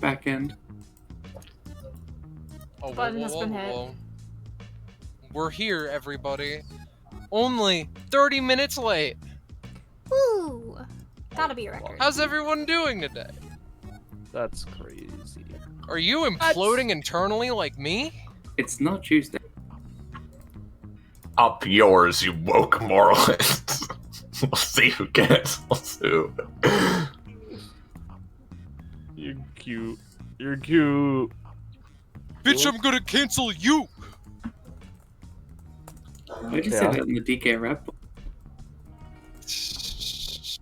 back end. Oh, Button has been hit. We're here, everybody. Only 30 minutes late. Woo! Gotta be a record. How's everyone doing today? That's crazy. Are you imploding internally like me? It's not Tuesday. Up yours, you woke moralist. We'll see who gets who. You're cute. You're cute. Bitch, I'm gonna cancel you! I just said that in the DK rap. Stream.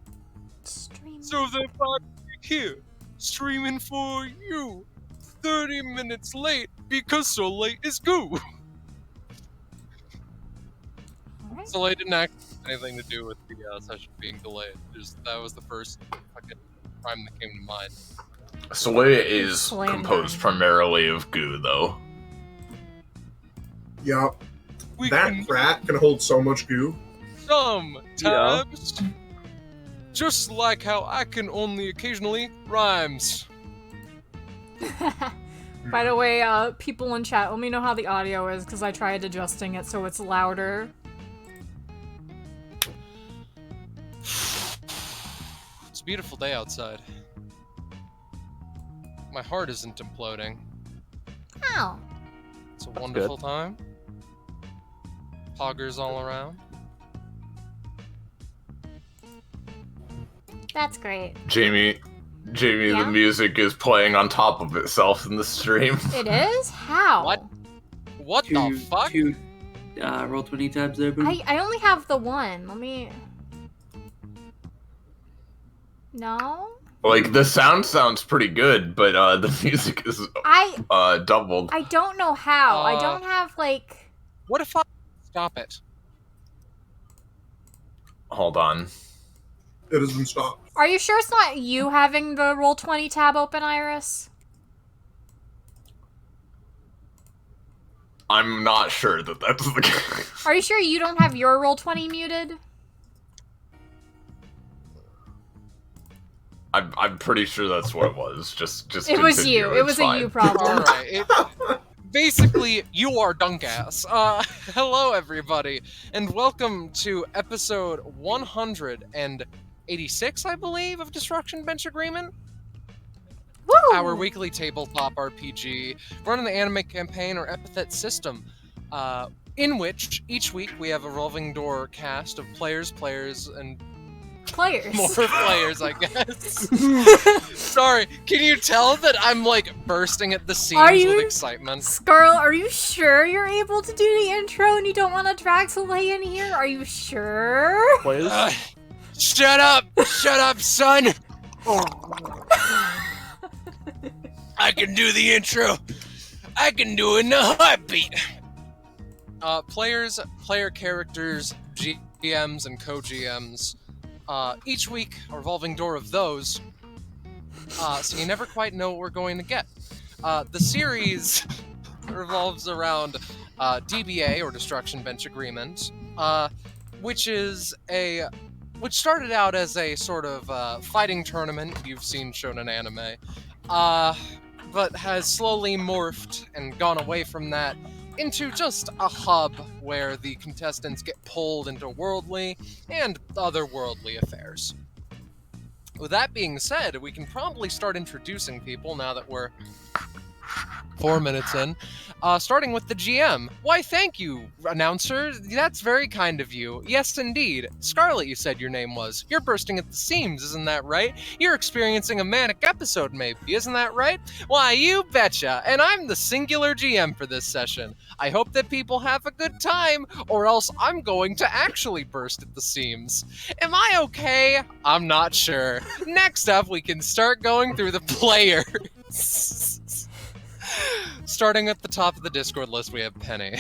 So that I'm here, streaming for you. 30 minutes late, because so late is goo. Alright. So late didn't actually have anything to do with the session being delayed. That was the first fucking crime that came to mind. Soleil is Slam composed dunk. primarily of goo, though. Yup. We That can rat can hold so much goo. sometimes. Just like how I can only occasionally rhymes. By the way, people in chat, let me know how the audio is, because I tried adjusting it so it's louder. It's a beautiful day outside. My heart isn't imploding. Ow. It's a That's wonderful time. Poggers all around. That's great. Jamie, Yeah? the music is playing on top of itself in the stream. It is? How? What? What the fuck? Two Roll20 tabs open. I only have the one. Let me... No? Like, the sound sounds pretty good, but the music is doubled. I don't know how. I don't have, like... What if I stop it? Hold on. It has been stopped. Are you sure it's not you having the Roll20 tab open, Iris? I'm not sure that that's the case. Are you sure you don't have your Roll20 muted? I'm pretty sure that's what it was. Just It was continue, you. It it's was a fine. you problem. Alright. Basically, you are Dunkass. Hello, everybody, and welcome to episode 186, I believe, of Destruction Bench Agreement. Woo! Our weekly tabletop RPG, running the anime campaign or Epithet System, in which each week we have a revolving door cast of players, and Players. more players, I guess. Sorry, can you tell that I'm like bursting at the seams Are you- with excitement? Scarlet, are you sure you're able to do the intro and you don't want to drag Soleil in here? Are you sure? Please? Shut up! Shut up, son! I can do the intro. I can do it in a heartbeat. Players, player characters, GMs, and co-GMs. Each week, a revolving door of those. So you never quite know what we're going to get. The series revolves around DBA, or Destruction Bench Agreement, which started out as a sort of fighting tournament. You've seen shonen anime. But has slowly morphed and gone away from that into just a hub where the contestants get pulled into worldly and otherworldly affairs. With that being said, we can probably start introducing people now that we're 4 minutes in. Starting with the GM. Why, thank you, announcer. That's very kind of you. Yes, indeed. Scarlet, you said your name was. You're bursting at the seams, isn't that right? You're experiencing a manic episode, maybe, isn't that right? Why, you betcha. And I'm the singular GM for this session. I hope that people have a good time, or else I'm going to actually burst at the seams. Am I okay? I'm not sure. Next up, we can start going through the players. Starting at the top of the Discord list, we have Penny.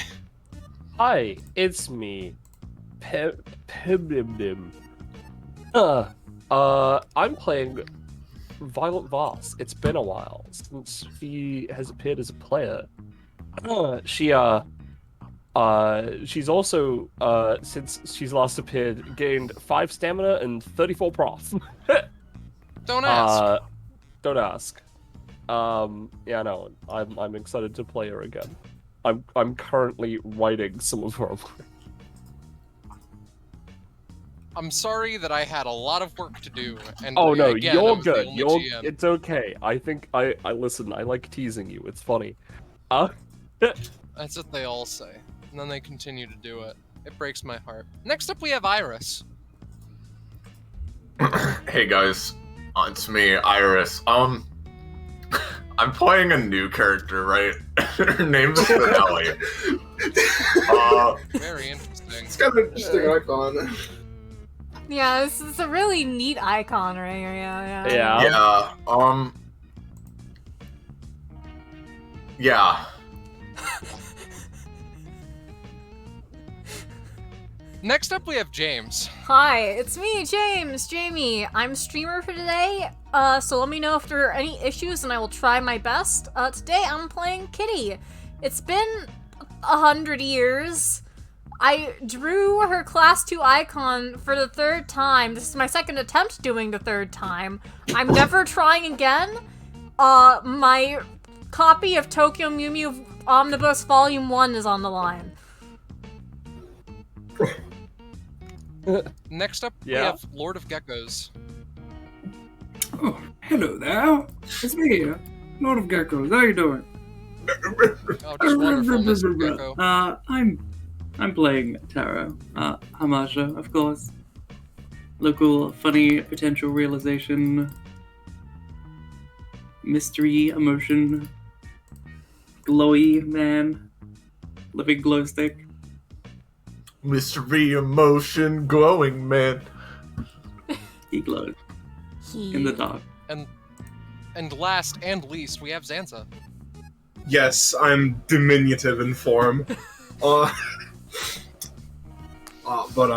Hi, it's me. Pibdim. I'm playing Violet Voss. It's been a while since she has appeared as a player. She's also, since she's last appeared, gained 5 stamina and 34 prof. Don't ask. Don't ask. Yeah, no, I'm excited to play her again. I'm currently writing some of her work. I'm sorry that I had a lot of work to do, and Oh no, again, I you're was the good. only GM. It's okay. I think I listen. I like teasing you. It's funny. That's what they all say, and then they continue to do it. It breaks my heart. Next up, we have Iris. Hey guys, it's me, Iris. I'm playing a new character, right? Her name's Finale. Very interesting. It's kind of an interesting icon. Yeah, this is a really neat icon right here. Yeah. Yeah, yeah. Next up, we have James. Hi, it's me, Jamie. I'm streamer for today, so let me know if there are any issues and I will try my best. Today I'm playing Kitty. It's been 100 years. I drew her class 2 icon for the 3rd time. This is my 2nd attempt doing the 3rd time. I'm never trying again. My copy of Tokyo Mew Mew Omnibus Volume 1 is on the line. Next up, we have Lord of Geckos. Oh, hello there. It's me, Lord of Geckos. How you doing? Oh, just wonderful, Mr. Gecko. I'm playing Taro. Hamasha, of course. Local, funny, potential realization. Mystery, emotion. Glowy man. Living glow stick. Mystery, emotion, glowing man. He glowed. In the dark. And last and least, we have Zanza. Yes, I'm diminutive in form. But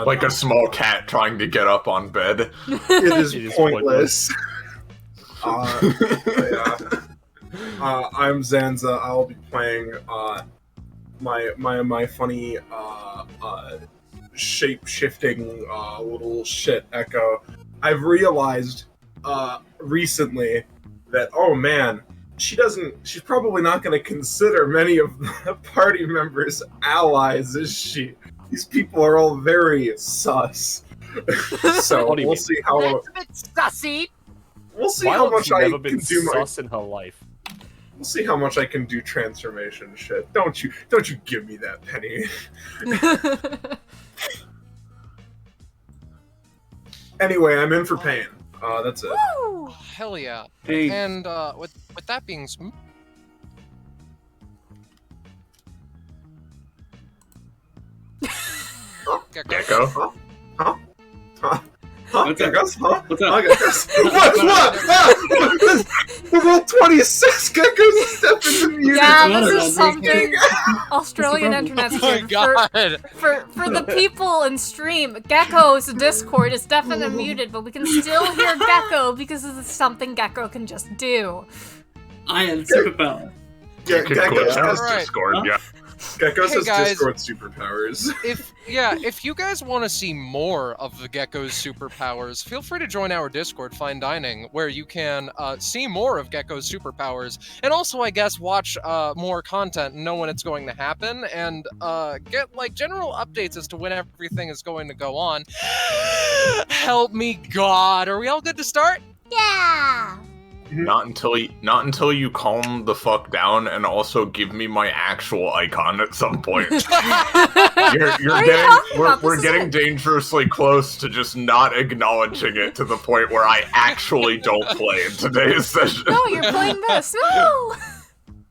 Like a small cat trying to get up on bed. it is pointless. Yeah. I'm Zanza. I'll be playing my funny shape-shifting little shit Echo. I've realized recently that, oh man, she's probably not going to consider many of the party members allies, is she? These people are all very sus. So we'll see how. That's a bit sussy. We'll see how much I never can been do. sus in her life. We'll see how much I can do transformation shit. Don't you give me that penny. Anyway, I'm in for pain. That's it. Woo! Hell yeah. Hey. And with that being Gecko? Huh? What's up? Geckos? Huh? What's up? Huh, Geckos? What? The roll 26 Geckos step into muted. Yeah, What's this up? is something Australian What's the internet Oh my did. god! For the people in stream, Gecko's Discord is definitely muted, but we can still hear Gecko because this is something Gecko can just do. I am superpower. Yeah, You could glitch out Alright. Discord, Huh? yeah. Geckos Hey, has guys. Discord superpowers. If you guys want to see more of the Gecko's superpowers, feel free to join our Discord, Fine Dining, where you can see more of Gecko's superpowers, and also, I guess, watch more content and know when it's going to happen, and get like general updates as to when everything is going to go on. Help me, God! Are we all good to start? Yeah! Not until you calm the fuck down and also give me my actual icon at some point. We're getting dangerously close to just not acknowledging it to the point where I actually don't play in today's session. No, you're playing this. No!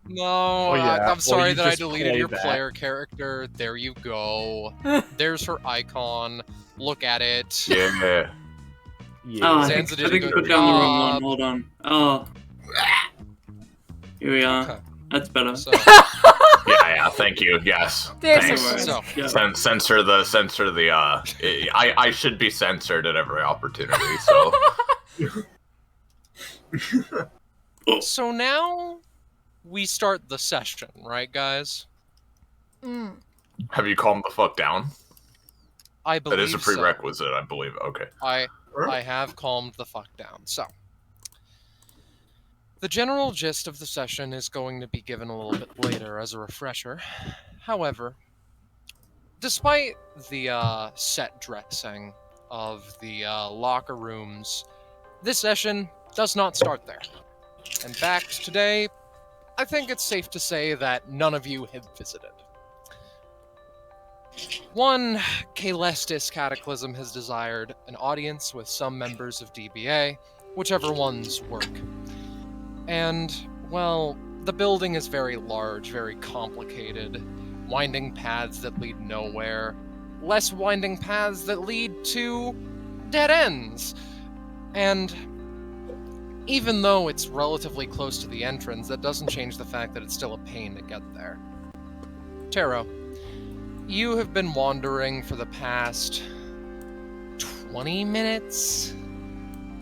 No, yeah. I'm sorry you that I just deleted play your that. player character. There you go. There's her icon. Look at it. Yeah. Yeah. Oh, I Zanza think did a I good put down the wrong job. one. Hold on. Oh. Here we are. Okay. That's better. So, Yeah, thank you. Yes. There's Thanks. so Yeah. Censor the I should be censored at every opportunity, so so now we start the session, right, guys? Mm. have you calmed the fuck down? I believe That is a prerequisite, I believe. Okay. So. I have calmed the fuck down. So The general gist of the session is going to be given a little bit later as a refresher. However, despite the set dressing of the locker rooms, this session does not start there. In fact, today, I think it's safe to say that none of you have visited. One, Caelestis Cataclysm has desired an audience with some members of DBA, whichever ones work. And, well, the building is very large, very complicated, winding paths that lead nowhere, less winding paths that lead to dead ends. And even though it's relatively close to the entrance, that doesn't change the fact that it's still a pain to get there. Taro, you have been wandering for the past 20 minutes,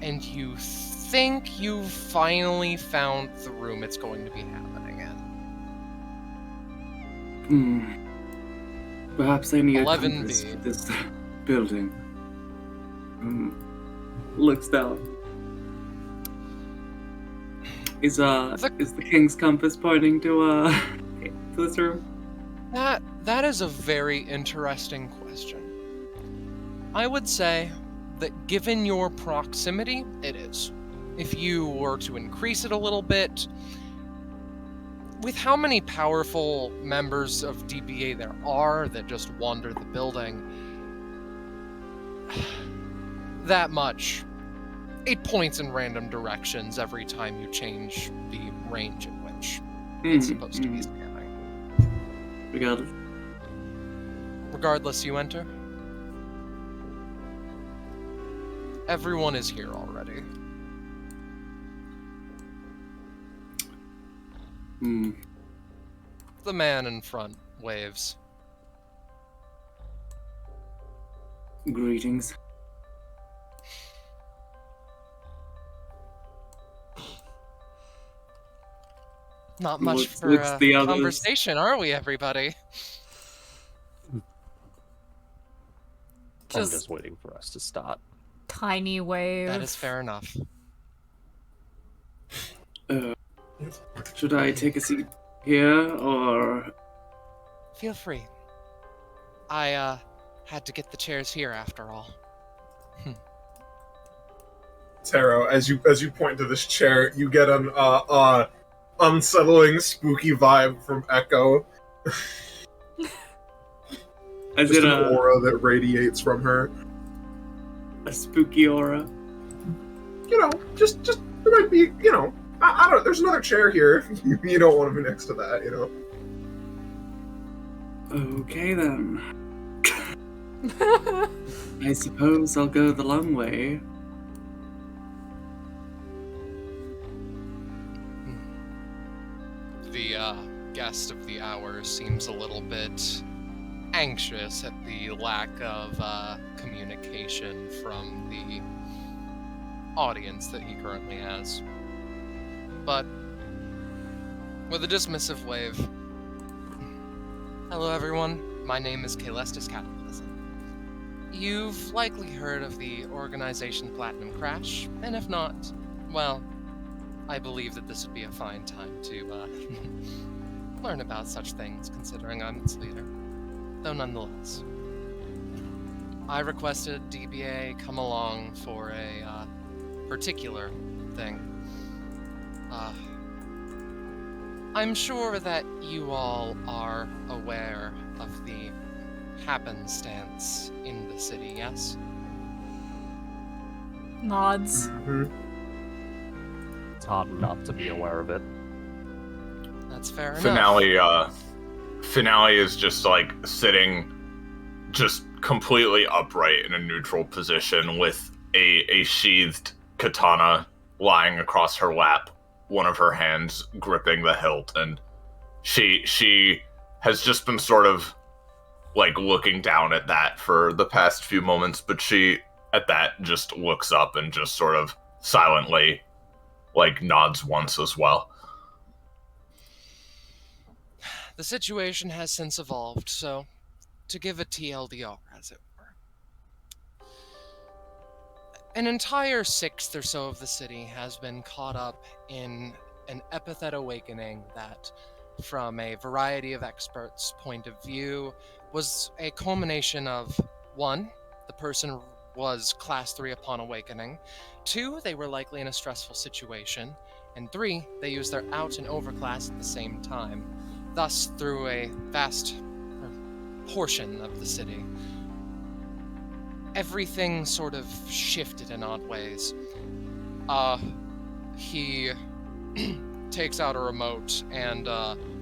and you think you've finally found the room it's going to be happening in. Perhaps I need a 11B. compass for this building. Looks down. Is the king's compass pointing to this room? That is a very interesting question. I would say that given your proximity, it is. If you were to increase it a little bit, with how many powerful members of DBA there are that just wander the building, that much. It points in random directions every time you change the range in which it's supposed to be scanning. Regardless, you enter. Everyone is here already. The man in front waves. Greetings. Not much What's for the others? conversation, are we, everybody? I'm Just just waiting for us to start. tiny wave. That is fair enough. Should I take a seat here, or... Feel free. I had to get the chairs here after all. Taro, as you point to this chair, you get an unsettling, spooky vibe from Echo. Is Just it an aura that radiates from her. a spooky aura? You know, just there might be, you know, I don't. There's another chair here. You don't want to be next to that, you know. Okay then. I suppose I'll go the long way. The guest of the hour seems a little bit anxious at the lack of communication from the audience that he currently has. But with a dismissive wave, hello everyone, my name is Caelestis Cataclysm. You've likely heard of the organization Platinum Crash, and if not, well, I believe that this would be a fine time to learn about such things, considering I'm its leader. Though nonetheless, I requested DBA come along for a particular thing. I'm sure that you all are aware of the happenstance in the city, yes? Nods. It's hard not to be aware of it. That's fair enough. Finale is just like sitting just completely upright in a neutral position with a sheathed katana lying across her lap, one of her hands gripping the hilt, and she has just been sort of like looking down at that for the past few moments, but she at that just looks up and just sort of silently like nods once as well. The situation has since evolved, so to give a TLDR, as it were. An entire sixth or so of the city has been caught up in an epithet awakening that, from a variety of experts' point of view, was a culmination of 1, the person was class 3 upon awakening, 2, they were likely in a stressful situation, and 3, they used their out and overclass at the same time, thus through a vast portion of the city. Everything sort of shifted in odd ways. He takes out a remote and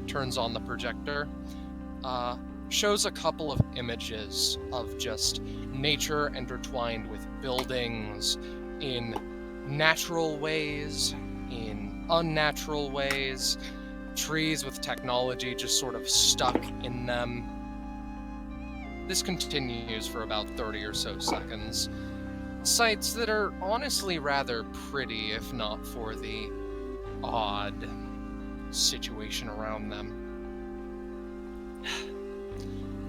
turns on the projector. Shows a couple of images of just nature intertwined with buildings in natural ways, in unnatural ways, trees with technology just sort of stuck in them. This continues for about 30 or so seconds. Sights that are honestly rather pretty, if not for the odd situation around them.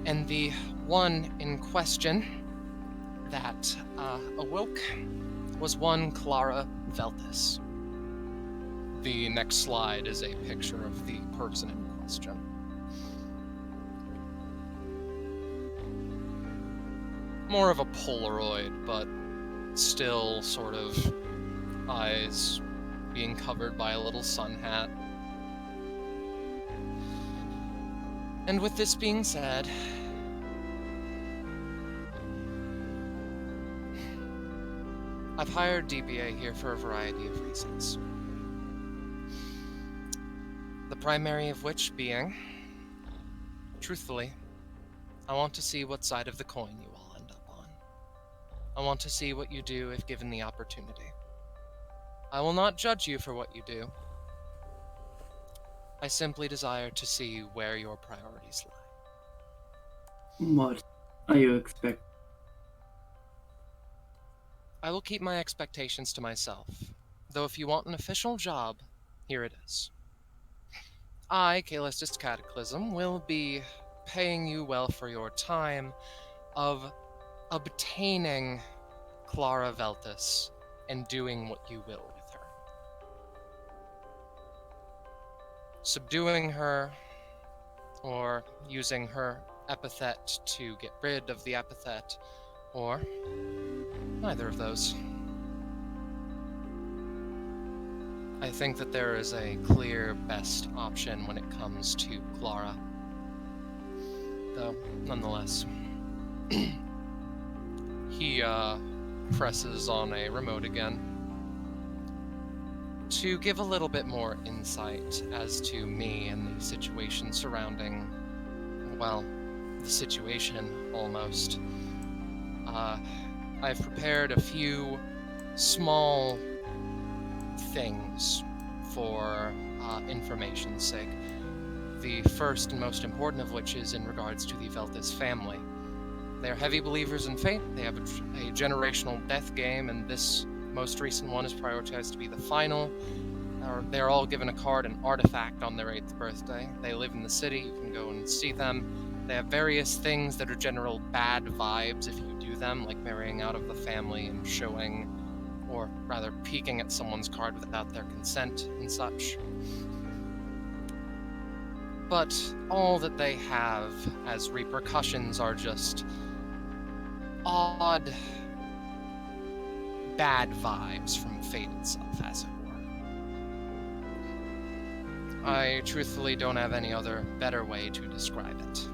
And the one in question that awoke was one Clara Veltis. The next slide is a picture of the person in question. More of a Polaroid, but still sort of eyes being covered by a little sun hat. And with this being said, I've hired DBA here for a variety of reasons. The primary of which being, truthfully, I want to see what side of the coin you all end up on. I want to see what you do if given the opportunity. I will not judge you for what you do. I simply desire to see where your priorities lie. What are you expecting? I will keep my expectations to myself, though if you want an official job, here it is. I, Caelestis Cataclysm, will be paying you well for your time of obtaining Clara Veltis and doing what you will with her. Subduing her, or using her epithet to get rid of the epithet, or neither of those. I think that there is a clear best option when it comes to Clara. Though, nonetheless, he presses on a remote again to give a little bit more insight as to me and the situation surrounding, well, the situation, almost. I've prepared a few small things for information's sake. The first and most important of which is in regards to the Veltis family. They are heavy believers in fate. They have a generational death game, and this most recent one is prioritized to be the final. They're all given a card and artifact on their 8th birthday. They live in the city. You can go and see them. They have various things that are general bad vibes if you do them, like marrying out of the family and showing, or rather peeking at someone's card without their consent and such. But all that they have as repercussions are just odd, bad vibes from fate itself, as it were. I truthfully don't have any other better way to describe it.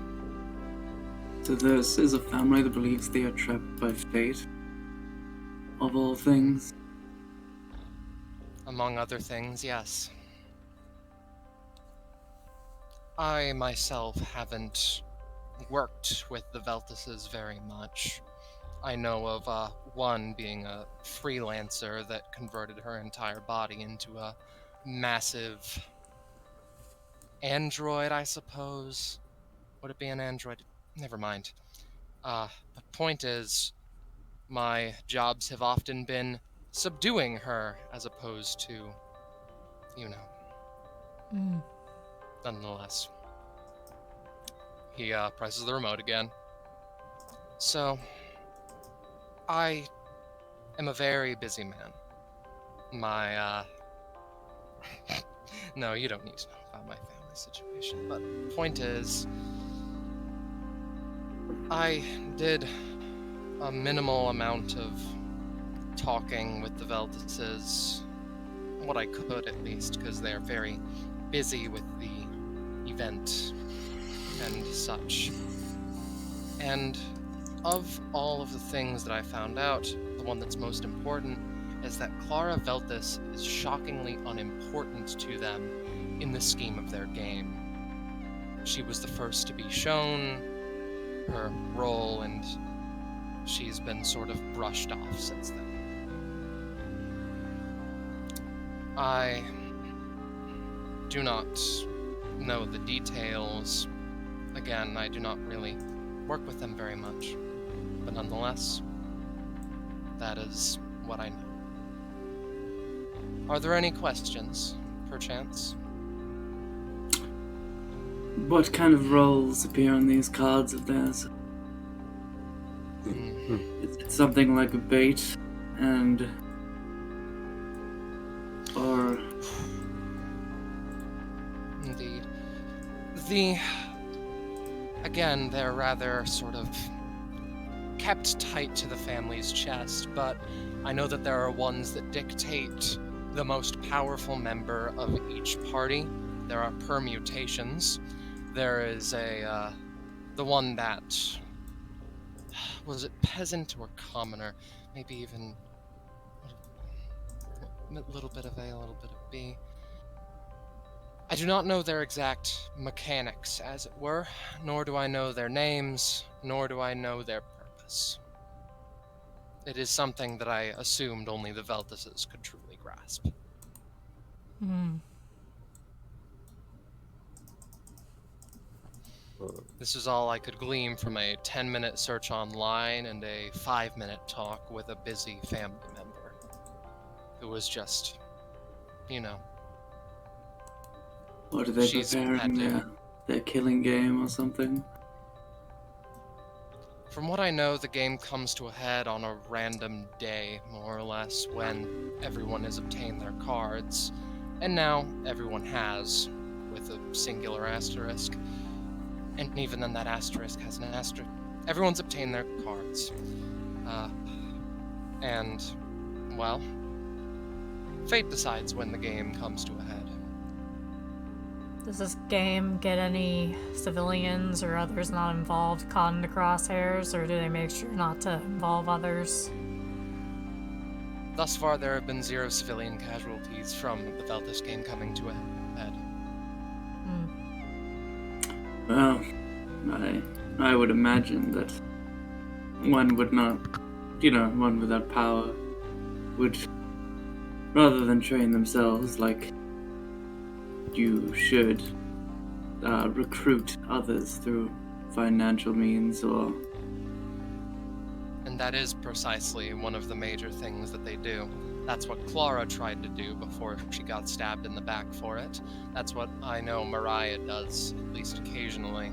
So this is a family that believes they are trapped by fate? Of all things? Among other things, yes. I myself haven't worked with the Veltises very much. I know of one being a freelancer that converted her entire body into a massive android, I suppose. Would it be an android? Never mind. The point is, my jobs have often been subduing her as opposed to, you know. Nonetheless. He presses the remote again. So, I am a very busy man. My No, you don't need to know about my family situation. But point is, I did a minimal amount of talking with the Veltices, what I could at least, because they're very busy with the event and such. And of all of the things that I found out, the one that's most important is that Clara Veltis is shockingly unimportant to them in the scheme of their game. She was the first to be shown her role, and she's been sort of brushed off since then. I do not know the details. Again, I do not really work with them very much, but nonetheless, that is what I know. Are there any questions, perchance? What kind of roles appear on these cards of theirs? It's something like a bait, and... or... Indeed. Again, they're rather sort of kept tight to the family's chest, but I know that there are ones that dictate the most powerful member of each party. There are permutations. There is the one that, was it peasant or commoner? Maybe even a little bit of A, a little bit of B. I do not know their exact mechanics, as it were, nor do I know their names, nor do I know their purpose. It is something that I assumed only the Veltices could truly grasp. This is all I could glean from a 10-minute search online and a 5-minute talk with a busy family member who was just, you know. What are they She's preparing their killing game or something? From what I know, the game comes to a head on a random day, more or less, when everyone has obtained their cards. And now, everyone has, with a singular asterisk. And even then, that asterisk has an asterisk. Everyone's obtained their cards. And, well, fate decides when the game comes to a head. Does this game get any civilians or others not involved caught in the crosshairs, or do they make sure not to involve others? Thus far, there have been 0 civilian casualties from the Veltis game coming to a head. Well, I would imagine that one would not, one without power would, rather than train themselves like you should, recruit others through financial means or... And that is precisely one of the major things that they do. That's what Clara tried to do before she got stabbed in the back for it. That's what I know Mariah does, at least occasionally.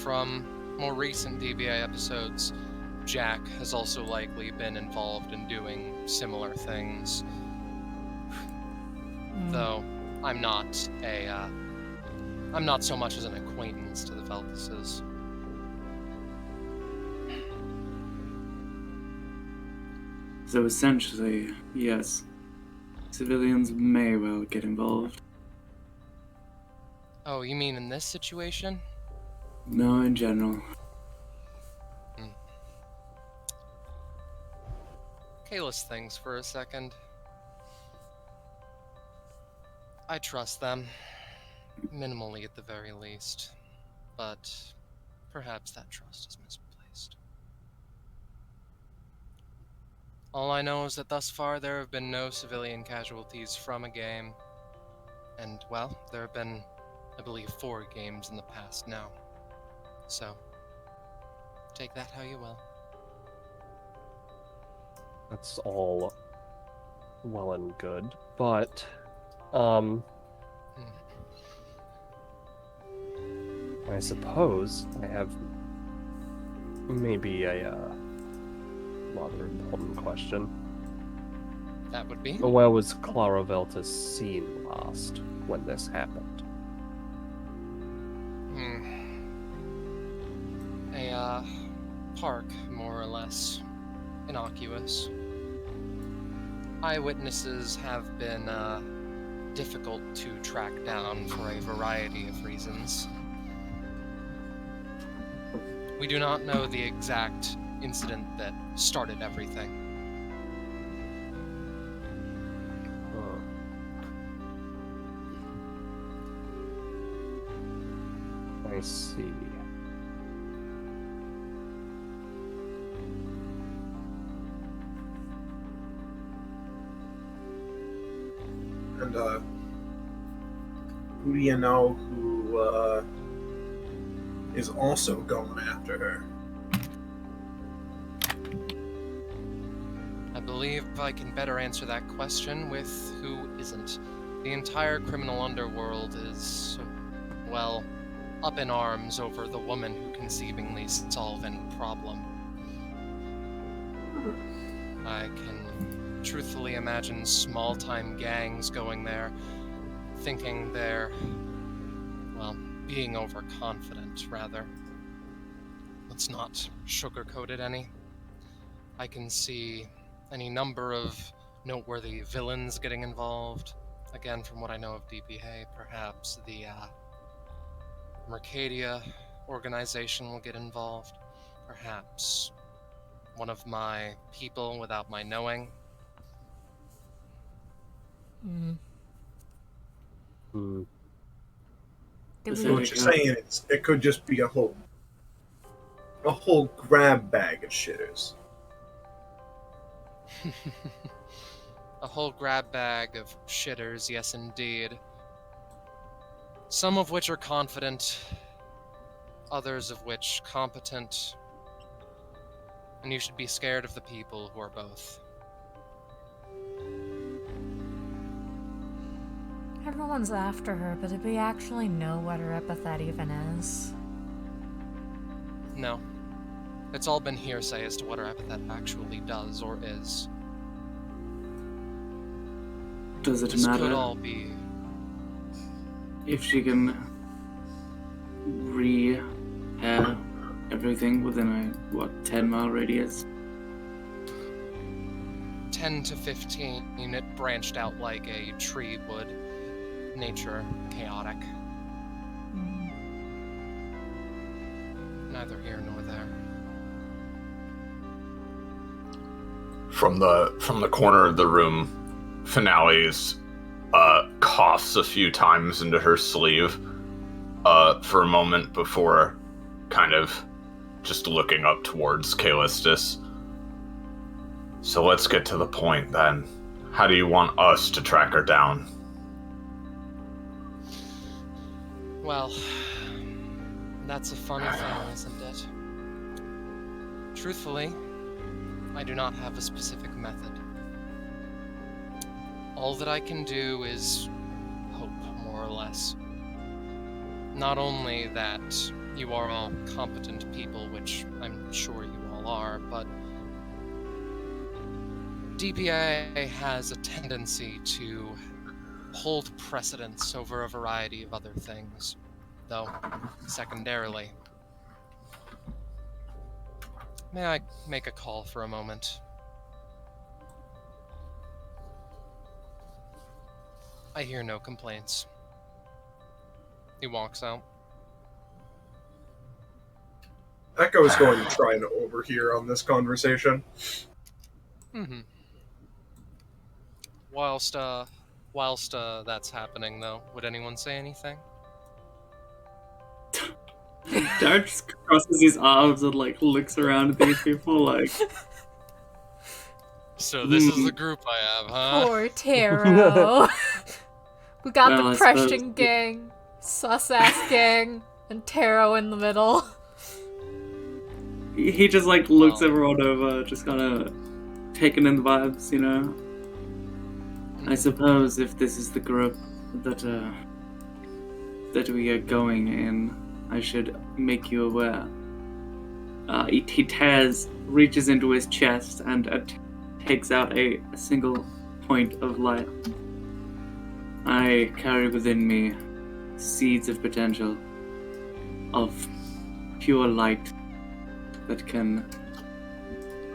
From more recent DBA episodes, Jack has also likely been involved in doing similar things. Though I'm not so much as an acquaintance to the Veltices. So essentially, yes, civilians may well get involved. Oh, you mean in this situation? No, in general. Kalis thinks for a second. I trust them. Minimally at the very least. But perhaps that trust is misplaced. All I know is that thus far there have been no civilian casualties from a game. And, well, there have been, I believe, 4 games in the past now. So, take that how you will. That's all well and good, but I suppose I have maybe a rather important question. That would be. Where was Clara Velta seen last when this happened? A park, more or less. Innocuous. Eyewitnesses have been difficult to track down for a variety of reasons. We do not know the exact incident that started everything. I see. And, who do you know who, is also going after her? I believe I can better answer that question with who isn't. The entire criminal underworld is, well, up in arms over the woman who can seemingly solve any problem. I can truthfully imagine small-time gangs going there, thinking they're, well, being overconfident, rather. Let's not sugarcoat it any. I can see any number of noteworthy villains getting involved. Again, from what I know of DBA, perhaps the Mercadia organization will get involved. Perhaps one of my people without my knowing. Do This we- So what you're saying is it could just be a whole grab bag of shitters. A whole grab bag of shitters, yes indeed. Some of which are confident, others of which competent. And you should be scared of the people who are both. Everyone's after her, but did we actually know what her epithet even is? No. It's all been hearsay as to what her epithet actually does or is. Does it This matter could all be... if she can repair everything within a 10-mile radius? 10 to 15, it branched out like a tree would. Nature, chaotic. Neither here nor there. From the corner of the room, Finale's coughs a few times into her sleeve for a moment before kind of just looking up towards Callistus. So let's get to the point then. How do you want us to track her down? Well, that's a funny thing, isn't it? Truthfully, I do not have a specific method. All that I can do is hope, more or less. Not only that you are all competent people, which I'm sure you all are, but DBA has a tendency to hold precedence over a variety of other things, though secondarily. May I make a call for a moment? I hear no complaints. He walks out. Echo is going to try and overhear on this conversation. Whilst that's happening, though, would anyone say anything? Dart just crosses his arms and like looks around at these people like, So this is the group I have, huh? Poor Taro. We got Well, I the Preston suppose- gang, sus-ass gang, and Taro in the middle. he just like looks Well. everyone over, just kind of taking in the vibes, you know. I suppose if this is the group that we are going in, I should make you aware. He reaches into his chest and takes out a single point of light. I carry within me seeds of potential, of pure light that can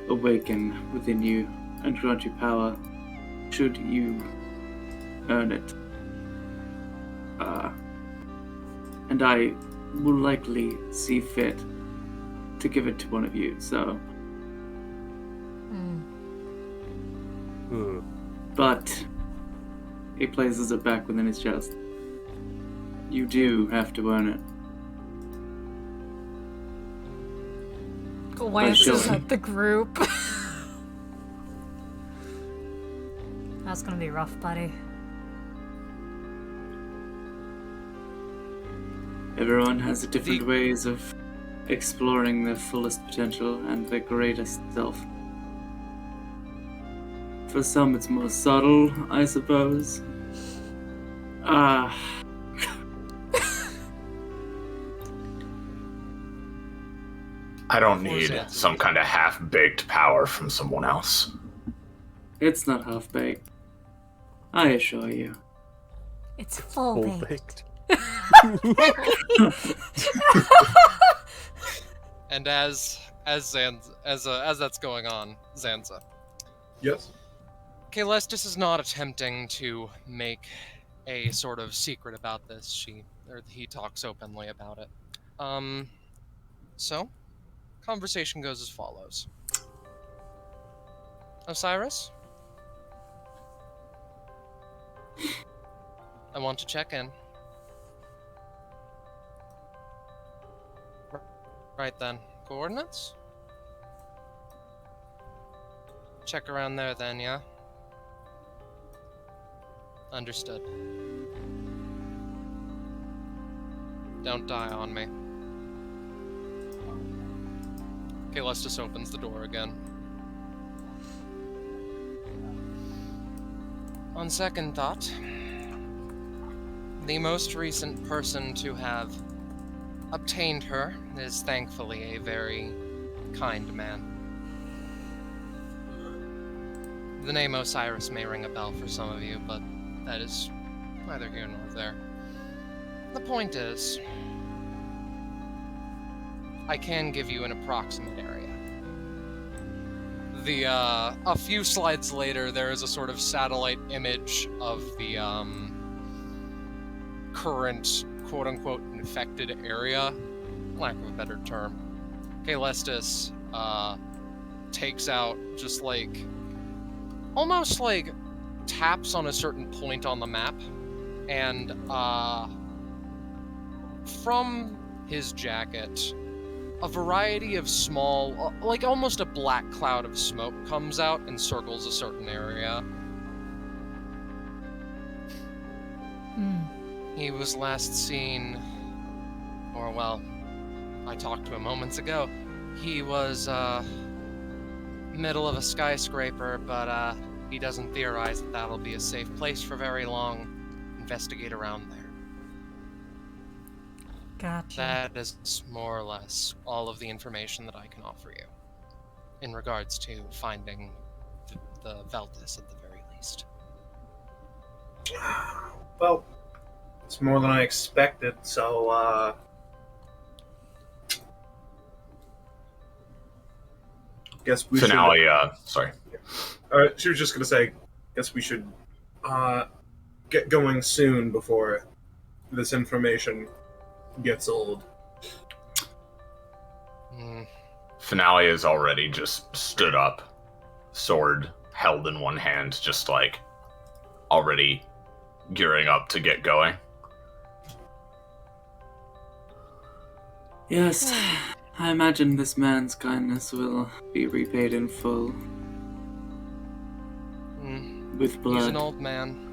awaken within you and grant you power should you earn it. And I will likely see fit to give it to one of you, so... But he places it back within his chest. You do have to earn it. Glances at the group. That's gonna be rough, buddy. Everyone has different ways of exploring their fullest potential and their greatest self. For some, it's more subtle, I suppose. I don't need some kind of half-baked power from someone else. It's not half-baked. I assure you. It's full-baked. And as that's going on, Zanza. Yes? Kalestis is not attempting to make a sort of secret about this. He talks openly about it. So, conversation goes as follows. Osiris? I want to check in. Right then. Coordinates? Check around there then, yeah? Understood. Don't die on me. Kalestis opens the door again. On second thought, the most recent person to have obtained her is thankfully a very kind man. The name Osiris may ring a bell for some of you, but that is neither here nor there. The point is, I can give you an approximate area. A few slides later, there is a sort of satellite image of the current quote-unquote infected area, lack of a better term. Kalestis takes out just like almost like taps on a certain point on the map, and from his jacket a variety of small, like almost a black cloud of smoke comes out and circles a certain area. He was last seen, or well, I talked to him moments ago. He was middle of a skyscraper, but he doesn't theorize that that'll be a safe place for very long. Investigate around there. Gotcha. That is more or less all of the information that I can offer you in regards to finding the Veltis at the very least. Well, it's more than I expected, so, guess we Finale, should... sorry. She was just gonna say, guess we should, get going soon before this information gets old. Finale is already just stood up, sword held in one hand, just like already gearing up to get going. Yes, I imagine this man's kindness will be repaid in full. With blood. He's an old man.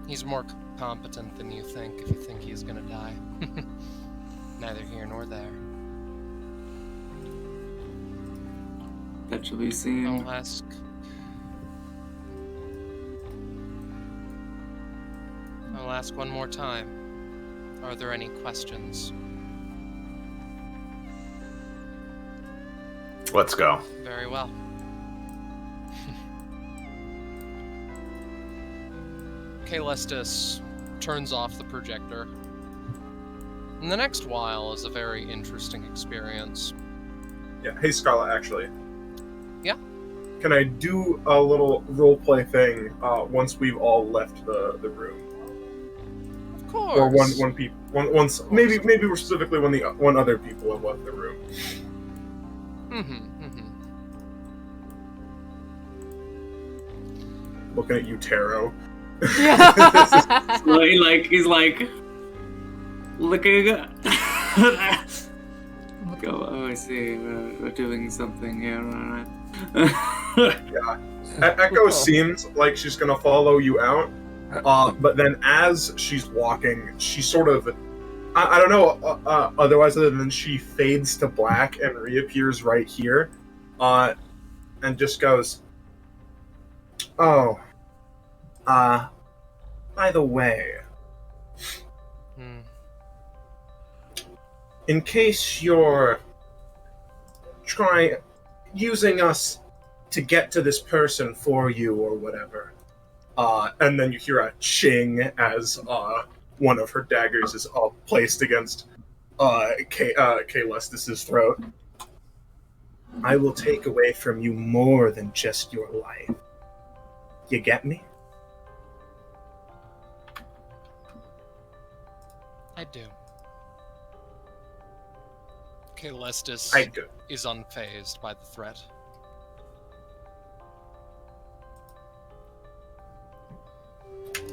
He's more competent than you think if you think he's gonna die. Neither here nor there. That shall be seen. I'll ask one more time. Are there any questions? Let's go. Very well. Kaelestis turns off the projector. And the next while is a very interesting experience. Yeah. Hey, Scarlet, actually. Yeah? Can I do a little roleplay thing once we've all left the room? Of course. Or once maybe we're specifically when other people have left the room. Looking at you, Taro. So he's like looking at go, oh, I see, we're doing something here, alright. Yeah. Echo seems like she's gonna follow you out, but then as she's walking, she sort of, I don't know, otherwise other than she fades to black and reappears right here, and just goes, oh, by the way, in case you're using us to get to this person for you or whatever, and then you hear a ching as one of her daggers is placed against Kaelestis' throat. I will take away from you more than just your life. You get me? I do. Kaelestis I do. is unfazed by the threat.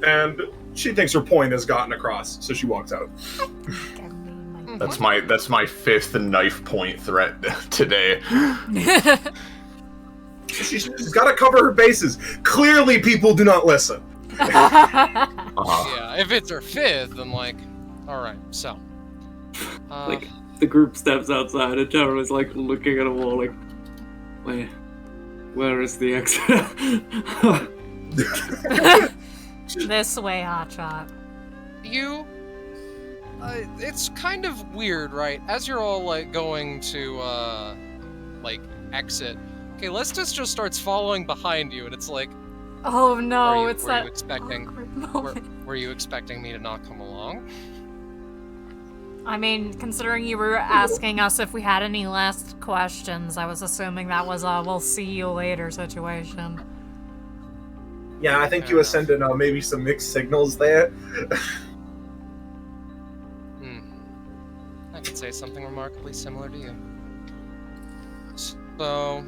And she thinks her point has gotten across, so she walks out. That's my fifth knife point threat today. She's got to cover her bases. Clearly, people do not listen. Yeah, if it's her fifth, then alright, so. Like, the group steps outside and Taro is like looking at a wall like, where is the exit? This way, Hotshot. It's kind of weird, right? As you're all going to exit, Kaelestis just starts following behind you, and it's like, oh no, were it's you that expecting, awkward moment. were you expecting me to not come along? I mean, considering you were asking us if we had any last questions, I was assuming that was a we'll see you later situation. Yeah, I think you were sending maybe some mixed signals there. I could say something remarkably similar to you. So,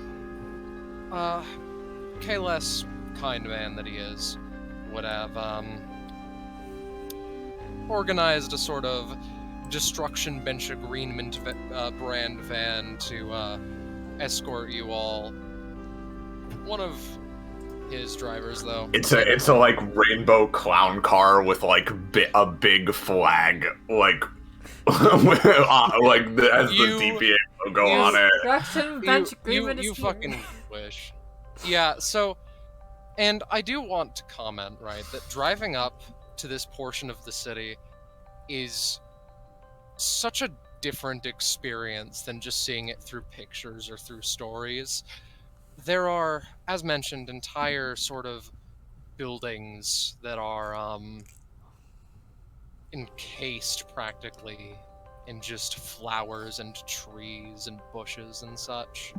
Kaeles, kind man that he is, would have organized a sort of destruction bench agreement brand van to escort you all. One of his drivers, though. It's a like rainbow clown car with like a big flag, like as the DBA logo on it. Destruction bench agreement is you here. fucking wish. Yeah. So, and I do want to comment, right, that driving up to this portion of the city is such a different experience than just seeing it through pictures or through stories. There are, as mentioned, entire sort of buildings that are encased practically in just flowers and trees and bushes and such.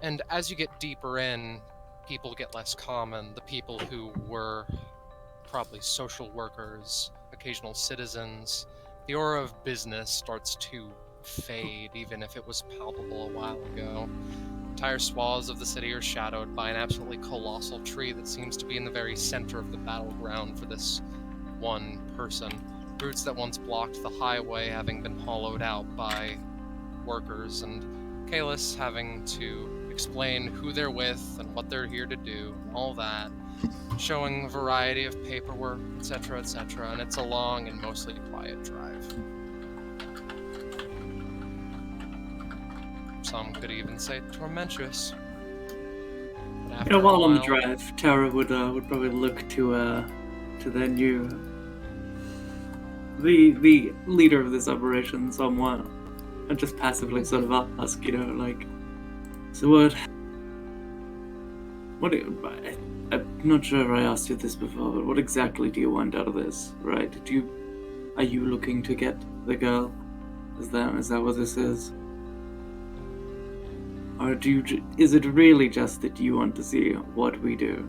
And as you get deeper in, people get less common. The people who were probably social workers, occasional citizens, the aura of business starts to fade, even if it was palpable a while ago. Entire swaths of the city are shadowed by an absolutely colossal tree that seems to be in the very center of the battleground for this one person. Roots that once blocked the highway having been hollowed out by workers, and Kaeles having to explain who they're with and what they're here to do, all that, showing a variety of paperwork, etc., etc., and it's a long and mostly quiet drive. Some could even say tormentuous. While on the drive, Tara would probably look to their new the leader of this operation somewhat, and just passively sort of ask, so what do you, I'm not sure if I asked you this before, but what exactly do you want out of this, right? Are you looking to get the girl? Is that what this is? Or is it really just that you want to see what we do?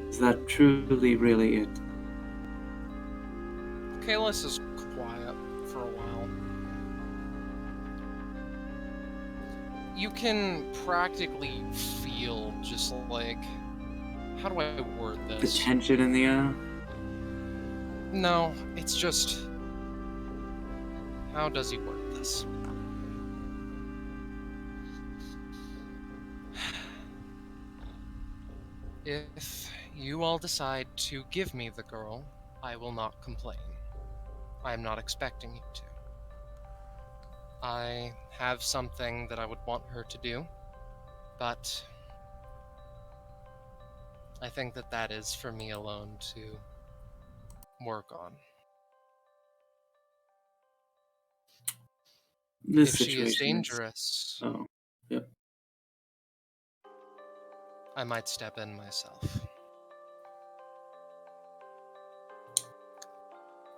Is that truly, really it? Kalis is quiet for a while. You can practically feel just like... How do I word The this? tension in the air? No, it's just... How does he word this? If you all decide to give me the girl, I will not complain. I am not expecting you to. I have something that I would want her to do, but I think that is for me alone to work on. This If she is situation dangerous, Oh, yep. I might step in myself.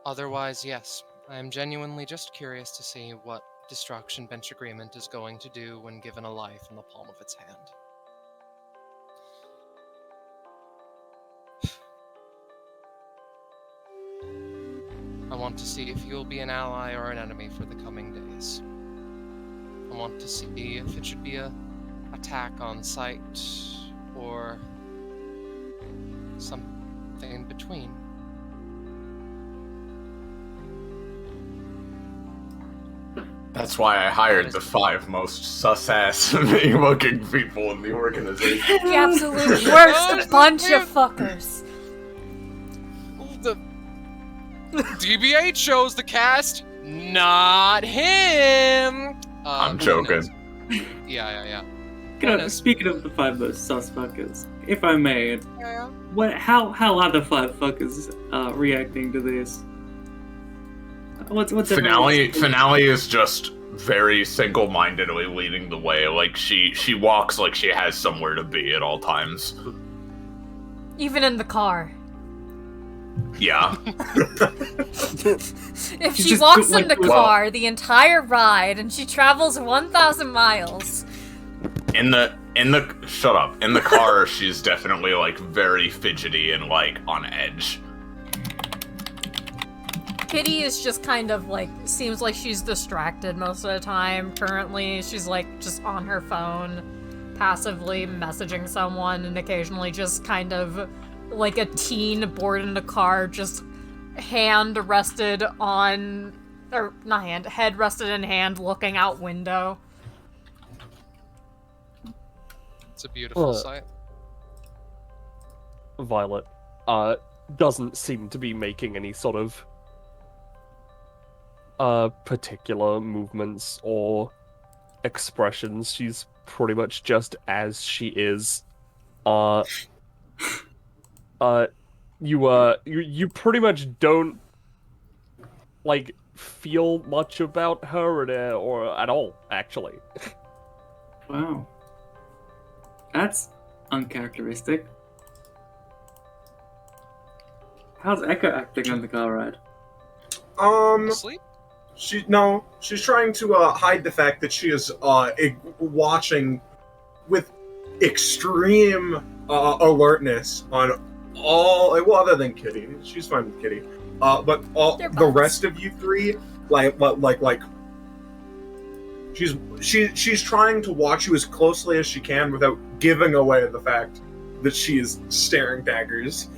Otherwise, yes, I am genuinely just curious to see what Destruction Bench Agreement is going to do when given a life in the palm of its hand. I want to see if you'll be an ally or an enemy for the coming days. I want to see if it should be an attack on sight or something in between. That's why I hired the 5 most sus-ass looking people in the organization. The absolute worst bunch of fuckers. The DBA chose the cast, not him. I'm joking. Yeah. Speaking of the 5 most sus fuckers, if I may, Yeah. how are the 5 fuckers reacting to this? What's Finale is just very single-mindedly leading the way. Like she walks like she has somewhere to be at all times. Even in the car. Yeah. If She's she just walks like- in the car the entire ride and she travels 1,000 miles. In the shut up. In the car, she's definitely like very fidgety and like on edge. Kitty is just kind of like, seems like she's distracted most of the time. Currently, she's like just on her phone, passively messaging someone, and occasionally just kind of like a teen bored in a car, just head rested in hand, looking out window. It's a beautiful sight. Violet doesn't seem to be making any sort of particular movements or expressions. She's pretty much just as she is. You pretty much don't like feel much about her or at all, actually. Wow. That's uncharacteristic. How's Echo acting on the car ride? Asleep? She's trying to hide the fact that she is watching with extreme alertness on all, well, other than Kitty. She's fine with Kitty. But the rest of you 3, like she's trying to watch you as closely as she can without giving away the fact that she is staring daggers.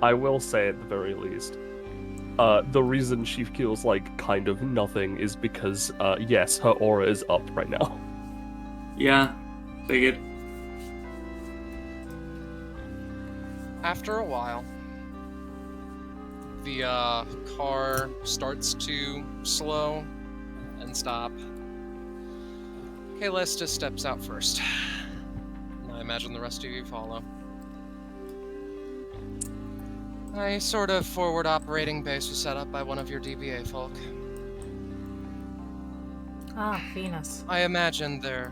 I will say at the very least, the reason she feels like kind of nothing is because, yes, her aura is up right now. Yeah, figured. After a while, the car starts to slow and stop. Kalis just steps out first. I imagine the rest of you follow. A sort of forward operating base was set up by one of your DBA folk. Ah, Venus. I imagine there.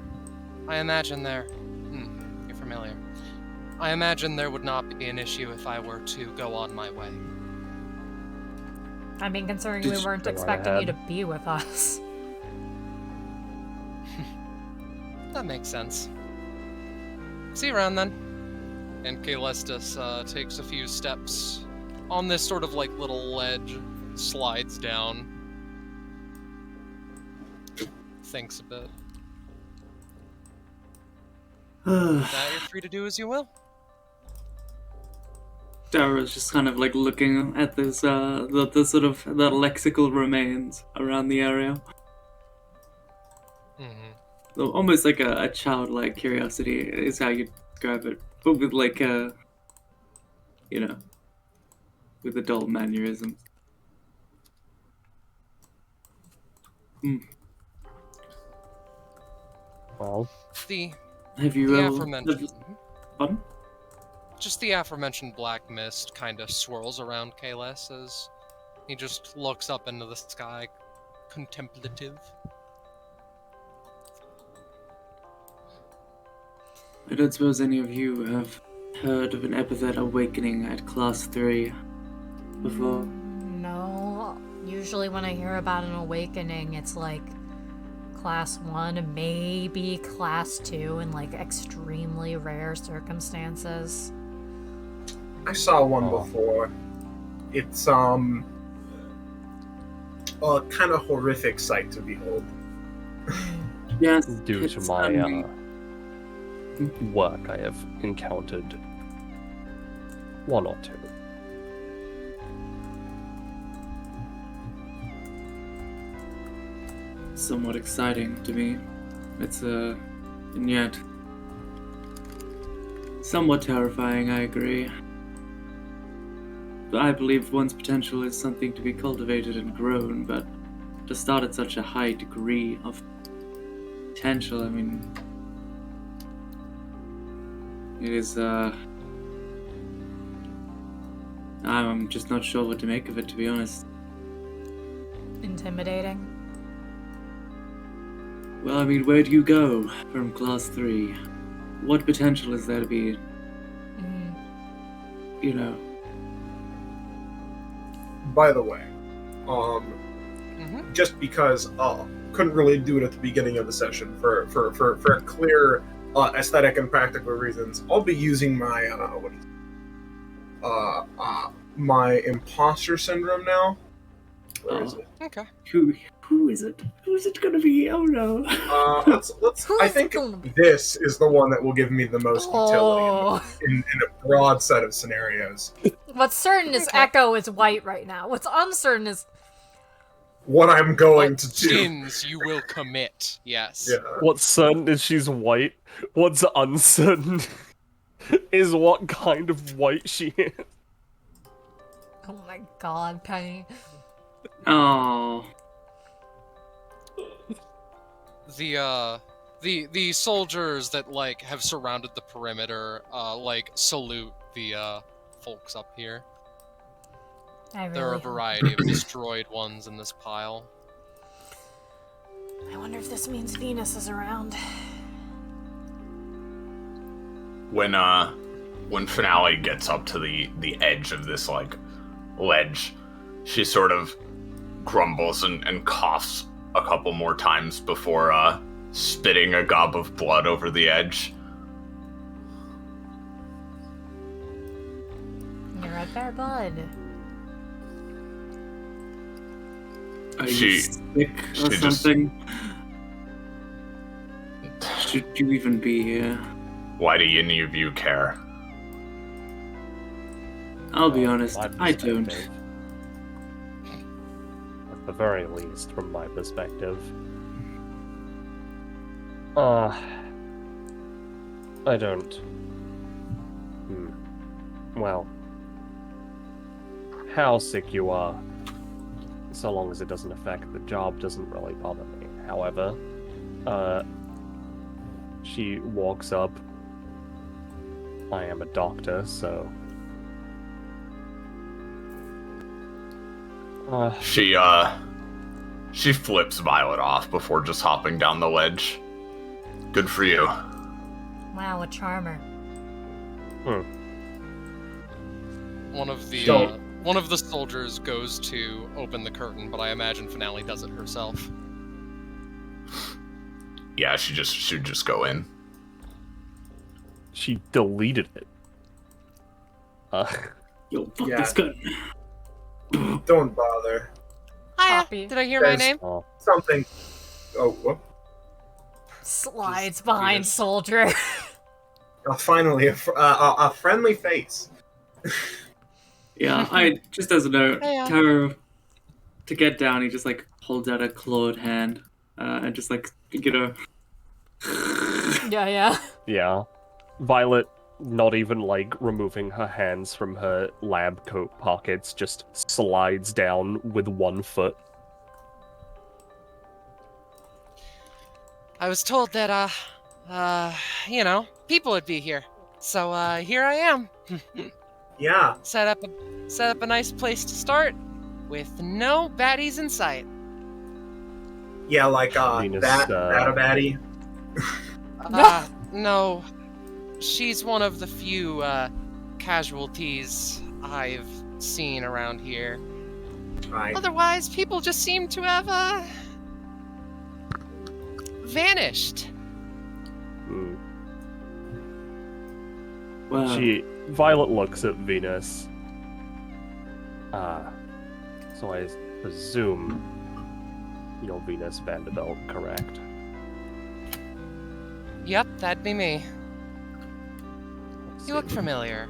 You're familiar. I imagine there would not be an issue if I were to go on my way. I mean, considering Did we you weren't go right expecting you to ahead? be with us. That makes sense. See you around then. And Kaelestis takes a few steps on this sort of like little ledge, slides down, thinks a bit. That you're free to do as you will. Dara's just kind of like looking at this, the sort of the lexical remains around the area. Mm-hmm. Almost like a childlike curiosity is how you describe it, but with like with adult mannerisms. Well, Have you The ever? aforementioned. Pardon? Just the aforementioned black mist kind of swirls around Kaeles as he just looks up into the sky, contemplative. I don't suppose any of you have heard of an epithet awakening at class 3 before? No. Usually when I hear about an awakening, it's like class 1, maybe class 2 in like extremely rare circumstances. I saw one Oh. before. It's a kind of horrific sight to behold. Yes. due to it's my handy. work, I have encountered one or two. Somewhat exciting to me. It's and yet somewhat terrifying, I agree. I believe one's potential is something to be cultivated and grown, but to start at such a high degree of potential, I mean, it is, I'm just not sure what to make of it, to be honest. Intimidating. Well, I mean, where do you go from class 3? What potential is there to be, you know? By the way, Mm-hmm. just because couldn't really do it at the beginning of the session for clear aesthetic and practical reasons, I'll be using my my imposter syndrome now. Where is it? Okay. Who is it? Who's it gonna be? Oh no. Let's. Who I is it think gonna be? this is the one that will give me the most utility Oh. in a broad set of scenarios. What's certain is Okay. Echo is white right now. What's uncertain is What I'm going What to do. sins you will commit, yes. Yeah. What's certain is she's white. What's uncertain is what kind of white she is. oh my god, Penny. Oh. The soldiers that like have surrounded the perimeter like salute the folks up here. I There are a really variety of destroyed ones in this pile. I wonder if this means Venus is around. When Finale gets up to the edge of this like ledge, she sort of grumbles and coughs a couple more times before spitting a gob of blood over the edge. You're a fair bud. Are She- you sick or she just- something? Should you even be here? Why do any of you care? I'll be From honest, my I don't. perspective, at the very least, from my perspective. I don't. Well, how sick you are, so long as it doesn't affect the job, doesn't really bother me. However, she walks up. I am a doctor, so. She She flips Violet off before just hopping down the ledge. Good for you. Wow, a charmer. One of the soldiers goes to open the curtain, but I imagine Finale does it herself. Yeah, she'd just go in. She deleted it. Yo, fuck Yeah. this gun. Don't bother. Hiya! Copy. Did I hear my There's- name? Oh, Something. Oh, whoop. Slides Just behind Venus. soldier. Finally, a friendly face. Yeah, I just as a note, Hey, Taro, to get down, he just like holds out a clawed hand and just like Yeah. yeah. Violet, not even like removing her hands from her lab coat pockets, just slides down with 1 foot. I was told that, people would be here. So, here I am. Yeah. Set up a nice place to start with no baddies in sight. Yeah, like, Venus, that a baddie. No. She's one of the few, casualties I've seen around here. Right. Otherwise, people just seem to have, vanished. Hmm. Wow. Violet looks at Venus. So I presume you're Venus Vanderbilt, correct? Yep, that'd be me. Let's You look see. familiar.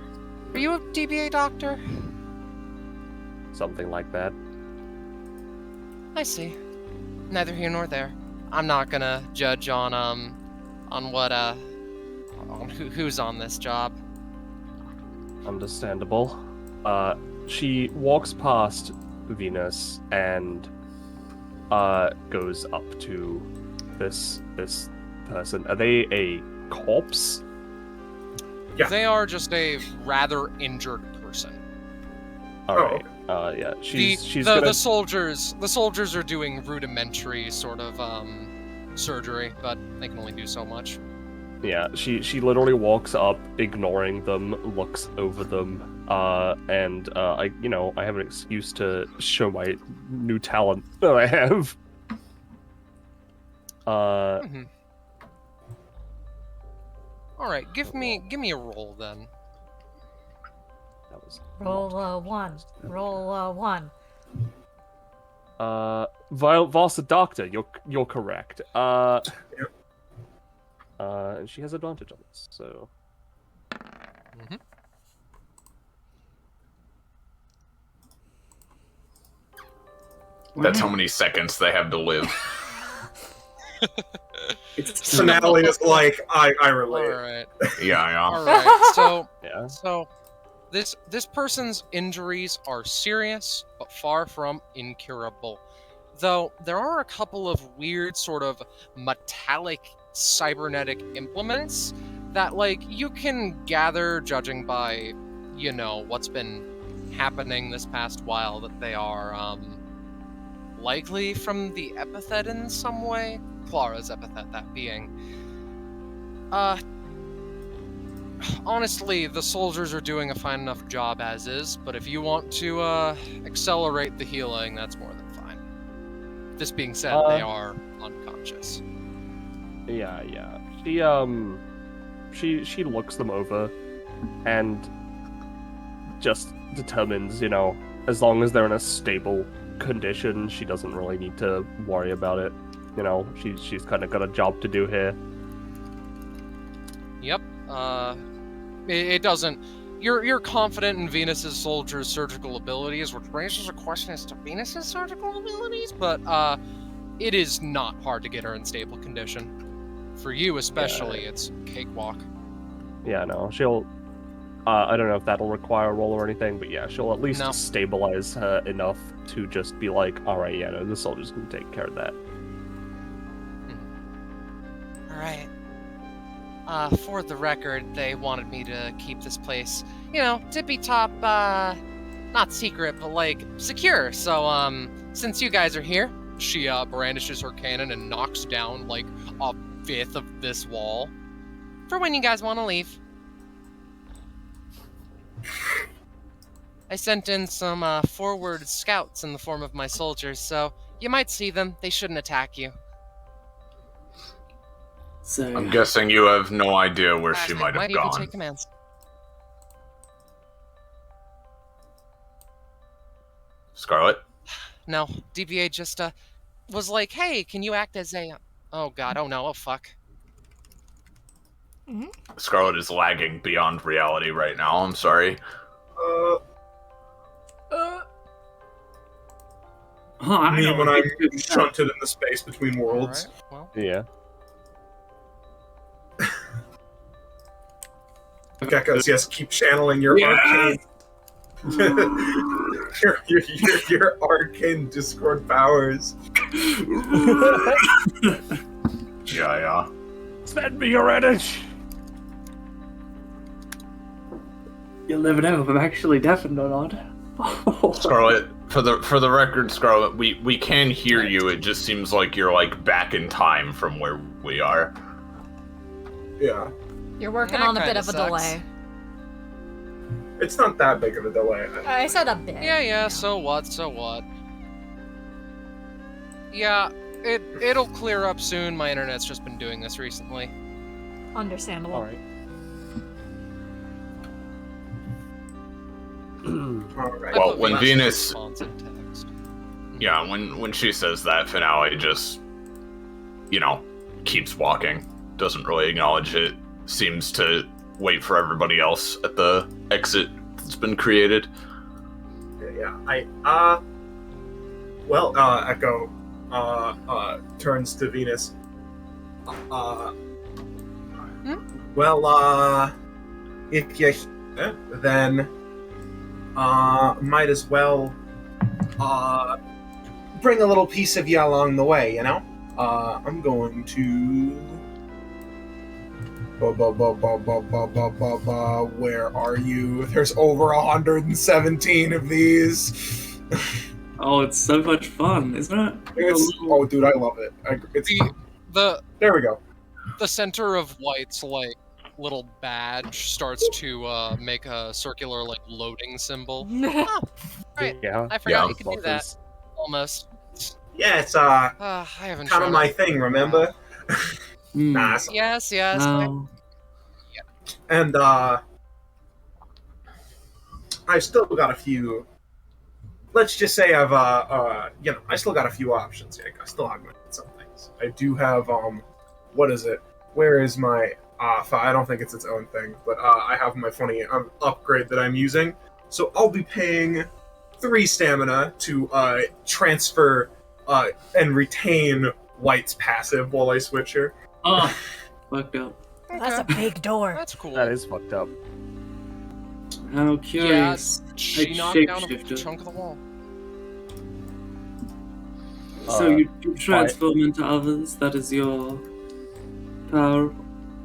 Are you a DBA doctor? Something like that. I see. Neither here nor there. I'm not gonna judge on what on who's on this job. Understandable. She walks past Venus and goes up to this person. Are they a corpse? Yeah. They are just a rather injured person. All Oh, right. Yeah. She's the gonna. soldiers are doing rudimentary sort of surgery, but they can only do so much. Yeah. She literally walks up, ignoring them, looks over them, and I have an excuse to show my new talent that I have. Mhm. All right, give me a roll then. That was Roll a 1. Roll a 1. Vasa Doctor, you're correct. And she has advantage on this, so Mhm. That's how many seconds they have to live. It's Finale is like, I All relate. right. Yeah. All right. yeah. So this person's injuries are serious, but far from incurable. Though there are a couple of weird sort of metallic cybernetic implements that you can gather judging by, what's been happening this past while, that they are likely from the epithet in some way. Clara's epithet, that being. Honestly, the soldiers are doing a fine enough job as is, but if you want to accelerate the healing, that's more than fine. This being said, they are unconscious. Yeah. She looks them over and just determines, as long as they're in a stable condition, she doesn't really need to worry about it. She's kind of got a job to do here. Yep. It doesn't. You're confident in Venus's soldiers' surgical abilities, which raises a question as to Venus's surgical abilities, but it is not hard to get her in stable condition. For you especially, it's cakewalk. Yeah, no, she'll. I don't know if that'll require a roll or anything, but yeah, she'll at least No. stabilize her enough to just be like, all right, no, the soldiers can take care of that. All right. For the record, they wanted me to keep this place, tippy-top, not secret, but, secure. So, since you guys are here, she brandishes her cannon and knocks down like a fifth of this wall. For when you guys want to leave. I sent in some forward scouts in the form of my soldiers, so you might see them. They shouldn't attack you. So I'm guessing you have no idea where she might have Even gone. take commands. Scarlet? No, DBA just was like, hey, can you act as a... Oh god, oh no, oh fuck. Scarlet is lagging beyond reality right now, I'm sorry. I Me don't when think I'm it's good. shunted in the space between worlds. Alright, well, Yeah. Geckos, yes, keep channeling your arcane. your arcane Discord powers. Yeah. Send me your energy! You'll never know if I'm actually deafened or not. Scarlet, for the record, Scarlet, we can hear you. It just seems like you're like back in time from where we are. Yeah. You're working That on a bit kinda of a sucks. delay. It's not that big of a delay. I said a bit. yeah, so what? Yeah, it'll clear up soon. My internet's just been doing this recently. Understandable. Alright. Alright. Well, put when Venus's Venus- response in text. Yeah, when she says that, Finale just, keeps walking. Doesn't really acknowledge it. Seems to wait for everybody else at the exit that's been created. Yeah, Echo, turns to Venus. Well, if you're here, then, might as well, bring a little piece of you along the way, you know? I'm going to... Where are you? There's over 117 of these. Oh, it's so much fun, isn't it? Oh, dude, I love it. There we go. The center of White's like little badge starts to make a circular like loading symbol. Oh, right. Yeah. I forgot Yeah. you could do that. Almost. Yeah, it's I haven't kind of shown my it. thing, remember? Mm. Nah, it's- Yes. No. and I've still got a few. Let's just say I've I still got a few options here. I still augmented some things. I do have what is it? Where is my I don't think it's its own thing, but I have my funny upgrade that I'm using. So I'll be paying 3 stamina to transfer and retain White's passive while I switch her. Oh, fucked up. That's a big door. That's cool. That is fucked up. How Yeah, curious. she A knocked down a shapeshifter. chunk of the wall. So you transform into others, that is your power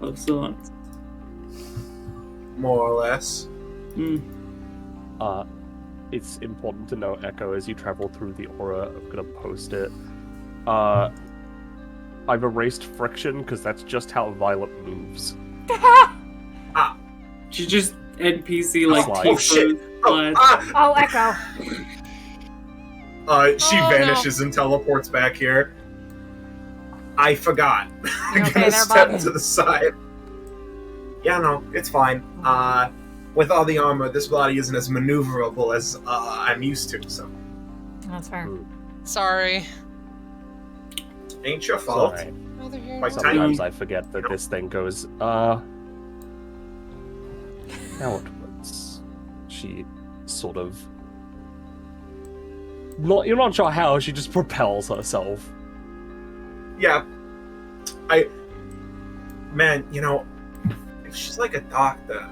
of sorts. More or less. It's important to know, Echo, as you travel through the aura, I'm gonna post it. I've erased friction, because that's just how Violet moves. She just NPC like Oh, Tifo shit. slides. Oh, Echo. She Oh, vanishes and teleports back here. I forgot. You I'm okay gonna there, step bud? to the side. Yeah, no, it's fine. With all the armor, this body isn't as maneuverable as I'm used to, so That's fair. Sorry. ain't your It's fault. alright. Neither here My nor tiny- Sometimes I forget that this thing goes, now onwards. She sort of... You're not sure how, she just propels herself. Yeah. Man, if she's like a doctor,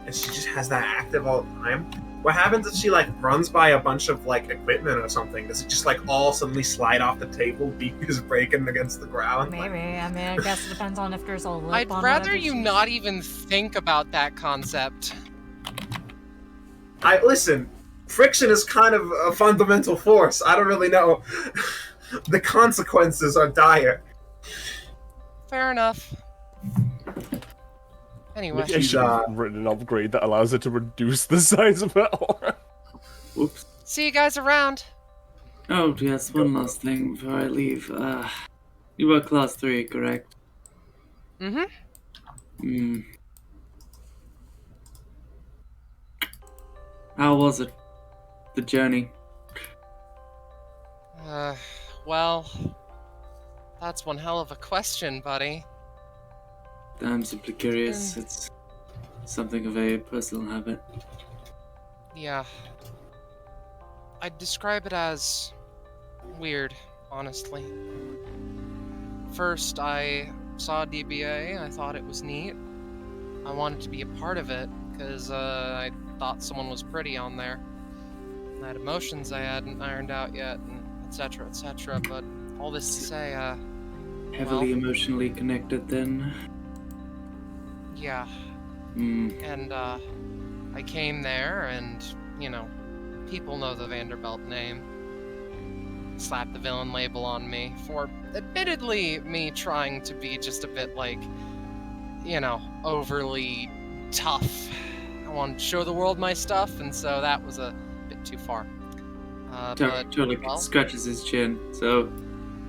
and she just has that active all the time, what happens if she, runs by a bunch of, equipment or something? Does it just, all suddenly slide off the table, beakers breaking against the ground? Maybe. I mean, I guess it depends on if there's a lip I'd on rather whatever you she's- not even think about that concept. Listen, friction is kind of a fundamental force. I don't really know. The consequences are dire. Fair enough. Anyway. Maybe I should have written an upgrade that allows it to reduce the size of her aura. Whoops. See you guys around. Oh, yes, one last thing before I leave. You were class 3, correct? Mm-hmm. How was it? The journey? Well, that's one hell of a question, buddy. I'm simply curious. It's something of a personal habit. Yeah. I'd describe it as weird, honestly. First, I saw DBA, I thought it was neat. I wanted to be a part of it, because I thought someone was pretty on there. I had emotions I hadn't ironed out yet, and etc, etc, but all this to say, Heavily emotionally connected then? Yeah. And, I came there, and, you know, people know the Vanderbilt name. Slapped the villain label on me for, admittedly, me trying to be just a bit, like, you know, overly tough. I wanted to show the world my stuff, and so that was a bit too far. Totally scratches his chin. So,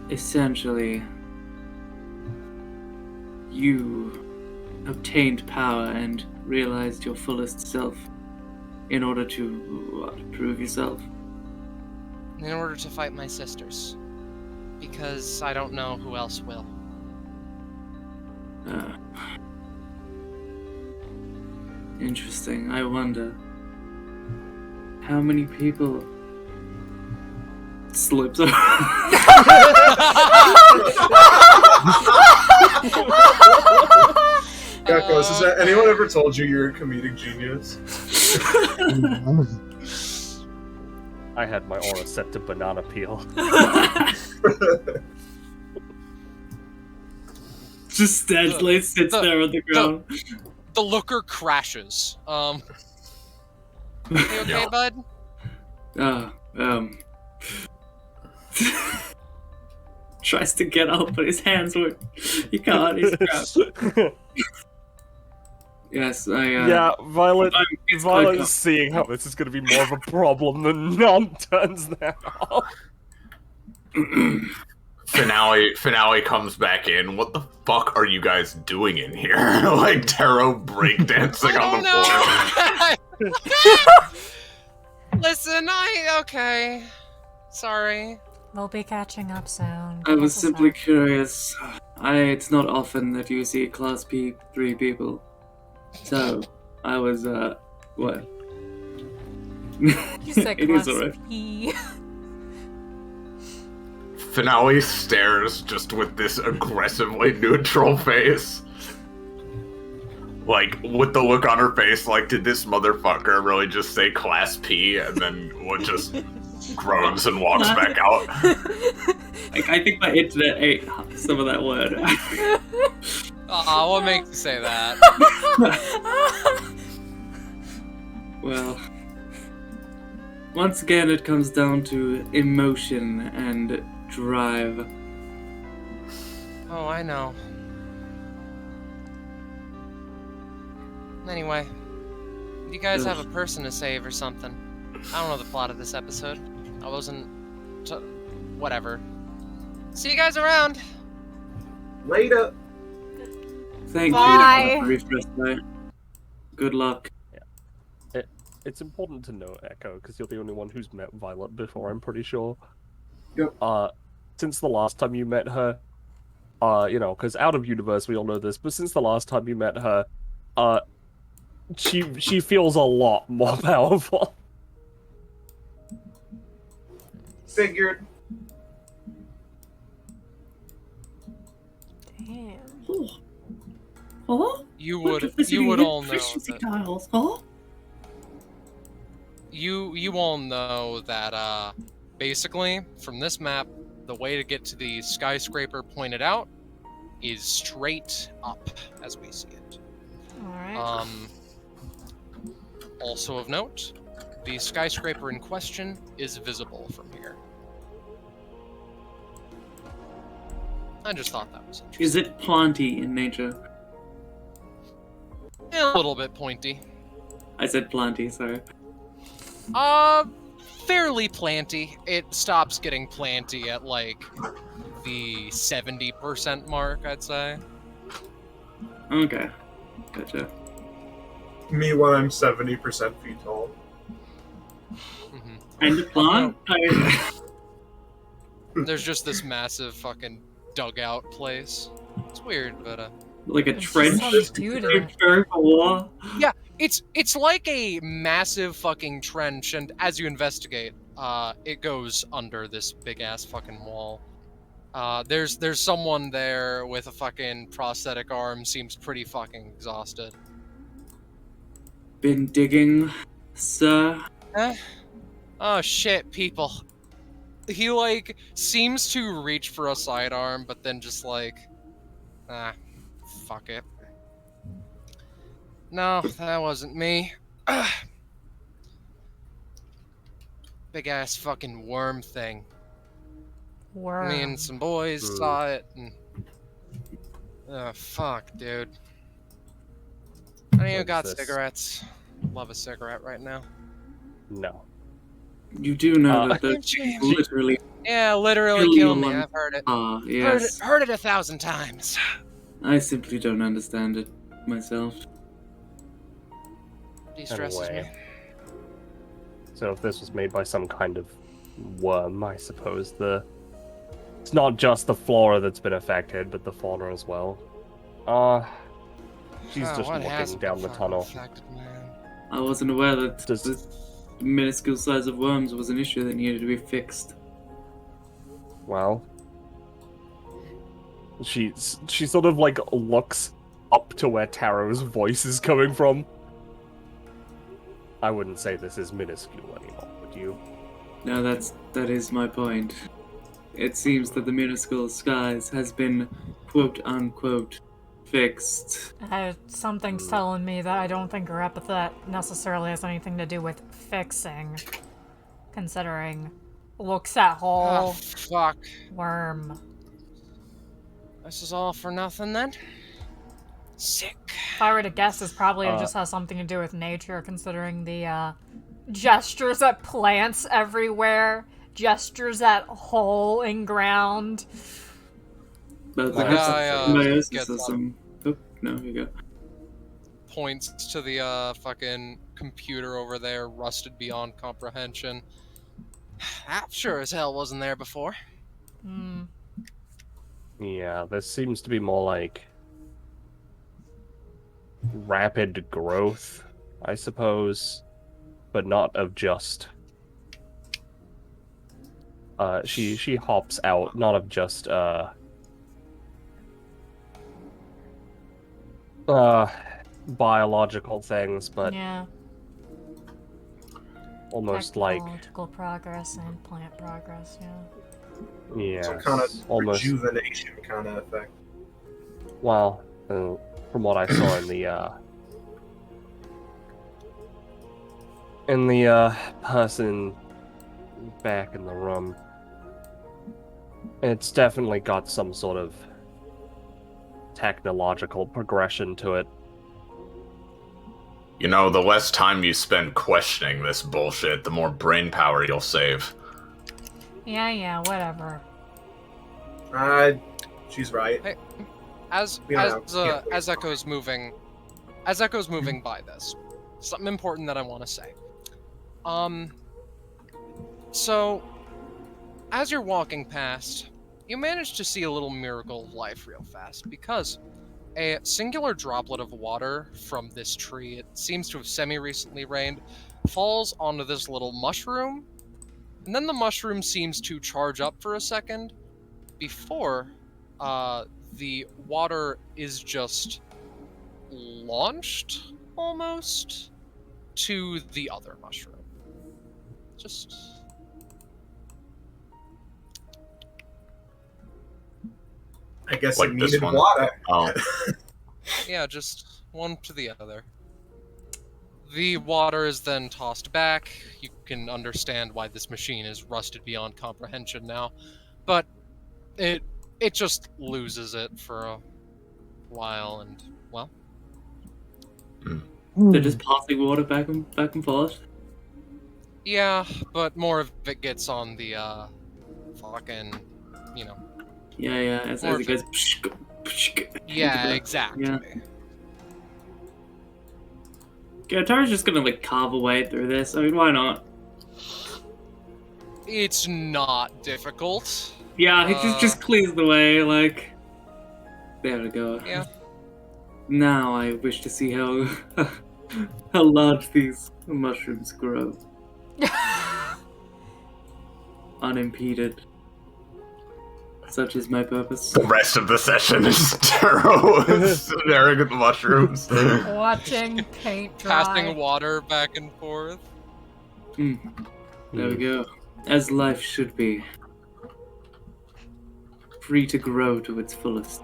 essentially, you obtained power and realized your fullest self in order to, prove yourself? In order to fight my sisters. Because I don't know who else will. Interesting. I wonder how many people slips over. Geckos, has anyone ever told you you're a comedic genius? I had my aura set to banana peel. Just steadily sits there on the ground. The looker crashes. You okay, bud? Tries to get up, but his hands were. He can't. He's trapped. Yes, Violet is seeing how this is going to be more of a problem than none turns that off. Finale comes back in. What the fuck are you guys doing in here? Like tarot breakdancing on the floor. Listen, okay. Sorry. We'll be catching up soon. I was simply curious. It's not often that you see Class P3 people. So, I was, what? You said it Class is alright. P. Finale stares just with this aggressively neutral face. Like, with the look on her face, like, did this motherfucker really just say Class P and then just groans and walks back out? Like, I think my internet ate some of that word. What makes you say that? Well, once again, it comes down to emotion and drive. Oh, I know. Anyway, you guys have a person to save or something. I don't know the plot of this episode. I wasn't... whatever. See you guys around! Later! Thank Bye. you. Bye. Good luck. Yeah. It's important to know, Echo, because you're the only one who's met Violet before, I'm pretty sure. Yep. Since the last time you met her, you know, because out of universe we all know this, but since the last time you met her, she feels a lot more powerful. Figured. Damn. Oh? You would all know that... Tiles, huh? You all know that, basically, from this map, the way to get to the skyscraper pointed out is straight up, as we see it. Alright. Also of note, the skyscraper in question is visible from here. I just thought that was interesting. Is it planty in nature? A little bit pointy. I said planty, sorry. Fairly planty. It stops getting planty at like the 70% mark, I'd say. Okay. Gotcha. Me when I'm 70% feet tall. Mhm. And the plant? There's just this massive fucking dugout place. It's weird, but Like a There's just trench? some dude in it. Trench for war? it's like a massive fucking trench, and as you investigate, it goes under this big ass fucking wall. There's someone there with a fucking prosthetic arm, seems pretty fucking exhausted. Been digging, sir? Oh shit, people. He like seems to reach for a sidearm, but then just like, fuck it. No, that wasn't me. Big ass fucking worm thing. Worm. Me and some boys saw it, and fuck, dude. I know you What got is this? cigarettes. Love a cigarette right now. No. You do know Uh, that those James. literally Yeah, literally Really kill me. one- I've heard it. yes. Heard it 1,000 times. I simply don't understand it myself. De-stresses Anyway. me. So if this was made by some kind of worm, I suppose it's not just the flora that's been affected, but the fauna as well. She's Oh, just what looking hasn't down been the fucking tunnel. affected, man? I wasn't aware that Does- the minuscule size of worms was an issue that needed to be fixed. Well, she sort of like looks up to where Taro's voice is coming from. I wouldn't say this is minuscule anymore, would you? No, that is my point. It seems that the minuscule skies has been quote unquote fixed. Something's telling me that I don't think her epithet necessarily has anything to do with fixing. Considering looks at Oh, whole fuck. worm. This is all for nothing then? Sick. If I were to guess, this probably just has something to do with nature, considering the gestures at plants everywhere, gestures at hole in ground. But Well, perhaps guy, symbiosis gets or up. some. Oh, no, here you go. Points to the fucking computer over there, rusted beyond comprehension. That sure as hell wasn't there before. Hmm. Yeah, this seems to be more like rapid growth, I suppose, but not of just. She hops out, not of just biological things, but Yeah. almost like Technological progress and plant progress, yeah. yeah, Some kind of almost. rejuvenation kind of effect. Well, from what I saw in the person back in the room, it's definitely got some sort of technological progression to it. You know, the less time you spend questioning this bullshit, the more brain power you'll save. Yeah, whatever. She's right. As We don't have- can't wait. as Echo's moving by this, something important that I want to say. So as you're walking past, you manage to see a little miracle of life real fast, because a singular droplet of water from this tree, it seems to have semi-recently rained, falls onto this little mushroom, and then the mushroom seems to charge up for a second before the water is just launched almost to the other mushroom. Just I guess Like it this needed one. water. Oh, yeah, just one to the other. The water is then tossed back. You can understand why this machine is rusted beyond comprehension now. But it it just loses it for a while, and well, They're just passing water back and forth. yeah, but more of it gets on the fucking, you know. Yeah, as More it of goes. Yeah, exactly. Yeah. Okay, Tara's just gonna like carve away through this. I mean, why not? It's not difficult. Yeah, he just clears the way. Like, there we go. Yeah. Now I wish to see how how large these mushrooms grow, unimpeded. Such is my purpose. The rest of the session is Taro staring at the mushrooms. Watching paint dry. Passing water back and forth. There we go. As life should be. Free to grow to its fullest.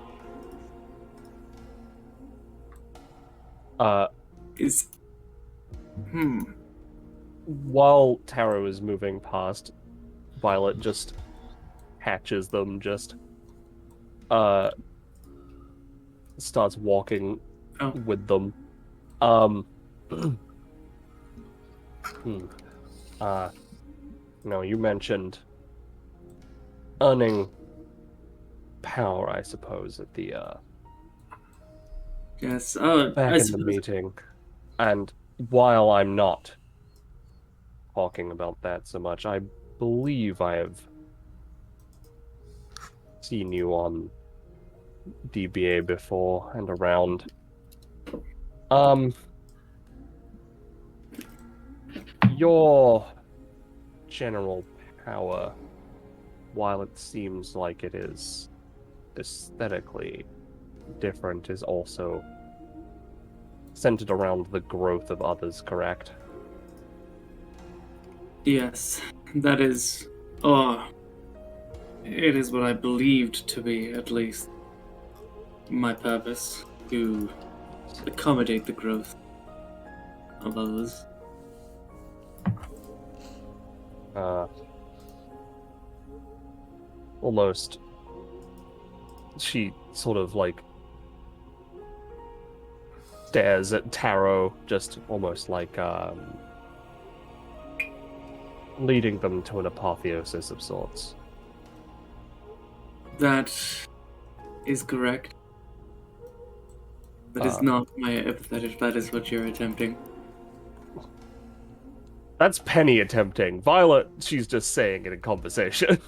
While Taro is moving past, Violet just hatches them, just starts walking with them. No, you mentioned earning power, I suppose, at the Yes. back in the meeting. And while I'm not talking about that so much, I believe I have seen you on DBA before and around. Your general power, while it seems like it is aesthetically different, is also centered around the growth of others, correct? Yes, that is. It is what I believed to be, at least, my purpose, to accommodate the growth of others. Almost. She sort of like stares at Taro, just almost like leading them to an apotheosis of sorts. That is correct. That is not my epithet, if that is what you're attempting. That's Penny attempting. Violet, she's just saying it in conversation.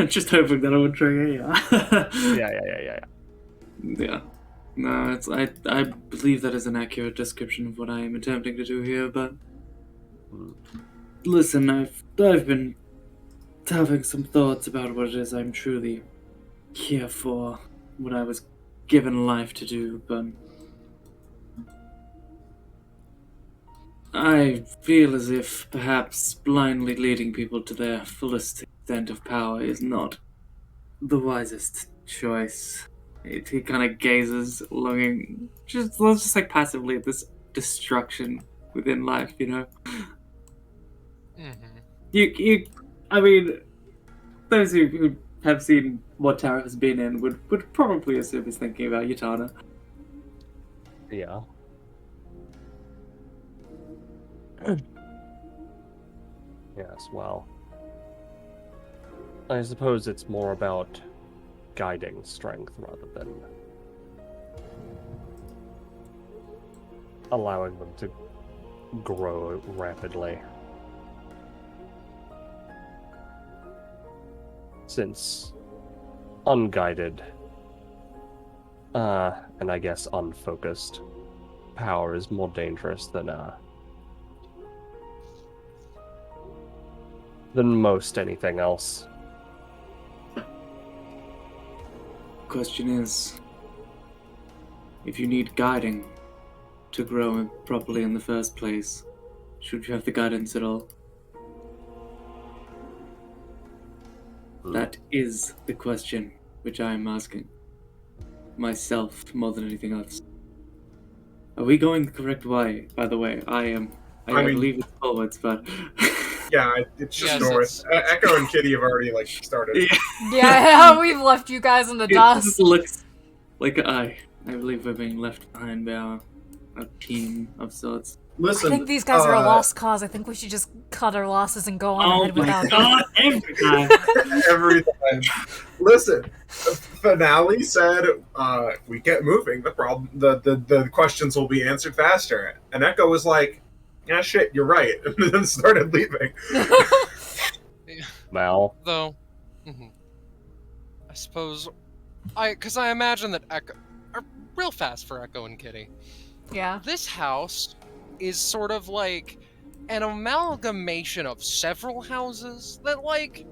Just hoping that I would trigger, yeah. Yeah. No, it's I believe that is an accurate description of what I am attempting to do here, but listen, I've been having some thoughts about what it is I'm truly here for, what I was given life to do, but I feel as if perhaps blindly leading people to their fullest extent of power is not the wisest choice. He kind of gazes, longing, just like passively at this destruction within life, you know. Mm-hmm. I mean, those who have seen what Tara has been in would probably assume he's thinking about Yutana. Yeah. Yes, well, I suppose it's more about guiding strength rather than allowing them to grow rapidly. Since unguided, and I guess unfocused, power is more dangerous than most anything else. Question is, if you need guiding to grow properly in the first place, should you have the guidance at all? That is the question which I am asking myself more than anything else. Are we going the correct way, by the way? I mean- believe it's forwards, but Yeah, it's just Yes, north. Echo and Kitty have already like started. Yeah, we've left you guys in the It dust. just looks like I believe we're being left behind by a team of sorts. Listen, I think these guys are a lost cause. I think we should just cut our losses and go on Oh ahead my without them. god, every time. every time. Listen, Finale said, if we get moving, the questions will be answered faster. And Echo was like, yeah, shit, you're right, and then started leaving. Mal. Though, I suppose, because I imagine that Echo are real fast for Echo and Kitty. Yeah. This house is sort of like an amalgamation of several houses that, like,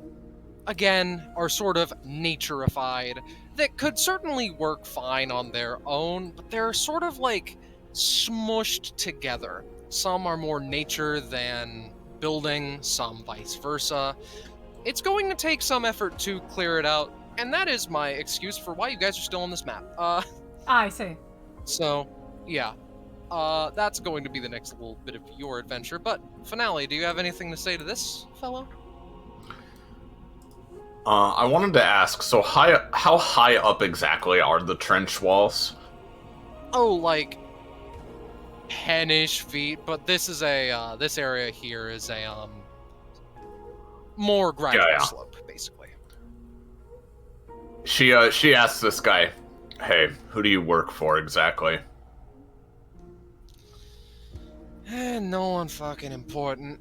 again, are sort of naturified, that could certainly work fine on their own, but they're sort of like smushed together. Some are more nature than building, some vice versa. It's going to take some effort to clear it out, and that is my excuse for why you guys are still on this map. I see. So, yeah. That's going to be the next little bit of your adventure, but Finale, do you have anything to say to this fellow? I wanted to ask, so how high up exactly are the trench walls? Oh, like 10-ish feet, but this is a this area here is a more gradual slope, basically. She asks this guy, "Hey, who do you work for exactly?" No one fucking important.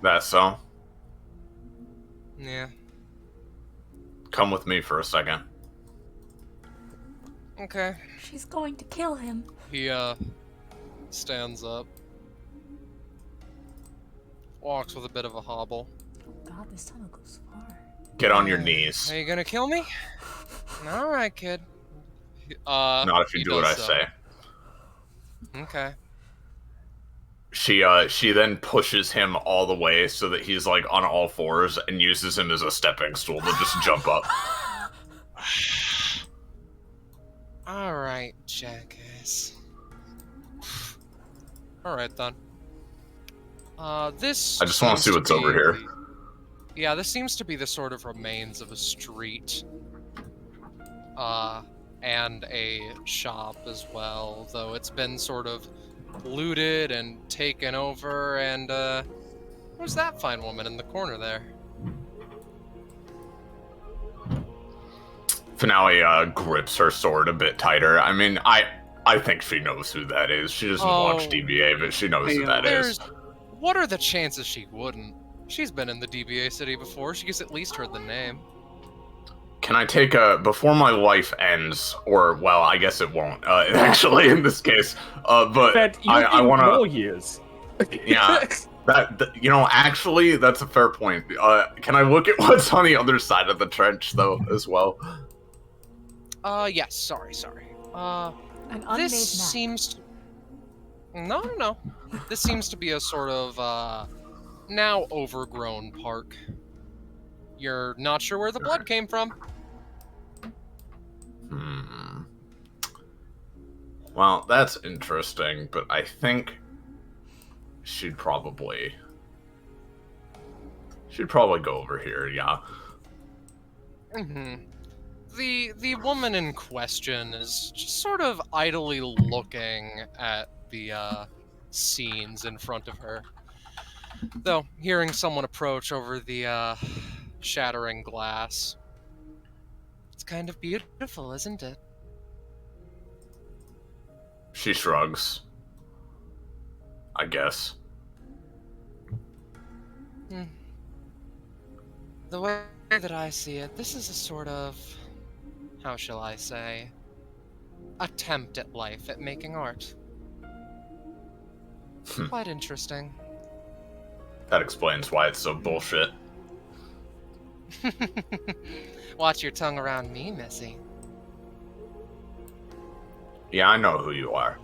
That's so. Yeah. Come with me for a second. Okay. She's going to kill him. He stands up. Walks with a bit of a hobble. Oh god, this tunnel goes far. Get on your knees. Are you gonna kill me? Alright, kid. Not if you do what I so. say. Okay. She then pushes him all the way so that he's like on all fours and uses him as a stepping stool to just jump up. Alright, jackass. Alright then. This I just want to see what's over here. Yeah, this seems to be the sort of remains of a street. And a shop as well, though it's been sort of looted and taken over, and, who's that fine woman in the corner there? Finale grips her sword a bit tighter. I mean, I think she knows who that is. She doesn't watch DBA, but she knows who that is. What are the chances she wouldn't? She's been in the DBA city before. She's at least heard the name. Can I take before my life ends, or, well, I guess it won't, actually, in this case, but I want to... more years. Yeah, that, you know, actually, that's a fair point. Can I look at what's on the other side of the trench, though, as well? Yes, sorry. An unmade This map. seems... No. This seems to be a sort of, now overgrown park. You're not sure where the blood came from? Well, that's interesting, but I think she'd probably go over here, yeah. The woman in question is just sort of idly looking at the scenes in front of her. Though, hearing someone approach over the shattering glass. It's kind of beautiful, isn't it? She shrugs. I guess. The way that I see it, this is a sort of, how shall I say, attempt at life, at making art. Quite interesting. That explains why it's so bullshit. Watch your tongue around me, Missy. Yeah, I know who you are.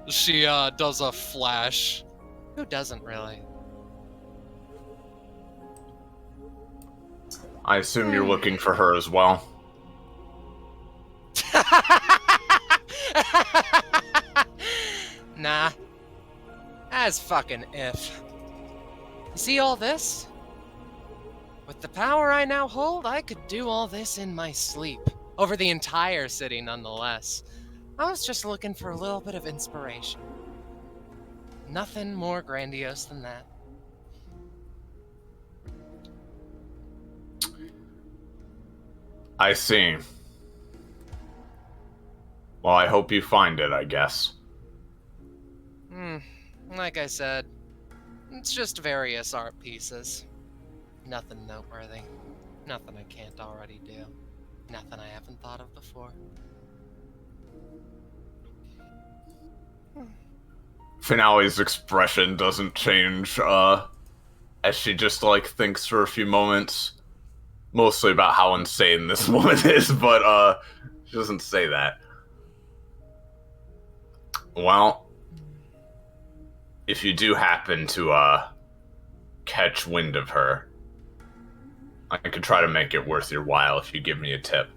She does a flash. Who doesn't really? I assume you're looking for her as well. As fucking if. You see all this? With the power I now hold, I could do all this in my sleep. Over the entire city, nonetheless. I was just looking for a little bit of inspiration. Nothing more grandiose than that. I see. Well, I hope you find it, I guess. Like I said, it's just various art pieces. Nothing noteworthy. Nothing I can't already do. Nothing I haven't thought of before. Finale's expression doesn't change, as she just, like, thinks for a few moments. Mostly about how insane this woman is, but, she doesn't say that. Well, if you do happen to, catch wind of her, I could try to make it worth your while if you give me a tip.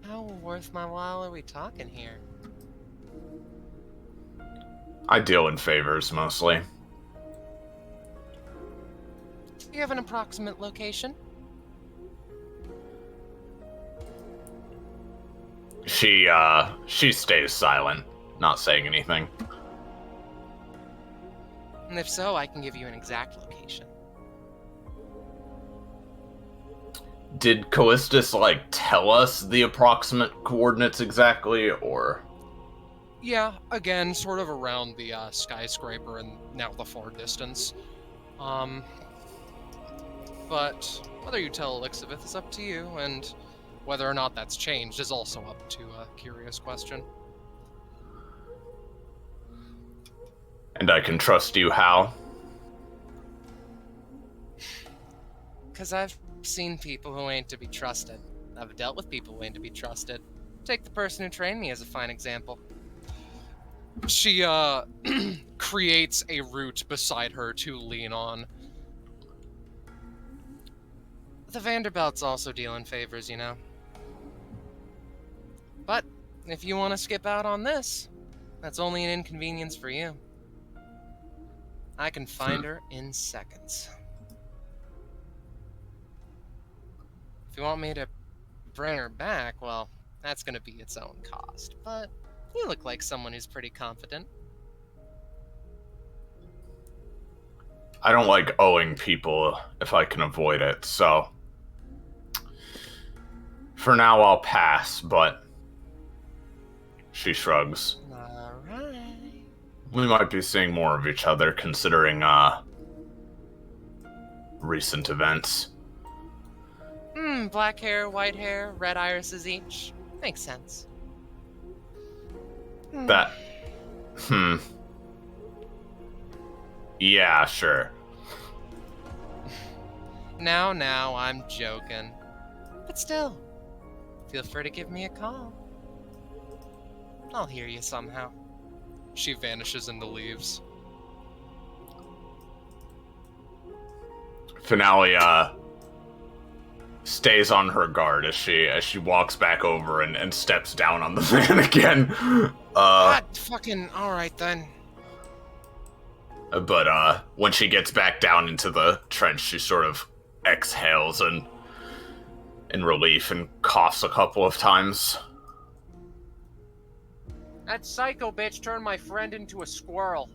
How worth my while are we talking here? I deal in favors, mostly. Do you have an approximate location? She stays silent, not saying anything. And if so, I can give you an exact location. Did Callistus, like, tell us the approximate coordinates exactly, or...? Yeah, again, sort of around the skyscraper and now the far distance. But whether you tell Elixabeth is up to you, and whether or not that's changed is also up to a curious question. And I can trust you how? Because I've seen people who ain't to be trusted. I've dealt with people who ain't to be trusted. Take the person who trained me as a fine example. She, creates a root beside her to lean on. The Vanderbilts also deal in favors, you know. But, if you want to skip out on this, that's only an inconvenience for you. I can find her in seconds. If you want me to bring her back, well, that's gonna be its own cost. But you look like someone who's pretty confident. I don't like owing people if I can avoid it, so... For now, I'll pass, but... She shrugs. Alright. We might be seeing more of each other, considering, recent events. Black hair, white hair, red irises each. Makes sense. That... Yeah, sure. Now, I'm joking. But still, feel free to give me a call. I'll hear you somehow. She vanishes in the leaves. Finale, stays on her guard as she walks back over and steps down on the van again. God, fucking alright then. But when she gets back down into the trench, she sort of exhales in relief and coughs a couple of times. That psycho bitch turned my friend into a squirrel.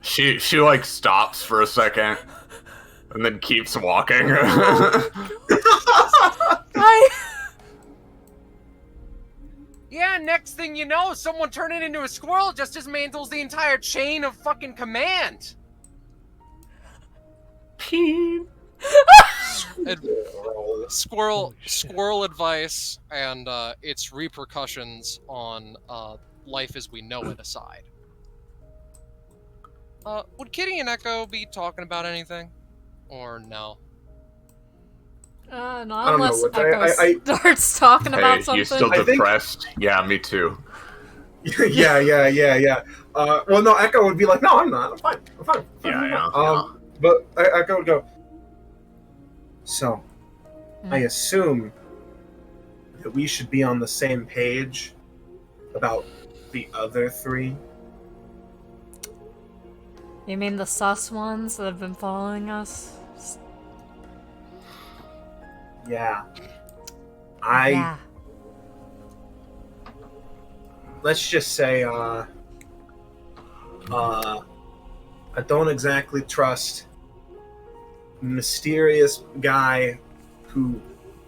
She like stops for a second and then keeps walking. Yeah, next thing you know, someone turning into a squirrel just dismantles the entire chain of fucking command. Squirrel advice and its repercussions on life as we know it aside. Would Kitty and Echo be talking about anything? Or no? Not unless what Echo starts talking about something. You still depressed? Yeah, me too. yeah. Well, no, Echo would be like, no, I'm not. I'm fine. Yeah. But Echo would go, so, I assume that we should be on the same page about the other three. You mean the sus ones that have been following us? Yeah. Yeah. Let's just say, I don't exactly trust mysterious guy who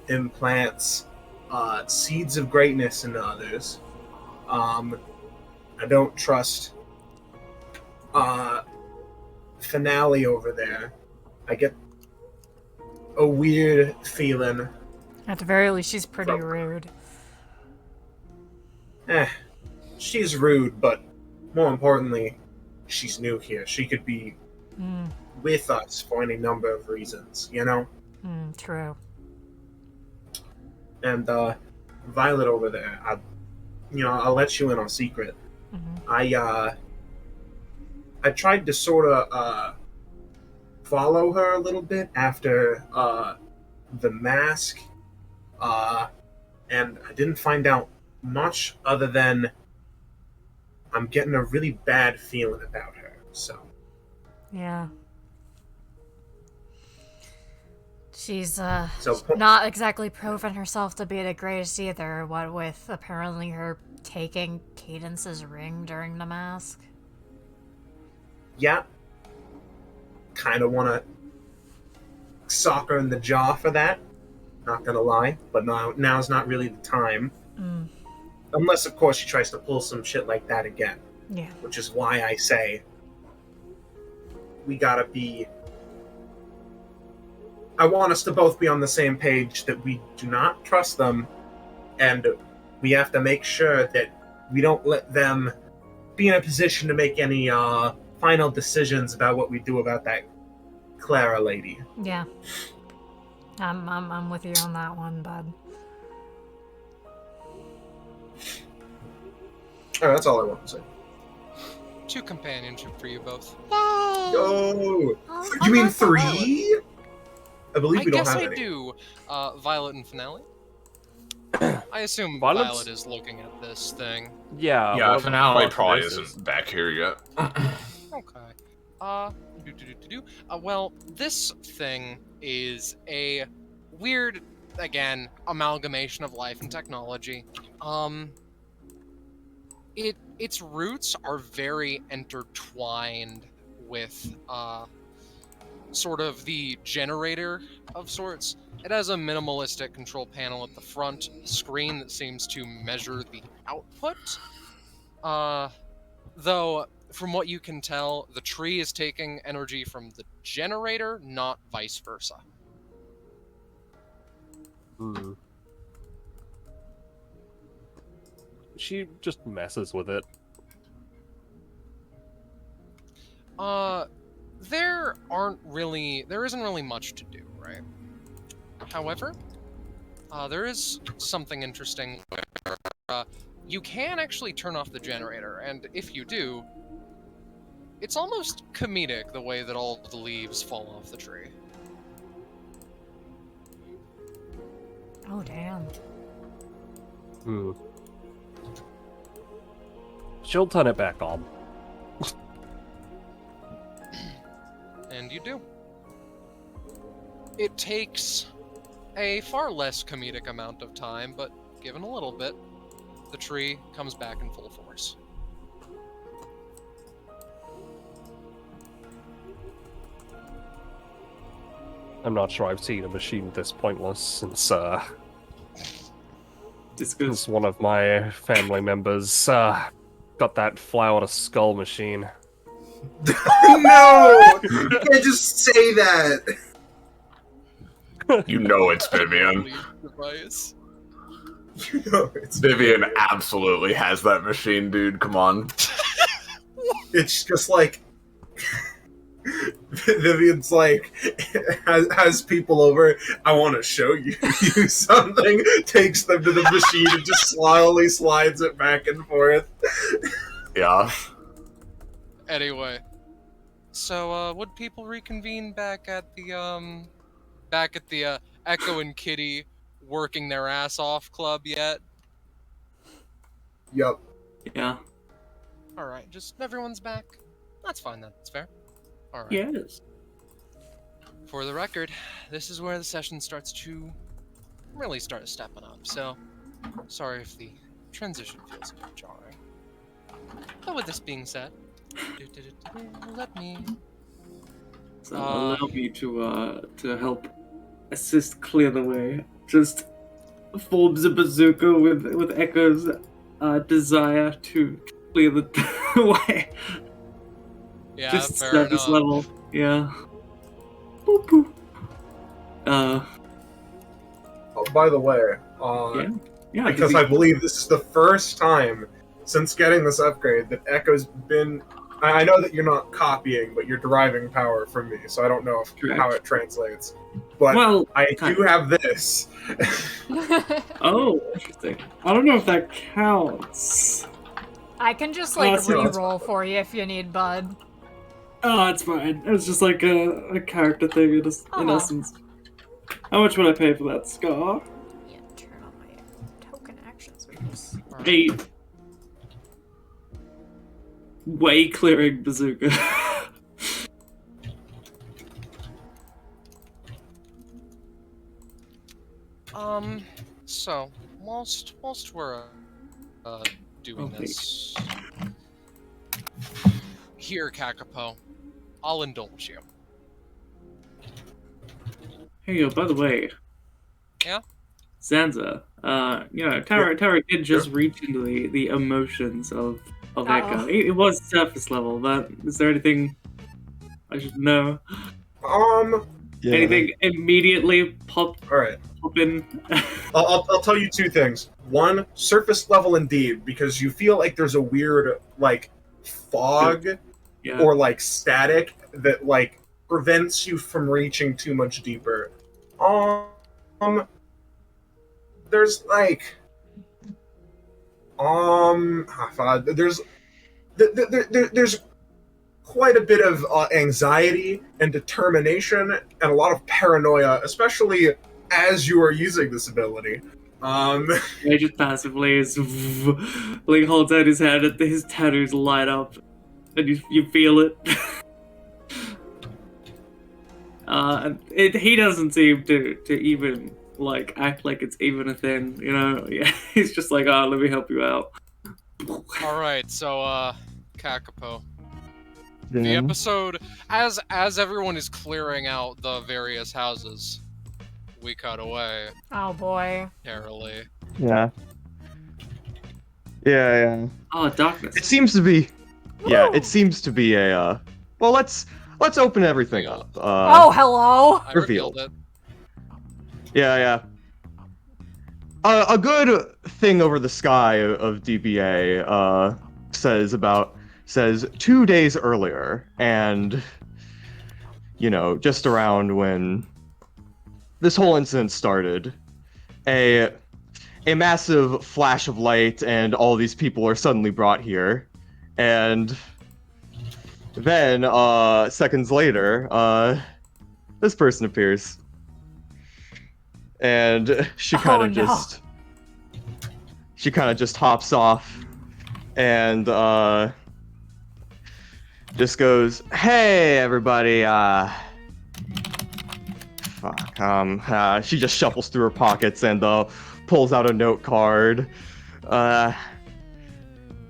implants seeds of greatness into others. I don't trust Finale over there. I get a weird feeling. At the very least, she's pretty rude. She's rude, but more importantly, she's new here. She could be with us for any number of reasons, you know? True. And Violet over there, I'll let you in on a secret. I tried to sort of follow her a little bit after the mask, and I didn't find out much other than I'm getting a really bad feeling about her. So Yeah. She's So- not exactly proven herself to be the greatest either, what with apparently her taking Cadence's ring during the mask. yeah, kind of want to sock her in the jaw for that. Not gonna lie, but now's not really the time. Unless, of course, she tries to pull some shit like that again. Yeah. Which is why I say we gotta be... I want us to both be on the same page that we do not trust them, and we have to make sure that we don't let them be in a position to make any final decisions about what we do about that Clara lady. Yeah. I'm with you on that one, bud. Alright, that's all I want to say. 2 companionship for you both. Yay! Oh! Oh, You mean that's a lot. 3? I believe I we don't guess have I any. do. Violet and Finale. I assume Violet's- Violet is looking at this thing. Yeah. Yeah, what the Finale fuck probably this is. isn't back here yet. Okay. Well, this thing is a weird, again, amalgamation of life and technology. Its roots are very intertwined with, sort of the generator of sorts. It has a minimalistic control panel at the front, a screen that seems to measure the output. Though, from what you can tell, the tree is taking energy from the generator, not vice versa. She just messes with it. There isn't really much to do, right? However, there is something interesting where you can actually turn off the generator, and if you do, it's almost comedic the way that all the leaves fall off the tree. Oh, damn. She'll turn it back on. And you do. It takes a far less comedic amount of time, but given a little bit, the tree comes back in full force. I'm not sure I've seen a machine this pointless since Discuss. one of my family members got that fly out a skull machine. No! You can't just say that! You know it's Vivian. Leaf device. You know it's... Vivian absolutely has that machine, dude. Come on. It's just like... Vivian's like, has people over, I want to show you something, takes them to the machine and just slowly slides it back and forth. Yeah. Anyway, so would people reconvene back at the Echo and Kitty working their ass off club yet? Yup. Yeah. Alright, just everyone's back. That's fine, that's fair. Alright. Yes. For the record, this is where the session starts to really start stepping up, so sorry if the transition feels a bit jarring. But with this being said, let me... So allow me to help assist clear the way. Just forms a bazooka with Echo's desire to clear the way. Yeah, Just fair surface enough. level. Yeah. Boop, boop. Oh, by the way, Yeah. because I believe this is the first time since getting this upgrade that Echo's been. I know that you're not copying, but you're deriving power from me, so I don't know how it translates. But Well, I kind do have this. Oh, interesting. I don't know if that counts. I can just, Oh, like, that's fine. re-roll for you if you need, bud. Oh, it's fine. It was just like a character thing in Uh-huh. essence. How much would I pay for that scar? Yeah, turn on my token actions, which is... A way clearing bazooka. So, whilst we're doing Oh, this... Here, Kakapo, I'll indulge you. Hey, by the way. Yeah? Zanza, Tara did just reach into the emotions of Echo. It was surface level, but is there anything I should know? Yeah. Anything immediately pop Alright. in? I'll tell you two things. One, surface level indeed, because you feel like there's a weird, like, fog Yeah. or, like, static that, like, prevents you from reaching too much deeper. There's, like... There's quite a bit of anxiety and determination and a lot of paranoia, especially as you are using this ability. He just passively is like holds out his hand and his tattoos light up and you feel it. He doesn't seem to even like act like it's even a thing, you know? Yeah, he's just like, let me help you out. Alright, so, Kakapo. The Yeah. episode, as everyone is clearing out the various houses, we cut away, Oh, boy. terribly. Yeah. Yeah. Oh, darkness. It seems to be. Yeah, Woo! it seems to be a. Well, let's open everything up. Oh, hello! I Revealed. revealed it. Yeah. A good thing over the sky of DBA says 2 days earlier, and just around when this whole incident started, a massive flash of light and all these people are suddenly brought here, and then seconds later, this person appears. And she kind of just hops off and just goes, "Hey everybody, she just shuffles through her pockets and pulls out a note card. Yeah,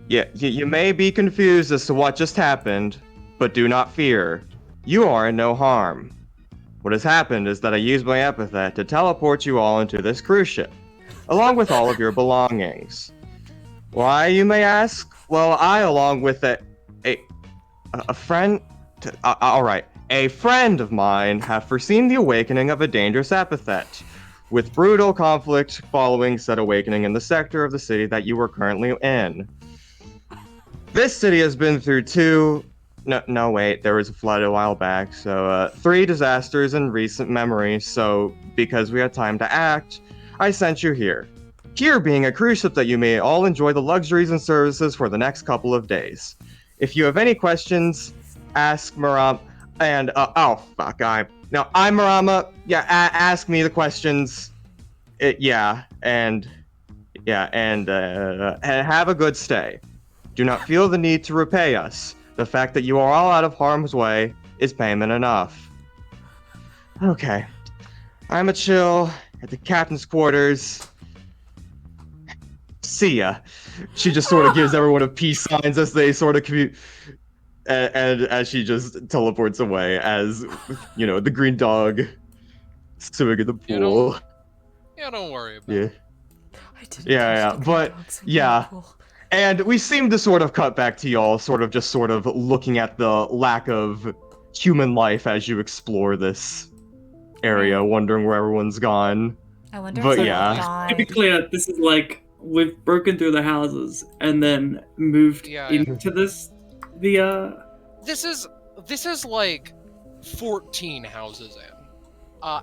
you may be confused as to what just happened, but do not fear. You are in no harm. What has happened is that I used my epithet to teleport you all into this cruise ship, along with all of your belongings. Why, you may ask? Well, I, along with a friend, a friend of mine, have foreseen the awakening of a dangerous epithet, with brutal conflict following said awakening in the sector of the city that you are currently in. This city has been through there was a flood a while back, so 3 disasters in recent memory, so because we had time to act, I sent you here. Here being a cruise ship that you may all enjoy the luxuries and services for the next couple of days. If you have any questions, ask Marama, and, I'm Marama, yeah, ask me the questions and have a good stay. Do not feel the need to repay us. The fact that you are all out of harm's way is payment enough. Okay. I'm a chill at the captain's quarters. See ya. She just sort of gives everyone a peace signs as they sort of commute, and as she just teleports away, as the green dog swimming in the pool. Don't worry about Yeah. it. I didn't Yeah, touch the but green dogs in yeah. the pool. And we seem to sort of cut back to y'all, sort of looking at the lack of human life as you explore this area, wondering where everyone's gone. I wonder But if yeah. yeah. To be clear, this is like we've broken through the houses and then moved Yeah. into this. This is like 14 houses in.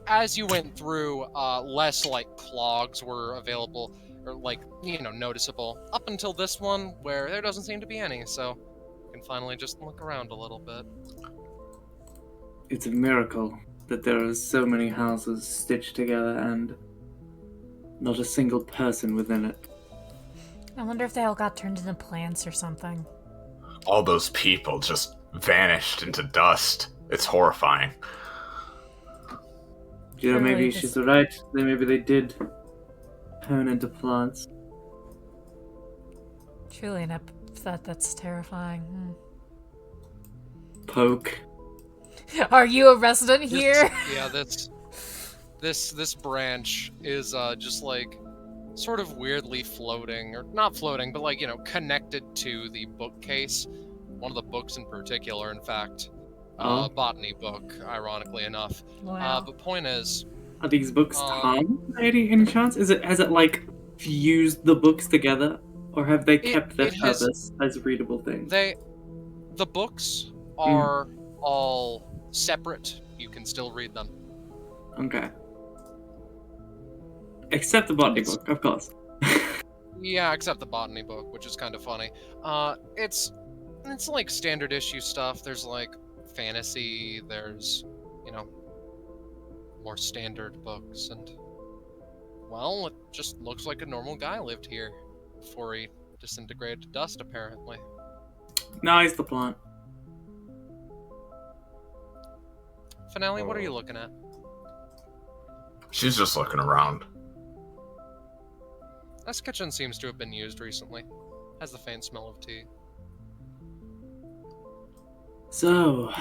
As you went through, less like clogs were available or like noticeable. Up until this one, where there doesn't seem to be any, so you can finally just look around a little bit. It's a miracle that there are so many houses stitched together and not a single person within it. I wonder if they all got turned into plants or something. All those people just vanished into dust. It's horrifying. Maybe Truly, she's right. Maybe they did turn into plants. Truly an that's terrifying. Poke. Are you a resident here? This branch is just like sort of weirdly floating, or not floating, but like connected to the bookcase. One of the books in particular, in fact, botany book, ironically enough. Wow. But point is, Are these books Tom? Any chance? Has it like fused the books together, or have they kept their purpose as readable things? The books are all separate. You can still read them. Okay. Except the botany book, of course. Yeah, except the botany book, which is kind of funny. It's like standard issue stuff. There's like fantasy. There's more standard books, and well, it just looks like a normal guy lived here before he disintegrated to dust, apparently. Nice, the plant. Finale, what are you looking at? She's just looking around. This kitchen seems to have been used recently. Has the faint smell of tea. So,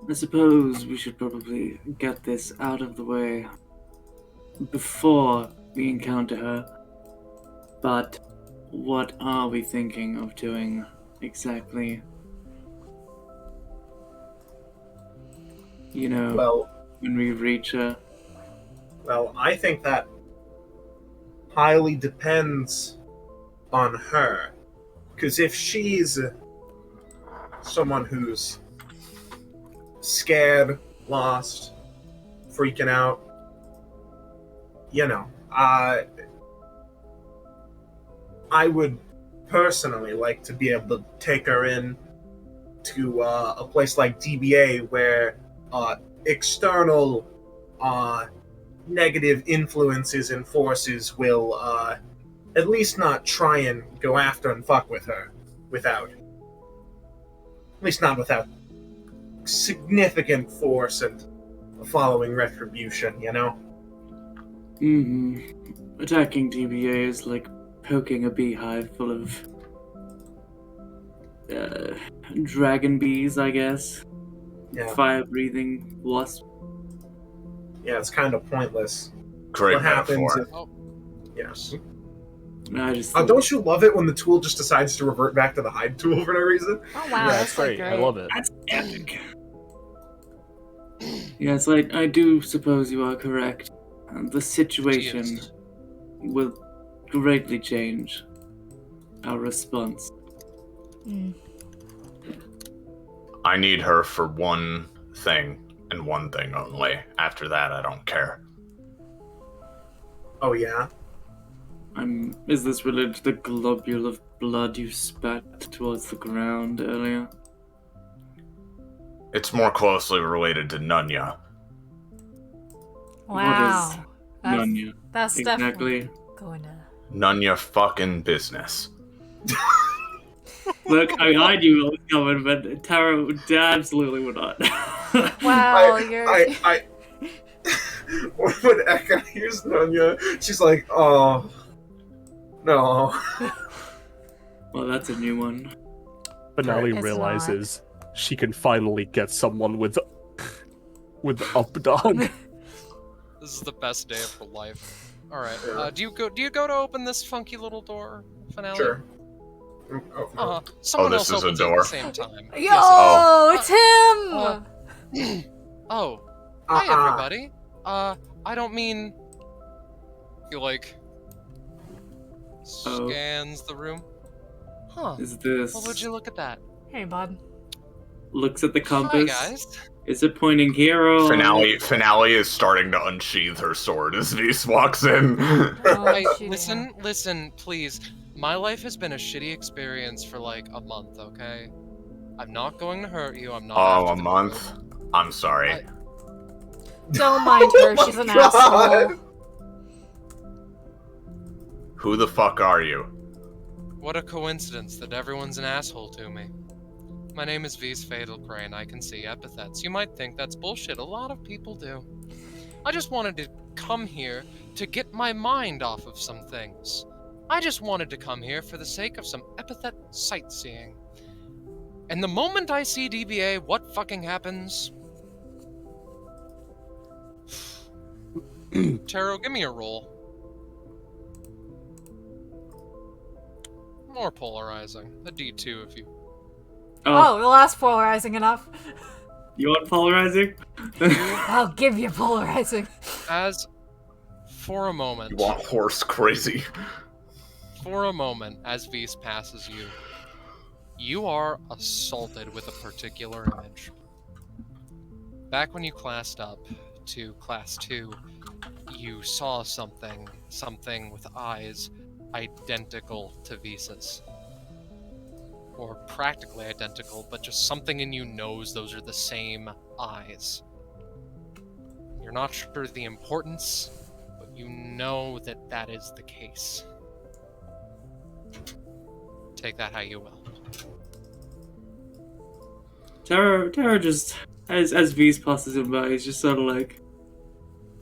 I suppose we should probably get this out of the way before we encounter her. But what are we thinking of doing exactly? Well, when we reach her. Well, I think that highly depends on her. Because if she's someone who's scared, lost, freaking out, I would personally like to be able to take her in to a place like DBA where external negative influences and forces will at least not try and go after and fuck with her without significant force and following retribution, Attacking DBA is like poking a beehive full of dragon bees, I guess. Yeah. Fire-breathing wasp. Yeah, it's kind of pointless. Great What happens metaphor. if... Yes. I just Don't you love it when the tool just decides to revert back to the hide tool for no reason? Oh wow, Yeah, that's it's great. I love it. That's epic. Yeah, it's like, I do suppose you are correct. The situation Cheers. will greatly change our response. I need her for one thing and one thing only. After that, I don't care. Oh yeah? Is this related to the globule of blood you spat towards the ground earlier? It's more closely related to Nunya. Wow. None. That's definitely Exactly. going to. None your fucking business. Look, I knew what was coming, but Tara absolutely would not. Wow, you're. When Echo hears Nunya, she's like, oh, no. Well, that's a new one. Finale It's realizes she can finally get someone with up dog. This is the best day of her life. All right. Do you go to open this funky little door, Finale? Sure. Oh, Someone this else is a opens it door. at the same time. Yo, Yes, it's him! Oh, hi everybody. I don't mean. He scans the room. Huh. Is this? Well, would you look at that? Hey, bud. Looks at the Hi compass. guys. Is it pointing here or? Finale is starting to unsheath her sword as Beast walks in. Oh, Hey, shooting listen, please. My life has been a shitty experience for like a month, okay? I'm not going to hurt you. I'm not. Oh, after a the month? group. I'm sorry. I- Don't mind her, she's an asshole. Who the fuck are you? What a coincidence that everyone's an asshole to me. My name is V's Fatal Crane. I can see epithets. You might think that's bullshit. A lot of people do. I just wanted to come here to get my mind off of some things. I just wanted to come here for the sake of some epithet sightseeing. And the moment I see DBA, what fucking happens? Taro, give me a roll. More polarizing. A D2 if you... Oh, well, that's polarizing enough. You want polarizing? I'll give you polarizing. As... For a moment... You want horse crazy? For a moment, as V's passes you, you are assaulted with a particular image. Back when you classed up to Class 2, you saw something with eyes identical to Visa's. Or practically identical, but just something in you knows those are the same eyes. You're not sure the importance, but you know that that is the case. Take that how you will. Tara just, as V's passes him by, he's just sort of like,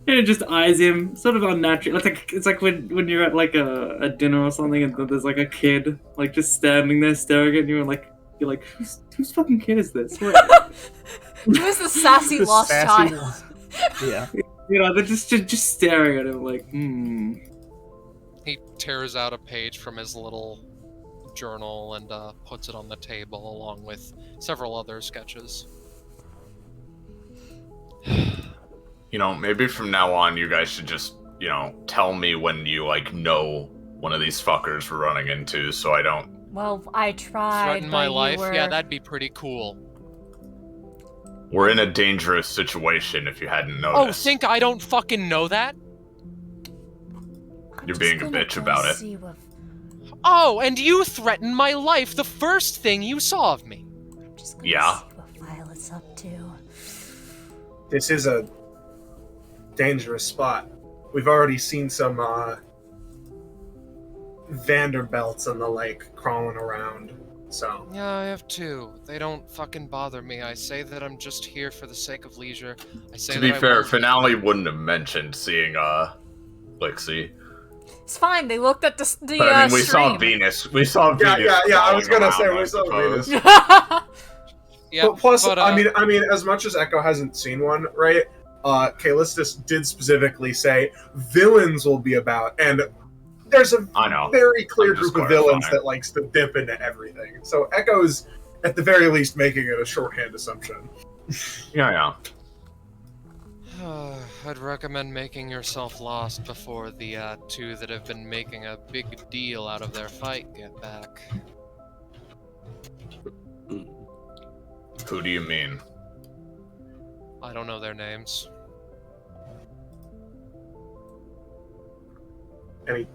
and it just eyes him, sort of unnatural. It's like when you're at like a dinner or something, and there's like a kid like just standing there staring at you, and you're like, whose fucking kid is this? Who is the sassy The lost sassy child? Yeah. You know, they're just staring at him like, He tears out a page from his little journal and puts it on the table along with several other sketches. You know, maybe from now on you guys should just, you know, tell me when you, know one of these fuckers we're running into so I don't... Well, I tried. Threaten my but you life? were- Yeah, that'd be pretty cool. We're in a dangerous situation if you hadn't Oh, noticed. think I don't fucking know that? I'm You're just being a gonna bitch go about it. see what- Oh, and you threatened my life the first thing you saw of me. I'm just gonna Yeah. see what Violet's up to. This is a dangerous spot. We've already seen some Vanderbilts and the like crawling around, so... Yeah, I have two. They don't fucking bother me. I say that I'm just here for the sake of leisure. I say To that be I fair, won't- Finale wouldn't have mentioned seeing, Lixie. It's fine. They looked at the But I mean, we saw stream. Venus. We saw Venus. Yeah, I was gonna crawling say we around, saw I Venus. suppose. Yeah, But plus, but, I mean, as much as Echo hasn't seen one, right? Kalistus did specifically say villains will be about, and there's a I know. very clear I'm just group of villains clarifying. that likes to dip into everything. So Echo's, at the very least, making it a shorthand assumption. Yeah. I'd recommend making yourself lost before the two that have been making a big deal out of their fight get back. Who do you mean? I don't know their names. Any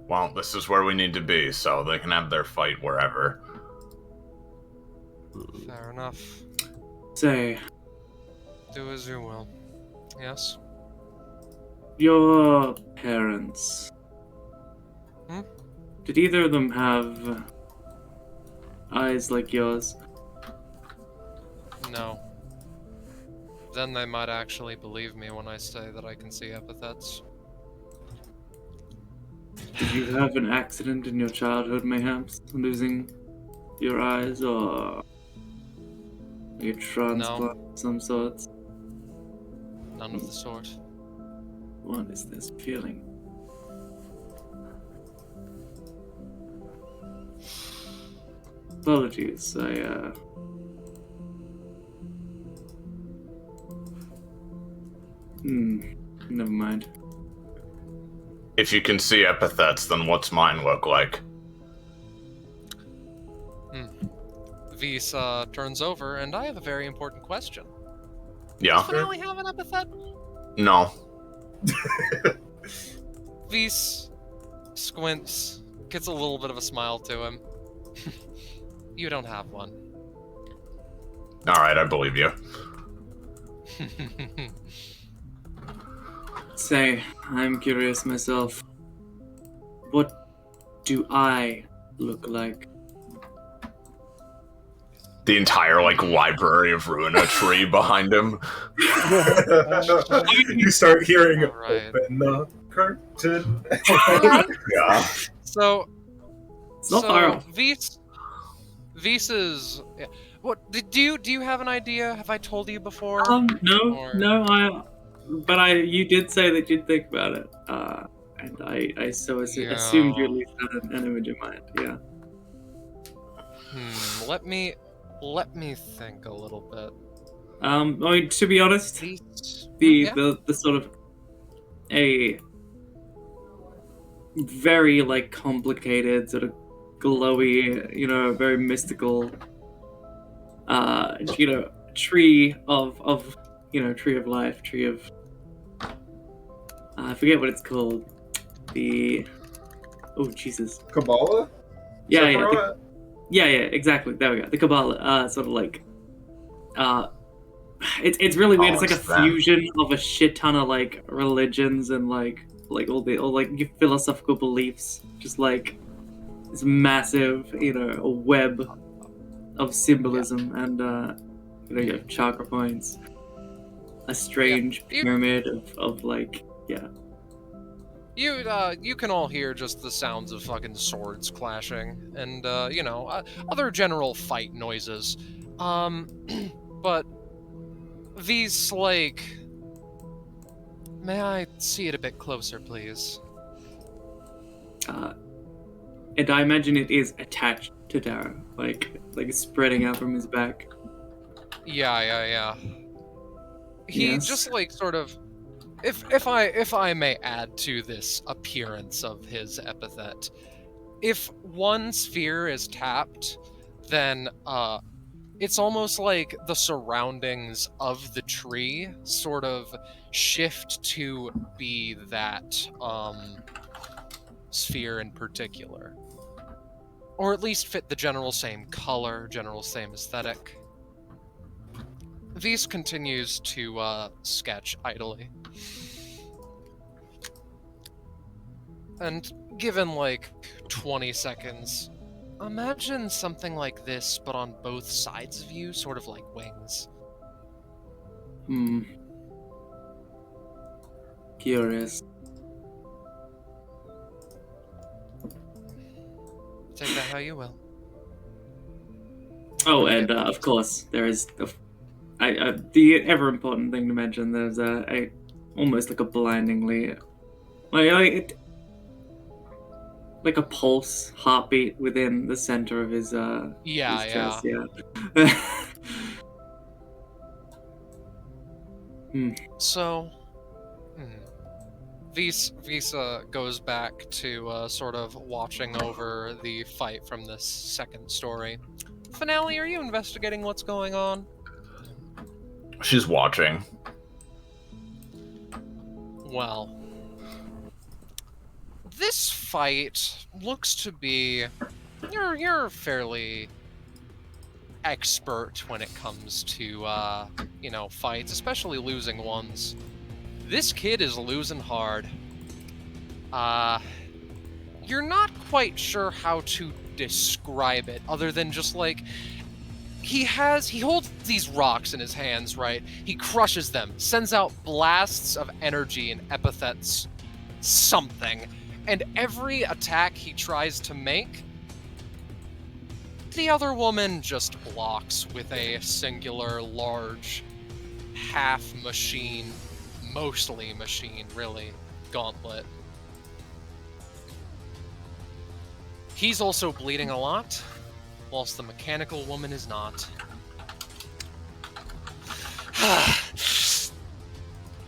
Well, this is where we need to be, so they can have their fight wherever. Fair enough. say, Do as you will. Yes? Your parents. Hmm? Did either of them have eyes like yours? No. Then they might actually believe me when I say that I can see epithets. Did you have an accident in your childhood, mayhaps? Losing your eyes, or a transplant of some sorts? None of the sort. What is this feeling? Apologies, never mind. If you can see epithets, then what's mine look like? Vis turns over, and I have a very important question. Yeah? Does Finale have an epithet? No. Vis squints, gets a little bit of a smile to him. You don't have one. Alright, I believe you. Say, I'm curious myself. What do I look like? The entire, library of Ruina tree behind him. You start hearing Alright. open the curtain. Yeah. So, It's not far off. Vis's. Yeah. What do you have an idea? Have I told you before? No, you did say that you'd think about it, and I assumed you at least had an image in mind. Yeah. Let me think a little bit. I mean, to be honest, the sort of a very complicated, sort of glowy, very mystical, tree of tree of life, tree of I forget what it's called. Jesus. Kabbalah? Yeah, exactly. There we go. The Kabbalah, sort of it's really weird. It's like a fusion of a shit ton of religions and all your philosophical beliefs. Just this massive, a web of symbolism and you have chakra points. A strange pyramid of You can all hear just the sounds of fucking swords clashing and other general fight noises. But these may I see it a bit closer, please? And I imagine it is attached to Darrow, like spreading out from his back. Yeah. He just sort of, if I may add to this appearance of his epithet, if one sphere is tapped, then it's almost like the surroundings of the tree sort of shift to be that sphere in particular, or at least fit the general same color, general same aesthetic. Vis continues to sketch idly. And given 20 seconds, imagine something like this, but on both sides of you, sort of like wings. Curious. Take that how you will. Oh, and of course, there is the ever important thing to mention. There's a almost like a blindingly, like a pulse heartbeat within the center of his chest. Yeah. So, Visa goes back to sort of watching over the fight from this second story. Finale, are you investigating what's going on? She's watching. Well, this fight looks to be... You're fairly expert when it comes to, fights, especially losing ones. This kid is losing hard. You're not quite sure how to describe it, other than just like, he holds these rocks in his hands, right? He crushes them, sends out blasts of energy and epithets something, and every attack he tries to make, the other woman just blocks with a singular, large, half-machine, mostly machine, really, gauntlet. He's also bleeding a lot, whilst the mechanical woman is not.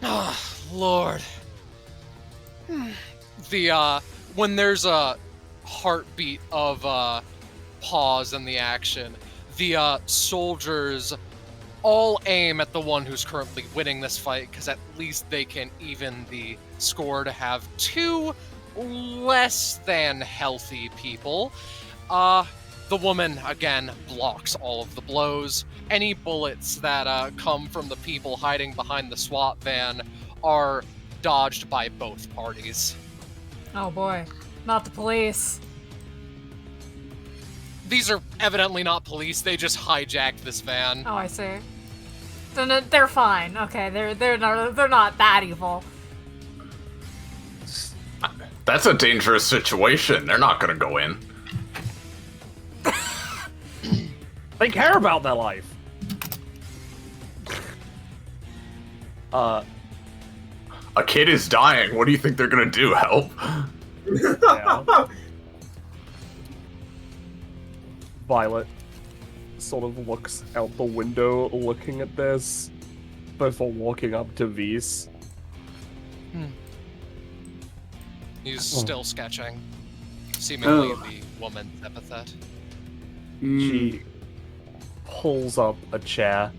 Oh, Lord. When there's a heartbeat of, pause in the action, the, soldiers all aim at the one who's currently winning this fight, because at least they can even the score to have two less than healthy people. The woman, again, blocks all of the blows. Any bullets that come from the people hiding behind the SWAT van are dodged by both parties. Oh boy, not the police. These are evidently not police, they just hijacked this van. Oh, I see. They're fine. Okay, they're not that evil. That's a dangerous situation. They're not gonna go in. They care about their life. A kid is dying. What do you think they're gonna do? Help? Yeah. Violet sort of looks out the window looking at this before walking up to Vise. He's still sketching, seemingly the woman's epithet. She pulls up a chair.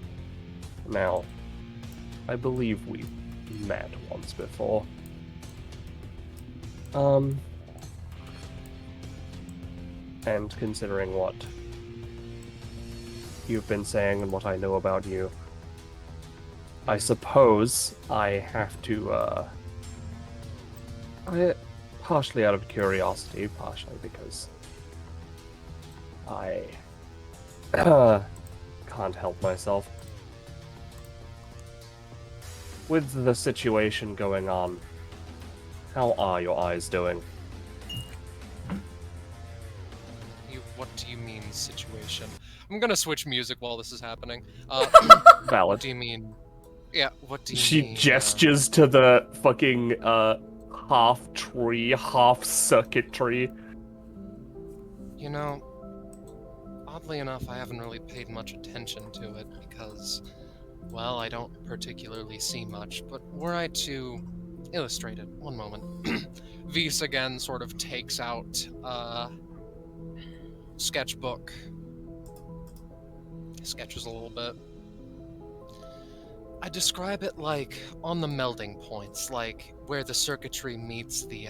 Now, I believe we met once before. And considering what you've been saying and what I know about you, I suppose I have to, partially out of curiosity, partially because I can't help myself. With the situation going on, how are your eyes doing? What do you mean, situation? I'm gonna switch music while this is happening. Valid. What do you mean? Yeah, what do you She mean? gestures to the fucking, half tree, half circuitry. You know, oddly enough, I haven't really paid much attention to it because, well, I don't particularly see much, but were I to illustrate it, one moment. Vise again sort of takes out, sketchbook. Sketches a little bit. I describe it like on the melding points, like where the circuitry meets the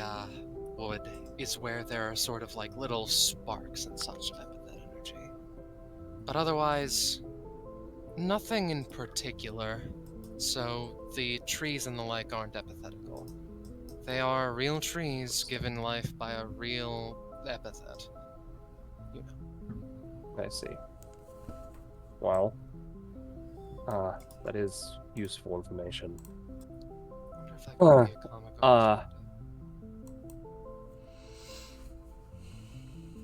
wood is where there are sort of like little sparks and such of epithet energy. But otherwise, nothing in particular. So the trees and the like aren't epithetical. They are real trees given life by a real epithet. You know. I see. Well, that is useful information. I wonder if that could be a comic book.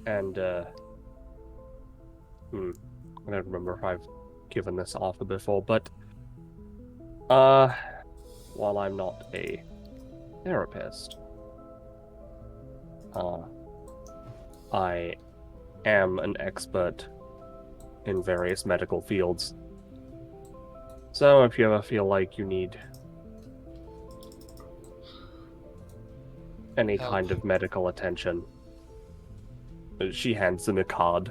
And, I don't remember if I've given this offer before, but, while I'm not a therapist, I am an expert in various medical fields. So if you ever feel like you need any Help. kind of medical attention, she hands him a card,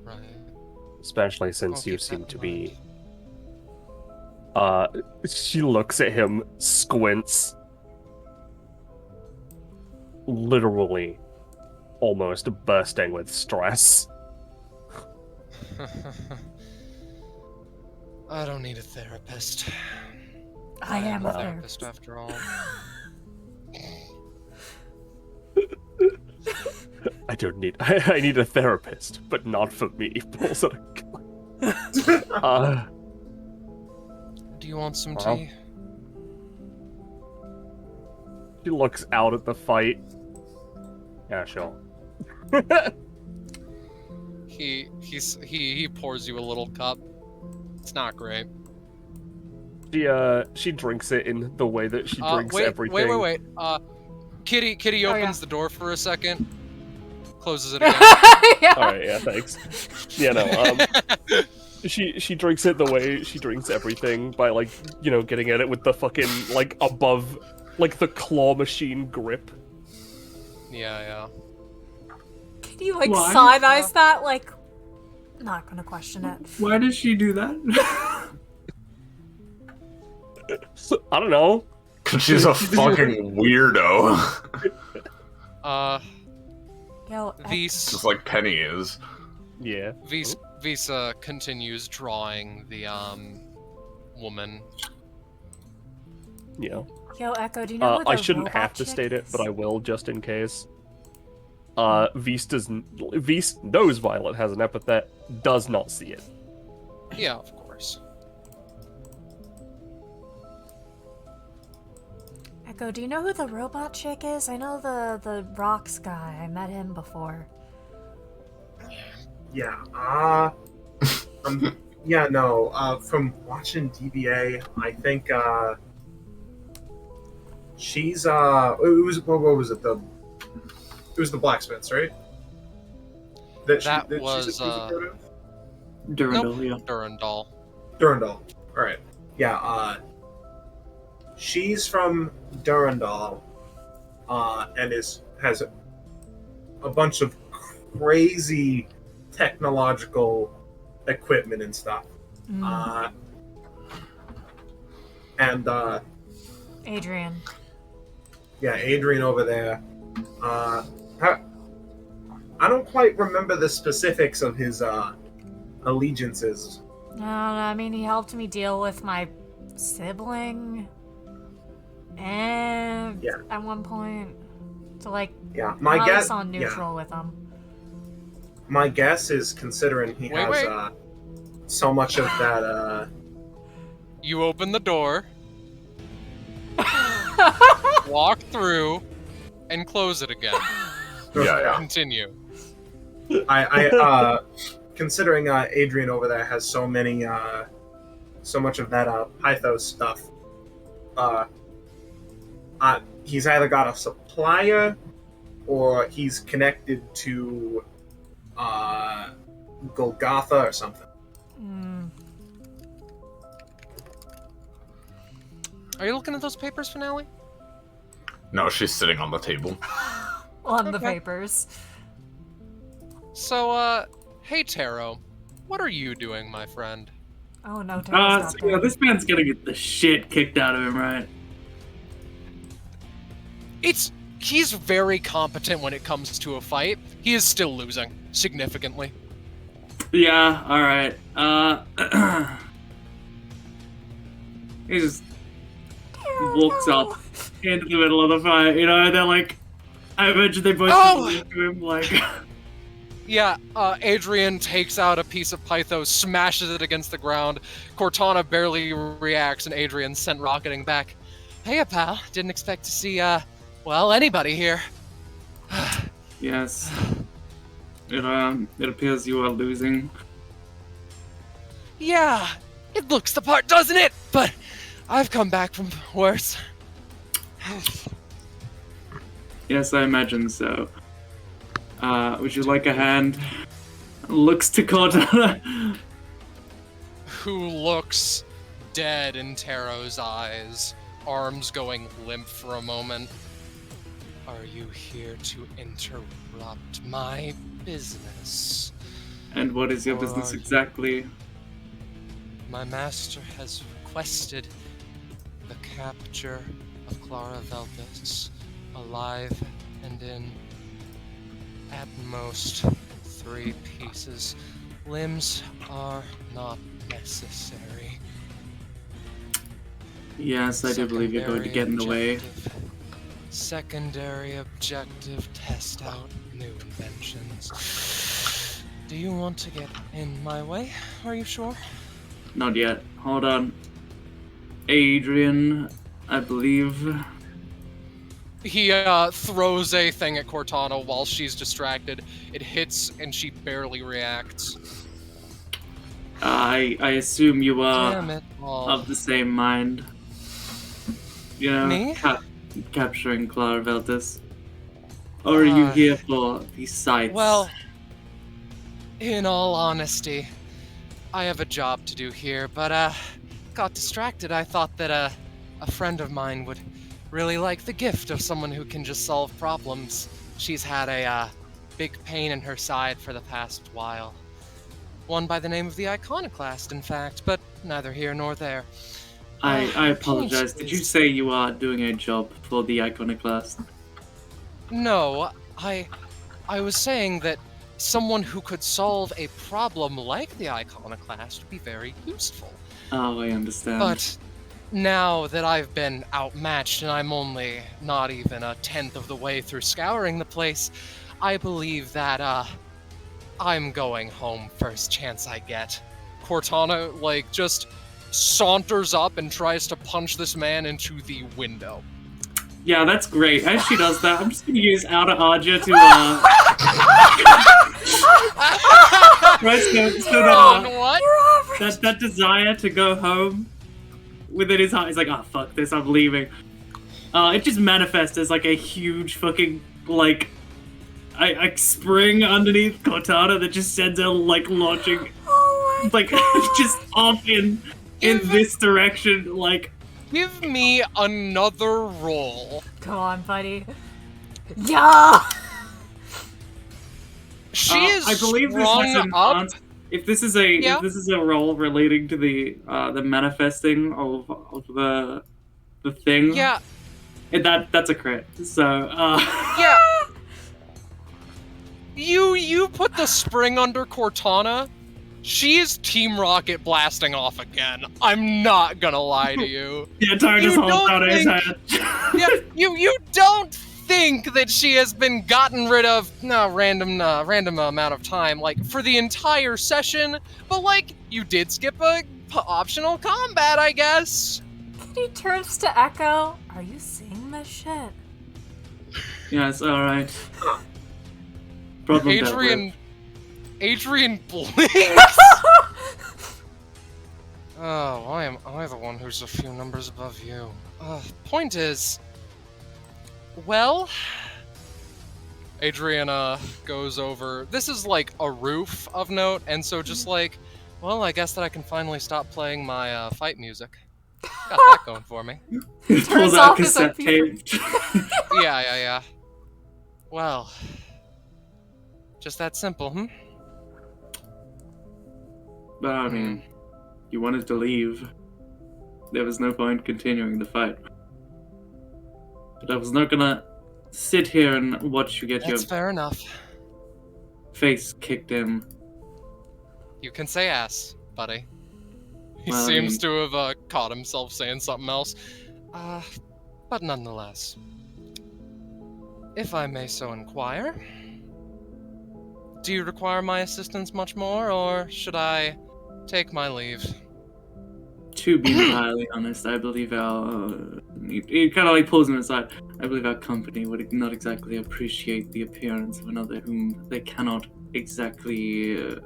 Right. especially since I'll you keep seem that to in be... mind. She looks at him, squints, literally almost bursting with stress. I don't need a therapist. I am a therapist after all. I don't need. I need a therapist, but not for me. Pulls out a gun. Do you want some Well. tea? She looks out at the fight. Yeah, sure. He pours you a little cup. It's not great. She drinks it in the way that she drinks wait, everything. Wait. Kitty Oh, opens yeah. the door for a second, closes it again. Yeah. Alright, yeah, thanks. Yeah, no, she drinks it the way she drinks everything by, like, you know, getting at it with the fucking, like, above, like, the claw machine grip. Yeah. Can you like Why? side eyes that? Like, not gonna question it. Why does she do that? I don't know. Cause she's a fucking weirdo. Yo, Just like Penny is. Yeah. Visa continues drawing the woman. Yeah. Yo, Echo, do you know who the I shouldn't robot have to chick state it, is? but I will just in case. Viste knows Violet has an epithet, does not see it. Yeah, of course. Echo, do you know who the robot chick is? I know the rocks guy. I met him before. Yeah. From watching DBA, I think she's what was it? It was the blacksmiths, right? That she's was accused of? Durandal, yeah. Durandal. Durandal. Alright. Yeah, she's from Durandal, and has a bunch of crazy technological equipment and stuff. And Adrian. yeah, Adrian over there. I don't quite remember the specifics of his allegiances. No, I mean, he helped me deal with my sibling. And Yeah. at one point, so like, Yeah, I was on neutral with him. My guess is, considering he Wait, has wait. So much of that. You open the door, walk through, and close it again. Yeah. Continue. I considering Adrian over there has so much of that Pythos stuff. He's either got a supplier, or he's connected to Golgotha or something. Are you looking at those papers, Finale? No, she's sitting on the table. On the papers. So, hey Taro, what are you doing, my friend? Oh no, Taro's not So, yeah, there. this man's gonna get the shit kicked out of him, right? He's very competent when it comes to a fight. He is still losing, significantly. Yeah, alright. He just walks up into the middle of the fight, you know, they're like, I imagine they both look to him like... Yeah, Adrian takes out a piece of Pythos, smashes it against the ground. Cortana barely reacts, and Adrian's sent rocketing back. Hey, pal. Didn't expect to see, anybody here. Yes. It appears you are losing. Yeah, it looks the part, doesn't it? But I've come back from worse. Yes, I imagine so. Would you like a hand? Looks to Cortana. Who looks dead in Taro's eyes, arms going limp for a moment. Are you here to interrupt my business? And what is your Or business are you- exactly? My master has requested the capture of Clara Velvis, alive and in, at most, 3 pieces. Limbs are not necessary. Yes, I do believe you're going to get in the way. Secondary objective, test out new inventions. Do you want to get in my way? Are you sure? Not yet. Hold on. Adrian, I believe. He throws a thing at Cortana while she's distracted. It hits and she barely reacts. I assume you are Damn it all. of the same mind. You know, Me? capturing Clara Veltis. Or are you here for the sights? Well, in all honesty, I have a job to do here, but got distracted. I thought that a friend of mine would really like the gift of someone who can just solve problems. She's had a big pain in her side for the past while. One by the name of the Iconoclast, in fact, but neither here nor there. I apologize. Did you say you are doing a job for the Iconoclast? No, I was saying that someone who could solve a problem like the Iconoclast would be very useful. Oh, I understand. But now that I've been outmatched and I'm only not even a tenth of the way through scouring the place, I believe that I'm going home first chance I get. Cortana, like, just saunters up and tries to punch this man into the window. Yeah, that's great. As she does that, I'm just gonna use Outer Arja to right, so that desire to go home within his heart, he's like, oh fuck this, I'm leaving. It just manifests as like a huge fucking like I spring underneath Cortana that just sends her like launching like just off in this direction, like. Give me another roll. Come on, buddy. Yeah. She is I believe this sprung has an up. if this is a role relating to the manifesting of the thing. Yeah. That's a crit. So Yeah. You put the spring under Cortana. She's Team Rocket blasting off again. I'm not gonna lie to you. yeah, Tara just holds out his head. Yeah, you don't think that she has been gotten rid of random amount of time, like for the entire session, but like you did skip a optional combat, I guess. He turns to Echo. Are you seeing this shit? Yes, alright. Problem Adrian blinks. Oh, why am I the one who's a few numbers above you? Point is, well, Adrian goes over. This is like a roof of note, and so just like, well, I guess that I can finally stop playing my fight music. Got that going for me. He pulls out cassette tape. Yeah. Well, just that simple, hmm? But I mean, you wanted to leave. There was no point continuing the fight. But I was not gonna sit here and watch you get That's fair enough. face kicked in. You can say ass, buddy. He Well, I seems mean- to have caught himself saying something else. But nonetheless, if I may so inquire, do you require my assistance much more, or should I take my leave? To be entirely honest, I believe he kind of like pulls him aside. I believe our company would not exactly appreciate the appearance of another whom they cannot exactly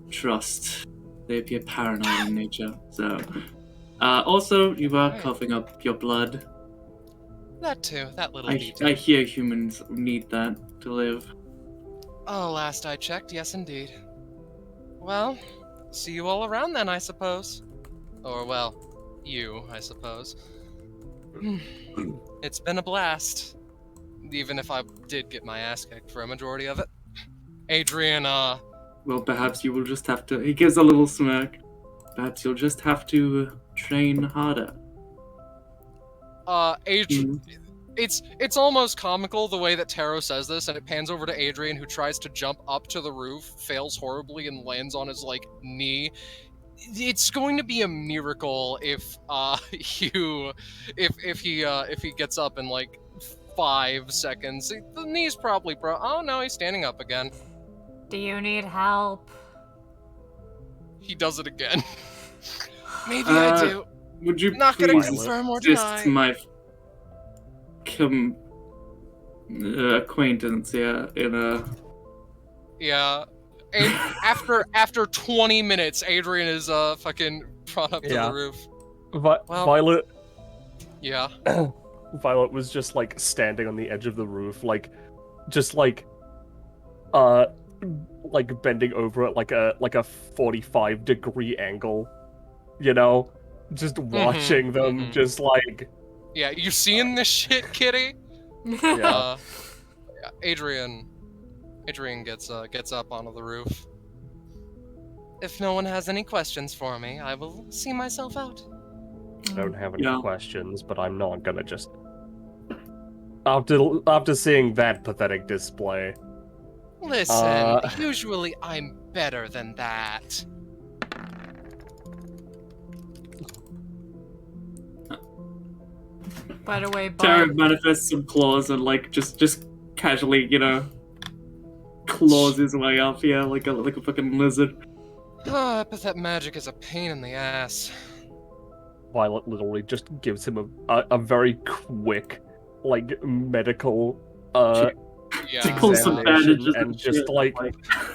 trust. They appear paranoid in nature. So, also, you are coughing up your blood. That too, that little I detail. hear humans need that to live. Oh, last I checked, yes indeed. Well, see you all around then, I suppose. Or, well, you, I suppose. It's been a blast. Even if I did get my ass kicked for a majority of it. Adrian, Well, perhaps you will just have to... He gives a little smirk. Perhaps you'll just have to train harder. Adrian... It's almost comical the way that Taro says this, and it pans over to Adrian, who tries to jump up to the roof, fails horribly, and lands on his, like, knee. It's going to be a miracle if if he gets up in like 5 seconds. The knee's probably Oh no, he's standing up again. Do you need help? He does it again. Maybe I do. Would you Not gonna please confirm or assist deny. my acquaintance, in a... Yeah. After 20 minutes, Adrian is fucking brought up to the roof. Well- Violet. Yeah. Violet was just like standing on the edge of the roof, like bending over at like a 45-degree angle, you know, just watching them, just like. Yeah, you seeing this shit, kitty? Yeah. Adrian gets up onto the roof. If no one has any questions for me, I will see myself out. I don't have any questions, but I'm not gonna just. After seeing that pathetic display. Listen, usually I'm better than that. By the way, Tara Bob, manifests some claws and like just casually, claws his way up, like a fucking lizard. Epithet magic is a pain in the ass. Violet literally just gives him a very quick, like, medical Yeah. Pull some bandages and just shit, like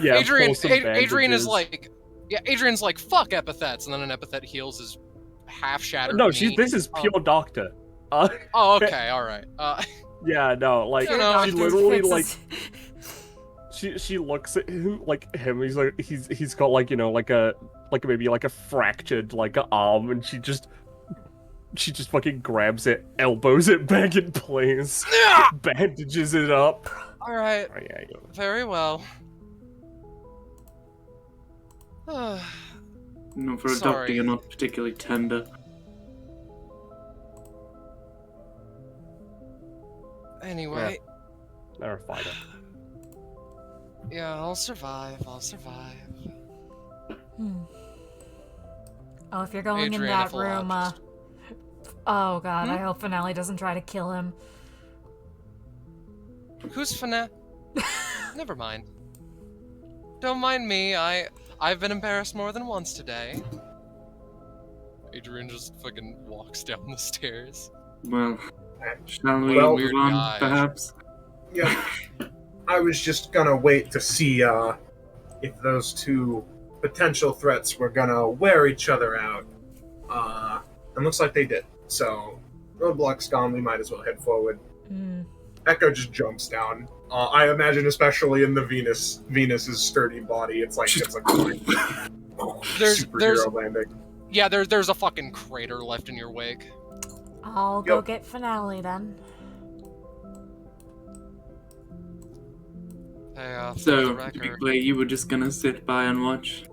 yeah. Adrian pull some Adrian is bandages. like, yeah, Adrian's like, fuck epithets, and then an epithet heals his half shattered No, knee. this is pure doctor. Oh, okay, all right. Yeah, no, like You know, she literally like she looks at him like him. He's like he's got like maybe like a fractured like arm, and she just fucking grabs it, elbows it back in place, bandages it up. All right. Oh, yeah, Very well. No, for a Sorry. doctor, you're not particularly tender. Anyway. They're a fighter. Yeah, I'll survive. Oh, if you're going in Adrian, that if room, allowed, oh god, I hope Finale doesn't try to kill him. Who's Fana? Never mind. Don't mind me. I've been embarrassed more than once today. Adrian just fucking walks down the stairs. Well, shall we Well, move weird on, guy. perhaps? Yeah. I was just gonna wait to see if those two potential threats were gonna wear each other out. And looks like they did. So, roadblock's gone, we might as well head forward. Echo just jumps down. I imagine, especially in the Venus's sturdy body, it's like There's superhero landing. Yeah, there's a fucking crater left in your wake. I'll go get Finale then. Hey, for the So, to be record, clear, you were just gonna sit by and watch?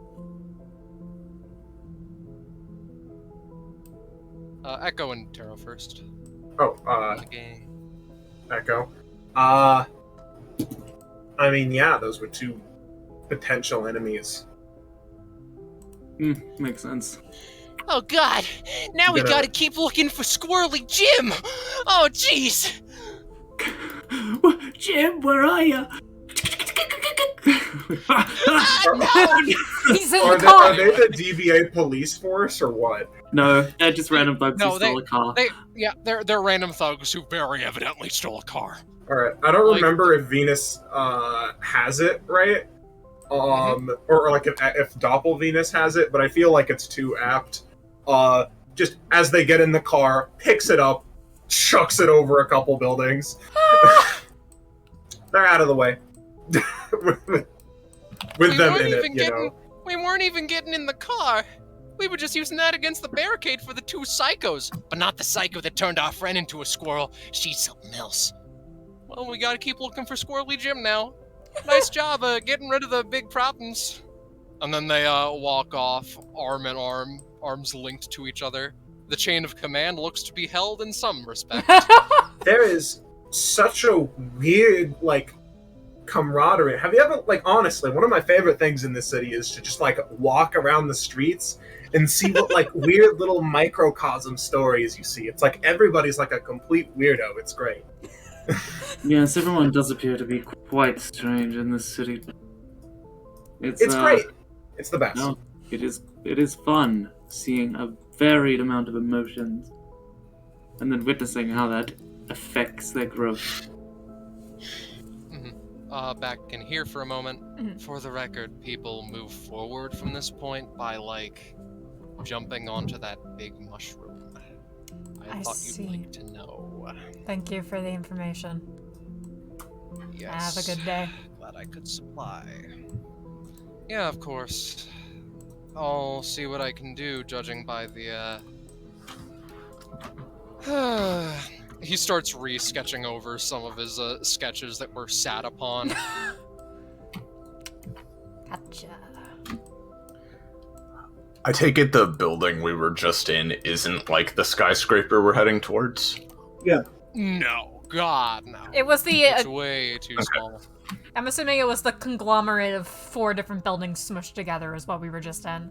Echo and Taro first. Oh, The game. Echo. I mean, yeah, those were two potential enemies. Makes sense. Oh god! Now we Gonna- gotta keep looking for Squirrely Jim! Oh jeez! Jim, where are you? He's in Are the car! they the DBA police force or what? No, they're just random thugs No, who stole a car. They're random thugs who very evidently stole a car. Alright, I don't Like- remember if Venus has it, right? Or like if Doppel Venus has it, but I feel like it's too apt. Just as they get in the car, picks it up, chucks it over a couple buildings. They're out of the way. with them in it, you know. We weren't even getting in the car. We were just using that against the barricade for the two psychos. But not the psycho that turned our friend into a squirrel. She's something else. Well, we gotta keep looking for Squirrely Jim now. Nice job getting rid of the big problems. And then they walk off, arm in arm, arms linked to each other. The chain of command looks to be held in some respect. There is such a weird, like, camaraderie. Have you ever, like, honestly, one of my favorite things in this city is to just, like, walk around the streets and see what, like, weird little microcosm stories you see. It's like everybody's like a complete weirdo. It's great. Yes, everyone does appear to be quite strange in this city. It's great. It's the best. No, it is fun seeing a varied amount of emotions and then witnessing how that affects their growth. Back in here for a moment. For the record, people move forward from this point by, like, jumping onto that big mushroom. I thought see. you'd like to know. Thank you for the information. Yes. Have a good day. Glad I could supply. Yeah, of course. I'll see what I can do, judging by the, He starts re-sketching over some of his sketches that were sat upon. Gotcha. I take it the building we were just in isn't like the skyscraper we're heading towards? No, God, no. It was the. It's way too small. I'm assuming it was the conglomerate of 4 different buildings smushed together, is what we were just in.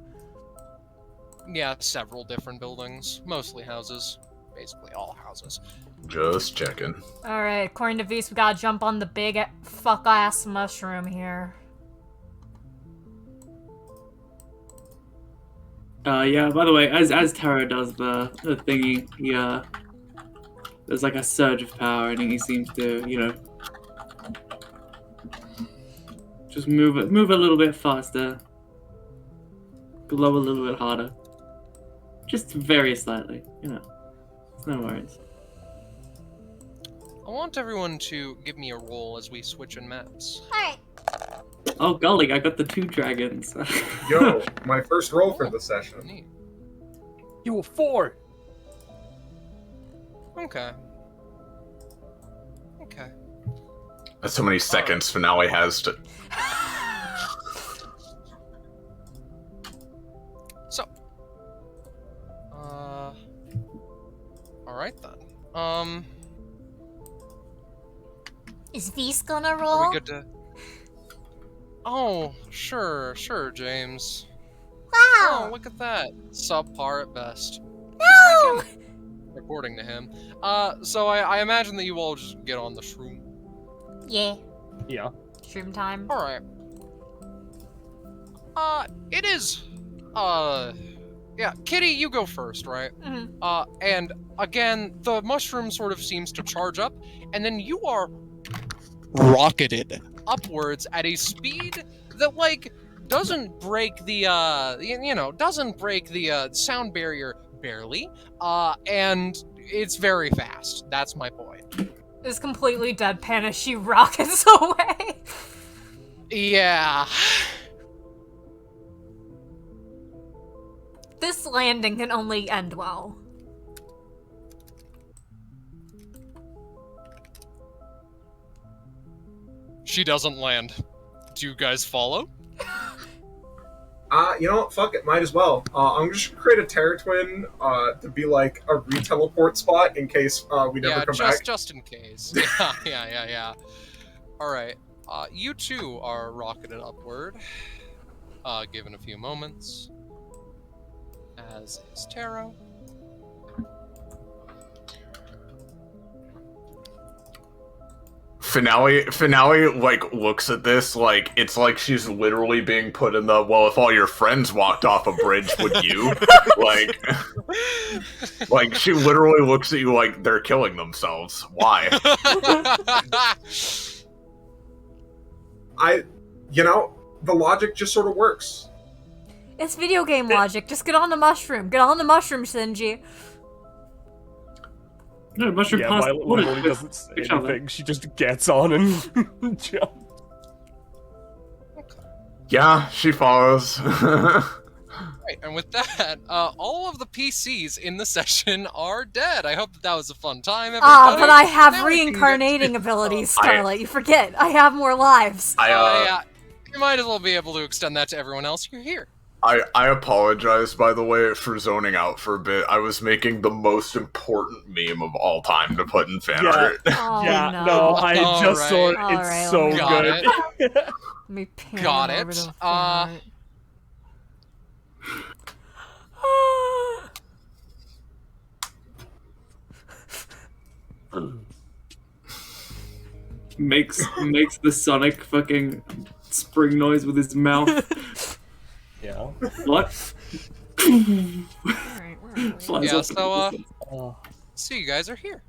Yeah, several different buildings, mostly houses. Basically all houses. Just checking. Alright, according to Vise, we gotta jump on the big fuck-ass mushroom here. Yeah, by the way, as Taro does the thingy, he, there's like a surge of power and he seems to, you know, just move a little bit faster, glow a little bit harder. Just very slightly, you know. No worries. I want everyone to give me a roll as we switch in maps. Alright. Oh golly, I got the 2 dragons. Yo, my first roll for the session. Neat. You were 4. Okay. Okay. That's how many seconds Finale has to... So. Alright then. Is Vise gonna Are roll? we good to... Oh, sure, James. Oh, Wow! look at that. Subpar at best. No! According to him. So I imagine that you all just get on the shroom. Yeah. Yeah. Shroom time. Alright. It is... Yeah, Kitty, you go first, right? Mm-hmm. And again, the mushroom sort of seems to charge up, and then you are rocketed upwards at a speed that, like, doesn't break the, doesn't break the, sound barrier barely, and it's very fast. That's my point. Is completely deadpan as she rockets away. Yeah. This landing can only end well. She doesn't land. Do you guys follow? You know what? Fuck it. Might as well. I'm just gonna create a Terra Twin to be like a re-teleport spot in case we never come back. Just in case. Yeah. Alright. You two are rocketed upward. Given a few moments. As is Taro. Finale, like, looks at this like it's like she's literally being put in the, well, if all your friends walked off a bridge, would you? like she literally looks at you like they're killing themselves. Why? The logic just sort of works. It's video game logic. Just get on the mushroom. Get on the mushroom, Shinji. No, mushroom Yeah, past Violet the water literally with doesn't say each other. anything. She just gets on and jumps. Yeah, she follows. Right, and with that, all of the PCs in the session are dead. I hope that was a fun time, everybody. But I have Now we can reincarnating abilities, Scarlet. You forget. I have more lives. Yeah, you might as well be able to extend that to everyone else. You're here. I apologize, by the way, for zoning out for a bit. I was making the most important meme of all time to put in fan art. Oh, Yeah, no. no, I just Alright. saw it. Alright, It's let so me- Got good. it. Let me pan Got over it. to the fan art. Makes the Sonic fucking spring noise with his mouth. Yeah. What? Alright, where are we? Flies Yeah, up to so, the distance. Oh, So you guys are here.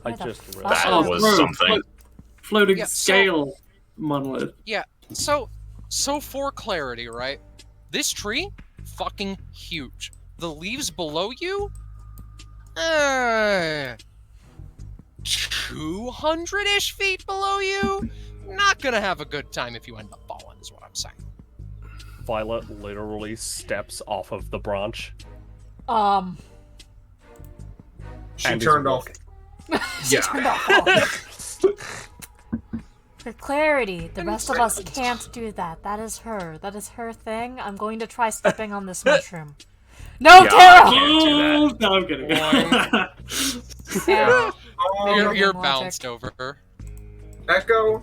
I Where the just fuck realized. That are was we? something. Floating Yeah, so- scale monolith. So for clarity, right? This tree, fucking huge. The leaves below you, 200-ish feet below you. Not gonna have a good time if you end up falling, is what I'm saying. Violet literally steps off of the branch. She And is turned off. She Yeah. turned off. For clarity, the rest of us can't do that. That is her. That is her thing. I'm going to try stepping on this mushroom. No, Yeah, Tara! I can't do that. Oh, no, I'm kidding. Yeah. You're logic. bounced over her. Echo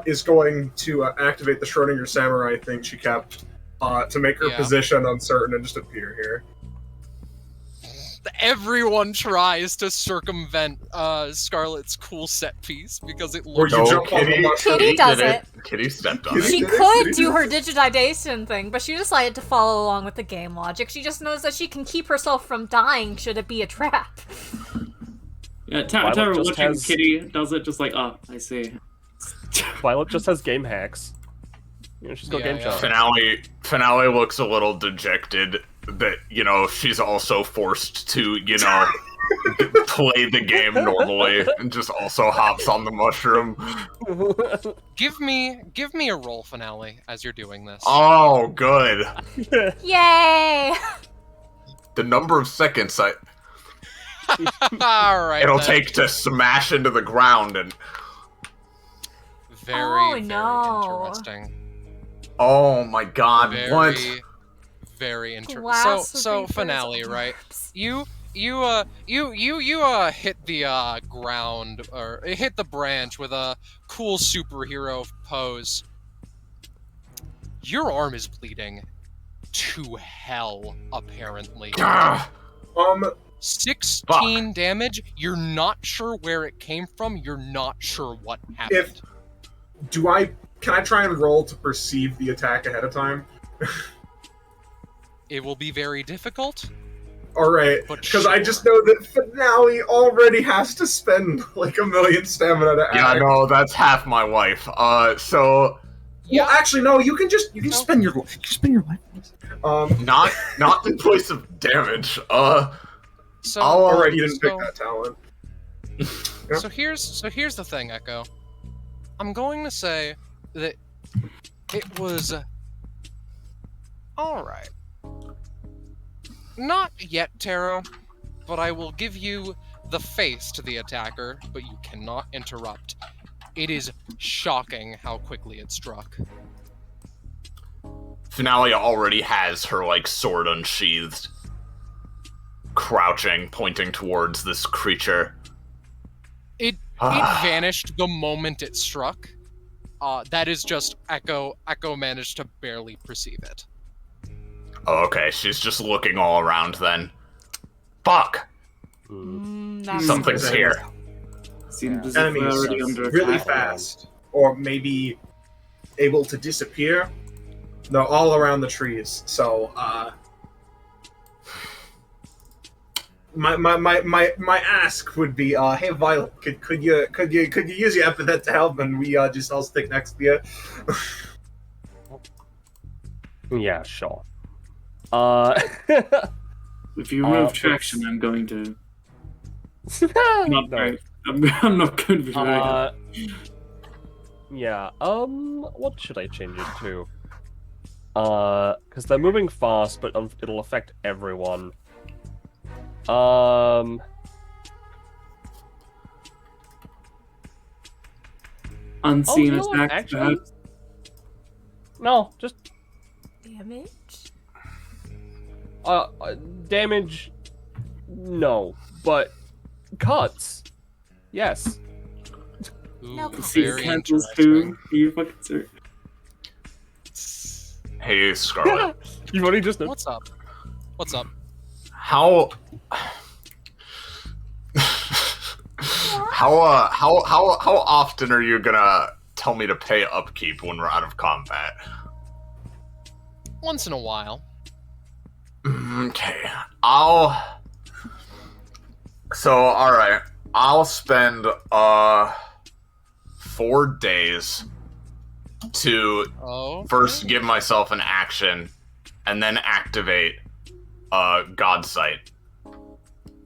is going to activate the Schrodinger Samurai thing she kept to make her Yeah. position uncertain and just appear here. Everyone tries to circumvent Scarlet's cool set piece because it Or looks. you No, jump on the Kitty. mushroom. Kitty does did it. Kitty stepped on Kitty it. She did it? could Kitty do did her it? digitization thing, but she decided to follow along with the game logic. She just knows that she can keep herself from dying should it be a trap. Yeah, Violet Tara just watching has- Kitty does it just like, oh, I see. Violet just has game hacks. You know, she's got Yeah, game yeah. chat. Finale looks a little dejected that, she's also forced to, play the game normally and just also hops on the mushroom. Give me a roll, Finale, as you're doing this. Oh, good. Yay! The number of seconds All right. it'll then. take to smash into the ground and Very, Oh, very no. interesting. oh my god, Very, what? very interesting. Glass So reapers Finale, and right? traps. You hit the ground or hit the branch with a cool superhero pose. Your arm is bleeding to hell, apparently. Ah, 16 damage. You're not sure where it came from. You're not sure what happened. Can I try and roll to perceive the attack ahead of time? It will be very difficult. Alright, But because I sure. just know that Finale already has to spend like 1,000,000 stamina to yeah, act. no, that's half my life. So Yeah. Well, actually, no. You can spend your life. not in place of damage. So, Alright, you didn't so- pick that talent. So here's the thing, Echo. I'm going to say that it was all right. Not yet, Taro, but I will give you the face to the attacker, but you cannot interrupt. It is shocking how quickly it struck. Finale already has her sword unsheathed, crouching, pointing towards this creature. It vanished the moment it struck. That is just Echo. Echo managed to barely perceive it. Oh, okay, she's just looking all around then. Fuck! That's Something's weird. here. Seems as if we're Enemies already under really attack. fast, or maybe able to disappear. No, all around the trees. So, my ask would be, hey Violet, could you use your epithet to help, and we just all stick next to you. Yeah, sure. If you remove but- traction, I'm going to. Not No. very. I'm not going to be very happy. Yeah, what should I change it to? Because they're moving fast, but it'll affect everyone. Unseen you know what, attacks, actually- perhaps? No, just Damage? Damage, no, but cuts, yes. Ooh, No, See very cancels interesting. too. You fucking sir. Hey, Scarlet. You've only just What's up? What's up? How how often are you gonna tell me to pay upkeep when we're out of combat? Once in a while. Okay, alright. I'll spend 4 days to Oh. first give myself an action and then activate God Sight.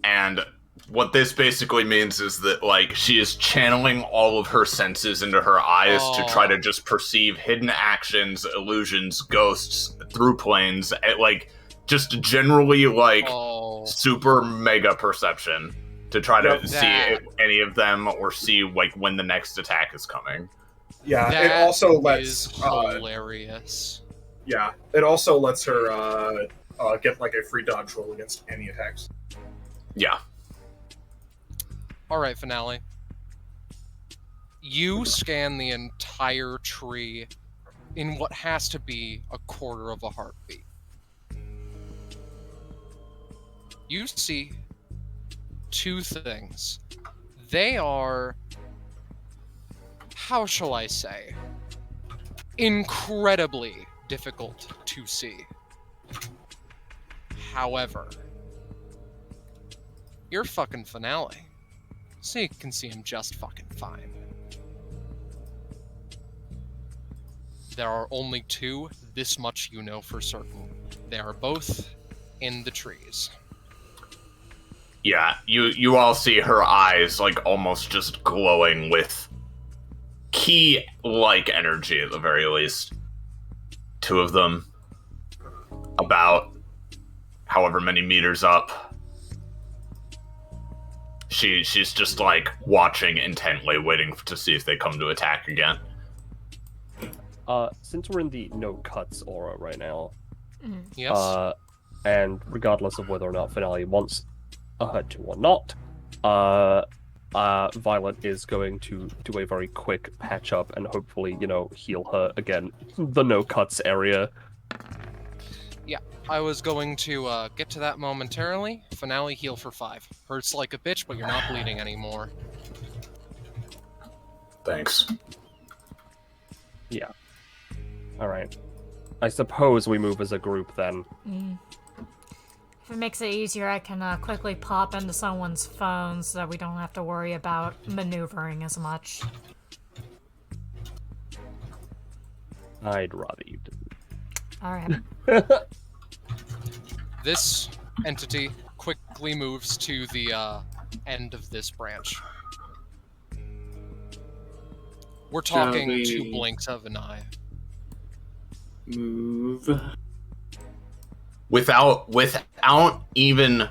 And what this basically means is that, like, she is channeling all of her senses into her eyes to try to just perceive hidden actions, illusions, ghosts, through planes, like, just generally, like, super mega perception to try to see any of them or see, like, when the next attack is coming. Yeah, That it also is lets hilarious. yeah, it also lets her get like a free dodge roll against any attacks. Yeah. Alright, Finale. You scan the entire tree in what has to be a quarter of a heartbeat. You see two things. They are, how shall I say, incredibly difficult to see. However, you're fucking Finale, so you can see him just fucking fine. There are only two, this much you know for certain. They are both in the trees. Yeah, you all see her eyes, like, almost just glowing with key-like energy, at the very least. Two of them, about however many meters up. She's just, like, watching intently, waiting to see if they come to attack again. Since we're in the no cuts aura right now, Yes? and regardless of whether or not Finale wants her to or not, Violet is going to do a very quick patch up and hopefully, heal her again. The no cuts area. Yeah, I was going to get to that momentarily. Finale, heal for 5. Hurts like a bitch, but you're not bleeding anymore. Thanks. Yeah. Alright. I suppose we move as a group then. If it makes it easier, I can quickly pop into someone's phone so that we don't have to worry about maneuvering as much. I'd rather you didn't. Alright. This entity quickly moves to the end of this branch. We're talking we 2 blinks of an eye. Move. Without even,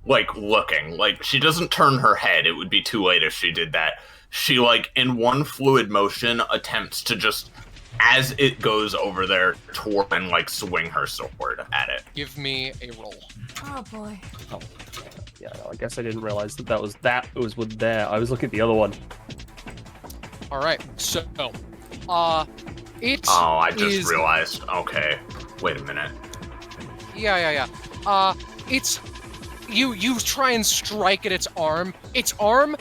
like, looking. Like, she doesn't turn her head. It would be too late if she did that. She, like, in one fluid motion, attempts to just, as it goes over there, toward and, like, swing her sword at it. Give me a roll. Oh boy. Oh, yeah, no, I guess I didn't realize that was with there. I was looking at the other one. Alright, so, it Oh, I just is... realized. Okay. Wait a minute. Yeah. It's... You try and strike at its arm. Its arm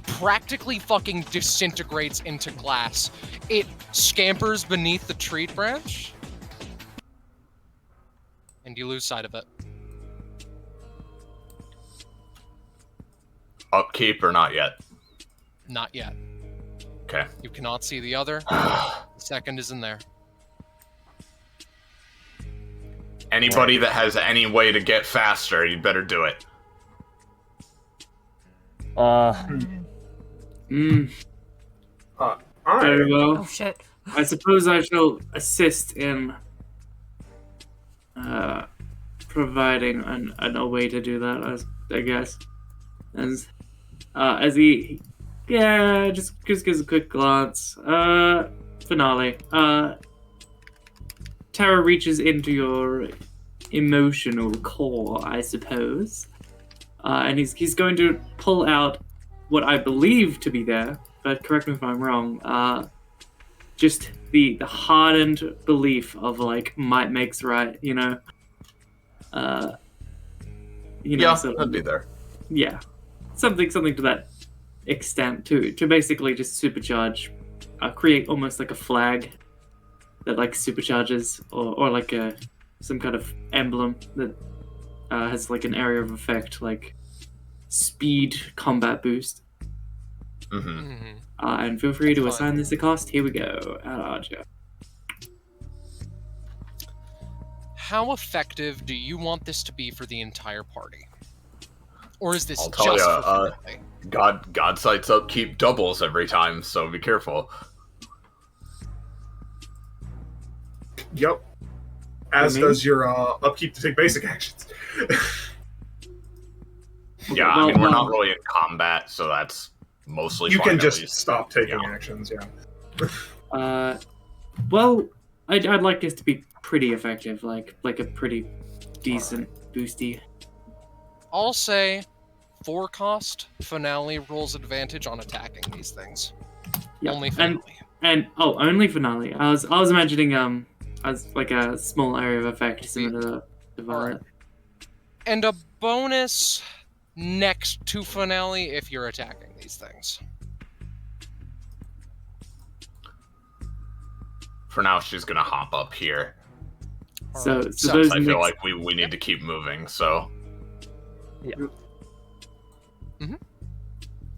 practically fucking disintegrates into glass. It scampers beneath the tree branch. And you lose sight of it. Upkeep or not yet? Not yet. Okay. You cannot see the other. The second is in there. Anybody that has any way to get faster, you'd better do it. Very well. Oh shit. I suppose I shall assist in providing a way to do that, I guess. As he just gives a quick glance. Finale. Tara reaches into your emotional core, I suppose, and he's going to pull out what I believe to be there, but correct me if I'm wrong. Just the hardened belief of like might makes right, you know. Yeah, sort of- that'd be there. Yeah, something to that extent to basically just supercharge, create almost like a flag that like supercharges, or like some kind of emblem that has like an area of effect, like speed combat boost. Mm-hmm. And feel free to Fine. assign this a cost. Here we go. Arja. How effective do you want this to be for the entire party? Or is this I'll just tell for ya, Finale? God sights up keep doubles every time, so be careful. Yep. As Mhm. does your upkeep to take basic actions. Yeah, I Well, mean, we're well- not really in combat, so that's mostly You fine, can at just least. stop taking Yeah. actions, yeah. Well, I'd like this to be pretty effective, like a pretty decent boosty. I'll say 4 cost, Finale rolls advantage on attacking these things. Yeah. Only Finale. And only finale. I was imagining as like a small area of effect similar to Violet. And a bonus next to Finale if you're attacking these things. For now, she's gonna hop up here. So Alright, those I feel next- like we need to keep moving, so...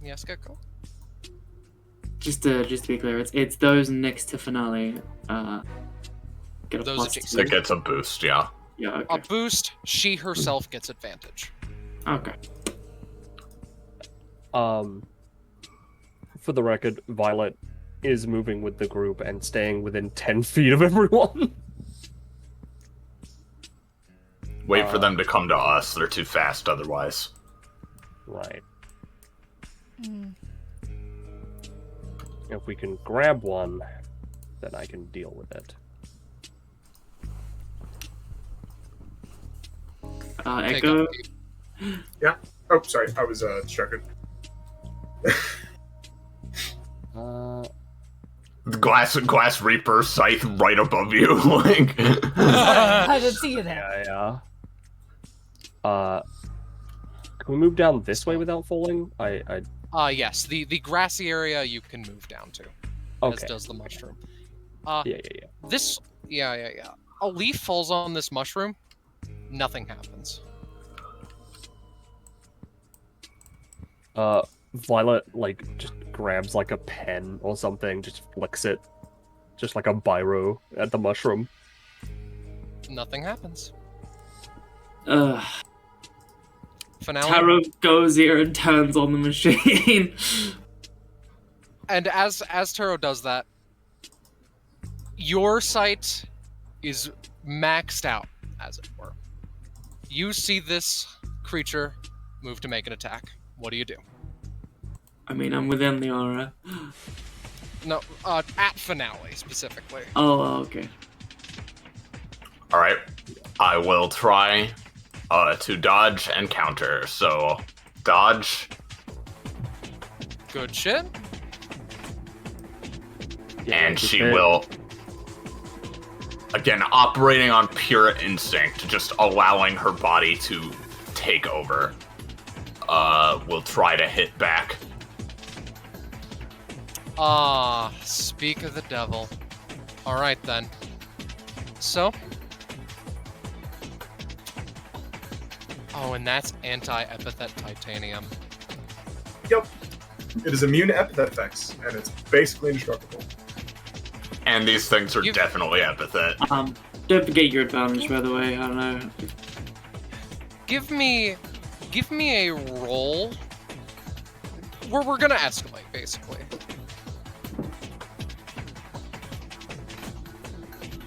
Yes, Gecko? just to be clear, it's those next to finale. Get a Those plus adjacent. It gets a boost, yeah. Yeah. A Okay. boost, she herself gets advantage. Okay. For the record, Violet is moving with the group and staying within 10 feet of everyone. Wait for them to come to us. They're too fast otherwise. Right. If we can grab one, then I can deal with it. Take Echo. up the- Oh, sorry, I was distracted. The glass reaper scythe right above you. Like, I didn't see you there. Yeah. Can we move down this way without falling? Yes, the grassy area you can move down to, as Okay. does the mushroom. Yeah. This, yeah. A leaf falls on this mushroom, nothing happens. Violet, just grabs, a pen or something, just flicks it, just like a biro at the mushroom. Nothing happens. Finale. Taro goes here and turns on the machine. And as Taro does that, your sight is maxed out, as it were. You see this creature move to make an attack. What do you do? I mean, I'm within the aura. No, at Finale specifically. Oh, okay. alright. I will try to dodge and counter. So, dodge. Good shit. And she okay. will, again, operating on pure instinct, just allowing her body to take over. Will try to hit back. Speak of the devil. Alright then. So. Oh, and that's anti-epithet titanium. Yep. It is immune to epithet effects, and it's basically indestructible. And these things are You- definitely epithet. Don't forget your advantage, by the way. I don't know. Give me a roll. We're gonna escalate, basically.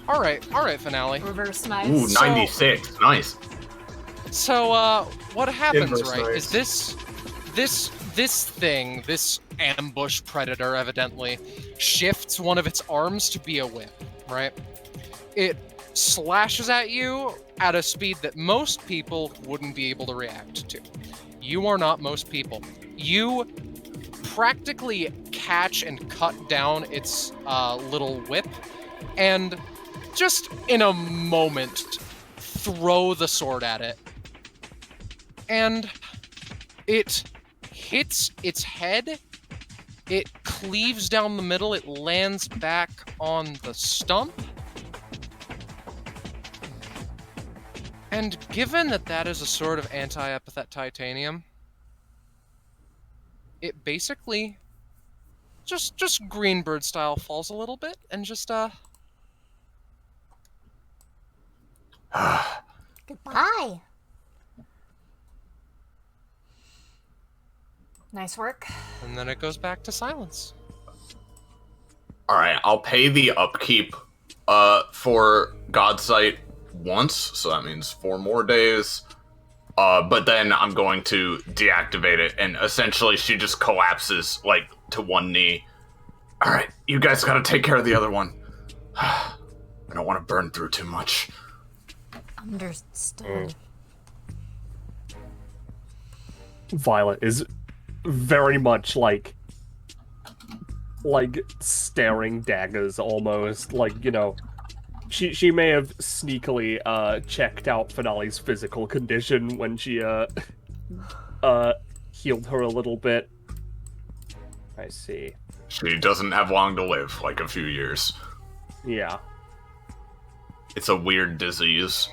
Alright, Finale. Reverse knives. Ooh, So- 96. Nice. So, what happens, Inverse right, knives. is this thing, this ambush predator, evidently, shifts one of its arms to be a whip, right? It slashes at you at a speed that most people wouldn't be able to react to. You are not most people. You practically catch and cut down its little whip, and just in a moment throw the sword at it. And it hits its head, it cleaves down the middle, it lands back on the stump. And given that that is a sort of anti-epithet titanium, it basically just Greenbird style falls a little bit and just Goodbye. Nice work. and then it goes back to silence. All right, I'll pay the upkeep for Godsight once, so that means 4 more days. But then I'm going to deactivate it, and essentially she just collapses, like, to one knee. All right, you guys gotta take care of the other one. I don't want to burn through too much. Understood. Violet is very much like staring daggers almost, like, you know, she may have sneakily checked out Finale's physical condition when she healed her a little bit. I see. She doesn't have long to live, like a few years. Yeah. It's a weird disease.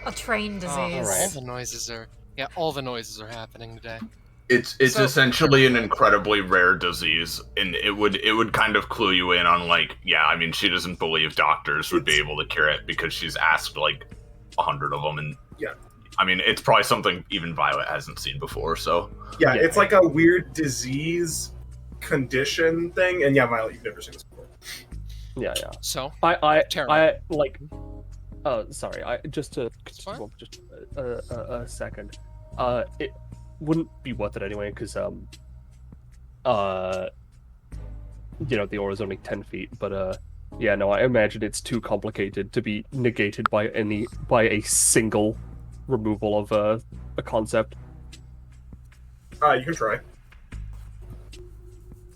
A train disease. All the noises are happening today. It's So- essentially an incredibly rare disease, and it would kind of clue you in on, like, yeah, I mean, she doesn't believe doctors would be able to cure it because she's asked like 100 of them, and Yeah. I mean, it's probably something even Violet hasn't seen before. So Yeah, it's like a weird disease condition thing, and yeah, Violet, you've never seen this before. Yeah. So, I like. Sorry. Just a second. It wouldn't be worth it anyway, because you know, the aura is only 10 feet. But yeah, no, I imagine it's too complicated to be negated by a single removal of a concept. You can try.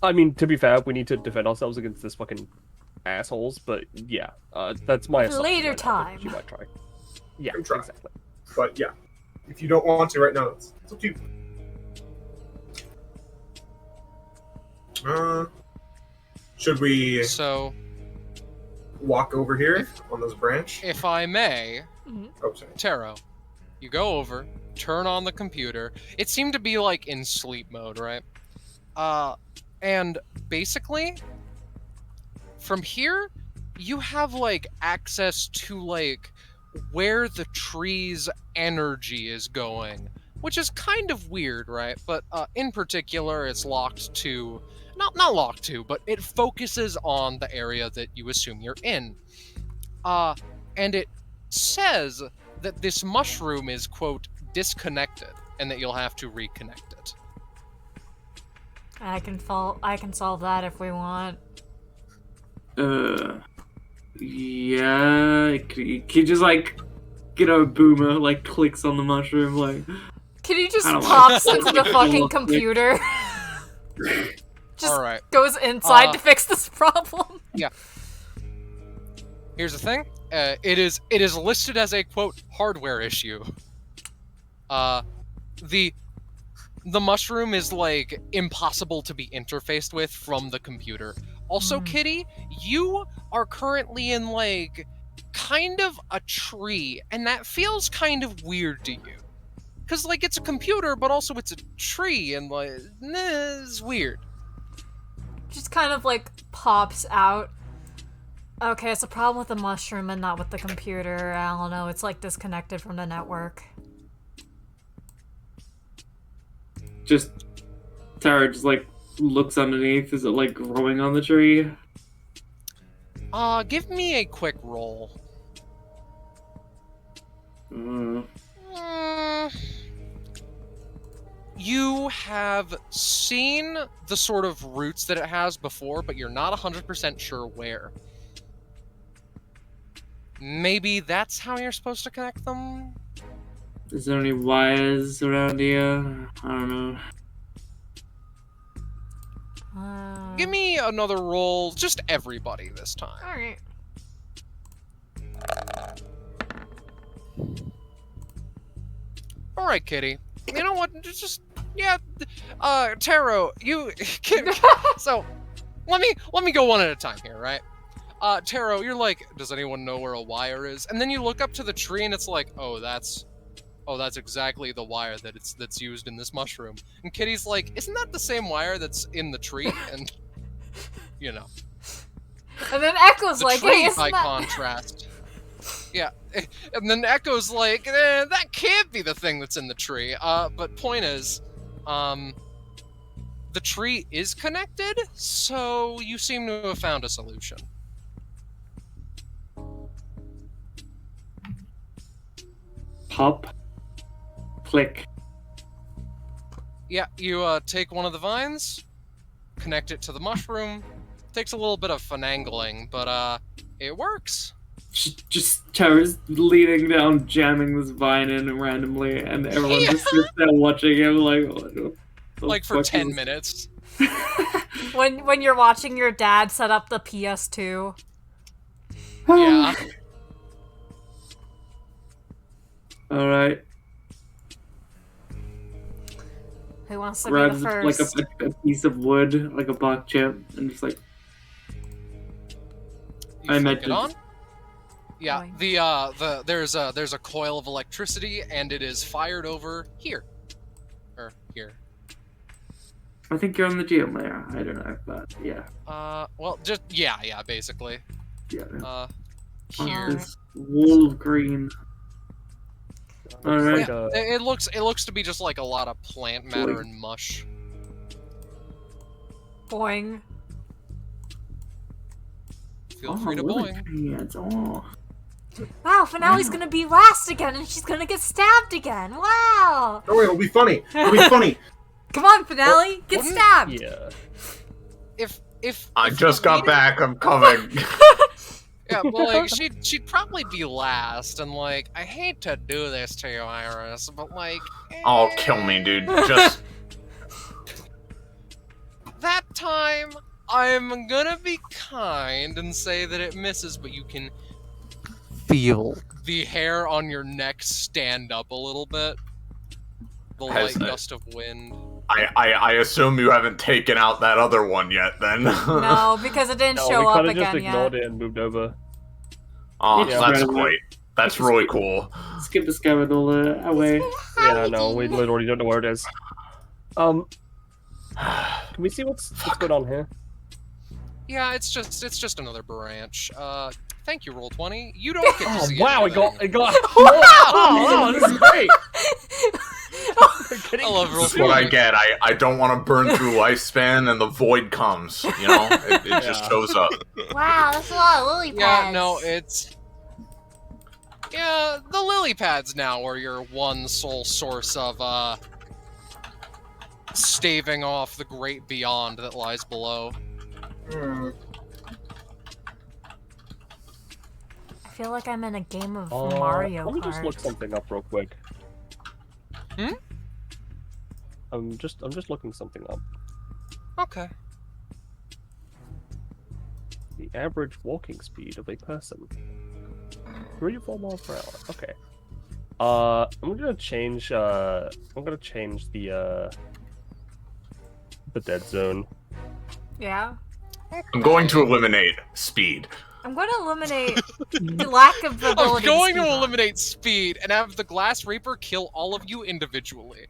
I mean, to be fair, we need to defend ourselves against this fucking assholes, but yeah, that's my assumption. Later right now, that time. she might try. Yeah, can try. exactly. But yeah, if you don't want to right now, it's up to you. Should we so walk over here on this branch? if I may, Oh, sorry. Taro, you go over, turn on the computer. It seemed to be like in sleep mode, right? And basically, from here, you have like access to like where the tree's energy is going, which is kind of weird, right? But in particular, it's locked to, not locked to, but it focuses on the area that you assume you're in. And it says that this mushroom is, quote, disconnected, and that you'll have to reconnect it. I can solve that if we want. Yeah, he just like, you know, Boomer like clicks on the mushroom like. Kitty just I don't pops like- into the fucking computer. Just All right. goes inside to fix this problem. Here's the thing. It is listed as a, quote, hardware issue. The mushroom is, like, impossible to be interfaced with from the computer. Also, Kitty, you are currently in, like, kind of a tree, and that feels kind of weird to you. Because, like, it's a computer, but also it's a tree, and, like, it's weird. Just kind of like pops out. Okay, it's a problem with the mushroom and not with the computer. I don't know, it's like disconnected from the network. Just Tara just like looks underneath. Is it like growing on the tree? Give me a quick roll. You have seen the sort of roots that it has before, but you're not 100% sure where. maybe that's how you're supposed to connect them? Is there any wires around here? I don't know. Give me another roll, just everybody this time. Alright. Alright, Kitty. You know what? Yeah. Taro, you. So, let me go one at a time here, right? Taro, you're like, does anyone know where a wire is? And then you look up to the tree, and it's like, oh, that's exactly the wire that's used in this mushroom. And Kitty's like, isn't that the same wire that's in the tree? And you know. And then Echo's The like, tree, hey, isn't by that... contrast. Yeah, and then Echo's like, that can't be the thing that's in the tree. But point is, the tree is connected, so you seem to have found a solution. Pop. Click. Yeah, you take one of the vines, connect it to the mushroom. Takes a little bit of finagling, but it works. Just Tara's leaning down, jamming this vine in randomly, and everyone just sits there watching him like, what the Like for fuck 10 is- minutes. When you're watching your dad set up the PS2. Yeah. Alright. Who wants to Grabs be the like first? a piece of wood, like a bark chip, and just like, You I flick meant it to- on. Yeah, Going. there's a coil of electricity, and it is fired over here. Or here. I think you're on the GM layer. I don't know, but yeah. Well, just yeah, basically. Yeah. Here. This wall of green. Alright. Yeah, it looks to be just like a lot of plant matter and mush. Boing. Feel free to boing. Pads. Oh. Wow, Finale's gonna be last again, and she's gonna get stabbed again. Wow! Don't worry, it'll be funny. It'll be funny. Come on, Finale, get wouldn't- stabbed. Yeah. If I if just you're got leading- back. I'm coming. Yeah, but like she'd probably be last, and like I hate to do this to you, Iris, but like. Oh, kill me, dude. Just That time, I'm gonna be kind and say that it misses, but you can feel the hair on your neck stand up a little bit. The Has light it? gust of wind. I assume you haven't taken out that other one yet, then. No, because it didn't No, show we up kind of just again ignored yet. it and moved over. Oh, Yeah. that's Right. great. That's really cool. Skip the Scaradol away. Yeah, no, we literally don't know where it is. Can we see what's going on here? Yeah, it's just another branch. Thank you, Roll20. You don't get to Oh see wow, anything. it got. Oh, this is great. I love This is what I get. I don't want to burn through lifespan, and the void comes. You know, it just Yeah. shows up. Wow, that's a lot of lily pads. Yeah, no, it's... Yeah, the lily pads now are your one sole source of, staving off the great beyond that lies below. I feel like I'm in a game of Let Mario me just look Kart. something up real quick. Hmm? I'm just looking something up. Okay. The average walking speed of a person. 3 to 4 miles per hour. Okay. I'm gonna change the dead zone. Yeah. I'm going to eliminate speed. I'm going to eliminate the lack of I'm ability going to speed run. eliminate speed and have the Glass Reaper kill all of you individually.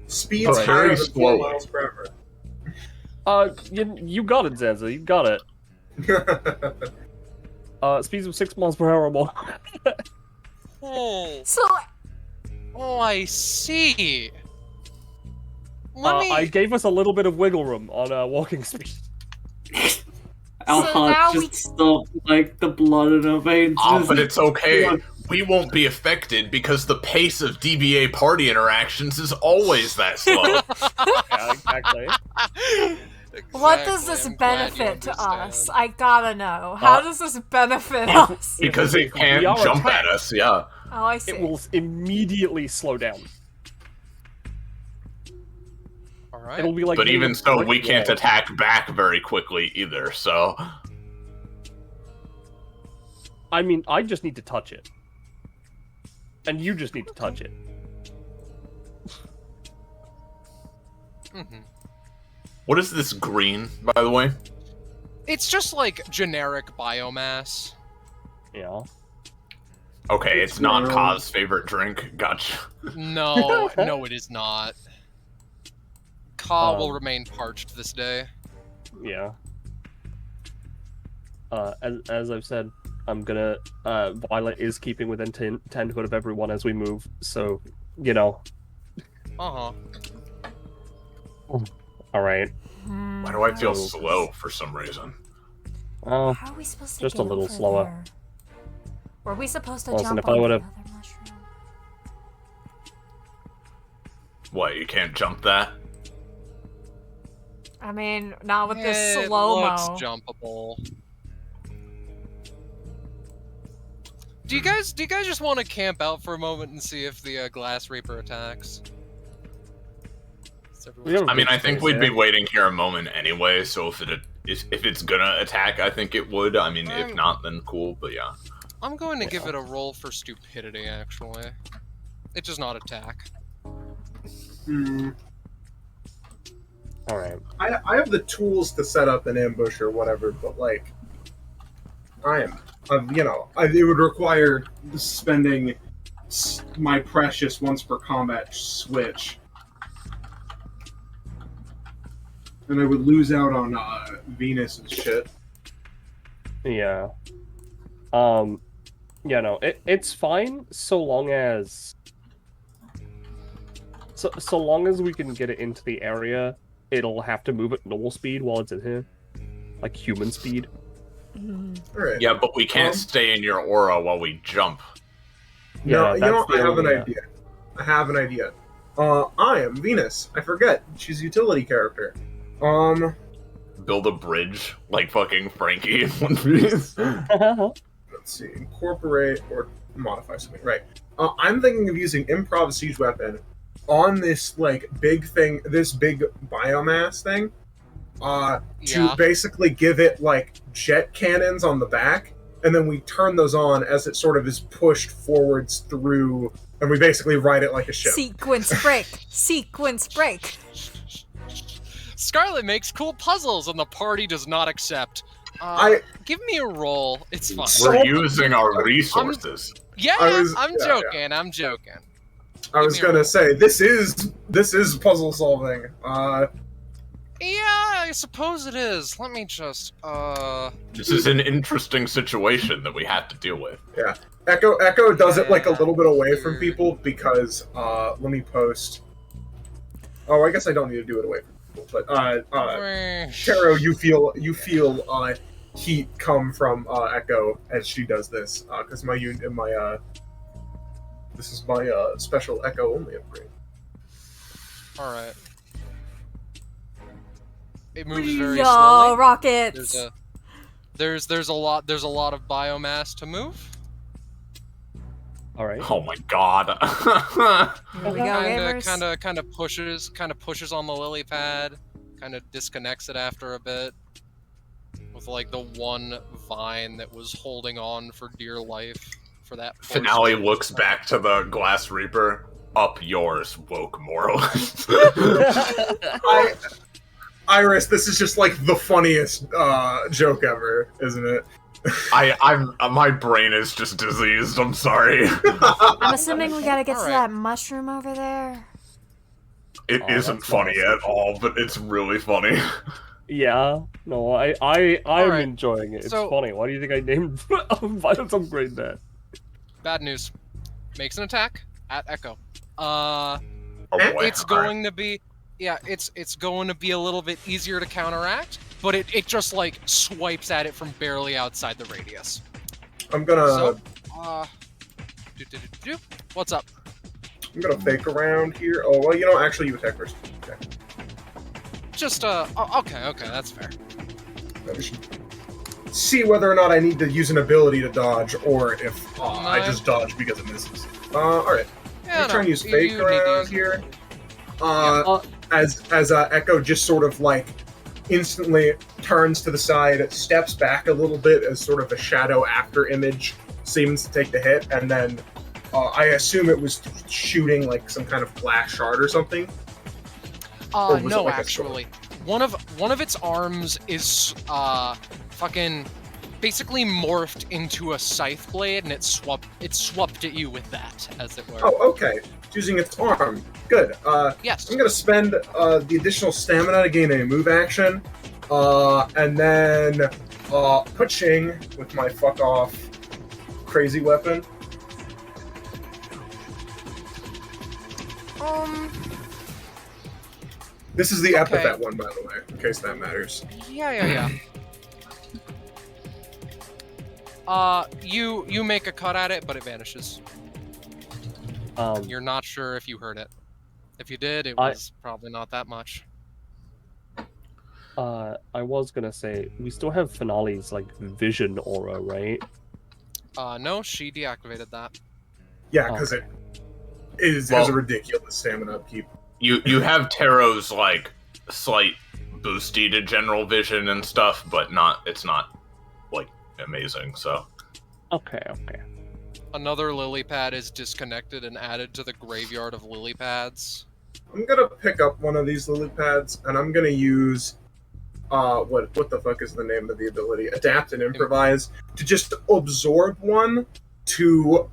Speed's But higher very than 4 slowly. miles per hour. You got it, Zanza. You got it. Speeds of 6 miles per hour or more. Oh, So, I see. Let me... I gave us a little bit of wiggle room on walking speed. Our So heart now just stopped, like the blood in our veins. Oh, just- but it's okay. We won't be affected because the pace of DBA party interactions is always that slow. Yeah, exactly. What does Exactly, this I'm glad you benefit to us? understand. I gotta know. How does this benefit us? Because it can't We are jump attacked. at us, yeah. Oh, I see. It will immediately slow down. Alright. It'll be like. But hitting even a so, brick we can't wall. attack back very quickly either, so... I mean, I just need to touch it. And you just need to touch it. Mhm. What is this green, by the way? It's just like generic biomass. Yeah. Okay, it's not Ka's favorite drink. Gotcha. No, no, it is not. Ka will Um, remain parched this day. Yeah. As I've said, I'm gonna. Violet is keeping within 10 foot of everyone as we move, so, you know. Uh-huh. Alright. Why do I feel slow for some reason? Oh, How are we supposed to just a get little over slower. there? Were we supposed to Listen, jump if I on the would've- other mushroom? What, you can't jump that? I mean, not with this It slow-mo. looks jumpable. Do you guys just want to camp out for a moment and see if the Glass Reaper attacks? Is everyone- We have a I mean, big I think space we'd be here. waiting here a moment anyway, so if it's gonna attack, I think it would. I mean, if not, then cool, but yeah. I'm going to give it a roll for stupidity, actually. It does not attack. Alright. I have the tools to set up an ambush or whatever, but like, it would require spending my precious once per combat switch, and I would lose out on Venus and shit. Yeah. Yeah, no, it's fine so long as... So long as we can get it into the area, it'll have to move at normal speed while it's in here. Like human speed. Alright. Yeah, but we can't stay in your aura while we jump. No, Yeah, I have an idea. I have an idea. I am Venus. I forget. She's a utility character. Build a bridge like fucking Frankie in One Piece. Let's see. Incorporate or modify something. Right. I'm thinking of using improv siege weapon on this like big thing, this big biomass thing, Yeah. to basically give it like jet cannons on the back, and then we turn those on as it sort of is pushed forwards through, and we basically ride it like a ship. Sequence break. Sequence break. Scarlet makes cool puzzles and the party does not accept. Give me a roll. It's fine. We're using our resources. Yeah, I'm joking. I'm joking. I was me a roll. gonna say this is puzzle solving. Yeah, I suppose it is. Let me just, This is an interesting situation that we have to deal with. Yeah. Echo does it like a little bit away from people because let me post. Oh, I guess I don't need to do it away from people, but Taro, you feel heat come from Echo as she does this because this is my special Echo only upgrade. Alright. It moves very Yo, slowly. rockets. There's a lot of biomass to move. Alright. Oh my god. Here we go, gamers. Kind of pushes on the lily pad, kind of disconnects it after a bit, with like the one vine that was holding on for dear life for that. Finale looks back to the Glass Reaper. Up yours, woke moralist. Iris, this is just like the funniest joke ever, isn't it? My brain is just diseased. I'm sorry. I'm assuming we gotta get to Alright. that mushroom over there. It Oh, isn't that's funny nice. at all, but it's really funny. Yeah. No, I'm Alright, enjoying it. It's so- funny. Why do you think I named Violence Upgrade that? Bad news. Makes an attack at Echo. Oh boy. It's going to be, yeah, it's going to be a little bit easier to counteract, but it just like swipes at it from barely outside the radius. I'm gonna What's up? I'm gonna fake around here. Oh well, actually you attack first. Okay. just okay, that's fair. We should see whether or not I need to use an ability to dodge, or if I just dodge because it misses. Alright. Yeah, I'm trying to use fake you need to around use here. As Echo just sort of like instantly turns to the side, steps back a little bit as sort of a shadow after image seems to take the hit, and then I assume it was shooting like some kind of glass shard or something. Or was it No, like a actually, one of its arms is fucking basically morphed into a scythe blade, and it swapped at you with that, as it were. Oh, okay. It's using its arm. Good. Yes. I'm gonna spend the additional stamina to gain a move action, and then pushing with my fuck off crazy weapon. This is the Okay. epithet one, by the way, in case that matters. Yeah. You make a cut at it, but it vanishes. You're not sure if you heard it. If you did, it was probably not that much. I was gonna say, we still have Finale's, like, vision aura, right? No, she deactivated that. Yeah, because it has a ridiculous stamina upkeep. You have Taro's like slight boosty to general vision and stuff, but it's not like amazing. So Okay. Another lily pad is disconnected and added to the graveyard of lily pads. I'm gonna pick up one of these lily pads, and I'm gonna use what the fuck is the name of the ability? Adapt and improvise to just absorb one to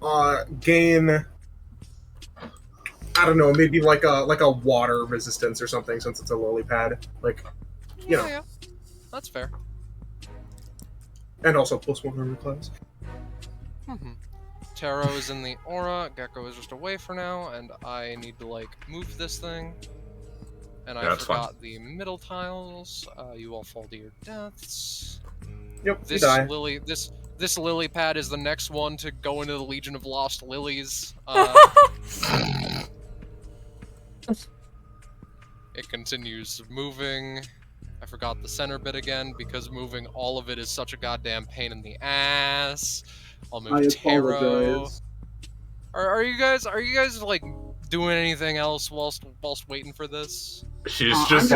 gain. I don't know, maybe like a water resistance or something, since it's a lily pad. Like, you know. Yeah, that's fair. And also +1 armor class. Taro is in the aura, Gecko is just away for now, and I need to, like, move this thing. And I forgot the middle tiles. You all fall to your deaths. Yep, This you die. This lily pad is the next one to go into the Legion of Lost Lilies. It continues moving. I forgot the center bit again because moving all of it is such a goddamn pain in the ass. I'll move Taro. Apologize. Are you guys like doing anything else whilst waiting for this? she's just.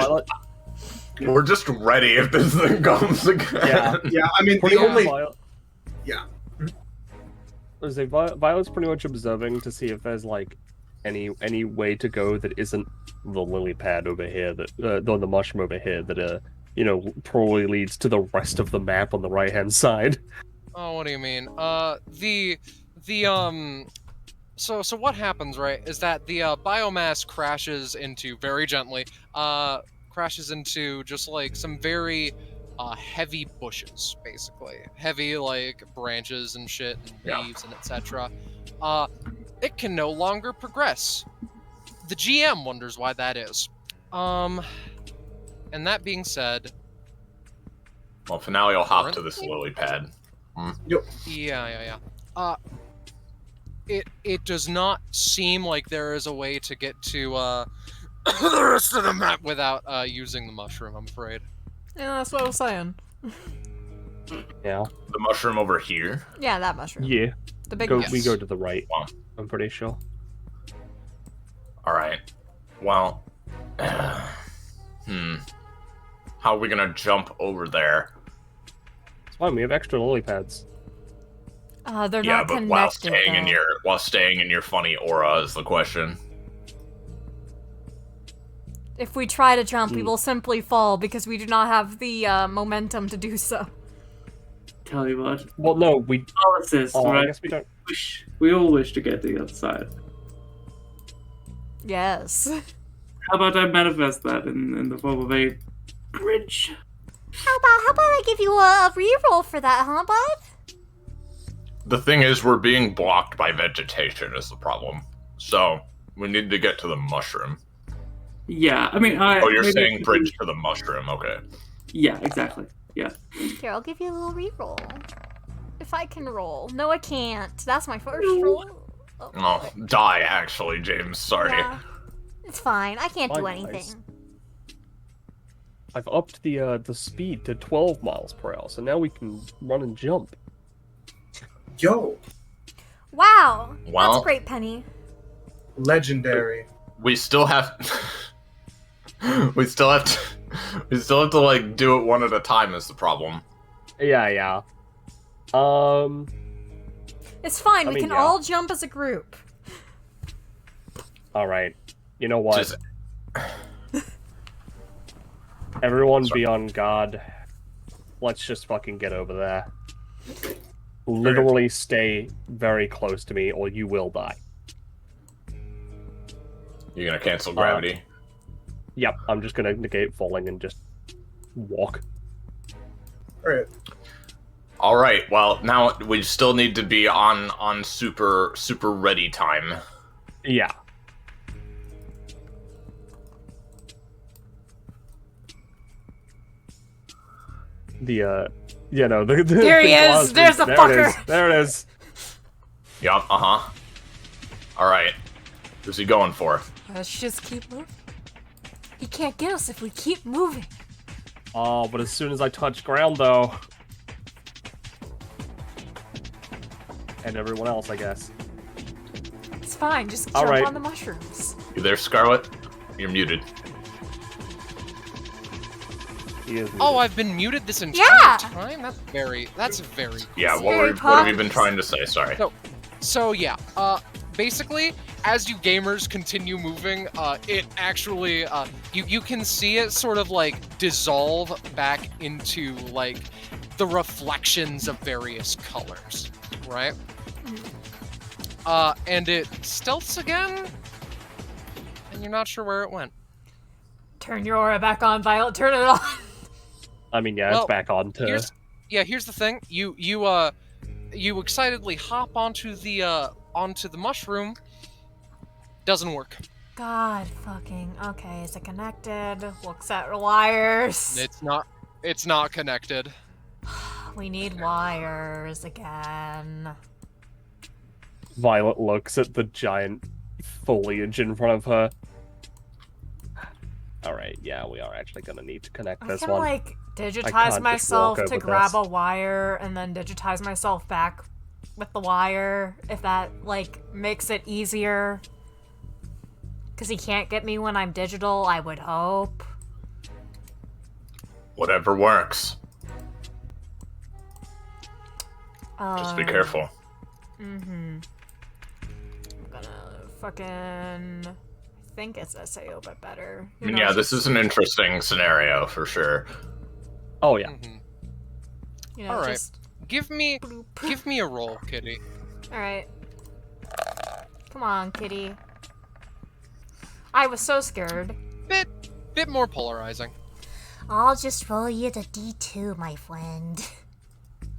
We're just ready if this thing comes again. Yeah, I mean, the only... Yeah. Violet's pretty much observing to see if there's, like, any way to go that isn't the lily pad over here, the mushroom over here, that probably leads to the rest of the map on the right-hand side. Oh, what do you mean? So what happens, right, is that the biomass crashes into, very gently, crashes into just, like, some very heavy bushes, basically. Heavy, like, branches and shit, and leaves and etc. It can no longer progress. The GM wonders why that is. And that being said... Well, Finale will hop to this lily pad. Yep. Yeah. It does not seem like there is a way to get to the rest of the map without using the mushroom, I'm afraid. Yeah, that's what I was saying. Yeah. The mushroom over here? Yeah, that mushroom. Yeah. The big Yes. We go to the right, Wow. I'm pretty sure. Alright. Well... How are we gonna jump over there? It's fine, we have extra lily pads. They're Yeah, not but connected, while staying in your funny aura is the question. If we try to jump, we will simply fall because we do not have the momentum to do so. Tell you what. Well, no, we... I'll assist, I right? guess we don't... We all wish to get to the other side. Yes. How about I manifest that in the form of a bridge? How about I give you a reroll for that, huh, bud? The thing is, we're being blocked by vegetation is the problem. So, we need to get to the mushroom. Yeah, I mean, Oh, you're saying bridge to the mushroom, okay. Yeah, exactly. Yeah. Here, I'll give you a little reroll. If I can roll. No, I can't. That's my first roll. Oh, die, actually, James. Sorry. Yeah. It's fine. I can't do Fine, anything. nice. I've upped the speed to 12 miles per hour, so now we can run and jump. Yo, Wow. Well- That's great, Penny. legendary. We still have. we still have to like do it one at a time. Is the problem? Yeah. It's fine. I We mean, can yeah. all jump as a group. All right. You know what? Just- Everyone be on guard. Let's just fucking get over there. Literally stay very close to me, or you will die. You're gonna cancel gravity. Yep, I'm just gonna negate falling and just walk. Alright. All right. Well, now we still need to be on super ready time. Yeah. The There he is! There's the fucker! There it is. Yup. All right. Who's he going for? Let's just keep moving. He can't get us if we keep moving. Oh, but as soon as I touch ground, though, and everyone else, I guess. It's fine. Just All jump right. on the mushrooms. You there, Scarlet? You're muted. He is Oh, muted. I've been muted this entire Yeah! time? That's very Yeah. It's What very have you been pause. trying to say? Sorry. So yeah, basically, as you gamers continue moving, it actually, you can see it sort of like dissolve back into like the reflections of various colors, right? And it stealths again, and you're not sure where it went. Turn your aura back on, Violet. Turn it on. I mean, yeah, Well, it's back on to. Here's the thing. You excitedly hop onto the mushroom. Doesn't work. God fucking. Okay, is it connected? Looks at wires. It's not connected. We need wires again. Violet looks at the giant foliage in front of her. Alright, yeah, we are actually gonna need to connect I this can one. like can't digitize just myself walk to over grab this. a wire and then digitize myself back with the wire if that like makes it easier. Cause he can't get me when I'm digital, I would hope. Whatever works. Just be careful. I'm gonna fucking think it's SAO but better. I mean, yeah, this is an interesting scenario for sure. Oh, yeah. Mhm. You know, All right. just Give me bloop. a roll, Kitty. Alright. Come on, kitty. I was so scared. Bit more polarizing. I'll just roll you the D2, my friend.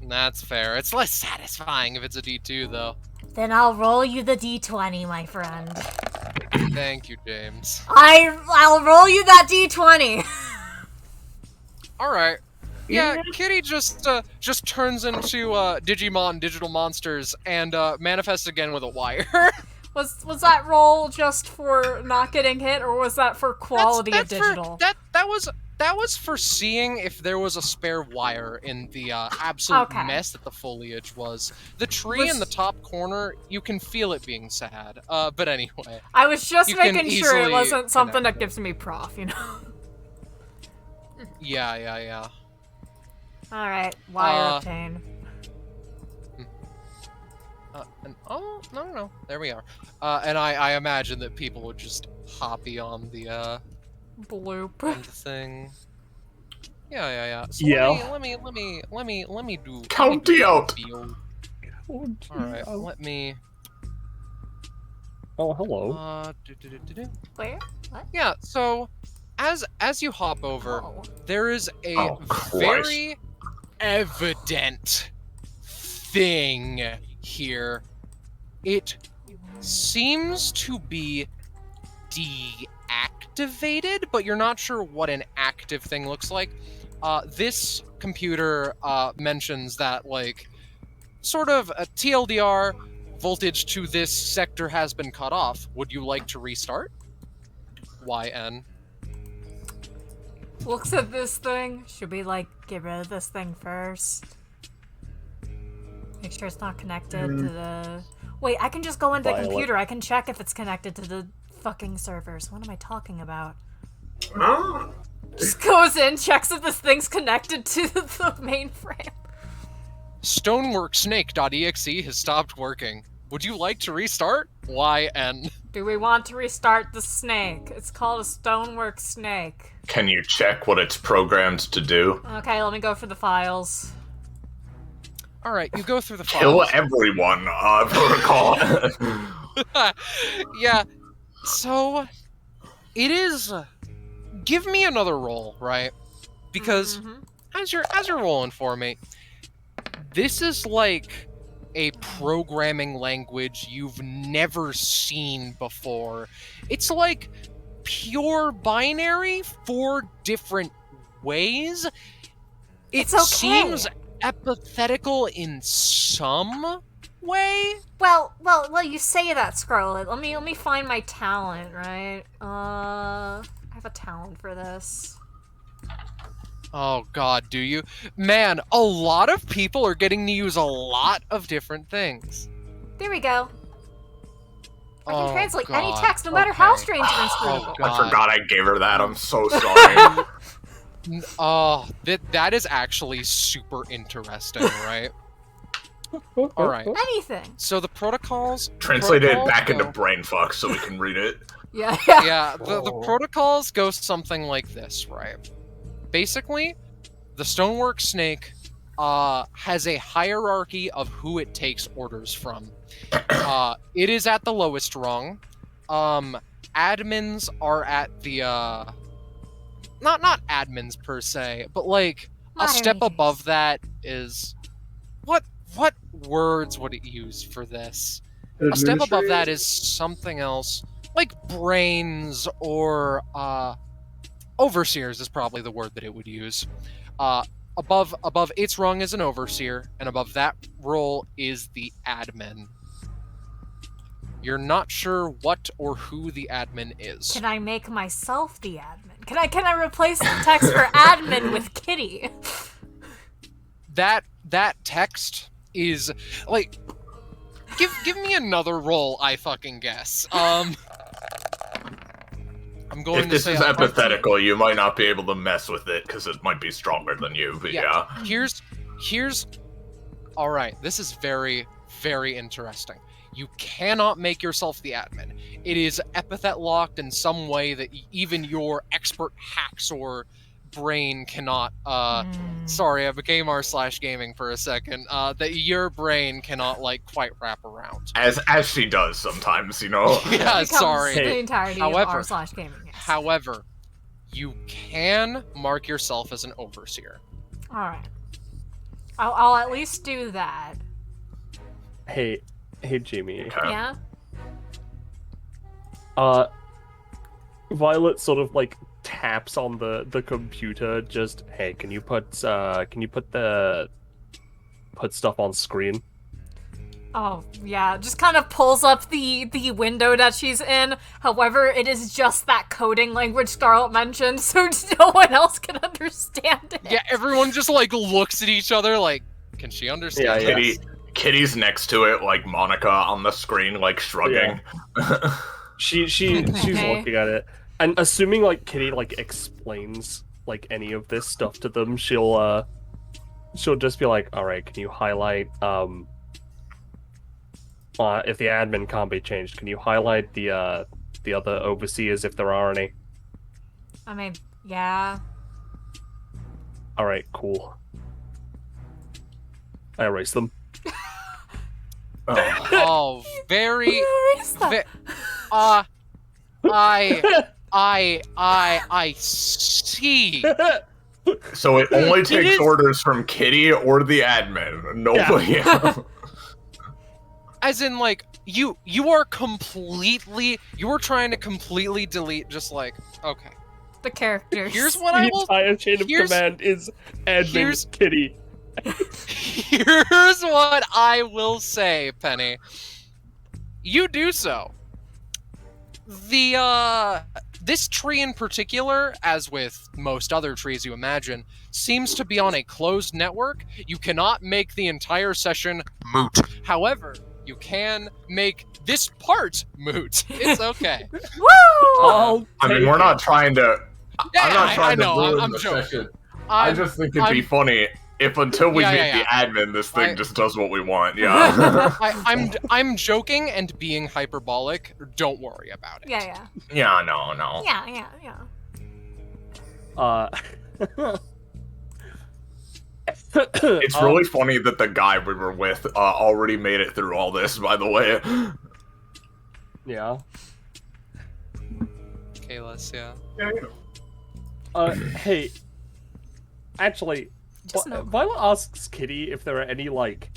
That's fair. It's less satisfying if it's a D2, though. Then I'll roll you the D20, my friend. Thank you, James. I'll roll you that D20. All right. Yeah, Kitty just turns into Digimon digital monsters and manifests again with a wire. Was that roll just for not getting hit, or was that for quality of digital? That was for seeing if there was a spare wire in the absolute Okay. mess that the foliage was. The tree in the top corner, you can feel it being sad. But anyway. I was just You can making sure it easily wasn't something connect that gives me prof, you know? Yeah. Alright, wire Uh, obtained. Oh, no. There we are. And I imagine that people would just hoppy on the Bloop. on the thing. Yeah. So Yeah. let me do Count it out. All right, let me. Oh, hello. Where? What? Yeah. So, as you hop over, Oh. there is a Oh, Christ. very evident thing here. It seems to be deactivated, but you're not sure what an active thing looks like. This computer mentions that, like, sort of a TLDR, voltage to this sector has been cut off. Would you like to restart? YN. Looks at this thing. Should we, like, get rid of this thing first? Make sure it's not connected to the... Wait, I can just go into the computer. I can check if it's connected to the fucking servers. What am I talking about? Ah. Just goes in, checks if this thing's connected to the mainframe. Stoneworksnake.exe has stopped working. Would you like to restart? YN. Do we want to restart the snake? It's called a stonework snake. Can you check what it's programmed to do? Okay, let me go for the files. Alright, you go through the Kill files. everyone, protocol. Yeah, so... It is... Give me another roll, right? Because, as you're rolling for me, this is like a programming language you've never seen before. It's like pure binary, 4 different ways. It okay. seems epithetical in some way. Well, you say that, Scarlet. Let me find my talent, right? I have a talent for this. Oh god, do you? Man, a lot of people are getting to use a lot of different things. There we go. I can translate God. any text, no matter how strange or inscrutable. God. I forgot I gave her that. I'm so sorry. That is actually super interesting, right? Alright. Anything. So the protocols... Translate it back go- into brainfuck so we can read it. Yeah. Yeah, the protocols go something like this, right? Basically, the stonework snake has a hierarchy of who it takes orders from. It is at the lowest rung. Admins are at the not admins per se, but like a step above that is what words would it use for this? A step above that is something else, like brains or overseers is probably the word that it would use. Above its rung is an overseer, and above that role is the admin. You're not sure what or who the admin is. Can I make myself the admin? Can I replace the text for admin with Kitty? That text is like give me another role, I fucking guess. I'm going If to this say is hypothetical, you might not be able to mess with it because it might be stronger than you. But yeah. Here's all right. This is very, very interesting. You cannot make yourself the admin. It is epithet locked in some way that even your expert hacks or brain cannot. Sorry, I became r/gaming for a second. That your brain cannot like quite wrap around. As she does sometimes, you know. Yeah, Becomes sorry. The entirety However- of r/gaming. Yes. However, you can mark yourself as an overseer. All right. I'll at least do that. Hey, Jimmy. Okay. Yeah. Violet sort of like taps on the computer. Just hey, can you put stuff on screen? Oh, yeah, just kind of pulls up the window that she's in. However, it is just that coding language Scarlet mentioned, so no one else can understand it. Yeah, everyone just like looks at each other like, can she understand? Yeah, this? Kitty's next to it, like Monica on the screen, like shrugging. She's Okay. looking at it, and assuming like Kitty like explains like any of this stuff to them, she'll just be like, all right, can you highlight if the admin can't be changed, can you highlight the other overseers if there are any? I mean, yeah. All right, cool. I erase them. Oh, very. Where is that? I see. So it only It takes is- orders from Kitty or the admin. Nobody else. As in, like, you are trying to completely delete, just like, okay. The characters. Here's what The I will. entire chain of here's- command is admin here's- Kitty. Here's what I will say, Penny. You do so. The This tree in particular, as with most other trees you imagine, seems to be on a closed network. You cannot make the entire session moot. However, you can make this part moot. It's okay. Woo! I mean, we're not trying to. Yeah, I'm not trying I know, to ruin I'm the joking. session. I just think it'd be funny if until we meet the admin, this thing just does what we want. Yeah. I'm joking and being hyperbolic. Don't worry about it. Yeah. Yeah. No. Yeah. It's really funny that the guy we were with already made it through all this. By the way. Yeah. Kalis, yeah. Hey. Actually, Violet asks Kitty if there are any, like,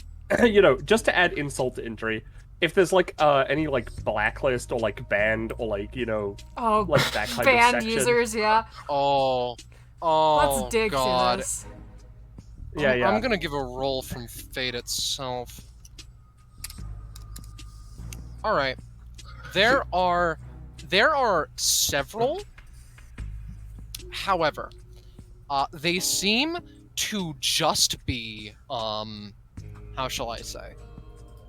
just to add insult to injury, if there's, like, any, like, blacklist or, like, banned or, like, like that kind of banned section. users, yeah. Oh, Let's dig God. through this. Yeah. I'm gonna give a roll from Fate itself. Alright. There are several. However, they seem to just be, how shall I say?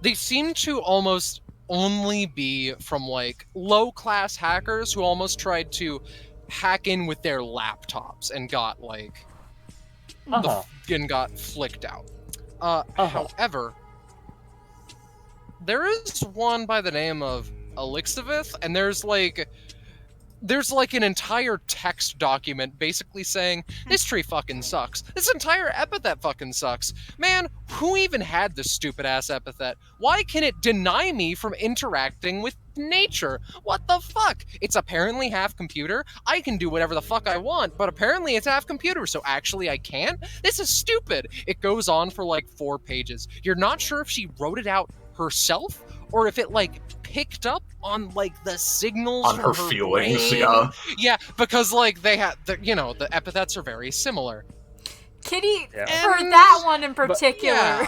They seem to almost only be from, like, low-class hackers who almost tried to hack in with their laptops and got, like, and got flicked out. However, there is one by the name of Epithet, and there's like an entire text document basically saying, this tree fucking sucks. This entire epithet fucking sucks. Man, who even had this stupid ass epithet? Why can it deny me from interacting with nature? What the fuck? It's apparently half computer. I can do whatever the fuck I want, but apparently it's half computer, so actually I can't? This is stupid. It goes on for like 4 pages. You're not sure if she wrote it out herself or if it like picked up on like the signals on from her feelings, brain. Yeah, because like they had the epithets are very similar. Kitty, for that one in particular,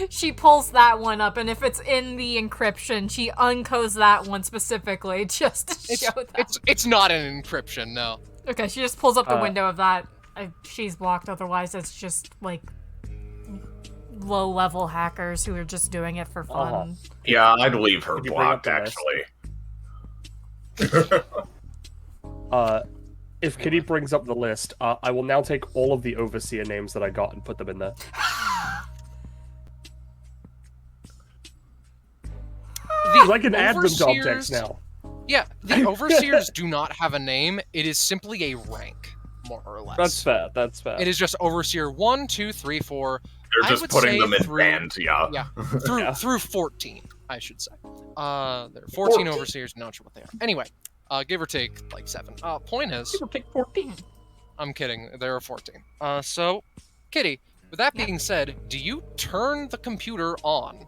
she pulls that one up, and if it's in the encryption, she uncodes that one specifically just to show that. It's not an encryption, no. Okay, she just pulls up the window of that. She's blocked, otherwise it's just like low-level hackers who are just doing it for fun. Yeah, I'd leave her blocked, actually. If Kitty brings up the list, I will now take all of the overseer names that I got and put them in there. I can add them to objects now. Yeah, the overseers do not have a name. It is simply a rank, more or less. That's fair. It is just overseer 1, 2, 3, 4. They're just putting them in bands, Yeah, through 14, I should say. There are 14 overseers, not sure what they are. Anyway, give or take, like 7. Point is... Give or take 14. I'm kidding, there are 14. So, Kitty, with that being said, do you turn the computer on?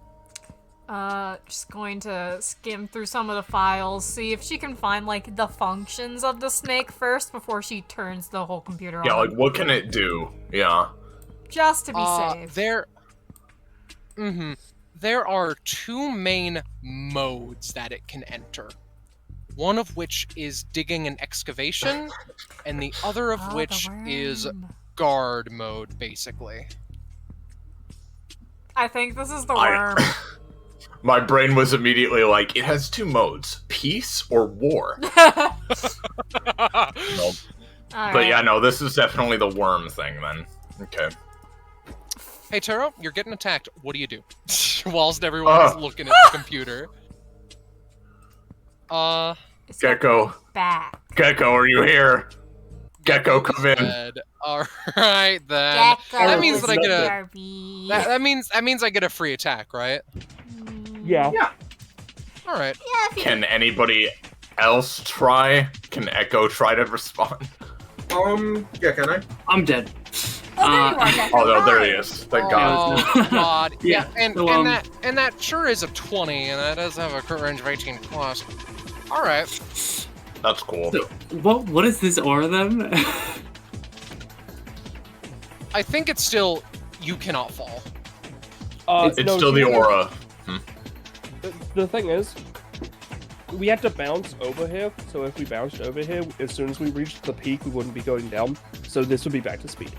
Just going to skim through some of the files, see if she can find, like, the functions of the snake first before she turns the whole computer on. Yeah, like, what can it do? Yeah. Just to be safe. There are 2 main modes that it can enter. One of which is digging and excavation, and the other of which is guard mode, basically. I think this is the worm. My brain was immediately like, it has 2 modes, peace or war. Nope. But yeah, no, this is definitely the worm thing then. Okay. Hey, Taro, you're getting attacked. What do you do? Whilst everyone is looking at the computer. Gecko. Back. Gecko, are you here? Gecko, come in. Alright then. That means that I get a... That means I get a free attack, right? Yeah. Alright. Yeah, Can anybody else try? Can Echo try to respond? Yeah, can I? I'm dead. Oh, no, there he is. Thank God. Oh God. Yeah. And So, that sure is a 20, and that does have a crit range of 18 plus. Alright. That's cool. So, what is this aura then? I think it's still you cannot fall. It's still the aura. The thing is, we had to bounce over here, so if we bounced over here, as soon as we reached the peak, we wouldn't be going down. So this would be back to speed.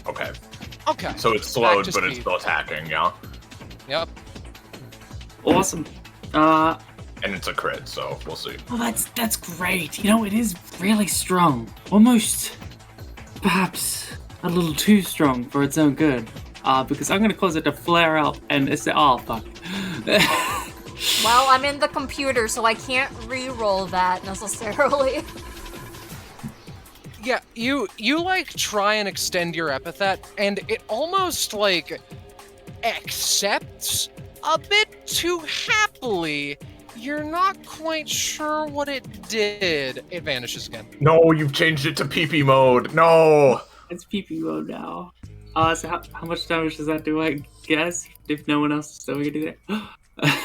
Okay. Okay. So it's slowed, but it's still attacking, yeah? Yep. Awesome. And it's a crit, so we'll see. Well, that's great. You know, it is really strong. Almost, perhaps, a little too strong for its own good. Because I'm gonna cause it to flare up and it's oh fuck. Well, I'm in the computer, so I can't re-roll that necessarily. Yeah, you like try and extend your epithet, and it almost like accepts a bit too happily. You're not quite sure what it did. It vanishes again. No, you've changed it to PP mode. No. It's PP mode now. So how much damage does that do, I guess? If no one else is still gonna do that?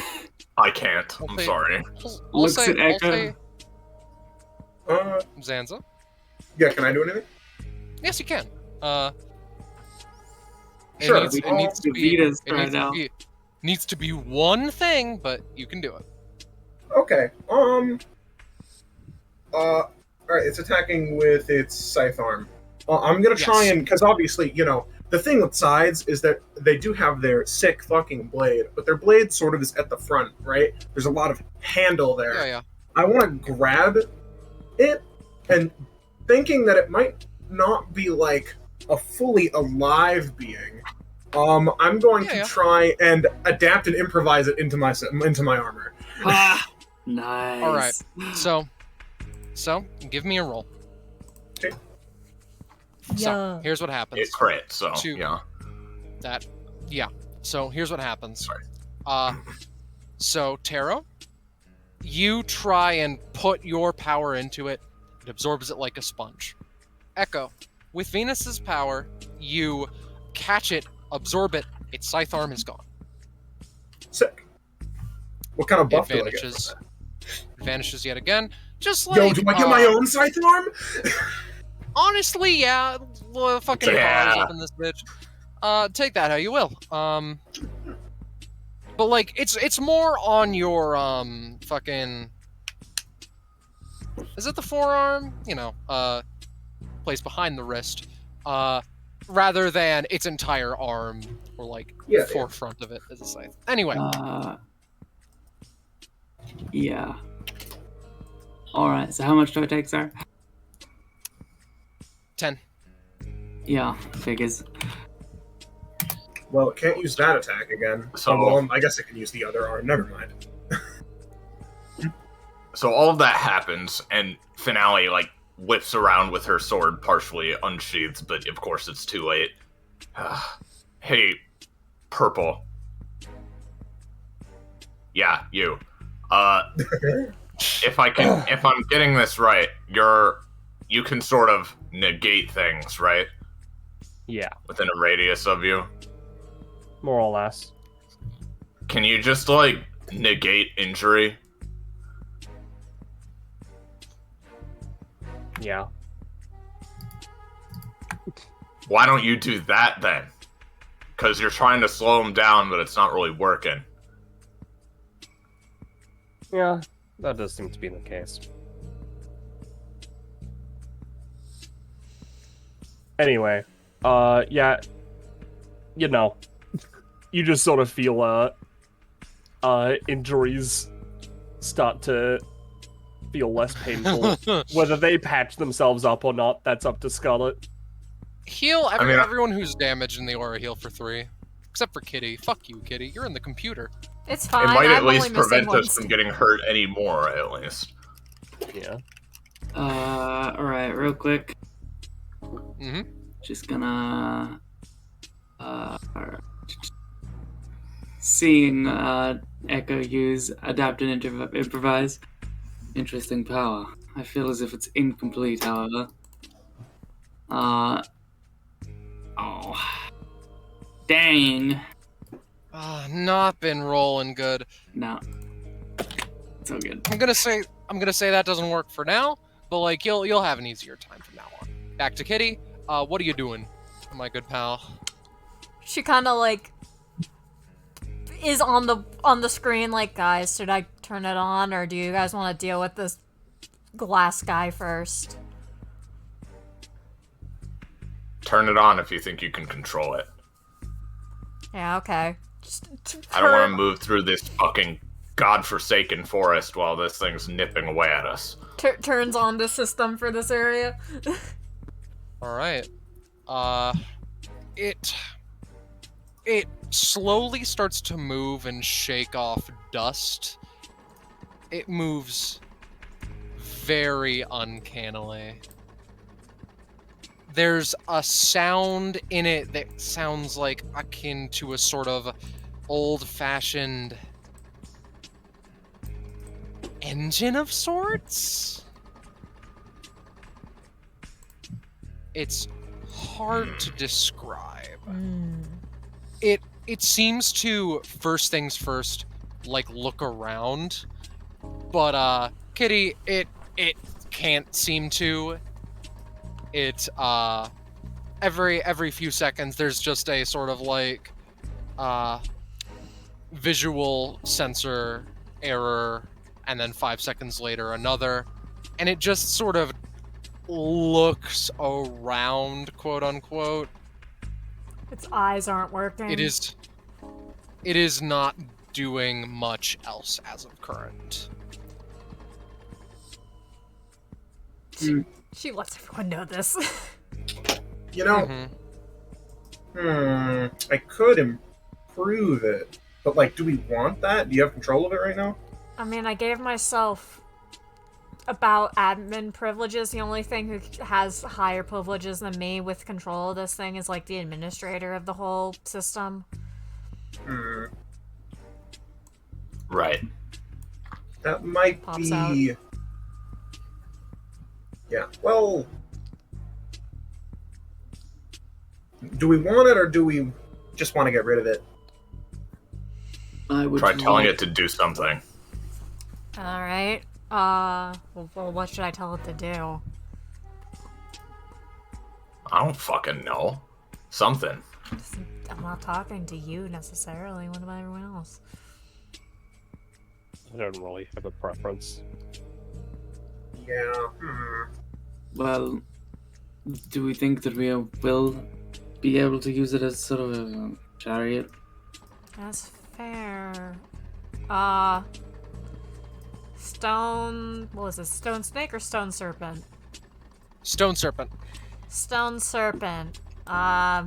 I can't. I'm sorry. I'll Looks say, at Echo. Zanza. Yeah, can I do anything? Yes, you can. Sure, It needs to be. Vita's It right needs to now. be. Needs to be one thing, but you can do it. Okay. Alright, it's attacking with its scythe arm. I'm gonna try and, because obviously, you know, the thing with sides is that they do have their sick fucking blade, but their blade sort of is at the front, right? There's a lot of handle there. Yeah, yeah. I want to grab it, and thinking that it might not be like a fully alive being, I'm going to try and adapt and improvise it into my armor. Nice. All right. So give me a roll. Okay. So here's what happens. It crit, so yeah. So here's what happens. Sorry. So Taro, you try and put your power into it. It absorbs it like a sponge. Echo, with Venus's power, you catch it, absorb it. Its scythe arm is gone. Sick. What kind of buff It do I get? vanishes. It vanishes yet again. Just like Yo, do I get my own scythe arm? honestly, yeah. Fucking Yeah. bars up in this bitch. Take that how you will. But like, it's more on your fucking. Is it the forearm? You know, place behind the wrist. Rather than its entire arm or like forefront of it as a scythe. Anyway. Yeah. Alright, so how much do I take, sir? 10. Yeah, figures. Well, it can't use that attack again. So- well, I guess it can use the other arm. Never mind. So all of that happens, and Finale, like, whips around with her sword partially unsheathed, but of course it's too late. Hey, Purple. Yeah, you. If I'm getting this right, you can sort of negate things, right? Yeah, Within a radius of you. more or less. Can you just, like, negate injury? Yeah. Why don't you do that then? Because you're trying to slow him down, but it's not really working. Yeah, that does seem to be the case. Anyway, yeah, you know, you just sort of feel, injuries start to feel less painful. Whether they patch themselves up or not, that's up to Scarlet. Heal everyone who's damaged in the aura heal for 3. Except for Kitty. Fuck you, Kitty. You're in the computer. It's fine. It might at I'm only least missing prevent one us from getting hurt anymore, at least. Yeah. Alright, real quick. Mm-hmm. Just gonna... Seeing, Echo use Adapt and Improvise. Interesting power. I feel as if it's incomplete, however. Oh. Dang. Not been rolling good. No. It's all good. I'm gonna say that doesn't work for now, but like you'll have an easier time from now on. Back to Kitty. What are you doing, my good pal? She kind of like is on the screen like, guys, should I turn it on, or do you guys want to deal with this glass guy first? Turn it on if you think you can control it. Yeah, okay. I don't want to move through this fucking godforsaken forest while this thing's nipping away at us. Turns on the system for this area. All right. It slowly starts to move and shake off dust. It moves very uncannily. There's a sound in it that sounds like akin to a sort of old-fashioned engine of sorts. It's hard to describe. It seems to, first things first, like, look around, but Kitty, it can't seem to. It every few seconds there's just a sort of like visual sensor error, and then 5 seconds later another, and it just sort of looks around, quote unquote. Its eyes aren't working. It is not doing much else as of current. She lets everyone know this. You know, I could improve it, but like, do we want that? Do you have control of it right now? I mean, I gave myself about admin privileges. The only thing who has higher privileges than me with control of this thing is like the administrator of the whole system. Right. That might Pops be. out. Yeah. Well, do we want it or do we just want to get rid of it? I would Try telling it to do something. Alright. Well, what should I tell it to do? I don't fucking know. Something. I'm not talking to you necessarily. What about everyone else? I don't really have a preference. Yeah. Well, do we think that we will be able to use it as sort of a chariot? That's fair. Stone... What was it? Stone snake or stone serpent? Stone serpent. Stone serpent. I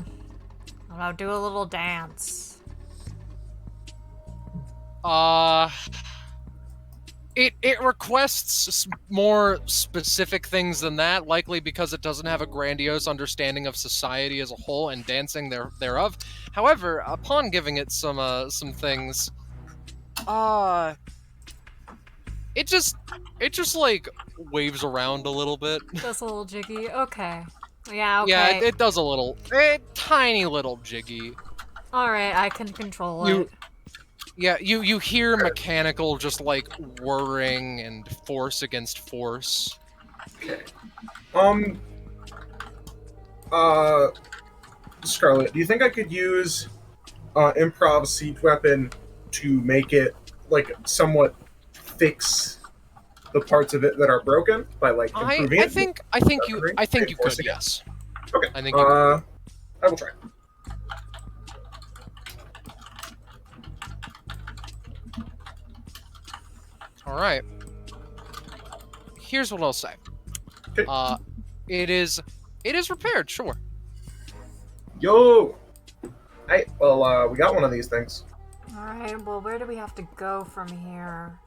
don't know, do a little dance. It requests more specific things than that, likely because it doesn't have a grandiose understanding of society as a whole and dancing thereof. However, upon giving it some things, it just like waves around a little bit. That's a little jiggy. Okay. Yeah, okay. Yeah, it does a tiny little jiggy. Alright, I can control it. Yeah, you hear mechanical just like whirring and force against force. Okay. Scarlet, do you think I could use improv siege weapon to make it like somewhat fix the parts of it that are broken by like improving it? I think you could, yes. Okay. I think you could. I will try. All right. Here's what I'll say. Okay. It is repaired, sure. Yo. We got one of these things. Alright, well, where do we have to go from here?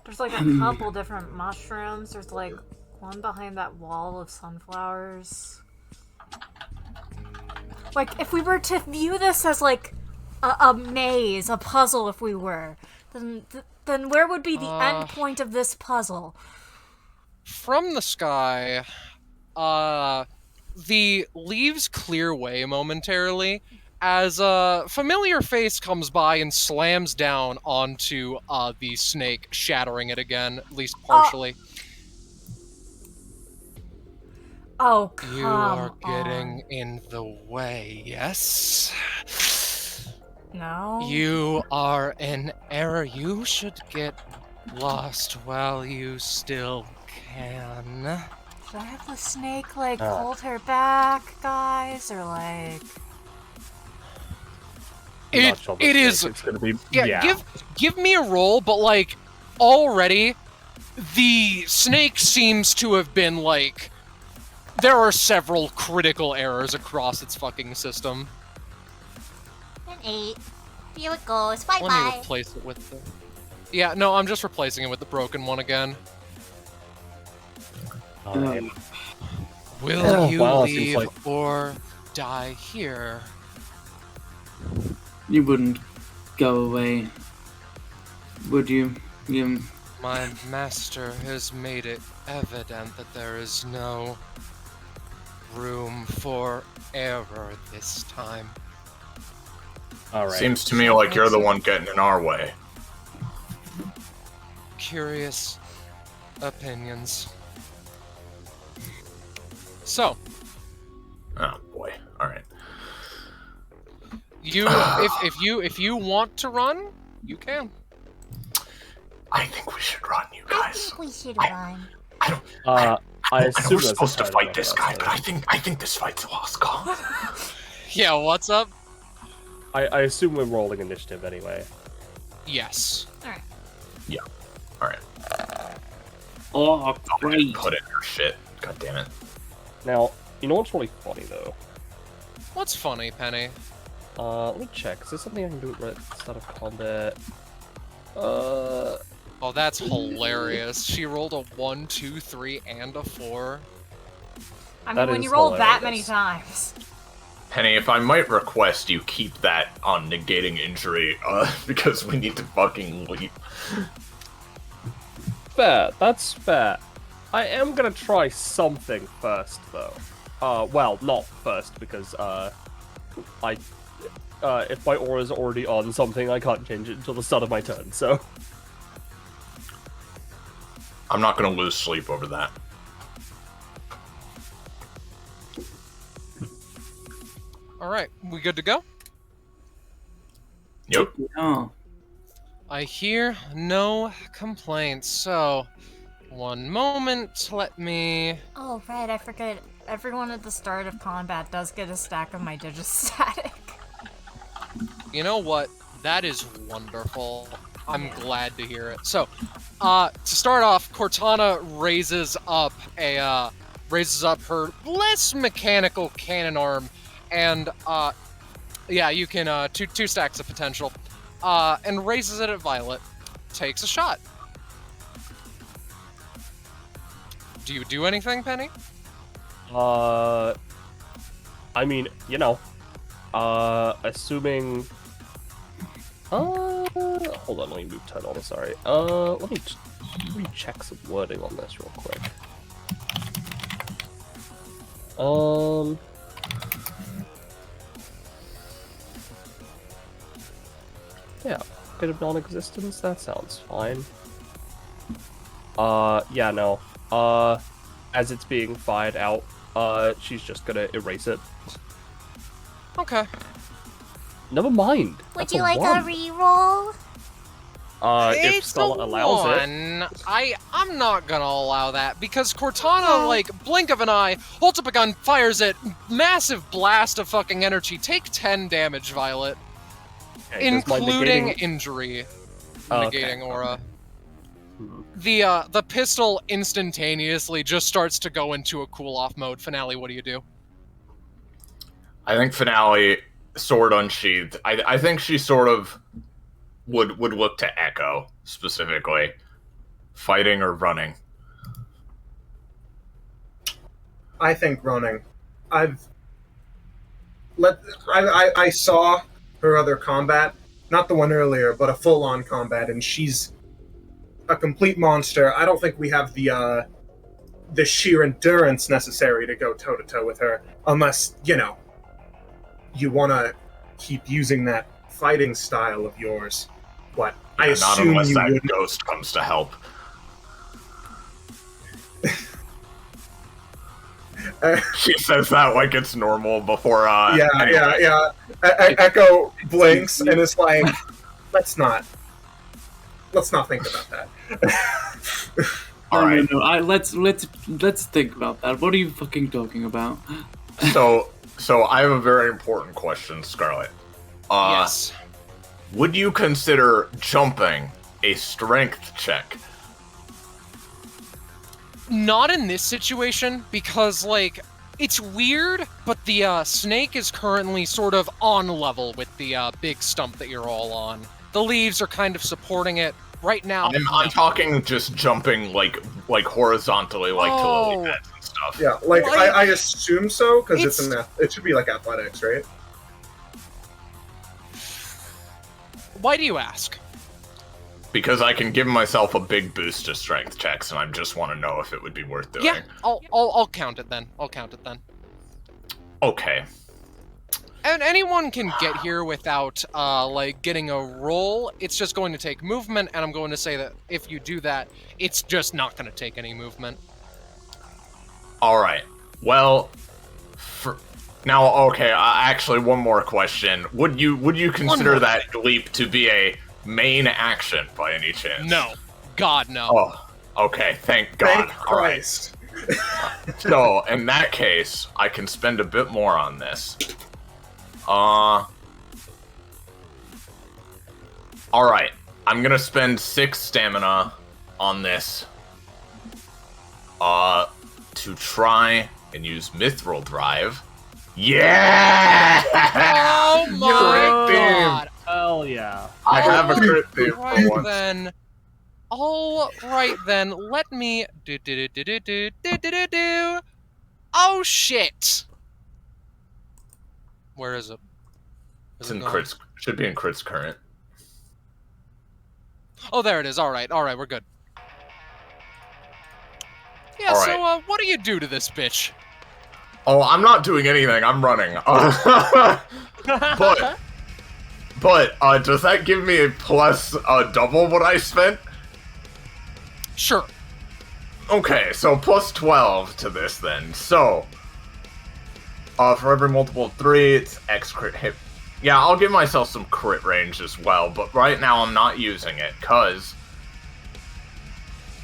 There's like a couple different mushrooms. There's like one behind that wall of sunflowers. Like, if we were to view this as like a maze, a puzzle, if we were, then where would be the end point of this puzzle? From the sky, the leaves clear way momentarily as a familiar face comes by and slams down onto the snake, shattering it again, at least partially. Oh, come You are on. getting in the way, yes? No. You are in error. You should get lost while you still can. Should I have the snake, like, Oh. hold her back, guys? Or, like... I'm not sure It the is. snake, it's gonna be Yeah, give me a roll, but like already the snake seems to have been like there are several critical errors across its fucking system. An 8. Here it goes. Let me Bye-bye. replace it with the... Yeah, no, I'm just replacing it with the broken one again. Alright. Will Oh, you wow, it seems leave like- or die here? You wouldn't go away, would you? You... My master has made it evident that there is no room for error this time. Alright. Seems to me like you're the one getting in our way. Curious opinions. So, Oh boy. All right. if you want to run, you can. I think we should run, you I guys. think we should I- run. I I know assume we're that's supposed to part of fight it, this guy, but I think this fight's a lost cause. Yeah, what's up? I assume we're rolling initiative anyway. Yes. Alright. All right. Oh, I'll great. put in your shit. God damn it. Now, you know what's really funny though? What's funny, Penny? Let me check. Is there something I can do at the start of combat? Oh, that's hilarious. She rolled a 1, 2, 3, and a 4. I mean, That when is you roll that hilarious. many times. Penny, if I might request you keep that on negating injury, because we need to fucking leave. Fair. That's fair. I am gonna try something first, though. Well, not first because if my aura's already on something, I can't change it until the start of my turn. So. I'm not gonna lose sleep over that. Alright, we good to go? Yep. Oh, I hear no complaints, so... One moment, let me... Oh, right, I forget. Everyone at the start of combat does get a stack of my Digistatic. You know what? That is wonderful. I'm glad to hear it. So, to start off, Cortana raises up her less mechanical cannon arm, and yeah, you can two stacks of potential, and raises it at Violet. Takes a shot. Do you do anything, Penny? I mean, you know, assuming. Hold on, let me move turn on. Sorry. Let me check some wording on this real quick. Yeah, bit of non-existence. That sounds fine. Yeah, no. As it's being fired out, she's just gonna erase it. Okay. Never mind. Would That's you a like one. a reroll? If It's Scarlet a allows it. one. I'm not gonna allow that because Cortana, like, blink of an eye, holds up a gun, fires it, massive blast of fucking energy. Take 10 damage, Violet, Okay, does my including negating- injury, Oh, okay, negating aura. Hmm. The pistol instantaneously just starts to go into a cool-off mode. Finale, what do you do? I think Finale, sword unsheathed. I think she sort of would look to Echo specifically, fighting or running. I think running. I saw her other combat, not the one earlier, but a full-on combat, and she's a complete monster. I don't think we have the sheer endurance necessary to go toe-to-toe with her, unless, you know, you want to keep using that fighting style of yours. What? I Not assume unless you that wouldn't. ghost comes to help. She says that like it's normal before. Yeah. Echo blinks and is like, let's not think about that. All right. No. Let's think about that. What are you fucking talking about? So I have a very important question, Scarlet. Yes. Would you consider jumping a strength check? Not in this situation, because, like, it's weird, but the snake is currently sort of on level with the big stump that you're all on. The leaves are kind of supporting it. Right now, I'm talking just jumping like horizontally, like to lily pads and stuff. Yeah, like I assume so because it should be like athletics, right? Why do you ask? Because I can give myself a big boost to strength checks, and I just want to know if it would be worth doing. Yeah, I'll count it then. Okay. And anyone can get here without, like, getting a roll. It's just going to take movement, and I'm going to say that if you do that, it's just not going to take any movement. Alright. Well, actually, one more question. Would you consider that leap to be a main action, by any chance? No. God, no. Oh, okay, thank God. Thank Christ. Alright. So, in that case, I can spend a bit more on this. Alright, I'm gonna spend 6 stamina on this, to try and use Mithril Drive. Yeah! Oh my God! Hell yeah. I have a crit theme for Right once. then. Alright then, let me do. Oh shit! Where is it? It's in crits. Should be in crits current. Oh, there it is. Alright, we're good. Yeah, All so, right. what do you do to this bitch? Oh, I'm not doing anything. I'm running. But does that give me a plus double what I spent? Sure. Okay, so plus 12 to this then. So, for every multiple of 3, it's X crit hit. Yeah, I'll give myself some crit range as well, but right now I'm not using it, because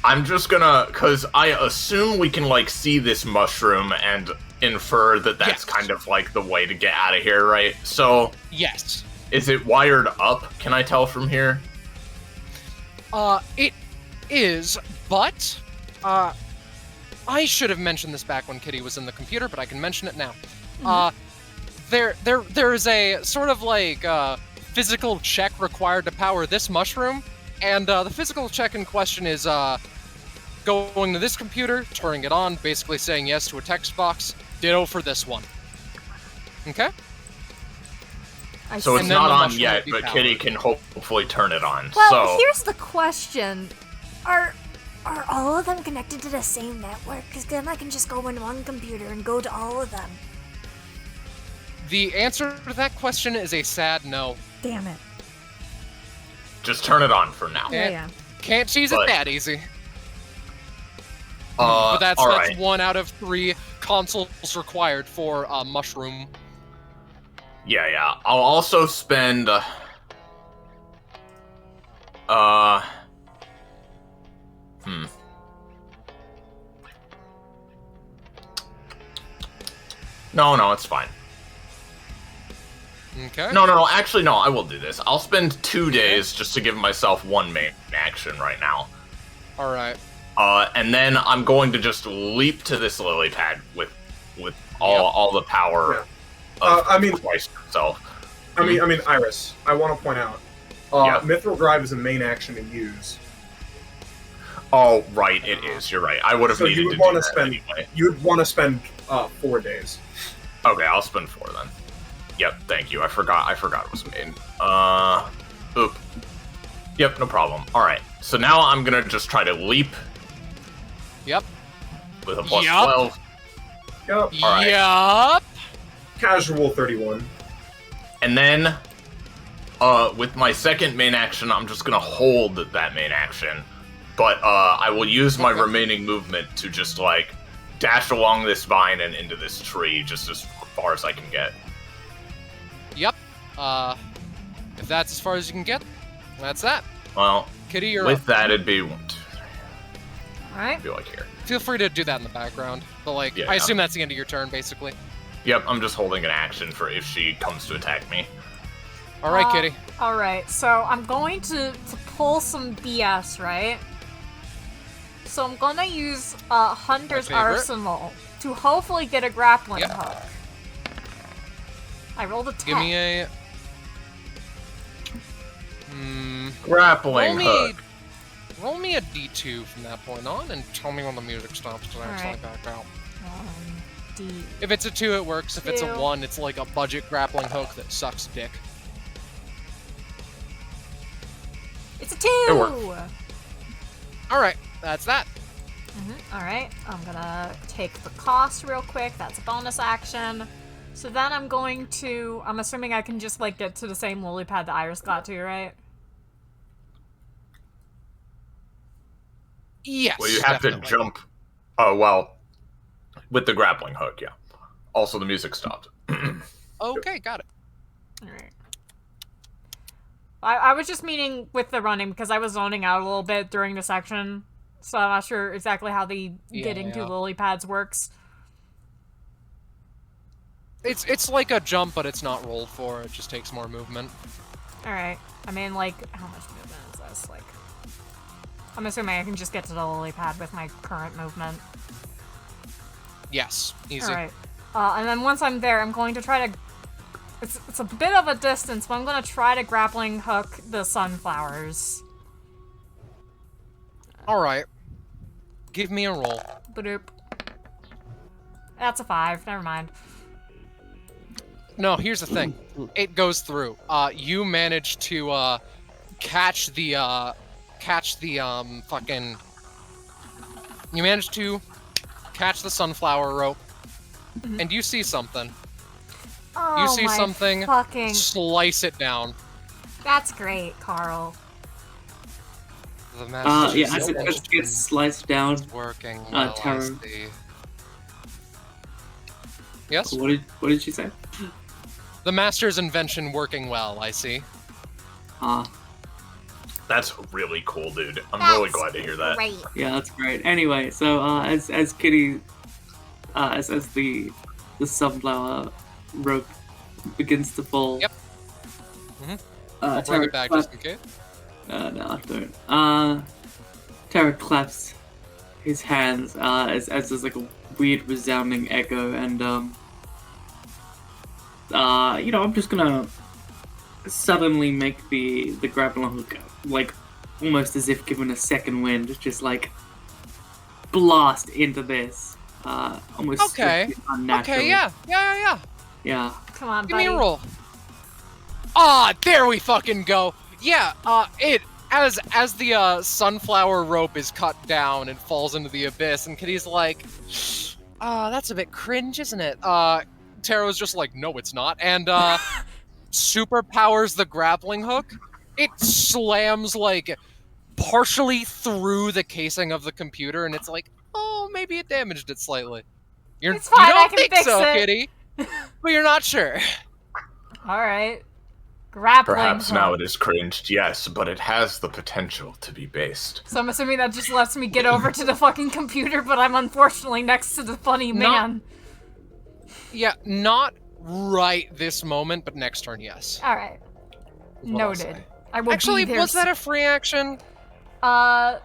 I'm just gonna, because I assume we can, like, see this mushroom and infer that that's Yes. kind of, like, the way to get out of here, right? So, Yes. is it wired up? Can I tell from here? It is, but, I should have mentioned this back when Kitty was in the computer, but I can mention it now. There is a sort of like physical check required to power this mushroom, and the physical check in question is going to this computer, turning it on, basically saying yes to a text box. Ditto for this one. Okay? So it's And then not the on mushroom yet, will be but powered. Kitty can hopefully turn it on. Well, So, here's the question. Are all of them connected to the same network? Because then I can just go in one computer and go to all of them. The answer to that question is a sad no. Damn it. just turn it on for now. Yeah. Can't cheese it But- that easy. But that's all that's right. 1 out of 3 consoles required for mushroom. Yeah. I'll also spend. No, it's fine. Okay. No. Actually, no. I will do this. I'll spend 2 days just to give myself one main action right now. All right. And then I'm going to just leap to this lily pad with all the power. Of I mean- Christ himself. I mean, Iris, I want to point out, Yeah. Mithril Drive is a main action to use. Oh, right, it is. You're right. I would have So needed you to would want do to that spend. anyway. You'd want to spend 4 days. Okay, I'll spend 4 then. Yep, thank you. I forgot it was main. Oop. Yep, no problem. Alright, so now I'm gonna just try to leap Yep. with a plus Yup. 12. Yep. Alright. Yup. Casual 31. And then, with my second main action, I'm just gonna hold that main action. But, I will use my Okay. remaining movement to just, like, dash along this vine and into this tree just as far as I can get. Yep. If that's as far as you can get, that's that. Well, Kitty, you're with up. that, it'd be 1, 2, 3. Alright. I feel like here. Feel free to do that in the background. But, like, Yeah. I assume that's the end of your turn, basically. Yep, I'm just holding an action for if she comes to attack me. Alright, Kitty. Alright, so I'm going to pull some BS, right? So I'm gonna use Hunter's My favorite. Arsenal to hopefully get a grappling Yep. hook. I rolled a 10. Give me a... Grappling hook. Roll me a D2 from that point on, and tell me when the music stops to actually Alright. back out. D. If it's a 2, it works. If it's a 2. 1, it's like a budget grappling hook that sucks dick. It's a 2! It worked. Alright, that's that. Alright, I'm gonna take the cost real quick. That's a bonus action. So then I'm going to... I'm assuming I can just, like, get to the same lily pad that Iris got to, right? Yes, Well, you have definitely. to jump. Oh, well, with the grappling hook, yeah. Also, the music stopped. Okay, got it. Alright. I was just meaning with the running because I was zoning out a little bit during the section. So I'm not sure exactly how the getting to Yeah. lily pads works. It's like a jump, but it's not rolled for. It just takes more movement. Alright. I mean, like, how much movement is this? Like, I'm assuming I can just get to the lily pad with my current movement. Yes, easy. Alright. And then once I'm there, I'm going to try to... It's a bit of a distance, but I'm going to try to grappling hook the sunflowers. Alright. Give me a roll. Badoop. That's a 5. Never mind. No, here's the thing. It goes through. You manage to, catch the fucking... You manage to catch the sunflower rope, and you see something. Oh, You see my something, fucking... slice it down. That's great, Carl. The master's Yeah, as it just gets sliced down. working well, I Taro. see. Yes? What did she say? The master's invention working well, I see. That's really cool, dude. I'm That's really glad to hear that. Great. Yeah, that's great. Anyway, so as Kitty, as the sunflower rope begins to fall. Yep. I'll bring Tara it back claps- just in case. No, I don't. Tara claps his hands as there's like a weird resounding echo, and I'm just gonna suddenly make the grappling hook like almost as if given a second wind, just like blast into this. Almost Okay. unnatural. Okay, yeah. Yeah. Come on, Give buddy. me a roll. Ah, there we fucking go. Yeah, as the sunflower rope is cut down and falls into the abyss, and Kitty's like, that's a bit cringe, isn't it? Taro's just like, no, it's not, and superpowers the grappling hook. It slams like partially through the casing of the computer, and it's like, oh, maybe it damaged it slightly. It's fine, You I don't can think fix so, it. Kitty, but you're not sure. Alright. Grappling Perhaps hook. now it is cringed, yes, but it has the potential to be based. So I'm assuming that just lets me get over to the fucking computer, but I'm unfortunately next to the funny man. Yeah, not right this moment, but next turn, yes. Alright. is what I'll Noted. say. I will Actually, be there was that a free action?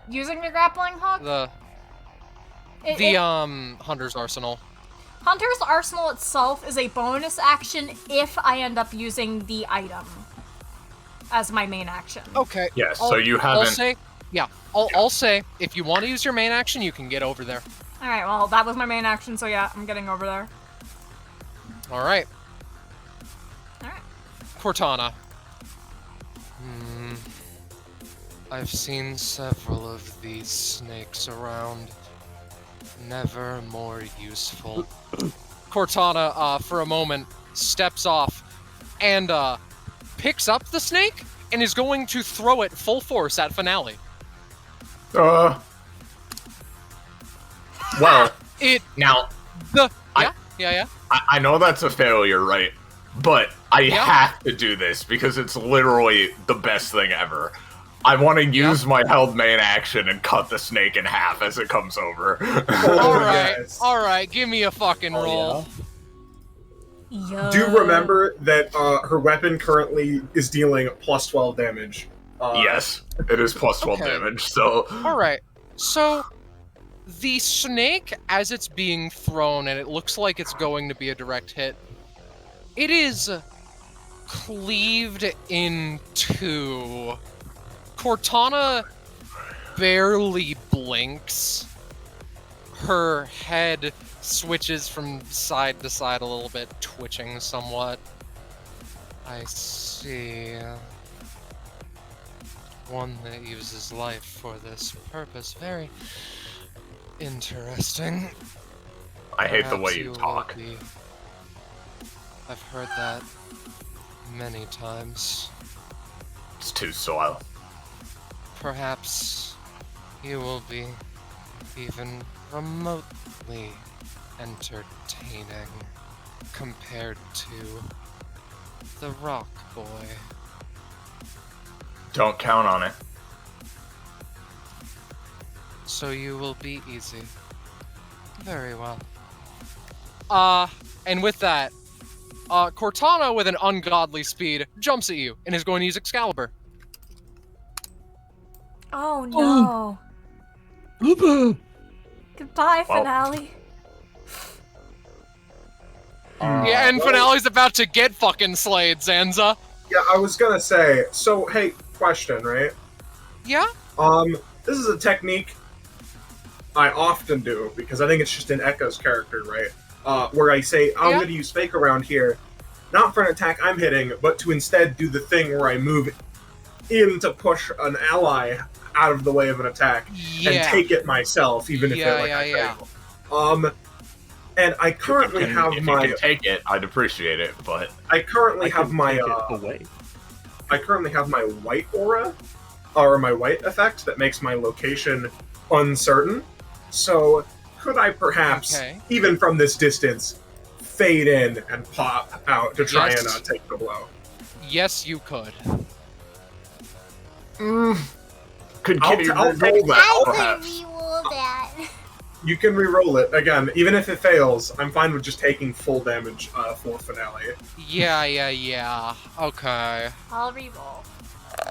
using the grappling hook? Hunter's Arsenal. Hunter's Arsenal itself is a bonus action if I end up using the item as my main action. Okay. Yes, so you I'll haven't. say, I'll say, if you want to use your main action, you can get over there. Alright, well, that was my main action, so yeah, I'm getting over there. Alright. Alright. Cortana. I've seen several of these snakes around. Never more useful. Cortana, for a moment, steps off and picks up the snake and is going to throw it full force at Finale. Well, Now, Yeah. I know that's a failure, right? But I Yeah. have to do this because it's literally the best thing ever. I want to use my held main action and cut the snake in half as it comes over. All right, give me a fucking roll. Yo. Do remember that her weapon currently is dealing plus 12 damage. Yes, it is plus 12 Okay. damage, so... Alright, so the snake, as it's being thrown, and it looks like it's going to be a direct hit, it is cleaved in two. Cortana barely blinks. Her head switches from side to side a little bit, twitching somewhat. I see. One that uses life for this purpose. Very interesting. I hate the way Perhaps you will talk. be- I've heard that many times. It's too soil. Perhaps you will be even remotely entertaining compared to the Rock Boy. Don't count on it. So you will be easy. Very well. And with that, Cortana with an ungodly speed jumps at you and is going to use Excalibur. Oh no. Goodbye, Well. finale. Yeah, and Finale's about to get fucking slayed, Zanza. Yeah, I was gonna say, so, hey, question, right? Yeah? This is a technique I often do, because I think it's just in Echo's character, right? Where I say, I'm Yeah. gonna use fake around here, not for an attack I'm hitting, but to instead do the thing where I move in to push an ally out of the way of an attack, and Yeah. take it myself, even if I fail. And I currently have if my you can take it, I'd appreciate it, but... I currently I have can my take it away. I currently have my white aura, or my white effect that makes my location uncertain. So could I perhaps, Okay. even from this distance, fade in and pop out to try Yes. and take the blow? Yes, you could. Could I'll Kitty roll roll that, I perhaps? could re-roll that. You can re-roll it again, even if it fails. I'm fine with just taking full damage for finale. Yeah. Okay. I'll re-roll.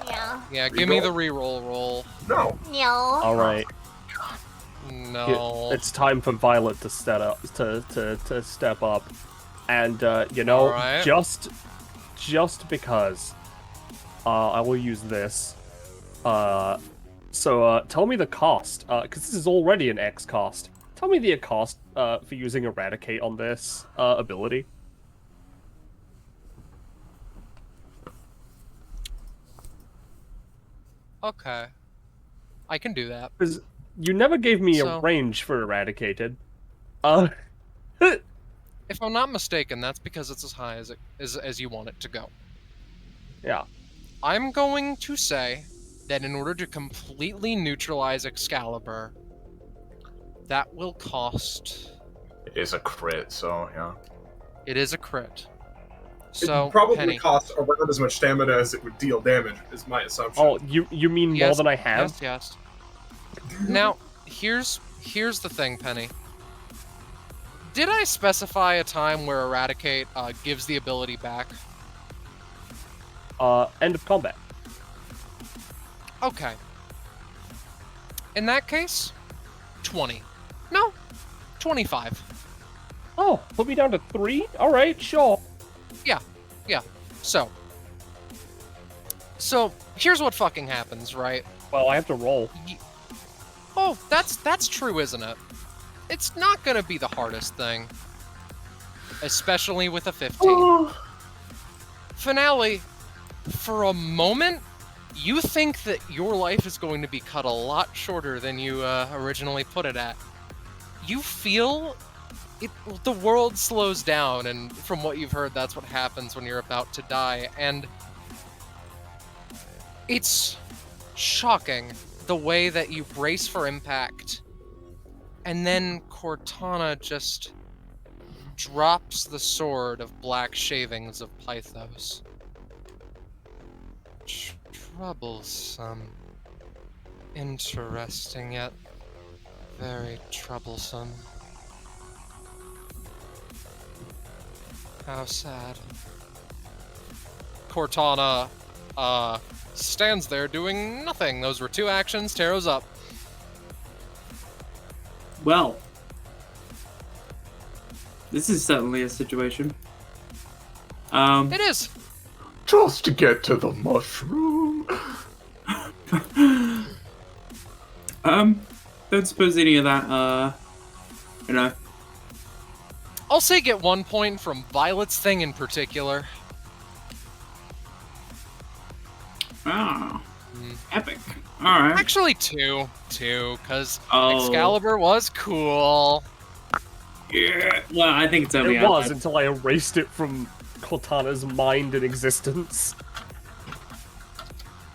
Yeah. Yeah, give me Reroll? the reroll roll. No. No. All right, No. it's time for Violet to step up. To step up, and you know, Alright. just because, I will use this. So tell me the cost, because this is already an X cost. Tell me the cost for using Eradicate on this ability. Okay. I can do that. Because you never gave me So- a range for Eradicated. If I'm not mistaken, that's because it's as high as you want it to go. Yeah. I'm going to say that in order to completely neutralize Excalibur, that will cost... It is a crit, so, yeah. It is a crit. It So, would probably Penny. cost around as much stamina as it would deal damage, is my assumption. Oh, you mean more Yes, than I have? Yes. Now, here's the thing, Penny. Did I specify a time where Eradicate gives the ability back? End of combat. Okay. In that case, 20. No, 25. Oh, put me down to 3? Alright, sure. Yeah. So, here's what fucking happens, right? Well, I have to roll. Oh, that's true, isn't it? It's not gonna be the hardest thing. Especially with a 15. Finale, for a moment, you think that your life is going to be cut a lot shorter than you originally put it at. You feel the world slows down, and from what you've heard, that's what happens when you're about to die, and it's shocking the way that you brace for impact, And then Cortana just drops the sword of black shavings of Pythos. Troublesome. Interesting, yet very troublesome. How sad. Cortana, stands there doing nothing. Those were 2 actions. Taro's up. Well, this is certainly a situation. It is. Just to get to the mushroom. Don't suppose any of that, you know. I'll say get 1 point from Violet's thing in particular. Ah, epic. Alright. Actually 2, because Oh. Excalibur was cool. Yeah, well, I think it's only It was allied. until I erased it from Cortana's mind and existence.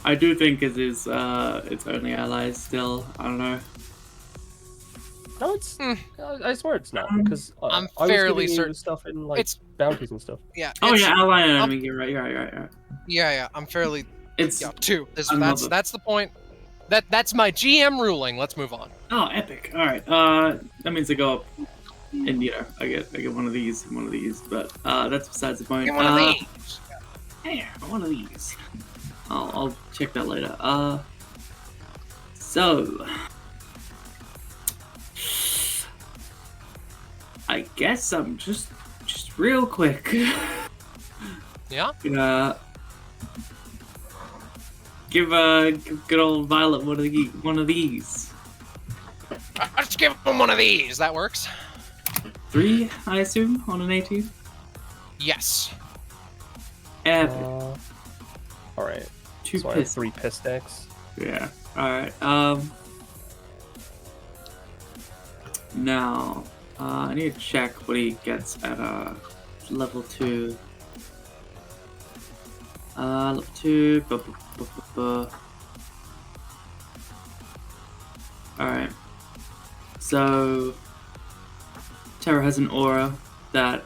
I do think it is, it's only allies still. I don't know. No, it's. I swear it's not, because I'm I was fairly giving you certain- stuff in like it's- bounties and stuff. Yeah. Oh it's- yeah, ally enemy. You're right. Yeah, I'm fairly... It's Yeah, 2. Another- That's the point. That's my GM ruling. Let's move on. oh epic. Alright, that means I go up and I get one of these and one of these, but that's besides the point. Get one of these. Yeah, one of these. I'll check that later. So I guess I'm just real quick. Yeah? Gonna give good old Violet one of these. Let's give him one of these. That works. 3, I assume, on an 18. Yes. Epic. Alright. 2 So I have piss. 3 piss decks. Yeah. Alright. Now, I need to check what he gets at level 2. Level 2. Alright. So, Terra has an aura that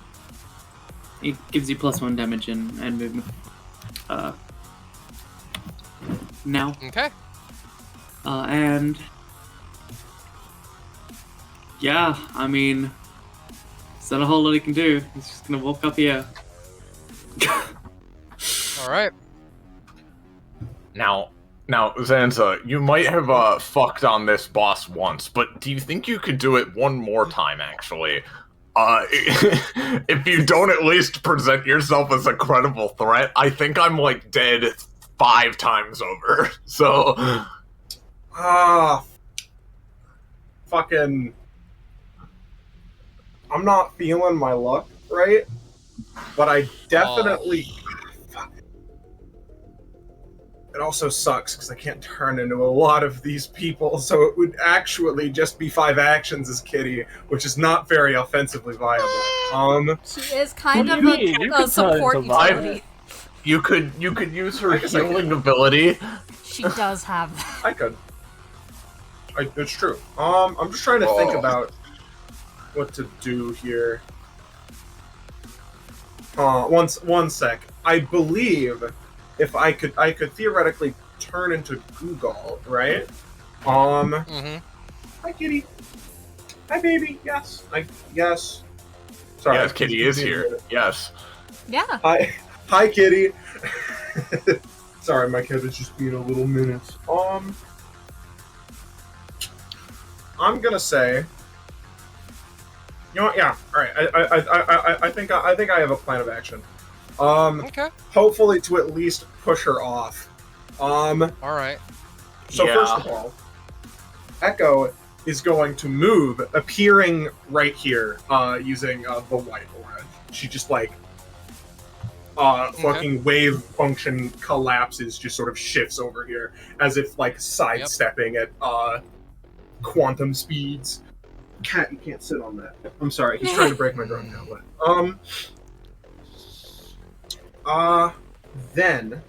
it gives you +1 damage and movement. Now. Okay. And yeah, I mean, is that a whole lot he can do? He's just gonna walk up here. All right. Now, Zanza, you might have fucked on this boss once, but do you think you could do it one more time, actually? If you don't at least present yourself as a credible threat, I think I'm, like, dead 5 times over, so... Fucking... I'm not feeling my luck, right? But I definitely... Fuck. It also sucks, because I can't turn into a lot of these people, so it would actually just be 5 actions as Kitty, which is not very offensively viable. She is kind What of do you mean? You a could tell support it's a vibe. utility. You could use her I guess I healing ability. She does have that. I could. It's true. I'm just trying to think about what to do here. One sec. I believe if I could theoretically turn into Google, right? Mm-hmm. Hi, Kitty. Hi, baby. Yes. Yes. Sorry. Yes, Kitty is here. Yes. Yeah. Hi, Kitty. Sorry, my cat is just being a little menace. I'm gonna say. You know what? Yeah. All right. I think I have a plan of action. Okay. Hopefully to at least push her off. All right. So Yeah. first of all, Echo is going to move, appearing right here, using the white aura. She just like fucking wave function collapses, just sort of shifts over here, as if like sidestepping at quantum speeds. Cat, you can't sit on that. I'm sorry, he's trying to break my drone tablet. Then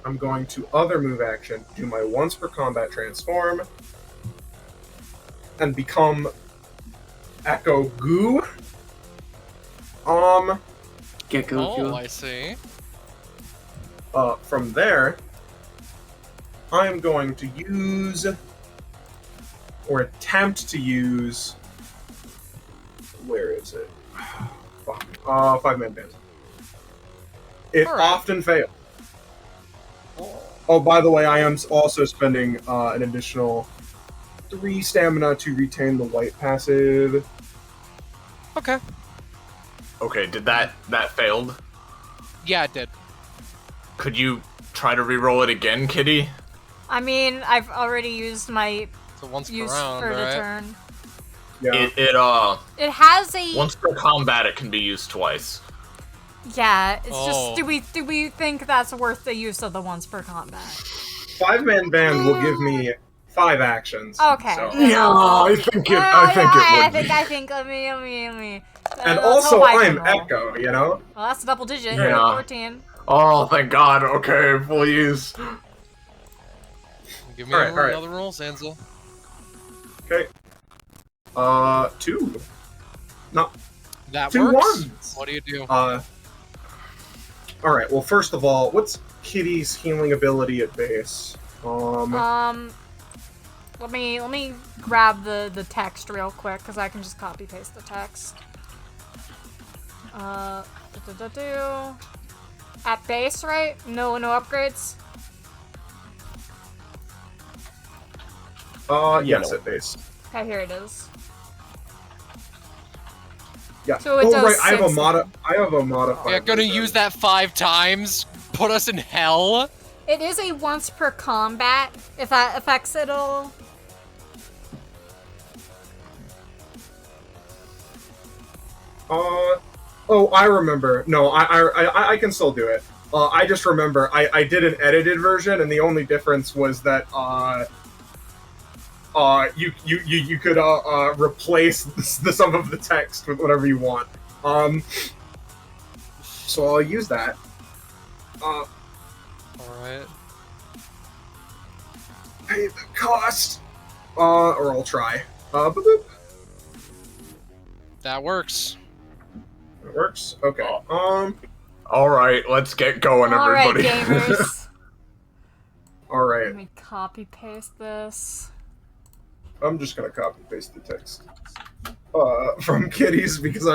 I'm going to other move action, do my once per combat transform, and become Echo Goo. Gecko Oh, fuel. I see. From there, I'm going to use, or attempt to use, where is it? Fuck. 5-man band. It Alright. often fails. Oh, by the way, I am also spending an additional 3 stamina to retain the white passive. Okay. Okay, did that failed? Yeah, it did. Could you try to re-roll it again, Kitty? I mean, I've already used my So once per use round, for the right? turn. Yeah. It has a Once per combat, it can be used twice. yeah. It's Oh. just do we think that's worth the use of the once per combat? 5-man band will give me 5 actions. Okay. So. Yeah, I think it. I think it would. I think. Let me. And Let's also, hope I can I'm roll. Echo, you know? Well, that's a double digit. Yeah. 14. Oh, thank God. Okay, please. Give me Alright, alright. another roll, Sansa. Okay. 2. That 2 works. ones. What do you do? Alright, well, first of all, what's Kitty's healing ability at base? Let me grab the text real quick because I can just copy paste the text. At base, right? No upgrades. Yes, at base. Okay, here it is. Yeah. So it does right, I have a 6. modifier. Yeah, gonna use that 5 times? Put us in hell? It is a once per combat, if that affects it all. Oh, I remember. No, I can still do it. I just remember I did an edited version, and the only difference was that you could replace the sum of the text with whatever you want. So I'll use that. Alright. Pay the cost. Or I'll try. Boop, boop. That works. It works. Okay. All right, let's get going, Alright, everybody. gamers. All right. Let me copy paste this. I'm just gonna copy paste the text from Kitty's because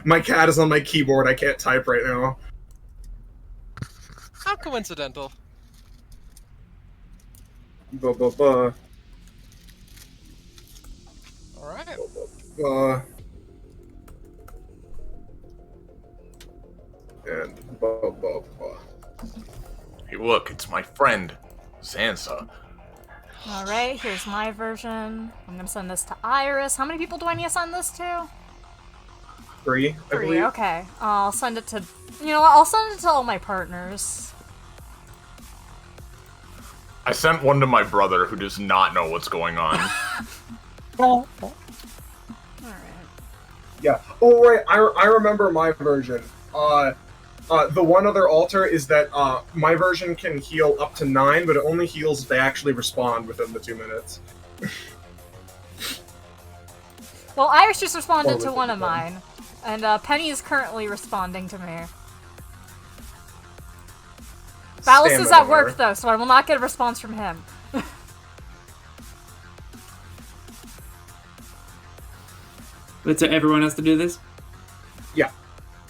my cat is on my keyboard. I can't type right now. How coincidental. Buh, buh, buh. Alright. And buh, buh, buh. Hey, look, it's my friend, Sansa. Alright, here's my version. I'm gonna send this to Iris. How many people do I need to send this to? 3, I 3, believe. okay. I'll send it to... You know what, I'll send it to all my partners. I sent one to my brother who does not know what's going on. Alright. Yeah. Oh, right. I remember my version. The one other alter is that my version can heal up to 9, but it only heals if they actually respond within the 2 minutes. Well, Iris just responded Or to with one the of phone. mine. And Penny is currently responding to me. Ballas is Stamina at work, error. though, so I will not get a response from him. But so everyone has to do this?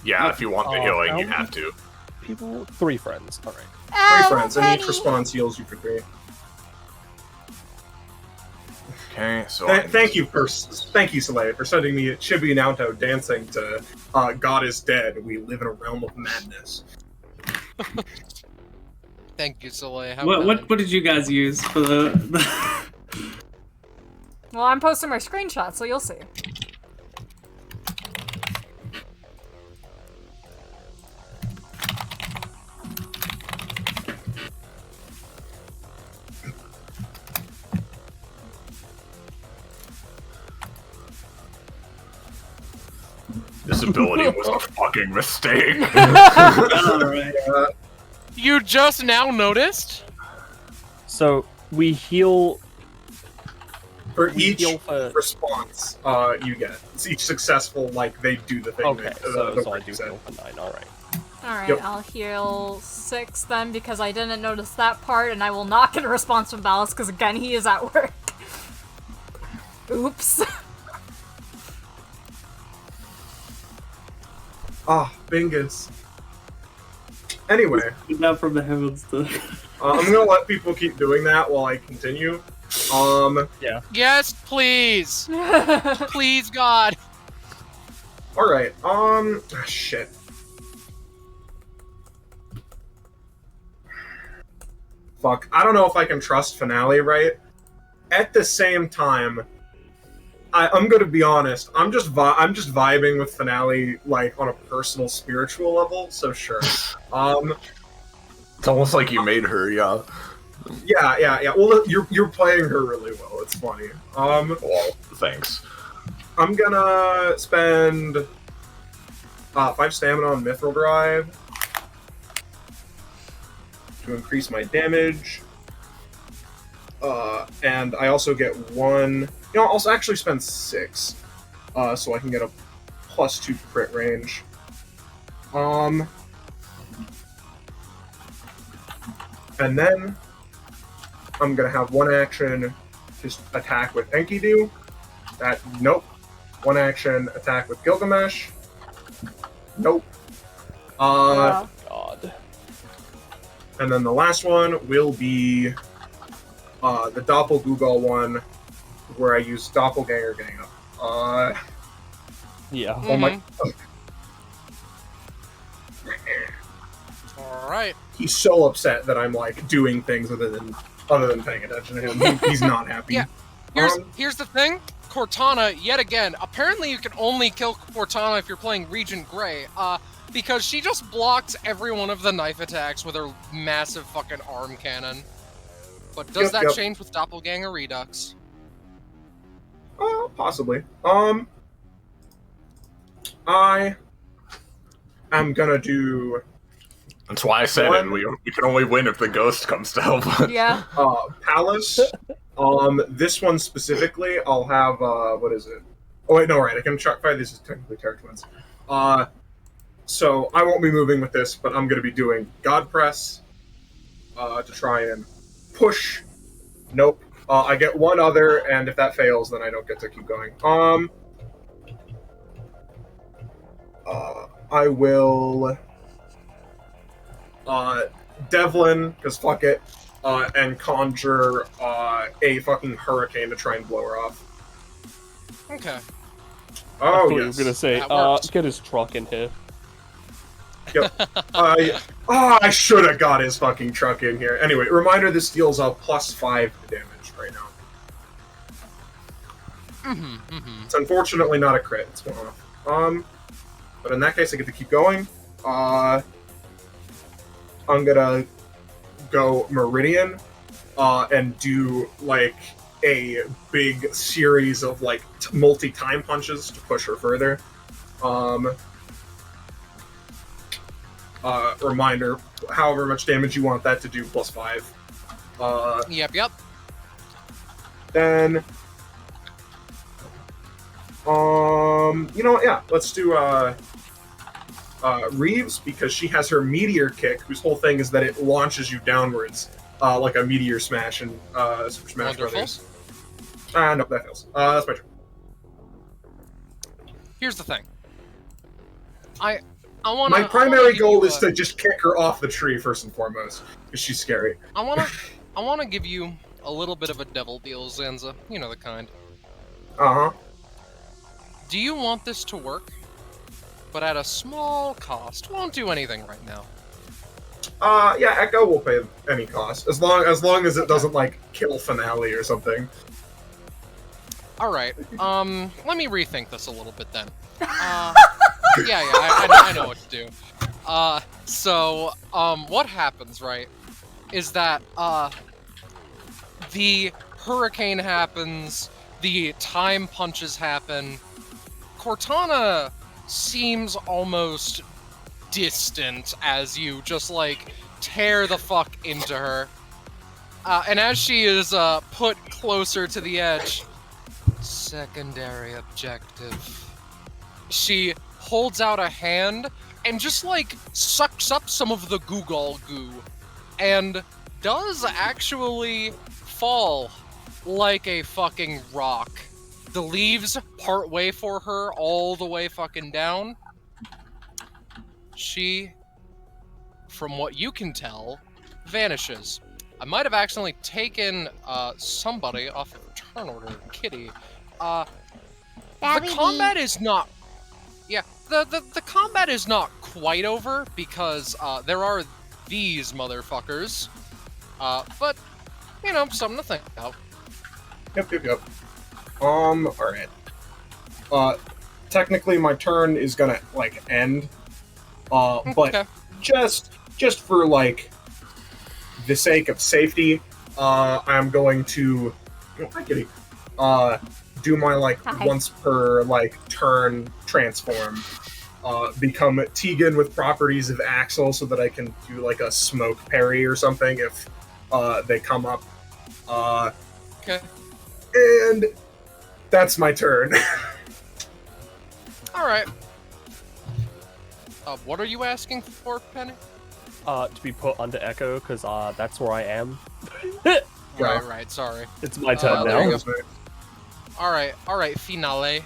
Yeah, if you want the healing, you how have to. People, 3 friends. All right. 3 Oh, friends, and Penny! each response heals you for 3. Okay, so Thank you, Soleil, for sending me Chibi Naoto dancing to God is Dead, We Live in a Realm of Madness. Thank you, Soleil. How What did you guys use for the Well, I'm posting my screenshot, so you'll see. this ability was a fucking mistake. Alright. You just now noticed? So we heal For each Heal for- response you get. It's each successful, like, they do the thing. Okay, that, so the I word do you said. heal for 9, alright. Alright, Yep. I'll heal 6 then because I didn't notice that part, and I will not get a response from Ballas because, again, he is at work. Oops. Ah, bingus. Anyway, Get down from the heavens to. I'm gonna let people keep doing that while I continue. Yes, please. Please, God. Alright, shit. Fuck, I don't know if I can trust Finale right. At the same time, I'm gonna be honest, I'm just vibing with Finale, like, on a personal, spiritual level, so sure. It's almost like you made her, yeah. Yeah. Well, you're playing her really well, it's funny. Well, thanks. I'm gonna spend 5 stamina on Mithril Drive to increase my damage. And I also get 1... You know, I'll actually spend 6, so I can get a +2 crit range. And then I'm gonna have 1 action just attack with Enkidu. Nope. 1 action attack with Gilgamesh. Nope. God. And then the last one will be the Doppelgoogle one, where I use Doppelganger Gang Up. Yeah. Oh my... Alright. He's so upset that I'm, like, doing things other than paying attention to him. He's not happy. Yeah. Here's the thing. Cortana, yet again, apparently you can only kill Cortana if you're playing Regent Grey, because she just blocks every one of the knife attacks with her massive fucking arm cannon. But does that change with Doppelganger Redux? Possibly. I am gonna do... That's why I said it. We can only win if the ghost comes to help us. Yeah. Palace. This one specifically, I'll have, what is it? Oh wait, no, right, I can try, this is technically Terra Twins. So I won't be moving with this, but I'm gonna be doing God Press, to try and push. Nope. I get 1 other, and if that fails, then I don't get to keep going. I will, Devlin, because fuck it, and conjure a fucking hurricane to try and blow her off. Okay. Oh, I yes. was gonna say, That works. get his truck in here. Yep. I should have got his fucking truck in here. Anyway, reminder, this deals a +5 damage right now. It's unfortunately not a crit, it's 1 off. But in that case, I get to keep going. I'm gonna go Meridian, and do, like, a big series of, like, multi-time punches to push her further. Reminder, however much damage you want that to do, +5. Yep. Then, you know what, yeah, let's do, Reeves, because she has her meteor kick, whose whole thing is that it launches you downwards, like a meteor smash in, Super Smash Wonderful. Brothers. No, that fails. That's my turn. Here's the thing. I wanna. My primary give goal you is to just kick her off the tree first and foremost, because she's scary. I wanna give you a little bit of a devil deal, Zanza. You know the kind. Uh-huh. Do you want this to work? But at a small cost. Won't do anything right now. Yeah, Echo will pay any cost, as long as it doesn't, like, kill Finale or something. Alright, let me rethink this a little bit then. I know what to do. So, what happens, right, is that, the hurricane happens, the time punches happen, Cortana seems almost distant as you just, like, tear the fuck into her. And as she is, put closer to the edge, Secondary objective. She holds out a hand and just like sucks up some of the Google goo and does actually fall like a fucking rock. The leaves part way for her all the way fucking down. She, from what you can tell, vanishes. I might have accidentally taken somebody off of turn order. Kitty. The combat is not... Yeah, the combat is not quite over because there are these motherfuckers. But, you know, something to think about. Yep. Alright. Technically my turn is gonna, like, end. But Okay. just for, like, the sake of safety, I'm going to... Oh, hi, Kitty. Do my, like, Hi. once per, like, turn transform. Become Tegan with properties of Axel so that I can do, like, a smoke parry or something if, they come up. Okay. And that's my turn. Alright. What are you asking for, Penny? To be put under Echo, because that's where I am. Right, sorry. It's my turn there you now. go. Alright, finale.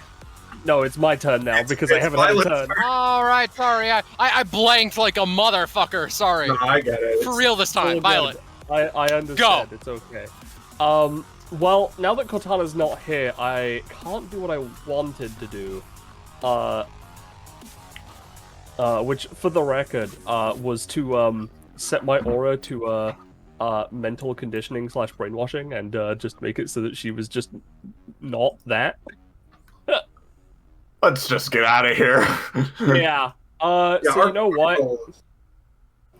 No, it's my turn now, because I it's haven't had a Violet's turn. Alright, sorry, I blanked like a motherfucker, sorry. No, I get it. For real this All time, good. Violet. I understand, Go. it's okay. Well, now that Cortana's not here, I can't do what I wanted to do. Which, for the record, was to, set my aura to, mental conditioning / brainwashing, and, just make it so that she was just not that. Let's just get out of here. Yeah. So you know what?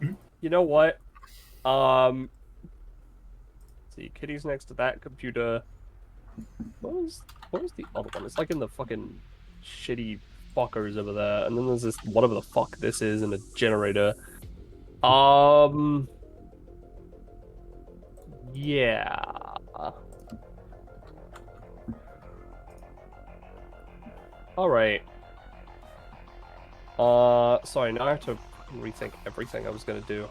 Hmm? You know what? See, Kitty's next to that computer. What was the other one? It's like in the fucking shitty fuckers over there, and then there's this whatever the fuck this is in a generator. Yeah. Alright. Sorry, now I have to rethink everything I was gonna do.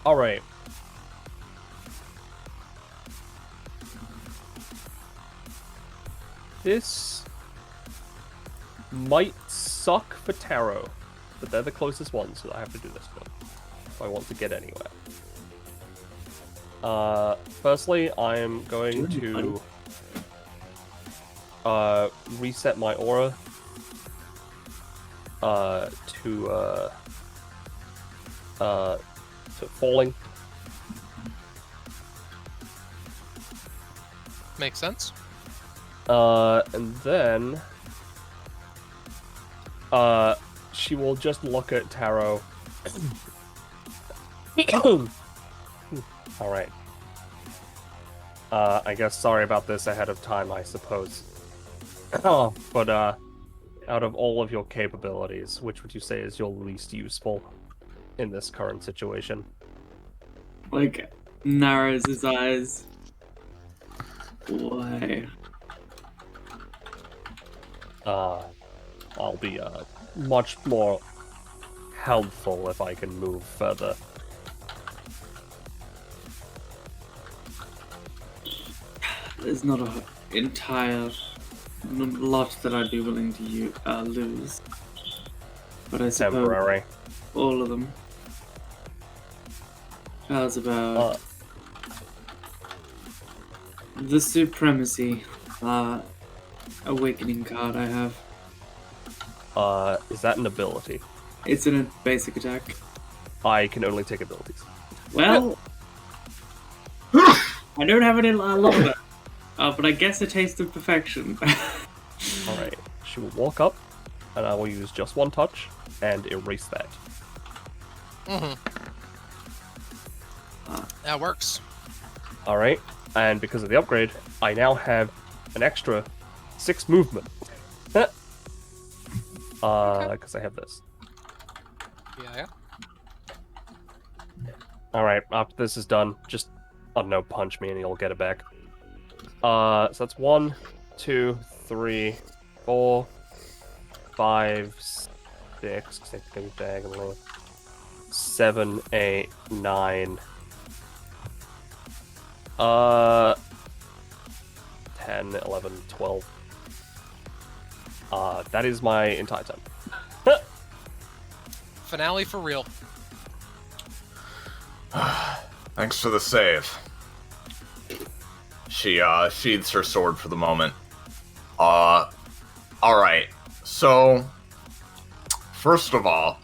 Alright. This might suck for Tarot, but they're the closest ones, so I have to do this for them if I want to get anywhere. Firstly, I'm going to reset my aura to falling. Makes sense. And then she will just look at Taro. Alright. I guess sorry about this ahead of time, I suppose. But, out of all of your capabilities, which would you say is your least useful in this current situation? Like, narrows his eyes. Why? I'll be, much more helpful if I can move further. There's not a lot that I'd be willing to lose. But I suppose Temporary. all of them. How's about the Supremacy Awakening card I have? Is that an ability? It's in a basic attack. I can only take abilities. Well, I don't have any longer. But I guess a taste of perfection. Alright, she will walk up, and I will use just one touch, and erase that. That works. Alright, and because of the upgrade, I now have an extra 6 movement. Because I have this. Yeah. Alright, after this is done, just, I don't know, punch me and you'll get it back. So that's 1, 2, 3, 4, 5, 6, diagonally, 7, 8, 9, 10, 11, 12. That is my entire time. Finale for real. Thanks for the save. She sheathes her sword for the moment. Alright. So, first of all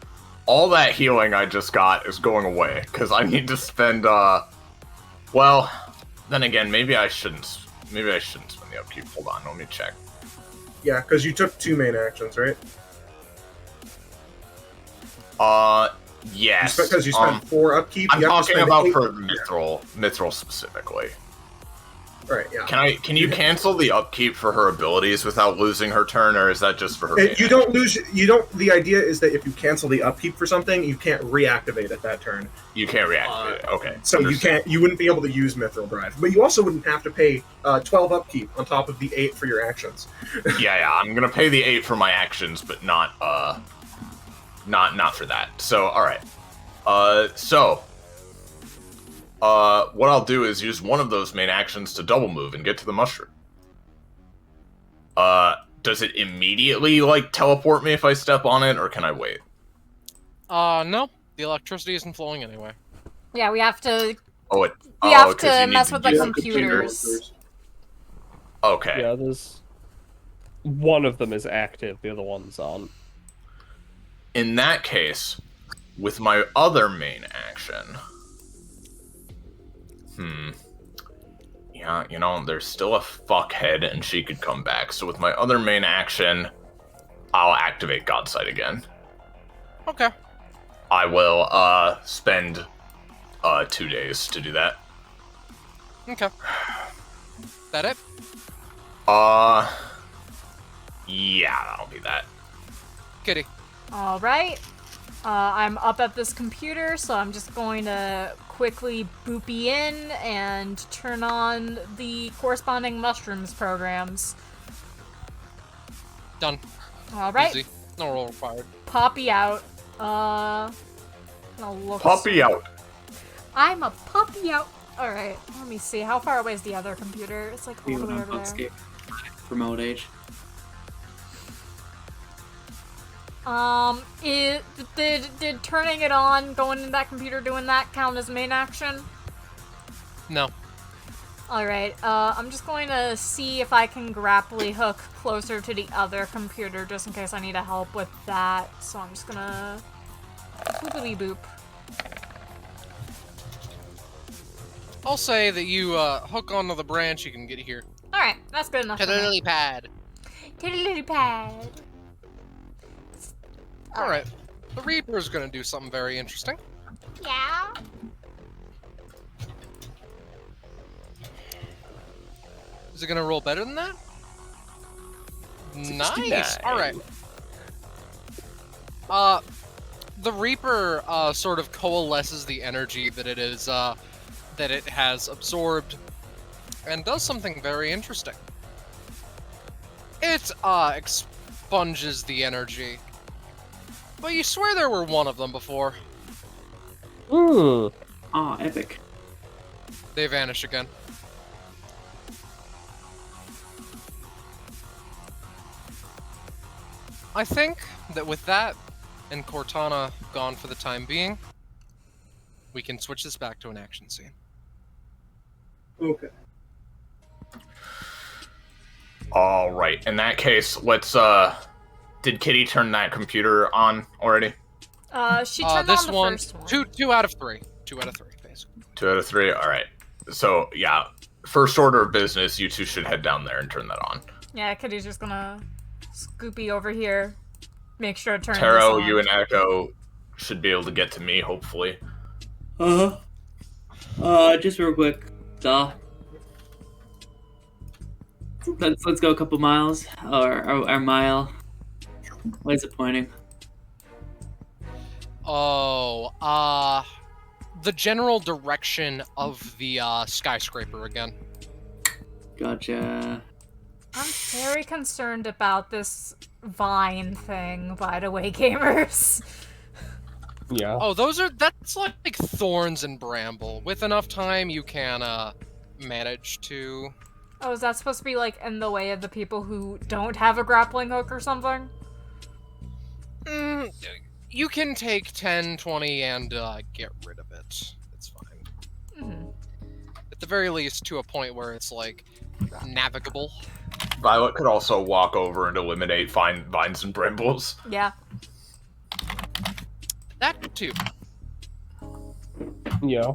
that healing I just got is going away, because I need to spend, well, then again, maybe I shouldn't spend the upkeep. Hold on, let me check. Yeah, because you took 2 main actions, right? Yes. Because you spent 4 upkeep. I'm you have to talking spend about 8. for Mithril specifically. Right, yeah. Can you cancel the upkeep for her abilities without losing her turn, or is that just for her? You don't lose. The idea is that if you cancel the upkeep for something, you can't reactivate at that turn. You can't reactivate it. Okay. So Understood. you wouldn't be able to use Mithril Drive, but you also wouldn't have to pay 12 upkeep on top of the 8 for your actions. Yeah. I'm gonna pay the 8 for my actions, but not for that. So all right. What I'll do is use one of those main actions to double move and get to the mushroom. Does it immediately, teleport me if I step on it, or can I wait? No. The electricity isn't flowing anyway. Yeah, we have to. We We have to mess with the computers. Okay. Yeah, there's... One of them is active, the other one's on. In that case, with my other main action... Yeah, there's still a fuckhead and she could come back. So with my other main action, I'll activate Godsight again. Okay. I will, spend, 2 days to do that. Okay. That it? Yeah, that'll be that. Kitty. Alright. I'm up at this computer, so I'm just going to quickly boopy in and turn on the corresponding mushrooms programs. Done. Alright. Easy. No roll required. Poppy out. Puppy out. I'm a puppy out. Alright, let me see. How far away is the other computer? It's like all the way over there. Remote age. Did turning it on, going in that computer, doing that count as main action? No. Alright, I'm just going to see if I can grapply hook closer to the other computer, just in case I need help with that. So I'm just gonna... boopity boop. I'll say that you, hook onto the branch, you can get here. Alright, that's good enough To the for me. lily pad. To the lily pad. Alright. The Reaper's gonna do something very interesting. Yeah? Is it gonna roll better than that? 69. Nice! Alright. The Reaper, sort of coalesces the energy that it is, that it has absorbed, and does something very interesting. It, expunges the energy. But you swear there were one of them before. Ooh. Ah, epic. They vanish again. I think that with that, and Cortana gone for the time being, we can switch this back to an action scene. Okay. Alright, in that case, let's, did Kitty turn that computer on already? She turned this on the one, first one. two out of three. 2 out of 3, basically. 2 out of 3? Alright. So, yeah, first order of business, you two should head down there and turn that on. Yeah, Kitty's just gonna scoopy over here, make sure to turn this Taro, on. you and Echo should be able to get to me, hopefully. Just real quick. Let's go a couple miles, or a mile. What is it pointing? Oh, the general direction of the skyscraper again. Gotcha. I'm very concerned about this vine thing, by the way, gamers. Yeah. Oh, that's like thorns and bramble. With enough time, you can manage to. Oh, is that supposed to be, like, in the way of the people who don't have a grappling hook or something? You can take 10, 20, and get rid of it. It's fine. Mm-hmm. At the very least, to a point where it's, like, navigable. Violet could also walk over and eliminate vines and brambles. Yeah. That, too. Yeah.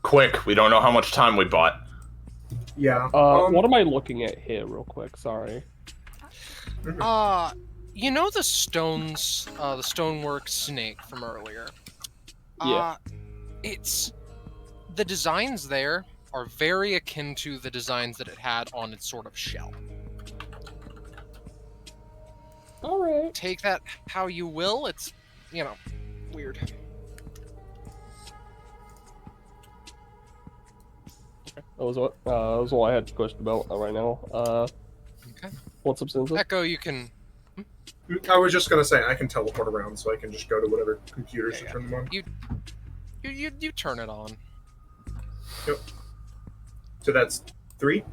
Quick, we don't know how much time we bought. Yeah. What am I looking at here, real quick? Sorry. You know the stones, the stonework snake from earlier? Yeah. It's... The designs there are very akin to the designs that it had on its sort of shell. Alright. Take that how you will, it's, weird. That was all I had a question about right now. Okay. What's up, Sinza? Echo, you can... I was just gonna say I can teleport around, so I can just go to whatever computers to turn them on. You turn it on. Yep. So that's 3.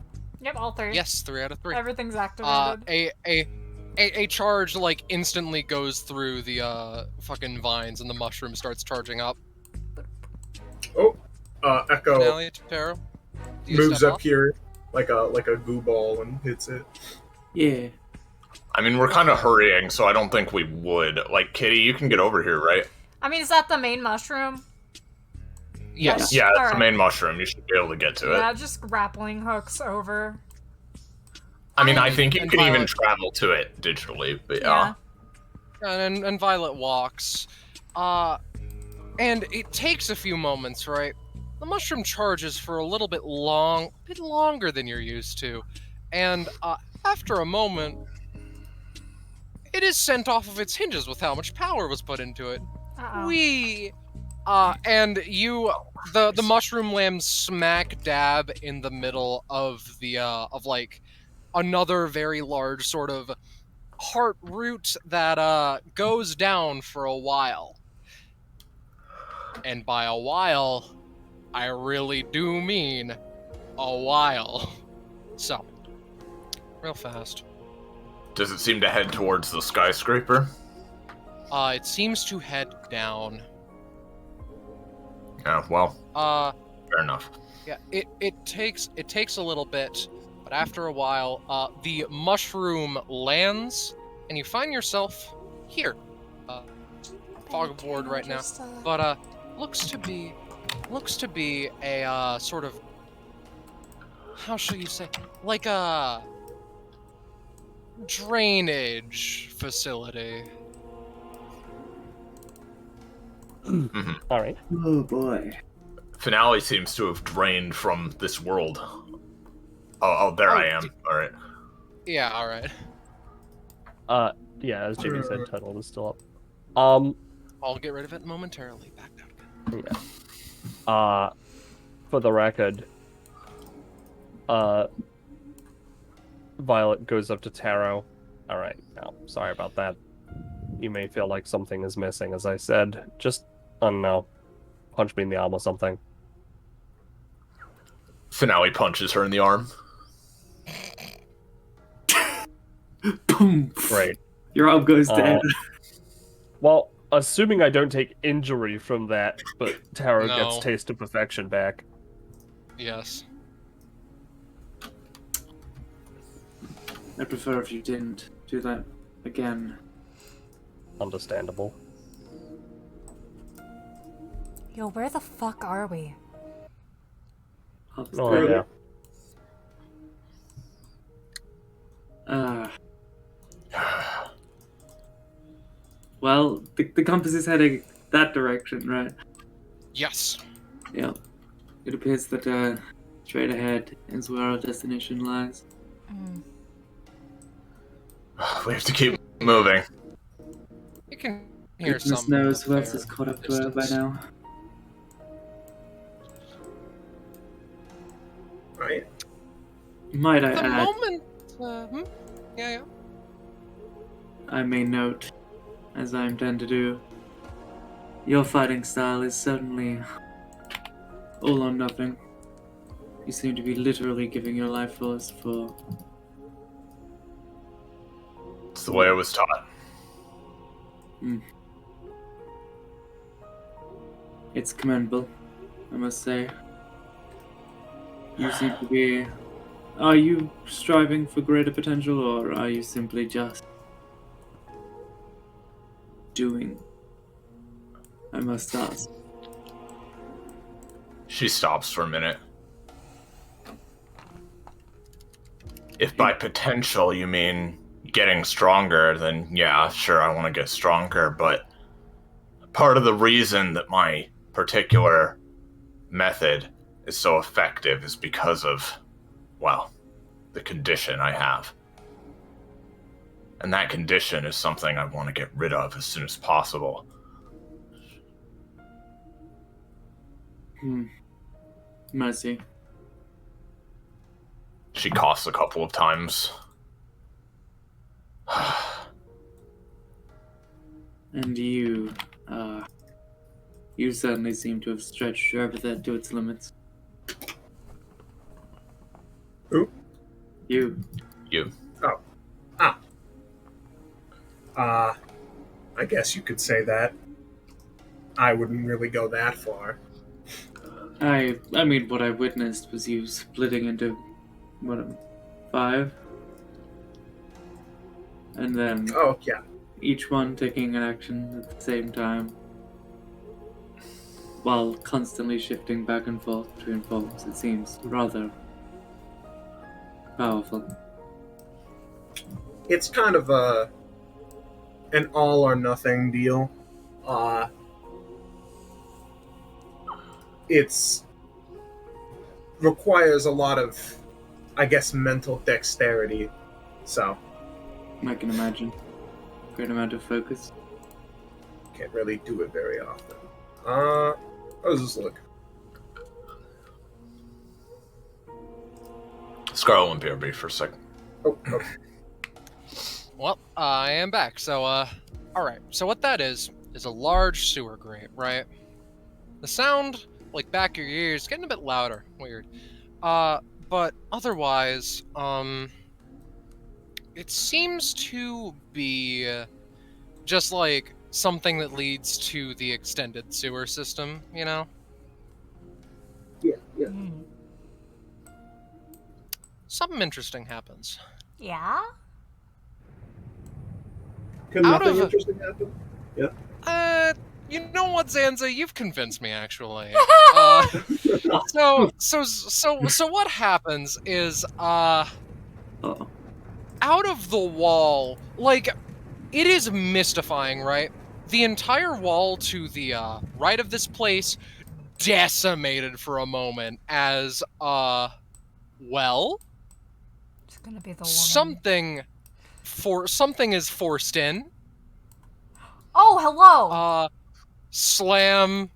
Yep, all 3. Yes, 3 out of 3. Everything's activated. A charge, like, instantly goes through the, fucking vines, and the mushroom starts charging up. Oh, Echo Finale, Taro, do you moves step up off? here like a goo ball and hits it. Yeah. I mean, we're kind of hurrying, so I don't think we would. Like, Kitty, you can get over here, right? I mean, is that the main mushroom? Yes. Yeah, that's Alright. the main mushroom. You should be able to get to Yeah, it. just grappling hooks over. I mean, I think you And can even Violet- travel to it digitally, but Yeah. And Violet walks. And it takes a few moments, right? The mushroom charges for a little bit longer than you're used to. And after a moment, it is sent off of its hinges with how much power was put into it. Uh-oh. And you, the mushroom lands smack dab in the middle of the, of like, another very large sort of heart root that, goes down for a while. And by a while, I really do mean a while. So, real fast. does it seem to head towards the skyscraper? It seems to head down. Yeah, well, fair enough. Yeah, it takes a little bit, but after a while, the mushroom lands, and you find yourself here. Fog board right now, but looks to be a sort of, how shall you say, like a drainage facility. Alright. Oh boy. Finale seems to have drained from this world. Oh, there I am. All right. Yeah, all right. Yeah, as Jamie said, title is still up. I'll get rid of it momentarily. Back down. Yeah. For the record, Violet goes up to Taro. Alright, now, sorry about that. You may feel like something is missing, as I said. Just, I don't know, punch me in the arm or something. Finale punches her in the arm. Boom. Great. Your arm goes dead. Well, assuming I don't take injury from that, but Taro No. gets Taste of Perfection back. Yes. I'd prefer if you didn't do that again. Understandable. Yo, where the fuck are we? Oh, yeah. Well, the compass is heading that direction, right? Yes. Yeah. It appears that straight ahead is where our destination lies. We have to keep moving. You can hear Goodness some knows of who else their is caught up to her by distance. now. Right? Might I The add, moment. Yeah. I may note, as I intend to do, your fighting style is certainly all or nothing. You seem to be literally giving your life force for... It's the way I was taught. It's commendable, I must say. You seem to be... Are you striving for greater potential, or are you simply just... doing? I must ask. She stops for a minute. If by potential you mean getting stronger, then yeah, sure, I want to get stronger, but part of the reason that my particular method is so effective is because of, well, the condition I have. And that condition is something I want to get rid of as soon as possible. Mercy. She coughs a couple of times. And you certainly seem to have stretched your epithet to its limits. Who? You. You. I guess you could say that. I wouldn't really go that far. I mean, what I witnessed was you splitting into, 5? And then Oh, yeah. each one taking an action at the same time, while constantly shifting back and forth between forms. It seems rather powerful. It's kind of an all or nothing deal. It's requires a lot of, I guess, mental dexterity. So I can imagine. Great amount of focus. can't really do it very often. How does this look? Scarlet and BRB for a second. Oh. Well, I am back. So, alright. So what that is a large sewer grate, right? The sound, like, back of your ears, is getting a bit louder. Weird. But otherwise, it seems to be just, like, something that leads to the extended sewer system, you know? Yeah. Something interesting happens. Yeah? Can Out nothing of- interesting happen? You know what, Zanza? You've convinced me, actually. So what happens is, Uh-oh. out of the wall, like, it is mystifying, right? The entire wall to the right of this place decimated for a moment as, well, It's gonna be the woman. something is forced in. Oh, hello! Slam.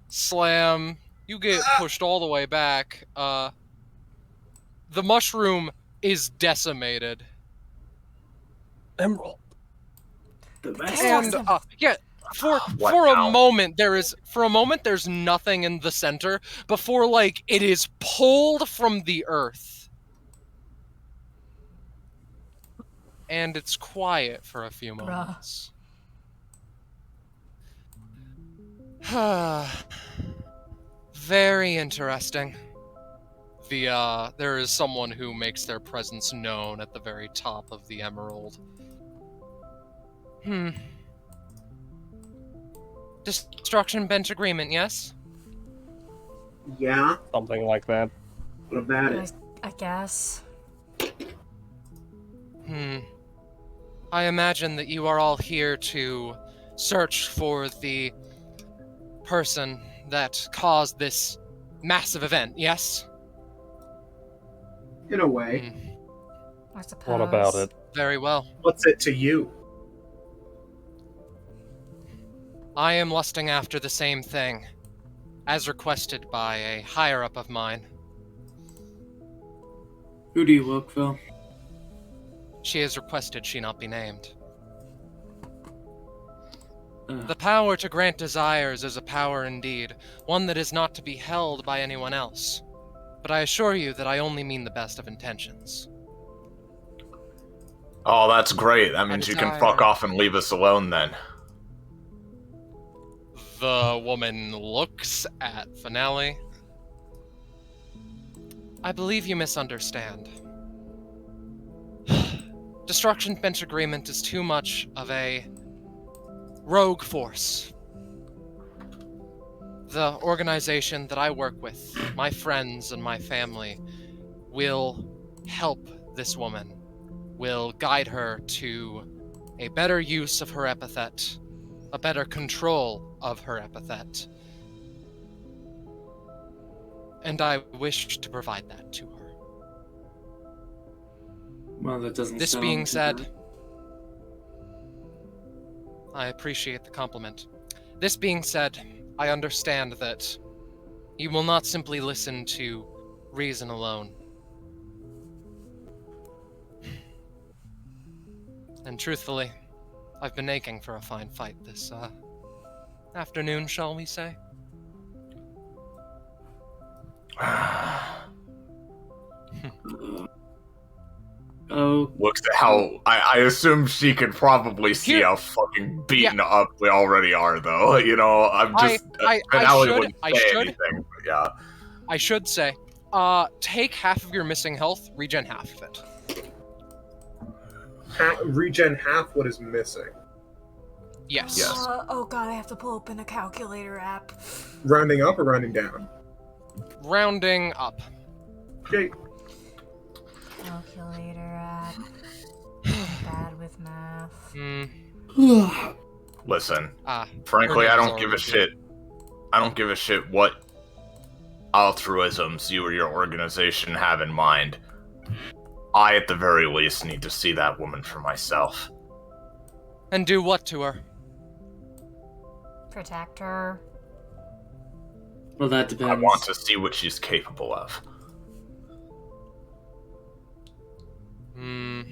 You get pushed all the way back. The mushroom is decimated. Emerald. The best. And yeah, for a moment there's nothing in the center before, like, it is pulled from the earth. And it's quiet for a few moments. Very interesting. There is someone who makes their presence known at the very top of the emerald. Destruction bent agreement, yes? Yeah. Something like that. What about it? I guess. I imagine that you are all here to search for the person that caused this massive event, yes? In a way. I suppose. What about it? Very well. What's it to you? I am lusting after the same thing, as requested by a higher-up of mine. Who do you work for? She has requested she not be named. Uh, The power to grant desires is a power indeed, one that is not to be held by anyone else. But I assure you that I only mean the best of intentions. Oh, that's great. That means you can desire. fuck off and leave us alone then. The woman looks at Finale. I believe you misunderstand. Destruction Bench Agreement is too much of a rogue force. The organization that I work with, my friends and my family, will help this woman, will guide her to a better use of her epithet, a better control of her epithet. And I wish to provide that to her. well, that doesn't This sound being too said, bad. I appreciate the compliment. This being said, I understand that you will not simply listen to reason alone. And truthfully, I've been aching for a fine fight this, afternoon, shall we say? Oh, Looks at how I assume she could probably see Here- how fucking beaten up we already are, though. You know, I'm just I Finale should- wouldn't I say should. anything. But yeah, I should say, take half of your missing health, regen half of it. Regen half what is missing. Yes. Yes. Oh god, I have to pull open a calculator app. Rounding up or rounding down? Rounding up. Okay. Calculator app. Bad with math. listen. Ah, Frankly, her I name's don't give a already shit. I don't give a shit what altruisms you or your organization have in mind. I, at the very least, need to see that woman for myself. and do what to her? Protect her. well, that I depends. want to see what she's capable of. Hmm.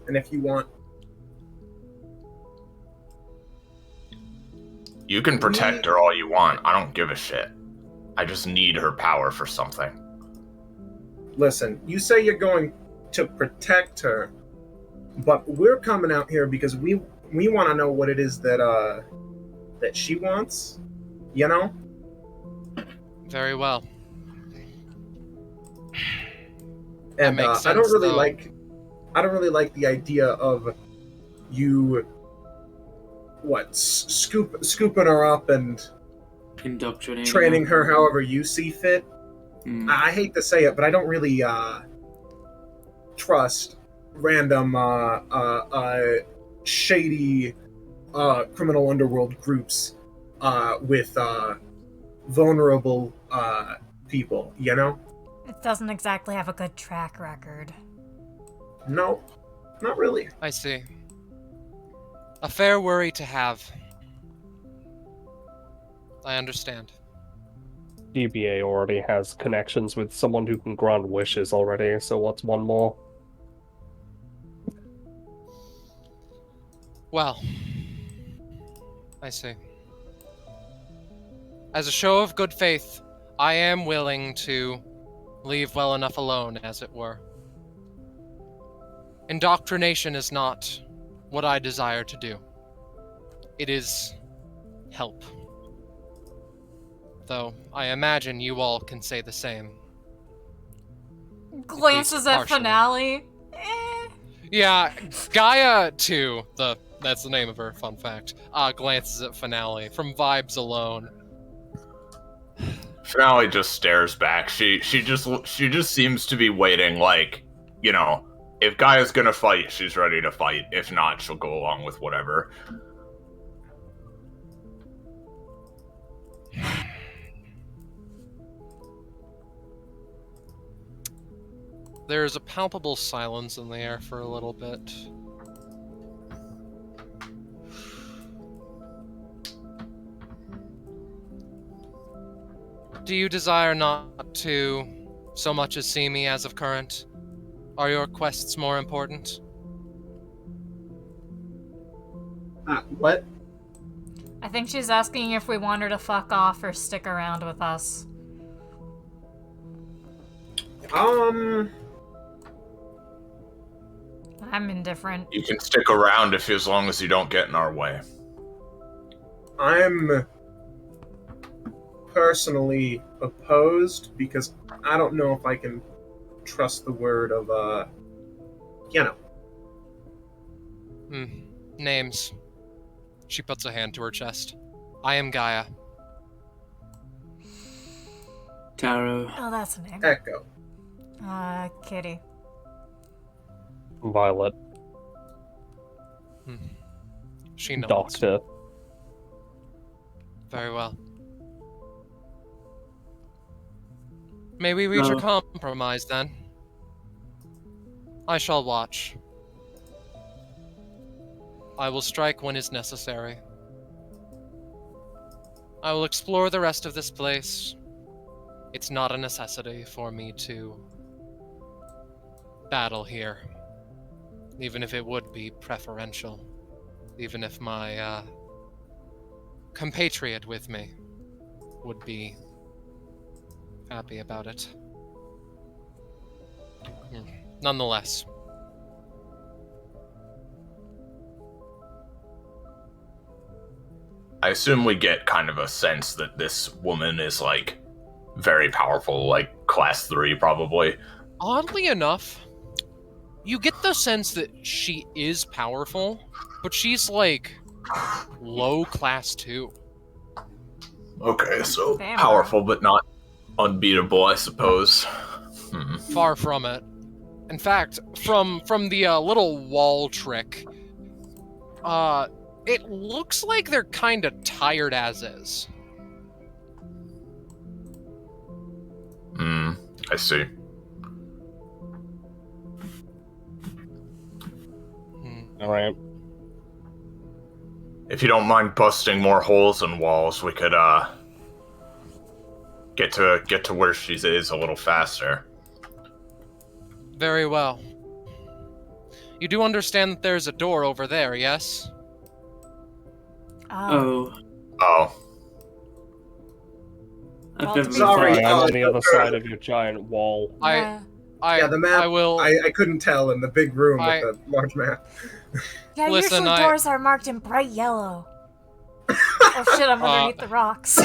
And if you want, You can protect her all you want. I don't give a shit. I just need her power for something. listen, you say you're going to protect her, but we're coming out here because we want to know what it is that she wants, you know? Very well. And makes I don't sense, really though. I don't really like the idea of you scooping her up and Indoctrinating. training her however you see fit. Hmm. I hate to say it, but I don't really trust random shady criminal underworld groups with vulnerable people, you know? It doesn't exactly have a good track record. No, not really. I see. A fair worry to have. I understand. DBA already has connections with someone who can grant wishes already, so what's one more? Well, I see. As a show of good faith, I am willing to leave well enough alone, as it were. Indoctrination is not what I desire to do. It is help. Though I imagine you all can say the same. Glances at partially. Finale. Yeah, Gaia 2, that's the name of her, fun fact, glances at Finale from vibes alone. Finale just stares back. She just seems to be waiting, like, you know, if Gaia's gonna fight, she's ready to fight. If not, she'll go along with whatever. There's a palpable silence in the air for a little bit. Do you desire not to so much as see me as of current? Are your quests more important? What? I think she's asking if we want her to fuck off or stick around with us. Um, I'm indifferent. You can stick around as long as you don't get in our way. I'm personally opposed because I don't know if I can trust the word of, Names. She puts a hand to her chest. I am Gaia. Taro. Oh, that's a name. Echo. Kitty. Violet. She nods. Doctor. Very well. May we reach a compromise then? I shall watch. I will strike when is necessary. I will explore the rest of this place. It's not a necessity for me to battle here. Even if it would be preferential. Even if my compatriot with me would be happy about it. Nonetheless. I assume we get kind of a sense that this woman is, like, very powerful, like, class 3, probably. Oddly enough, you get the sense that she is powerful, but she's, like, low class 2. Okay, so Damn. powerful, but not unbeatable, I suppose. Far from it. In fact, from the little wall trick, it looks like they're kind of tired as is. I see. Alright. If you don't mind busting more holes in walls, we could, get to where she is a little faster. Very well. You do understand that there's a door over there, yes? Oh. I've Well, never to be Sorry, been I'm on the other side of your giant wall. Yeah. Yeah, the map, I will. I couldn't tell in the big room I- with the large map. Yeah, Listen, usually doors are marked in bright yellow. Oh shit, I'm underneath the rocks.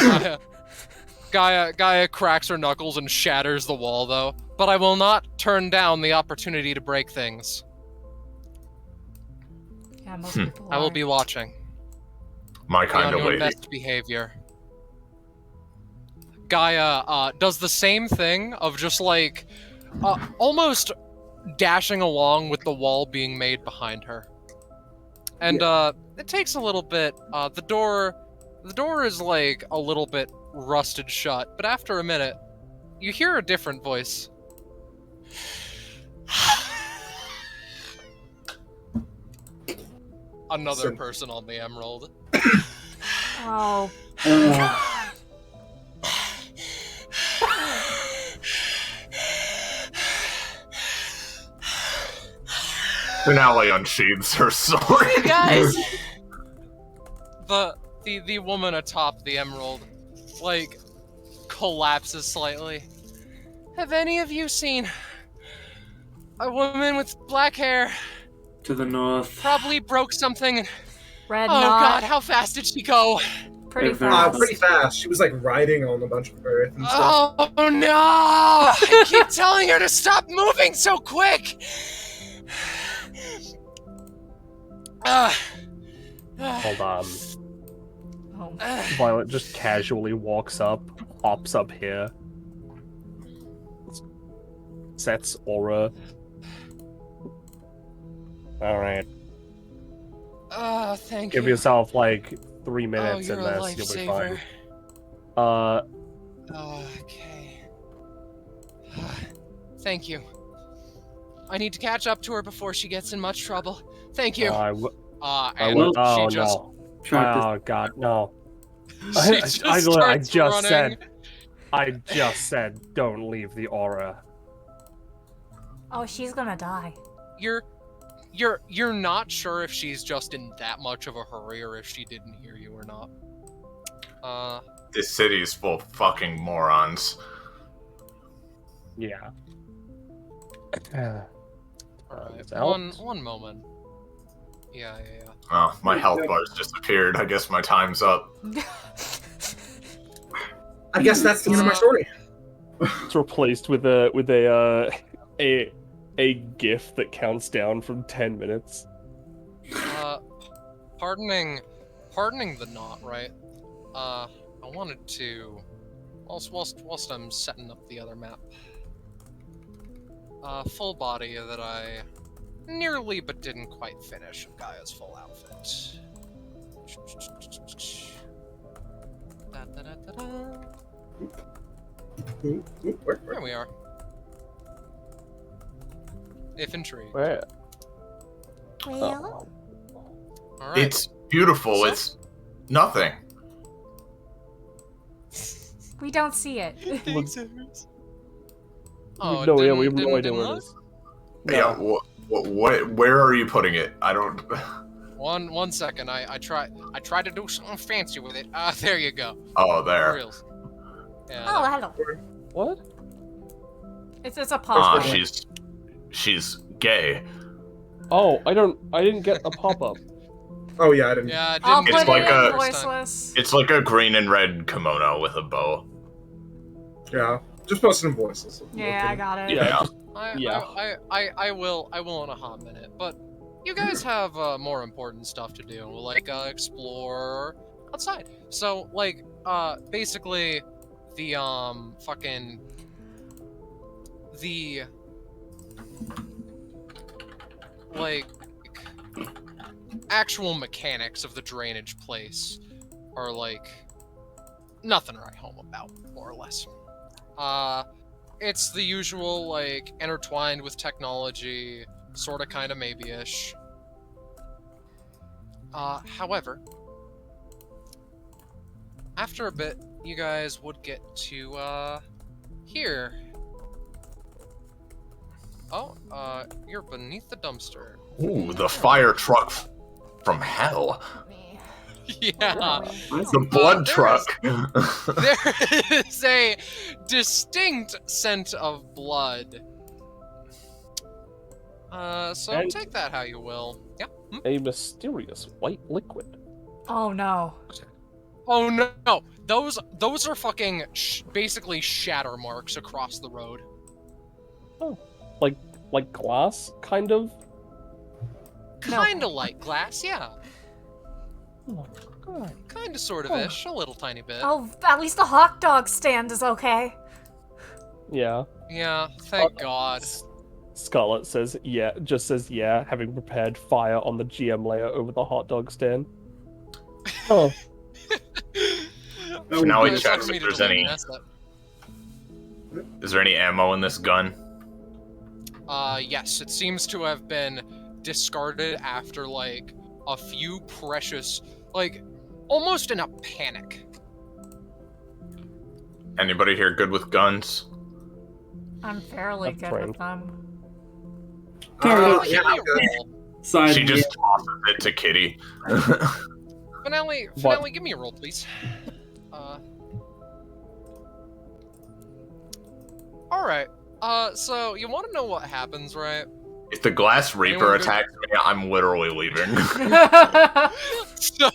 Gaia cracks her knuckles and shatters the wall, though. But I will not turn down the opportunity to break things. Yeah, most people I will are. be watching. My Be kind on of your lady. best behavior. Gaia does the same thing of just like almost dashing along with the wall being made behind her. And it takes a little bit. The door is like a little bit rusted shut, but after a minute, you hear a different voice. Another person on the emerald. Oh, Finale unsheathes her sword. Guys! The woman atop the emerald, like, collapses slightly. Have any of you seen a woman with black hair? to the north. Probably broke something. red Oh knot. god, how fast did she go? Pretty Very fast. Pretty fast. She was like riding on a bunch of earth and stuff. Oh no! I keep telling her to stop moving so quick! Hold on. Oh. Violet just casually walks up, hops up here, sets aura. Alright. Thank Give you. yourself like 3 minutes you're in a this, you'll be fine. lifesaver. Okay. Thank you. I need to catch up to her before she gets in much trouble. Thank you. I And will. she Oh just, no! Tried Oh god, no! she I just just starts said. running. I just said don't leave the aura. Oh, she's gonna die. You're not sure if she's just in that much of a hurry or if she didn't hear you or not. This city is full of fucking morons. Yeah. Alright, one moment. Yeah. Oh, my health bar's disappeared. I guess my time's up. I guess that's the end of my story. It's replaced with a GIF that counts down from 10 minutes. Pardoning the knot, right? I wanted to, whilst I'm setting up the other map, full body that I nearly but didn't quite finish of Gaia's full outfit. There we are. Infantry. Where? Well, All right. It's beautiful. So- It's nothing. we don't see it. Oh, No, yeah, we have didn't- no idea didn't where it look? is. Yeah. What? Where are you putting it? I don't. One second. I tried to do something fancy with it. There you go. Oh, For there. reals. Yeah. Oh, hello. What? It's a pop. She's gay. Oh, I didn't get a pop-up. Oh yeah, I didn't. Yeah, I didn't I'll get put It's like it in a- voiceless. It's like a green and red kimono with a bow. Yeah, just post it in voices. Yeah, I got it. Yeah. I will in a hot minute, but you guys have more important stuff to do, like explore outside. So like basically the like actual mechanics of the drainage place are like nothing to write home about, more or less. It's the usual, like, intertwined with technology, sorta, kinda, maybe-ish. However, after a bit, you guys would get to, here. Oh, you're beneath the dumpster. Ooh, the fire truck from hell. Yeah. The blood truck. There is a distinct scent of blood. So And- take that how you will. Yeah. A mysterious white liquid. Oh no. Oh no, those are fucking basically shatter marks across the road. Oh, like glass, kind of. Kinda like glass, yeah. Oh, God. Kinda sort of ish, a little tiny bit. Oh, at least the hot dog stand is okay. Yeah. Yeah, thank God. Scarlet says yeah, having prepared fire on the GM layer over the hot dog stand. Oh, Now we It's check up to me if to there's delete any. an asset. Is there any ammo in this gun? Yes, it seems to have been discarded after, like, a few precious, like, almost in a panic. Anybody here good with guns? I'm fairly I'm good trained. with them. Yeah, I'm good. Side She view. just tosses it to Kitty. Finale, What? give me a roll, please. Alright, so you want to know what happens, right? If the Glass Reaper Anyone good? attacks me, I'm literally leaving. So,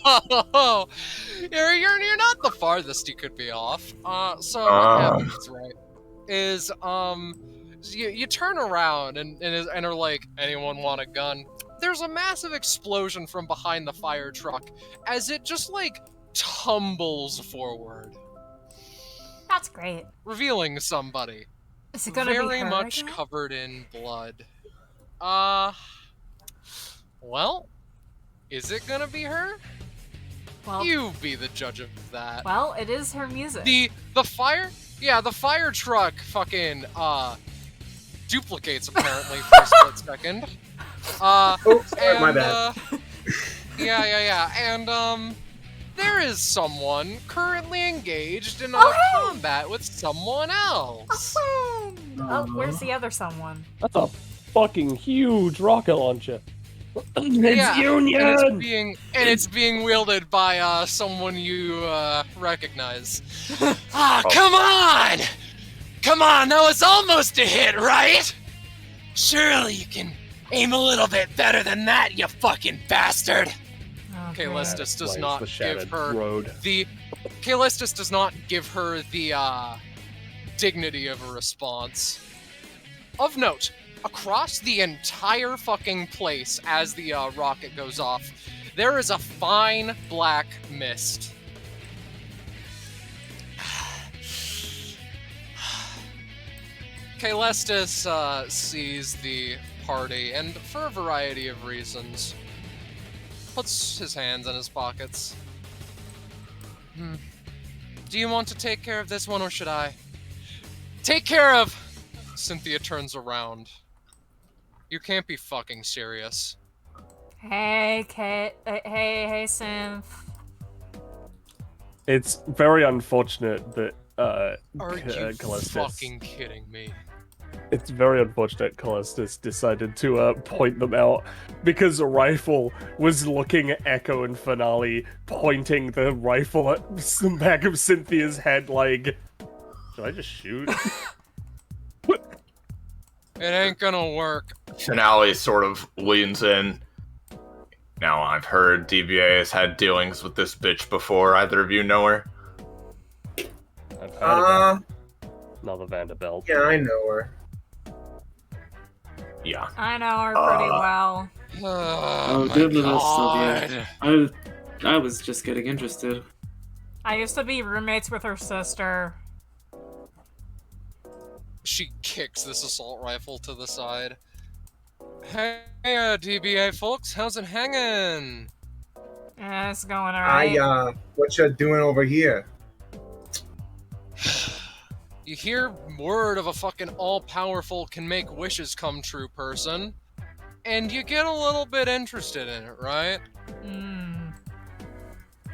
you're not the farthest you could be off. So what happens, right, is, you turn around and are like, anyone want a gun? There's a massive explosion from behind the fire truck as it just, like, tumbles forward, That's great. revealing somebody Is it gonna be very her much again? covered in blood. Well, is it gonna be her? Well, You be the judge of that. well, it is her music. The fire truck fucking duplicates apparently for a split second. Oh, sorry, my and, bad. yeah, and there is someone currently engaged in a Oh, hey! combat with someone else. Oh, where's the other someone? That's a fucking huge rocket launcher. Yeah, Union! And it's being wielded by someone you recognize. Come on! Come on, that was almost a hit, right? Surely you can aim a little bit better than that, you fucking bastard! Okay. Callistus does not the give shattered her road. Callistus does not give her the dignity of a response. Of note, across the entire fucking place as the rocket goes off, there is a fine black mist. Callistus sees the party, and for a variety of reasons, puts his hands in his pockets. Do you want to take care of this one, or should I? Take care of... Cynthia turns around. You can't be fucking serious. Hey, Kate. Hey, Synth. It's very unfortunate that Are you Callistus. fucking kidding me? It's very unfortunate Callistus decided to point them out because a rifle was looking at Echo and Finale, pointing the rifle at the back of Cynthia's head like, should I just shoot? It ain't gonna work. Finale sort of leans in. Now, I've heard DBA has had dealings with this bitch before. Either of you know her? I've heard another Vanderbilt. Yeah, I know her. Yeah. I know her pretty well. Oh, my good little God. Sylvia. I was just getting interested. I used to be roommates with her sister. She kicks this assault rifle to the side. Hey, DBA folks, how's it hanging? Yeah, it's going alright. What you doing over here? You hear word of a fucking all-powerful can make wishes come true person, and you get a little bit interested in it, right?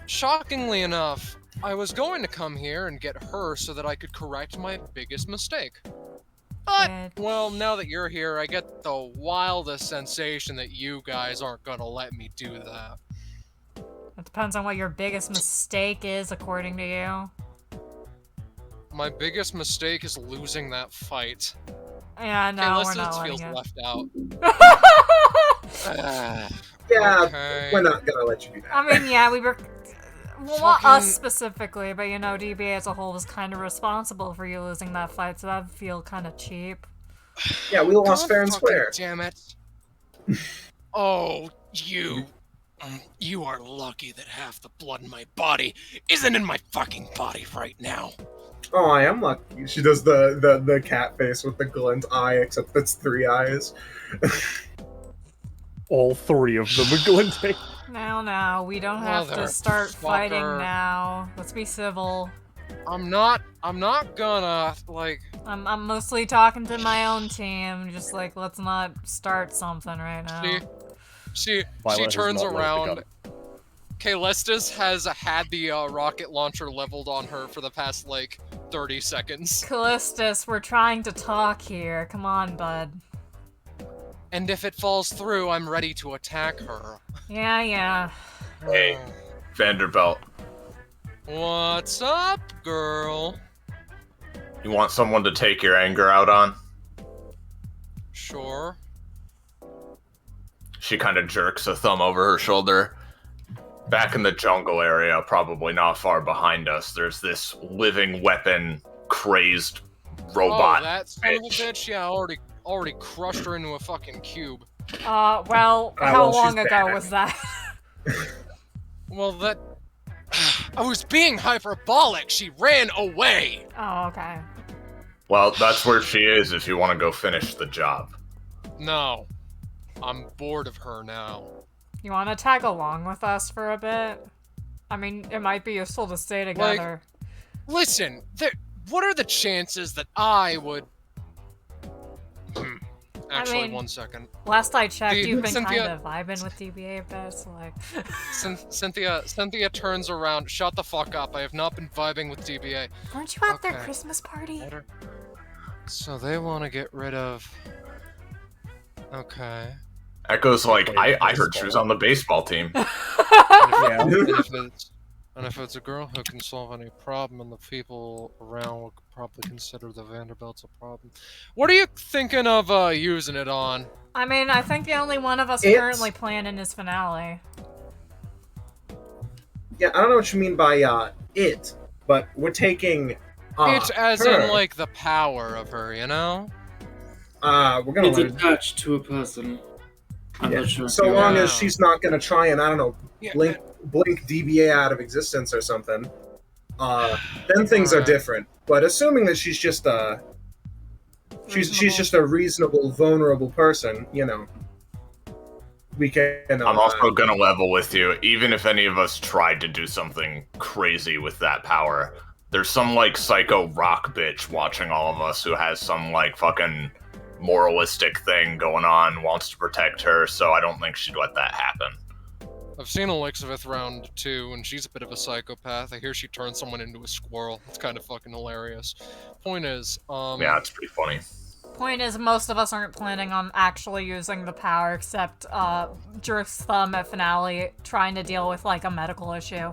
Shockingly enough, I was going to come here and get her so that I could correct my biggest mistake. But, well, now that you're here, I get the wildest sensation that you guys aren't gonna let me do that. It depends on what your biggest mistake is, according to you. My biggest mistake is losing that fight. Yeah, no, we're not Callistus feels letting it. left out. Yeah, Okay. we're not gonna let you do that. I mean, yeah, we were... Well, not us specifically, but you know, DBA as a whole was kind of responsible for you losing that fight, so that'd feel kind of cheap. Yeah, we lost God fair and fucking square. Damn it. Oh, you. You are lucky that half the blood in my body isn't in my fucking body right now. Oh, I am lucky. She does the cat face with the glint eye, except that's 3 eyes. All 3 of them are glinting. No, we don't have to start fighting now. Let's be civil. I'm not gonna, like... I'm mostly talking to my own team, just like, let's not start something right now. She Violet has turns not around. Callistus has had the rocket launcher leveled on her for the past, like, 30 seconds. Callistus, we're trying to talk here. Come on, bud. And if it falls through, I'm ready to attack her. Yeah. Hey, Vanderbilt. What's up, girl? You want someone to take your anger out on? Sure. She kind of jerks a thumb over her shoulder. Back in the jungle area, probably not far behind us, there's this living weapon crazed robot. Oh, that son of a bitch? Yeah, I already crushed her into a fucking cube. Well, how long ago was that? Well, that... I was being hyperbolic! She ran away! Oh, okay. Well, that's where she is if you want to go finish the job. No. I'm bored of her now. You want to tag along with us for a bit? I mean, it might be useful to stay together. Listen, what are the chances that I would... Actually, I mean, 1 second. Last I checked, you've been Cynthia- kind of vibing with DBA a bit, so like... Cynthia turns around. Shut the fuck up. I have not been vibing with DBA. Weren't you at their Okay. Christmas party? So they want to get rid of... Okay. Echo's like, I heard she was on the baseball team. Yeah. And if it's a girl who can solve any problem, and the people around would probably consider the Vanderbilts a problem. What are you thinking of using it on? I mean, I think the only one of us It's- currently planning is finale. Yeah, I don't know what you mean by it, but we're taking. It's as her. in like the power of her, you know? We're gonna It's let her. attached to a person. I'm Yeah. not sure. if So you long are. as she's not gonna try and, I don't know, Yeah. blink DBA out of existence or something, then things are Alright. different. But assuming that she's just she's just a reasonable, vulnerable person, you know, we can. I'm also gonna level with you. Even if any of us tried to do something crazy with that power, there's some like psycho rock bitch watching all of us who has some like fucking moralistic thing going on, wants to protect her, so I don't think she'd let that happen. I've seen Elixabeth round 2, and she's a bit of a psychopath. I hear she turned someone into a squirrel. It's kind of fucking hilarious. Point is, Yeah, it's pretty funny. Point is, most of us aren't planning on actually using the power, except Jerk's thumb at finale trying to deal with like a medical issue.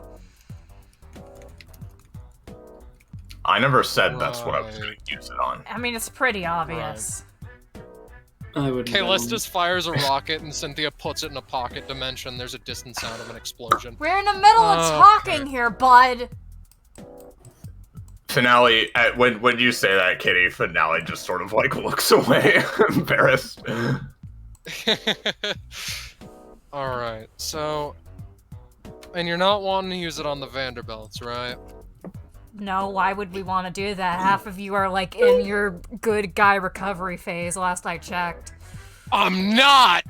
I never said that's what I was Right. gonna use it on. I mean, it's pretty obvious. I would. Okay, Lestis fires a rocket, and Cynthia puts it in a pocket dimension. There's a distant sound of an explosion. We're in the middle of Okay. talking here, bud. Finale, when you say that, Kitty, Finale just sort of like looks away, embarrassed. Alright, so... And you're not wanting to use it on the Vanderbilts, right? No, why would we want to do that? Half of you are like in your good guy recovery phase, last I checked. I'm not!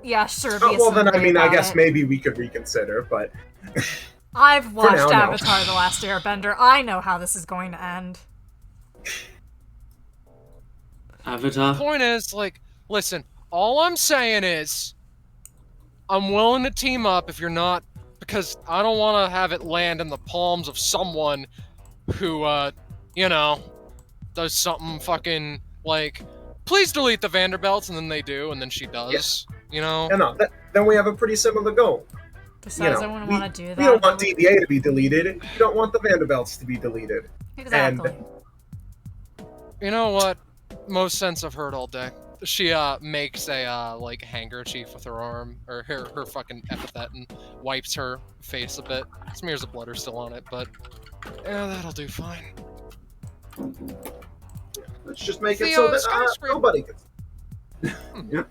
Yeah, sure. Oh, be a well, then I simple mean, I about guess it. maybe we could reconsider, but I've watched now, no. Avatar: The Last Airbender. I know how this is going to end. Avatar. Point is, like, listen, all I'm saying is, I'm willing to team up if you're not, because I don't want to have it land in the palms of someone who, you know, does something fucking, like, please delete the Vanderbilts, and then they do, and then she does, you know? you know, then we have a pretty similar goal. Besides, You I know, wouldn't want to do that. We don't want DBA to be deleted. You don't want the Vanderbilts to be deleted. Exactly. You know what? Most sense I've heard all day. She, makes a, like, handkerchief with her arm, or her fucking epithet, and wipes her face a bit. Smears of blood are still on it, but, yeah, that'll do fine. Let's just make it The, so that skyscraper- nobody gets. Yeah.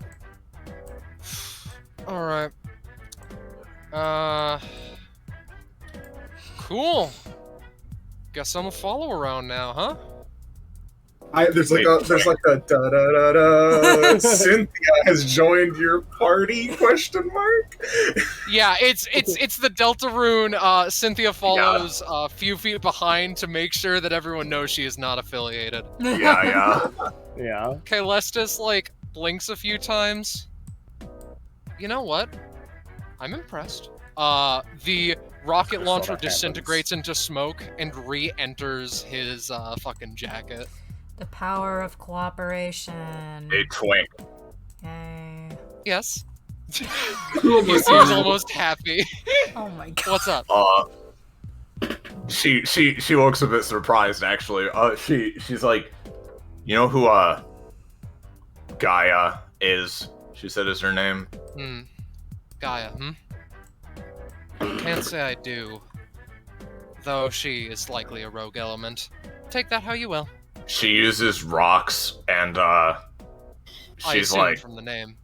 Alright. Cool. Guess I'm a follow around now, huh? There's like Wait, a da da da da. Cynthia has joined your party? Question mark. Yeah, it's the Deltarune. Cynthia follows a few feet behind to make sure that everyone knows she is not affiliated. Yeah. Yeah. Okay, Lestis, like, blinks a few times. You know what? I'm impressed. The rocket Saw launcher that disintegrates into smoke and re-enters his, fucking jacket. The power of cooperation. A twink. Yay. Yes. Oh He my seems God. almost happy. Oh my god. What's up? She looks a bit surprised actually. She's like, you know who Gaia is? She said is her name. Gaia, Can't say I do. Though she is likely a rogue element. Take that how you will. She uses rocks and I she's assume like, from the name.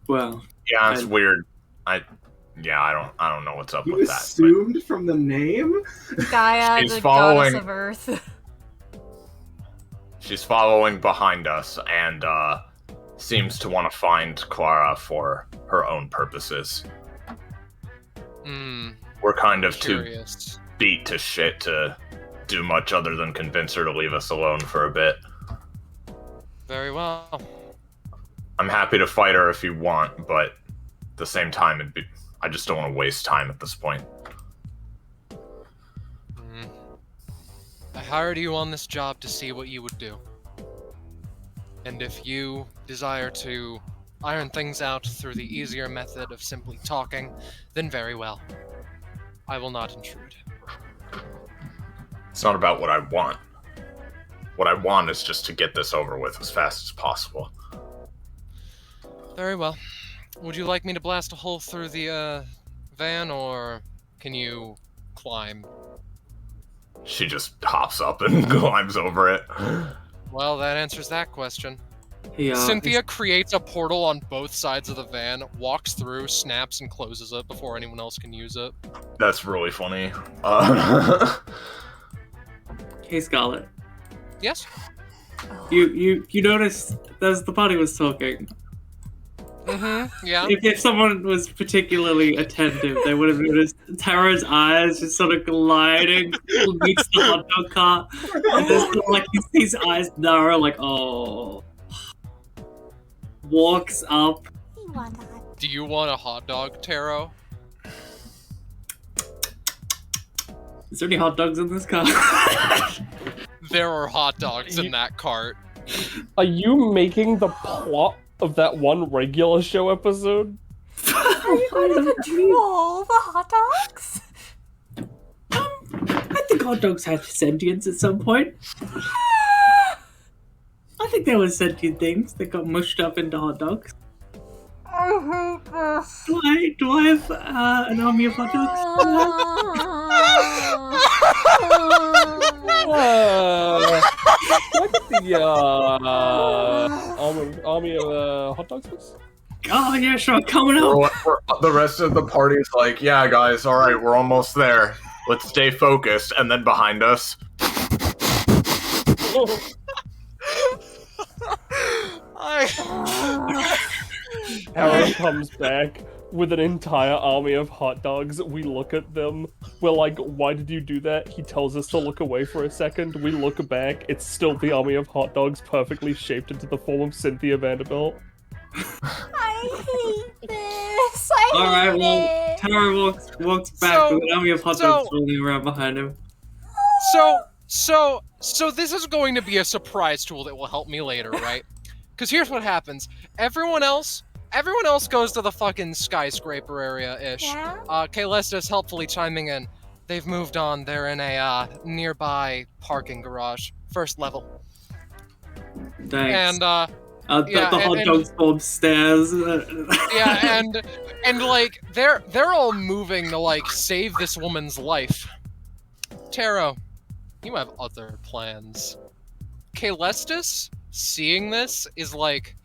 Well, yeah, it's I- weird. I don't know what's up You with that. assumed from the name? Gaia, She's the following- goddess of Earth. She's following behind us and seems to want to find Clara for her own purposes. We're kind of too Curious. beat to shit to do much other than convince her to leave us alone for a bit. Very well. I'm happy to fight her if you want, but at the same time, I just don't want to waste time at this point. I hired you on this job to see what you would do. And if you desire to iron things out through the easier method of simply talking, then very well. I will not intrude. It's not about what I want. What I want is just to get this over with as fast as possible. Very well. Would you like me to blast a hole through the van, or can you climb? She just hops up and climbs over it. Well, that answers that question. Yeah. Cynthia creates a portal on both sides of the van, walks through, snaps, and closes it before anyone else can use it. That's really funny. Hey, Scarlet. Yes? You noticed as the party was talking, Mm-hmm, yeah. if someone was particularly attentive, they would have noticed Tara's eyes just sort of gliding meets the hot dog cart. And there's sort of like his eyes narrow, like, oh. Walks up. You want that? Do you want a hot dog, Taro? Is there any hot dogs in this car? There are hot dogs in that cart. Are you making the plot of that one regular show episode? Are you going to control the hot dogs? I think hot dogs had sentience at some point. I think there were sentient things that got mushed up into hot dogs. I hate this. Do I have an army of hot dogs? What the army of hot dogs was? Oh yeah, sure, coming up. The rest of the party's like, yeah, guys, all right, we're almost there. Let's stay focused. And then behind us, Aaron comes back with an entire army of hot dogs. We look at them. We're like, why did you do that? He tells us to look away for a second. We look back. It's still the army of hot dogs perfectly shaped into the form of Cynthia Vanderbilt. I hate this. I hate Alright, well, it. Tara walks back with an army of hot dogs so- rolling around behind him. So this is going to be a surprise tool that will help me later, right? Because here's what happens. Everyone else goes to the fucking skyscraper area-ish. Yeah? Kaylesta's helpfully chiming in. They've moved on. They're in a nearby parking garage. First level. Thanks. And, the yeah, hot dogs go upstairs. yeah, and like, they're all moving to, like, save this woman's life. Taro, you have other plans. Kaylestis, seeing this, is like...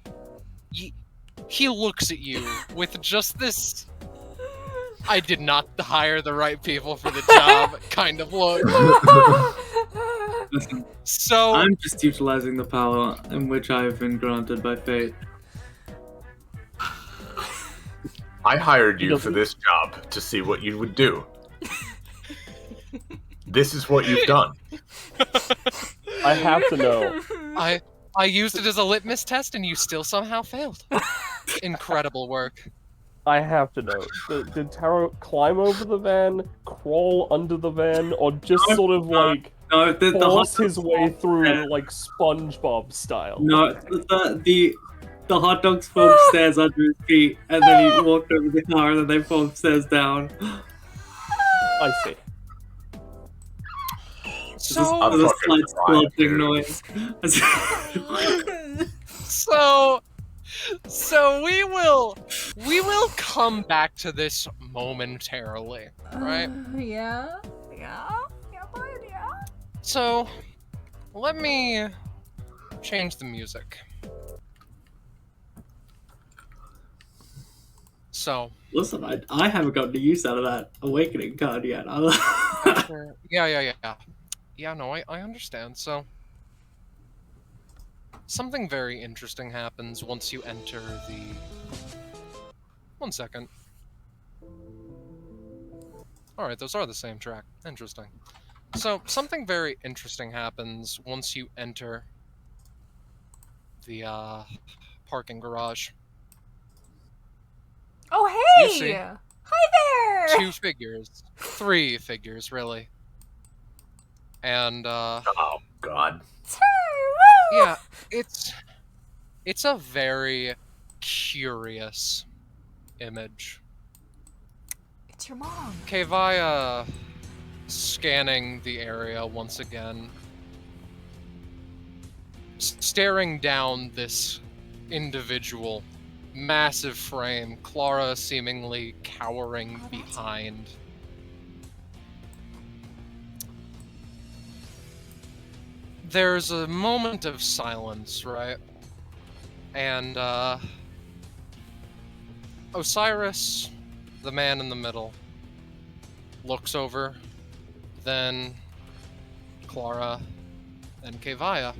He looks at you with just this... I did not hire the right people for the job kind of look. Listen, So... I'm just utilizing the power in which I have been granted by fate. I hired you for this job to see what you would do. This is what you've done. I have to know. I used it as a litmus test and you still somehow failed. Incredible work. I have to know. Did Taro climb over the van, crawl under the van, or just sort of like No, the force hot his way through like SpongeBob style? No, the hot dogs fall upstairs under his feet, and then he walked over the car, and then they fall upstairs down. I see. So, With a slight splodging dude. noise. so we will come back to this momentarily, right? Yeah, bud, yeah. So, let me change the music. So, Listen, I haven't gotten the use out of that awakening card yet. yeah. Yeah, no, I understand. So, something very interesting happens once you enter the... 1 second. Alright, those are the same track. Interesting. So, something very interesting happens once you enter the parking garage. Oh, You see. hey! Hi there! 2 figures. 3 figures, really. And, Oh God. It's her! Woo! yeah, it's a very curious image. It's your mom. Kevaya scanning the area once again, staring down this individual, massive frame, Clara seemingly cowering behind. There's a moment of silence, right? And, Osiris, the man in the middle, looks over, then Clara, then Kevaya.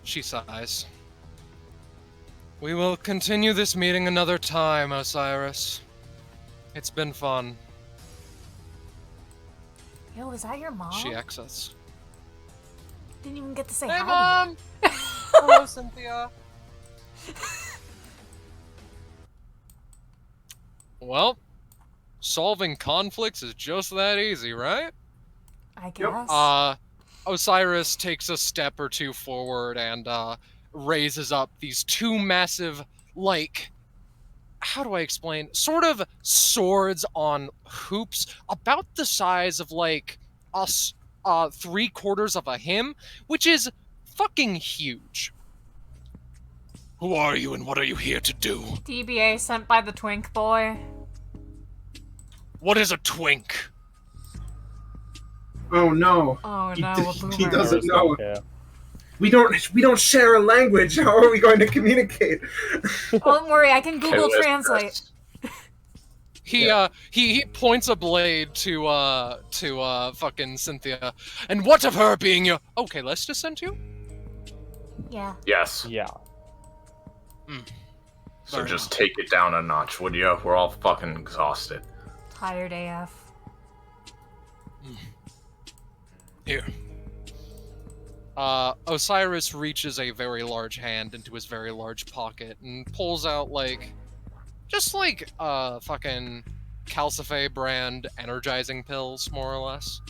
She sighs. We will continue this meeting another time, Osiris. It's been fun. Yo, is that your mom? She exits. Didn't even get to say Hey, hi. Mom! Hello, Cynthia. Well, solving conflicts is just that easy, right? I guess. Osiris takes a step or two forward and raises up these 2 massive, like, how do I explain? Sort of swords on hoops, about the size of like us 3/4 of a hymn, which is fucking huge. Who are you and what are you here to do? DBA sent by the twink boy. What is a twink? Oh no. Oh He no, d- a he boomer. doesn't know. Yeah. We don't share a language. How are we going to communicate? Oh, don't worry, I can Google Okay, let's Translate. just- He points a blade to fucking Cynthia. And what of her being your okay, let's just send you? Yeah. Yes. Yeah. So Fair just enough. take it down a notch, would you? We're all fucking exhausted. Tired AF. Here. Osiris reaches a very large hand into his very large pocket and pulls out just fucking Calcife brand energizing pills, more or less.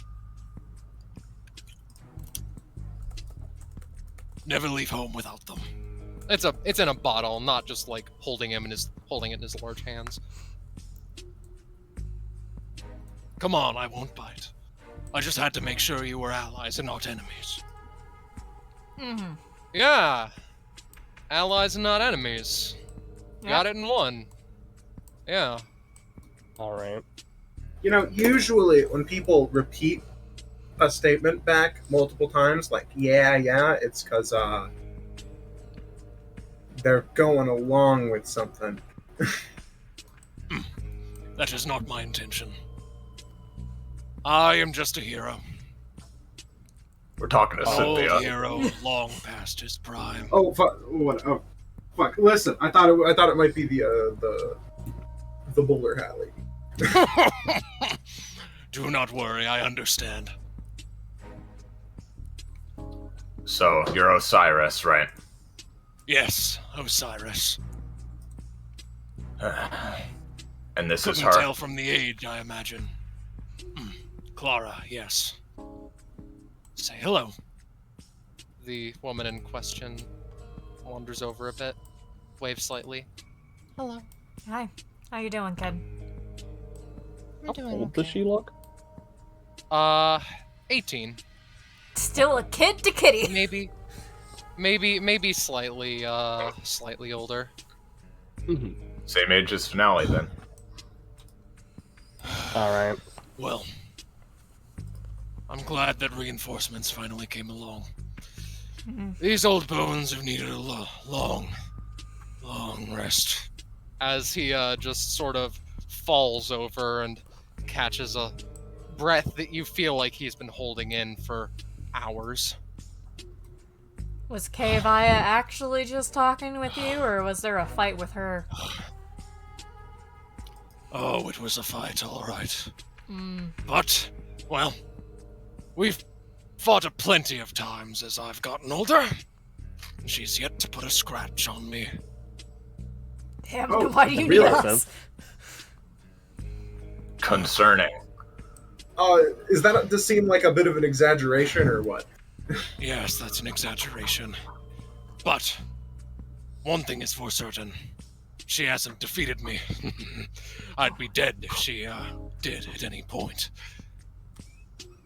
Never leave home without them. It's in a bottle, not just like holding it in his large hands. Come on, I won't bite. I just had to make sure you were allies and not enemies. Mm-hmm. Yeah. Allies and not enemies. Got it in one. Yeah. Alright. You know, usually when people repeat a statement back multiple times, like yeah, it's because they're going along with something. That is not my intention. I am just a hero. We're talking to Old Cynthia. hero, long past his prime. Oh fuck! What? Oh fuck! Listen, I thought it might be the bowler hat lady. Do not worry, I understand. So you're Osiris, right? Yes, Osiris. And this is Couldn't her. tell from the age, I imagine. Clara, yes. Say hello. The woman in question wanders over a bit, waves slightly. Hello. Hi. How you doing, kid? I'm doing Old does she look? 18. Still a kid to kitty. Maybe slightly older. Mm-hmm. Same age as Finale, then. Alright. Well, I'm glad that reinforcements finally came along. These old bones have needed a long rest. As he just sort of falls over and catches a breath that you feel like he's been holding in for hours. Was Kevaya actually just talking with you, or was there a fight with her? Oh, it was a fight, all right. But, well, we've fought her plenty of times as I've gotten older, and she's yet to put a scratch on me. Damn, Oh, why do you need realism. us? Concerning. Is that to seem like a bit of an exaggeration or what? Yes, that's an exaggeration. But one thing is for certain. She hasn't defeated me. I'd be dead if she did at any point.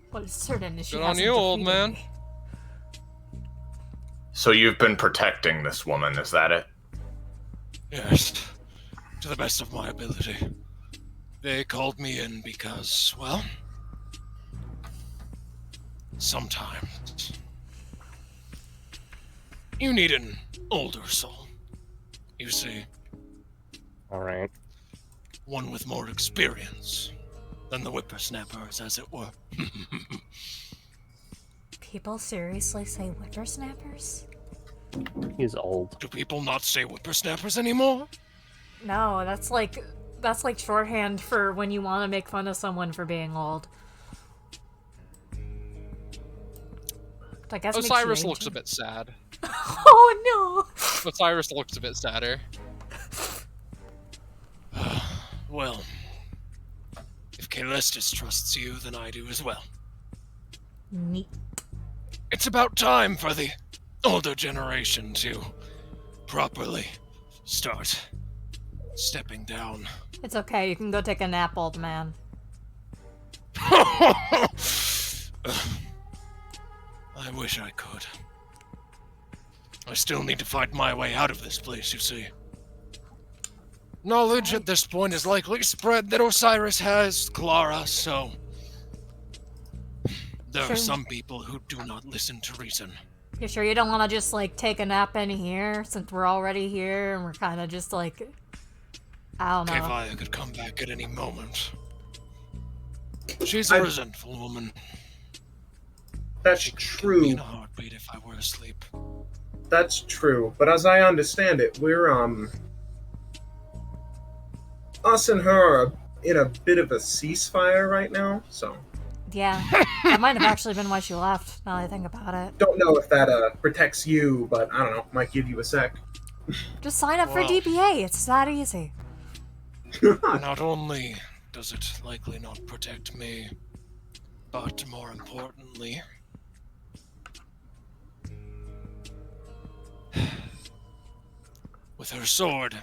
What is certain is she Good on hasn't you, old defeated man. me. So you've been protecting this woman, is that it? Yes, to the best of my ability. They called me in because, well, sometimes you need an older soul. You see, Alright. one with more experience than the whippersnappers, as it were. People seriously say whippersnappers? He's old. Do people not say whippersnappers anymore? No, that's like shorthand for when you want to make fun of someone for being old. Which I guess makes you Osiris looks a ancient. bit sad. Oh Osiris looks a bit sadder. Well, if Calestis trusts you, then I do as well. no! Neat. It's about time for the older generation to properly start stepping down. It's okay, you can go take a nap, old man. I wish I could. I still need to fight my way out of this place, you see. Knowledge at this point is likely spread that Osiris has Clara, so there Sure. are some people who do not listen to reason. You sure you don't want to just, like, take a nap in here, since we're already here, and we're kind of just, like, I don't know. Kevaya could come back at any moment. She's a resentful woman. That's She could kill me true. in a heartbeat if I were asleep. That's true. But as I understand it, we're us and her are in a bit of a ceasefire right now, so Yeah, that might have actually been why she left, now that I think about it. don't know if that protects you, but I don't know, might give you a sec. Just sign up for Well. DBA, it's that easy. Not only does it likely not protect me, but more importantly, with her sword,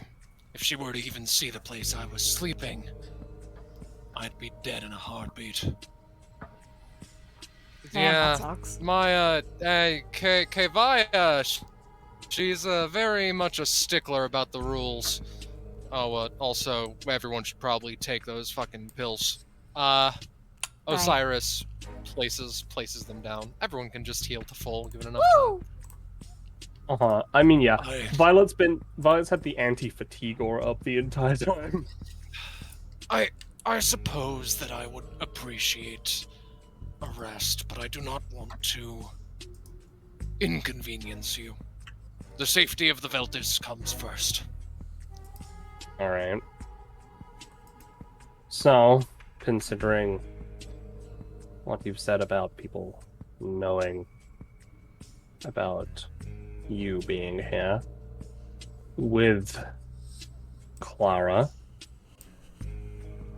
if she were to even see the place I was sleeping, I'd be dead in a heartbeat. That sucks. My, Kevaya, she's very much a stickler about the rules. Oh, also, everyone should probably take those fucking pills. Osiris places them down. Everyone can just heal to full, given enough time. Uh-huh. I mean, yeah. I- Violet's had the anti-fatigue aura up the entire time. I suppose that I would appreciate a rest, but I do not want to inconvenience you. The safety of the Veltis comes first. Alright. So, considering what you've said about people knowing about you being here with Clara,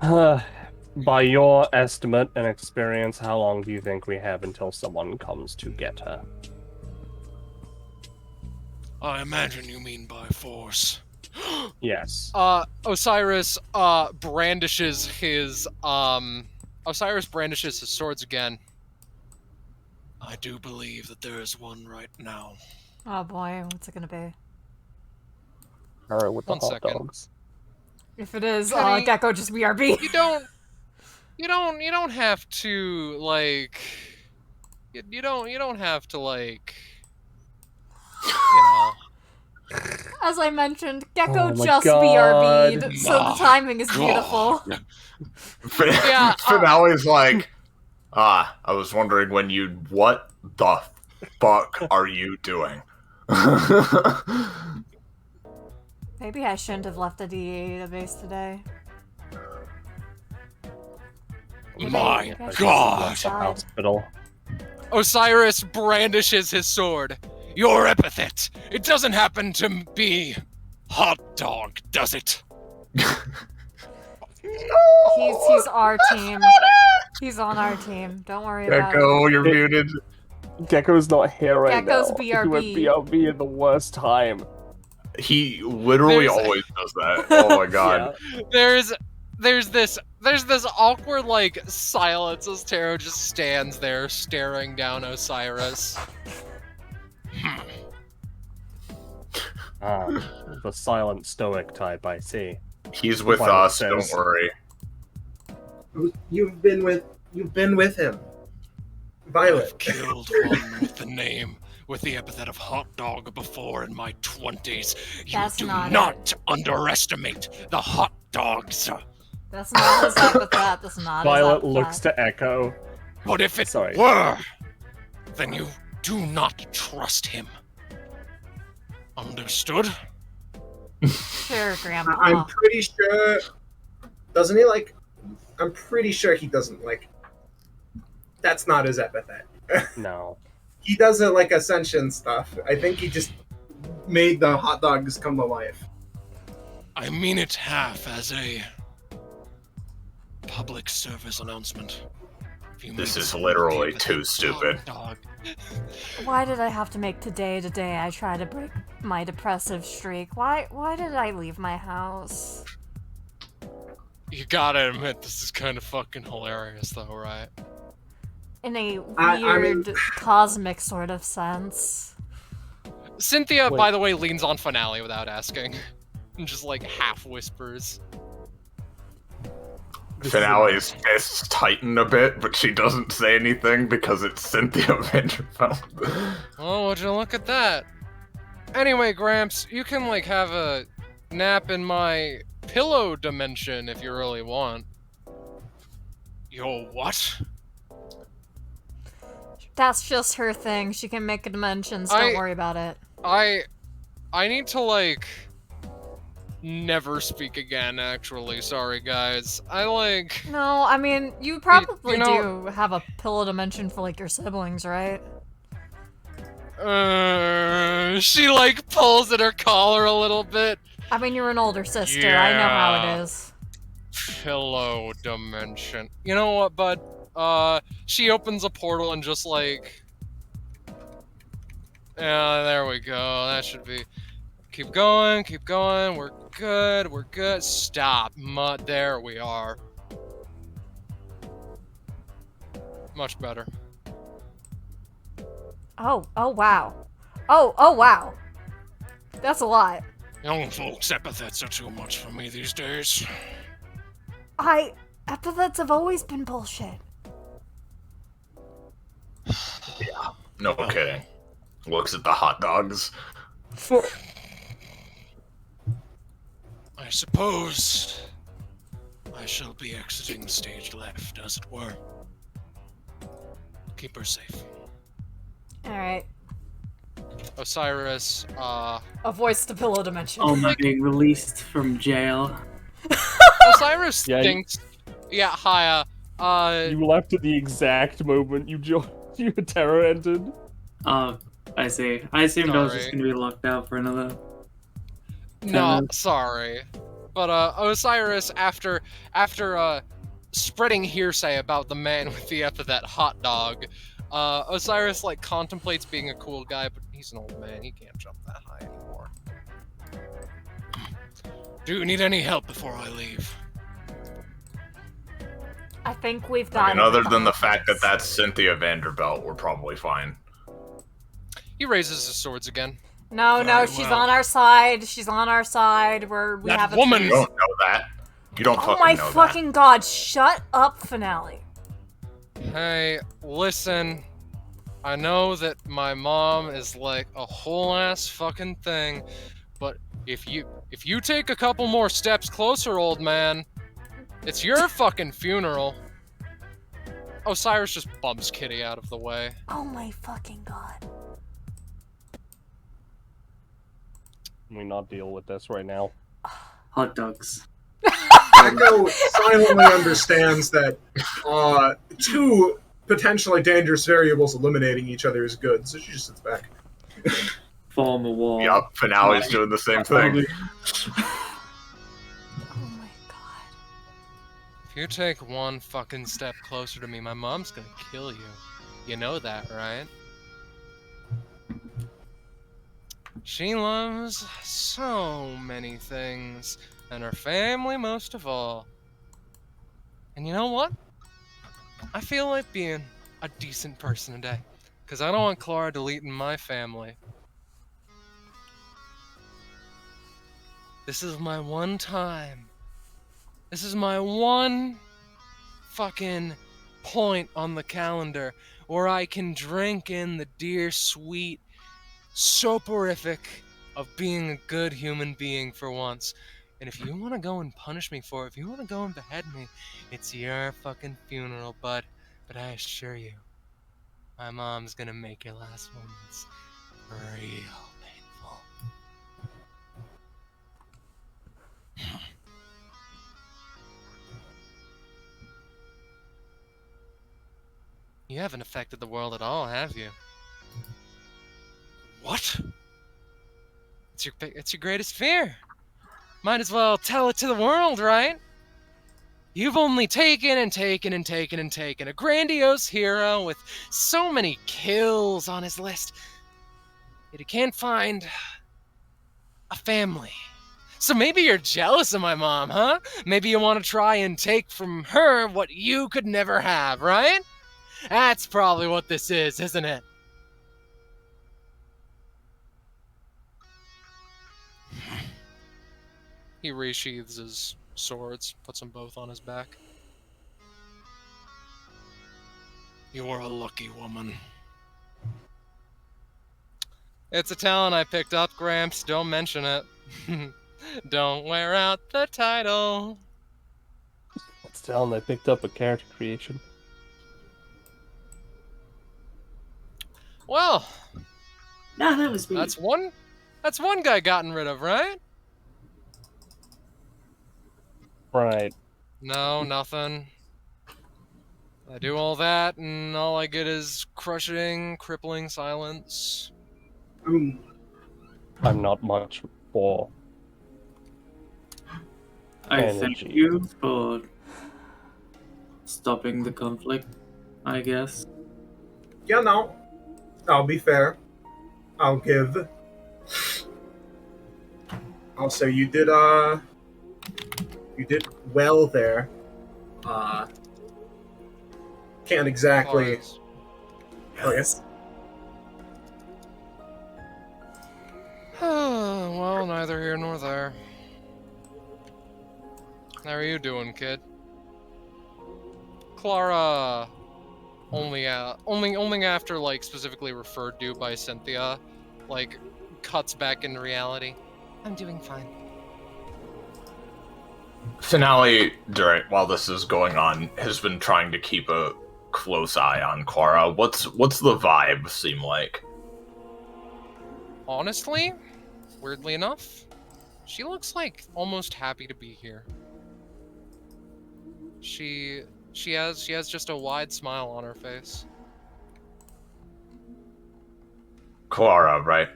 by your estimate and experience, how long do you think we have until someone comes to get her? I imagine you mean by force. Yes. Osiris brandishes his swords again. I do believe that there is one right now. Oh boy, what's it gonna be? Alright, with the One hot second. dogs. If it is, Penny, Gecko, just BRB. You don't have to like you don't have to like you know. As I mentioned, Gecko Oh my just God. BRB'd, so the Oh, timing is beautiful. Yeah, Finale's like, I was wondering when you'd. What the fuck are you doing? Maybe I shouldn't have left the DA database today. My Maybe I should God. stay inside. Hospital. Osiris brandishes his sword. Your epithet. It doesn't happen to be hot dog, does it? He's our team. He's on our team. Don't worry about it. Gecko, you're muted. Gecko's not here right Gecko's now. BRB. He went BRB at the worst time. He literally always does that. Oh my god. Yeah. There's this awkward like silence as Taro just stands there staring down Osiris. The silent stoic type, I see. He's with Violet us, says. don't worry. You've been with him. Violet. I've killed one with the epithet of hot dog before in my 20s. That's You do not not underestimate the hot dogs. That's not his epithet. That's not Violet his looks epithet. to Echo. But if it Sorry. were, then you do not trust him. Understood? Sure, Grandpa. I'm pretty sure. Doesn't he like? I'm pretty sure he doesn't like. That's not his epithet. No. He does it like Ascension stuff. I think he just made the hot dogs come to life. I mean it half as a public service announcement. If you This make is some literally epithet too hot stupid. dog, Why did I have to make today I try to break my depressive streak? Why did I leave my house? you gotta admit this is kind of fucking hilarious though, right? In a weird, I mean- cosmic sort of sense. Cynthia, Wait. by the way, leans on Finale without asking. And just like half whispers. Finale's fists tighten a bit, but she doesn't say anything because it's Cynthia Vanderbilt. Oh, would you look at that? Anyway, Gramps, you can like have a nap in my pillow dimension if you really want. Yo, what? That's just her thing. She can make dimensions. Don't worry about it. I need to like never speak again, actually. Sorry guys. No, I mean, you probably you know- do have a pillow dimension for like your siblings, right? She like pulls at her collar a little bit. I mean, you're an older sister. I know how it is. Pillow dimension. You know what, bud? She opens a portal and just like... Yeah, there we go. That should be... Keep going, we're good. Stop. There we are. Much better. Oh wow. Oh wow. That's a lot. Young folks' epithets are too much for me these days. Epithets have always been bullshit. No kidding. Looks at the hot dogs. I suppose I shall be exiting the stage left, as it were. Keep her safe. Alright. Osiris, Avoids the pillow dimension. Oh, my being released from jail. Osiris Yeah, thinks... Yeah, hi, You left at the exact moment you terror entered. Oh, I see. I assumed I was just Sorry. gonna be locked out for another. No, sorry. But, Osiris, after spreading hearsay about the man with the epithet hot dog, Osiris, like, contemplates being a cool guy, but he's an old man. He can't jump that high anymore. Do you need any help before I leave? I think we've I got mean, it. other than the fact that that's Cynthia Vanderbilt, we're probably fine. He raises his swords again. No, Very she's well. on our side. She's on our side. We That have a woman- You truce. don't know that. You don't Oh fucking my know fucking god! Shut up, Finale. Hey, listen. I know that my mom is like a whole ass fucking thing, but if you take a couple more steps closer, old man, it's your fucking funeral. Osiris just bumps Kitty out of the way. Oh my fucking god. Can we not deal with this right now? Hot dogs. Echo silently understands that two potentially dangerous variables eliminating each other is good, so she just sits back. Form a wall. Yup, Finale's doing the same thing. Oh my god. If you take one fucking step closer to me, my mom's gonna kill you. You know that, right? She loves so many things, and her family most of all. And you know what? I feel like being a decent person today, because I don't want Clara deleting my family. This is my one time. This is my one fucking point on the calendar where I can drink in the dear, sweet soporific of being a good human being for once. And if you want to go and punish me for it, if you want to go and behead me, it's your fucking funeral, bud. But I assure you, my mom's gonna make your last moments real painful. You haven't affected the world at all, have you? What? It's your greatest fear. Might as well tell it to the world, right? You've only taken and taken and taken and taken. A grandiose hero with so many kills on his list. Yet he can't find a family. So maybe you're jealous of my mom, huh? Maybe you want to try and take from her what you could never have, right? That's probably what this is, isn't it? He resheathes his swords, puts them both on his back. You are a lucky woman. It's a talent I picked up, Gramps. Don't mention it. Don't wear out the title. Let's tell them I picked up a character creation. Well, Nah, that was me. that's one guy gotten rid of, right? Right. No, nothing. I do all that, and all I get is crushing, crippling silence. Ooh. I'm not much for I energy. thank you for stopping the conflict, I guess. Yeah, no. I'll be fair. I'll give. Also, you did well there. Can't exactly. Pause. Oh, yes. Well, neither here nor there. How are you doing, kid? Clara, only after like specifically referred to by Cynthia, like cuts back into reality. I'm doing fine. Finale, while this is going on, has been trying to keep a close eye on Clara. What's the vibe seem like? Honestly, weirdly enough, she looks like almost happy to be here. She has just a wide smile on her face. Clara, right?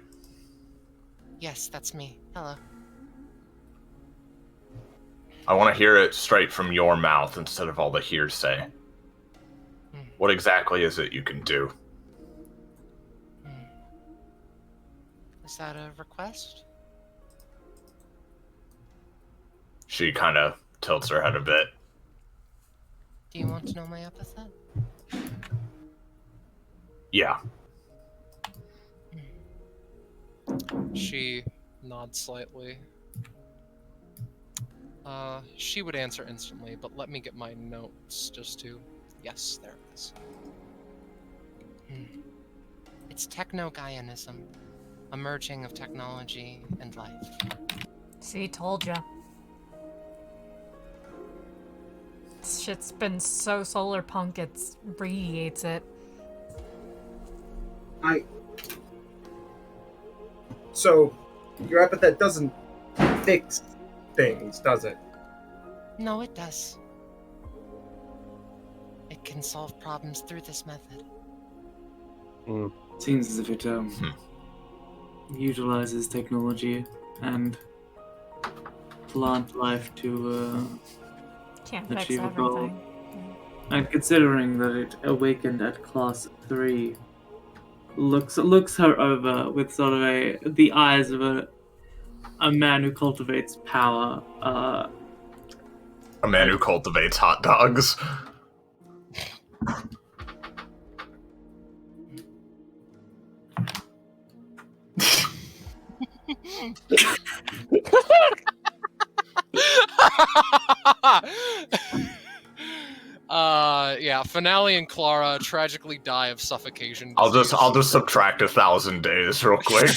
Yes, that's me. Hello. I want to hear it straight from your mouth instead of all the hearsay. What exactly is it you can do? Is that a request? She kind of tilts her head a bit. Do you want to know my epithet? Yeah. She nods slightly. She would answer instantly, but let me get my notes just to... Yes, there it is. It's techno-Gaianism, a merging of technology and life. See, told ya. This shit's been so solar punk, it radiates it. So, your epithet doesn't fix things, does it? No, it does. can solve problems through this method. Seems as if it utilizes technology and plant life to Can't fix achieve a goal. everything. And considering that it awakened at class 3, looks her over with sort of the eyes of a man who cultivates power. A man who cultivates hot dogs. Yeah, Finale and Clara tragically die of suffocation. I'll disease. just subtract 1,000 days real quick.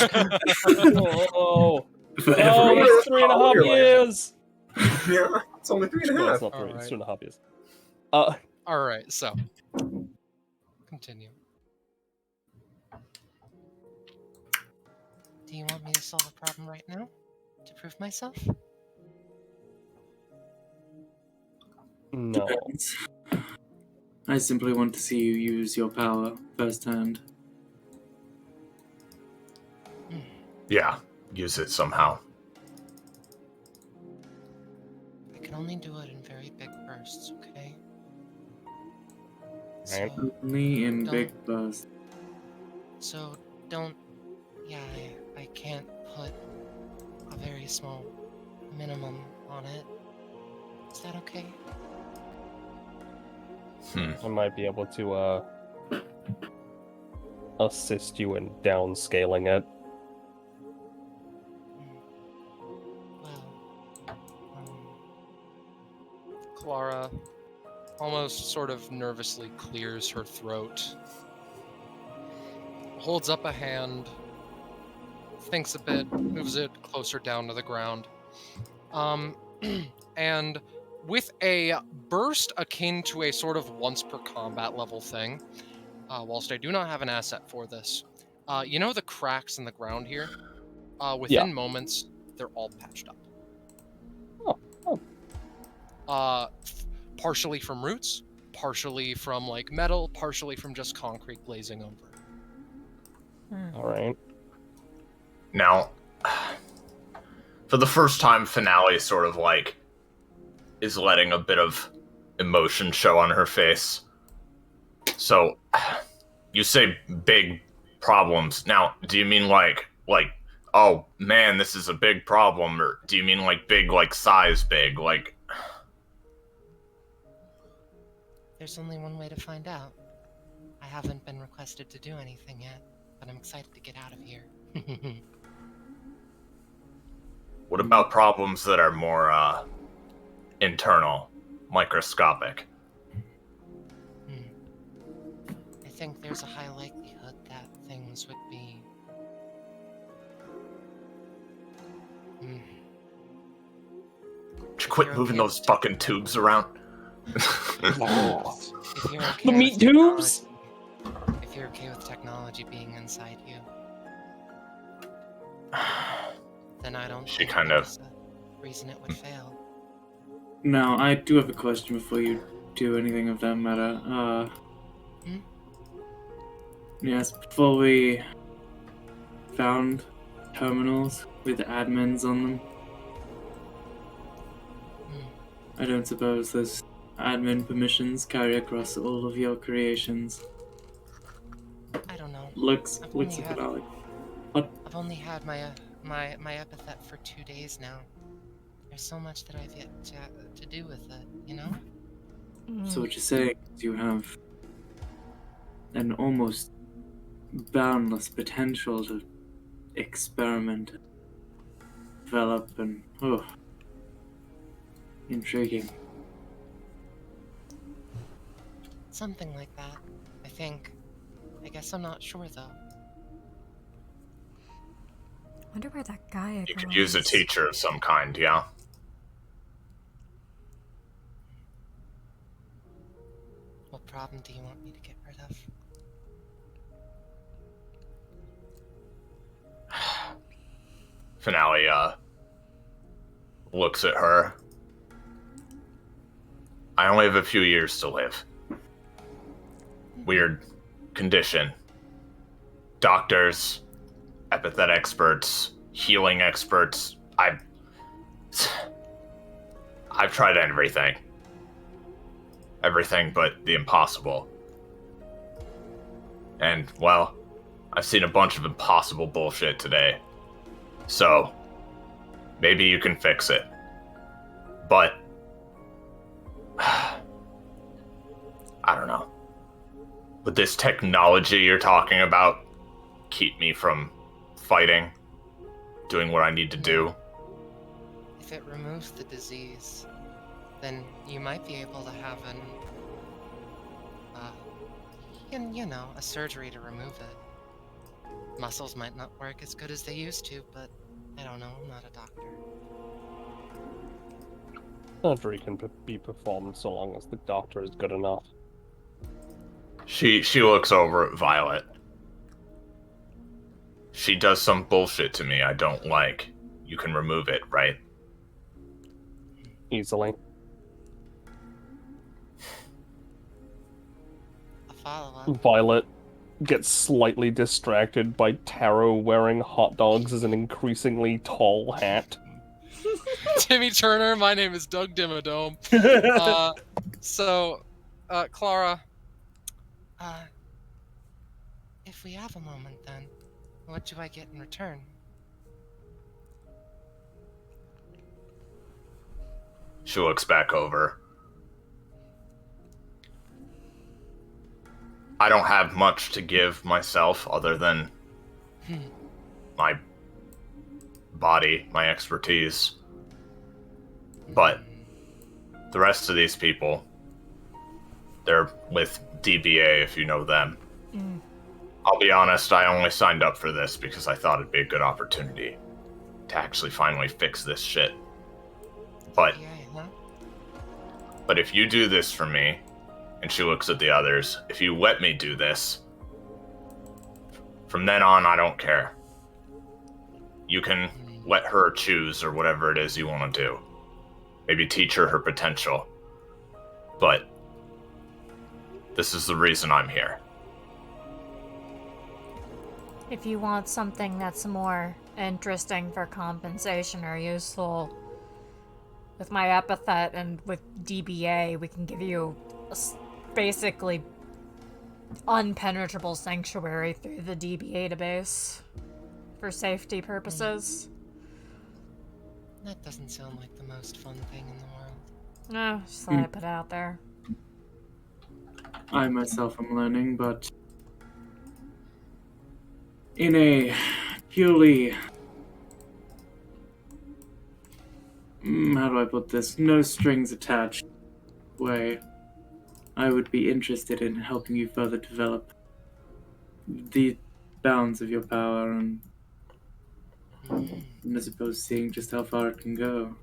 Oh, everyone- it's 3.5 You're like- years. Yeah, it's only 3.5. No, it's not 3. Alright. It's 2.5 years. Alright, so. Continue. Do you want me to solve a problem right now? To prove myself? No. Depends. I simply want to see you use your power firsthand. Yeah, use it somehow. I can only do it in very big bursts, okay? Right. So, Only in Don't- big bursts. so don't... Yeah, I can't put a very small minimum on it. Is that okay? I might be able to assist you in downscaling it. Well, Clara almost sort of nervously clears her throat, holds up a hand, thinks a bit, moves it closer down to the ground, and with a burst akin to a sort of once per combat level thing, whilst I do not have an asset for this, you know the cracks in the ground here? Within moments, they're all patched up. Partially from roots, partially from like metal, partially from just concrete glazing over. Alright. Now, for the first time, Finale sort of like is letting a bit of emotion show on her face. So, you say big problems. Now, do you mean like, oh man, this is a big problem, or do you mean like big, like size big, like? There's only one way to find out. I haven't been requested to do anything yet, but I'm excited to get out of here. What about problems that are more internal, microscopic? I think there's a high likelihood that things would be... Would you quit moving those fucking tubes around? If you're okay The meat with tubes? technology- If you're okay with technology being inside you, then I don't She think kind of- there's a reason it would fail. Now, I do have a question before you do anything of that matter. Yes, before we found terminals with admins on them, I don't suppose those admin permissions carry across all of your creations. I don't know. Looks I've a only bit had- like. I've only had my epithet for 2 days now. There's so much that I've yet to do with it, you know? So what you're saying is you have an almost boundless potential to experiment, develop, and intriguing. Something like that, I think. I guess I'm not sure though. Wonder where that guy You could use a teacher of some kind, yeah? What problem do you want me to get rid of? Finale, looks at her. I only have a few years to live. weird condition. Doctors, epithet experts, healing experts, I've tried everything. Everything but the impossible. And, well, I've seen a bunch of impossible bullshit today. So, maybe you can fix it. But, I don't know. Would this technology you're talking about keep me from fighting, doing what I need to do? If it removes the disease, then you might be able to have a surgery to remove it. Muscles might not work as good as they used to, but I don't know, I'm not a doctor. Surgery can be performed so long as the doctor is good enough. She looks over at Violet. She does some bullshit to me I don't like. You can remove it, right? Easily. A follow-up. Violet gets slightly distracted by Taro wearing hot dogs as an increasingly tall hat. Timmy Turner, my name is Doug Dimmadome. Clara, if we have a moment then, what do I get in return? She looks back over. I don't have much to give myself other than my body, my expertise. But the rest of these people, they're with DBA, if you know them. I'll be honest, I only signed up for this because I thought it'd be a good opportunity to actually finally fix this shit. But if you do this for me, and she looks at the others, if you let me do this, from then on, I don't care. You can let her choose or whatever it is you want to do. Maybe teach her potential. But this is the reason I'm here. If you want something that's more interesting for compensation or useful, with my epithet and with DBA, we can give you a basically unpenetrable sanctuary through the DBA database for safety purposes. That doesn't sound like the most fun thing in the world. No, just thought I'd put it out there. I myself am learning, but in a purely, how do I put this, no strings attached way, I would be interested in helping you further develop the bounds of your power and I suppose seeing just how far it can go.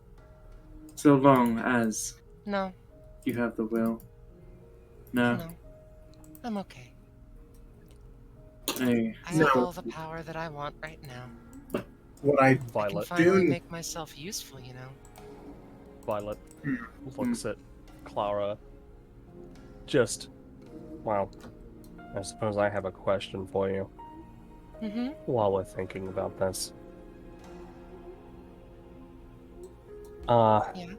So long as No. you have the will. No. No. I'm okay. Hey, I have all the power that I want right now. What I I can Violet. finally make myself useful, you know? Violet looks at Clara. Well, I suppose I have a question for you while we're thinking about this. Yeah.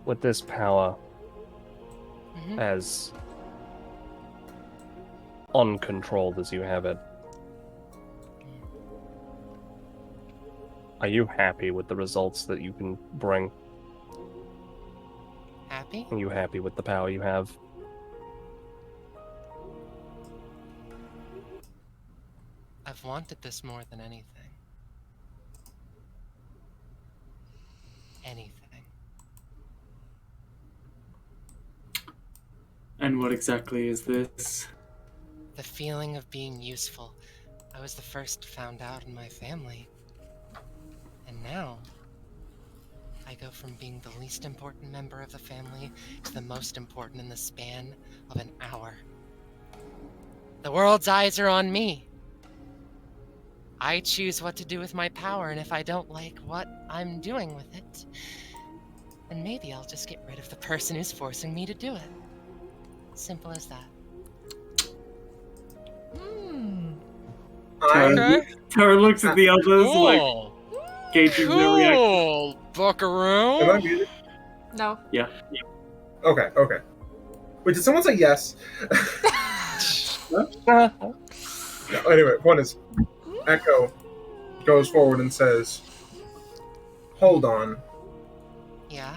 With this power, as uncontrolled as you have it, are you happy with the results that you can bring? Happy? Are you happy with the power you have? I've wanted this more than anything. Anything. and what exactly is this? The feeling of being useful. I was the first found out in my family. And now, I go from being the least important member of the family to the most important in the span of an hour. The world's eyes are on me. I choose what to do with my power, and if I don't like what I'm doing with it, then maybe I'll just get rid of the person who's forcing me to do it. Simple as that. Okay. Tara looks at the others, like, Cool. gauging their reaction. Cool, buckaroo. Am I muted? No. Yeah. Okay, okay. Wait, did someone say yes? No, anyway, point is, Echo goes forward and says, "Hold on. Yeah?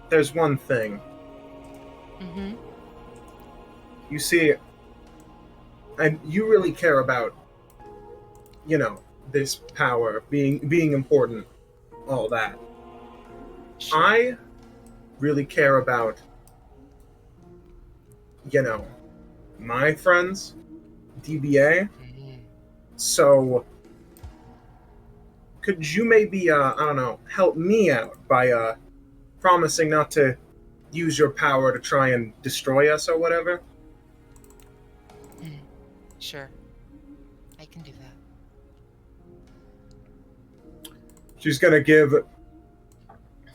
There's one thing. Mm-hmm. You see, and you really care about, this power being important, all that. Sure. I really care about, my friends, DBA. Mhm. So, could you maybe, help me out by, promising not to use your power to try and destroy us or whatever?" Sure. I can do that. She's gonna give,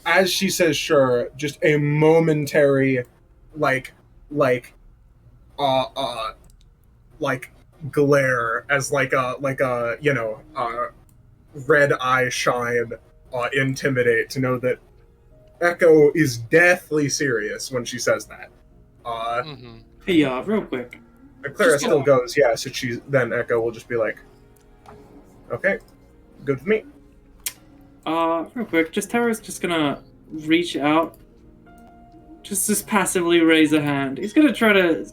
as she says sure, just a momentary, like glare as like a red eye shine, intimidate to know that Echo is deathly serious when she says that. Mm-hmm. Hey, real quick. And Clara Just- still goes, yeah, so then Echo will just be like, okay, good with me. Real quick, Tara's just gonna reach out, just passively raise a hand. He's gonna try to,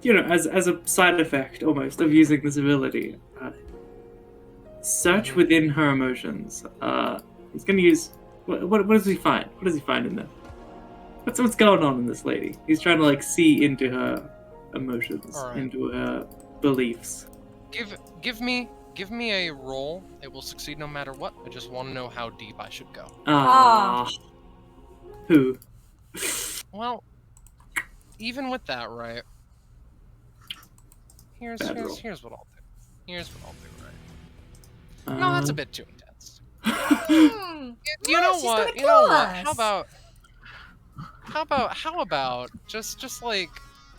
as a side effect almost of using this ability, search within her emotions. He's gonna use what does he find? What does he find in there? What's going on in this lady? He's trying to see into her emotions, Alright. into her beliefs. Give me a roll. It will succeed no matter what. I just want to know how deep I should go. Who? Well, even with that, right? Here's what I'll do. Here's what I'll do, right? No, that's a bit too intense. You know she's what? gonna You kill know what? us. How about just like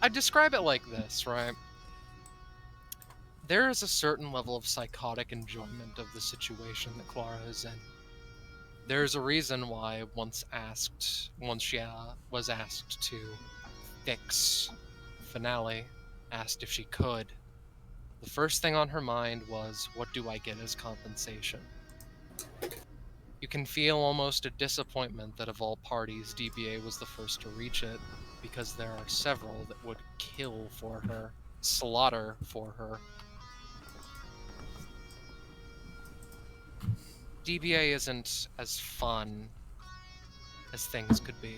I describe it like this, right? There is a certain level of psychotic enjoyment of the situation that Clara is in. There's a reason why once she was asked to fix Finale, asked if she could, the first thing on her mind was, what do I get as compensation? You can feel almost a disappointment that of all parties, DBA was the first to reach it, because there are several that would kill for her, slaughter for her. DBA isn't as fun as things could be.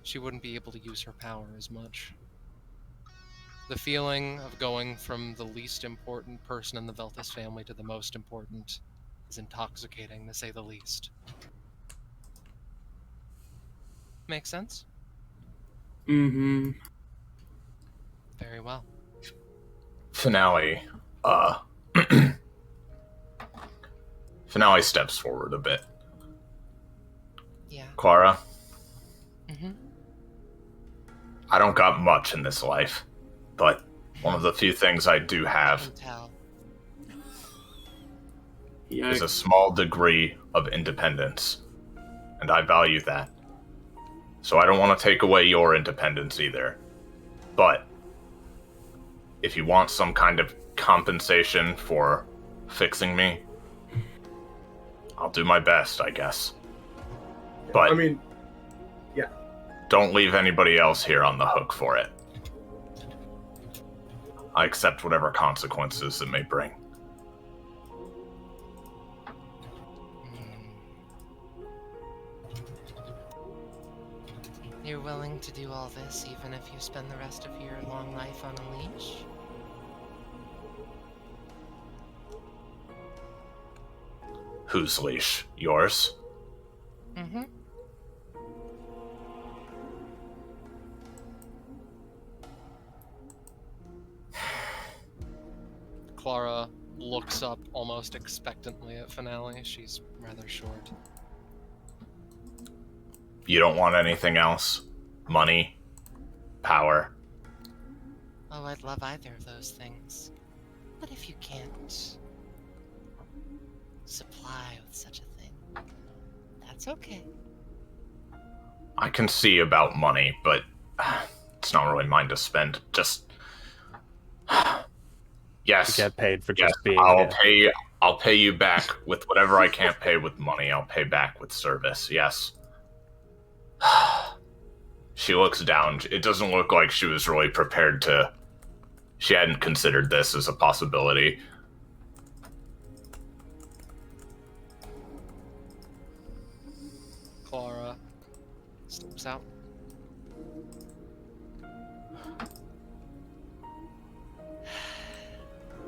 She wouldn't be able to use her power as much. The feeling of going from the least important person in the Velthus family to the most important is intoxicating, to say the least. Make sense? Mm-hmm. Very well. Finale, Finale steps forward a bit. Yeah. Clara, Mm-hmm. I don't got much in this life, but one of the few things I do I have can tell. is a small degree of independence, and I value that. So I don't want to take away your independence either. But if you want some kind of compensation for fixing me, I'll do my best, I guess. But I mean, don't leave anybody else here on the hook for it. I accept whatever consequences it may bring. You're willing to do all this even if you spend the rest of your long life on a leash? Whose leash? Yours? Mm-hmm. Clara looks up almost expectantly at Finale. She's rather short. You don't want anything else? Money? Power? Oh, I'd love either of those things. But if you can't supply with such a thing, that's okay. I can see about money, but it's not really mine to spend. Just yes, You get paid for yes, just being here. I'll pay you back with whatever I can't pay with money. I'll pay back with service. Yes. She looks down. It doesn't look like she was really prepared to. She hadn't considered this as a possibility. Clara slips out.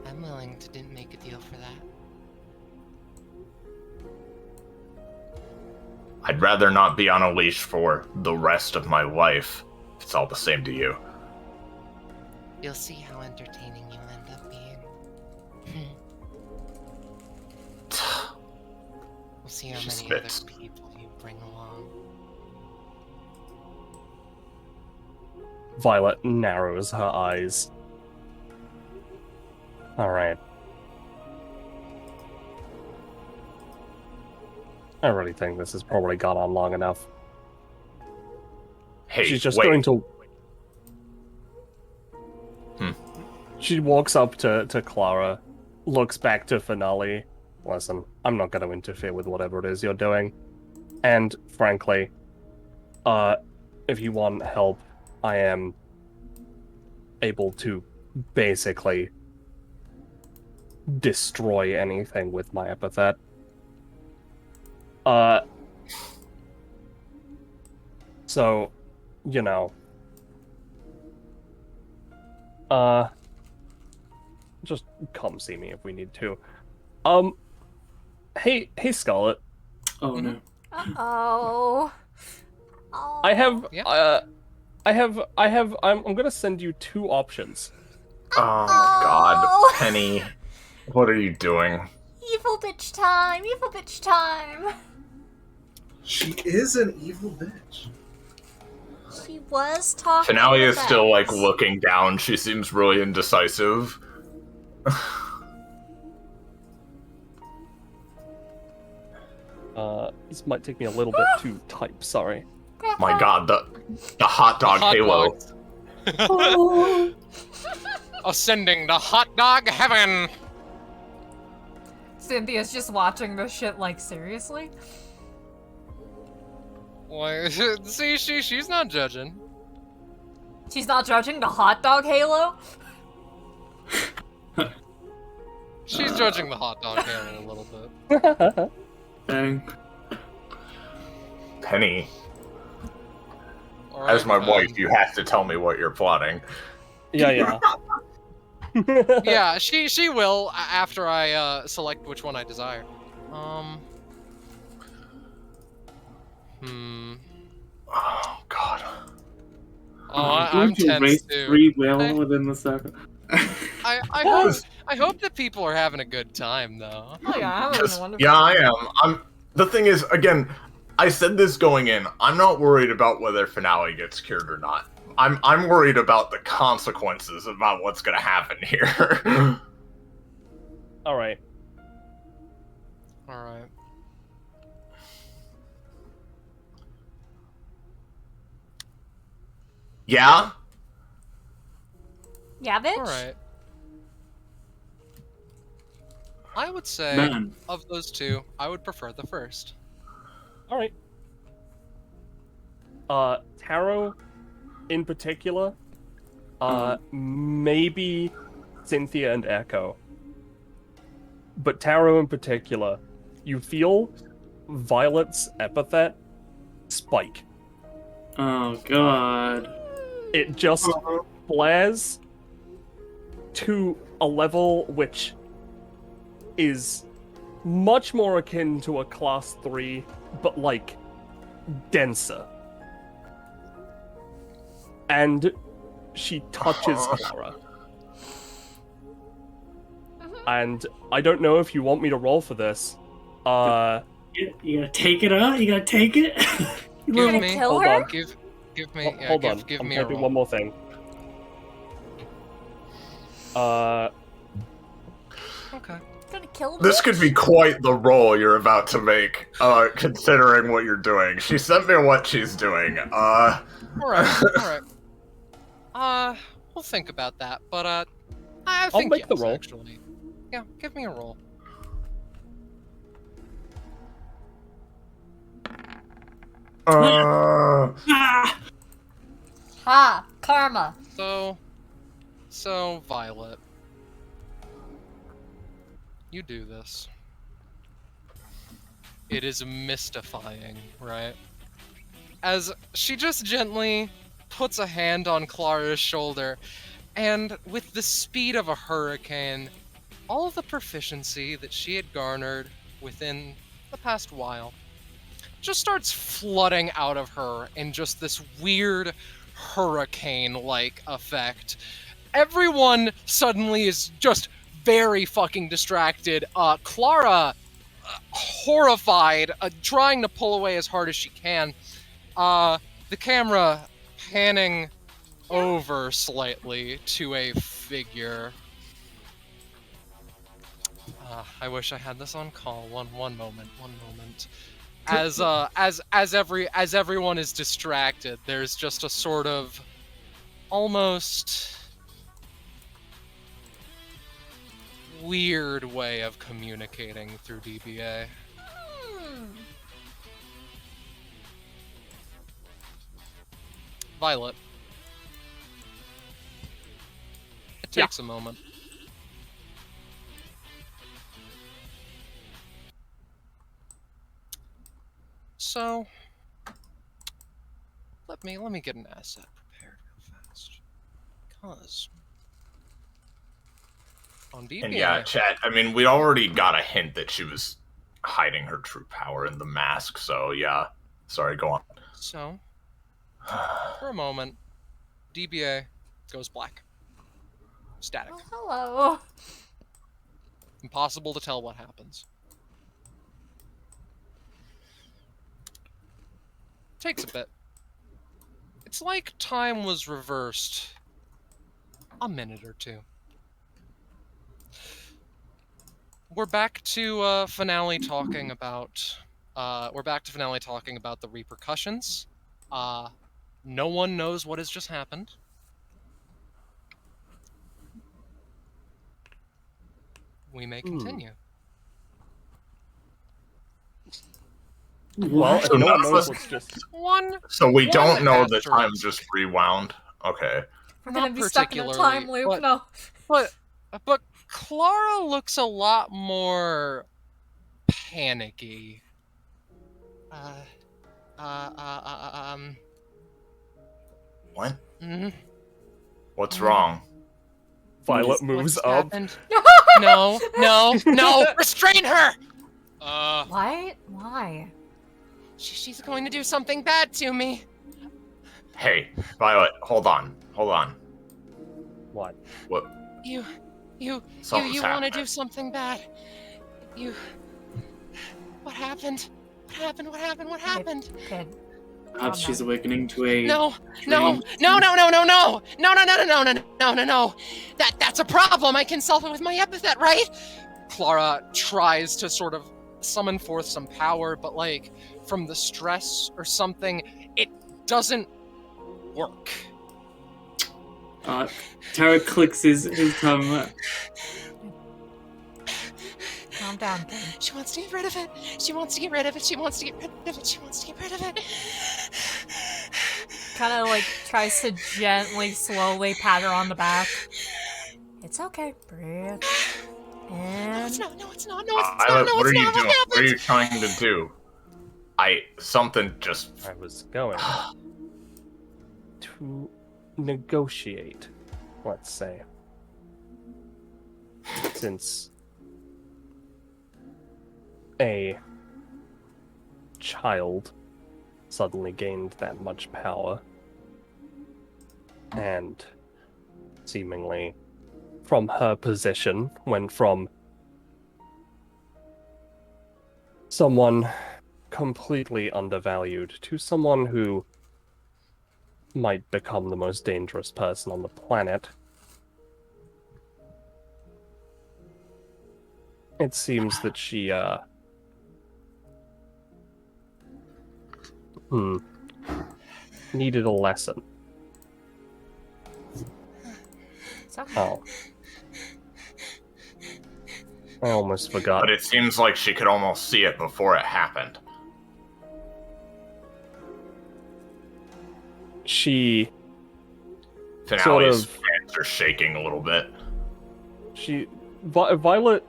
I'm willing to didn't make a deal for that. I'd rather not be on a leash for the rest of my life. If it's all the same to you. You'll see how entertaining you end up being. We'll see how She many spits. other people you bring along. Violet narrows her eyes. Alright. I really think this has probably gone on long enough. Hey, She's just wait. going to... Hmm. She walks up to Clara, looks back to Finale. Listen, I'm not going to interfere with whatever it is you're doing. And, frankly, if you want help, I am able to basically destroy anything with my epithet. So, you know, just come see me if we need to. Hey, Scarlet. Oh no. Uh-oh. Oh. I'm gonna send you two options. Oh God, Penny, what are you doing? Evil bitch time! Evil bitch time! She is an evil bitch. She was talking. Finale is about still that. like looking down. She seems really indecisive. This might take me a little bit to type, sorry. My God, the hot dog Hot halo. dogs. Ascending to hot dog heaven. Cynthia's just watching this shit like, seriously? Why? See, she's not judging. She's not judging the hot dog halo? She's judging the hot dog halo a little bit. Dang. Penny, All right, as my fine. wife, you have to tell me what you're plotting. Yeah. Yeah, she will after I select which one I desire. Oh God. Oh, I'm Don't you tense waste too. free will I- within the circle. I hope that people are having a good time though. Oh yeah, I'm having a Just- wonderful yeah, I am. The thing is, again, I said this going in. I'm not worried about whether Finale gets cured or not. I'm worried about the consequences about what's gonna happen here. Alright. All right. Yeah? Yeah, bitch? All right. I would say Man. of those two, I would prefer the first. Alright. Taro, in particular, maybe Cynthia and Echo. But Taro in particular, you feel Violet's epithet spike. Oh God. It just flares to a level which is much more akin to a class 3, but like denser. And she touches Clara. And I don't know if you want me to roll for this. You gotta take it, huh? You gotta take it? You're Give gonna me, kill hold her? on. give me, yeah, Hold on, give I'm me a typing roll. one more thing. Okay. Gonna kill the This bitch? could be quite the role you're about to make, considering what you're doing. She sent me what she's doing. All right. We'll think about that, but I I'll think make the yes, roll. actually. Yeah, give me a roll. Ah! Ha! Karma. So Violet, you do this. It is mystifying, right? As she just gently puts a hand on Clara's shoulder, and with the speed of a hurricane, all of the proficiency that she had garnered within the past while just starts flooding out of her in just this weird hurricane-like effect. Everyone suddenly is just very fucking distracted. Clara, horrified, trying to pull away as hard as she can. The camera panning over slightly to a figure. I wish I had this on call. One moment. As everyone is distracted, there's just a sort of almost weird way of communicating through DBA. Violet. It takes a moment. So let me get an asset prepared real fast. Cause on DBA. And yeah, chat, I mean, we already got a hint that she was hiding her true power in the mask, so yeah. Sorry, go on. So, for a moment, DBA goes black. Static. Oh, hello. Impossible to tell what happens. Takes a bit. It's like time was reversed a minute or two. We're back to finale talking about the repercussions. No one knows what has just happened. We may continue. Well, if no one knows, let's just... So we don't know that asterisk. time just rewound? Okay. We're gonna Not be stuck in a time particularly, loop. but- No. But Clara looks a lot more panicky. What? Mhm. What's wrong? Violet moves What's up. happened? No! Restrain her! What? Why? She's going to do something bad to me. Hey, Violet, hold on. What? What? You Something's want to happening. do something bad. What happened? What happened? Kid. Perhaps she's awakening to a No. dream. That's a problem. I consult it with my epithet, right? Clara tries to sort of summon forth some power, but like from the stress or something, it doesn't work. Tara clicks his tongue. Calm down, kid. She wants to get rid of it. Kind of like tries to gently, slowly pat her on the back. It's okay. Breathe. And... It's not. Violet, what are you doing? What are you trying to do? Something just... I was going to negotiate, let's say. Since a child suddenly gained that much power, and seemingly from her position went from someone completely undervalued to someone who might become the most dangerous person on the planet. It seems that she, needed a lesson. So, Oh. I almost forgot. But it seems like she could almost see it before it happened. She Finale's sort of- hands are shaking a little bit. Violet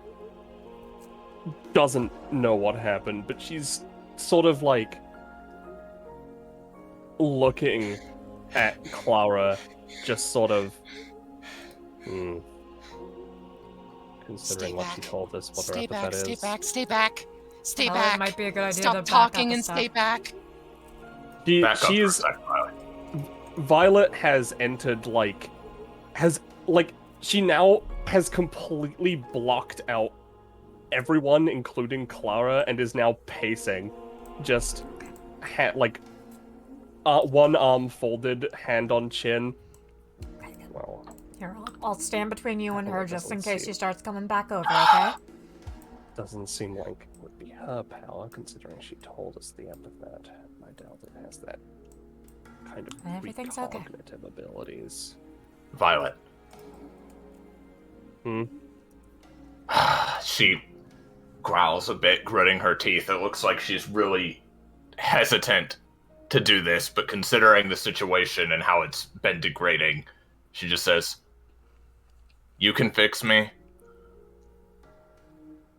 doesn't know what happened, but she's sort of like looking at Clara, just sort of considering what she told us, what her Stay epithet back, is. stay back, stay back. Stay well, back. it might be a good idea to Stop back talking up a and step. stay back. Back up for a She's second, Violet. Violet has entered she now has completely blocked out everyone, including Clara, and is now pacing, just one arm folded, hand on chin. Well, Here, I'll stand between you and Well, her it just in doesn't case seem- she starts coming back over, okay? doesn't seem like it would be her power, considering she told us the epithet. I doubt it has that kind of Everything's okay. cognitive abilities. Violet. She growls a bit, gritting her teeth. It looks like she's really hesitant to do this, but considering the situation and how it's been degrading, she just says, "You can fix me."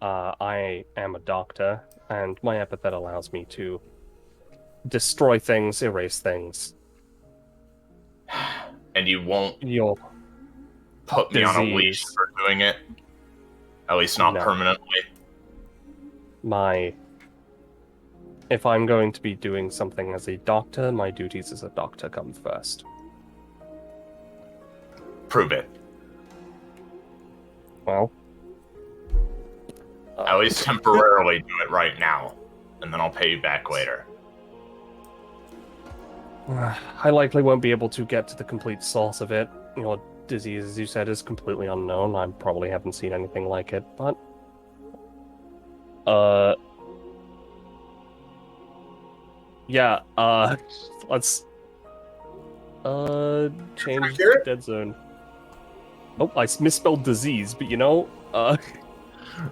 I am a doctor, and my epithet allows me to destroy things, erase things. And you won't Your put me on a leash disease. for doing it? At least not No. permanently? If I'm going to be doing something as a doctor, my duties as a doctor come first. Prove it. Well, At least temporarily do it right now, and then I'll pay you back later. I likely won't be able to get to the complete source of it. Your disease, as you said, is completely unknown. I probably haven't seen anything like it, but... Yeah, let's... change Hear it? dead zone. Oh, I misspelled disease, but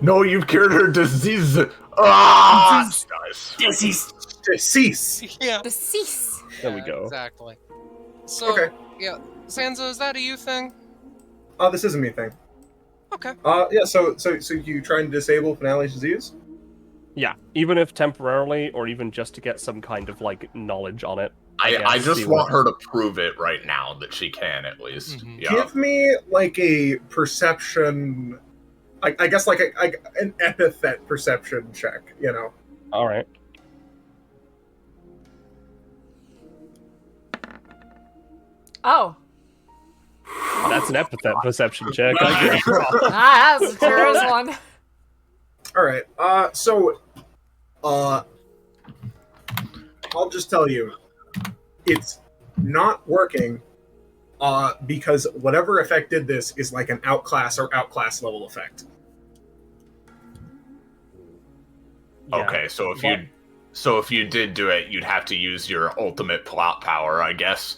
No, you've cured her disease! Ah! Guys. Decease. Yeah. Decease! There we go. Exactly. So, Okay. yeah, Sansa, is that a you thing? This is a me thing. Okay. Yeah. So you trying to disable Finale's disease? Yeah, even if temporarily, or even just to get some kind of, knowledge on it. I guess, just see want what- her to prove it right now that she can, at least. Mhm. Yeah. Give me a perception. I guess an epithet perception check. Alright. Oh. That's an epithet perception check. I guess. That's a serious one. All right. I'll just tell you, it's not working. Because whatever effect did this is like an outclass or outclass level effect. Yeah. Okay, so if you did do it, you'd have to use your ultimate plot power, I guess.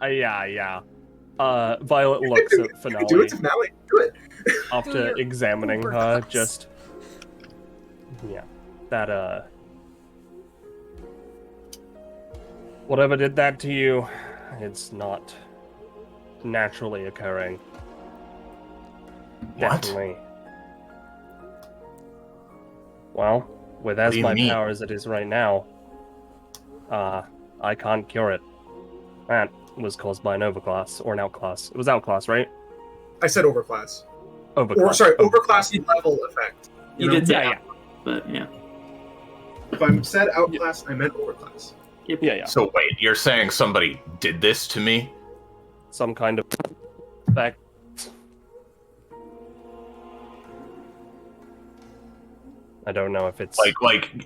Yeah. Violet You looks can do at it. You Finale can do it to Finale. Do it. after Do your examining her, overcuts. just... Yeah. That, whatever did that to you, it's not naturally occurring. What? Definitely. Well, with What as do you my mean? power as it is right now, I can't cure it. That was caused by an overclass, or an outclass. It was outclass, right? I said overclass. Overclass. Overclassy level effect. You know? did say Yeah. but yeah. If I said outclass, I meant overclass. Yeah. So wait, you're saying somebody did this to me? Some kind of fact. I don't know if it's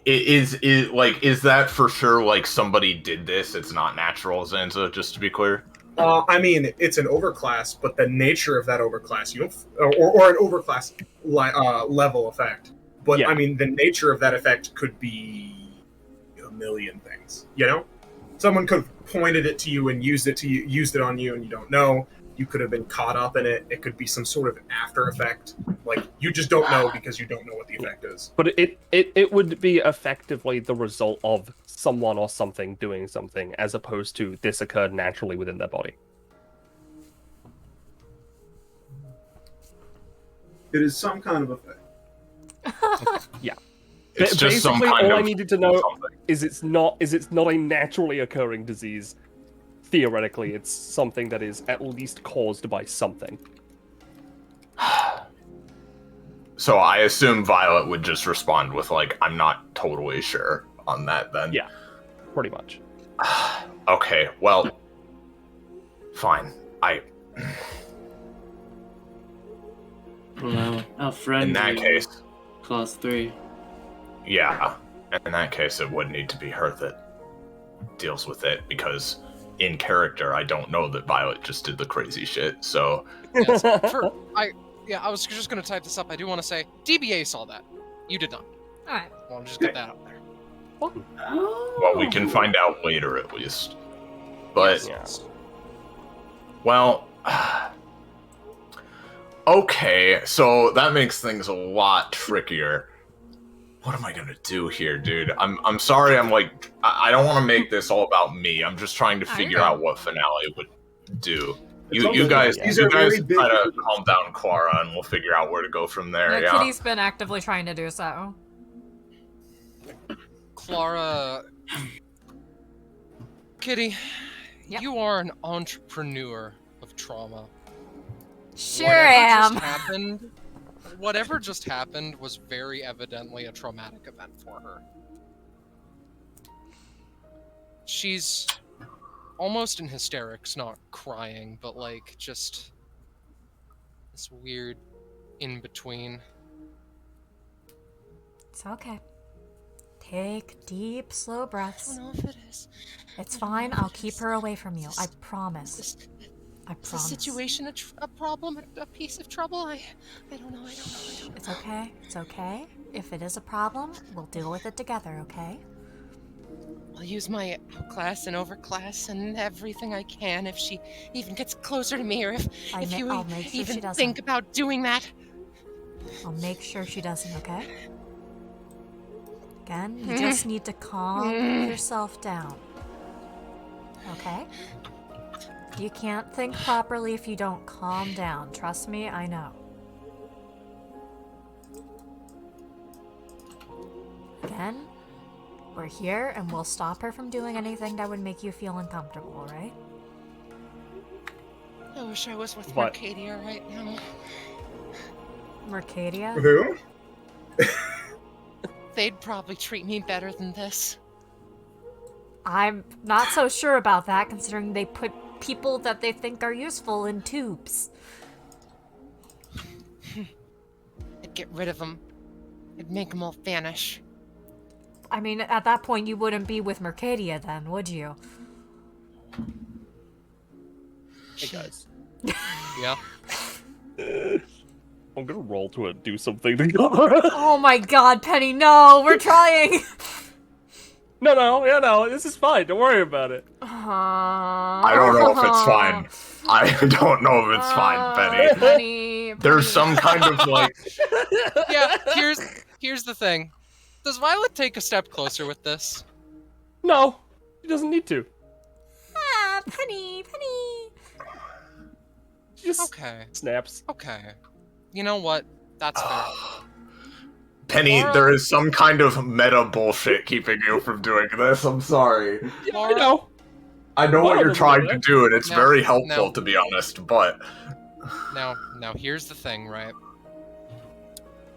is that for sure? Like somebody did this. It's not natural, Zanza. Just to be clear. I mean, it's an overclass, but the nature of that overclass, you don't, or an overclass level effect. But Yeah. I mean, the nature of that effect could be a million things. You know, someone could have pointed it to you and used it on you, and you don't know. You could have been caught up in it. It could be some sort of after effect. Like you just don't know because you don't know what the effect is. But it would be effectively the result of someone or something doing something, as opposed to this occurred naturally within their body. It is some kind of effect. Yeah. It's just some Basically, kind all of I needed to know something. is it's not a naturally occurring disease. Theoretically, it's something that is at least caused by something. So I assume Violet would just respond with like, "I'm not totally sure on that." Then. Yeah, pretty much. Okay. Well. Fine. Well, our friend. In that case. Class 3. Yeah. In that case, it would need to be her that deals with it because. In character, I don't know that Violet just did the crazy shit, so... Yes, I was just gonna type this up. I do want to say, DBA saw that. You did not. Alright. I want to just get that out there. Well, we can find out later, at least. But... Yes. Well... Okay, so that makes things a lot trickier. What am I gonna do here, dude? I'm sorry, I'm like... I don't want to make this all about me. I'm just trying to figure out what Finale would do. You guys try to calm down Clara, and we'll figure out where to go from there, yeah? Kitty's been actively trying to do so. Clara... Kitty, Yep. you are an entrepreneur of trauma. Sure am. Whatever just happened was very evidently a traumatic event for her. She's almost in hysterics, not crying, but like just this weird in-between. It's okay. Take deep, slow breaths. I don't know if it is. It's fine. I'll keep her away from you. I promise. Is I the promise. situation a problem, a piece of trouble? I don't know. It's okay. It's okay. If it is a problem, we'll deal with it together, okay? I'll use my outclass and overclass and everything I can if she even gets closer to me, or if you I'll make sure even she doesn't. think about doing that. I'll make sure she doesn't, okay? Again, you just need to calm yourself down. Okay? You can't think properly if you don't calm down. Trust me, I know. Again, we're here and we'll stop her from doing anything that would make you feel uncomfortable, alright? I wish I was with What? Arcadia right now. Mercadia? Who? They'd probably treat me better than this. I'm not so sure about that, considering they put people that they think are useful in tubes. I'd get rid of them. I'd make them all vanish. I mean, at that point, you wouldn't be with Mercadia then, would you? Hey guys, Yeah. I'm gonna roll to do something to Clara. Oh my god, Penny, no! We're trying! No, this is fine. Don't worry about it. I don't know if it's fine. I don't know if it's fine, Penny. Penny. There's some kind of like... Yeah, here's the thing. Does Violet take a step closer with this? No, he doesn't need to. Ah, Penny. She just Okay. snaps. Okay. You know what? That's fair. Penny, Laura- there is some kind of meta bullshit keeping you from doing this. I'm sorry. Yeah, I Laura- know. I know what Laura you're doesn't trying do to that. do, and it's No, very helpful, no. to be honest, but... Now here's the thing, right?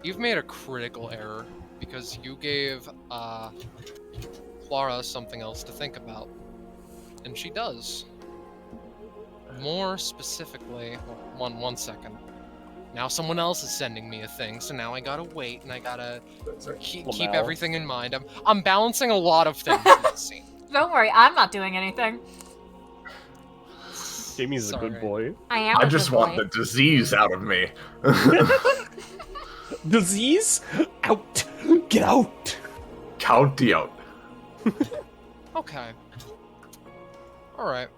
You've made a critical error because you gave Clara something else to think about. And she does. More specifically, one second. Now someone else is sending me a thing, so now I gotta wait, and I gotta keep Lamau. everything in mind. I'm balancing a lot of things in this scene. Don't worry, I'm not doing anything. Jamie's a good Sorry. boy. I am. I a just good want boy. the disease out of me. Disease? Out! Get out! Count the out. Okay. Alright.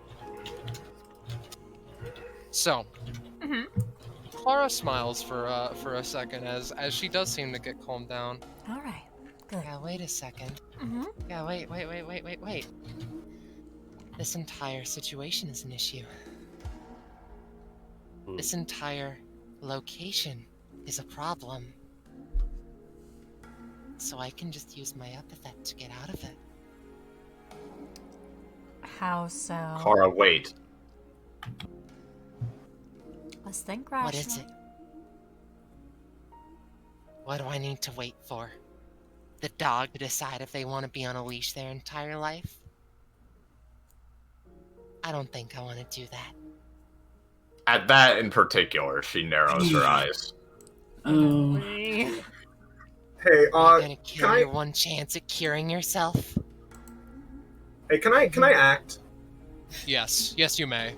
So, Clara smiles for a second as she does seem to get calmed down. All right. Good. Yeah, wait a second. Mhm. Yeah, wait. This entire situation is an issue. This entire location is a problem. So I can just use my epithet to get out of it. How so? Cora, wait. Let's think rationally. What is it? What do I need to wait for? The dog to decide if they want to be on a leash their entire life? I don't think I want to do that. At that in particular, she narrows her eyes. Oh. Hey, You're gonna kill can I? your one chance at curing yourself? Hey, can I act? Yes, you may.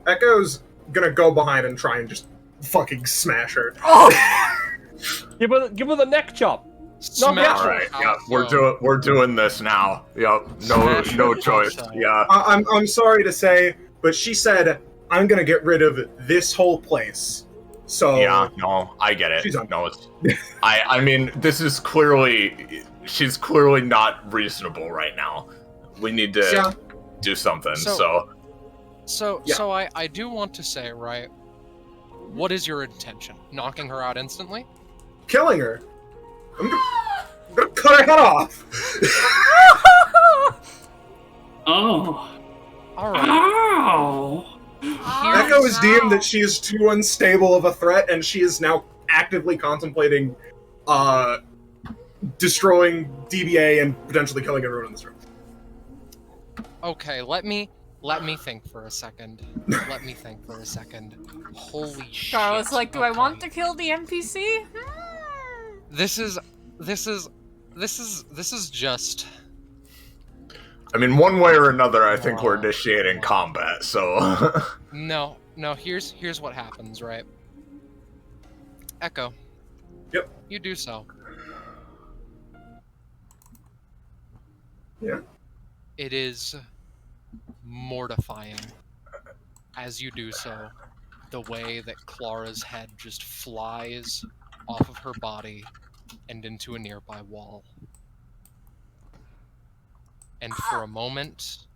Echo's gonna go behind and try and just fucking smash her. Give her the neck chop. Smash All her right, out, yeah, yo. we're doing this now. Yep, no Smash no her choice. out. Yeah. I'm sorry to say, but she said I'm gonna get rid of this whole place. So Yeah, no, I get it. She's on. No, it's. I mean, this is clearly. She's clearly not reasonable right now. We need to Yeah. do something. So- So, Yeah. So I do want to say, right, what is your intention? Knocking her out instantly? killing her. I'm gonna cut her head off. Oh. Alright. Ow. Echo is deemed that she is too unstable of a threat, and she is now actively contemplating destroying DBA and potentially killing everyone in this room. Okay, let me think for a second. Holy shit. Charles, like, do I okay. want to kill the NPC? This is just I mean, one way or another, I think we're initiating combat. So, no. Here's what happens, right? Echo. Yep. You do so. Yeah. It is mortifying as you do so. The way that Clara's head just flies off of her body and into a nearby wall. And for a moment,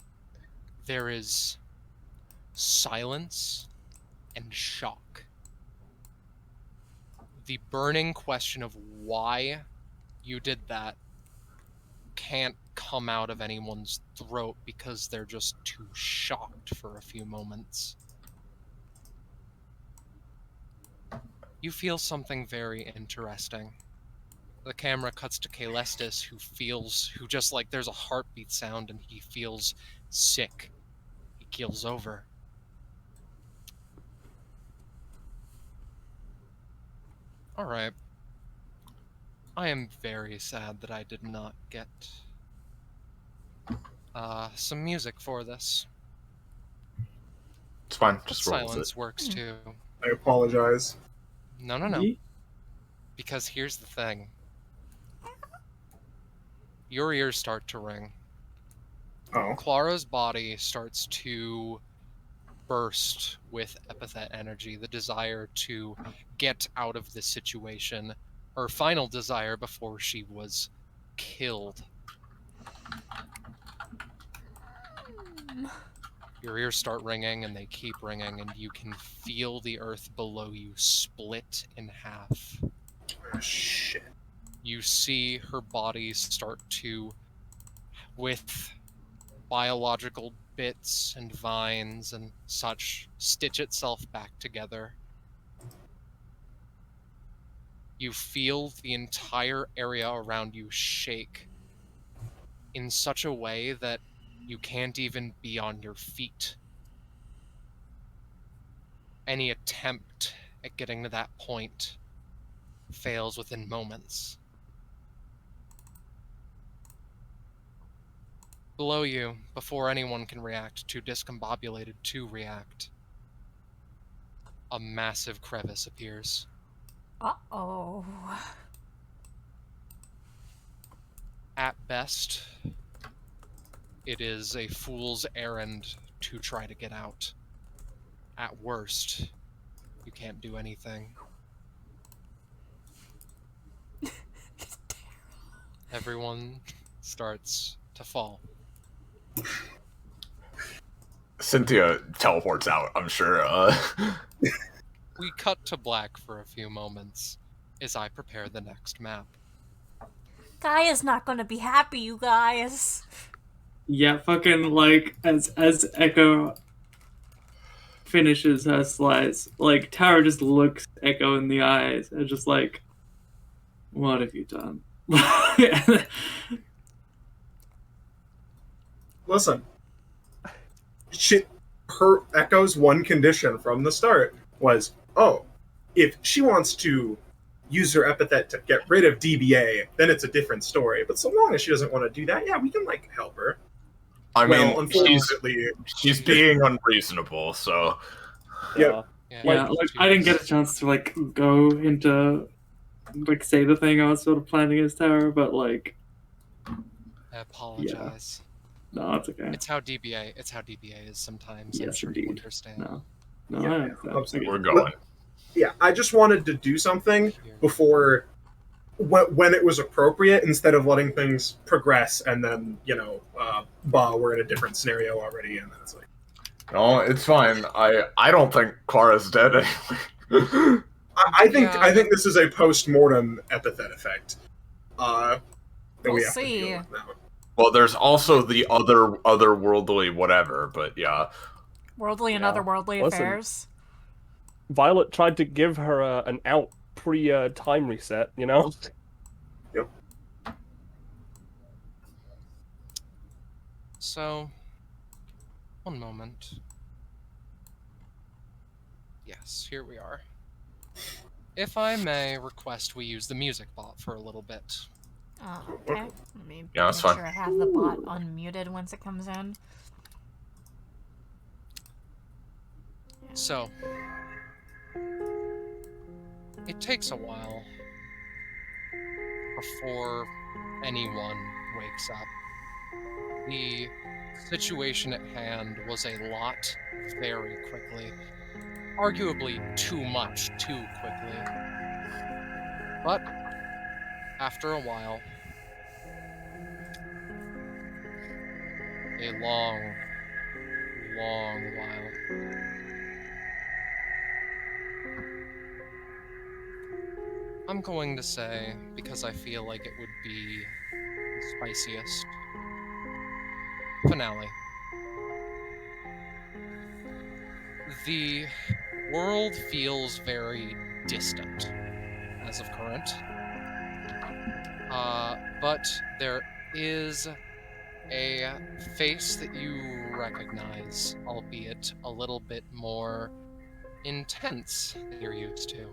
there is silence and shock. The burning question of why you did that can't come out of anyone's throat because they're just too shocked for a few moments. You feel something very interesting. The camera cuts to Kaelestis, who just like there's a heartbeat sound and he feels sick. He keels over. Alright. I am very sad that I did not get some music for this. it's fine. But Just roll with silence it. works too. I apologize. No. Because here's the thing. Your ears start to ring. Oh. Clara's body starts to burst with epithet energy, the desire to get out of this situation, her final desire before she was killed. Your ears start ringing and they keep ringing, and you can feel the earth below you split in half. Shit. You see her body start to, with biological bits and vines and such, stitch itself back together. You feel the entire area around you shake in such a way that you can't even be on your feet. Any attempt at getting to that point fails within moments. Below you, before anyone can react, too discombobulated to react, a massive crevice appears. Uh-oh. At best, it is a fool's errand to try to get out. At worst, you can't do anything. Everyone starts to fall. Cynthia teleports out, I'm sure. We cut to black for a few moments as I prepare the next map. Guy is not gonna be happy, you guys. Yeah, fucking like as Echo finishes her slice, like Tara just looks Echo in the eyes and just like, what have you done? Listen, her Echo's one condition from the start was, oh, if she wants to use her epithet to get rid of DBA, then it's a different story. But so long as she doesn't want to do that, yeah, we can like help her. I mean, unfortunately, she's being unreasonable, so yeah. Yeah, like I didn't get a chance to like go into like say the thing I was sort of planning as Tara, but like I apologize. no, it's okay. It's how DBA is sometimes. I'm Yes, sure you indeed. understand. No, Yeah, I understand. we're going. Yeah, I just wanted to do something before when it was appropriate, instead of letting things progress and then we're in a different scenario already, and then it's like, No, it's fine. I don't think Clara's dead anyway. I think this is a post-mortem epithet effect. That We'll we have to see. deal with now. Well, there's also the otherworldly whatever, but yeah. Worldly and Yeah. otherworldly Listen. affairs. Violet tried to give her an out pre-time reset, you know? Yep. So, one moment. Yes, here we are. If I may request we use the music bot for a little bit. Okay. Let me Yeah, that's make fine. sure I have the bot unmuted once it comes in. So, it takes a while before anyone wakes up. The situation at hand was a lot very quickly. Arguably too much too quickly. But, after a while, a long, long while, I'm going to say, because I feel like it would be the spiciest, finale. The world feels very distant as of current. But there is a face that you recognize, albeit a little bit more intense than you're used to.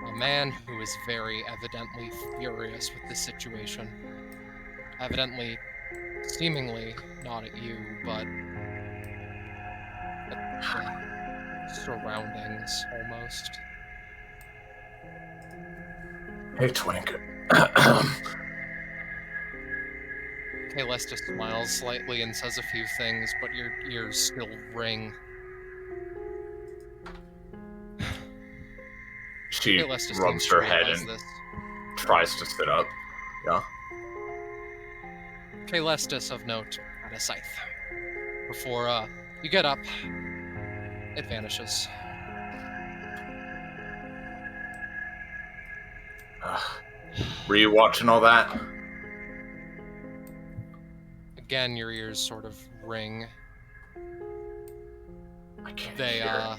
A man who is very evidently furious with the situation. Evidently, seemingly not at you, but at the surroundings, almost. Hey, Twink. Kaylesta smiles slightly and says a few things, but your ears still ring. She Kaylesta rubs seems her to head realize and this. tries to sit up. Yeah. Kaylestis, of note, had a scythe. Before you get up, it vanishes. Were you watching all that? Again, your ears sort of ring. I can't They hear.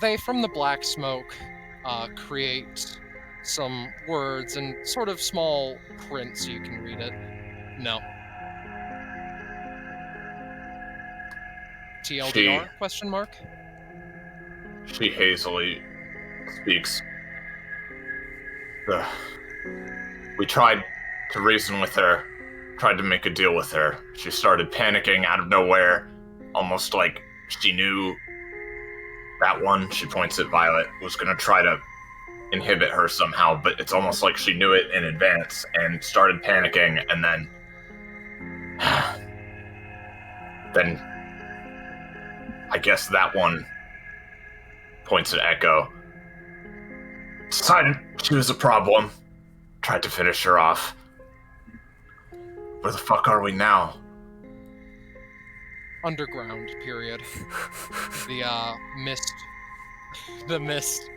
They from the black smoke create some words and sort of small print so you can read it. No. TLDR? Question mark. She hazily speaks. We tried to reason with her, tried to make a deal with her. She started panicking out of nowhere, almost like she knew that one, she points at Violet, was going to try to inhibit her somehow, but it's almost like she knew it in advance and started panicking, and then I guess that one points at Echo. Decided she was a problem. Tried to finish her off. Where the fuck are we now? Underground, period. The mist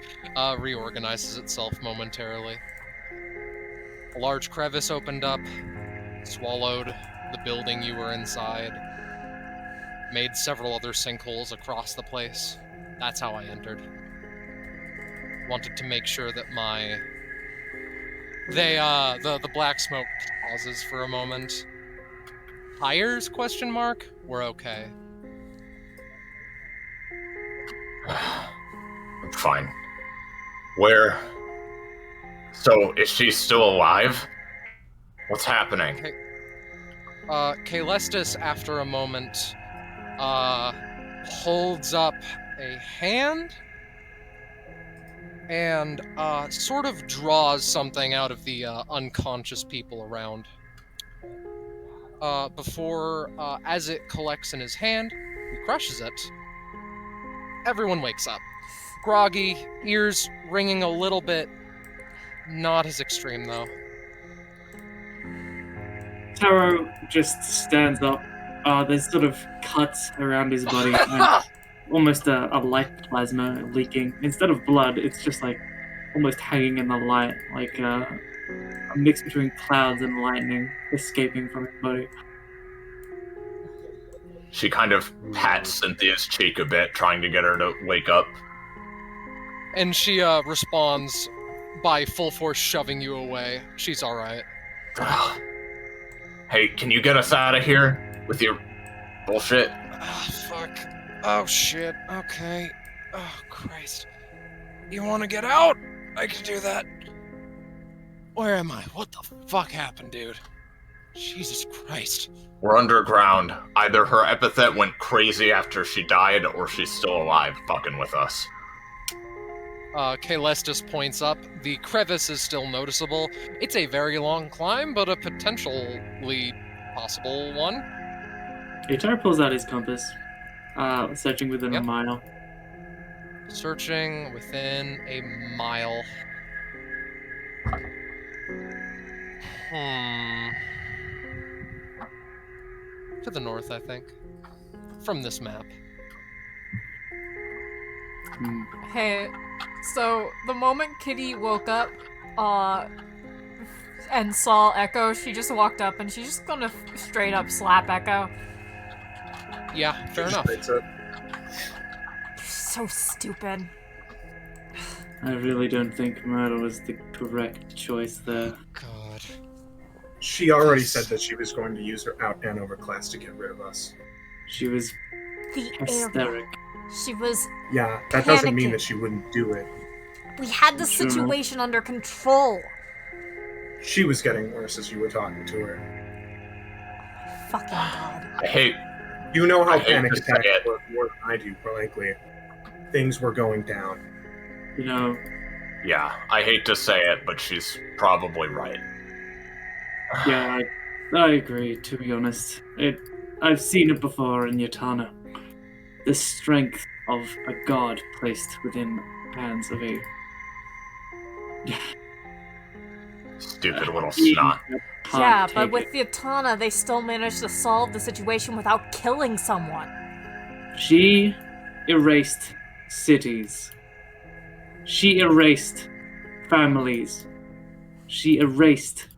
reorganizes itself momentarily. A large crevice opened up, swallowed the building you were inside, made several other sinkholes across the place. That's how I entered. Wanted to make sure that the black smoke pauses for a moment. Tires? Question mark? We're okay. Fine. Where? So, is she still alive? What's happening? Kaelestis, after a moment, holds up a hand and sort of draws something out of the unconscious people around. Before, as it collects in his hand, he crushes it. Everyone wakes up. Groggy, ears ringing a little bit. Not as extreme, though. Taro just stands up. There's sort of cuts around his body, and almost a light plasma leaking. Instead of blood, it's just like almost hanging in the light, like a mix between clouds and lightning escaping from his body. She kind of pats Cynthia's cheek a bit, trying to get her to wake up. And she responds by full force shoving you away. She's alright. Hey, can you get us out of here with your bullshit? Fuck. Oh, shit. Okay. Oh, Christ. You want to get out? I can do that. Where am I? What the fuck happened, dude? Jesus Christ. We're underground. Either her epithet went crazy after she died, or she's still alive fucking with us. Kaelestis points up. The crevice is still noticeable. It's a very long climb, but a potentially possible one. Taro pulls out his compass, searching within a mile. Searching within a mile. To the north, I think. From this map. Hey, so the moment Kitty woke up, and saw Echo, she just walked up and she's just gonna straight up slap Echo. Yeah, fair enough. You're so stupid. I really don't think murder was the correct choice there. God. She already said that she was going to use her out and over class to get rid of us. She was The hysteric. She was. Yeah, that doesn't mean panicking. that she wouldn't do it. We had the situation under control. She was getting worse as you were talking to her. Fucking God. I hate... You know how I hate panic to say attacks it. work more than I do, frankly. Things were going down. You know, Yeah, I hate to say it, but she's probably right. yeah, I agree, to be honest. I've seen it before in Yatana. The strength of a god placed within hands of a... Stupid little snot. Yeah, but with the Yatana, they still managed to solve the situation without killing someone. She erased cities. She erased families. She erased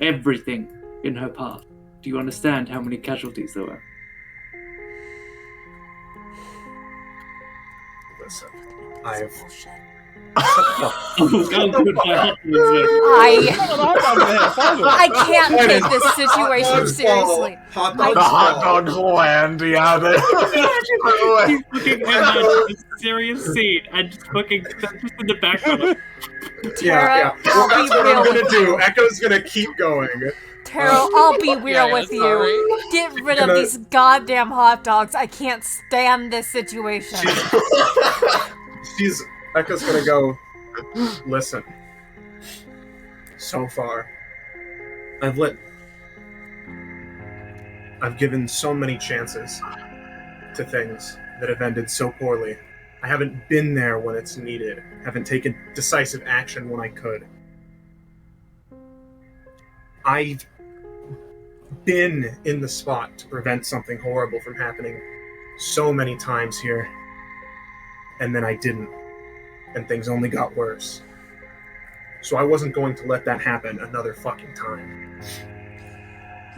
everything in her path. Do you understand how many casualties there were? Listen, I've I can't take this situation seriously. Hot The dogs hot fall. dogs land, yeah. He's fucking in that serious scene and just fucking just in the background. Yeah. Well, I'll that's be what I'm real gonna with do. you. Echo's gonna keep going. Taro, I'll be real Yeah, with sorry. you. Get rid of these goddamn hot dogs. I can't stand this situation. Echo's gonna go. Listen. So far, I've given so many chances to things that have ended so poorly. I haven't been there when it's needed. Haven't taken decisive action when I could. I've been in the spot to prevent something horrible from happening so many times here. And then I didn't. And things only got worse. So I wasn't going to let that happen another fucking time.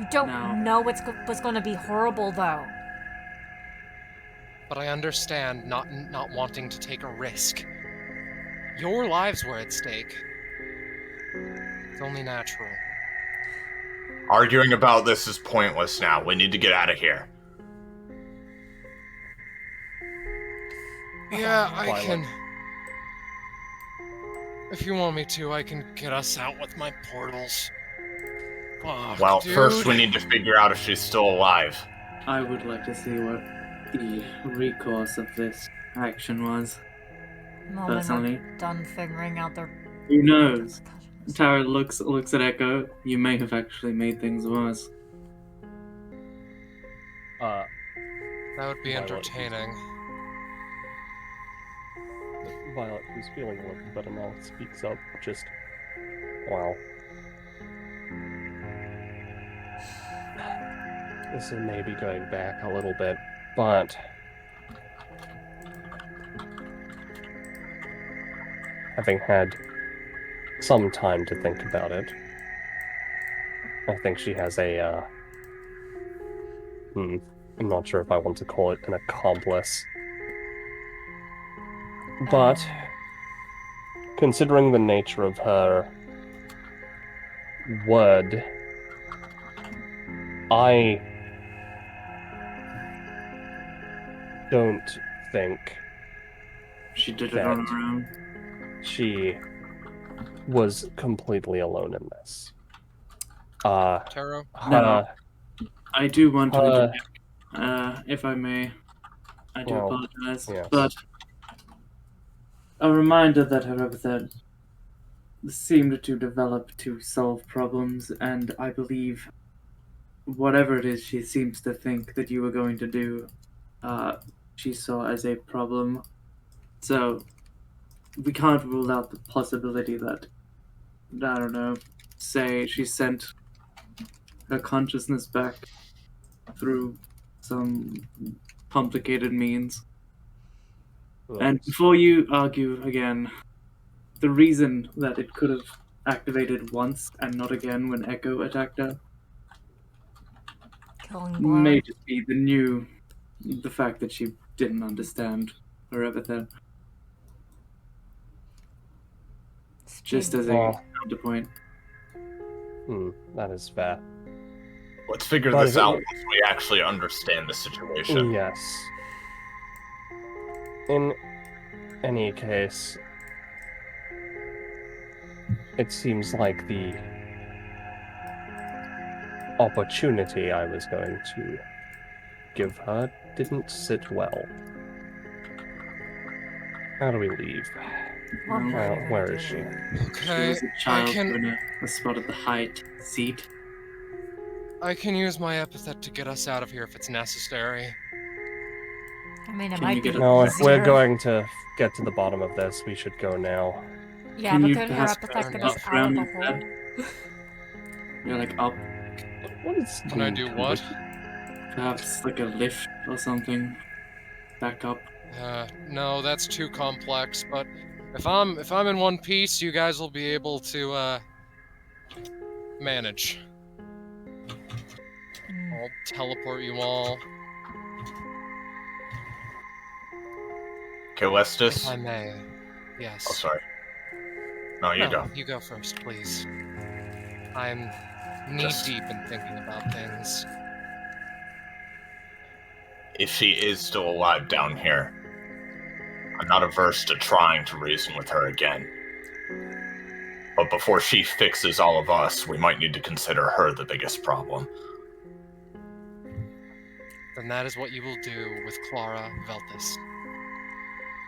You don't know what's going to be horrible, though. But I understand not wanting to take a risk. Your lives were at stake. It's only natural. Arguing about this is pointless now. We need to get out of here. Yeah, I can... If you want me to, I can get us out with my portals. Fuck, Well, dude. first we need to figure out if she's still alive. I would like to see what the recourse of this action was. Well, Personally. then we're done figuring out their Who knows? repercussions. Tara looks at Echo. You may have actually made things worse. That would be Violet. entertaining. Violet, who's feeling a little better now, speaks up. Just, wow. This is maybe going back a little bit, but having had some time to think about it, I think she has a, I'm not sure if I want to call it an accomplice. But, considering the nature of her word, I don't think She did it on her own. she was completely alone in this. Taro? No. I do want to Uh, interject, if I may. I do well, apologize, yes. but a reminder that her epithet seemed to develop to solve problems, and I believe whatever it is she seems to think that you were going to do, she saw as a problem. So we can't rule out the possibility that, I don't know, say she sent her consciousness back through some complicated means. And before you argue again, the reason that it could have activated once and not again when Echo attacked her Killing blow. may just be the fact that she didn't understand her epithet. Just as a Well, counterpoint. that is fair. Let's figure But this if it- out once we actually understand the situation. Yes. In any case, it seems like the opportunity I was going to give her didn't sit well. How do we leave? What were you gonna Where do is she? there? She Okay, was a child can- in a spot at the height seat. I can use my epithet to get us out of here if it's necessary. I mean, it Can might you be get a- No, if we're easier. going to get to the bottom of this, we should go now. Yeah, Can but you couldn't her perhaps epithet get not us out of the frown hole? You're like up, What is Can I do what? perhaps like a lift or something. Back up. No, that's too complex, but if I'm in one piece, you guys will be able to manage. I'll teleport you all, Okay, Lestus, if I may. Yes. Oh, sorry. No, you go. You go first, please. I'm Just- knee-deep in thinking about things. If she is still alive down here, I'm not averse to trying to reason with her again. But before she fixes all of us, we might need to consider her the biggest problem. Then that is what you will do with Clara Veltis.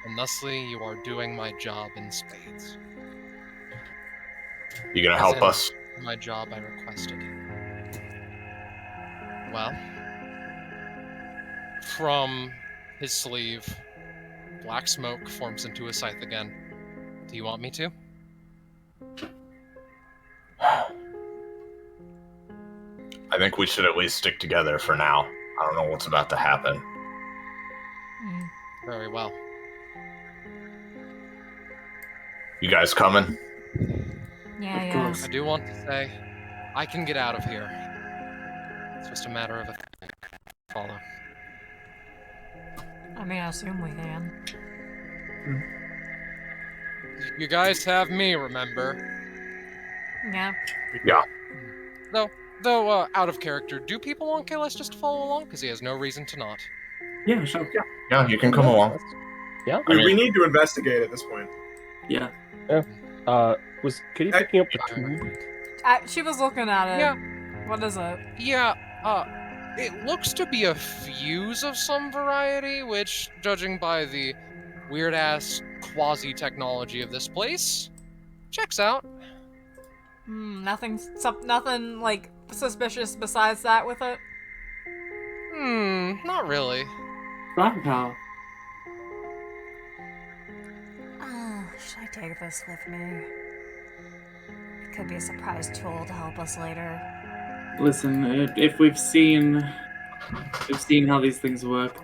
And thusly, you are doing my job in spades. You gonna As help in, us? My job I requested. Well, from his sleeve, black smoke forms into a scythe again. Do you want me to? I think we should at least stick together for now. I don't know what's about to happen. Very well. Mm-hmm. You guys coming? Yeah, Of yeah. course. I do want to say, I can get out of here. It's just a matter of a follow. I mean, I assume we can. You guys have me, remember? Yeah. Yeah. Though, out of character, do people want Kalis just to follow along? Because he has no reason to not. Yeah, sure. Yeah, you can come along. Yeah. I mean- We need to investigate at this point. Yeah. Was Kitty picking up the tube? She was looking at it. Yeah. What is it? Yeah, it looks to be a fuse of some variety, which, judging by the weird-ass quasi-technology of this place, checks out. Nothing like suspicious besides that with it. Not really. Flower power. Should I take this with me? It could be a surprise tool to help us later. Listen, if we've seen how these things work,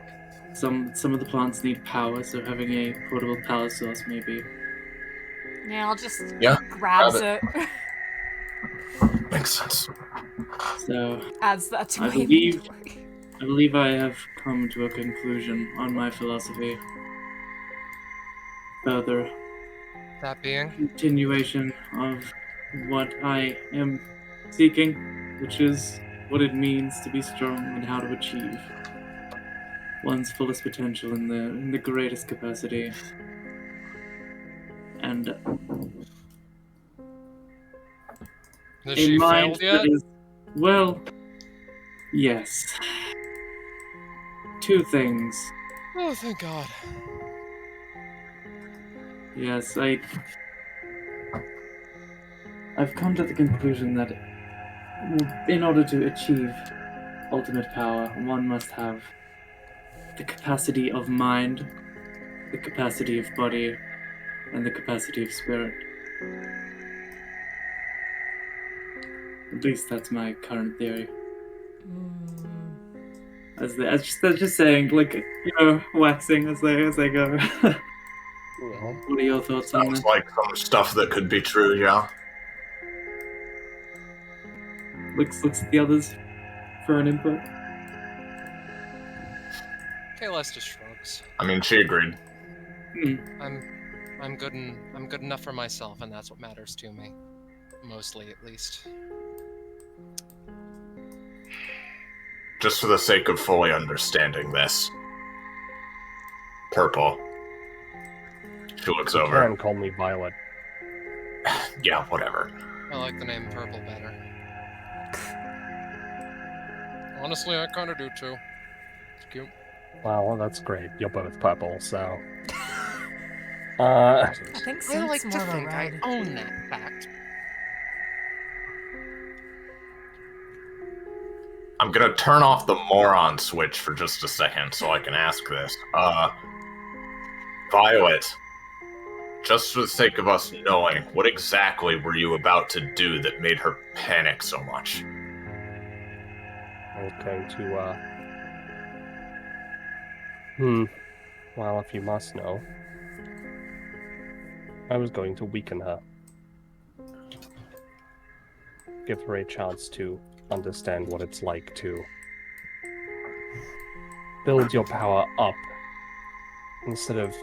some of the plants need power, so having a portable power source maybe. Yeah, I'll just Yeah, grabs grab it. Makes sense. So Adds that to I my believe- inventory. I believe I have come to a conclusion on my philosophy. Further That being, continuation of what I am seeking, which is what it means to be strong and how to achieve one's fullest potential in the greatest capacity. And has a she mind failed yet? that is, well, yes. Two things. Oh, thank God. Yes, I've come to the conclusion that in order to achieve ultimate power, one must have the capacity of mind, the capacity of body, and the capacity of spirit. At least that's my current theory. As just saying, like, waxing as they go. What are your thoughts on Sounds this? like some stuff that could be true, yeah. Looks at the others for an input. Kalis just shrugs. I mean, she agreed. I'm good enough for myself, and that's what matters to me. Mostly, at least. Just for the sake of fully understanding this. Purple. She looks You over. can call me Violet. Yeah, whatever. I like the name Purple better. Honestly, I kinda do too. It's cute. Well, that's great. You're both purple, so. I think I Saint's like more to of a think I red. own that fact. I'm gonna turn off the moron switch for just a second so I can ask this. Violet, just for the sake of us knowing, what exactly were you about to do that made her panic so much? I was going to, well, if you must know. I was going to weaken her. Give her a chance to understand what it's like to build your power up instead of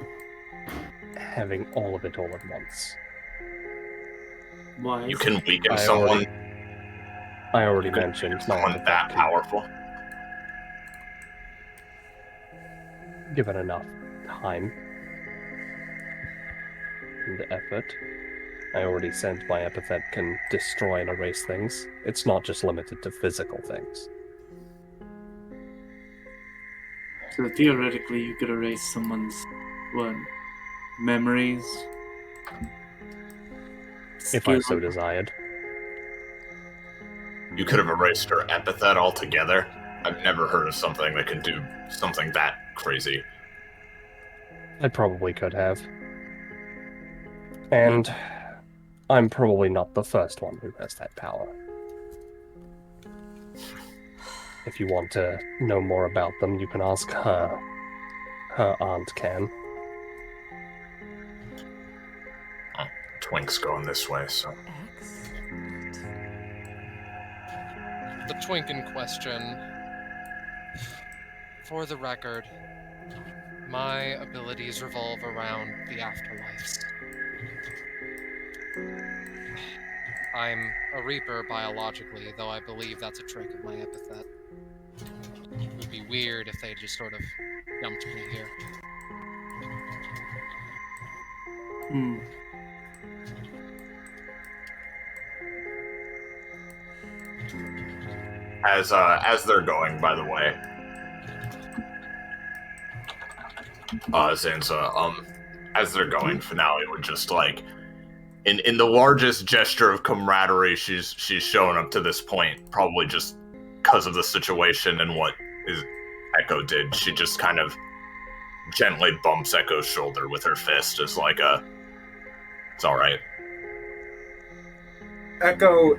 having all of it all at once. Why? You can weaken someone. I already mentioned my Someone that epithet can, powerful. given enough time and effort. I already said my epithet can destroy and erase things. It's not just limited to physical things. So theoretically, you could erase someone's, what, memories? If I so Skill? desired. You could have erased her epithet altogether. I've never heard of something that can do something that crazy. I probably could have. And I'm probably not the first one who has that power. If you want to know more about them, you can ask her. Her aunt can. Twink's going this way, so. The twink in question, for the record, my abilities revolve around the afterlives. I'm a Reaper biologically, though I believe that's a trick of my epithet. It would be weird if they just sort of dumped me here. Hmm. As they're going, by the way, Zanza, as they're going, Finale would just like, in the largest gesture of camaraderie she's shown up to this point, probably just because of the situation and what Echo did, she just kind of gently bumps Echo's shoulder with her fist as like it's all right. Echo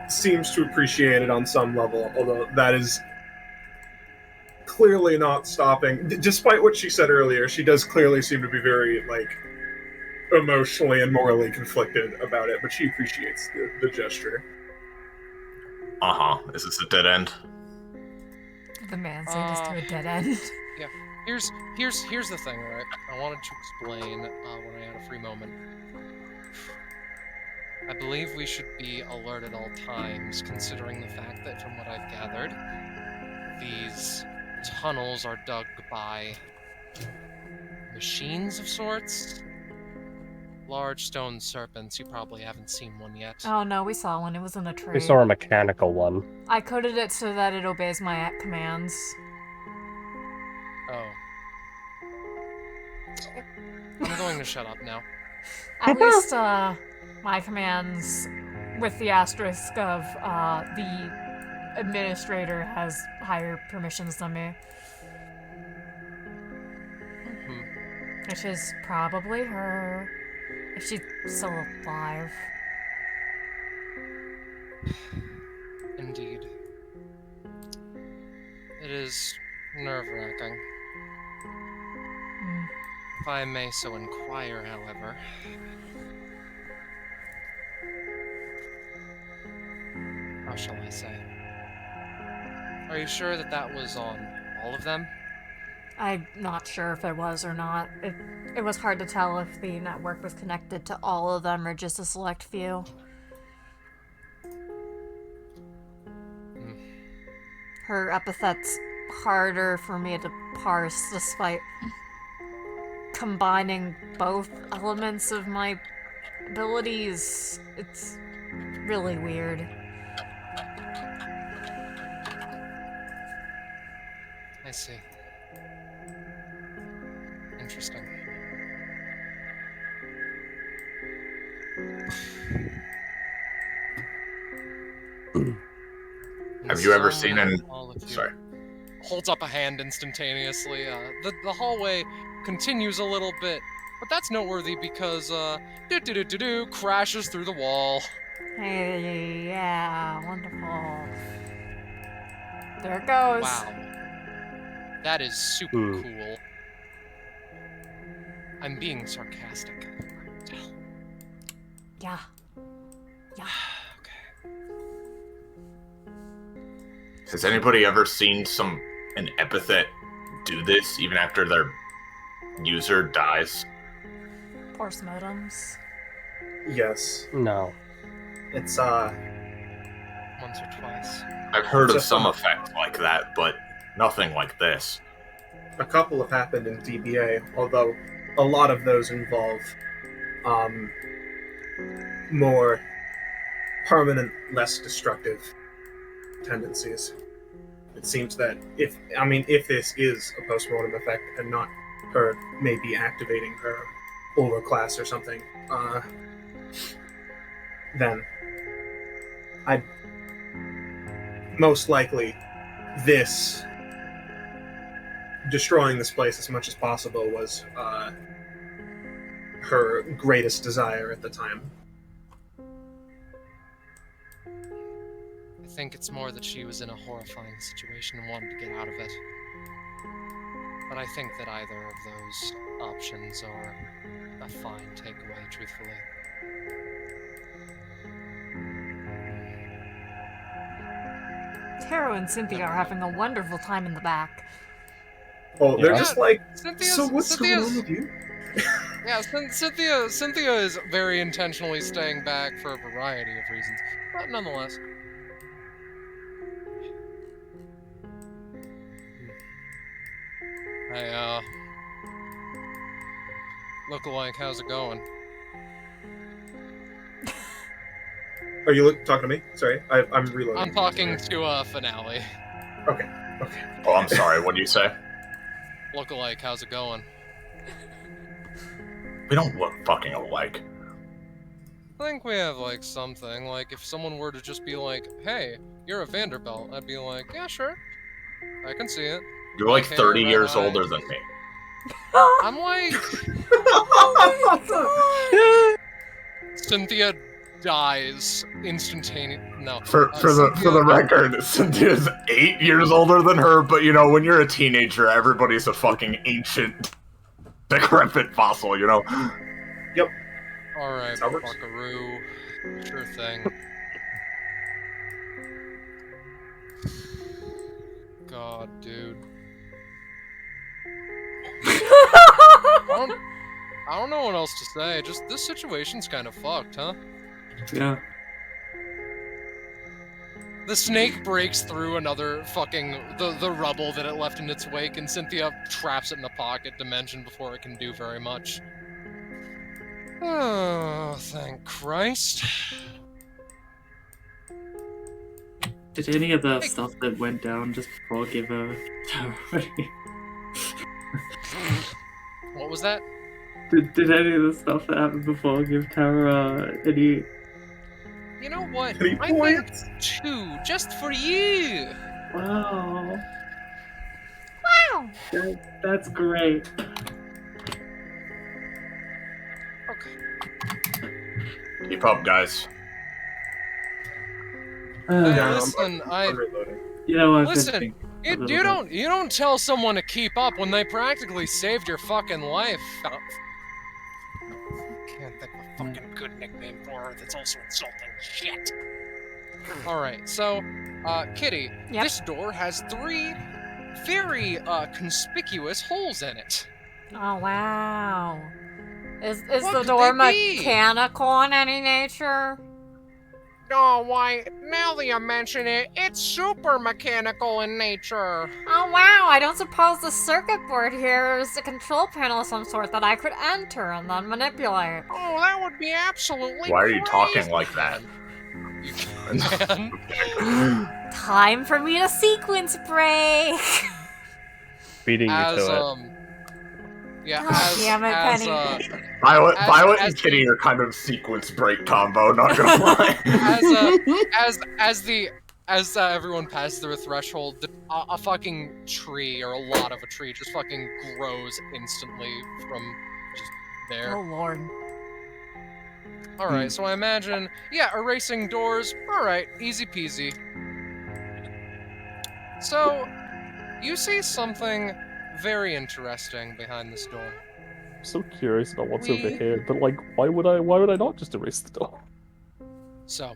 seems to appreciate it on some level, although that is clearly not stopping. Despite what she said earlier, she does clearly seem to be very, like, emotionally and morally conflicted about it, but she appreciates the gesture. Is this a dead end? The man saying us to a dead end. Yeah. Here's the thing, right? I wanted to explain when I had a free moment. I believe we should be alert at all times, considering the fact that, from what I've gathered, these tunnels are dug by machines of sorts. Large stone serpents. You probably haven't seen one yet. Oh no, we saw one. It was in a tree. We saw a mechanical one. I coded it so that it obeys my commands. Oh. I'm going to shut up now. At least, my commands, with the asterisk of, the administrator has higher permissions than me. Which is probably her, if she's still alive. Indeed. It is nerve-wracking. If I may so inquire, however. How shall I say? Are you sure that that was on all of them? I'm not sure if it was or not. It was hard to tell if the network was connected to all of them or just a select few. Her epithet's harder for me to parse despite combining both elements of my abilities. It's really weird. I see. Interesting. Have you ever seen an... Sorry. Holds up a hand instantaneously. The hallway continues a little bit, but that's noteworthy because, crashes through the wall. Hey, yeah, wonderful. There it goes. Wow. That is super cool. I'm being sarcastic. Yeah. Yeah. Okay. Has anybody ever seen an epithet do this, even after they're user dies? Postmortems. Yes. No. It's Once or twice. I've heard of Just some some- effect like that, but nothing like this. a couple have happened in DBA, although a lot of those involve more permanent, less destructive tendencies. It seems that if this is a postmortem effect and not her maybe activating her overclass or something, then I'd most likely this destroying this place as much as possible was her greatest desire at the time. I think it's more that she was in a horrifying situation and wanted to get out of it. But I think that either of those options are a fine takeaway, truthfully. Taro and Cynthia are having a wonderful time in the back. Oh, they're Yeah. just like, Cynthia's, so what's going on Cynthia's, with you? yeah, Cynthia is very intentionally staying back for a variety of reasons, but nonetheless. Hey, lookalike, how's it going? Are you talking to me? Sorry, I'm reloading. I'm talking to Finale. Okay. Oh, I'm sorry, what do you say? Lookalike, how's it going? We don't look fucking alike. I think we have, like, something. Like, if someone were to just be like, hey, you're a Vanderbilt, I'd be like, yeah, sure. I can see it. You're like Hair, 30 red years eye. older than me. I'm like... Cynthia dies instantaneously. No. For the record, Cynthia's 8 years older than her, but you know, when you're a teenager, everybody's a fucking ancient, decrepit fossil, you know? Alright, That works. buckaroo. Sure thing. God, dude. I don't know what else to say. Just, this situation's kind of fucked, huh? Yeah. The snake breaks through another fucking the rubble that it left in its wake, and Cynthia traps it in a pocket dimension before it can do very much. Oh, thank Christ. Did any of the stuff that went down just before give her What was that? Did any of the stuff that happened before give Tara any... You know what? Any I think points? 2, just for you. Wow. Wow! That's great. Okay. Keep up, guys. Yeah, Listen, I'm reloading. You know what? Listen, you don't tell someone to keep up when they practically saved your fucking life. Can't think of a fucking good nickname for her that's also insulting. Shit. Alright, so, Kitty, Yep. this door has 3 very, conspicuous holes in it. Oh, wow. Is What the could door they be? mechanical in any nature? Oh, why, now that you mention it, it's super mechanical in nature. Oh, wow. I don't suppose the circuit board here is a control panel of some sort that I could enter and then manipulate. Oh, that would be absolutely Why are you talking crazy. like that? You can. Time for me to sequence break. Beating you As, to it. Yeah, God damn it, Penny. Violet as and Kitty are kind of sequence break combo, not gonna lie. as everyone passes through a threshold, a fucking tree, or a lot of a tree, just fucking grows instantly from just there. Oh, Lord. Alright, so I imagine, yeah, erasing doors, alright, easy peasy. So, you see something very interesting behind this door. I'm so curious about what's over here, but like, why would I not just erase the door? So,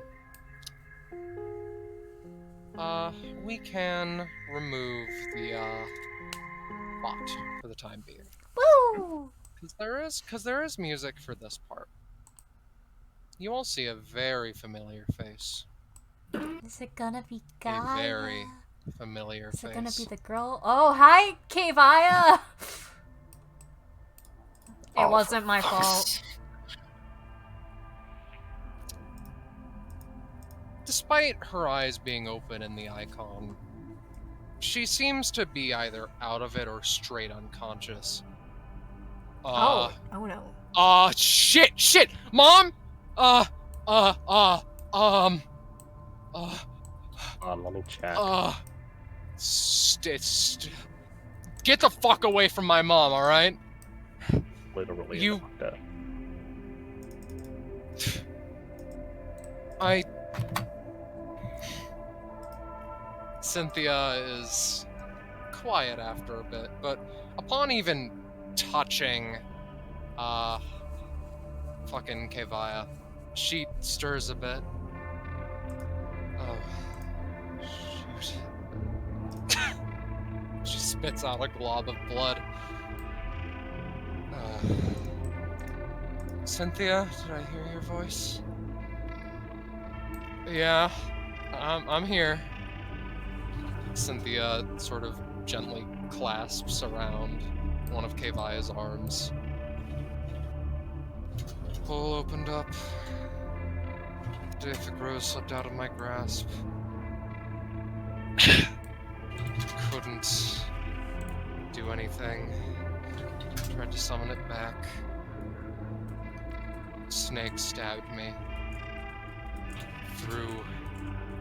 we can remove the bot for the time being. Woo! Because there is music for this part. You all see a very familiar face. Is it gonna be A Gaia? very familiar Is face. it gonna be the girl? Oh, hi, Kavaya! It wasn't my fault. Despite her eyes being open in the icon, she seems to be either out of it or straight unconscious. Oh no. Shit! Mom! Let me check. Get the fuck away from my mom, alright? Literally. You- doctor. Cynthia is quiet after a bit, but upon even touching, fucking Kevaya, she stirs a bit. Oh, shoot. She spits out a glob of blood. Cynthia, did I hear your voice? Yeah, I'm here. Cynthia sort of gently clasps around one of Kevaya's arms. The hole opened up. David Rose slipped out of my grasp. Couldn't do anything. Tried to summon it back. Snake stabbed me through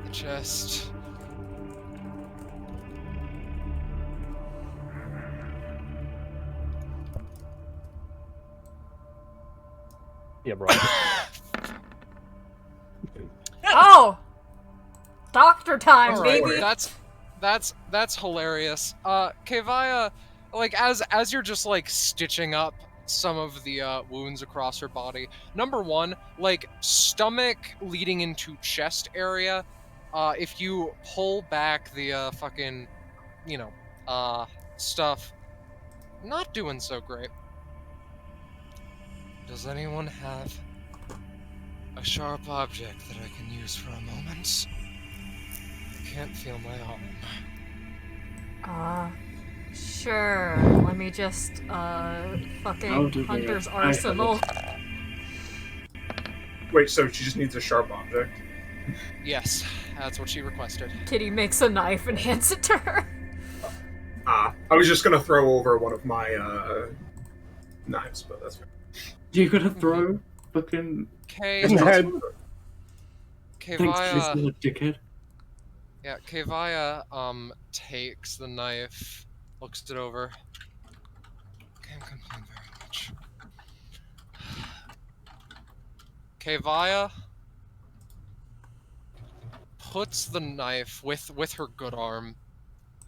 the chest. Yeah, bro. Oh! Doctor time, All right, baby! that's hilarious. Kevaya, like as you're just like stitching up some of the wounds across her body. Number one, like stomach leading into chest area. If you pull back the fucking, stuff, not doing so great. Does anyone have a sharp object that I can use for a moment? I can't feel my arm. Sure. Let me just, fucking Hunter's it. Arsenal. Wait, so she just needs a sharp object? Yes, that's what she requested. Kitty makes a knife and hands it to her. I was just gonna throw over one of my, knives, but that's fine. You gotta throw fucking. Thanks, Thanks, Kevaya, little dickhead. yeah, Kevaya, takes the knife, looks it over. Can't complain very much. Kevaya puts the knife with her good arm.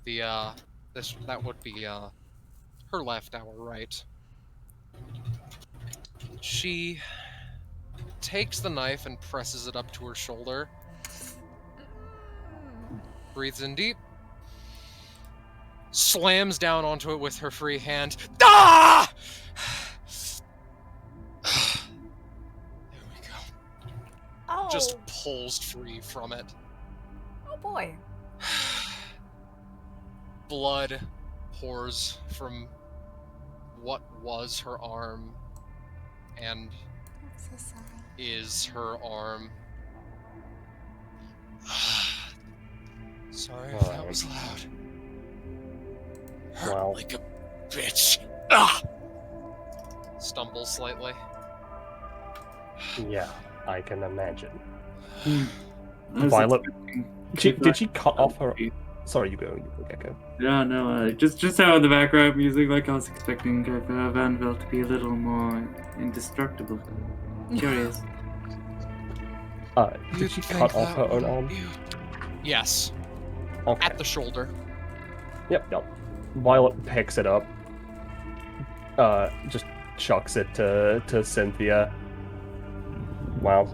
That would be her left, our right. She takes the knife and presses it up to her shoulder. Breathes in deep. Slams down onto it with her free hand. Ah! There we go. Oh. Just pulls free from it. Oh boy. Blood pours from what was her arm and is her arm. Sorry if that was loud. Hurt Well. like a bitch. Ah! Stumbles slightly. Yeah, I can imagine. I was Violet, expecting did she cut off her? Kevaya- Sorry, you go, Gecko. Yeah, no, just how the background music, like I was expecting Vanville to be a little more indestructible. Curious. Did she cut off her own arm? Yes, Okay. at the shoulder. Yep. Violet picks it up. Just chucks it to Cynthia. Well,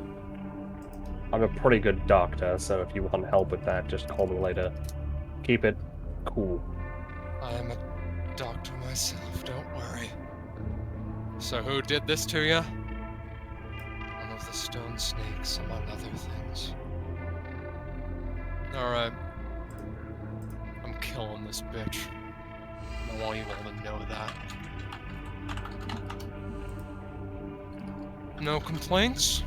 I'm a pretty good doctor, so if you want help with that, just call me later. Keep it cool. I am a doctor myself, don't worry. So who did this to you? One of the stone snakes, among other things. Alright. I'm killing this bitch. I want you all to know that. No complaints?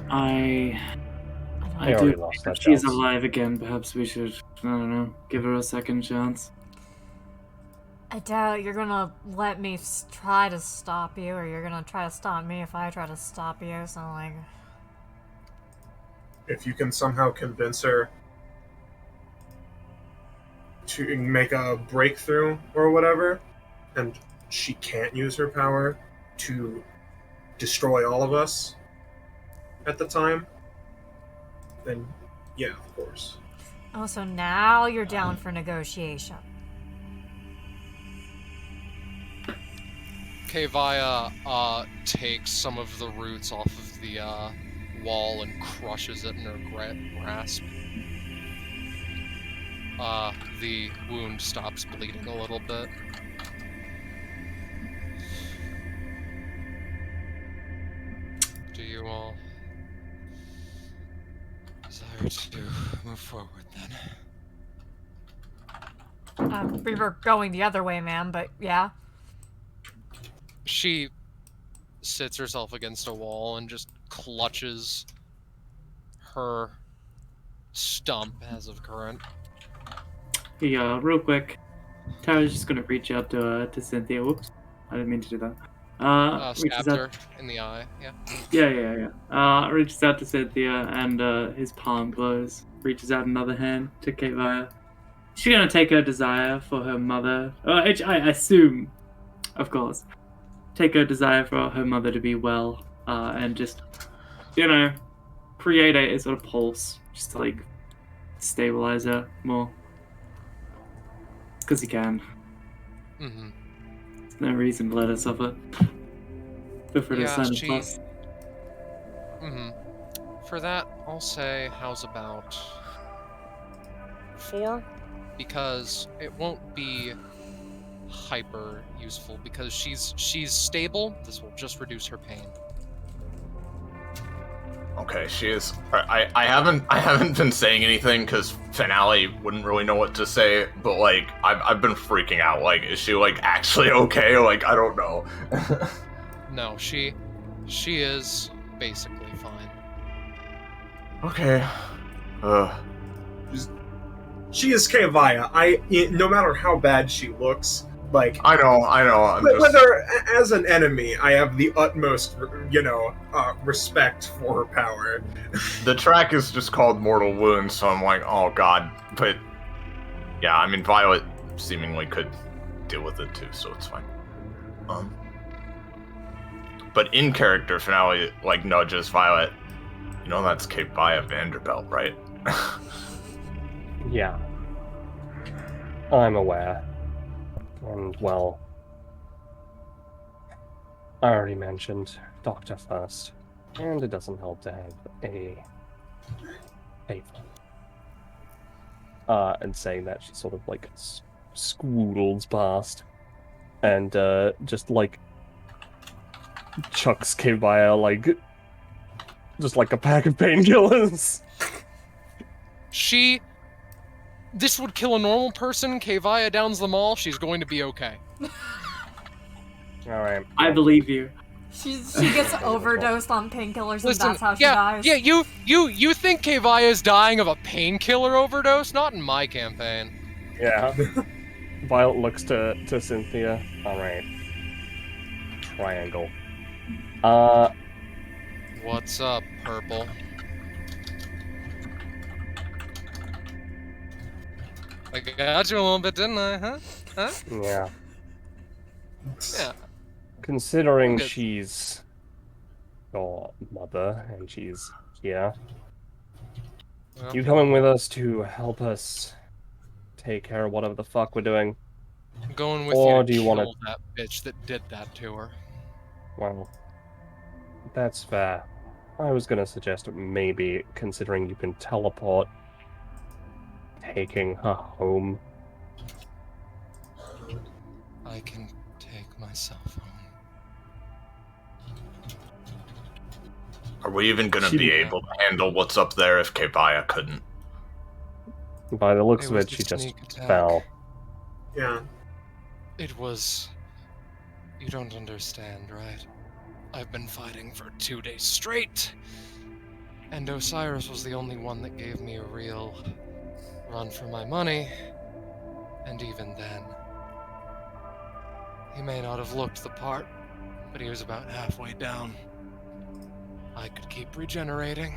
I I do. already lost that If she's chance. alive again, perhaps we should, I don't know, give her a second chance. I doubt you're gonna let me try to stop you, or you're gonna try to stop me if I try to stop you, so like... If you can somehow convince her to make a breakthrough or whatever, and she can't use her power to destroy all of us at the time, then yeah, of course. Oh, so now you're down for negotiation. Kevaya takes some of the roots off of the wall and crushes it in her grasp. The wound stops bleeding a little bit. Do you all desire to move forward then? We were going the other way, man, but yeah. She sits herself against a wall and just clutches her stump as of current. Yeah, real quick. Tara's just gonna reach out to Cynthia. Whoops, I didn't mean to do that. Reaches Stabs out. her in the eye, yeah. Yeah. Reaches out to Cynthia, and his palm glows. Reaches out another hand to Kevaya. She's gonna take her desire for her mother. I assume, of course, take her desire for her mother to be well, and just, create a sort of pulse, just to like stabilize her more. Because he can. Mm-hmm. There's no reason to let her suffer. Feel free to sign a plus. Mm-hmm. For that, I'll say, how's about 4? Because it won't be hyper useful, because she's stable. This will just reduce her pain. Okay, she is. I haven't been saying anything because Finale wouldn't really know what to say. But like, I've been freaking out. Like, is she like actually okay? Like, I don't know. No, she is basically fine. Okay. She is Kevaya. No matter how bad she looks, like I know. Whether as an enemy, I have the utmost, respect for her power. The track is just called Mortal Wounds, so I'm like, oh god. But yeah, I mean, Violet seemingly could deal with it too, so it's fine. But in character, Finale like nudges Violet. You know that's Kevaya Vanderbilt, right? Yeah. I'm aware. And, well, I already mentioned Doctor first, and it doesn't help to have a payphone. And saying that, she sort of, like, squoodles past, and, just, like, chucks Kevaya, like, just like a pack of painkillers. This would kill a normal person. Kevaya downs them all. She's going to be okay. Alright. I believe you. She gets overdosed on painkillers, and that's how she dies. Yeah, you think Kevaya is dying of a painkiller overdose? Not in my campaign. Yeah. Violet looks to Cynthia. Alright. Triangle. What's up, Purple? I got you a little bit, didn't I, huh? Yeah. Yeah. Considering Good. she's your mother and she's here, Well, you coming with us to help us take care of whatever the fuck we're doing? I'm going with Or you to do you kill wanna- that bitch that did that to her. Well, that's fair. I was gonna suggest maybe, considering you can teleport, taking her home. I can take myself home. Are we even gonna She- be able to handle what's up there if Kevaya couldn't? By the looks It of was it, a she just sneak attack. fell. Yeah. It was... You don't understand, right? I've been fighting for 2 days straight, and Osiris was the only one that gave me a real run for my money, and even then, he may not have looked the part, but he was about halfway down. I could keep regenerating.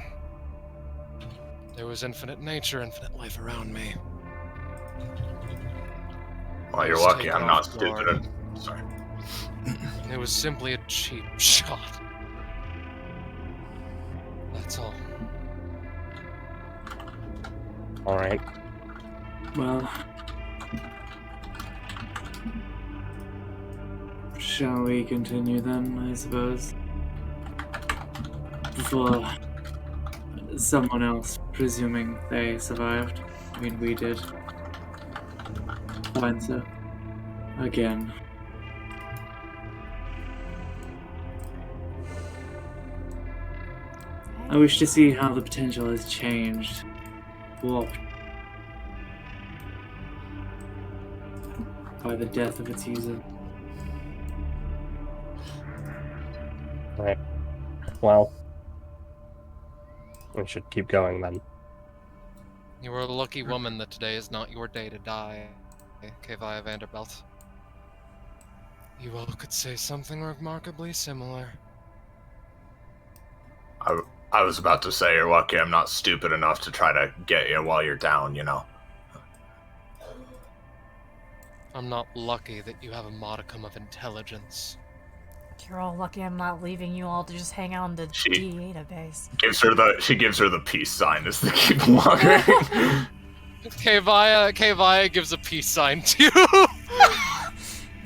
There was infinite nature, infinite life around me. Well, you're Just lucky take I'm off not stupid. guard. Sorry. It was simply a cheap shot. That's all. Alright. Well, shall we continue then, I suppose? Before someone else, presuming they survived. I mean, we did. Fine, so. Again. I wish to see how the potential has changed, warped by the death of its user. Alright. Well, we should keep going then. You are a lucky woman that today is not your day to die, Kevaya Vanderbilt. You all could say something remarkably similar. I was about to say you're lucky I'm not stupid enough to try to get you while you're down, you know. I'm not lucky that you have a modicum of intelligence. You're all lucky I'm not leaving you all to just hang out in the database. She gives her the peace sign as they keep walking. Kevaya gives a peace sign too. Oh,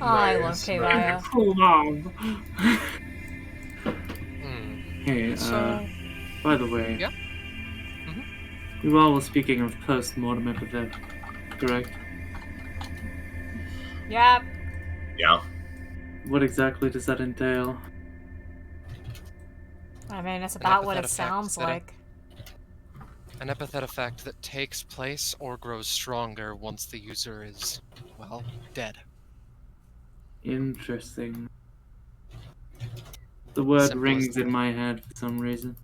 I love Nice, Kevaya. Cool mom. Hey, So- by the way, Yeah? we all were speaking of post-mortem epithet, correct? Yep. Yeah. What exactly does that entail? I mean, it's about what it epithet sounds effect, like. An epithet effect that takes place or grows stronger once the user is, well, dead. Interesting. The word Simple as rings in that. my head for some reason.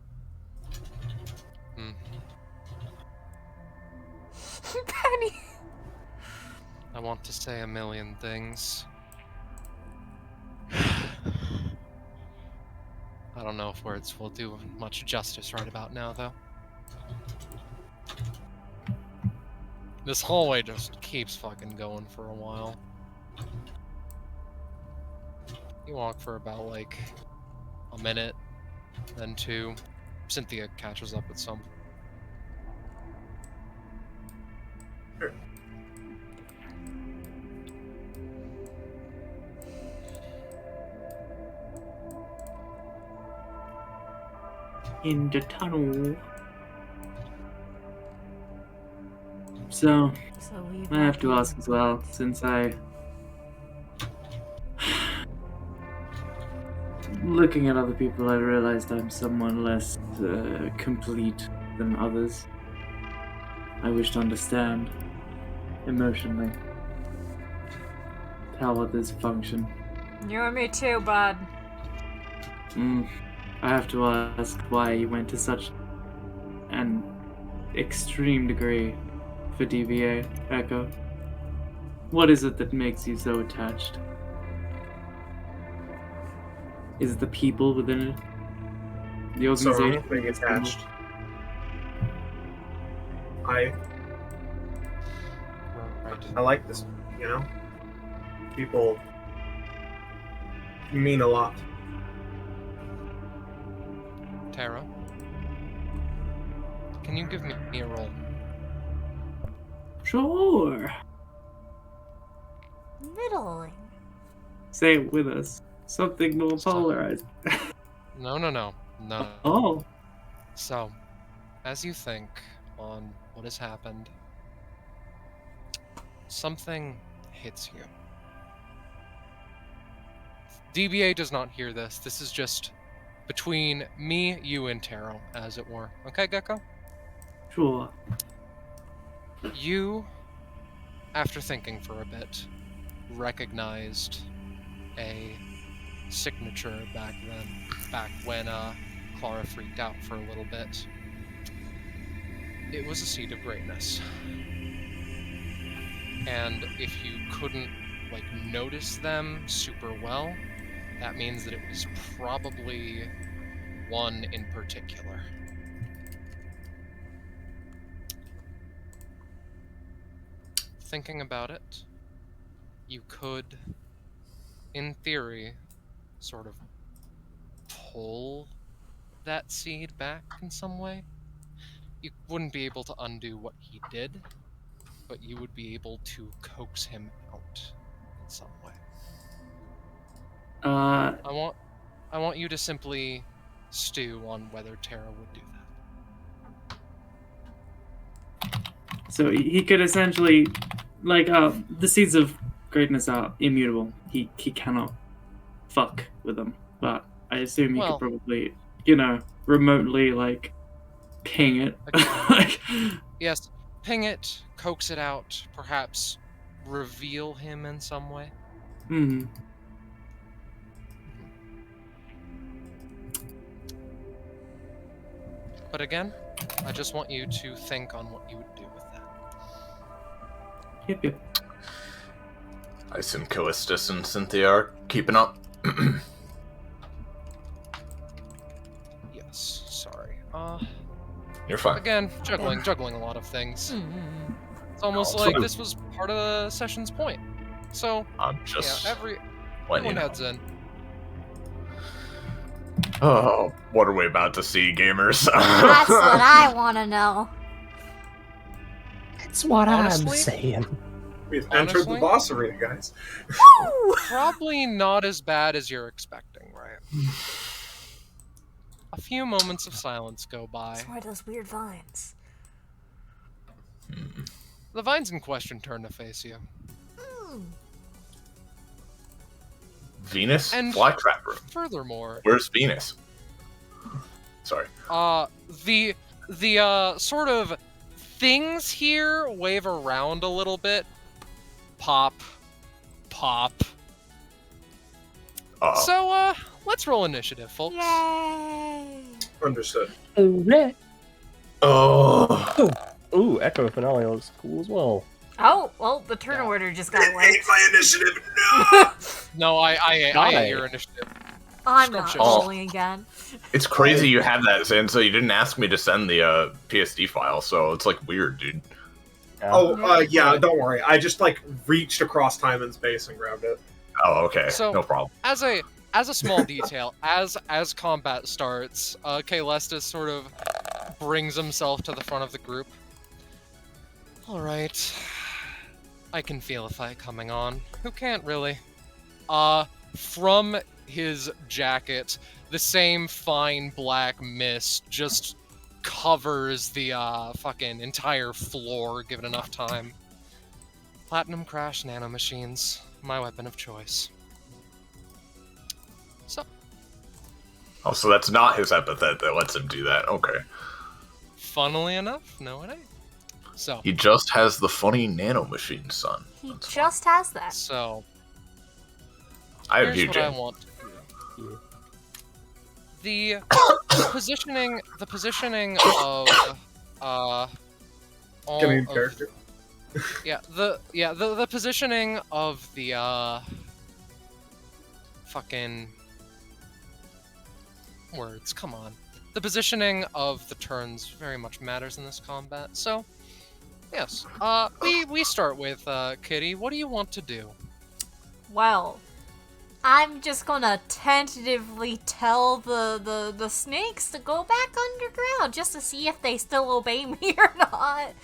Penny. I want to say a million things. I don't know if words will do much justice right about now, though. This hallway just keeps fucking going for a while. You walk for about, like, a minute, then 2. Cynthia catches up with some. In the tunnel. So, So we I have to both- ask as well, since looking at other people, I realized I'm someone less complete than others. I wish to understand, emotionally, how others function. You and me too, bud. I have to ask why you went to such an extreme degree for DBA, Echo. What is it that makes you so attached? Is it the people within it? The So organization? anything attached. I Right. like this, you know? People mean a lot. Tara, can you give me a roll? Sure. Middling. Say it with us. Something more Stop. polarized. No. Oh. So, as you think on what has happened, something hits you. DBA does not hear this. This is just between me, you, and Taro, as it were. Okay, Gecko? Sure. You, after thinking for a bit, recognized a signature back when Clara freaked out for a little bit. It was a seed of greatness. And if you couldn't, notice them super well, that means that it was probably one in particular. Thinking about it, you could, in theory, sort of pull that seed back in some way. You wouldn't be able to undo what he did, but you would be able to coax him out in some way. I want you to simply stew on whether Tara would do that. So he could essentially, the seeds of greatness are immutable. He cannot fuck with them. But I assume he could probably, remotely, ping it. Yes, ping it, coax it out, perhaps reveal him in some way. Hmm. But again, I just want you to think on what you would do with that. Yep. I assume Callistus and Cynthia are keeping up. Yes, sorry. You're fine. Again, juggling a lot of things. It's almost like this was part of the session's point. So, I'm just everyone heads in. Oh, what are we about to see, gamers? That's what I want to know. That's what Honestly? I'm saying. We've entered the boss arena, guys. Probably not as bad as you're expecting, right? A few moments of silence go by. It's one of those weird vines. The vines in question turn to face you. Venus? And Flytrap room. Furthermore, Where's Venus? Sorry. The sort of things here wave around a little bit. Pop. So, let's roll initiative, folks. Yay! Understood. Oh. Ooh, Echo Finale looks cool as well. Oh, well, the turn order just got Hate wiped. my initiative. No. No, I ate your initiative. I'm not Scrumptious. rolling again. It's crazy you have that, Zan, so you didn't ask me to send the PSD file, so it's weird, dude. Yeah, don't worry. I just reached across time and space and grabbed it. Oh, okay. So, no problem. As a small detail, as combat starts, Callistus sort of brings himself to the front of the group. All right, I can feel a fight coming on. Who can't really? From his jacket, the same fine black mist just covers the fucking entire floor, given enough time. Platinum Crash nanomachines, my weapon of choice. So. Oh, so that's not his epithet that lets him do that. Okay. Funnily enough, no it ain't. So. He just has the funny nanomachine, son. He just has that. So. I have here's you, what Jay. I want to do. The positioning of all Getting in of- character. the positioning of the fucking words, come on. The positioning of the turns very much matters in this combat. So, yes. We start with Kitty. What do you want to do? Well, I'm just gonna tentatively tell the snakes to go back underground just to see if they still obey me or not.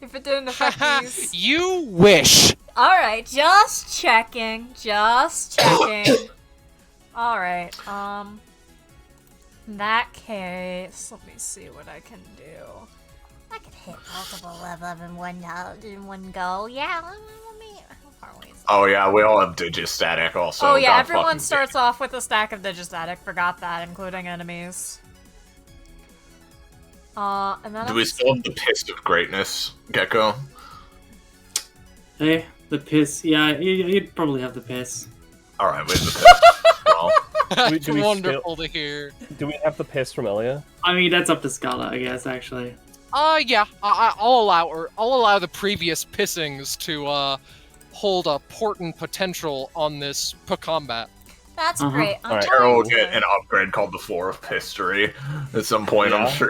If it didn't affect these. You wish! Alright, just checking. Alright, in that case, let me see what I can do. I could hit multiple of them in one go. Yeah, let me. How far away is Oh yeah, we all have digistatic also. Oh yeah, God everyone fucking starts off with a stack of digistatic. Forgot that, including enemies. And then Do we still have the piss of greatness, Gecko? Hey, the piss. Yeah, you'd probably have the piss. All right, we have the piss. Well, It's do we wonderful to hear. Do we have the piss from Ilya? I mean, that's up to Scarlet, I guess. Actually. Yeah, I'll allow the previous pissings to hold a portent potential on this combat. That's Uh-huh. great. I'm Alright. Tara will going get to- an upgrade called the Floor of History at some point, Yeah. I'm sure.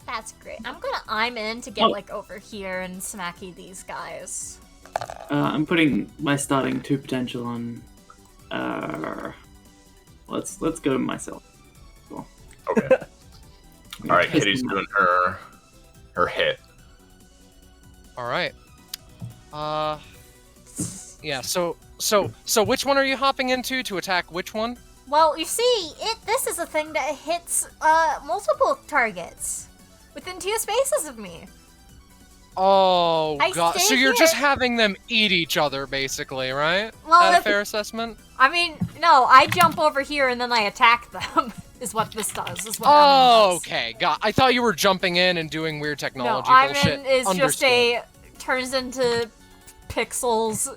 That's great. I'm in to get Oh. like over here and smacky these guys. I'm putting my starting 2 potential on. Let's go to myself. Okay. All right, Kitty's doing her hit. All right. Yeah. So which one are you hopping into to attack which one? Well, you see, this is a thing that hits multiple targets within 2 spaces of me. Oh I god. So stay you're just here. having them eat each other, basically, right? Well, That a if- fair assessment? I mean, no, I jump over here and then I attack them. Is what this does. Is what Oh, Iron does. okay. Got. I thought you were jumping in and doing weird No, technology bullshit. Iron is just Understood. turns into pixels,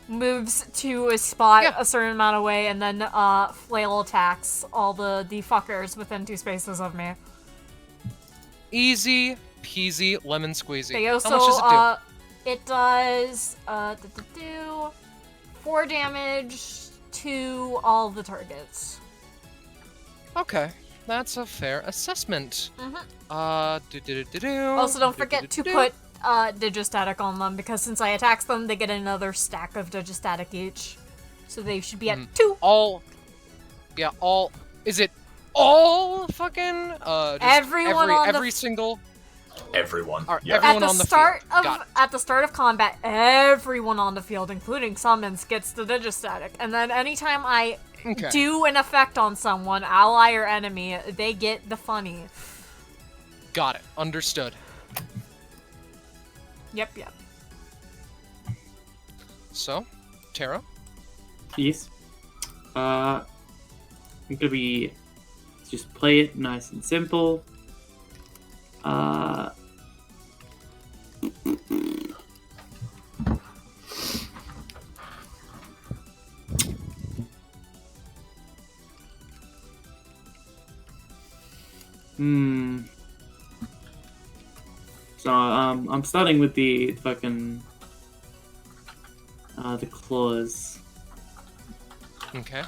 moves to a spot Yeah. a certain amount of way, and then flail attacks all the fuckers within 2 spaces of me. Easy peasy lemon squeezy. They How also much does it do? it does 4 damage to all the targets. Okay, that's a fair assessment. Mhm. Do-do-do-do-do. Also, don't forget to Do-do-do-do. put digistatic on them, because since I attacks them, they get another stack of digistatic each. So they should be at 2. all. Yeah, all. Is it all fucking? Just Everyone on the every single. Everyone. All right, Yeah. everyone At the on the start field. Got of it. at the start of combat, everyone on the field, including summons, gets the digistatic. And then anytime I Okay. do an effect on someone, ally or enemy, they get the funny. Got it. Understood. Yep. So, Tara. Yes. I'm gonna be just play it nice and simple. So I'm starting with the fucking the claws. Okay.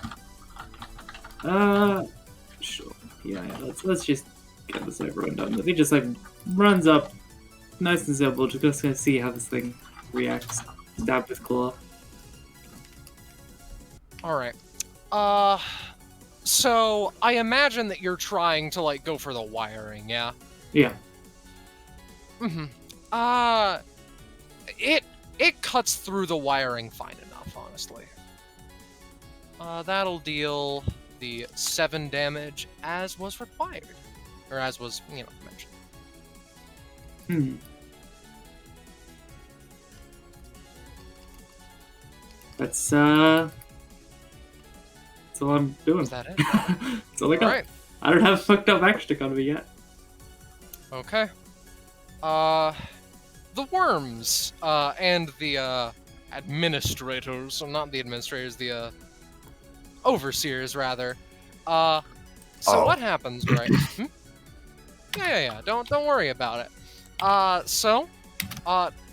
Sure. Yeah. Let's just get this over and done with. He just like runs up, nice and simple. Just gonna see how this thing reacts. Stab with claw. All right. So I imagine that you're trying to like go for the wiring, yeah. Yeah. Mm-hmm. It cuts through the wiring fine enough, honestly. That'll deal the 7 damage as was required, or as was, mentioned. That's all I'm doing. Is that it? That's all I got. All right. I don't have fucked up action economy yet. Okay. The worms, and the, administrators, so not the administrators, the, overseers, rather. So Oh. what happens, right? Yeah. Don't worry about it. So,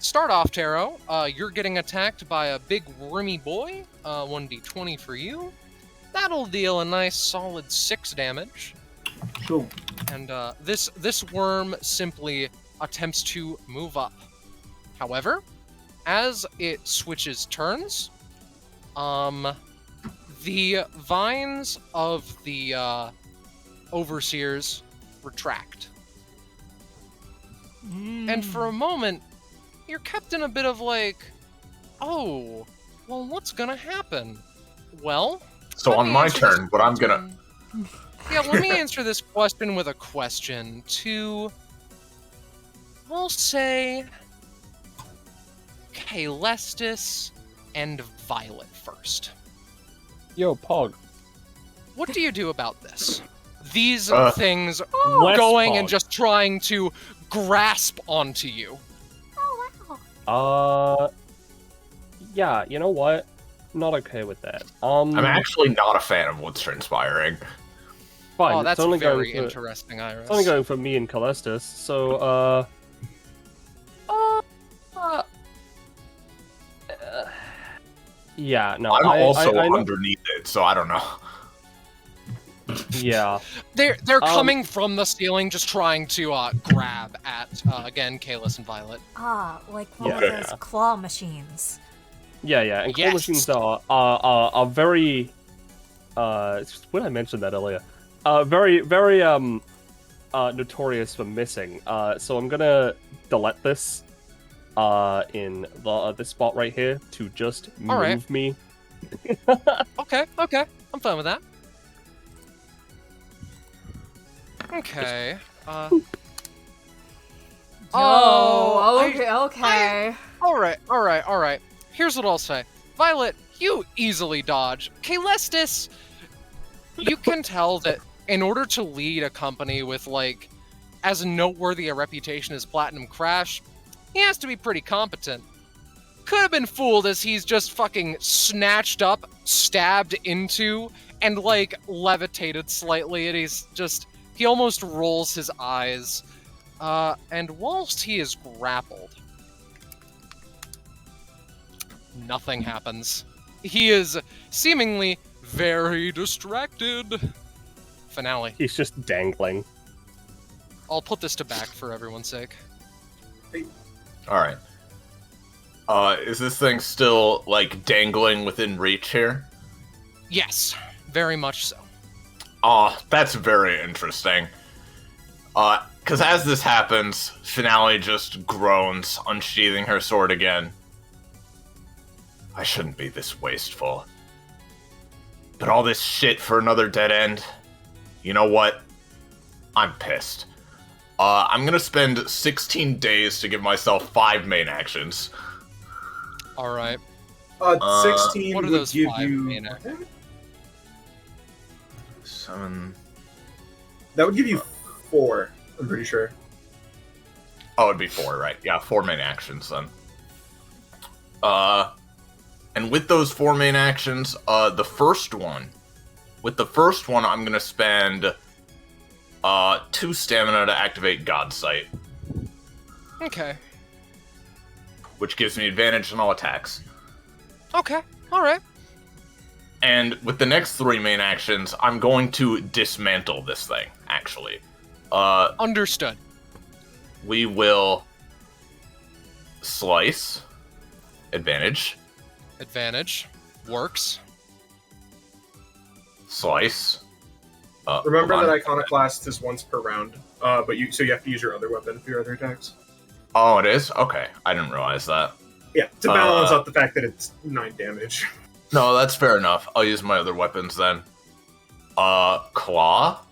start off, Taro. You're getting attacked by a big wormy boy. 1d20 for you. That'll deal a nice solid 6 damage. Cool. And this worm simply attempts to move up. However, as it switches turns, the vines of the overseers retract. And for a moment, you're kept in a bit of like, oh, well, what's gonna happen? Well, So let on me my answer this turn, what I'm gonna Yeah, let me answer this question with a question to, we'll say, Caelestis and Violet first. Yo, Pog. What do you do about this? These things West going Pog. and just trying to grasp onto you. Oh, wow. Yeah, you know what? Not okay with that. I'm actually not a fan of what's transpiring. Fine, Oh, that's it's only very going for, interesting, Iris. It's only going for me and Calestis, so, yeah, no, I'm also I know- underneath it, so I don't know. Yeah. They're coming from the ceiling, just trying to grab at again Kalis and Violet. Ah, like one Yeah. of those claw machines. Yeah, and claw Yes. machines are very, when I mentioned that earlier, very, notorious for missing. So I'm gonna delete this, in this spot right here to just move Alright. me. Okay, I'm fine with that. Okay. Okay. All right. Here's what I'll say. Violet, you easily dodge. Calestis, you can tell that in order to lead a company with, like, as noteworthy a reputation as Platinum Crash, he has to be pretty competent. Could have been fooled as he's just fucking snatched up, stabbed into, and, like, levitated slightly, and he almost rolls his eyes. And whilst he is grappled, nothing happens. He is seemingly very distracted. Finale. He's just dangling. I'll put this to back for everyone's sake. Alright. Is this thing still, like, dangling within reach here? Yes, very much so. That's very interesting. Because as this happens, Finale just groans, unsheathing her sword again. I shouldn't be this wasteful. But all this shit for another dead end? You know what? I'm pissed. I'm gonna spend 16 days to give myself 5 main actions. Alright. 16 what are would those give 5 you... main actions? 7... That would give you 4, I'm pretty sure. Oh, it'd be 4, right? Yeah, 4 main actions then. And with those 4 main actions, with the first one, I'm gonna spend 2 stamina to activate God Sight, Okay. which gives me advantage on all attacks. Okay, alright. And with the next 3 main actions, I'm going to dismantle this thing, actually. Understood. We will slice, advantage, Advantage. Works. slice. Remember hold that on. Iconoclast is once per round, so you have to use your other weapon for your other attacks. Oh, it is? Okay, I didn't realize that. Yeah, to balance out the fact that it's 9 damage. No, that's fair enough. I'll use my other weapons then. Claw.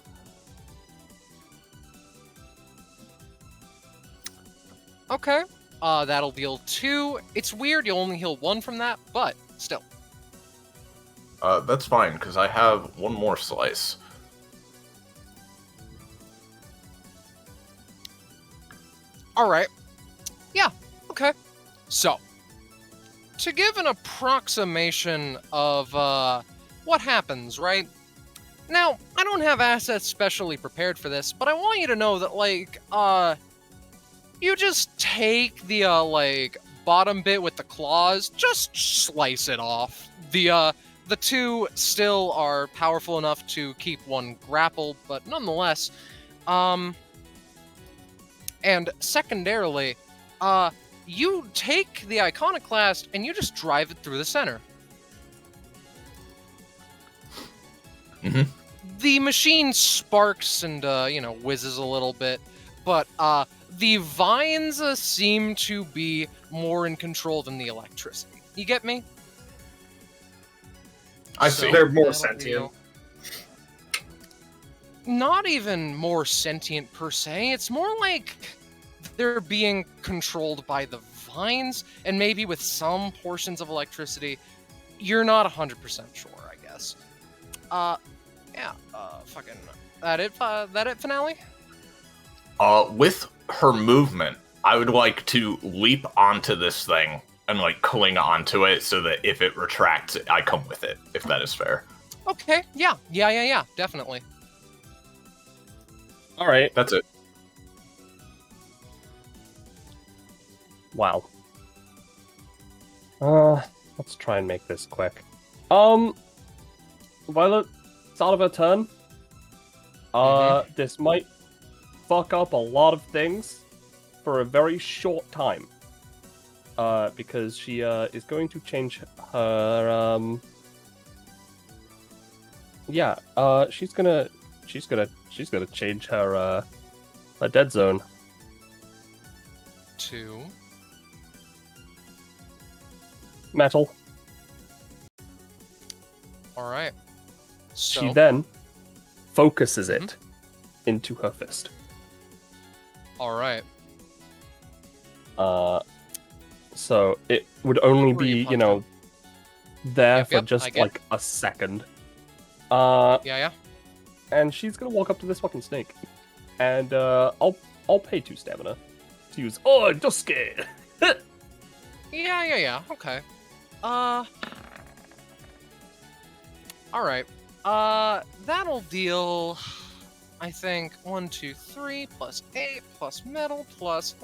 Okay. That'll deal 2. It's weird, you'll only heal 1 from that, but still. That's fine, because I have 1 more slice. Alright. Yeah, okay. So, to give an approximation of, what happens, right? Now, I don't have assets specially prepared for this, but I want you to know that, like, you just take the, like, bottom bit with the claws, just slice it off. The 2 still are powerful enough to keep 1 grappled, but nonetheless, and secondarily, you take the Iconoclast and you just drive it through the center. Mm-hmm. The machine sparks and, whizzes a little bit, but, the vines seem to be more in control than the electricity. You get me? I So see. They're more that'll sentient. Not even more sentient per se. It's more like they're being controlled by the lines and maybe with some portions of electricity. You're not 100% sure, I guess. Fucking that it finale? With her movement, I would like to leap onto this thing and like cling onto it so that if it retracts, I come with it, if that is fair. Okay, yeah, definitely. All right. That's it. Wow. Let's try and make this quick. Violet, it's out of her turn. This might fuck up a lot of things for a very short time. Because she is going to change her she's gonna change her dead zone. 2. Metal. All right. So, She then focuses it into her fist. all right. So it would only Where you be, punch him? there Yep, for I just get like a second. Yeah. And she's gonna walk up to this fucking snake, and I'll pay 2 stamina to use. Oh, doggier. Yeah. Okay. All right. That'll deal. I think 1, 2, 3 plus 8 plus metal plus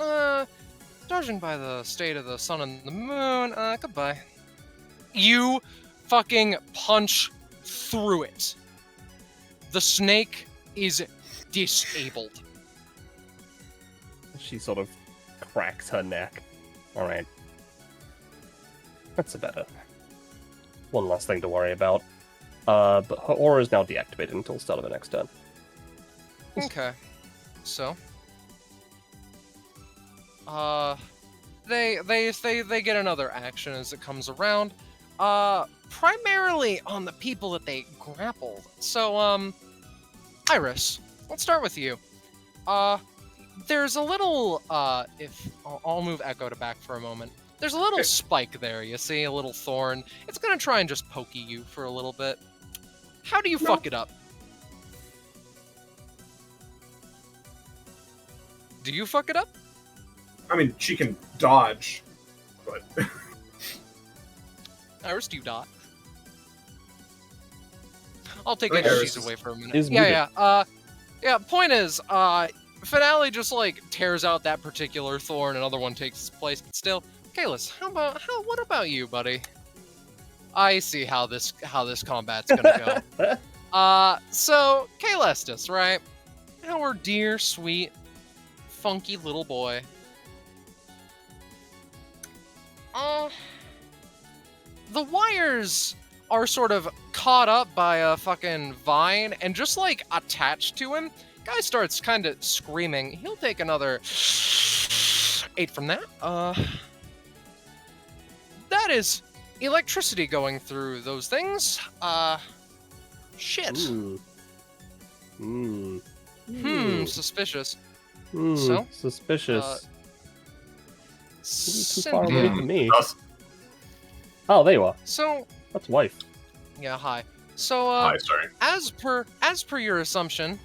judging by the state of the sun and the moon. Goodbye. You fucking punch through it. The snake is disabled. She sort of cracks her neck. All right. That's better. One less thing to worry about. But her aura is now deactivated until the start of the next turn. Okay. So. They get another action as it comes around. Primarily on the people that they grappled. So, Iris, let's start with you. There's a little, I'll move Echo to back for a moment. There's a little spike there, you see? A little thorn. It's gonna try and just poke you for a little bit. How do you fuck it up? Do you fuck it up? I mean, she can dodge, but Iris, do you dodge? I'll take I think it Iris she's away for a minute. is Yeah. Point is, Finale just like tears out that particular thorn, another one takes its place, but still, Kalis, what about you, buddy? I see how this combat's gonna go. So Kalestis, right? Our dear, sweet, funky little boy. The wires are sort of caught up by a fucking vine and just like attached to him. Guy starts kind of screaming. He'll take another 8 from that. That is electricity going through those things. Shit. Suspicious. So? Suspicious. Too far Cynthia. away from me. Oh, there you are. So, That's wife. yeah, hi. So, Hi, sorry. as per your assumption,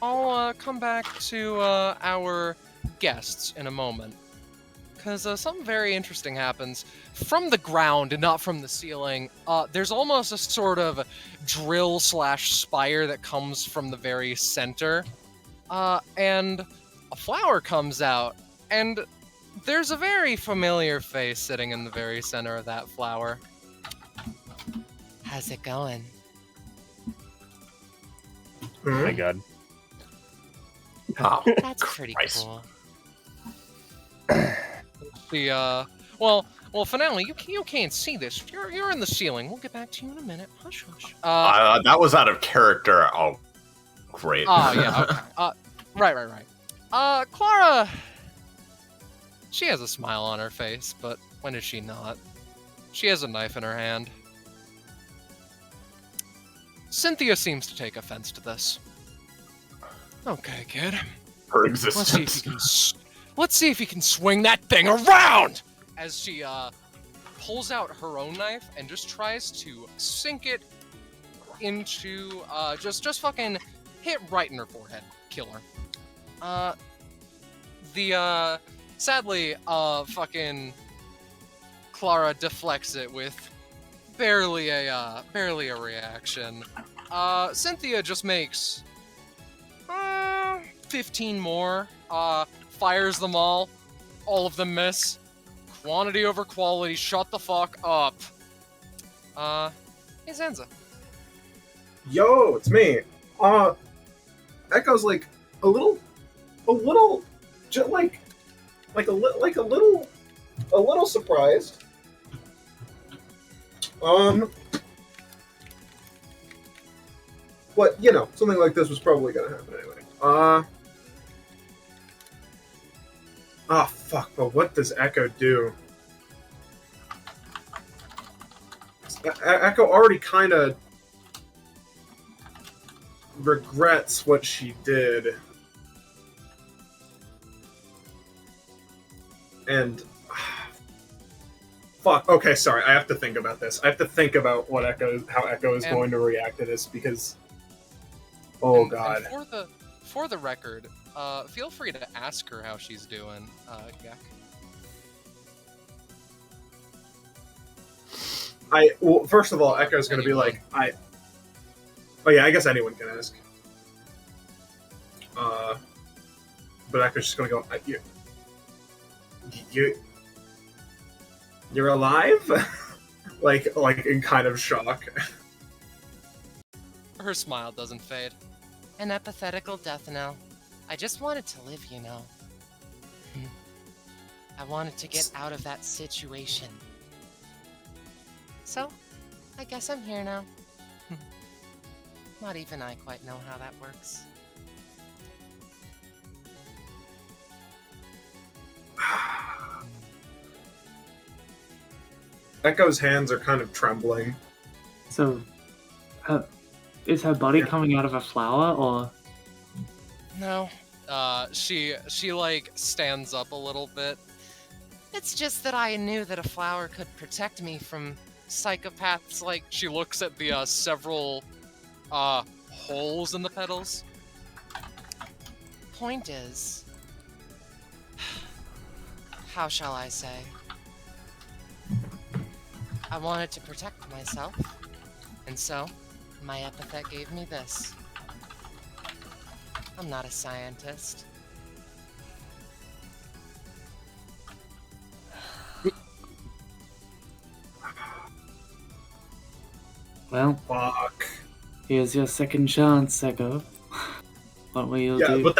I'll come back to our guests in a moment, because something very interesting happens from the ground and not from the ceiling. There's almost a sort of drill/spire that comes from the very center, and a flower comes out, and there's a very familiar face sitting in the very center of that flower. How's it going? Oh my god. Oh, That's pretty Christ. cool. Well, Finale, you can't see this. You're in the ceiling. We'll get back to you in a minute. Hush, hush. That was out of character. Oh, great. Oh, yeah, okay. Right. Clara, she has a smile on her face, but when is she not? She has a knife in her hand. Cynthia seems to take offense to this. Okay, kid. Her Let's see if existence. let's see if he can swing that thing around! As she pulls out her own knife and just tries to sink it into, just fucking hit right in her forehead. Kill her. Sadly, fucking Clara deflects it with barely a reaction. Cynthia just makes 15 more, fires them all of them miss. Quantity over quality, shut the fuck up. Hey Zanza. Yo, it's me. Echo's like a little, just like a little surprised. But you know, something like this was probably gonna happen anyway. Fuck, but what does Echo do? Echo already kind of regrets what she did. And... fuck, okay, sorry, I have to think about this. I have to think about how Echo is going to react to this, because... Oh, God. And for the record, feel free to ask her how she's doing, Gek. Well, first of all, Echo's going to be like, oh yeah, I guess anyone can ask. But Echo's just going to go, you're alive? like in kind of shock. Her smile doesn't fade. An epithetical death knell. I just wanted to live, you know. I wanted to get out of that situation. So, I guess I'm here now. Not even I quite know how that works. Echo's hands are kind of trembling. So, is her body coming out of a flower, or...? No. She like, stands up a little bit. It's just that I knew that a flower could protect me from psychopaths like... She looks at the, several, holes in the petals. Point is... How shall I say? I wanted to protect myself, and so, my epithet gave me this. I'm not a scientist. Well, fuck. Here's your second chance, Echo. What will you do? Yeah, but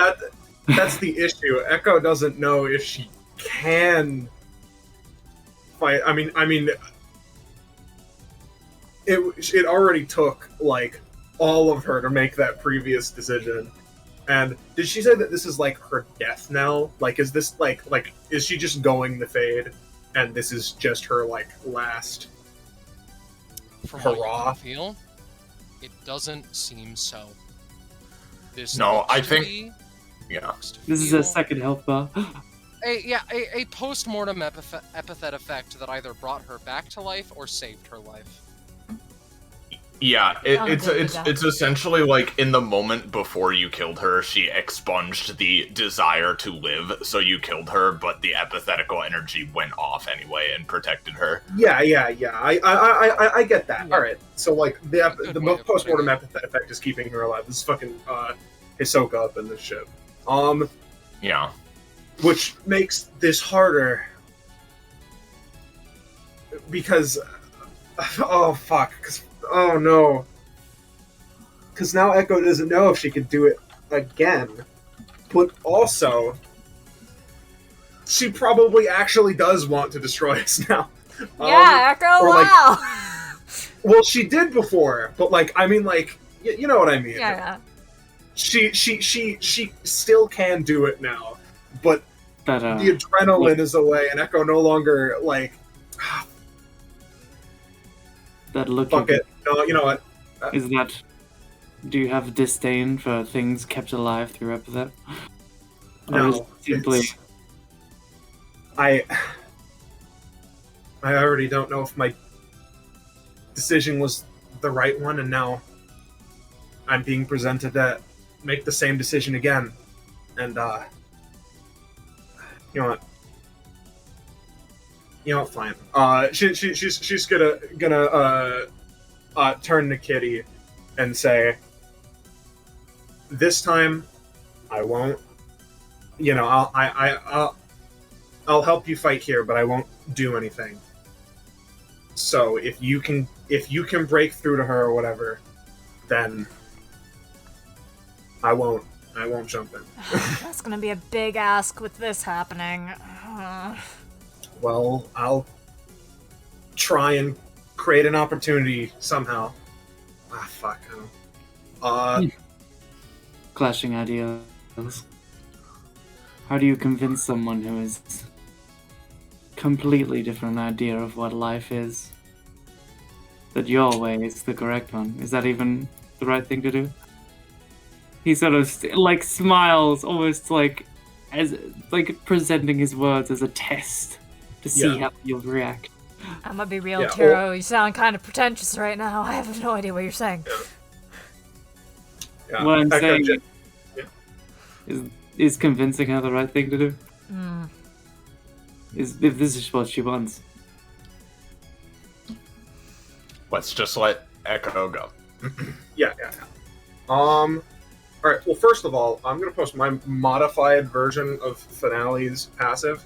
that's the issue. Echo doesn't know if she can fight. I mean, it already took like all of her to make that previous decision. And did she say that this is like her death knell? Like, is this like is she just going to fade, and this is just her like last From hurrah? what you feel, it doesn't seem so. This No, I looks to think- be- Yeah. looks to This is feel- a second health bar. a post-mortem epithet effect that either brought her back to life or saved her life. Yeah, Oh, it's good, it's good. it's essentially like in the moment before you killed her, she expunged the desire to live, so you killed her, but the epithetical energy went off anyway and protected her. Yeah. I get that. Yeah. All right. So like Good way the of post-mortem putting it. epithet effect is keeping her alive. This is fucking Hisoka up in this ship. Yeah. Which makes this harder because oh fuck. Oh no. Because now Echo doesn't know if she could do it again. But also, she probably actually does want to destroy us now. Yeah, Echo, or, like, wow! Well, she did before, but like, I mean, like, you know what I mean. Yeah. She still can do it now, but But, the adrenaline is away, and Echo no longer like, that look fuck it. No, you know what? is that... Do you have disdain for things kept alive through epithet? Or No, is it simply... I already don't know if my decision was the right one, and now I'm being presented to make the same decision again. And you know what? You know what? Fine. She's gonna turn to Kitty and say, "This time, I won't. You know, I'll help you fight here, but I won't do anything. So if you can break through to her or whatever, then I won't jump in." That's gonna be a big ask with this happening. Well, I'll try and create an opportunity somehow. Fuck. Clashing ideas. How do you convince someone who has completely different idea of what life is that your way is the correct one? Is that even the right thing to do? He sort of smiles, almost as presenting his words as a test to see how you'll react. I'm gonna be real, Tiro. You sound kind of pretentious right now. I have no idea what you're saying. Yeah. What I'm saying is convincing her the right thing to do. Is if this is what she wants. Let's just let Echo go. Yeah. All right. Well, first of all, I'm gonna post my modified version of Finale's passive.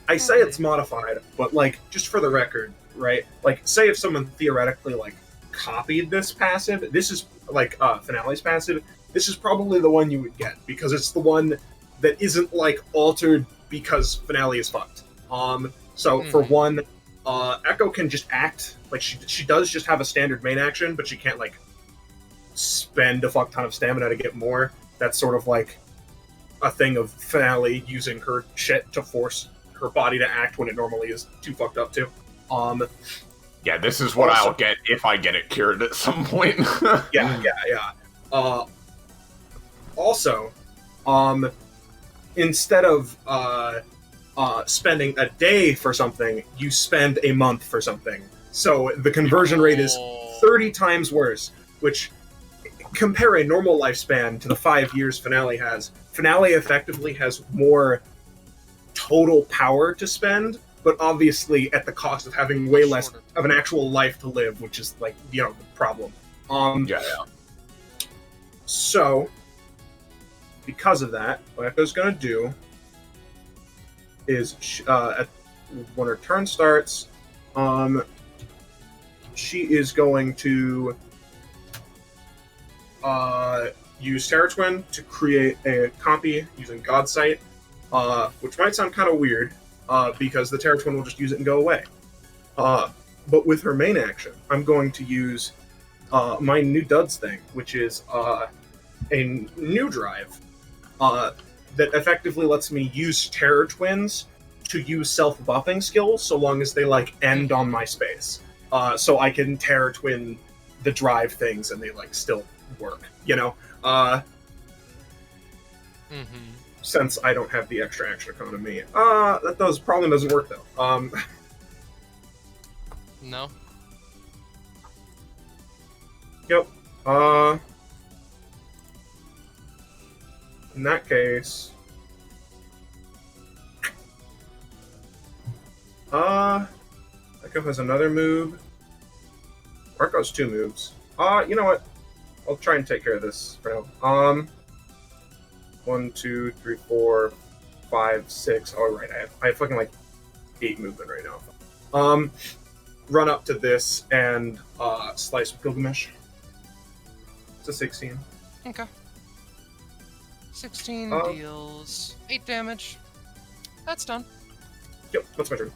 I say it's modified, but just for the record, right? Say if someone theoretically copied this passive, this is Finale's passive. This is probably the one you would get because it's the one that isn't altered because Finale is fucked. So for one, Echo can just act she does just have a standard main action, but she can't spend a fuck ton of stamina to get more. That's sort of a thing of Finale using her shit to force her body to act when it normally is too fucked up to. Yeah, this is what I'll get if I get it cured at some point. Yeah. Also, instead of spending a day for something, you spend a month for something. So the conversion rate is 30 times worse, which, compare a normal lifespan to the 5 years Finale has. Finale effectively has more total power to spend, but obviously at the cost of having way less of an actual life to live, which is the problem. So, because of that, what Echo's gonna do is, when her turn starts, she is going to use Terror Twin to create a copy using God Sight, which might sound kind of weird, because the Terror Twin will just use it and go away. But with her main action, I'm going to use my new duds thing, which is a new drive that effectively lets me use Terror Twins to use self-buffing skills so long as they end on my space. So I can Terror Twin the drive things and they still work, since I don't have the extra action economy. That probably doesn't work though. No. Yep. In that case, Echo has another move. Marco's 2 moves. You know what? I'll try and take care of this for now. 1, 2, 3, 4, 5, 6. Oh, right. I have fucking 8 movement right now. Run up to this and slice with Gilgamesh. It's a 16. Okay. 16 deals 8 damage. That's done. Yep, that's my turn.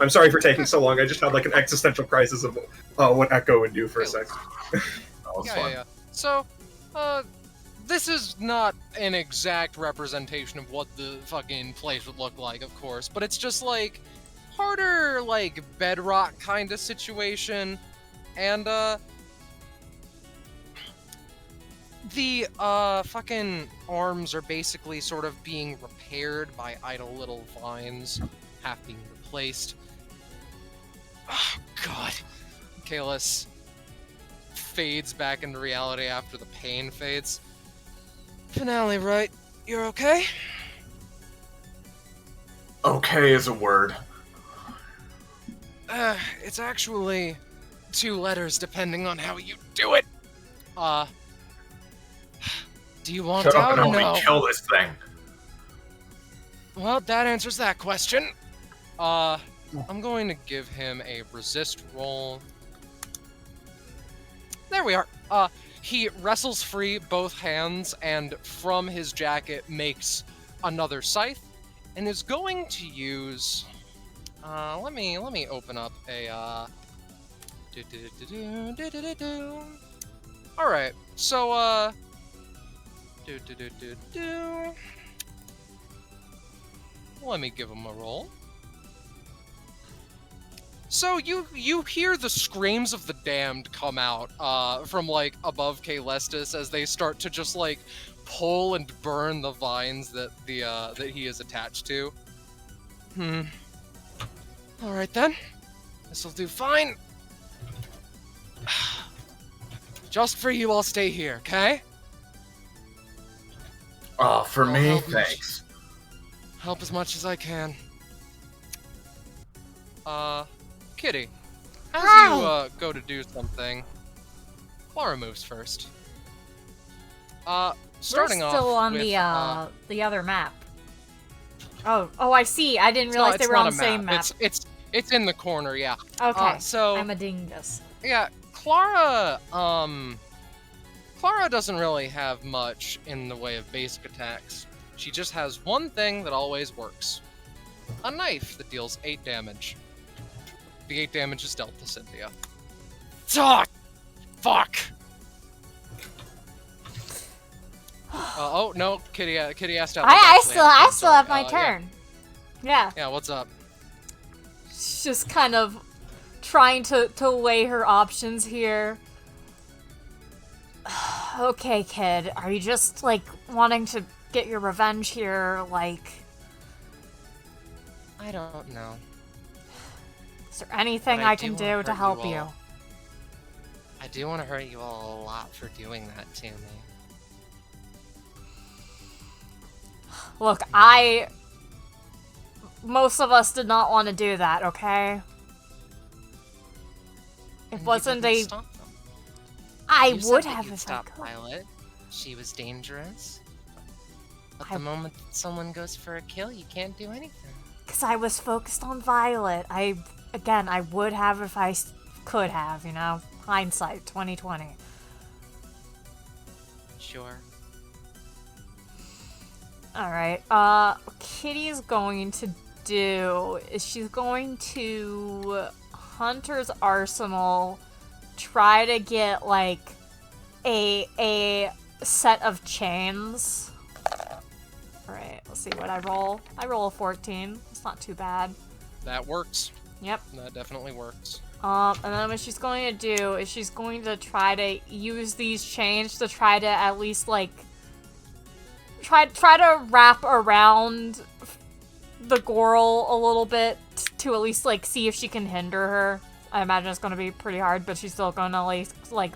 I'm sorry for taking so long. I just had an existential crisis of what Echo would do for a sec. That was fun. Yeah. So, this is not an exact representation of what the fucking place would look like, of course, but it's just harder, bedrock kind of situation, and The fucking arms are basically sort of being repaired by idle little vines, half being replaced. Oh, God. Kalis fades back into reality after the pain fades. Finale, right? You're okay? Okay is a word. It's actually 2 letters depending on how you do it. Do you want Shut up out and or help no? me kill this thing. Well, that answers that question. I'm going to give him a resist roll. There we are. He wrestles free both hands and from his jacket makes another scythe and is going to use let me open up a Alright, so let me give him a roll. So you hear the screams of the damned come out from like above Kalestis as they start to just like pull and burn the vines that that he is attached to. All right then, this'll do fine. Just for you, I'll stay here, okay? Oh, for I'll me, help thanks. Help as much as I can. Kitty, as Hi. you go to do something, Clara moves first. Starting We're off still on with, the other map. Oh, I see. I didn't realize they were on the same map. It's in the corner, yeah. Okay. So I'm a dingus. yeah, Clara doesn't really have much in the way of basic attacks. She just has one thing that always works. A knife that deals 8 damage. The 8 damage is dealt to Cynthia. Fuck! Oh no, Kitty asked out. I still have my turn. Yeah. Yeah, what's up? She's just kind of trying to weigh her options here. Okay, kid. Are you just like wanting to get your revenge here? Like, I don't know. is there anything But I I do can wanna do hurt to you help you? all. I do want to hurt you all a lot for doing that to me. Look, most of us did not want to do that, okay? It And you wasn't didn't a... stop them. I You said would that have you'd if I stop could. Violet. She was dangerous. But I- the moment that someone goes for a kill, you can't do anything. Because I was focused on Violet. I would have if I could have, you know? Hindsight, 2020. Sure. Alright, Kitty's going to do is she's going to Hunter's Arsenal, try to get, like, a set of chains. Alright, let's see what I roll. I roll a 14. It's not too bad. That works. Yep. That definitely works. And then what she's going to do is she's going to try to use these chains to try to at least, like, try to wrap around the girl a little bit to at least, like, see if she can hinder her. I imagine it's going to be pretty hard, but she's still going to, like,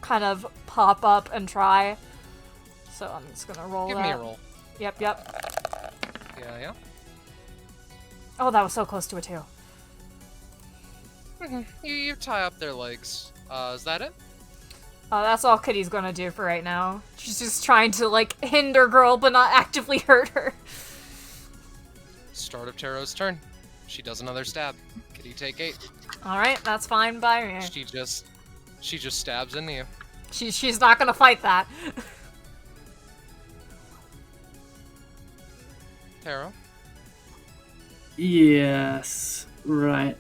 kind of pop up and try. So I'm just going to roll Give that. me a roll. Yep. Yeah. Oh, that was so close to a 2. You tie up their legs. Is that it? That's all Kitty's going to do for right now. She's just trying to, like, hinder girl, but not actively hurt her. Start of Taro's turn. She does another stab. Kitty take 8. Alright, that's fine by me. She just stabs into you. She's not gonna fight that. Taro? Yes. Right.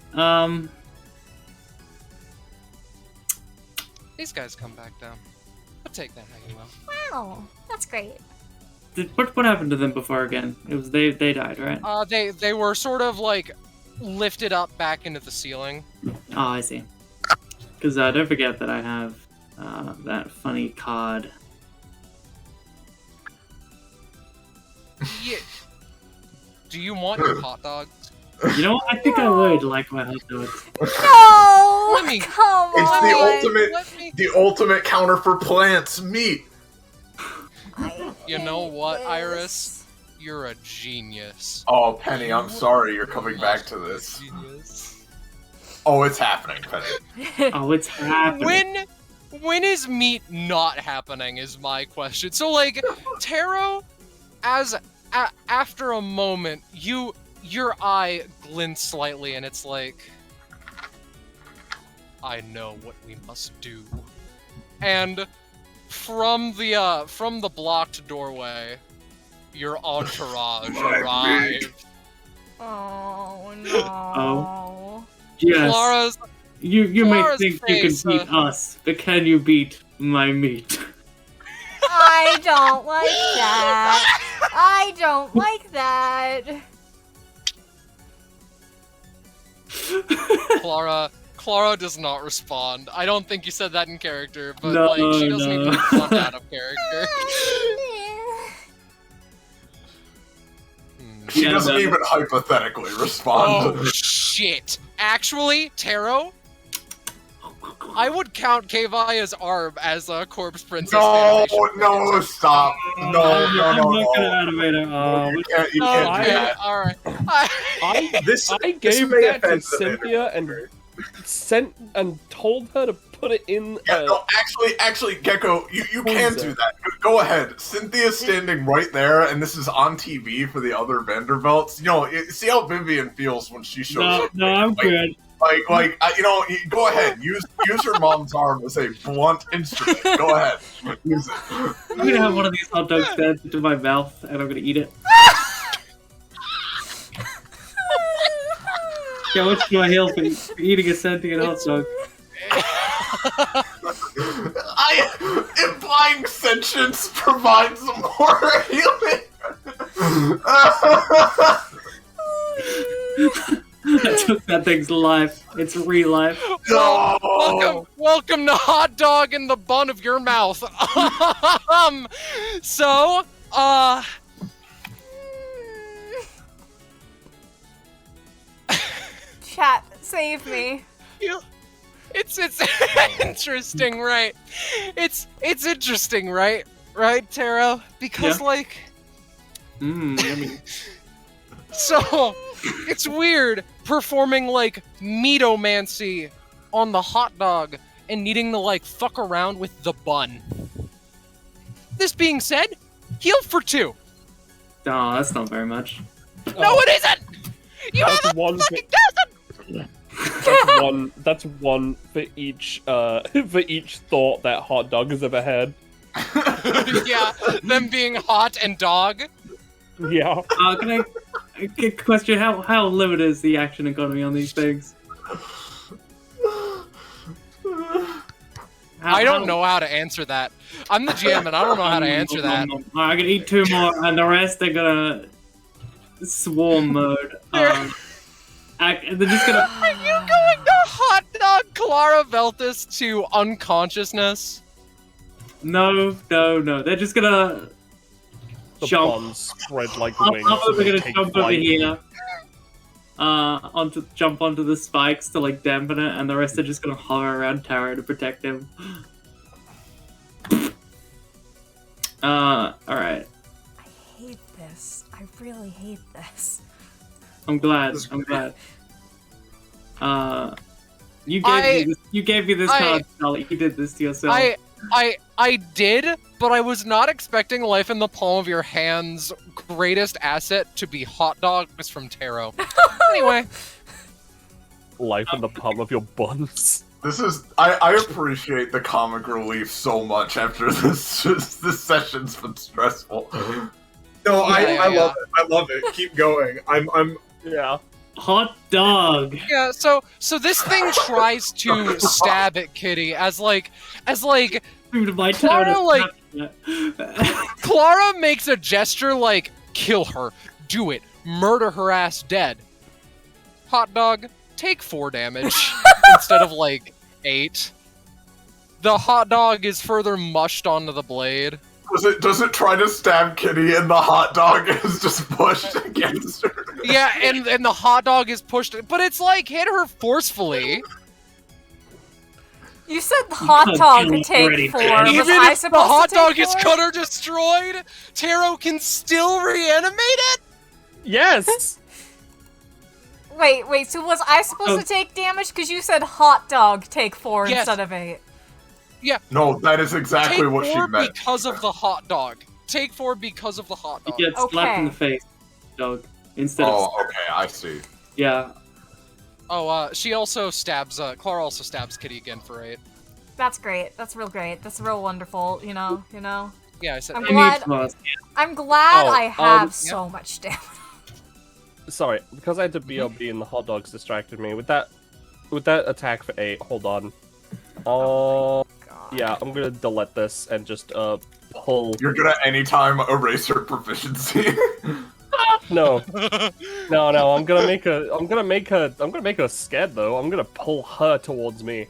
These guys come back down. But take that how you will. Wow, that's great. What happened to them before again? It was they died, right? They were sort of like lifted up back into the ceiling. Oh, I see. Because don't forget that I have that funny card Yeah. Do you want your hot dogs? You know what? I think I would like my hot dogs. No! Let me- Come It's on! the ultimate counter for plants, meat. I You know hate what, this. Iris? You're a genius. Oh, Penny, I'm sorry you're coming back to this. Genius. Oh, it's happening, Penny. Oh, it's happening. When is meat not happening is my question. So like Taro, after a moment, your eye glints slightly and it's like, I know what we must do. And from the blocked doorway, your entourage arrived. Oh no. Yes. Clara's You may Clara's think face, you can beat us, but can you beat my meat? I don't like that. I don't like that. Clara does not respond. I don't think you said that in character, but No, like she doesn't no. even respond out of character. She Yeah, doesn't no. even hypothetically respond. Oh shit! Actually, Taro, I would count Kevaya's arm as a corpse princess. No, animation. no, stop. No, no, I'm no, not gonna no. animate her arm. You can't do that. All right. I This gave may that to offend the Cynthia and sent and told her to put it in. Yeah, no, actually, Gecko, you can do that. Go ahead. Cynthia's standing right there, and this is on TV for the other Vanderbilts. You know, see how Vivian feels when she shows No, up. no, I'm good. Go ahead. Use her mom's arm as a blunt instrument. Go ahead. Use it. I'm gonna have one of these hot dogs fed into my mouth, and I'm gonna eat it. Yeah, what's my heal for eating a sentient hot dog? Implying sentience provides more healing. I took that thing's life. It's real life. No. Welcome to hot dog in the bun of your mouth. So, Chat, save me. it's interesting, right? It's interesting, right? Right, Taro? Because Yeah. like, Yummy. so it's weird performing like meatomancy on the hot dog and needing to like fuck around with the bun. This being said, heal for 2. Oh, that's not very much. No, it isn't. You That's have a one fucking dozen. That's one for each thought that hot dog has ever had. Yeah, them being hot and dog. Yeah. Can I question how limited is the action economy on these things? I don't know how to answer that. I'm the GM and I don't know how to answer that. I'm gonna eat 2 more, and the rest they're gonna swarm mode. They're just gonna. Are you going to hot dog Clara Veltis to unconsciousness? No. They're just gonna The jump. bonds spread like Half wings. of so them are they gonna take jump over flight. here. Jump onto the spikes to like dampen it, and the rest are just gonna hover around Taro to protect him. Alright. I hate this. I really hate this. I'm glad. You gave me this card, Scarlet. You did this to yourself. I did, but I was not expecting life in the palm of your hand's greatest asset to be hot dogs from Taro. Anyway. Life in the palm of your buns. This is I appreciate the comic relief so much after this session's been stressful. No, I Yeah. love it. I love it. Keep going. I'm Yeah. Hot dog. Yeah, so this thing tries to stab at Kitty as like My Clara, Taro like- does- Clara makes a gesture like, kill her, do it, murder her ass dead. Hot dog, take 4 damage instead of like 8. The hot dog is further mushed onto the blade. Does it try to stab Kitty and the hot dog is just pushed against her? Yeah, and the hot dog is pushed, but it's like hit her forcefully. You said the hot dog could take 4. Was Even I if the supposed hot to take dog is 4? cut or destroyed, Taro can still reanimate it? Yes. Wait, so was I supposed to take damage? Because you said hot dog take 4 Yes. instead of 8. No, that is exactly Take what she 4 meant. because of the hot dog. Take 4 because of the hot You dog. get slapped in the Okay. face, dog. Instead of. Oh, okay, I see. Yeah. Oh, she also stabs, Clara also stabs Kitty again for 8. That's great. That's real great. That's real wonderful. You know. Yeah, I said I'm I glad. need plus. I'm glad Oh, I have yeah. so much damage. Sorry, because I had to BLB and the hot dogs distracted me. With that attack for 8, hold on. God. Yeah, I'm gonna delete this and just pull. You're gonna anytime erase her proficiency. No, I'm gonna make her scared though. I'm gonna pull her towards me.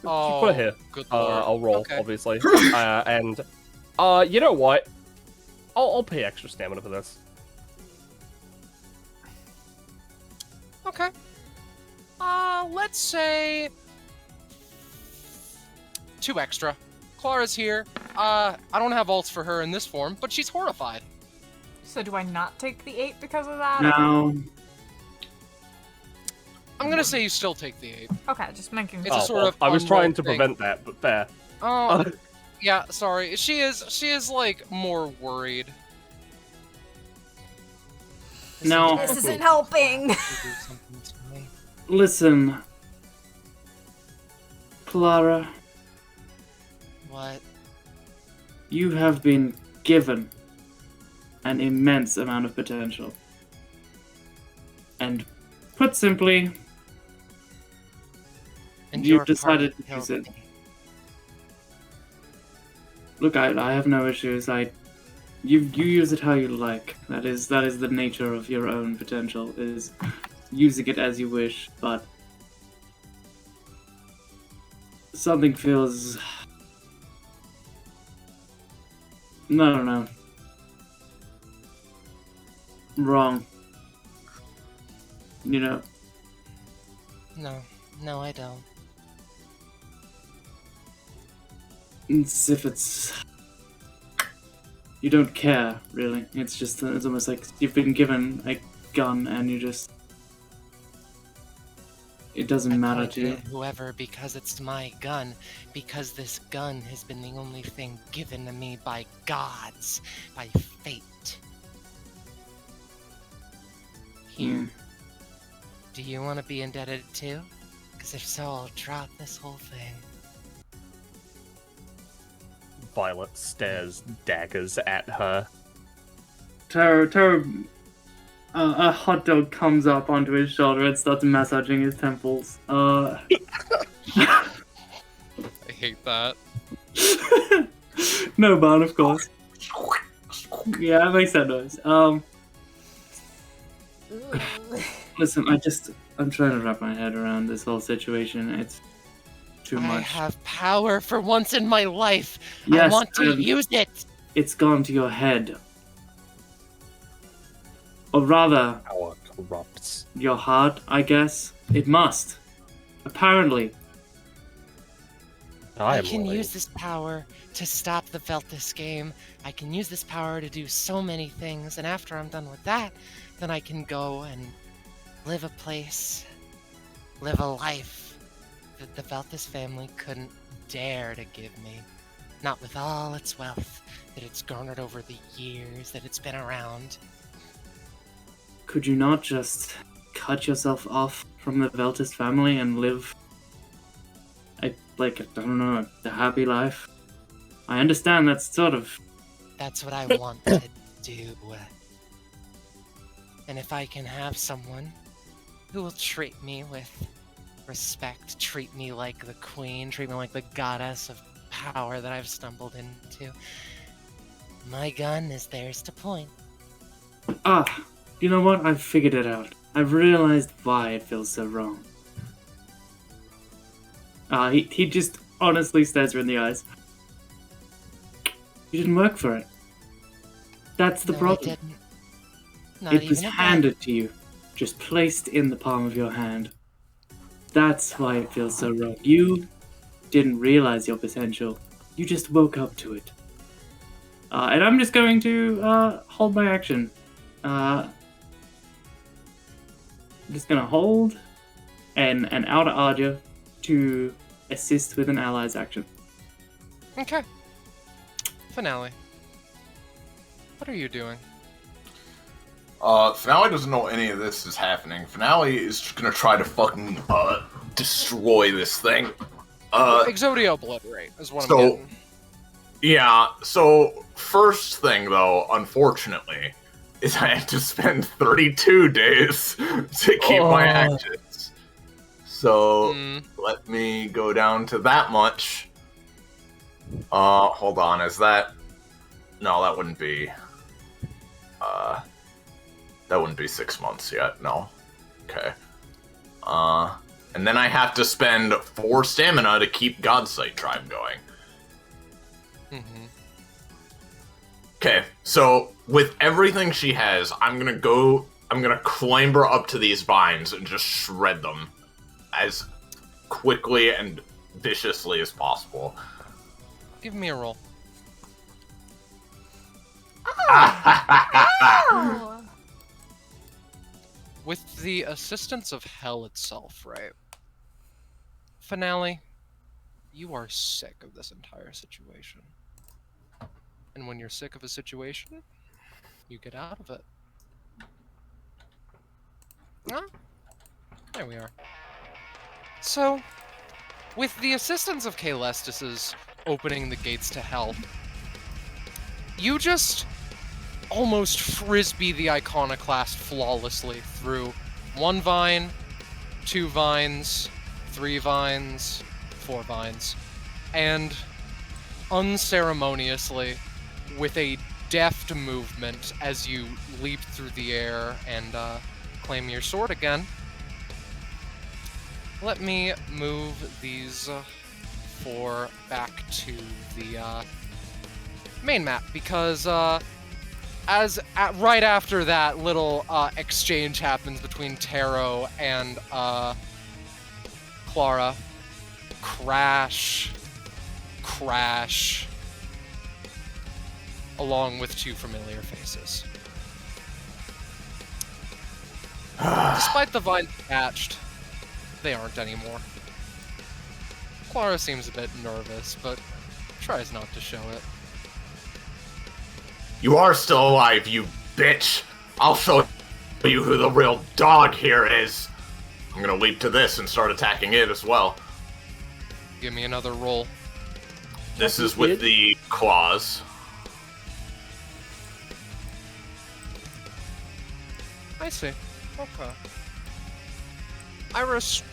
Oh, Put her here. good lord. I'll roll, Okay. obviously. And you know what? I'll pay extra stamina for this. Okay. Let's say 2 extra. Clara's here. I don't have ults for her in this form, but she's horrified. So do I not take the 8 because of that? Now, I'm gonna say you still take the 8. Okay, just making It's a sort of I was trying to unrolled thing. prevent that, but fair. Oh, yeah, sorry. She is like more worried. now, This isn't helping. listen, Clara, What? you have been given an immense amount of potential. And put simply, And You've your decided party to use killed it. me. look, I have no issues. You use it how you like. That is the nature of your own potential, is using it as you wish, but something feels no. Wrong. You know, No, I don't. it's if it's you don't care really. It's almost like you've been given a gun and you just it doesn't matter Point to you. at whoever because it's my gun, because this gun has been the only thing given to me by gods, by fate. Here. Mm. Do you want to be indebted too? Because if so, I'll drop this whole thing. Violet stares daggers at her. Taro, a hot dog comes up onto his shoulder and starts massaging his temples. I hate that. No bun, of course. Yeah, it makes that noise. Listen, I'm trying to wrap my head around this whole situation. It's too I much. have power for once in my life. Yes, I want to and use it. it's gone to your head. Or rather, Power corrupts. your heart, I guess. It must. Apparently. I can use this power to stop the Veltis game. I can use this power to do so many things, and after I'm done with that, then I can go and live a place, live a life that the Veltis family couldn't dare to give me. Not with all its wealth that it's garnered over the years that it's been around. Could you not just cut yourself off from the Veltis family and live a happy life? I understand that's sort of... That's what I want to do. And if I can have someone who will treat me with respect, treat me like the queen, treat me like the goddess of power that I've stumbled into, my gun is theirs to point. Ah, you know what? I've figured it out. I've realized why it feels so wrong. He just honestly stares her in the eyes. You didn't work for it. That's the No, I problem. didn't. Not It was even a bit. handed to you, just placed in the palm of your hand. That's why it feels so wrong. You didn't realize your potential. You just woke up to it. And I'm just going to hold my action. I'm just going to hold an outer Arja to assist with an ally's action. Okay. Finale. What are you doing? Finale doesn't know any of this is happening. Finale is just gonna try to fucking, destroy this thing. Exodia obliterate is what I'm So, getting. yeah, so, first thing, though, unfortunately, is I have to spend 32 days to keep my actions. So, let me go down to that much. Hold on, is that... No, that wouldn't be... That wouldn't be 6 months yet, no. Okay. And then I have to spend 4 stamina to keep Godsight Tribe going. Okay, so with everything she has, I'm gonna clamber up to these vines and just shred them as quickly and viciously as possible. Give me a roll. Oh! With the assistance of hell itself, right? Finale, you are sick of this entire situation. And when you're sick of a situation, you get out of it. Ah, there we are. So, with the assistance of Caelestis's opening the gates to hell, you just almost frisbee the iconoclast flawlessly through 1 vine, 2 vines, 3 vines, 4 vines, and unceremoniously, with a deft movement as you leap through the air and claim your sword again. Let me move these 4 back to the main map, because right after that little exchange happens between Taro and Clara, crash, along with 2 familiar faces. Despite the vine patched, they aren't anymore. Clara seems a bit nervous, but tries not to show it. You are still alive, you bitch! I'll show you who the real dog here is! I'm gonna leap to this and start attacking it as well. Give me another roll. This is with the claws. I see. Okay. Iris,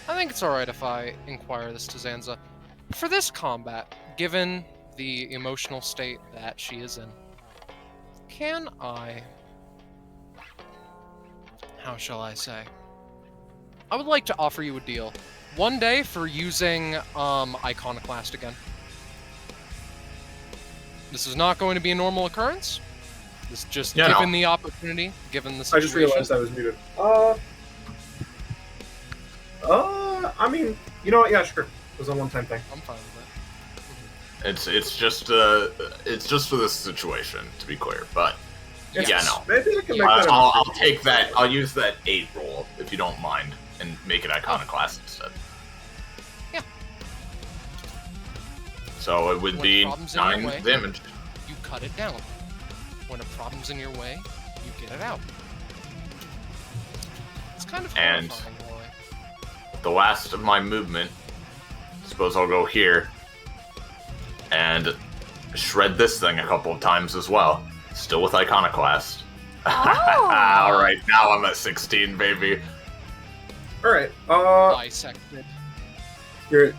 I think it's alright if I inquire this to Zanza. For this combat, given the emotional state that she is in, can I... How shall I say? I would like to offer you a deal. 1 day for using Iconoclast again. This is not going to be a normal occurrence. This is just given the opportunity, given the situation. I just realized I was muted. I mean, you know what? Yeah, sure. It was a one-time thing. I'm fine with that. It's just for this situation, to be clear. But yeah, no. Maybe I can make that. I'll take that. I'll use that 8 roll if you don't mind, and make it Iconoclast instead. Yeah. So it would When be problems in your 9 way, damage. You cut it down. When a problem's in your way, you get it out. It's kind of And horrifying in a way. the last of my movement, suppose I'll go here and shred this thing a couple of times as well. Still with Iconoclast. Oh. Alright, now I'm at 16, baby. Alright, Dissected. you're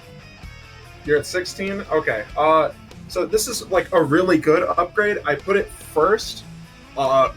at 16? Okay, so this is like a really good upgrade. I put it first,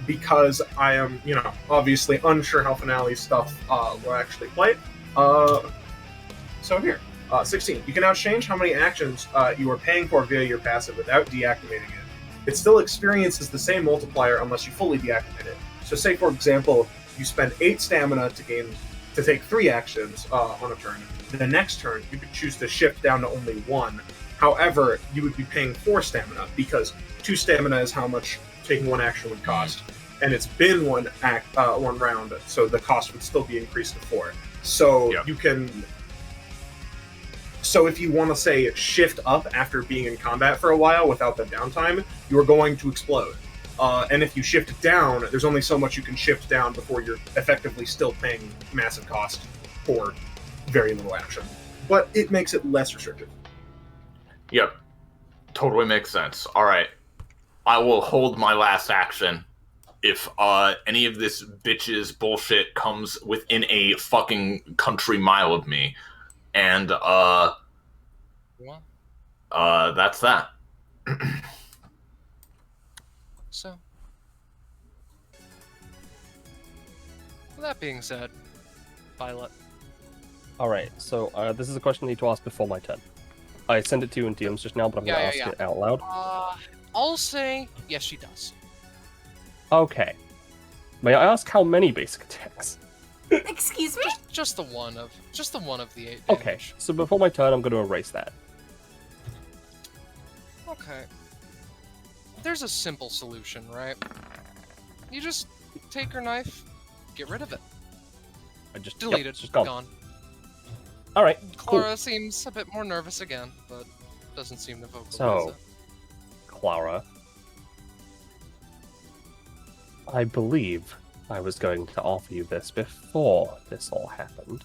because I am, obviously unsure how Finale stuff will actually play. So here. 16. You can now change how many actions you are paying for via your passive without deactivating it. It still experiences the same multiplier unless you fully deactivate it. So say, for example, you spend 8 stamina to take 3 actions on a turn. The next turn, you could choose to shift down to only 1. However, you would be paying 4 stamina because 2 stamina is how much taking 1 action would cost. And it's been one round, so the cost would still be increased to 4. So you can... So if you want to, say, shift up after being in combat for a while without the downtime, you are going to explode. And if you shift down, there's only so much you can shift down before you're effectively still paying massive cost for very little action. But it makes it less restrictive. Yep. Totally makes sense. Alright. I will hold my last action if any of this bitch's bullshit comes within a fucking country mile of me. And, that's that. So, with that being said, Violet. Alright, so this is a question I need to ask before my turn. I sent it to you in DMs just now, but I'm going to ask it out loud. I'll say yes, she does. Okay. May I ask how many basic attacks? Excuse me? Just the one of the 8 damage. Okay, so before my turn, I'm going to erase that. Okay. There's a simple solution, right? You just take her knife, get rid of it. I just delete it. It's just gone. Gone. All right. Clara Cool. seems a bit more nervous again, but doesn't seem to vocalize So, it. Clara, I believe I was going to offer you this before this all happened.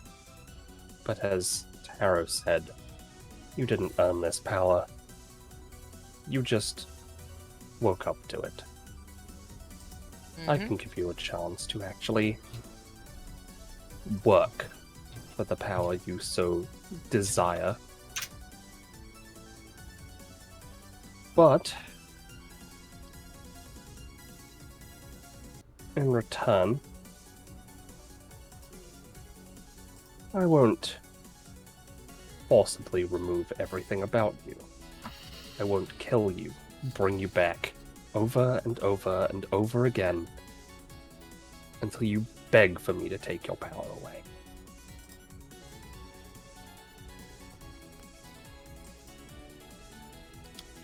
But as Taro said, you didn't earn this power. You just woke up to it. I can give you a chance to actually work for the power you so desire. But in return, I won't forcibly remove everything about you. I won't kill you, bring you back over and over and over again until you beg for me to take your power away.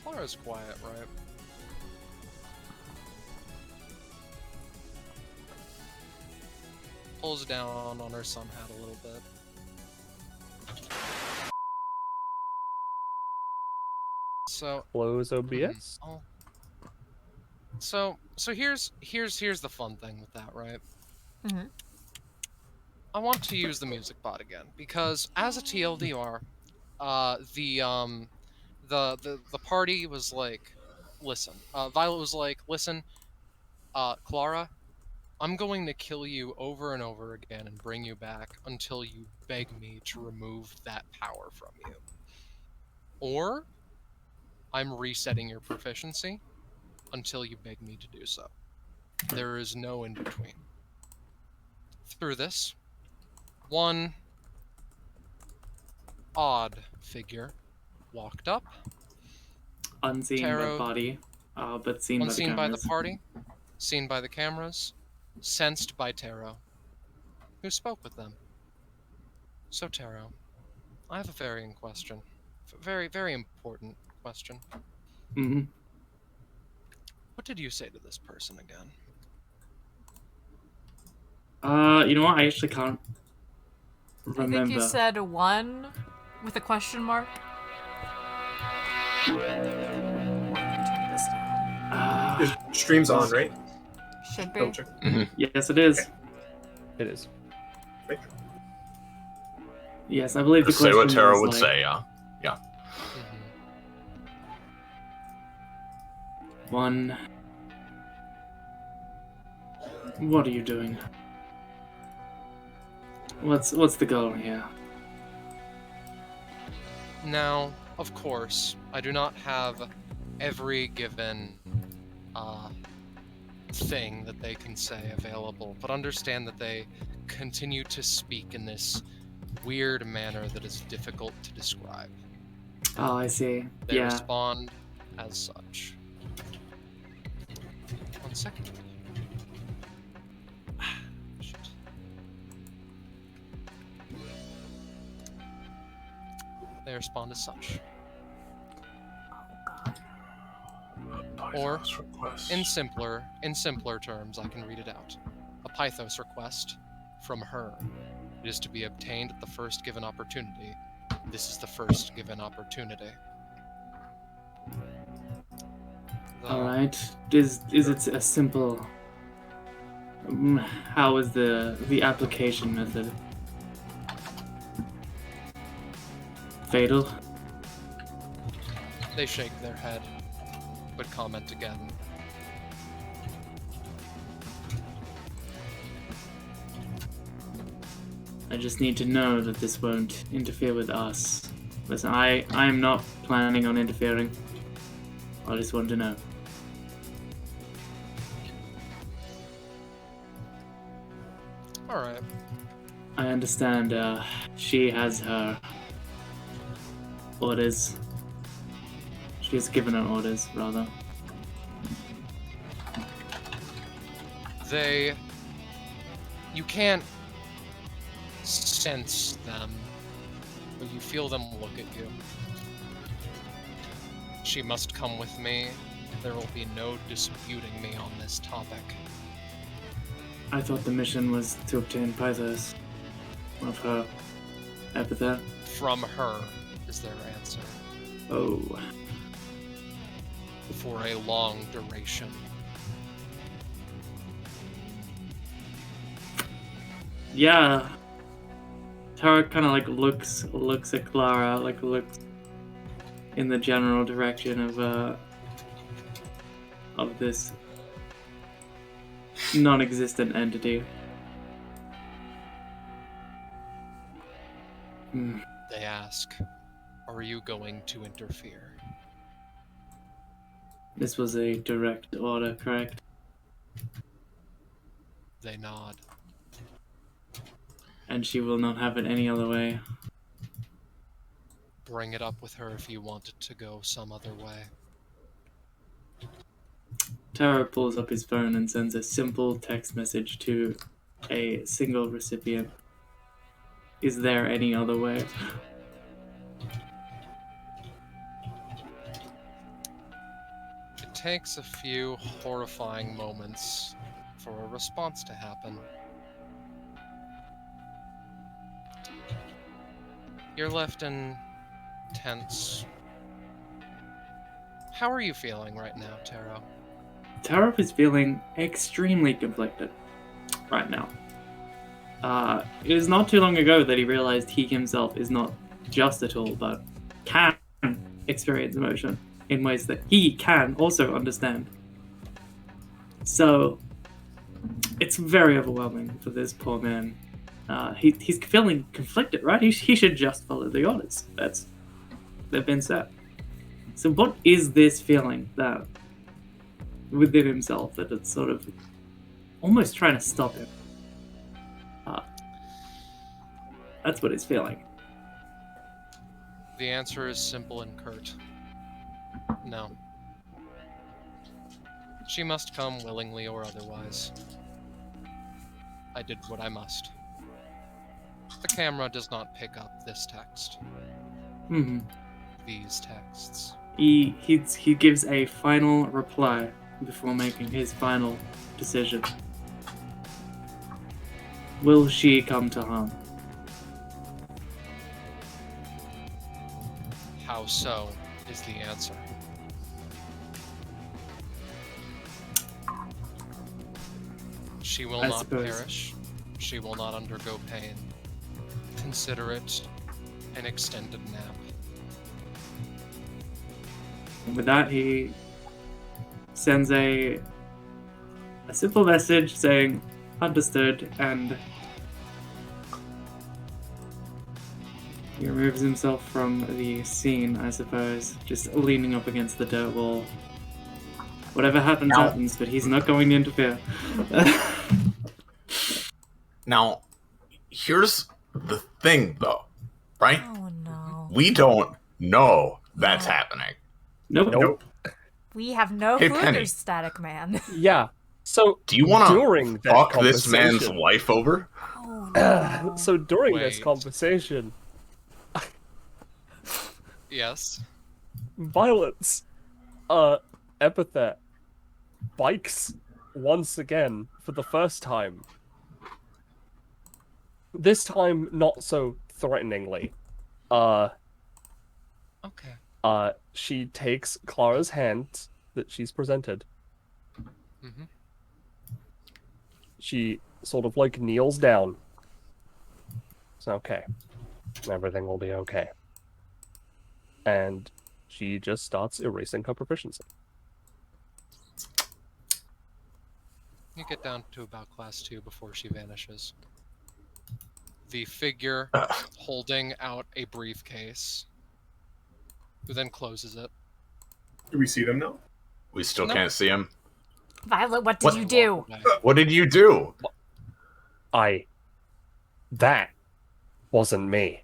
Clara's quiet, right? Pulls down on her sun hat a little bit. So Close OBS. So here's the fun thing with that, right? Mm-hmm. I want to use the music bot again because as a TLDR, the party was like, listen. Violet was like, listen, Clara, I'm going to kill you over and over again and bring you back until you beg me to remove that power from you. Or I'm resetting your proficiency until you beg me to do so. There is no in between. Through this, one odd figure walked up. Unseen Taro, by body, but seen unseen by by the the party, seen by the cameras, sensed by Taro, who spoke with them. So Taro, I have a varying question. Very, very important question. Mm-hmm. What did you say to this person again? You know what? I actually can't remember. I think you said 1 with a question mark. Turn this down. Your stream's on, right? Should Double be. check. Yes, it is. Okay. It is. Make Yes, I believe the Say question what Tara was, would like, say, yeah. One. What are you doing? What's the goal here? Now, of course, I do not have every given thing that they can say available, but understand that they continue to speak in this weird manner that is difficult to describe. Oh, I see. They Yeah. respond as such. 1 second. Shit. They respond as such. Or, in simpler terms, I can read it out. A Pythos request from her. It is to be obtained at the first given opportunity. This is the first given opportunity. All right. Is it a simple? How is the application method? Fatal. They shake their head, but comment again. I just need to know that this won't interfere with us. Listen, I am not planning on interfering. I just want to know. Alright. I understand she has her orders. She has given her orders, rather. You can't sense them, but you feel them look at you. She must come with me. There will be no disputing me on this topic. I thought the mission was to obtain Pythos of her epithet. From her is their answer. Oh. For a long duration. Yeah. Tara kind of like looks at Clara, like looks in the general direction of this non-existent entity. They ask, "Are you going to interfere?" This was a direct order, correct? They nod. And she will not have it any other way. Bring it up with her if you want it to go some other way. Tara pulls up his phone and sends a simple text message to a single recipient. Is there any other way? It takes a few horrifying moments for a response to happen. You're left in tense. How are you feeling right now, Taro? Tara is feeling extremely conflicted right now. It is not too long ago that he realized he himself is not just a tool, but can experience emotion in ways that he can also understand. So, it's very overwhelming for this poor man. He's feeling conflicted, right? He should just follow the orders. They've been set. So what is this feeling that within himself that it's sort of almost trying to stop him? That's what he's feeling. The answer is simple and curt. No. She must come willingly or otherwise. I did what I must. The camera does not pick up this text. Mm-hmm. These texts. He gives a final reply before making his final decision. Will she come to harm? How so is the answer. She will I not suppose. perish. She will not undergo pain. Consider it an extended nap. And with that, he sends a simple message saying, understood, and he removes himself from the scene, I suppose, just leaning up against the dirt wall. Whatever happens, happens, but he's not going to interfere. Now, here's the thing, though, right? Oh no. We don't know that's happening. Nope. We have no Hey, clue Penny. there's Static Man. Yeah. So Do you want during to that fuck this man's conversation- wife over? Oh no. So during this Wait. conversation, Yes. Violet's epithet bikes once again for the first time. This time not so threateningly. Okay. She takes Clara's hand that she's presented. Mm-hmm. She sort of like kneels down. It's okay. Everything will be okay. And she just starts erasing her proficiency. You get down to about class 2 before she vanishes. The figure holding out a briefcase, who then closes it. Do we see them now? We still No. can't see him. Violet, what did What? you do? What did you do? That wasn't me.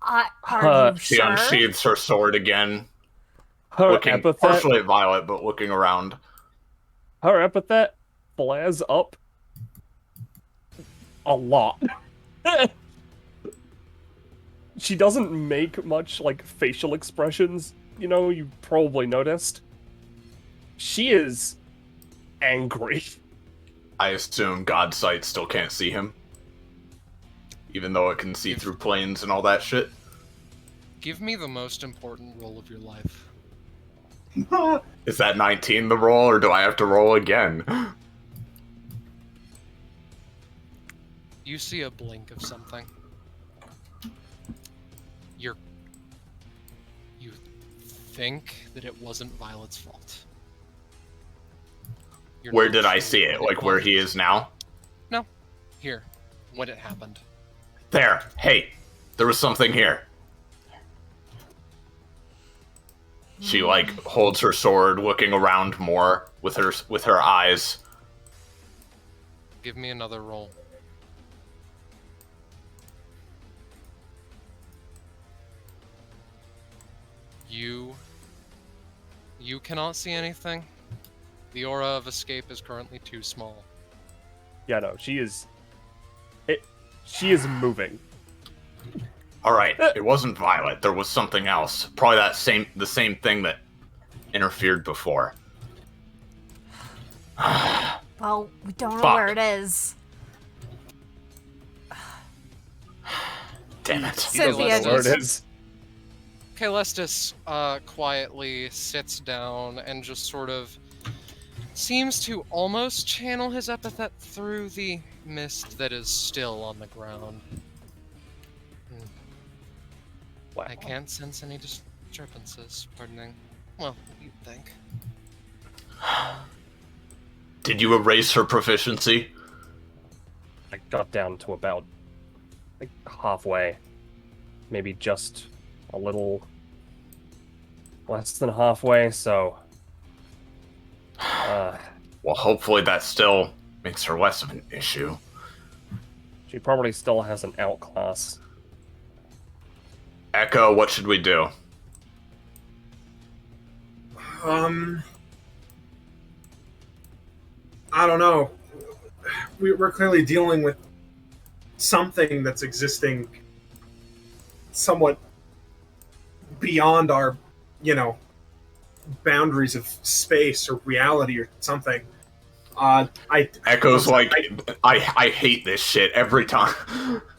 Are you She sure? unsheathes her sword again, Her looking epithet, partially at Violet, but looking around. her epithet flares up a lot. She doesn't make much like facial expressions, you know, you probably noticed. She is angry. I assume God's sight still can't see him, even though it can see through planes and all that shit. Give me the most important roll of your life. Is that 19 the roll, or do I have to roll again? You see a blink of something. You think that it wasn't Violet's fault. You're Where not did I sure see it? what Like where he is now? No. Here. When it happened. There. Hey, there was something here. She like holds her sword, looking around more with her eyes. Give me another roll. You cannot see anything. The aura of escape is currently too small. Yeah, no, she is moving. All right, it wasn't Violet. There was something else. Probably the same thing that interfered before. Well, we don't know Fuck. where it is. Damn it. Cynthia, Celestis. Where it is. Calestis quietly sits down and just sort of seems to almost channel his epithet through the mist that is still on the ground. Wow. I can't sense any disturbances, pardoning. Well, you'd think. Did you erase her proficiency? I got down to about like halfway. Maybe just a little less than halfway, so Well, hopefully that still makes her less of an issue. she probably still has an outclass. Echo, what should we do? I don't know. We're clearly dealing with something that's existing somewhat beyond our, boundaries of space or reality or something. Echo's like, I hate this shit every time.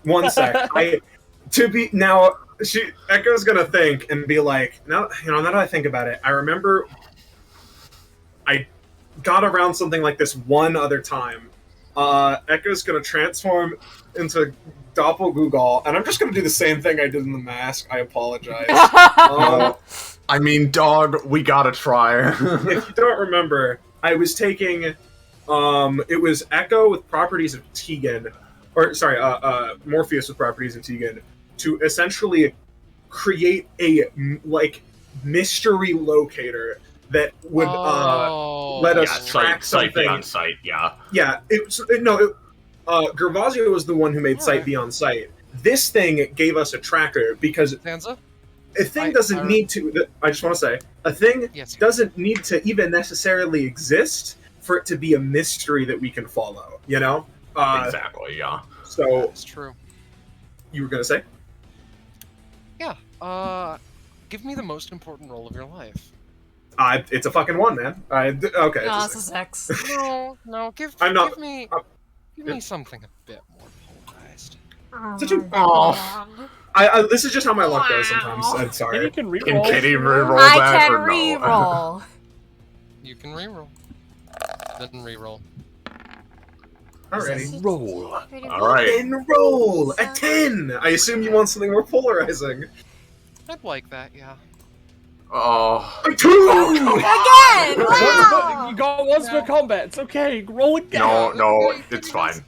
One sec. Echo's gonna think and be like, now that I think about it, I remember I got around something like this one other time. Echo's gonna transform into Doppelgoogle, and I'm just gonna do the same thing I did in the mask. I apologize. I mean, dog, we gotta try. If you don't remember, I was taking, it was Echo with properties of Tegan, Morpheus with properties of Tegan, to essentially create a, mystery locator that would, let us Yeah, track sight something. beyond sight, yeah. Yeah, Gervasio was the one who made Sight Alright. Beyond Sight. This thing gave us a tracker because Zanza? a thing doesn't need to. I just want to say a thing Yes. doesn't need to even necessarily exist for it to be a mystery that we can follow. You know. Exactly. Yeah. So That's true. you were gonna say? Yeah. Give me the most important role of your life. It's a fucking one, man. Okay. No, It's it's a a 6. No, give I'm not- me something a bit more polarized. Such a- Oh, this is just how my luck goes sometimes. I'm sorry. Kitty can Can reroll. Kitty reroll I that can or no? reroll. You can reroll. Then reroll. Alrighty. Roll. All right. Enroll a 10. I assume you want something more polarizing. I'd like that, yeah. Oh. A 2. Again! Wow! You got once for combat. It's okay. Roll again. No, it's fine.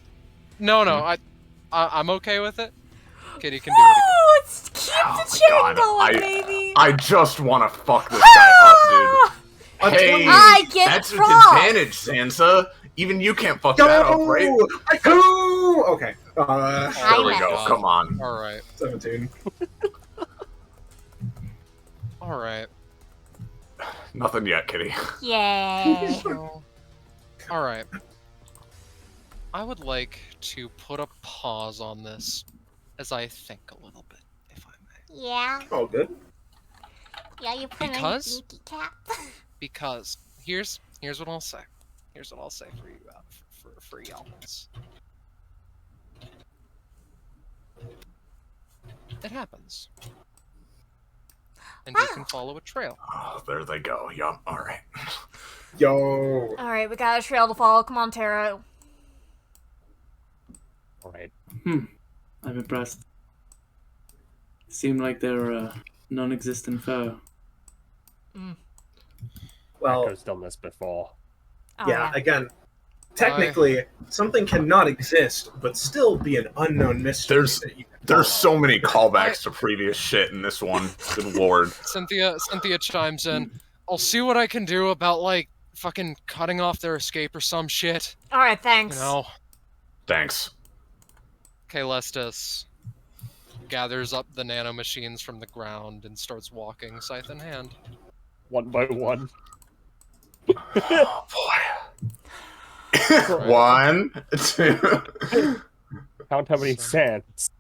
No, I'm okay with it. Kitty can do it again. Oh, it's keep Oh the my chain God, going, baby. I just want to fuck this guy up, dude. Hey, I get that's an fucked. advantage, Sansa. Even you can't fuck that up, right? A 2. Okay. There we I go. messed. Come on. Alright. 17. Alright. Nothing yet, Kitty. Yay. Alright. I would like to put a pause on this as I think a little bit, if I may. Yeah. Oh, good. Yeah, you put Because- on your sneaky cap. Because here's what I'll say. Here's what I'll say for you for y'all. It happens. And you can follow a trail. Oh, there they go. Yeah, all right. Yo. Alright, we got a trail to follow. Come on, Tara. All right. I'm impressed. Seem like they're a non-existent foe. Well, Echo's done this before. Oh, yeah, again, technically, something cannot exist, but still be an unknown mystery. There's so many callbacks to previous shit in this one. Good lord. Cynthia chimes in. I'll see what I can do about like fucking cutting off their escape or some shit. Alright, You thanks. know. Thanks. Lestis gathers up the nanomachines from the ground and starts walking, scythe in hand. One by one. Oh, boy. 1, 2. Count how many sands.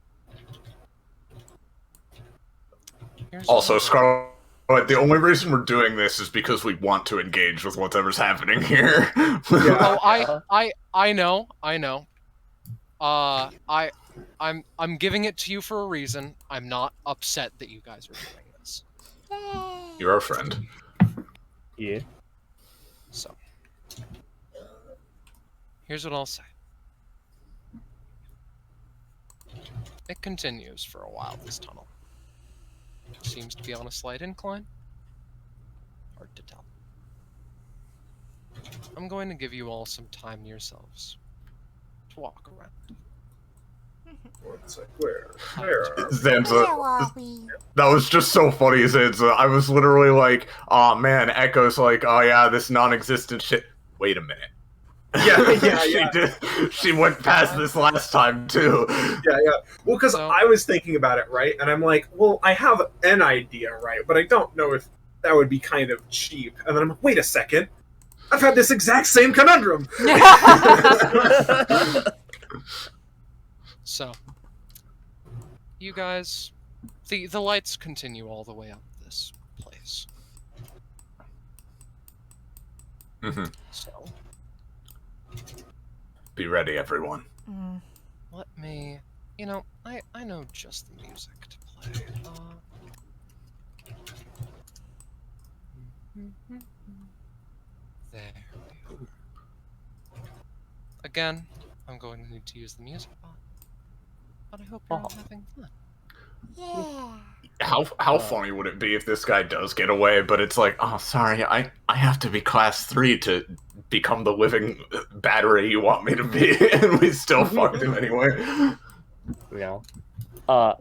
Here's Also, what- Scarlet, the only reason we're doing this is because we want to engage with whatever's happening here. Oh, I know. I'm giving it to you for a reason. I'm not upset that you guys are doing this. You're our friend. Yeah. So, here's what I'll say. It continues for a while, this tunnel. Seems to be on a slight incline. Hard to tell. I'm going to give you all some time yourselves to walk around. One sec, where Zanza, that was just so funny, Zanza. I was literally like, oh man, Echo's like, oh yeah, this non-existent shit. Wait a minute. Yeah. She went past this last time too. Yeah. Well, because So- I was thinking about it, right? And I'm like, well, I have an idea, right? But I don't know if that would be kind of cheap. And then I'm like, wait a second. I've had this exact same conundrum. So, you guys, the lights continue all the way up this place. Mhm. So, Be ready, everyone. let me, I know just the music to play. There we are. Again, I'm going to need to use the music bot, but I hope you're all having fun. Yeah. How funny would it be if this guy does get away, but it's like, oh, sorry, I have to be class 3 to become the living battery you want me to be, and we still fucked him anyway. Yeah. For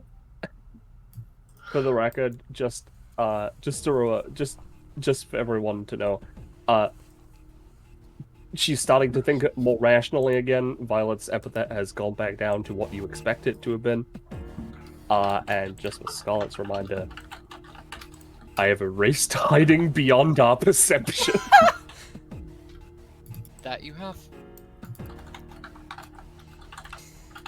the record, just for everyone to know, she's starting to think more rationally again. Violet's epithet has gone back down to what you expect it to have been. And just for Scarlet's reminder, I have erased hiding beyond our perception. That you have.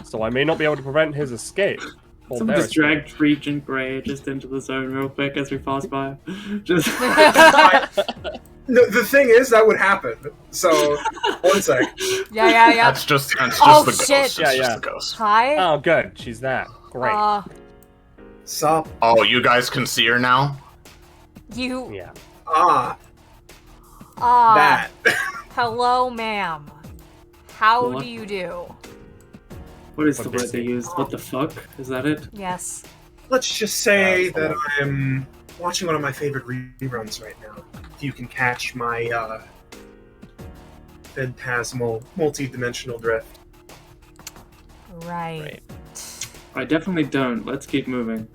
So I may not be able to prevent his escape. Or Someone their just dragged Regent Grey just into the zone real quick as we pass by. Just The thing is, that would happen. So, one sec. Yeah. That's just Oh, the ghost. shit. It's Yeah, just yeah. the ghost. Hi. Oh, good. She's that. Great. Sup? Oh, you guys can see her now? You. Yeah. That. Hello, ma'am. How What? do you do? what is the What word is they it? used? What the fuck? Is that it? Yes. Let's just say that I'm watching one of my favorite reruns right now. If you can catch my phantasmal, multi-dimensional drift. Right. I definitely don't. Let's keep moving.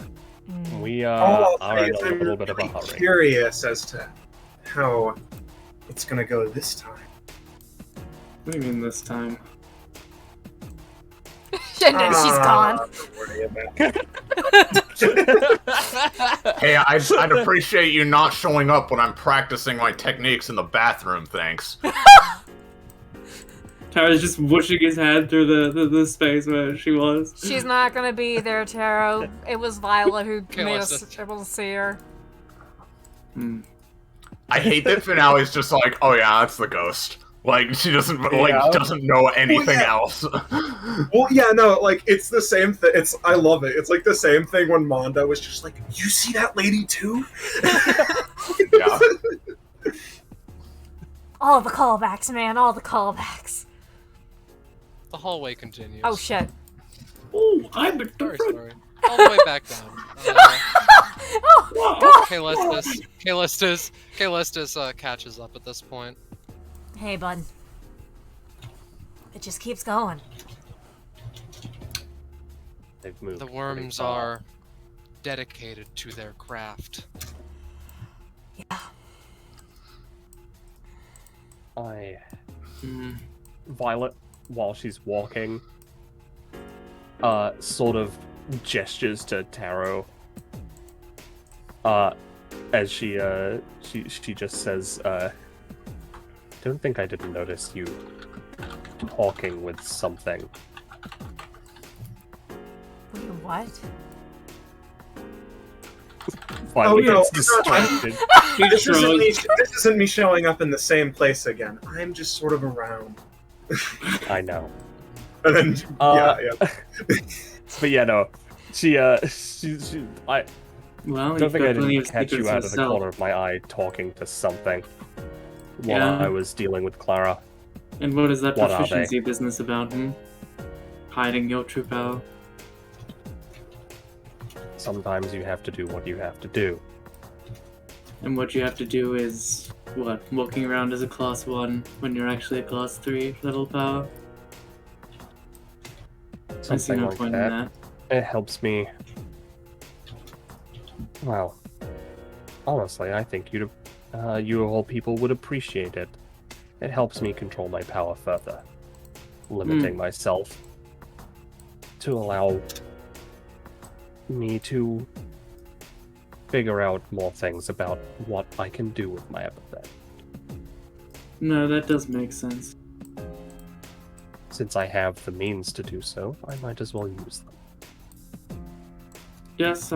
We All are I'll say in is a I'm little bit of a really hurry. curious as to how it's gonna go this time. What do you mean this time? And then she's gone. Don't worry about it. Hey, I'd appreciate you not showing up when I'm practicing my techniques in the bathroom, thanks. Tara's just whooshing his hand through the space where she was. She's not gonna be there, Taro. It was Violet who Okay, made let's us just- able to see her. I hate that Finale's just like, oh yeah, that's the ghost. Like, she doesn't doesn't know anything else. Well, yeah, no, like, it's the same thing. I love it. It's like the same thing when Mondo was just like, you see that lady too? Yeah. All the callbacks, man. All the callbacks. The hallway continues. Oh shit. Oh, I'm a Sorry, different. sorry. All the way back down. Oh god. Kalistus catches up at this point. Hey, bud. It just keeps going. They've moved. The pretty worms far. are dedicated to their craft. Yeah. Violet, while she's walking, sort of gestures to Taro. As she just says, don't think I didn't notice you talking with something. Wait, what? Violet no, gets distracted. This isn't me showing up in the same place again. I'm just sort of around. I know. And then, yeah. But yeah, no. I Well, don't you've think got I plenty didn't of catch you secrets out of the yourself. corner of my eye talking to something while Yeah. I was dealing with Clara. And what is that What are they? proficiency business about, Hiding your true power? Sometimes you have to do what you have to do. And what you have to do is, what, walking around as a class 1 when you're actually a class 3 level power? I see Something no like point that. in that. It helps me. Well, honestly, I think you all people would appreciate it. It helps me control my power further, limiting myself to allow me to figure out more things about what I can do with my epithet. No, that does make sense. Since I have the means to do so, I might as well use them. Yes,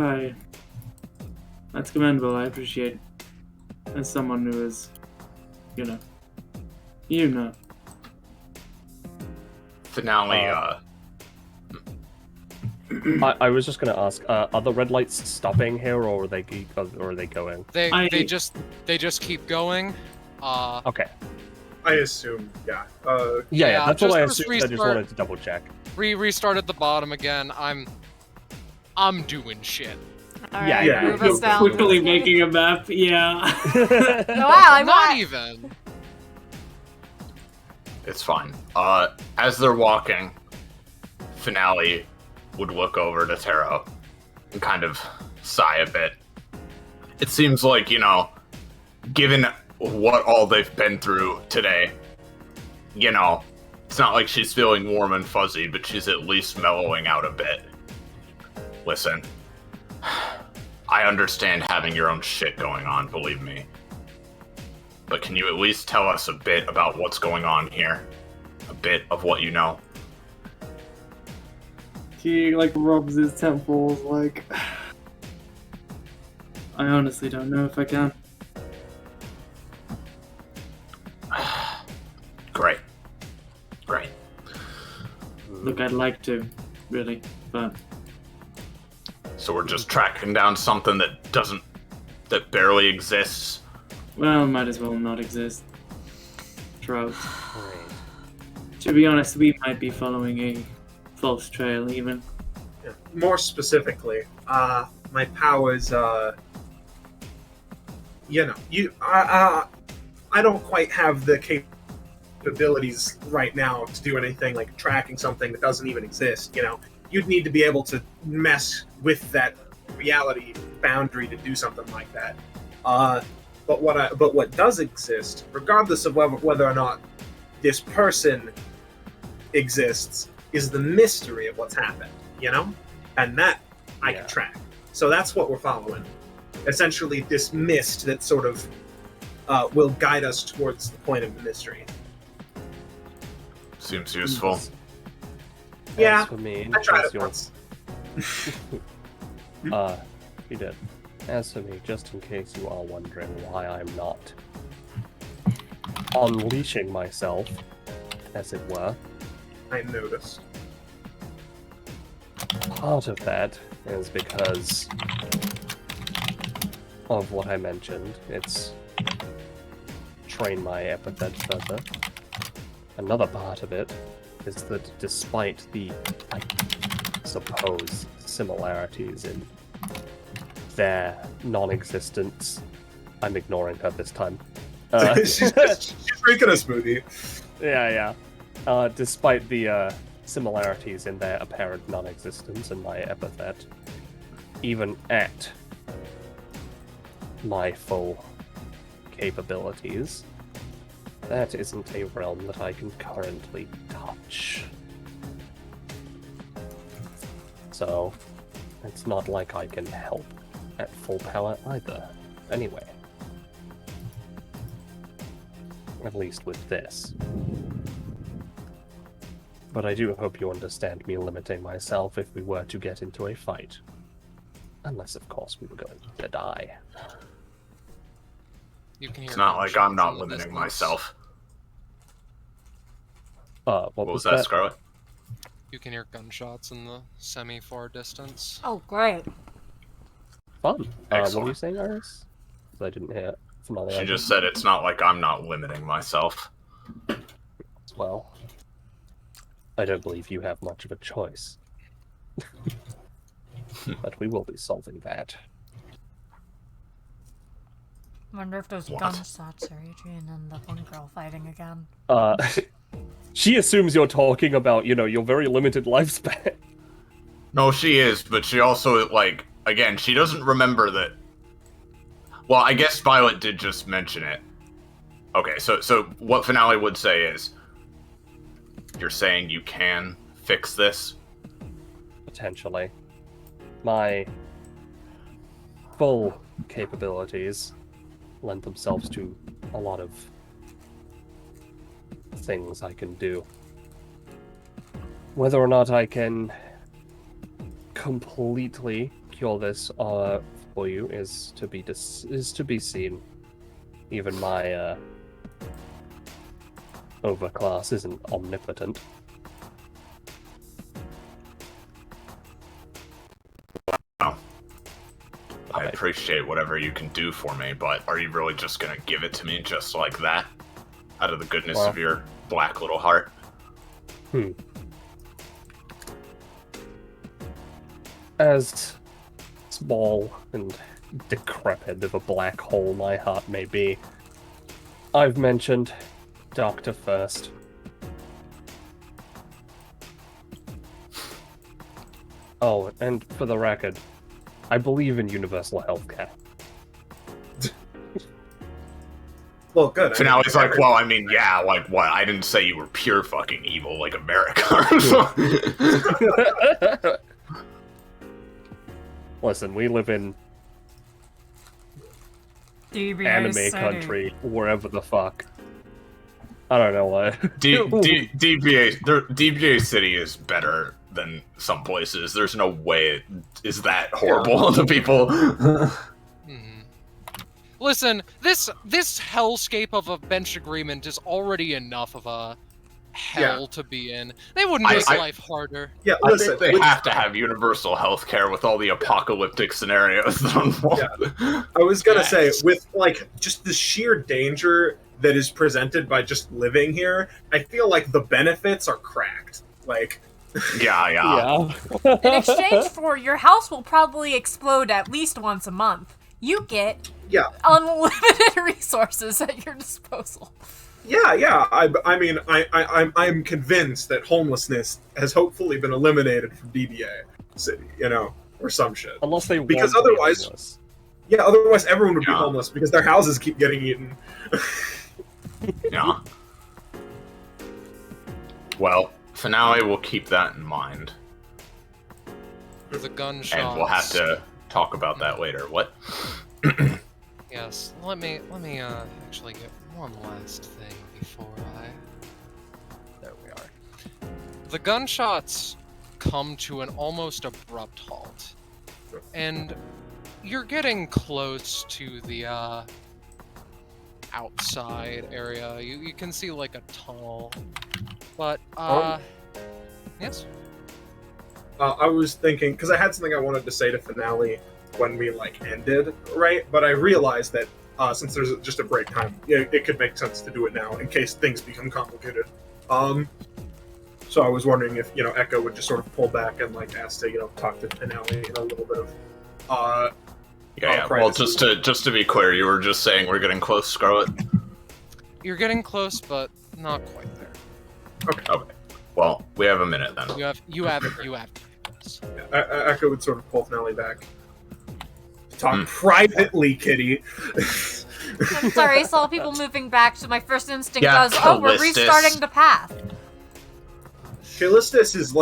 that's commendable. I appreciate as someone who is, you know. Finale, I was just gonna ask, are the red lights stopping here, or are they going? They just keep going. Okay. I assume, yeah. Yeah, that's what I just assumed. I just restart. wanted to double check. Restart at the bottom again. I'm doing shit. Alright, Yeah, move You're us down. quickly making a map, yeah. Wow, I'm Not even. it's fine. As they're walking, Finale would look over to Taro and kind of sigh a bit. It seems like, given what all they've been through today, you know, it's not like she's feeling warm and fuzzy, but she's at least mellowing out a bit. Listen, I understand having your own shit going on, believe me. But can you at least tell us a bit about what's going on here? A bit of what you know? He, like, rubs his temples, like... I honestly don't know if I can. Great. Great. Look, I'd like to, really, but... So we're just tracking down something that barely exists? Well, might as well not exist. Trout. To be honest, we might be following a false trail, even. Yeah. More specifically, my powers, I don't quite have the capabilities right now to do anything like tracking something that doesn't even exist, you know. You'd need to be able to mess with that reality boundary to do something like that. But what does exist, regardless of whether or not this person exists, is the mystery of what's happened, you know? And that I can track. So that's what we're following. Essentially, this mist that sort of will guide us towards the point of the mystery. Seems useful. Yeah, As for me, I tried as it once. You did. As for me, just in case you are wondering why I'm not unleashing myself, as it were, I noticed. part of that is because of what I mentioned. It's train my epithet further. Another part of it is that despite the, I suppose, similarities in their non-existence, I'm ignoring her this time. She's drinking a smoothie. Yeah. Despite the similarities in their apparent non-existence and my epithet, even at my full capabilities, that isn't a realm that I can currently touch. So, it's not like I can help at full power either, anyway. At least with this. But I do hope you understand me limiting myself if we were to get into a fight. Unless, of course, we were going to die. You can hear It's not like I'm gunshots not in the limiting distance. myself. What was that, Scarlet? You can hear gunshots in the semi-far distance. Oh, great. Fun. What were you Excellent. saying, Iris? 'Cause I didn't hear it from other She end. just said it's not like I'm not limiting myself. Well, I don't believe you have much of a choice. But we will be solving that. Wonder if those What? gunshots are Adrian and the one girl fighting again. She assumes you're talking about, your very limited lifespan. No, she is, but she also, again, she doesn't remember that... Well, I guess Violet did just mention it. Okay, so what Finale would say is, you're saying you can fix this? Potentially. My full capabilities lend themselves to a lot of things I can do. Whether or not I can completely cure this for you is to be seen. Even my overclass isn't omnipotent. I appreciate whatever you can do for me, but are you really just gonna give it to me just like that? Out of the goodness of your black little heart? As small and decrepit of a black hole my heart may be, I've mentioned Doctor first. Oh, and for the record, I believe in universal healthcare. Well, good. Finale's like, well, I mean, yeah, like what? I didn't say you were pure fucking evil like America. Listen, we live in DBA anime City. country, wherever the fuck. I don't know what. DBA City is better than some places. There's no way it is that horrible to people. Listen, this hellscape of a bench agreement is already enough of a hell to be in. They wouldn't make life harder. Yeah, I listen, think they have to have universal health care with all the apocalyptic scenarios that unfold. Yeah. I was gonna say, with like just the sheer danger that is presented by just living here, I feel like the benefits are cracked. Like, Yeah. In exchange for your house will probably explode at least once a month. You get unlimited resources at your disposal. Yeah. I mean, I'm convinced that homelessness has hopefully been eliminated from DBA City, or some shit. Unless they because want to be otherwise, homeless. otherwise everyone would be homeless because their houses keep getting eaten. Yeah. Well, Finale will keep that in mind. The gunshots. And we'll have to talk about that later. What? Yes. Let me actually get one last thing before There we are. The gunshots come to an almost abrupt halt, and you're getting close to the outside area. You can see like a tunnel, but yes. I was thinking, because I had something I wanted to say to Finale when we ended, right? But I realized that since there's just a break time, it could make sense to do it now in case things become complicated. So I was wondering if Echo would just sort of pull back and ask to talk to Finale in a little bit of Well, just to be clear, you were just saying we're getting close, Scarlet. You're getting close, but not quite there. Okay. Well, we have a minute then. You have. Echo would sort of pull Finale back. Talk privately, Kitty. I'm sorry, I saw people moving back, so my first instinct was, we're Callistus. restarting the path. Callistus is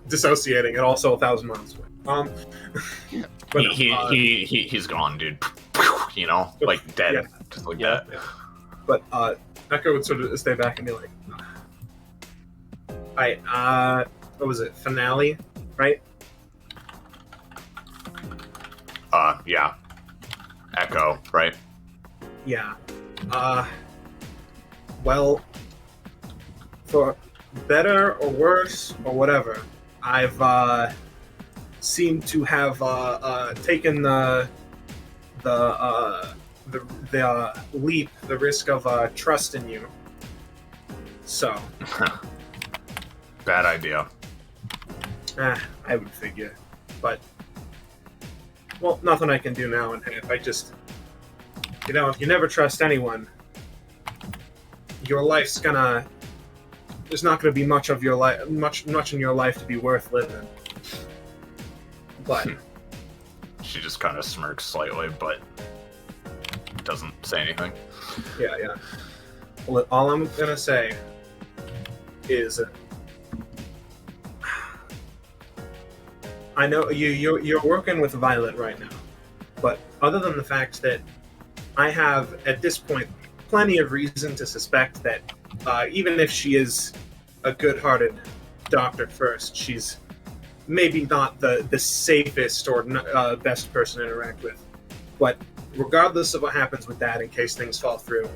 dissociating and also 1,000 miles away. But he's gone, dude. Dead, Yeah. just like that. Yeah. But Echo would sort of stay back and be like, what was it? Finale, right? Yeah. Echo, right? Yeah. Well, for better or worse or whatever, I've seemed to have taken the leap, the risk of trust in you. So. Bad idea. I would figure, but nothing I can do now. And if I just, if you never trust anyone, your life's there's not gonna be much of your life, much in your life to be worth living. But she just kind of smirks slightly, but doesn't say anything. Yeah. Well, all I'm gonna say is, I know you're working with Violet right now, but other than the fact that I have at this point plenty of reason to suspect that even if she is a good-hearted doctor first, she's maybe not the safest or best person to interact with. But regardless of what happens with that, in case things fall through,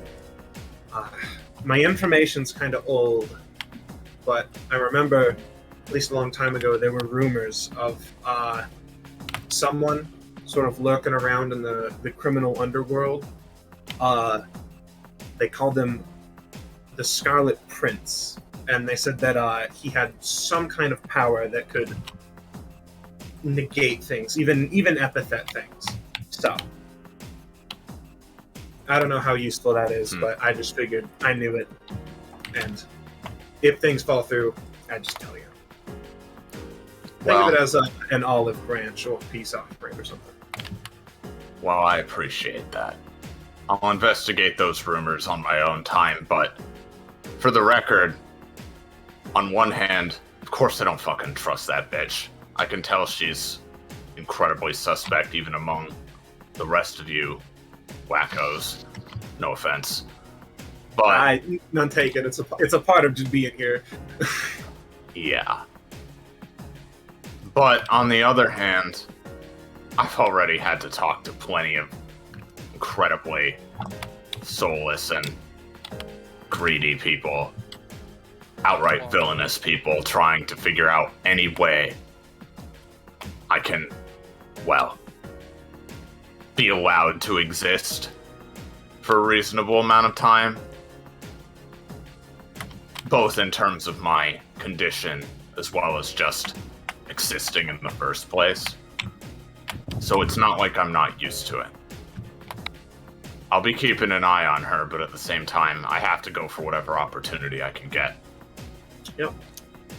my information's kind of old, but I remember, at least a long time ago, there were rumors of someone sort of lurking around in the criminal underworld. They called him the Scarlet Prince, and they said that he had some kind of power that could negate things, even epithet things. So, I don't know how useful that is, but I just figured I knew it, and if things fall through, I'd just tell you. Think of it as an olive branch or a peace offering or something. Well, I appreciate that. I'll investigate those rumors on my own time, but for the record, on one hand, of course I don't fucking trust that bitch. I can tell she's incredibly suspect even among the rest of you wackos. No offense. But none taken. It's a part of just being here. yeah. But on the other hand, I've already had to talk to plenty of incredibly soulless and greedy people, outright villainous people trying to figure out any way I can, well, be allowed to exist for a reasonable amount of time, both in terms of my condition as well as just existing in the first place. So it's not like I'm not used to it. I'll be keeping an eye on her, but at the same time, I have to go for whatever opportunity I can get. Yep.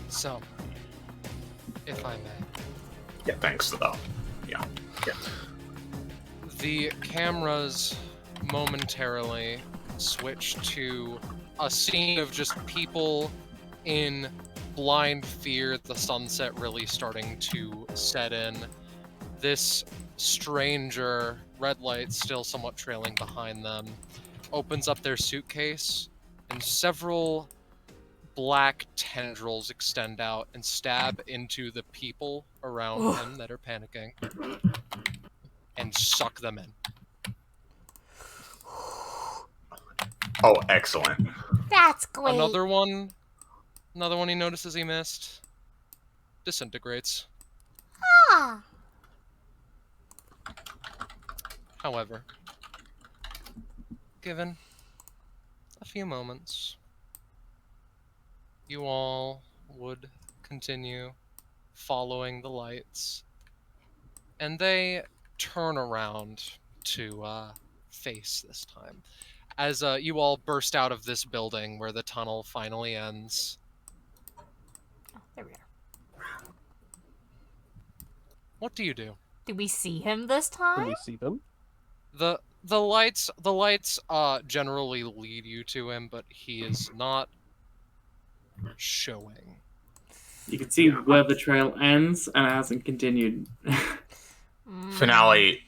So, if I may. Yeah. Thanks, though. Yeah. Yeah. The cameras momentarily switch to a scene of just people in blind fear, the sunset really starting to set in. This stranger, red light still somewhat trailing behind them, opens up their suitcase, and several black tendrils extend out and stab into the people around him that are panicking and suck them in. Oh, excellent. That's great. Another one he notices he missed disintegrates. Ah. However, given a few moments, you all would continue following the lights, and they turn around to face this time. As you all burst out of this building where the tunnel finally ends. Oh, there we are. What do you do? Do we see him this Can time? we see them? The lights generally lead you to him, but he is not showing. You can see where the trail ends, and it hasn't continued. Finale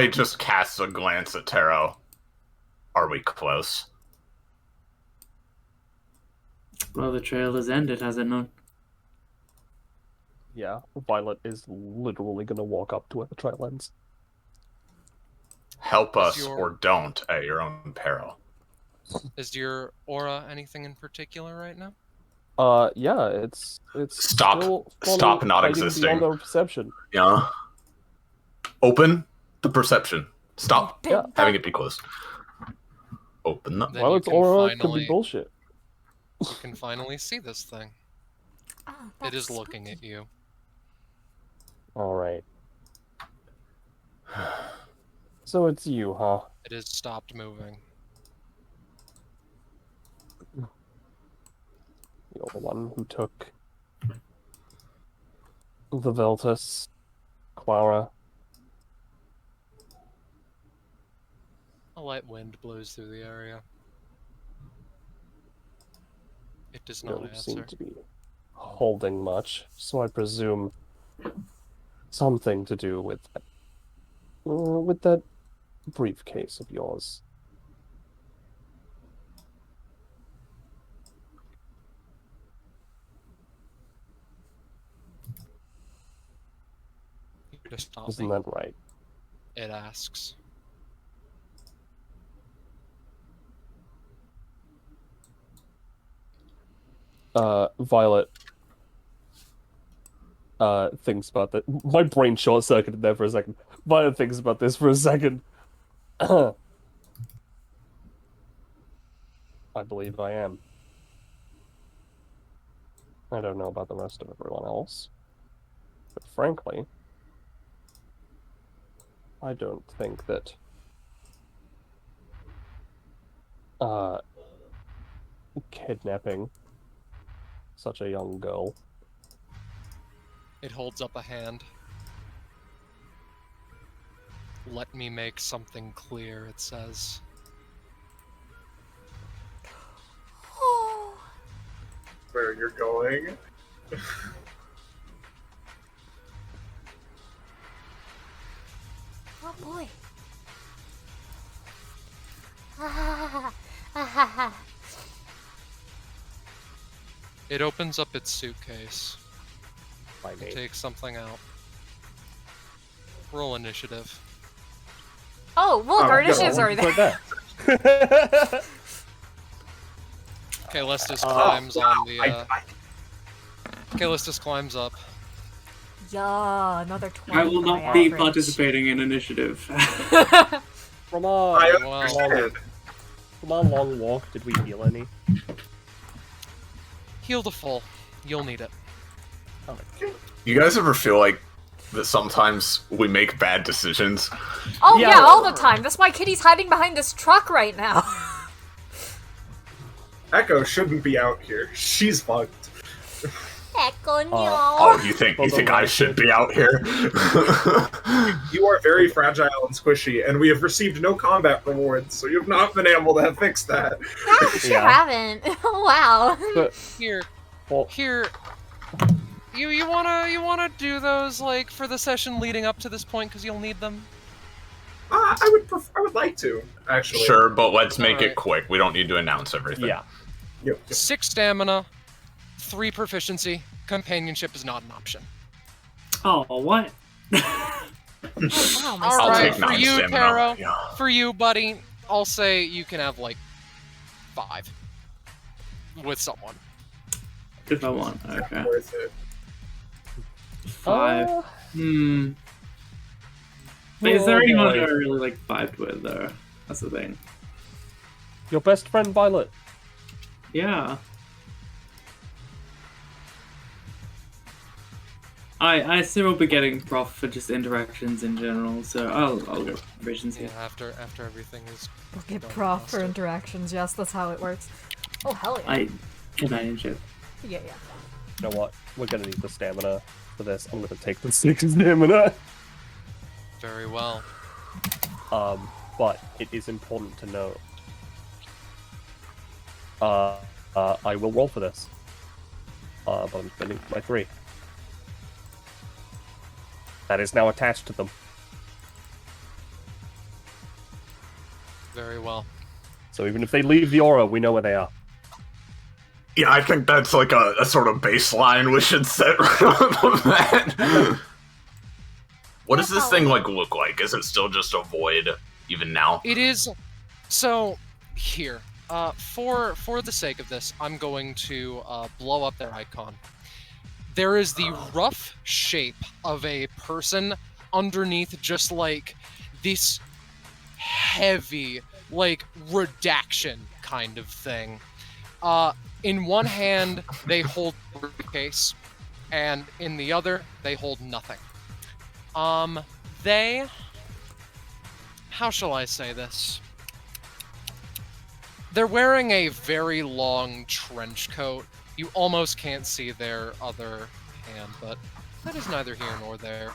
just casts a glance at Taro. Are we close? Well, the trail has ended, has it not? Yeah, Violet is literally gonna walk up to where the trail ends. Help us or don't at your own peril. Is your aura anything in particular right now? Yeah, it's Stop still not fighting existing. beyond our perception. Yeah. Open the perception. Stop Yeah. having it be closed. Open the... Then Violet's you can aura could finally- be bullshit. You can finally see this thing. Oh, It is that's looking at you. Alright. So it's you, huh? It has stopped moving. You're the one who took the Veltus, Clara. A light wind blows through the area. It does You not don't seem answer. to be holding much, so I presume something to do with that briefcase of yours. You're to stop Isn't me, that right? it asks. Violet thinks about that. My brain short-circuited there for a second. Violet thinks about this for a second. I believe I am. I don't know about the rest of everyone else. But frankly, I don't think that kidnapping such a young girl. It holds up a hand. Let me make something clear, it says. Oh, Where you're going? oh boy. It opens up its suitcase. My It name. takes something out. Roll initiative. Oh, look, our no. initiatives are there. Right there. Callistus climbs on the. I Callistus climbs up. Yeah, another 20. I will for my not be average. participating in initiative. From our, I Well, understand. from our long walk, did we heal any? Heal to full. You'll need it. You guys ever feel like that sometimes we make bad decisions? Oh Yeah. yeah, all the time. That's why Kitty's hiding behind this truck right now. Echo shouldn't be out here. She's fucked. Echo, no. Oh, you think I should be out here? You are very fragile and squishy, and we have received no combat rewards, so you have not been able to fix that. Yeah, we sure Yeah. haven't. Wow. But Here, well, here. You wanna do those like for the session leading up to this point because you'll need them. I would like to, actually. Sure, but let's make Alright. it quick. We don't need to announce everything. yeah. Yep. 6 stamina, 3 proficiency. Companionship is not an option. Oh, what? Wow, my All I'll right, take for 9 you, stamina. Taro. Yeah. For you, buddy, I'll say you can have like 5 with someone. If I want, okay. Worth it. 5. But is there Oh, anyone boy. I really like vibed with, though? That's the thing. Your best friend Violet. Yeah. I assume we'll be getting prof for just interactions in general, so I'll go proficiency. Yeah, after everything is. We'll get done prof and for dusted. interactions. Yes, that's how it works. Oh hell yeah. Companionship. Yeah. You know what? We're gonna need the stamina for this. I'm gonna take the 6 stamina. Very well. But it is important to note. I will roll for this. But I'm spending my 3. That is now attached to them. Very well. So even if they leave the aura, we know where they are. Yeah, I think that's like a sort of baseline we should set right off of that. What does this thing like look like? Is it still just a void even now? It is. So here, for the sake of this, I'm going to blow up their icon. There is the rough shape of a person underneath, just like this heavy, like redaction kind of thing. In one hand, they hold a briefcase, and in the other, they hold nothing. How shall I say this? They're wearing a very long trench coat. You almost can't see their other hand, but that is neither here nor there.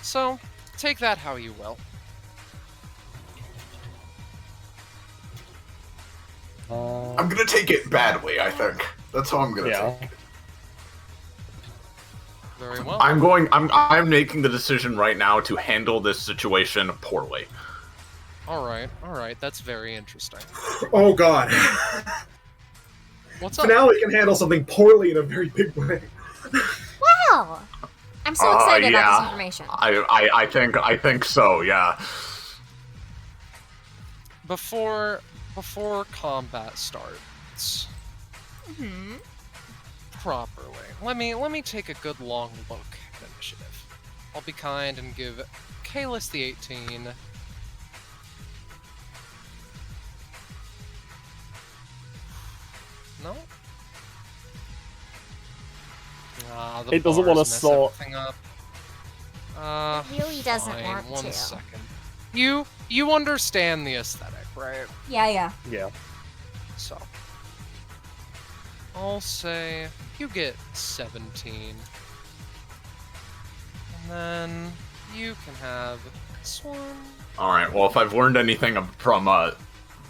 So, take that how you will. I'm gonna take it badly, I think. That's how I'm gonna Yeah. take it. Very well. I'm making the decision right now to handle this situation poorly. Alright, that's very interesting. Oh god. What's up? Finale can handle something poorly in a very big way. Wow. I'm so excited about yeah. this information. I think so, yeah. Before combat starts properly, let me take a good long look at initiative. I'll be kind and give Kalis the 18. No? The It doesn't wanna bars mess sort. everything up. It really doesn't fine, want one to. second. You understand the aesthetic, right? Yeah. Yeah. So, I'll say you get 17. And then you can have this one. Alright, well, if I've learned anything from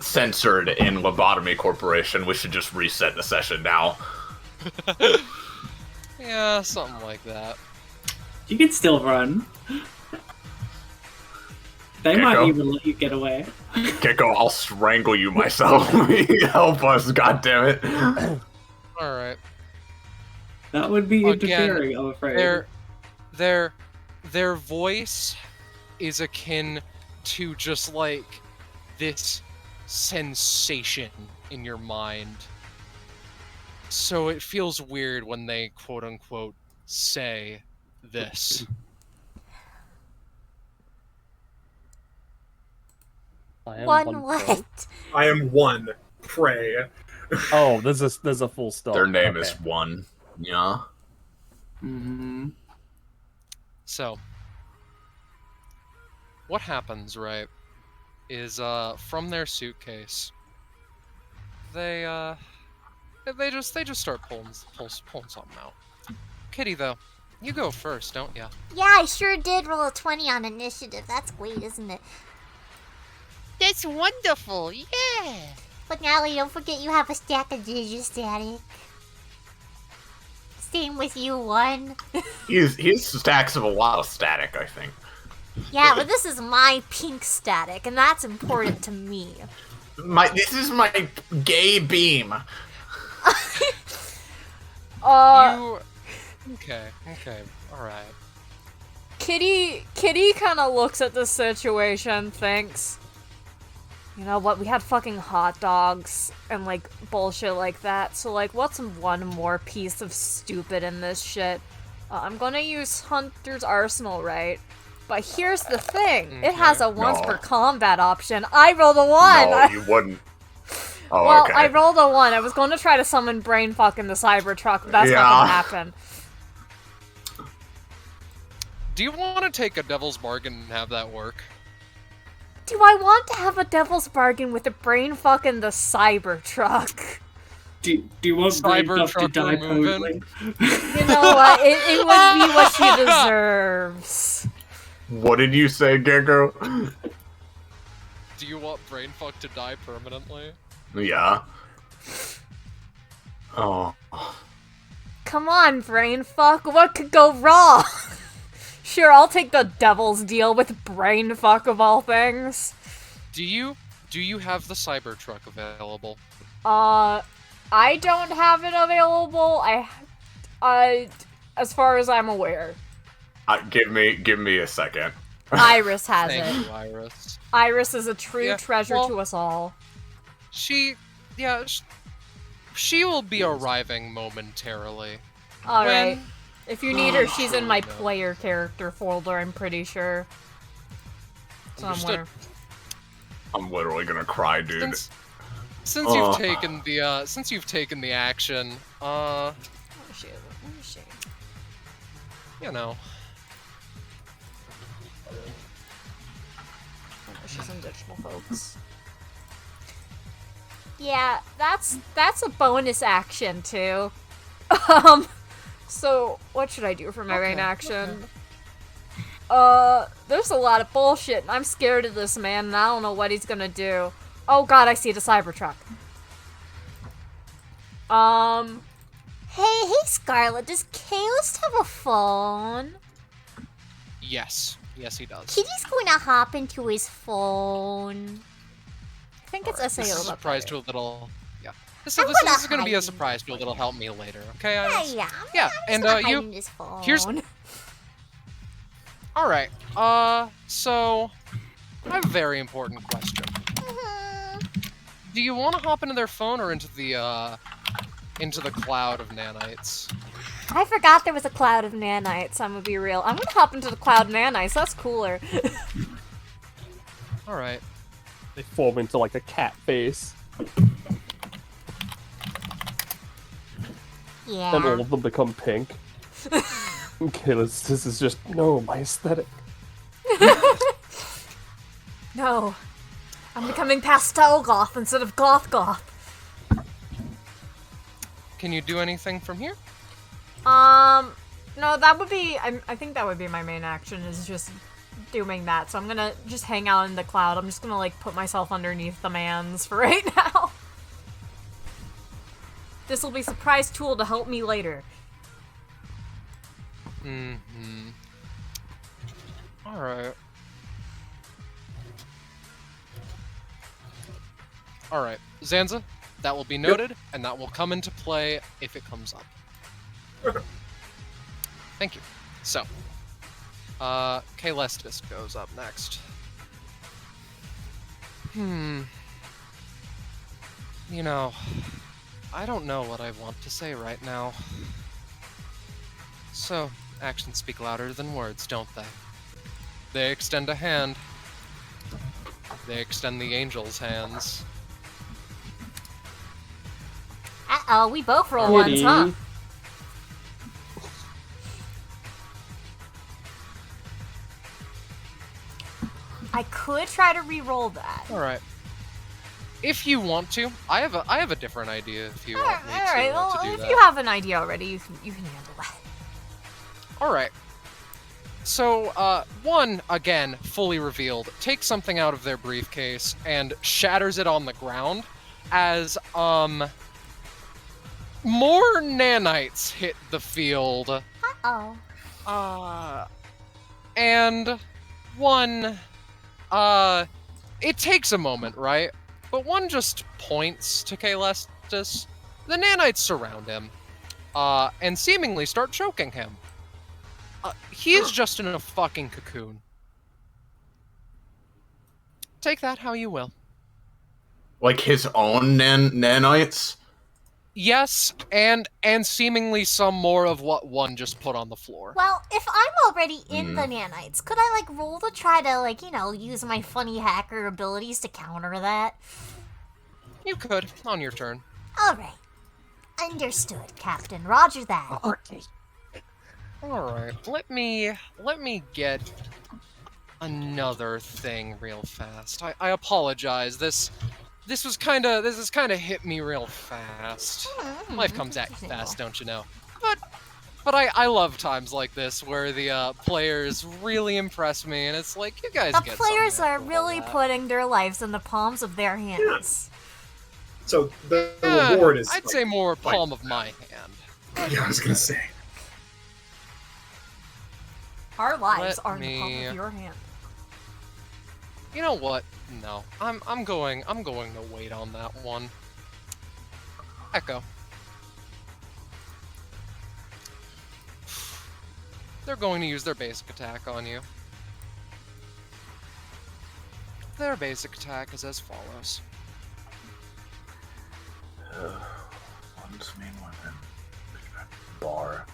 Censored in Lobotomy Corporation, we should just reset the session now. Yeah, something like that. You can still run. They might Gecko? even let you get away. Gecko, I'll strangle you myself. Help us, goddammit. Alright. That would be Again, interfering, I'm afraid. Their voice is akin to just like this sensation in your mind. So it feels weird when they quote unquote say this. I am One prey. what? I am one prey. Oh, there's a full stop. Their name Okay. is One. Yeah. Mm-hmm. So what happens, right, is from their suitcase they just start pulling something out. Kitty, though, you go first, don't ya? Yeah, I sure did roll a 20 on initiative. That's great, isn't it? That's wonderful, yeah! But Natalie, don't forget you have a stack of Digistatic. Same with you, one. He's stacks of a lot of static, I think. Yeah, but this is my pink static, and that's important to me. This is my gay beam. Okay, alright. Kitty kind of looks at the situation, thinks, you know what, we had fucking hot dogs and, like, bullshit like that, so, like, what's one more piece of stupid in this shit? I'm gonna use Hunter's Arsenal, right? But here's the thing, it has a once per combat option. I rolled a 1! No, you wouldn't. Oh, well, okay. I rolled a 1. I was going to try to summon Brainfuck in the Cybertruck, but that's not gonna happen. Do you want to take a devil's bargain and have that work? Do I want to have a devil's bargain with a Brainfuck in the Cybertruck? Do you want Brainfuck to die permanently? You know what? It would be what she deserves. What did you say, Gecko? Do you want Brainfuck to die permanently? Yeah. Oh. Come on, Brainfuck. What could go wrong? Sure, I'll take the devil's deal with Brainfuck of all things. Do you have the Cybertruck available? I don't have it available. As far as I'm aware. Give me a second. Iris has Thank it. you, Iris. Iris is a true treasure to us all. She will be arriving momentarily. Alright. If you need her, she's in my player character folder, I'm pretty sure. Somewhere. I'm literally gonna cry, dude. Since you've taken the action, Where is she? you know. She's in digital, folks. Yeah, that's a bonus action too. So what should I do for my main action? There's a lot of bullshit, and I'm scared of this man, and I don't know what he's gonna do. Oh god, I see the Cybertruck. Hey, Scarlet, does Kalis have a phone? Yes, he does. Kitty's going to hop into his phone. I think it's This is a SAO. surprise to a little. Yeah. This I'm is gonna going to be a hide surprise to a little help me later. Okay. Yeah. Yeah, I'm and just gonna hide you. in his phone. Here's. All right. So I have a very important question. Do you want to hop into their phone or into the cloud of nanites? I forgot there was a cloud of nanites, I'm gonna be real. I'm gonna hop into the cloud of nanites, that's cooler. Alright. They form into like a cat face. Yeah. And all of them become pink. Okay, this is just my aesthetic. No. I'm becoming pastel goth instead of goth. Can you do anything from here? No, that would be... I think that would be my main action, is just doing that. So I'm gonna just hang out in the cloud. I'm just gonna, like, put myself underneath the mans for right now. This will be a surprise tool to help me later. Mm-hmm. Alright. Alright, Zanza, that will be noted, and that will come into play if it comes up. Thank you. So, Kaelestis goes up next. You know, I don't know what I want to say right now. So, actions speak louder than words, don't they? They extend a hand. They extend the angel's hands. Uh-oh, we both roll ones, huh? I could try to re-roll that. Alright. If you want to, I have a different idea if you want me Alright, well, to do if that. you have an idea already, you can handle that. Alright. So, one, again, fully revealed, takes something out of their briefcase and shatters it on the ground as, more nanites hit the field. Uh-oh. And one, it takes a moment, right? But one just points to Kaelestis. The nanites surround him, and seemingly start choking him. He is just in a fucking cocoon. Take that how you will. Like his own nanites? Yes, and seemingly some more of what one just put on the floor. Well, if I'm already in the nanites, could I, like, roll to try to, like, you know, use my funny hacker abilities to counter that? You could, on your turn. Alright. Understood, Captain. Roger that. Okay. Alright, let me get another thing real fast. I apologize. This is kinda hit me real fast. Life comes at you fast, don't you know? But I love times like this where the players really impress me, and it's like, you guys The get players something are out of really that. putting their lives in the palms of their hands. So the reward is. I'd like, say more like- palm of my hand. Yeah, I was gonna say. Our lives Let are in the palm me- of your hand. You know what? No, I'm going to wait on that one. Echo. They're going to use their basic attack on you. Their basic attack is as follows. One's main weapon. Bar.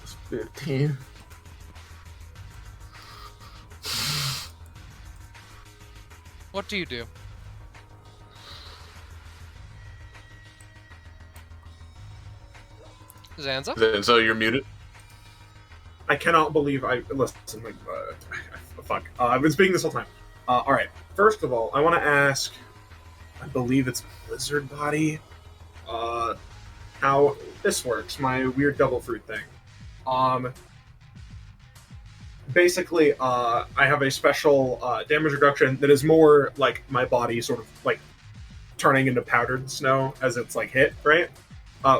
It's 15. What do you do? Zanza? So you're muted? I cannot believe I listen. Like, fuck. I've been speaking this whole time. All right. First of all, I want to ask. I believe it's Blizzard Body. How this works? My weird double fruit thing. Basically, I have a special damage reduction that is more like my body sort of like turning into powdered snow as it's like hit, right?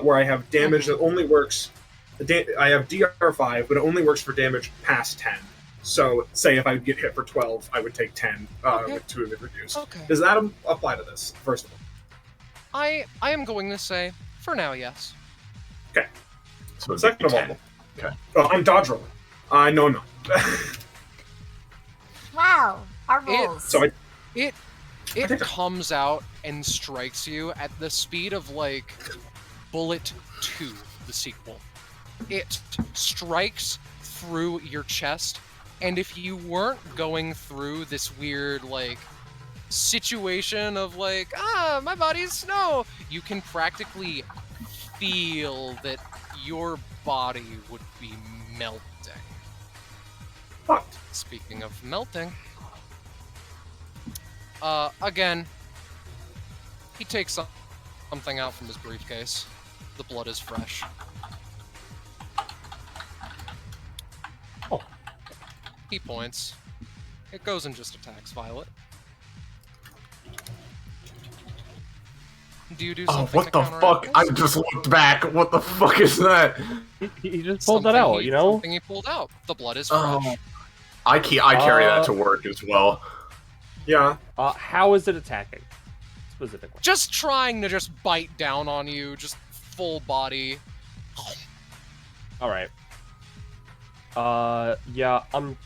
Where I have damage that only works. I have DR5, but it only works for damage past 10. So, say if I get hit for 12, I would take 10 with 2 of it reduced. Okay. Does that apply to this, first of all? I am going to say, for now, yes. Okay. So it'd Second be of 10. all, Okay. I'm dodge rolling. No. Wow, our rolls. So It comes out and strikes you at the speed of, like, Bullet 2, the sequel. It strikes through your chest, and if you weren't going through this weird, like, situation of, like, my body's snow, you can practically feel that your body would be melting. fucked. Speaking of melting, again, he takes something out from his briefcase. The blood is fresh. He points. It goes and just attacks Violet. Do you do Oh, something what to the counteract fuck? this? I just looked back. What the fuck is that? He just pulled that Something out, he- you know? Something he pulled out. The blood is fresh. Oh. I carry that to work as well. Yeah. How is it attacking? Specifically. Just trying to just bite down on you, just full body. Alright. Yeah, I'm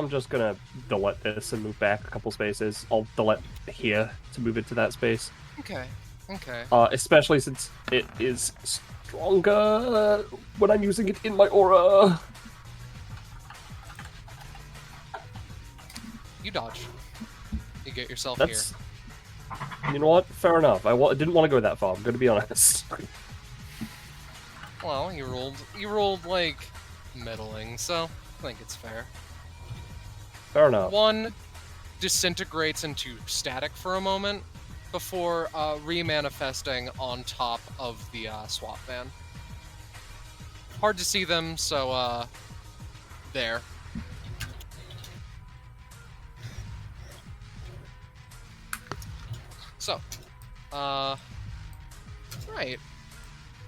just gonna delete this and move back a couple spaces. I'll delete here to move into that space. Okay. Okay. Especially since it is stronger when I'm using it in my aura. You dodge. You get yourself That's... You know what? Fair enough. I didn't want to go that far, I'm gonna be honest. here. Well, you rolled like middling, so I think it's fair. Fair enough. One disintegrates into static for a moment before remanifesting on top of the swap van. Hard to see them, so there. So, right.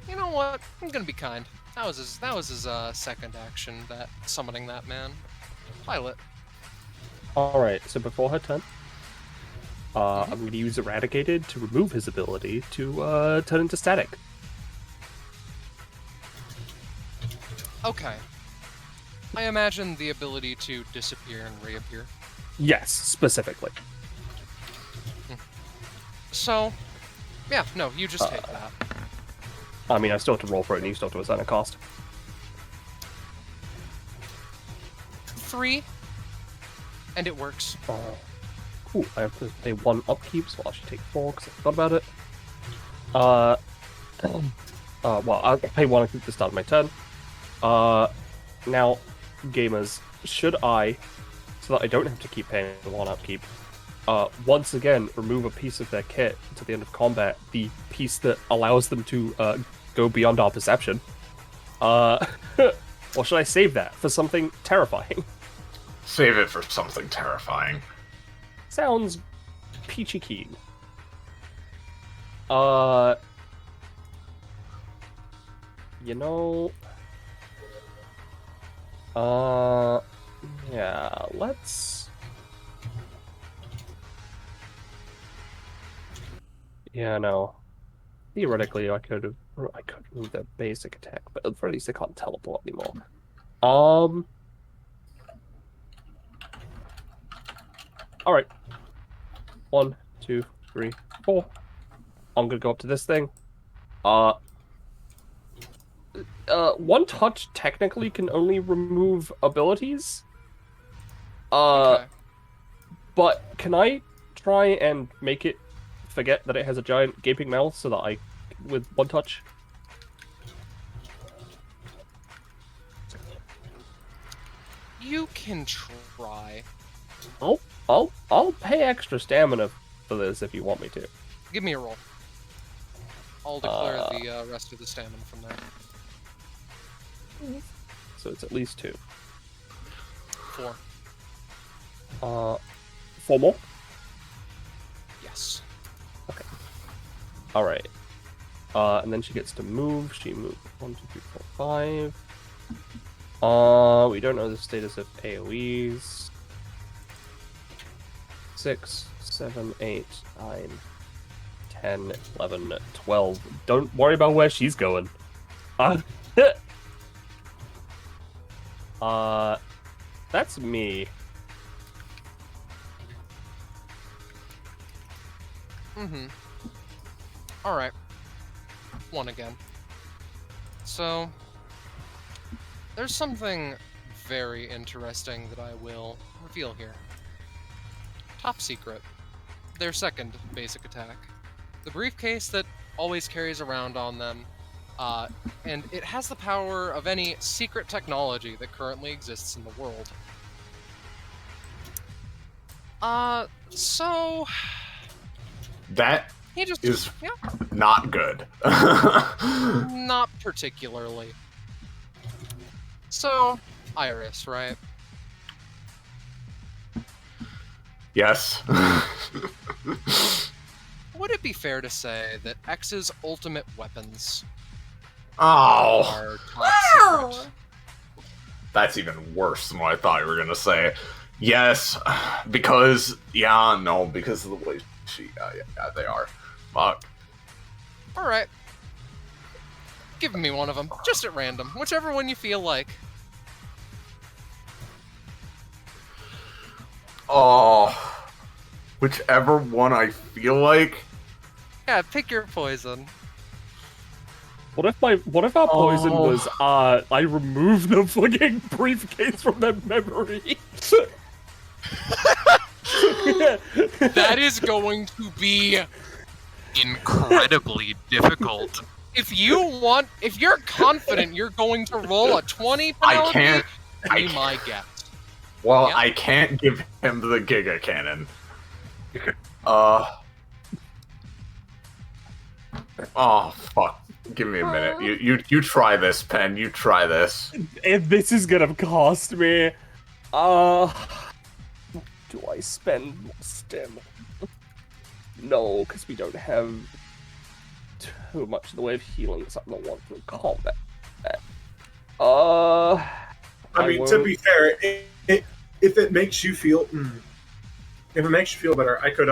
You know what? I'm gonna be kind. That was his second action, that summoning that man. Violet. Alright, so before her turn, I'm going to use Eradicated to remove his ability to turn into static. Okay. I imagine the ability to disappear and reappear. Yes, specifically. So, yeah, no, you just take that. I mean, I still have to roll for it, and you still have to assign a cost. 3, and it works. Cool, I have to pay 1 upkeep, so I'll actually take 4, because I forgot about it. Well, I'll pay 1 upkeep at the start of my turn. Now, gamers, should I, so that I don't have to keep paying 1 upkeep, once again, remove a piece of their kit to the end of combat, the piece that allows them to go beyond our perception. Or should I save that for something terrifying? Save it for something terrifying. Sounds peachy keen. You know... yeah, let's... Yeah, no. Theoretically, I could remove their basic attack, but at the very least, they can't teleport anymore. Alright. 1, 2, 3, 4. I'm gonna go up to this thing. One touch technically can only remove abilities. Okay. But can I try and make it forget that it has a giant gaping mouth so that with 1 touch? You can try. I'll pay extra stamina for this if you want me to. Give me a roll. I'll declare the rest of the stamina from there. So it's at least 2. 4. 4 more? Yes. Okay. Alright. And then she gets to move. She moved 1, 2, 3, 4, 5. We don't know the status of AoEs. 6, 7, 8, 9, 10, 11, 12. Don't worry about where she's going. That's me. Alright. 1 again. So, there's something very interesting that I will reveal here. Top secret. Their second basic attack. The briefcase that always carries around on them, and it has the power of any secret technology that currently exists in the world. So... That he just is yeah, not good. not particularly. So, Iris, right? Yes. Would it be fair to say that X's ultimate weapons Oh, are top Wow! secret? that's even worse than what I thought you were gonna say. Yes, because because of the way they are. Fuck. All right. Give me one of them, just at random, whichever one you feel like. Oh, whichever one I feel like. Yeah, pick your poison. What if our poison Oh. was I removed the fucking briefcase from their memory? That is going to be incredibly difficult. If you're confident you're going to roll a 20, Penelope, be my guest. Well, Yep. I can't give him the Giga Cannon. Oh fuck! Give me a minute. You try this, Pen. You try this. If this is gonna cost me, do I spend more stem? No, because we don't have too much in the way of healing. So I don't want to combat. I mean, to be fair, if it makes you feel, better, I could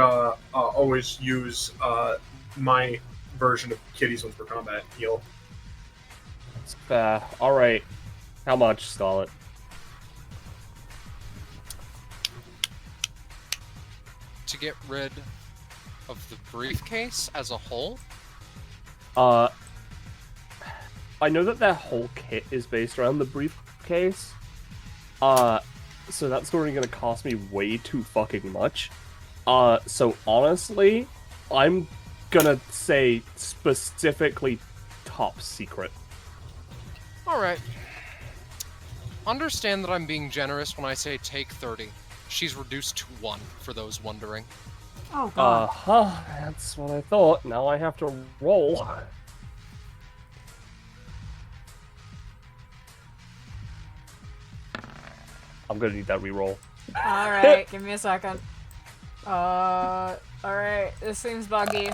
always use my version of Kitty's one for combat heal. All right. How much, Scarlet? To get rid of the briefcase as a whole? I know that their whole kit is based around the briefcase. So that's already gonna cost me way too fucking much. So honestly, I'm gonna say specifically top secret. Alright. Understand that I'm being generous when I say take 30. She's reduced to 1, for those wondering. Oh god. That's what I thought. Now I have to roll. I'm gonna need that reroll. Alright, give me a second. Alright, this seems buggy.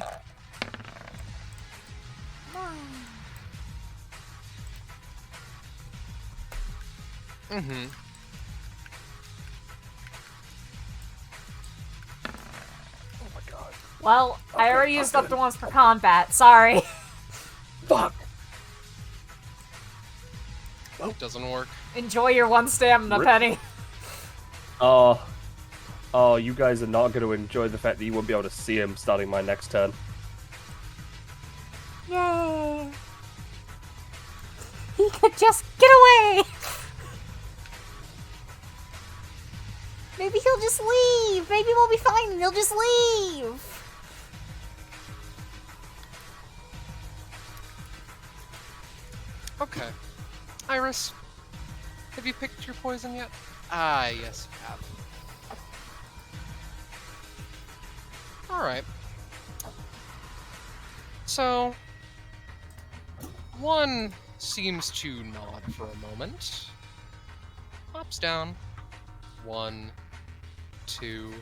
Mm-hmm. Oh my god. Well, I already used up the ones for combat, sorry. Fuck. It doesn't work. Enjoy your 1 stamina, Penny. Oh, you guys are not going to enjoy the fact that you won't be able to see him starting my next turn. Yay! He could just get away! Maybe he'll just leave! Maybe we'll be fine and he'll just leave! Okay. Iris, have you picked your poison yet? Ah, yes, you have. Alright. So, one seems to nod for a moment. Hops down. 1, 2,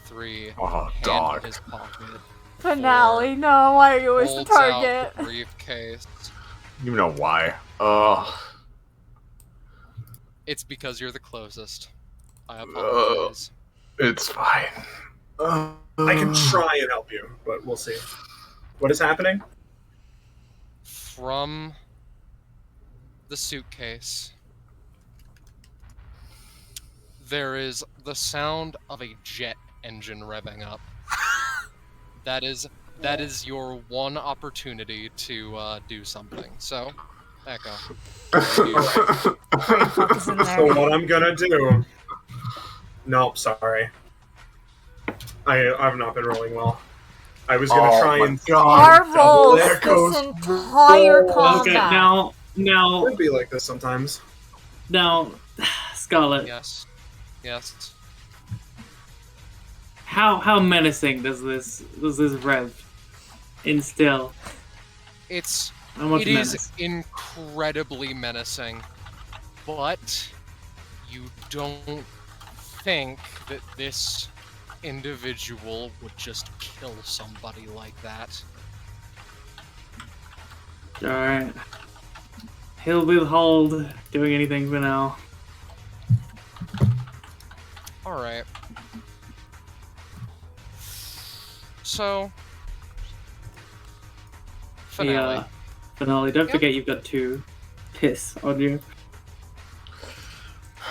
3. Oh, hand dog. in his pocket. Finale, no, why are you always the Holds out target? the briefcase. You know why? It's because you're the closest. I apologize. It's fine. I can try and help you, but we'll see. What is happening? From the suitcase, there is the sound of a jet engine revving up. That is your one opportunity to do something. So, Echo. Fuck is in there. So what I'm gonna do? Nope, sorry. I've not been rolling well. I was gonna try and Our rolls There this goes- entire combat. Okay, now, It'd be like this sometimes. Scarlet. Yes. Yes. How menacing does this rev instill? It How much is menace? incredibly menacing, but you don't think that this individual would just kill somebody like that. Alright. He'll withhold doing anything for now. Alright. So... Finale. Yeah. Finale, don't Yep. forget you've got 2 piss on you.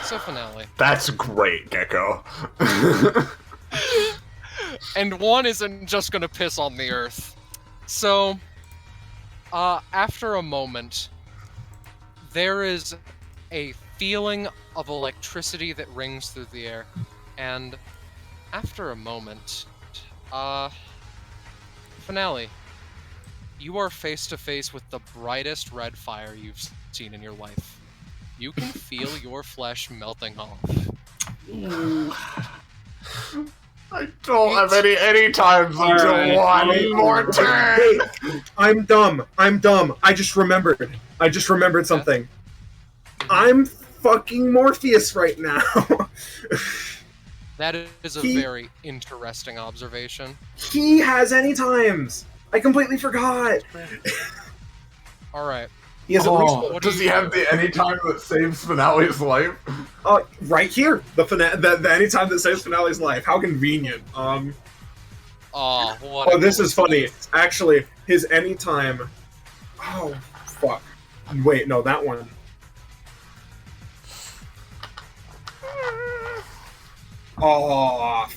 So finale. That's great, Gecko. And one isn't just gonna piss on the earth. So, after a moment, there is a feeling of electricity that rings through the air. And after a moment, finale, you are face to face with the brightest red fire you've seen in your life. You can feel your flesh melting off. I don't have any times until Alright. one more turn. Wait, I'm dumb. I just remembered something. I'm fucking Morpheus right now. That is a very interesting observation. He has any times. I completely forgot. Alright. He has at least one. Does he have the anytime that saves Finale's life? Right here. The anytime that saves Finale's life. How convenient. What this is funny. Actually, his anytime. Oh, fuck. Wait, no, that one. Oh,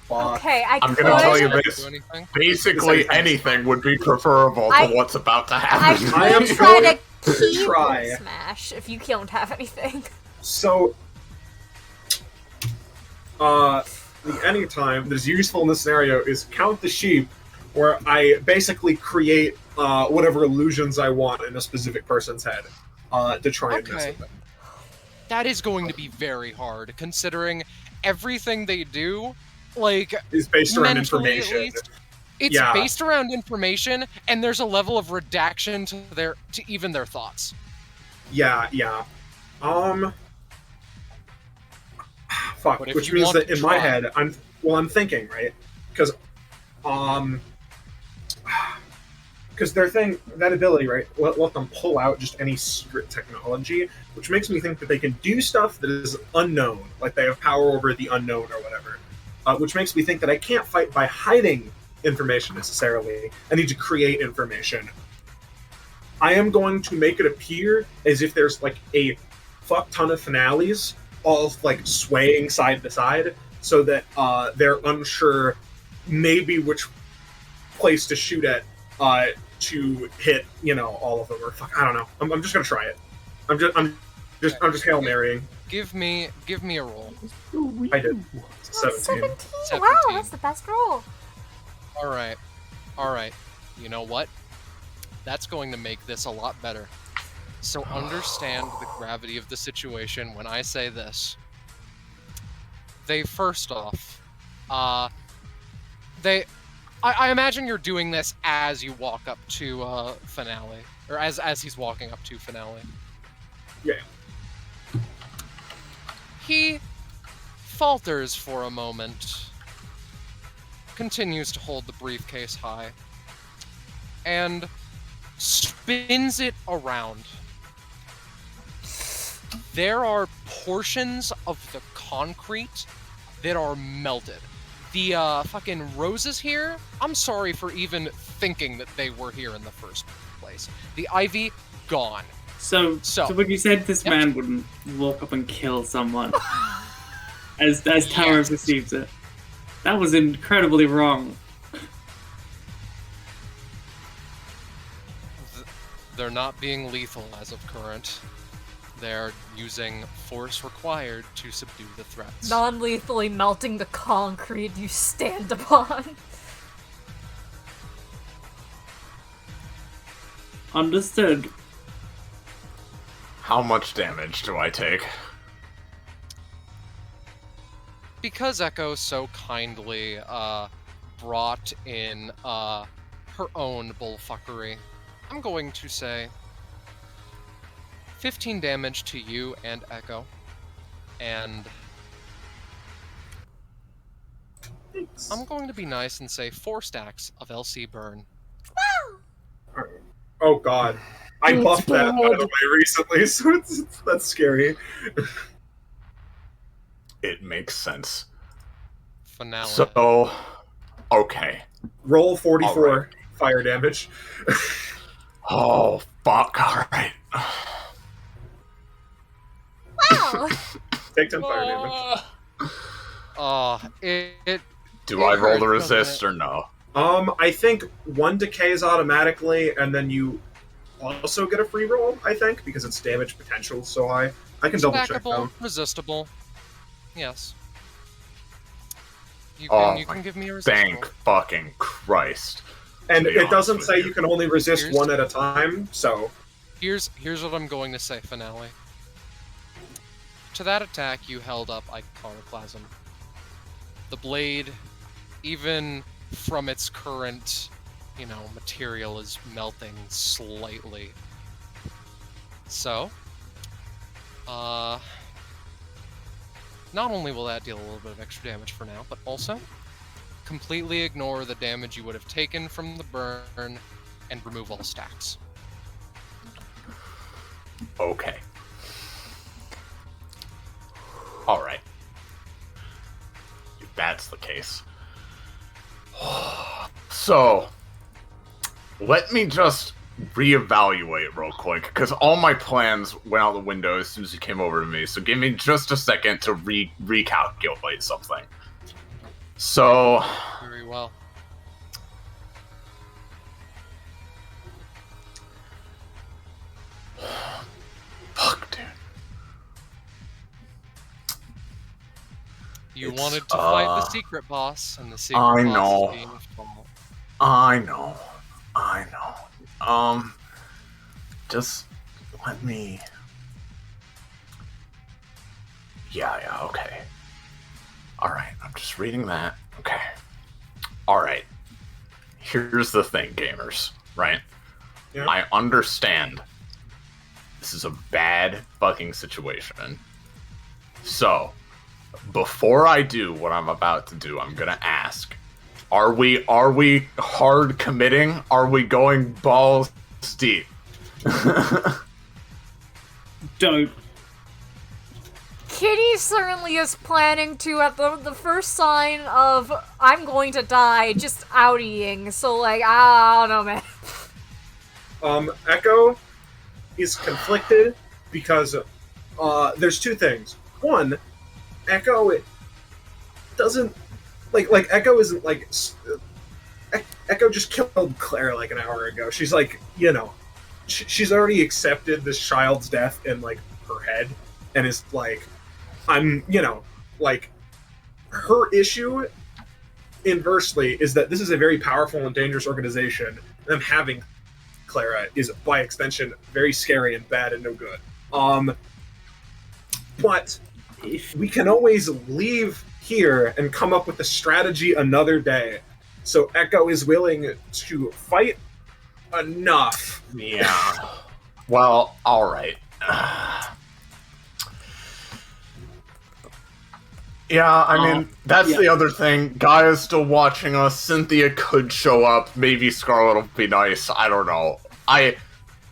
fuck. Okay, I'm gonna tell you Does it this. do anything? Basically, anything would be preferable to what's about to I happen. I am could try going to key try. smash if you don't have anything. So, the anytime that's useful in this scenario is count the sheep, where I basically create whatever illusions I want in a specific person's head to try and mess Okay. with them. That is going to be very hard, considering everything they do, like, It's based around mentally at information. least, it's Yeah. based around information, and there's a level of redaction to even their thoughts. Yeah. Fuck. But if Which you means want that to in my try- head, I'm thinking, right? Because their thing, that ability, right, let them pull out just any secret technology, which makes me think that they can do stuff that is unknown, like they have power over the unknown or whatever. Which makes me think that I can't fight by hiding information necessarily. I need to create information. I am going to make it appear as if there's like a fuck ton of finales, all like swaying side to side, so that they're unsure maybe which place to shoot at to hit, all of them, or fuck, I don't know. I'm just gonna try it. I'm just Hail Marying. Give me a roll. I did. 17. 17? Wow, 17. that's the best roll. Alright. You know what? That's going to make this a lot better. So understand the gravity of the situation when I say this. They first off, I imagine you're doing this as you walk up to Finale, or as he's walking up to Finale. Yeah. He falters for a moment, continues to hold the briefcase high, and spins it around. There are portions of the concrete that are melted. The fucking roses here, I'm sorry for even thinking that they were here in the first place. The ivy, gone. So when you said this man wouldn't walk up and kill someone, as Tara perceives it, that was incredibly wrong. They're not being lethal as of current. They're using force required to subdue the threats. Non-lethally melting the concrete you stand upon. Understood. How much damage do I take? Because Echo so kindly brought in her own bullfuckery, I'm going to say 15 damage to you and Echo, and Thanks. I'm going to be nice and say 4 stacks of LC burn. Oh god. I It's buffed that, by bad. the way, recently, so that's scary. It makes sense. Finale. So, okay. Roll 44 Alright. fire damage. Oh, fuck. Alright. Wow! Take 10 fire damage. Do It I roll the hurts, doesn't resist it? or no? I think 1 decays automatically, and then you also get a free roll, I think, because its damage potential is so high. I can double check Stackable, though. resistible. Yes. You Oh can my give me a resistible. Thank fucking Christ. And to be it doesn't honest say with you can only resist Here's- 1 at a time, so... Here's what I'm going to say, Finale. To that attack, you held up Iconoclasm. The blade, even from its current, material, is melting slightly. So, not only will that deal a little bit of extra damage for now, but also completely ignore the damage you would have taken from the burn and remove all stacks. Okay. Alright. If that's the case. So, let me just reevaluate real quick, because all my plans went out the window as soon as you came over to me, so give me just a second to recalculate something. So, Very well. fuck, dude. You It's, wanted to fight the secret boss, and the secret I boss know. is being fault. I know. Just let me... Yeah, okay. Alright, I'm just reading that. Okay. Alright. Here's the thing, gamers, right? Yeah. I understand this is a bad fucking situation. So, before I do what I'm about to do, I'm gonna ask, are we hard committing? Are we going balls deep? Don't. Kitty certainly is planning to, at the first sign of I'm going to die, just outying. So, like, I don't know, man. Echo is conflicted because there's 2 things. One, Echo doesn't like Echo isn't like Echo just killed Claire like an hour ago. She's like, she's already accepted this child's death in like her head and is like, I'm, like her issue inversely is that this is a very powerful and dangerous organization. Them having Clara is by extension very scary and bad and no good. But we can always leave here and come up with a strategy another day. So Echo is willing to fight enough. Yeah. Well, alright. Yeah, I mean, that's yeah. the other thing. Guy is still watching us. Cynthia could show up. Maybe Scarlet will be nice. I don't know.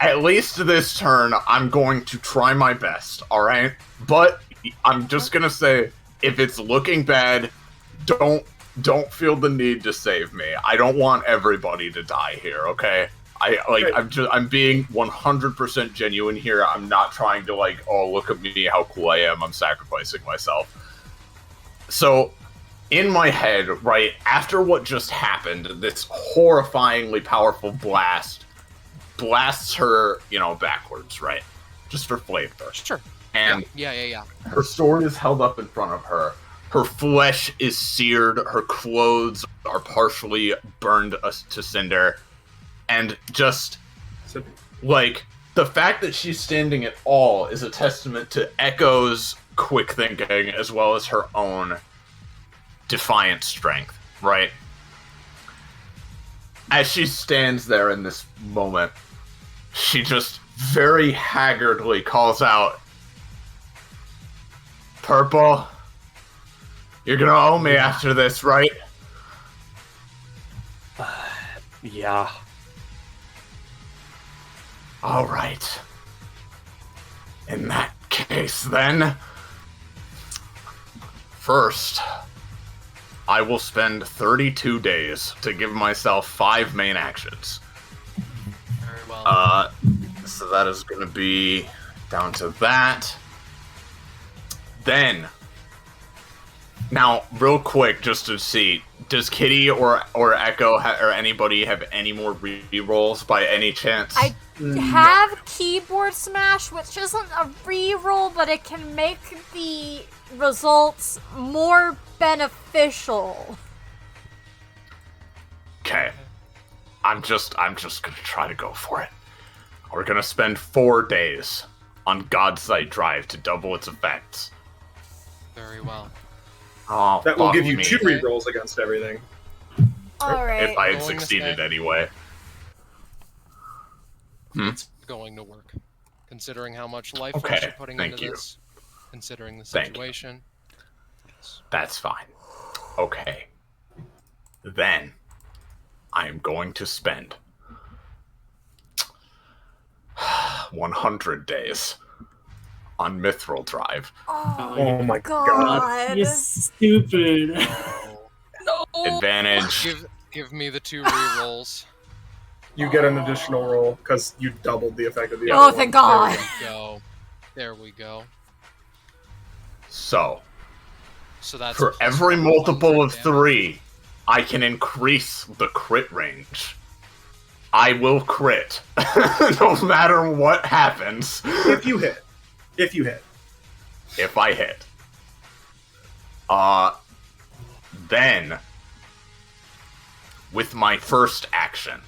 At least this turn, I'm going to try my best, alright? But I'm just gonna say, if it's looking bad, don't feel the need to save me. I don't want everybody to die here, okay? I'm being 100% genuine here. I'm not trying to oh, look at me, how cool I am. I'm sacrificing myself. So, in my head, right, after what just happened, this horrifyingly powerful blast blasts her, backwards, right? Just for flavor. Sure. And Yeah. her sword is held up in front of her. Her flesh is seared. Her clothes are partially burned to cinder. And just, the fact that she's standing at all is a testament to Echo's quick thinking as well as her own defiant strength, right? As she stands there in this moment, she just very haggardly calls out, "Purple, you're gonna owe me after this, right?" Yeah. All right. In that case, then, first, I will spend 32 days to give myself 5 main actions. Very well. So that is going to be down to that. Then, now, real quick, just to see, does Kitty or Echo or anybody have any more re-rolls by any chance? I have keyboard smash, which isn't a reroll, but it can make the results more beneficial. Okay. I'm just gonna try to go for it. We're gonna spend 4 days on Godsight Drive to double its effects. Very well. Oh, That will fuck give you me. 2 rerolls against everything. Alright. If I had Going to succeeded say- anyway. It's going to work. Considering how much life force Okay, you're putting thank into you. this. Considering the Thank you. situation. That's fine. Okay. Then, I am going to spend 100 days on Mithril Drive. Oh my God. You're stupid. Advantage. Give me the 2 rerolls. You get an additional roll because you doubled the effect of the Oh, other one. thank God. There we go. So, So that's for plus every 100 multiple of damage. 3, I can increase the crit range. I will crit, no matter what happens. If you hit. If I hit. Then, with my first action,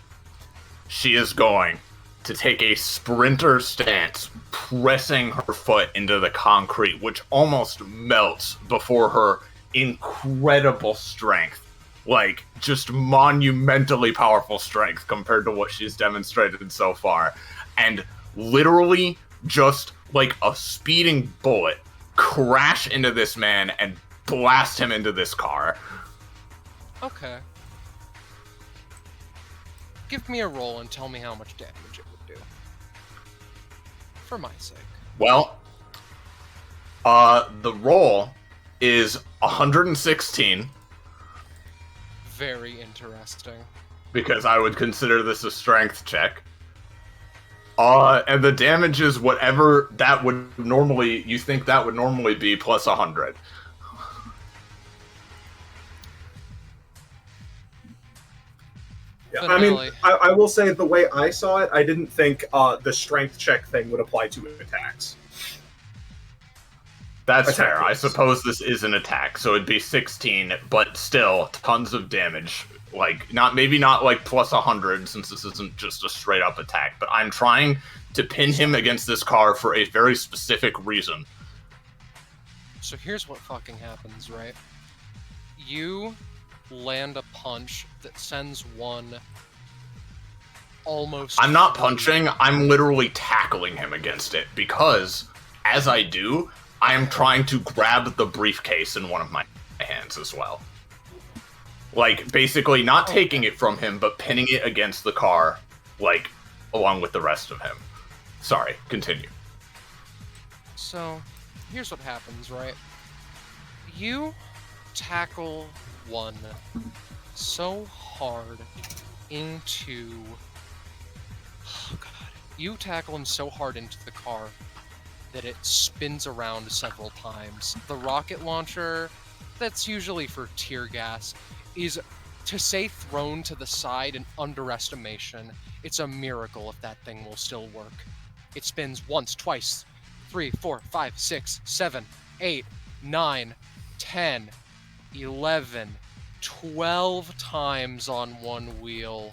she is going to take a sprinter stance, pressing her foot into the concrete, which almost melts before her incredible strength. Like, just monumentally powerful strength compared to what she's demonstrated so far. And literally, just like a speeding bullet, crash into this man and blast him into this car. Okay. Give me a roll and tell me how much damage it would do. For my sake. Well, the roll is 116, Very interesting. because I would consider this a strength check. And the damage is whatever that would normally, you think that would normally be plus 100. Yeah, Finale. I will say the way I saw it, I didn't think the strength check thing would apply to attacks. That's Attack fair. I rolls. suppose this is an attack, so it'd be 16, but still tons of damage. Like, maybe not like plus 100, since this isn't just a straight up attack, but I'm trying to pin him against this car for a very specific reason. So here's what fucking happens, right? You land a punch that sends one almost... I'm not punching, I'm literally tackling him against it, because as I do, I am trying to grab the briefcase in one of my hands as well. Like, basically not taking it from him, but pinning it against the car, like, along with the rest of him. Sorry, continue. So, here's what happens, right? You tackle one so hard into... Oh, God. You tackle him so hard into the car that it spins around several times. The rocket launcher, that's usually for tear gas, is, to say thrown to the side, an underestimation. It's a miracle if that thing will still work. It spins once, twice, 3, 4, 5, 6, 7, 8, 9, 10, 11, 12 times on one wheel.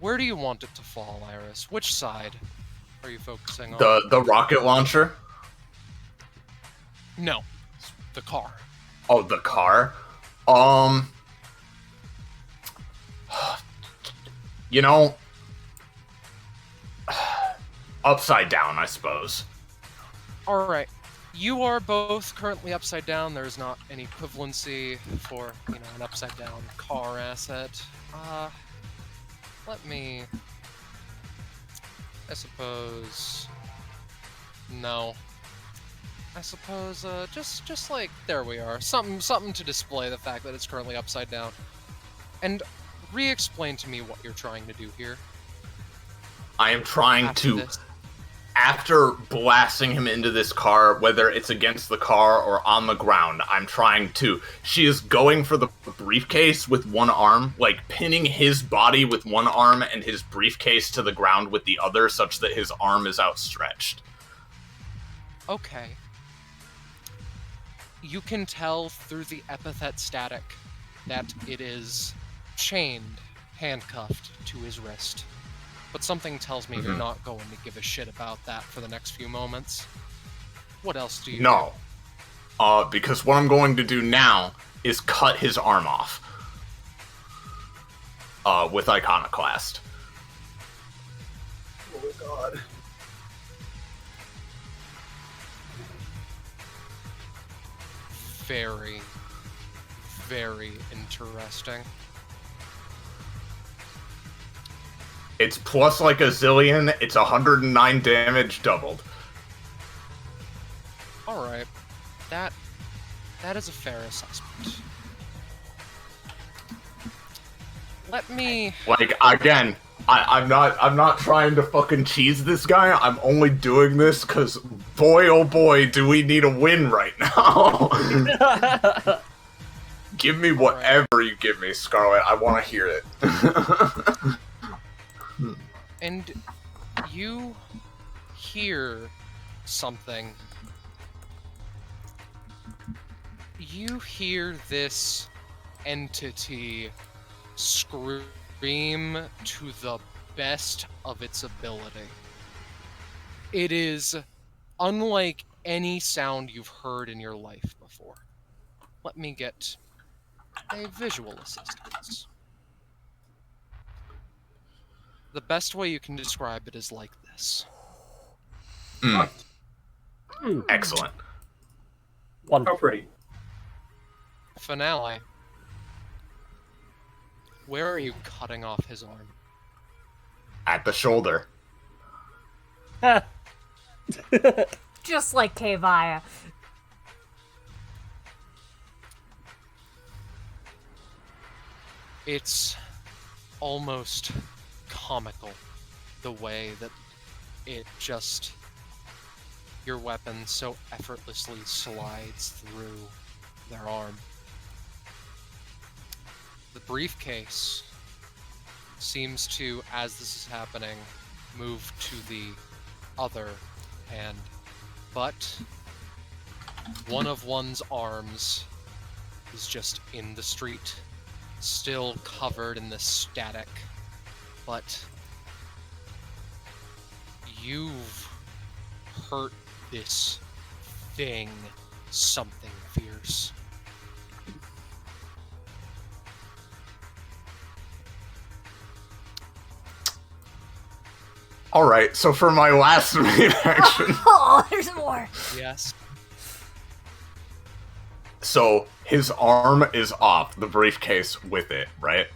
Where do you want it to fall, Iris? Which side are you focusing on? The rocket launcher? No, the car. Oh, the car? You know, upside down, I suppose. Alright, You are both currently upside down. There's not any equivalency for, an upside down car asset. Let me... I suppose... No. I suppose, just like, there we are. Something to display the fact that it's currently upside down. And re-explain to me what you're trying to do here. I am trying after blasting him into this car, whether it's against the car or on the ground, she is going for the briefcase with one arm, like pinning his body with one arm and his briefcase to the ground with the other, such that his arm is outstretched. Okay. You can tell through the epithet static that it is chained, handcuffed to his wrist. But something tells me you're not going to give a shit about that for the next few moments. What else do you do? Because what I'm going to do now is cut his arm off. With Iconoclast. Oh god. Very, very interesting. It's plus like a zillion, it's 109 damage doubled. Alright. That is a fair assessment. Let me... Like, again, I'm not trying to fucking cheese this guy, I'm only doing this because, boy oh boy, do we need a win right now. Give me whatever you give me, Scarlet, I want to hear it. And you hear something. You hear this entity scream to the best of its ability. It is unlike any sound you've heard in your life before. Let me get a visual assistance. The best way you can describe it is like this. Excellent. How pretty. Finale. Where are you cutting off his arm? At the shoulder. Just like Kevaya. It's almost comical the way that it just... your weapon so effortlessly slides through their arm. The briefcase seems to, as this is happening, move to the other hand, but one of one's arms is just in the street, still covered in the static, but you've hurt this thing something fierce. Alright, so for my last main action... Oh, there's more! Yes. So, his arm is off, the briefcase with it, right?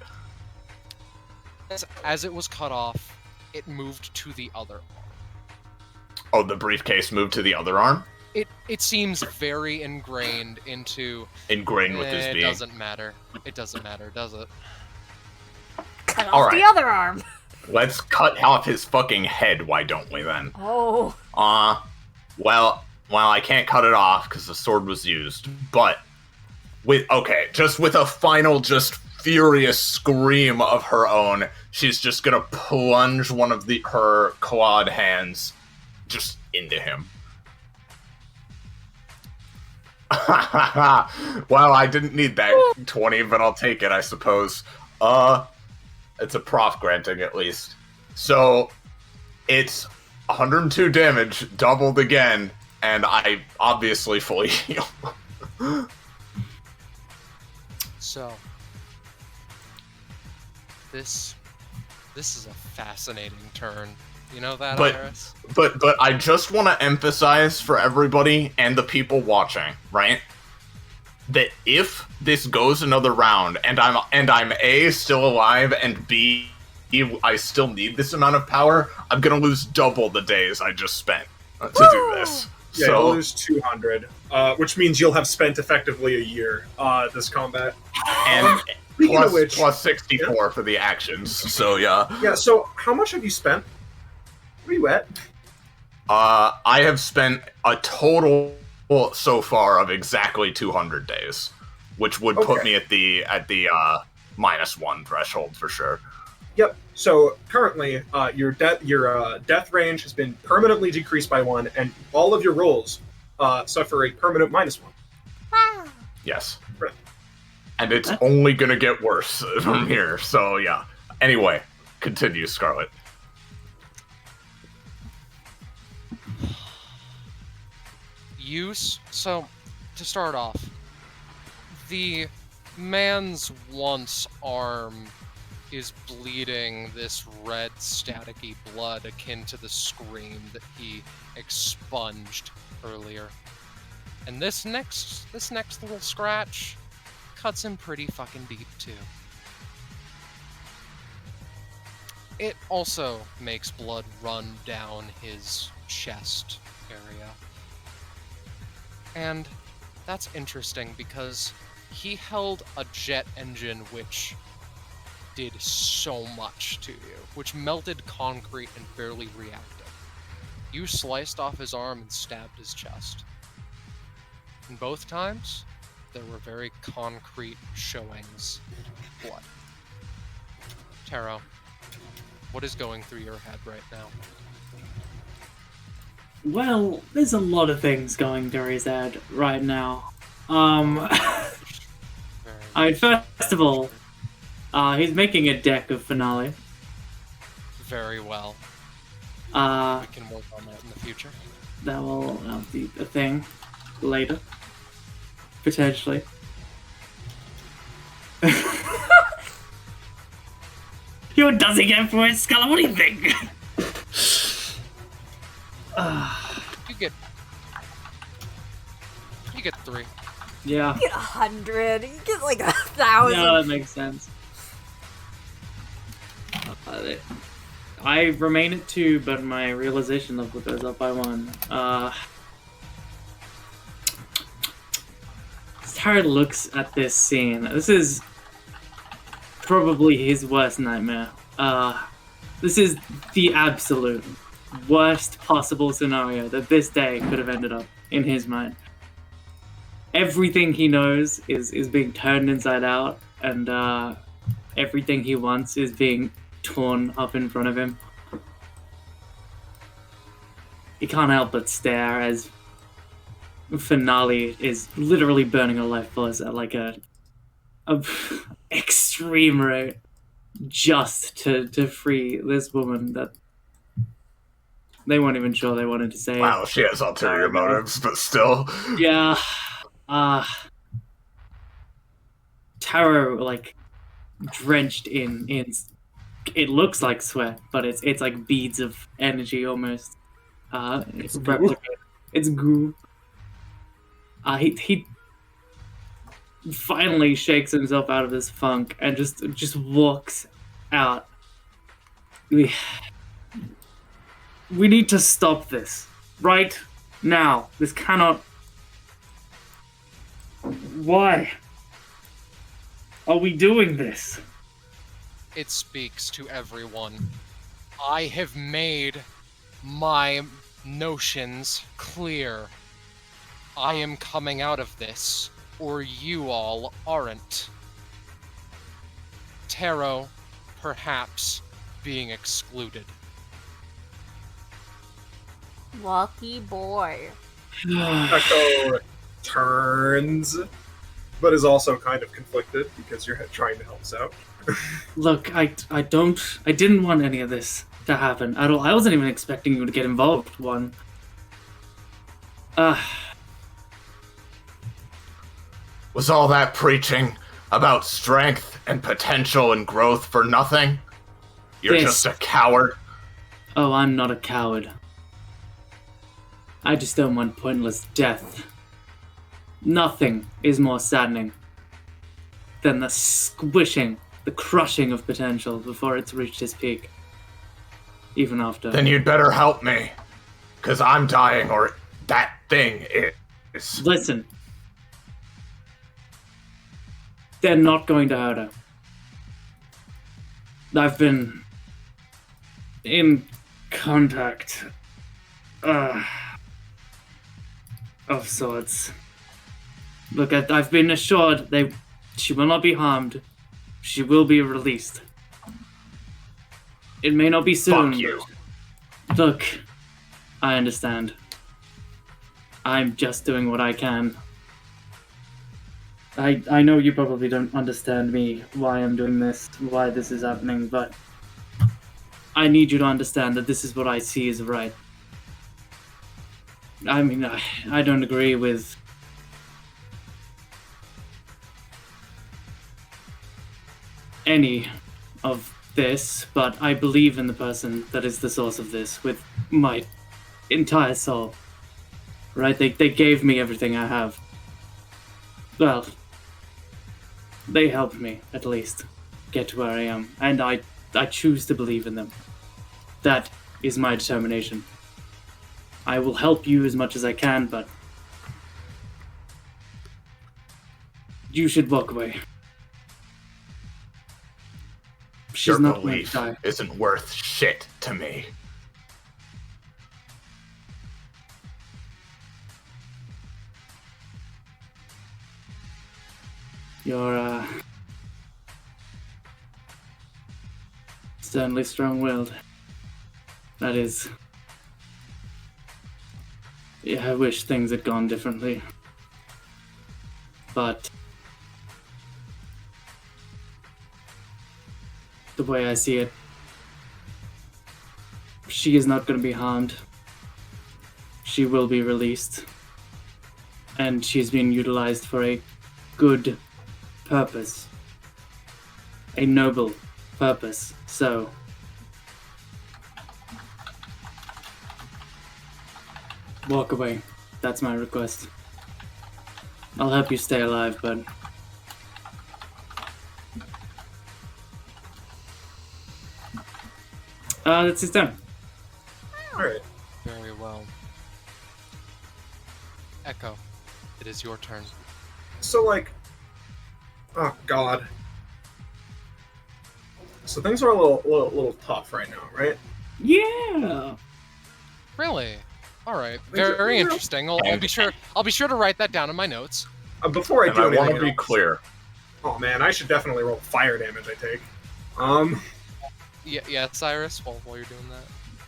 As it was cut off, it moved to the other arm. Oh, the briefcase moved to the other arm? It seems very ingrained into... Ingrained with his being. It doesn't matter. It doesn't matter, does it? Cut off the other arm! Let's cut off his fucking head, why don't we then? Oh. Well, I can't cut it off because the sword was used, but with a final, just furious scream of her own, she's just gonna plunge one of her clawed hands just into him. Well, I didn't need that 20, but I'll take it, I suppose. It's a prof granting, at least. So, it's 102 damage, doubled again, and I obviously fully heal. So, this is a fascinating turn. You know that, But- Iris? But I just want to emphasize for everybody and the people watching, right? That if this goes another round and I'm A, still alive, and B, I still need this amount of power, I'm gonna lose double the days I just spent to do this. Yeah, So you'll lose 200, which means you'll have spent effectively a year this combat. and Speaking of which, plus 64 for the actions. So yeah. yeah. So how much have you spent? Where you at? I have spent a total so far of exactly 200 days, which would put Okay. me at the -1 threshold for sure. Yep. So currently, your death range has been permanently decreased by 1, and all of your rolls suffer a permanent -1. Yes. Right. And it's only gonna get worse from here. So yeah. Anyway, continue, Scarlet. So, to start off, the man's once arm is bleeding this red staticky blood akin to the scream that he expunged earlier. And this next little scratch cuts him pretty fucking deep too. It also makes blood run down his chest area. And that's interesting because he held a jet engine which did so much to you, which melted concrete and barely reacted. You sliced off his arm and stabbed his chest. And both times, there were very concrete showings of blood. Taro, what is going through your head right now? Well, there's a lot of things going through his head right now. First of all, he's making a deck of finale. Very well. We can work on that in the future. That'll be a thing later, potentially. What does he get for it, Scarlet? What do you think? You get 3. Yeah. You get 100. You get like 1,000. No, that makes sense. I remain at 2, but my realization level goes up by 1. As Tara looks at this scene, this is probably his worst nightmare. This is the absolute worst possible scenario that this day could have ended up in his mind. Everything he knows is being turned inside out, and everything he wants is being torn up in front of him. He can't help but stare as Finale is literally burning her life force at like a extreme rate just to free this woman that they weren't even sure they wanted to save. Wow, she has ulterior motives, but still. Yeah. Taro, like, drenched in it looks like sweat, but it's like beads of energy almost. It's replicated. It's goo. He finally shakes himself out of this funk and just walks out. We need to stop this right now. This cannot. Why are we doing this? It speaks to everyone. I have made my notions clear. I am coming out of this, or you all aren't. Taro, perhaps, being excluded. Lucky boy. Echo turns, but is also kind of conflicted because you're trying to help us out. Look, I didn't want any of this to happen at all. I wasn't even expecting you to get involved, one. Was all that preaching about strength and potential and growth for nothing? You're This- just a coward. Oh, I'm not a coward. I just don't want pointless death. Nothing is more saddening than the squishing, the crushing of potential before it's reached its peak. Even after. Then you'd better help me. Because I'm dying, or that thing is. Listen. They're not going to hurt her. I've been in contact of sorts. Look, I've been assured she will not be harmed. She will be released. It may not be soon. Fuck you. Look, I understand. I'm just doing what I can. I know you probably don't understand me, why I'm doing this, why this is happening, but I need you to understand that this is what I see as right. I mean, I don't agree with any of this, but I believe in the person that is the source of this with my entire soul. Right? They gave me everything I have. Well, they helped me, at least, get to where I am, and I choose to believe in them. That is my determination. I will help you as much as I can, but you should walk away. She's Your not going to belief die. isn't worth shit to me. You're, certainly strong-willed. That is... Yeah, I wish things had gone differently. But... the way I see it, she is not going to be harmed. She will be released. And she's being utilized for a good purpose. A noble purpose. So, walk away. That's my request. I'll help you stay alive, but that's his turn. Alright. Very well. Echo, it is your turn. So, like... Oh, God. So things are a little tough right now, right? Yeah. Really? All right. Things are- Very interesting. I'll be sure. I'll be sure to write that down in my notes. Before I And do I anything want to be else- clear. Oh man, I should definitely roll fire damage, I take. Yeah, Cyrus. While you're doing that.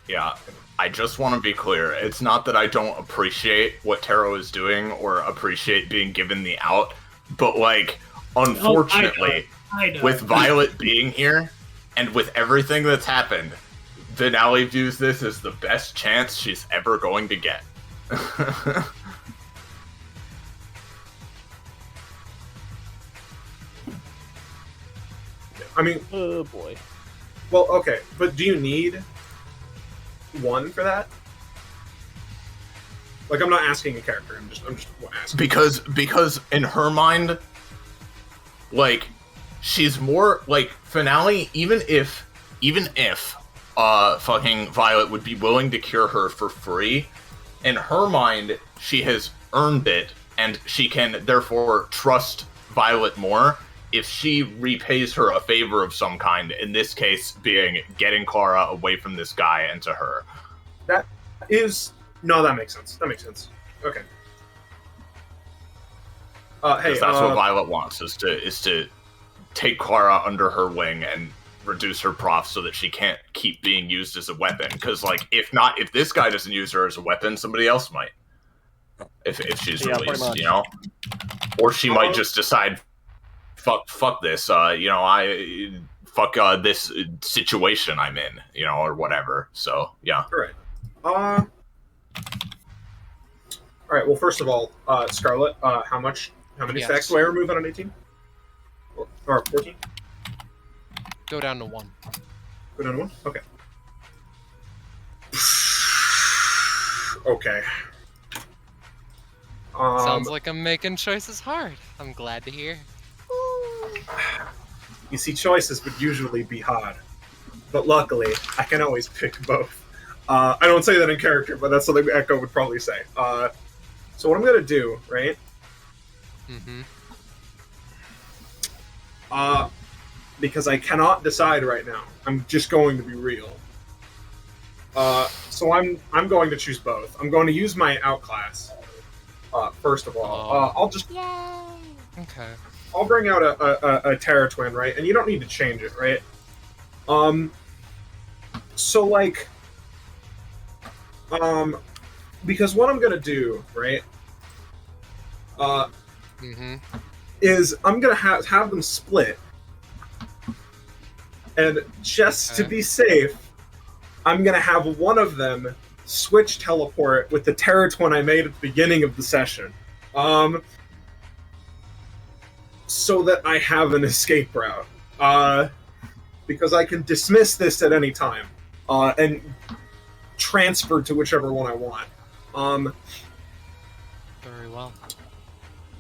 Yeah, I just want to be clear. It's not that I don't appreciate what Taro is doing or appreciate being given the out, but like, unfortunately, I know. with Violet being here and with everything that's happened, Vinali views this as the best chance she's ever going to get. I mean, Oh boy. well, okay, but do you need one for that? Like, I'm not asking a character. I'm just asking. because in her mind, like, she's more like Finale. Even if fucking Violet would be willing to cure her for free, in her mind she has earned it, and she can therefore trust Violet more if she repays her a favor of some kind. In this case, being getting Clara away from this guy and to her. That is... No, that makes sense. That makes sense. Okay. Hey, Because that's what Violet wants, is to take Clara under her wing and reduce her prof so that she can't keep being used as a weapon. Because, like, if this guy doesn't use her as a weapon, somebody else might. If she's Yeah, pretty released, much. you know? Or she might just decide, fuck this, this situation I'm in, you know, or whatever. So, yeah. Alright. Alright, well, first of all, Scarlet, how many Yes. stacks do I remove on an 18? Or 14? Go down to 1. Go down to 1? Okay. Okay. Sounds like I'm making choices hard. I'm glad to hear. You see, choices would usually be hard, but luckily, I can always pick both. I don't say that in character, but that's something Echo would probably say. So what I'm gonna do, right? Mm-hmm. Because I cannot decide right now. I'm just going to be real. So I'm going to choose both. I'm going to use my outclass. First of all, I'll just Okay. I'll bring out a Terra Twin, right? And you don't need to change it, right? So like, because what I'm gonna do, right? Is I'm gonna have them split, and just to be safe, I'm gonna have one of them switch teleport with the Terra Twin I made at the beginning of the session, so that I have an escape route, because I can dismiss this at any time, and transfer to whichever one I want. Very well.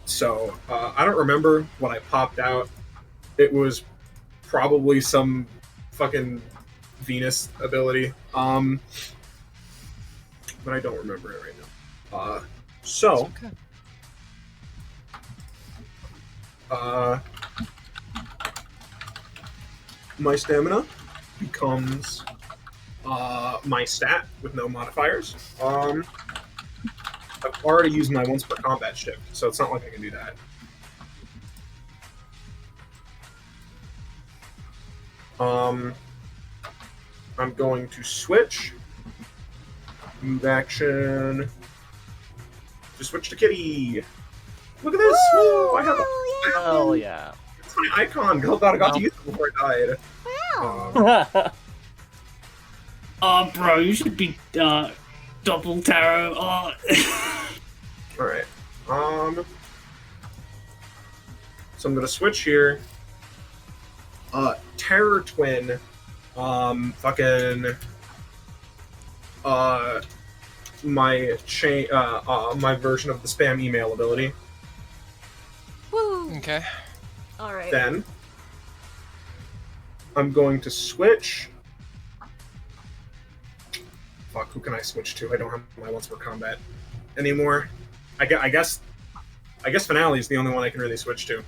So, I don't remember what I popped out. It was probably some fucking Venus ability. But I don't remember it right now. So, my stamina becomes my stat with no modifiers. I've already used my once per combat shift, so it's not like I can do that. I'm going to switch. Move action. Just switch to Kitty. Look at this! Woo! I have a... Hell yeah. It's my icon. Oh god, I got to use it before I died. Wow. Bro, you should be double tarot. Alright. So I'm gonna switch here. Terror Twin. My chain. My version of the spam email ability. Woo! Okay. Alright. Then I'm going to switch. Fuck, who can I switch to? I don't have my once per combat anymore. I guess Finale is the only one I can really switch to.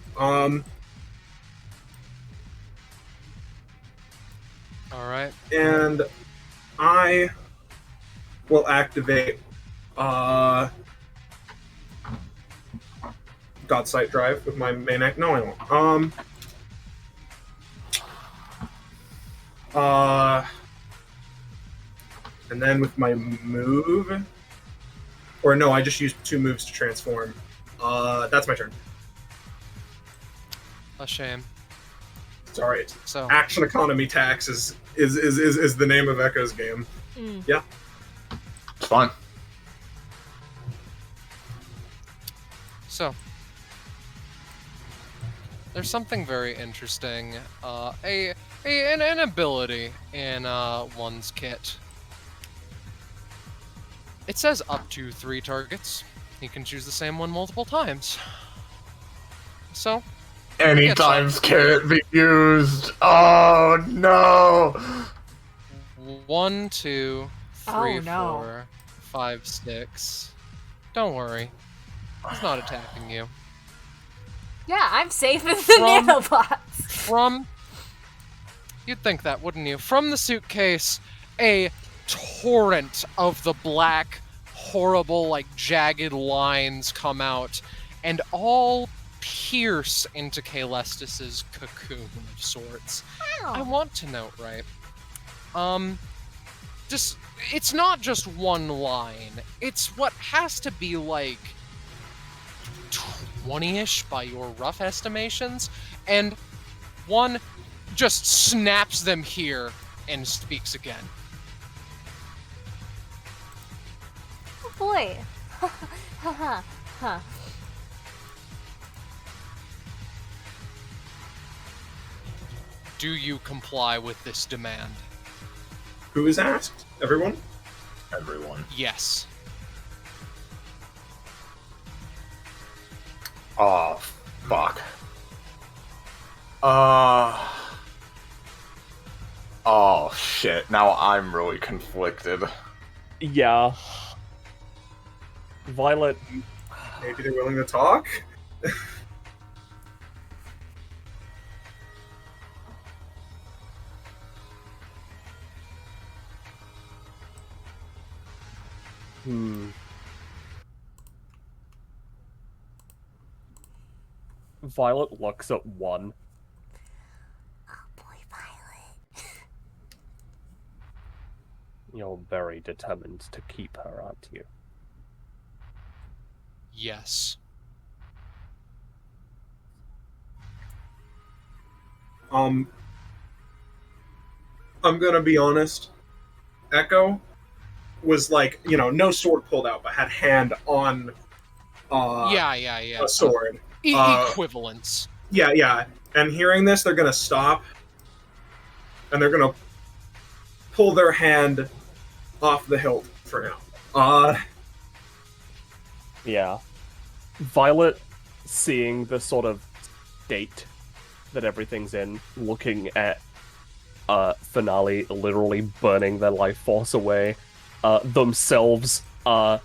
Alright. And I will activate Godsight Drive with my main act. No, I won't. And then with my move, or no, I just used 2 moves to transform. That's my turn. A shame. It's alright. So Action economy tax is the name of Echo's game. Yeah. It's fine. So there's something very interesting. An ability in one's kit. It says up to 3 targets. You can choose the same one multiple times. So, Any times can it be used? Oh no! 1, 2, 3, Oh, no. 4, 5, 6. Don't worry. He's not attacking you. Yeah, I'm safe in the From- nanobots. You'd think that, wouldn't you? From the suitcase, a torrent of the black, horrible, like, jagged lines come out, and all pierce into Caelestis's cocoon of sorts. I want to note, right? It's not just one line. It's what has to be, like, 20-ish by your rough estimations, and one just snaps them here and speaks again. Oh boy. Huh. Do you comply with this demand? Who is asked? Everyone? Everyone. Yes. Oh, fuck. Oh, shit. Now I'm really conflicted. Yeah. Violet. Maybe they're willing to talk? Violet looks at one. Oh boy, Violet. You're very determined to keep her, aren't you? Yes. I'm gonna be honest. Echo was like, no sword pulled out, but had hand on Yeah. a sword. Equivalence. Yeah. And hearing this, they're gonna stop, and they're gonna pull their hand off the hilt for now. Yeah. Violet, seeing the sort of state that everything's in, looking at Finale literally burning their life force away, themselves a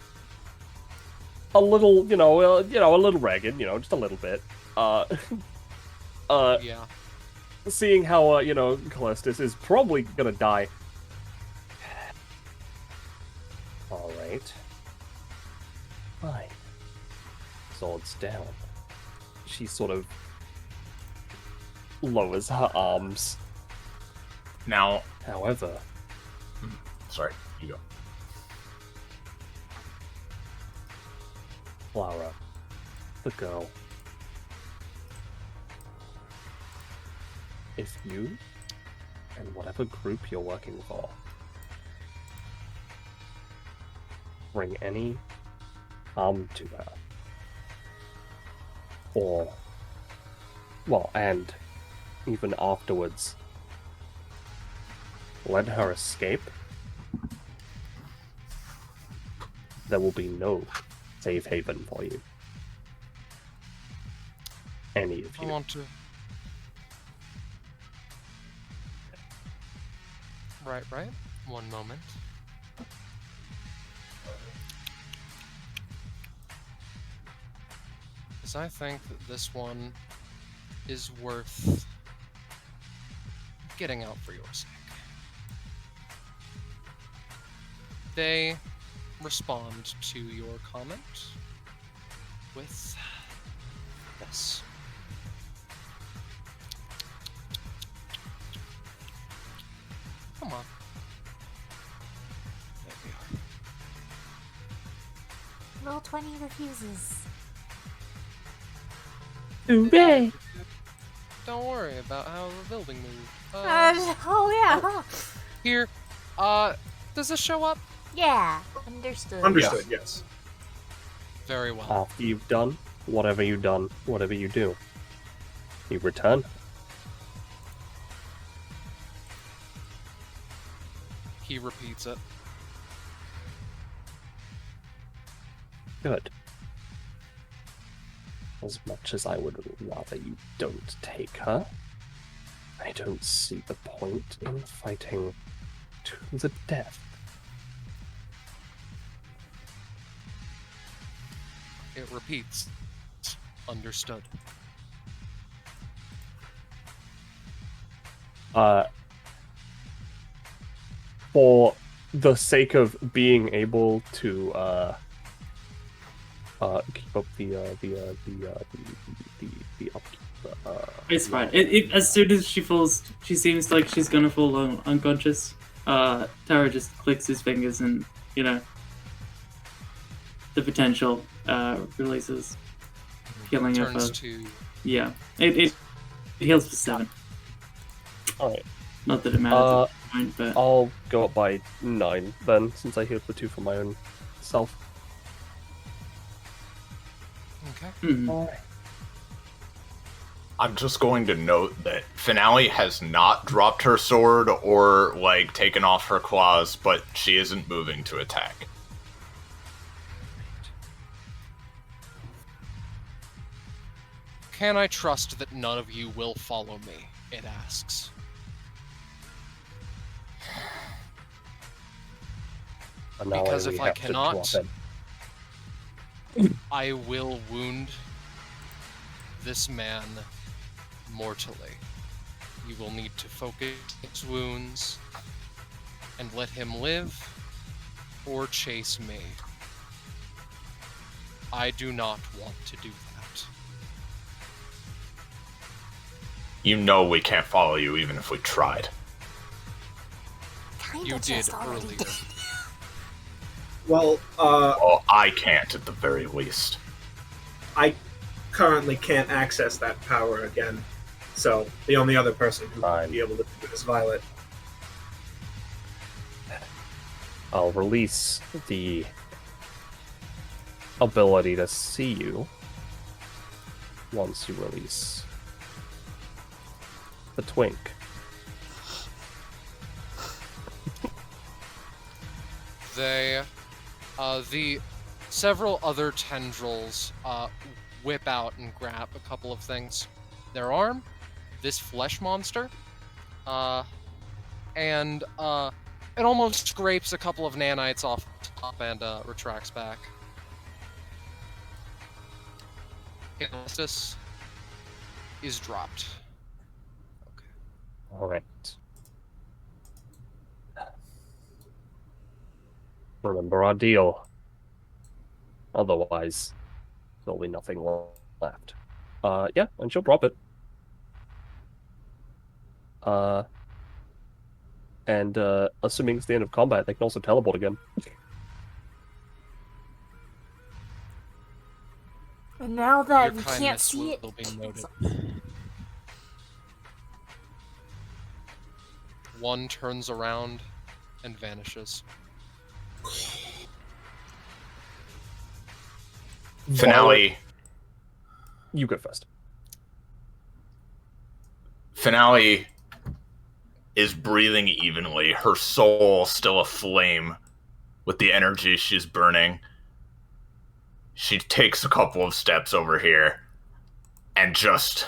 little, a little ragged, just a little bit. Yeah. Seeing how, Callistus is probably gonna die. Alright. Fine. Swords down. She sort of lowers her arms. Now, However, sorry, you go. Clara, the girl, if you and whatever group you're working for bring any harm to her, and even afterwards, let her escape, there will be no safe haven for you. Any of I you. want to. Right. One moment. Because I think that this one is worth getting out for your sake. They respond to your comment with this. Come on. There we are. Roll 20 refuses. Hooray! Don't worry about how the building moved. Oh yeah. Here, does this show up? Yeah. Understood. Understood, yes. Very well. After you've done whatever you do, you return. He repeats it. Good. As much as I would rather you don't take her, I don't see the point in fighting to the death. It repeats. Understood. For the sake of being able to keep up the upkeep. It's fine. As soon as she falls, she seems like she's gonna fall unconscious. Tara just clicks his fingers and, the potential releases. Healing of Turns her. to. Yeah. It heals for 7. Alright. Not that it matters at this point, but... I'll go up by 9 then, since I healed for 2 for my own self. Okay. Alright. I'm just going to note that Finale has not dropped her sword or, taken off her claws, but she isn't moving to attack. Can I trust that none of you will follow me? It asks. And now Because we if I have to cannot, drop it. I will wound this man mortally. You will need to focus his wounds and let him live or chase me. I do not want to do that. You know we can't follow you even if we tried. Kinda You did just already earlier. did. Well, Well, I can't at the very least. I currently can't access that power again. So the only other person who Fine. would be able to do it is Violet. I'll release the ability to see you once you release the twink. The several other tendrils whip out and grab a couple of things. Their arm, this flesh monster, and it almost scrapes a couple of nanites off the top and retracts back. Analysis is dropped. Alright. Remember our deal. Otherwise, there'll be nothing left. Yeah, and she'll drop it. And assuming it's the end of combat, they can also teleport again. And now that Your you can't kindness see it, will be noted. One turns around and vanishes. Finale. You go first. Finale is breathing evenly, her soul still aflame with the energy she's burning. She takes a couple of steps over here and just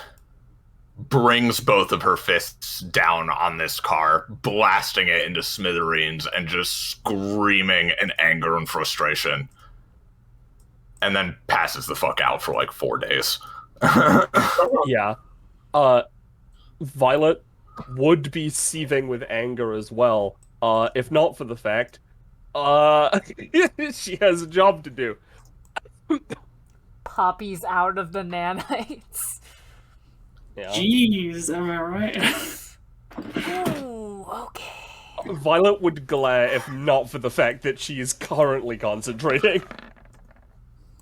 brings both of her fists down on this car, blasting it into smithereens and just screaming in anger and frustration. And then passes the fuck out for like 4 days. Yeah. Violet would be seething with anger as well, if not for the fact, she has a job to do. Poppy's out of the nanites. Yeah. Jeez, am I right? ooh, okay. Violet would glare if not for the fact that she is currently concentrating.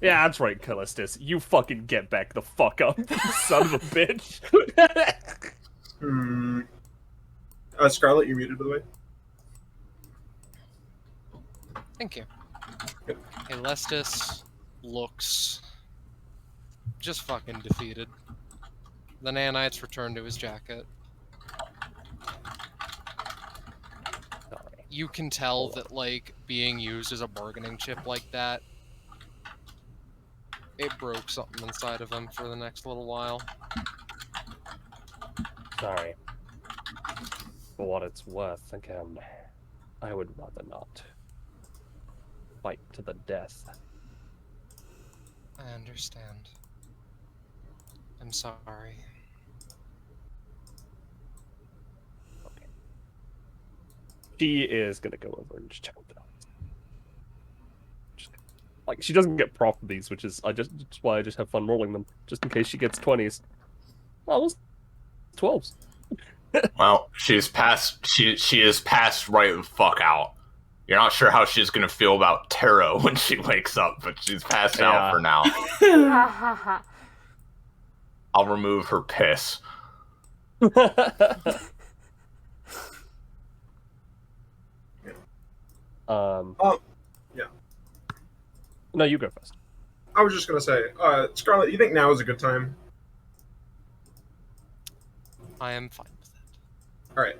Yeah, that's right, Callistus. You fucking get back the fuck up, son of a bitch. Scarlet, you're muted, by the way. Thank you. Hey, Lestis looks just fucking defeated. The nanites return to his jacket. You can tell that, like, being used as a bargaining chip like that, it broke something inside of him for the next little while. Sorry. For what it's worth, again, I would rather not fight to the death. I understand. I'm sorry. Okay. She is gonna go over and just check it out. Like, she doesn't get proc these, which is that's why I just have fun rolling them, just in case she gets 20s. Well, those 12s. Well, she is passed right the fuck out. You're not sure how she's gonna feel about tarot when she wakes up, but she's passed out for now. I'll remove her piss. Yeah. No, you go first. I was just gonna say, Scarlet, you think now is a good time? I am fine with it. Alright,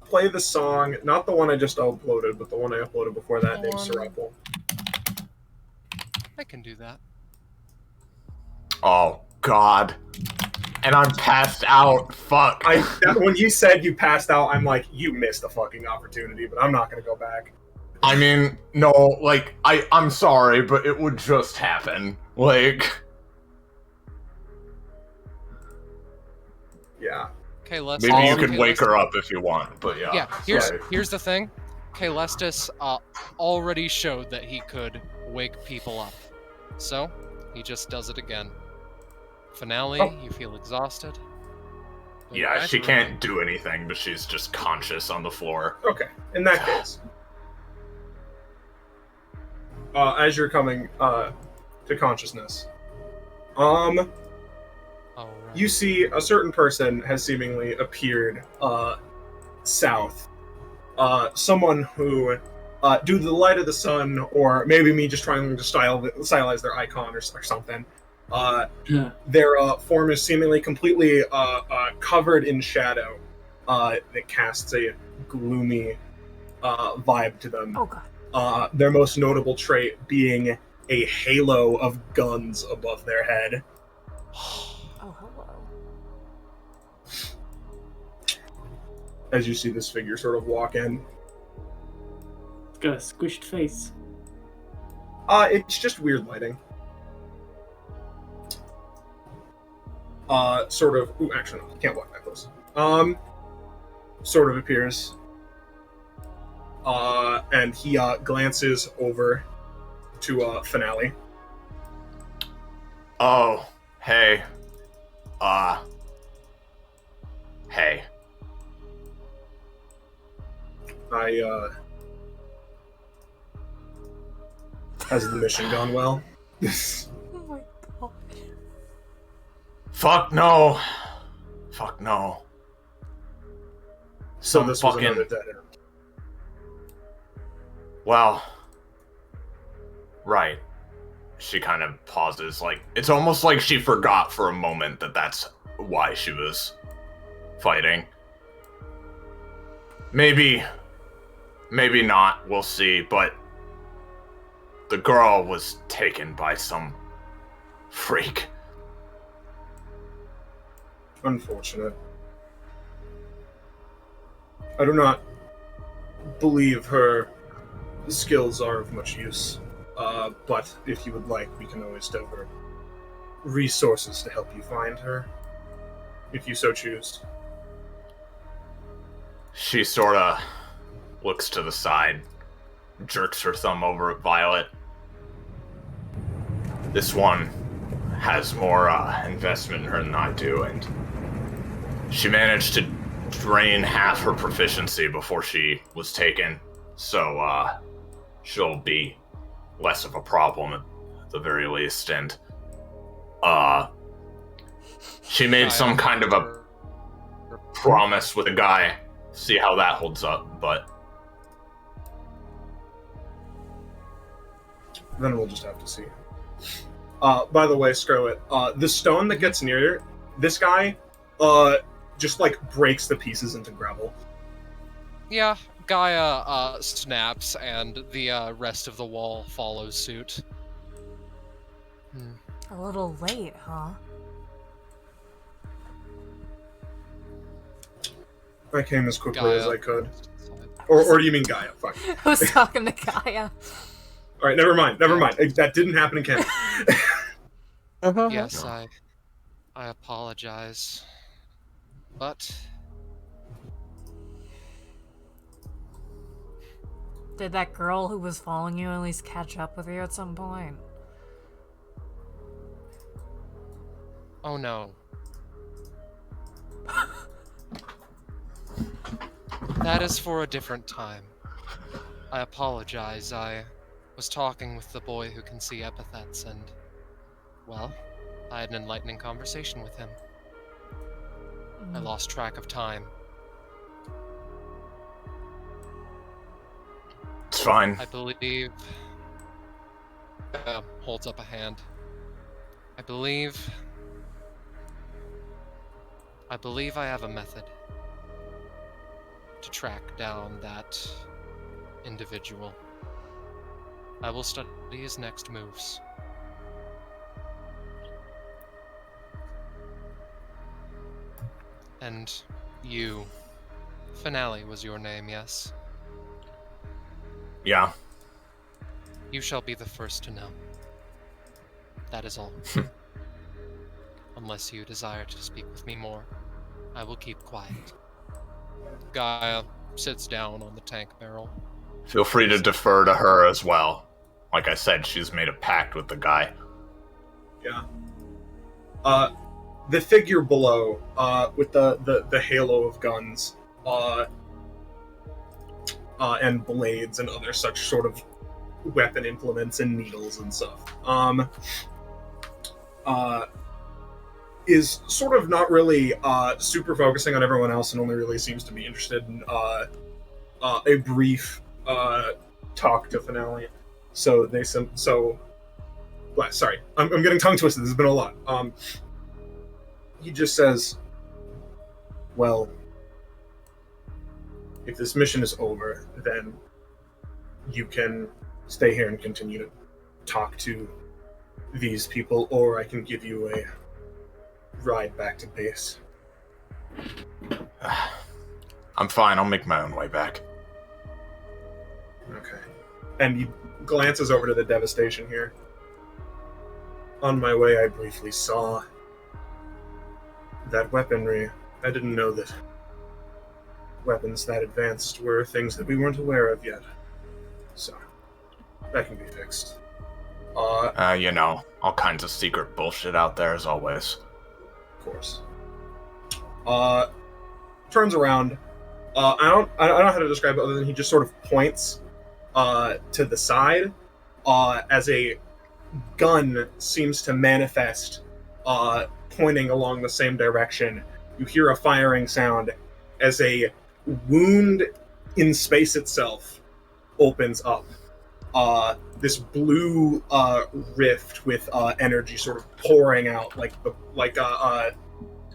play the song, not the one I just uploaded, but the one I uploaded before that, named One. Serapal. I can do that. Oh, God. and I'm passed out. Fuck. When you said you passed out, I'm like, you missed a fucking opportunity, but I'm not gonna go back. I mean, no, like, I'm sorry, but it would just happen. Like... Yeah. Kaelestis, Maybe you could wake her up if you want, but yeah. Yeah, here's the thing. Kaelestis already showed that he could wake people up. So, he just does it again. Finale, you feel exhausted? Yeah, she can't do anything, but she's just conscious on the floor. Okay, in that case. As you're coming to consciousness, you see a certain person has seemingly appeared south. Someone who, due to the light of the sun, or maybe me just trying to stylize their icon or something, their form is seemingly completely covered in shadow that casts a gloomy vibe to them. Oh god. Their most notable trait being a halo of guns above their head. Oh, hello. As you see this figure sort of walk in. It's got a squished face. It's just weird lighting. Sort of... Ooh, actually, no, can't walk that close. Sort of appears. And he glances over to Finale. Oh, hey. Hey. Has the mission gone well? Oh my god. Fuck no. Fuck no. So Some this was fucking... another dead end. Well, right. She kind of pauses, like, it's almost like she forgot for a moment that that's why she was fighting. Maybe not, we'll see, but the girl was taken by some freak. Unfortunate. I do not believe her skills are of much use. But if you would like, we can always divert resources to help you find her, if you so choose. She sorta looks to the side, jerks her thumb over at Violet. This one has more investment in her than I do, and she managed to drain half her proficiency before she was taken, so she'll be less of a problem at the very least, and she made some kind of a promise with a guy. See how that holds up, but then we'll just have to see. By the way, Scarlet, the stone that gets near this guy, just like breaks the pieces into gravel. Yeah, Gaia snaps, and the rest of the wall follows suit. A little late, huh? I came as quickly Gaia. as I could. Or do you mean Gaia? Fuck. I was talking to Gaia. Alright, never mind. That didn't happen in canon. Yes, I apologize. But Did that girl who was following you at least catch up with you at some point? oh no. That is for a different time. I apologize. I was talking with the boy who can see epithets, and, well, I had an enlightening conversation with him. I lost track of time. it's fine. I believe... holds up a hand. I believe I have a method to track down that individual. I will study his next moves. And you, Finale was your name, yes? Yeah. You shall be the first to know. That is all. Unless you desire to speak with me more, I will keep quiet. Gaia sits down on the tank barrel. Feel free to defer to her as well. Like I said, she's made a pact with the guy. Yeah. The figure below, with the halo of guns, and blades and other such sort of weapon implements and needles and stuff, is sort of not really super focusing on everyone else, and only really seems to be interested in a brief talk to Finale. So sorry, I'm getting tongue twisted. This has been a lot. He just says, "Well, if this mission is over, then you can stay here and continue to talk to these people, or I can give you a ride back to base." I'm fine, I'll make my own way back. Okay. And he glances over to the devastation here. On my way, I briefly saw that weaponry. I didn't know that weapons that advanced were things that we weren't aware of yet. So, that can be fixed. You know, all kinds of secret bullshit out there as always. Of course. Turns around. I don't know how to describe it other than he just sort of points to the side as a gun seems to manifest, pointing along the same direction. You hear a firing sound as a wound in space itself opens up. This blue rift with energy sort of pouring out, like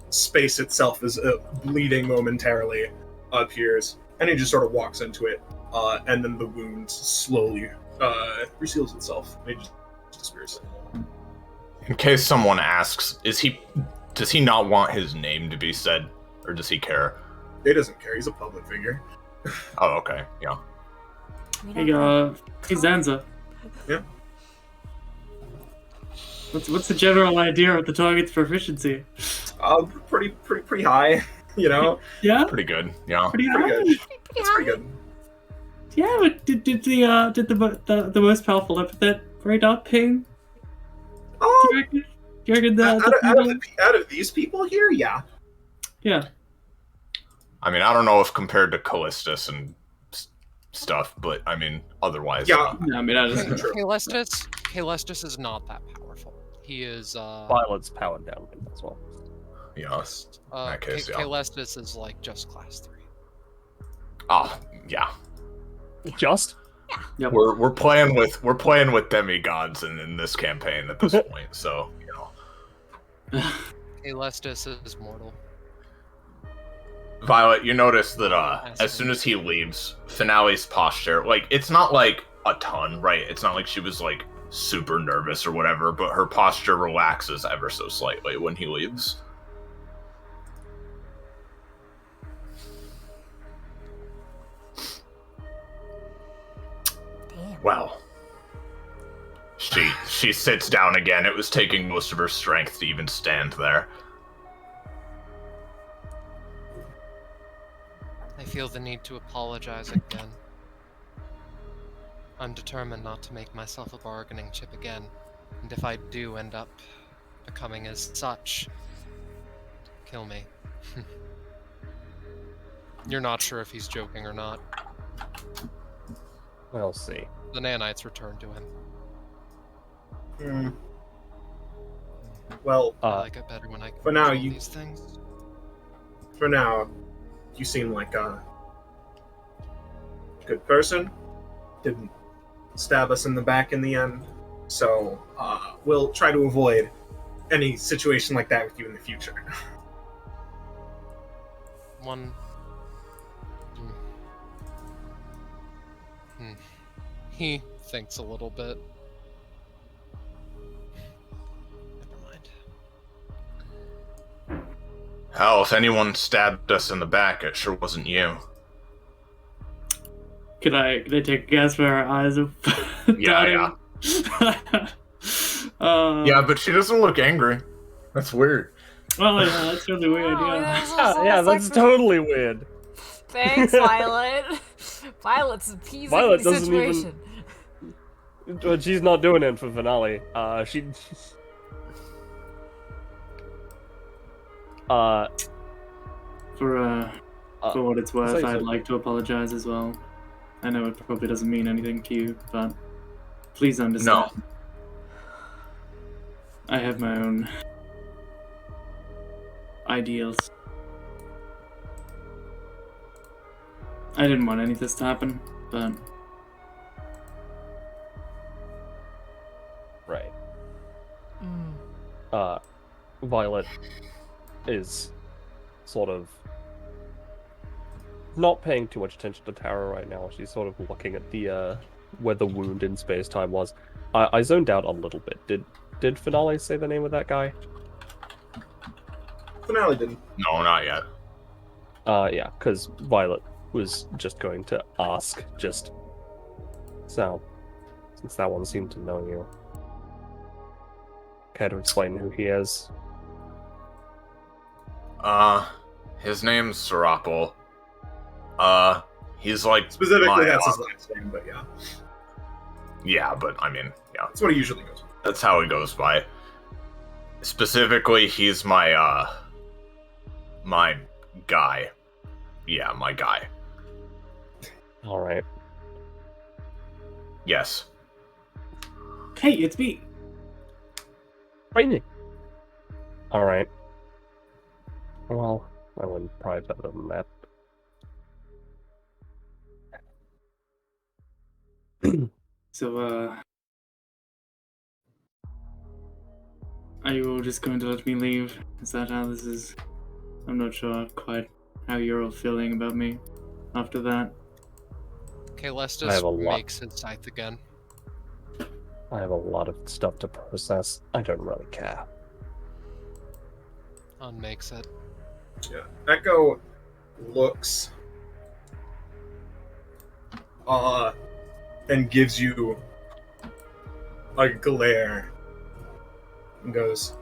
space itself is bleeding momentarily appears, and he just sort of walks into it, and then the wound slowly reseals itself, and he just disappears. In case someone asks, does he not want his name to be said, or does he care? He doesn't care. He's a public figure. Oh, okay, yeah. Hey, Zanza. Yeah. What's the general idea of the target's proficiency? Pretty high, you know. Yeah. Pretty good, yeah. Pretty Pretty high. good. It's pretty good. Yeah, but did the most powerful epithet radar ping? Oh, Do you reckon out of these people here, yeah. Yeah. I mean, I don't know if compared to Callistus and stuff, but I mean, otherwise. Yeah. I mean, I just True. Callistus is not that powerful. He is Violet's powered down as well. Yeah. In that case, yeah. Callistus is like just class 3. Oh, yeah. Just? Yep. We're playing with demigods in this campaign at this point, so you know. Callistus is mortal. Violet, you notice that as soon as he leaves, Finale's posture, like, it's not like a ton, right? It's not like she was like super nervous or whatever, but her posture relaxes ever so slightly when he leaves. Damn. Well, she sits down again. It was taking most of her strength to even stand there. I feel the need to apologize again. I'm determined not to make myself a bargaining chip again, and if I do end up becoming as such, kill me. You're not sure if he's joking or not. We'll see. The nanites return to him. Hmm. Well, I like it better when I for now, control these things. for now, you seem like a good person. Didn't stab us in the back in the end. So, we'll try to avoid any situation like that with you in the future. One. He thinks a little bit. Never mind. Hell, if anyone stabbed us in the back, it sure wasn't you. Could I take a guess where her eyes are Yeah. Yeah, but she doesn't look angry. That's weird. Oh yeah, that's really weird. Oh, Yeah. it's Yeah, almost that's totally weird. Thanks, Violet. Violet's appeasing Violet the doesn't even- situation. But she's not doing it for finale. She. For what it's worth, so- I'd like to apologize as well. I know it probably doesn't mean anything to you, but please understand. No. I have my own ideals. I didn't want any of this to happen, but Right. Mm. Violet is sort of not paying too much attention to Tara right now. She's sort of looking at the where the wound in space-time was. I zoned out a little bit. Did Finale say the name of that guy? Finale didn't. No, not yet. Yeah, because Violet was just going to ask, just so, since that one seemed to know you. Care to explain who he is? His name's Sirapple. He's like Specifically, my, that's his last name, but yeah. Yeah, but I mean, yeah, That's what he usually goes with. that's how he goes by. Specifically, he's my my guy. Yeah, my guy. Alright. Yes. hey, it's me. Frightening. Alright. Well, I wouldn't pry better than that. So, are you all just going to let me leave? Is that how this is? I'm not sure quite how you're all feeling about me after that. Okay, I have Lestus a lot. makes his scythe again. I have a lot of stuff to process. I don't really care. Unmakes it. Yeah. Echo looks and gives you a glare and goes,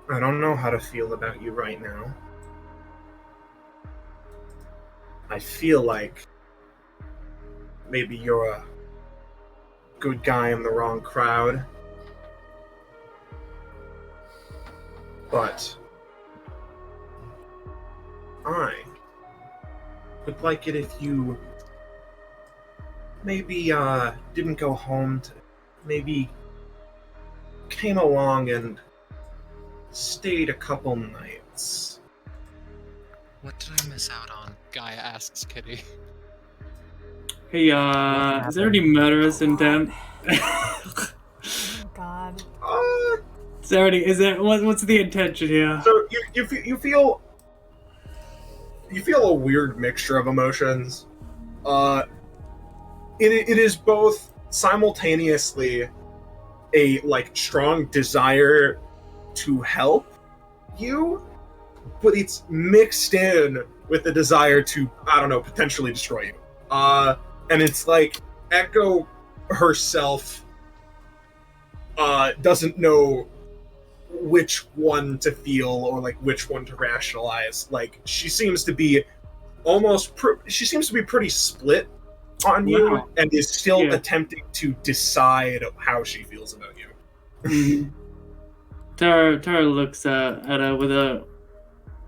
I don't know how to feel about you right now. I feel like maybe you're a good guy in the wrong crowd. But I would like it if you maybe didn't go home to maybe came along and stayed a couple nights. What did I miss out on? Guy asks Kitty. Hey, is there any murderous intent? Oh, God. Is there any? Is there? What's the intention here? So you feel a weird mixture of emotions. It is both simultaneously a like strong desire to help you, but it's mixed in with the desire to, I don't know, potentially destroy you. And it's like Echo herself doesn't know which one to feel or like which one to rationalize. Like she seems to be pretty split on you, Wow. and is still Yeah. attempting to decide how she feels about you. Mhm. Tara looks at her with a.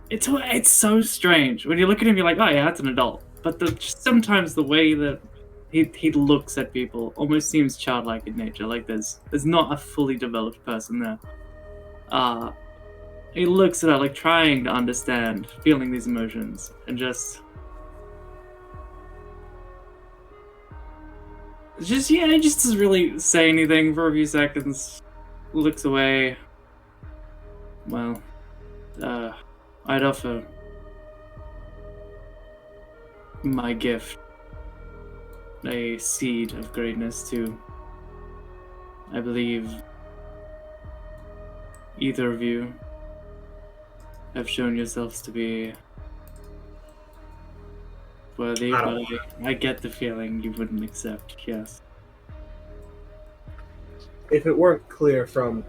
It's so strange when you look at him. You're like, oh yeah, that's an adult. But sometimes the way that he looks at people almost seems childlike in nature. Like there's not a fully developed person there. He looks at her like trying to understand, feeling these emotions, and just he just doesn't really say anything for a few seconds. Looks away. Well, I'd offer my gift, a seed of greatness to, I believe, either of you. have shown yourselves to be worthy, I but don't- I get the feeling you wouldn't accept, yes. If it weren't clear from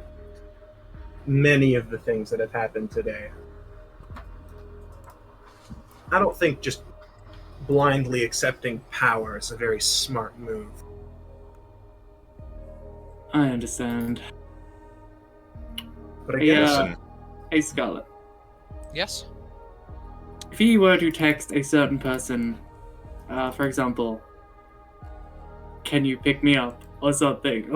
many of the things that have happened today, I don't think just blindly accepting power is a very smart move. I understand. But I Yeah. guess Listen, Hey, Scarlet. Yes? If he were to text a certain person, for example, can you pick me up or something?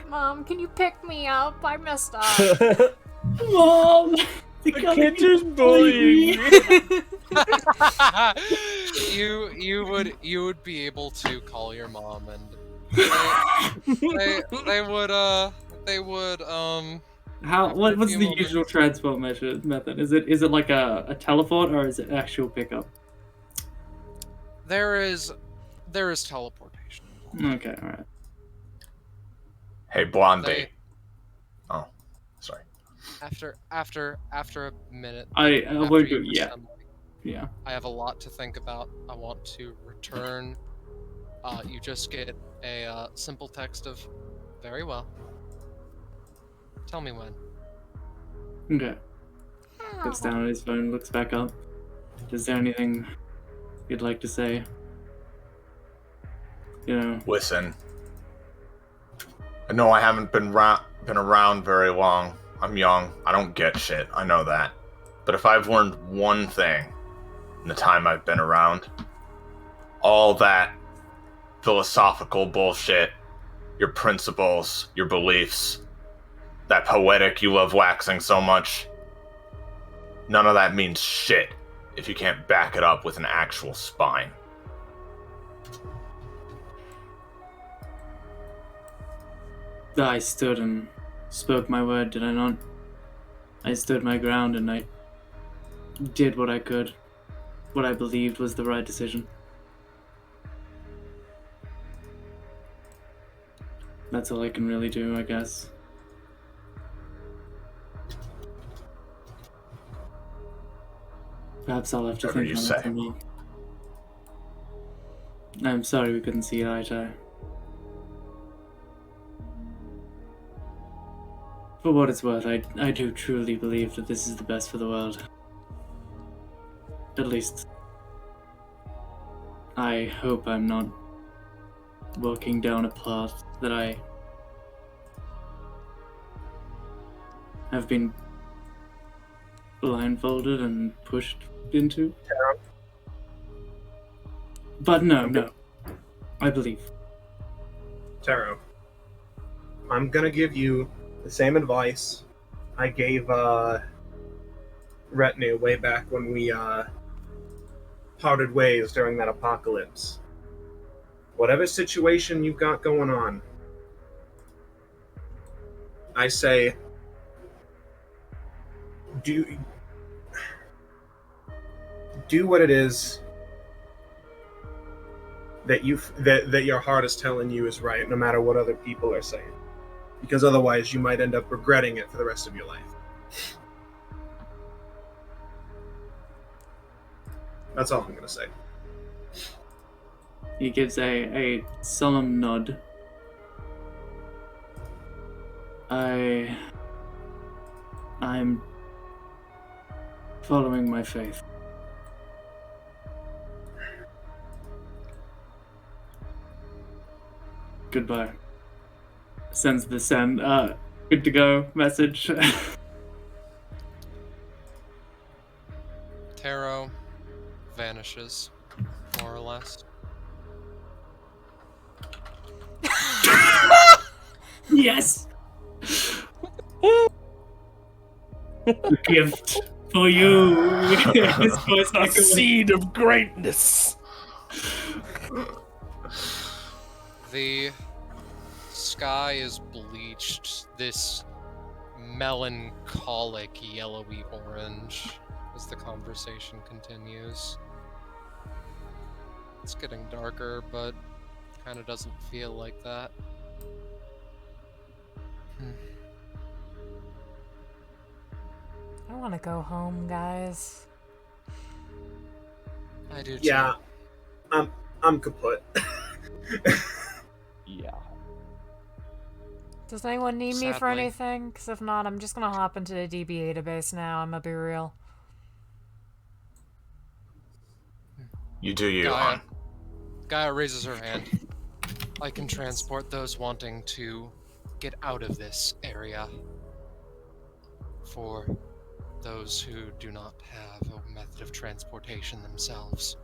Mom, can you pick me up? I messed up. Mom! The kid just bullying me. you would be able to call your mom and they would What's few the moments. usual transport method? Is it like a teleport or is it actual pickup? There is teleportation. Okay, alright. hey, Blondie. They- Oh, sorry. After a minute. I after won't you do it yet. respond, Yeah. I have a lot to think about. I want to return. You just get a simple text of, very well. Tell me when. Okay. Goes down on his phone, looks back up. Is there anything you'd like to say? You know, Listen. I know I haven't been around very long. I'm young. I don't get shit. I know that. But if I've learned one thing in the time I've been around, all that philosophical bullshit, your principles, your beliefs, that poetic you love waxing so much, none of that means shit if you can't back it up with an actual spine. I stood and spoke my word, did I not? I stood my ground and I did what I could. What I believed was the right decision. That's all I can really do, I guess. Perhaps I'll have to Whatever think you on say. it some more. I'm sorry we couldn't see eye to eye. For what it's worth, I do truly believe that this is the best for the world. At least, I hope I'm not walking down a path that I have been blindfolded and pushed into. But no. I believe. Taro, I'm gonna give you the same advice I gave Retinue way back when we parted ways during that apocalypse. Whatever situation you've got going on, I say do what it is that that your heart is telling you is right, no matter what other people are saying. Because otherwise you might end up regretting it for the rest of your life. That's all I'm gonna say. He gives a solemn nod. I'm following my faith. Goodbye. Sends the good to go message. Taro vanishes, more or less. Yes! A gift for you! His voice A echoing. seed of greatness. The sky is bleached, this melancholic yellowy orange as the conversation continues. It's getting darker, but kind of doesn't feel like that. I want to go home, guys. I do too. Yeah, I'm kaput. Yeah. Does anyone need me for Sadly. anything? Because if not, I'm just gonna hop into the DBA database now. I'm gonna be real. You do you, Gaia. hon. Gaia raises her hand. I can transport those wanting to get out of this area. For those who do not have a method of transportation themselves.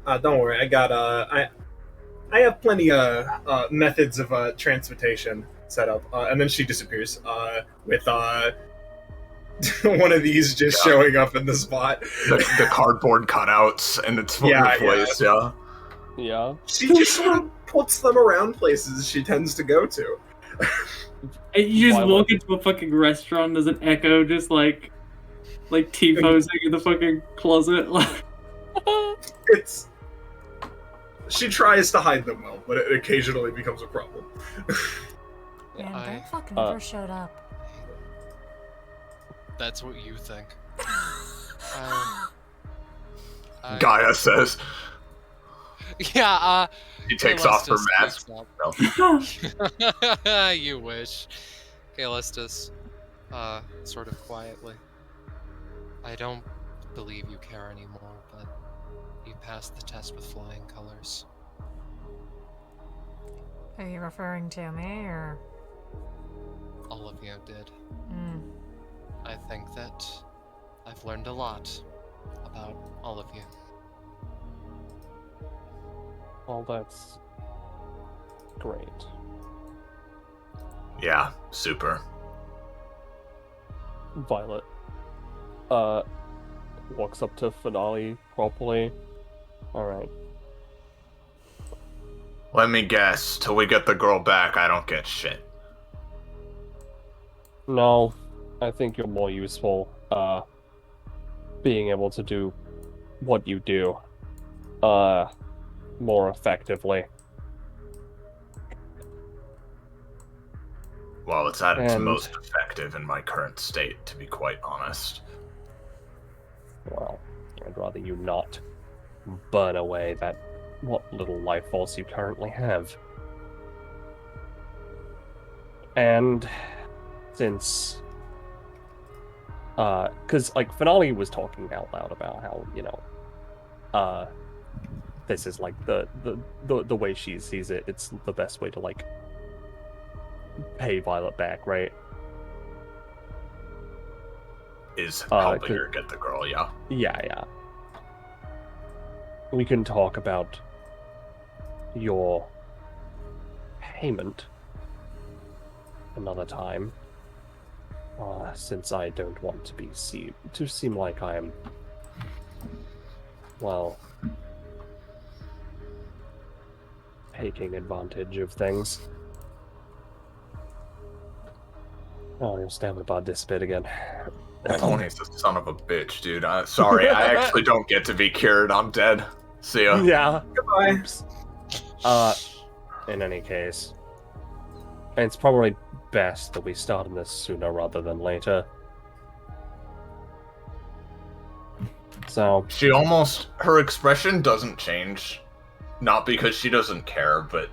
Don't worry, I got I have plenty of methods of transportation set up. And then she disappears with one of these just showing up in the spot. The cardboard cutouts and its full place, yeah. Yeah. She just sort of puts them around places she tends to go to. You just Why walk would- into a fucking restaurant, there's an Echo just like T-posing in the fucking closet. It's she tries to hide them well, but it occasionally becomes a problem. Man, I- Bert fucking never showed up. That's what you think. I- Gaia says. Yeah, She takes off her Callistus mask. speaks up. You wish. Callistus, sort of quietly. I don't believe you care anymore, but you passed the test with flying colors. Are you referring to me, or? All of you did. Hmm. I think that I've learned a lot about all of you. Well, that's great. Yeah, super. Violet walks up to Finale properly. Alright. Let me guess. Till we get the girl back, I don't get shit. No, I think you're more useful, being able to do what you do, more effectively. Well, it's at its And- most effective in my current state, to be quite honest. Well, I'd rather you not burn away that what little life force you currently have. And since because like Finale was talking out loud about how, you know, this is like the way she sees it, it's the best way to like pay Violet back, right? Is Uh, helping could- her get the girl, yeah. Yeah. We can talk about your payment another time. Since I don't want to seem like I'm, well, taking advantage of things. Oh, you're stabbing about this bit again. Tony's a son of a bitch, dude. Sorry, I actually don't get to be cured. I'm dead. See ya. Yeah. Goodbye. Oops. In any case, it's probably best that we start on this sooner rather than later. So, Her expression doesn't change. Not because she doesn't care, but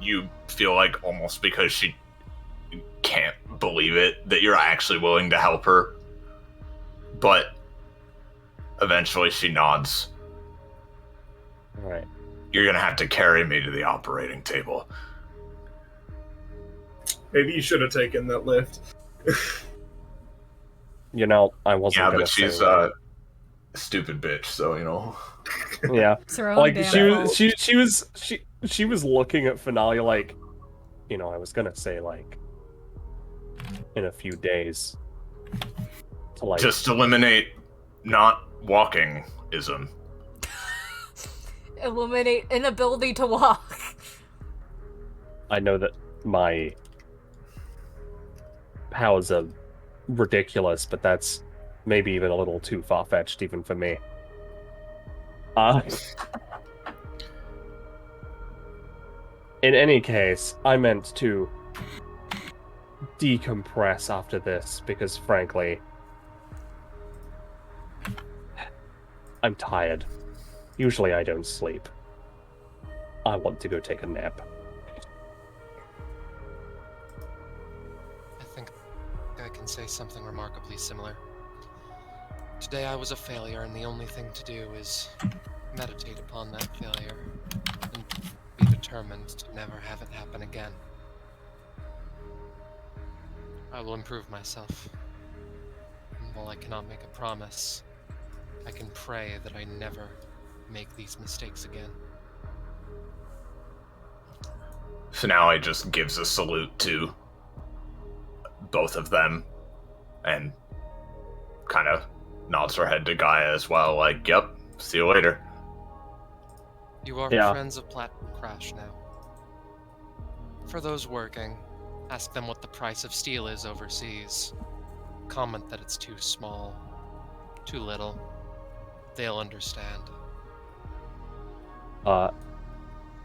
you feel like almost because she can't believe it that you're actually willing to help her. But eventually she nods. alright. You're gonna have to carry me to the operating table. Maybe you should have taken that lift. You know, I wasn't Yeah, gonna but she's say that. a stupid bitch, so you know. Yeah. It's her own Like damn fault. she was looking at Finale like, you know, I was gonna say like in a few days to like Just eliminate not walking ism. Eliminate inability to walk. I know that my powers are ridiculous, but that's maybe even a little too far-fetched even for me. In any case, I meant to decompress after this because, frankly, I'm tired. Usually I don't sleep. I want to go take a nap. I think I can say something remarkably similar. Today I was a failure, and the only thing to do is meditate upon that failure and be determined to never have it happen again. I will improve myself. And while I cannot make a promise, I can pray that I never make these mistakes again. Finale just gives a salute to both of them and kind of nods her head to Gaia as well, like, yep, see you later. You are Yeah. friends of Platinum Crash now. For those working, ask them what the price of steel is overseas. Comment that it's too small, too little. They'll understand.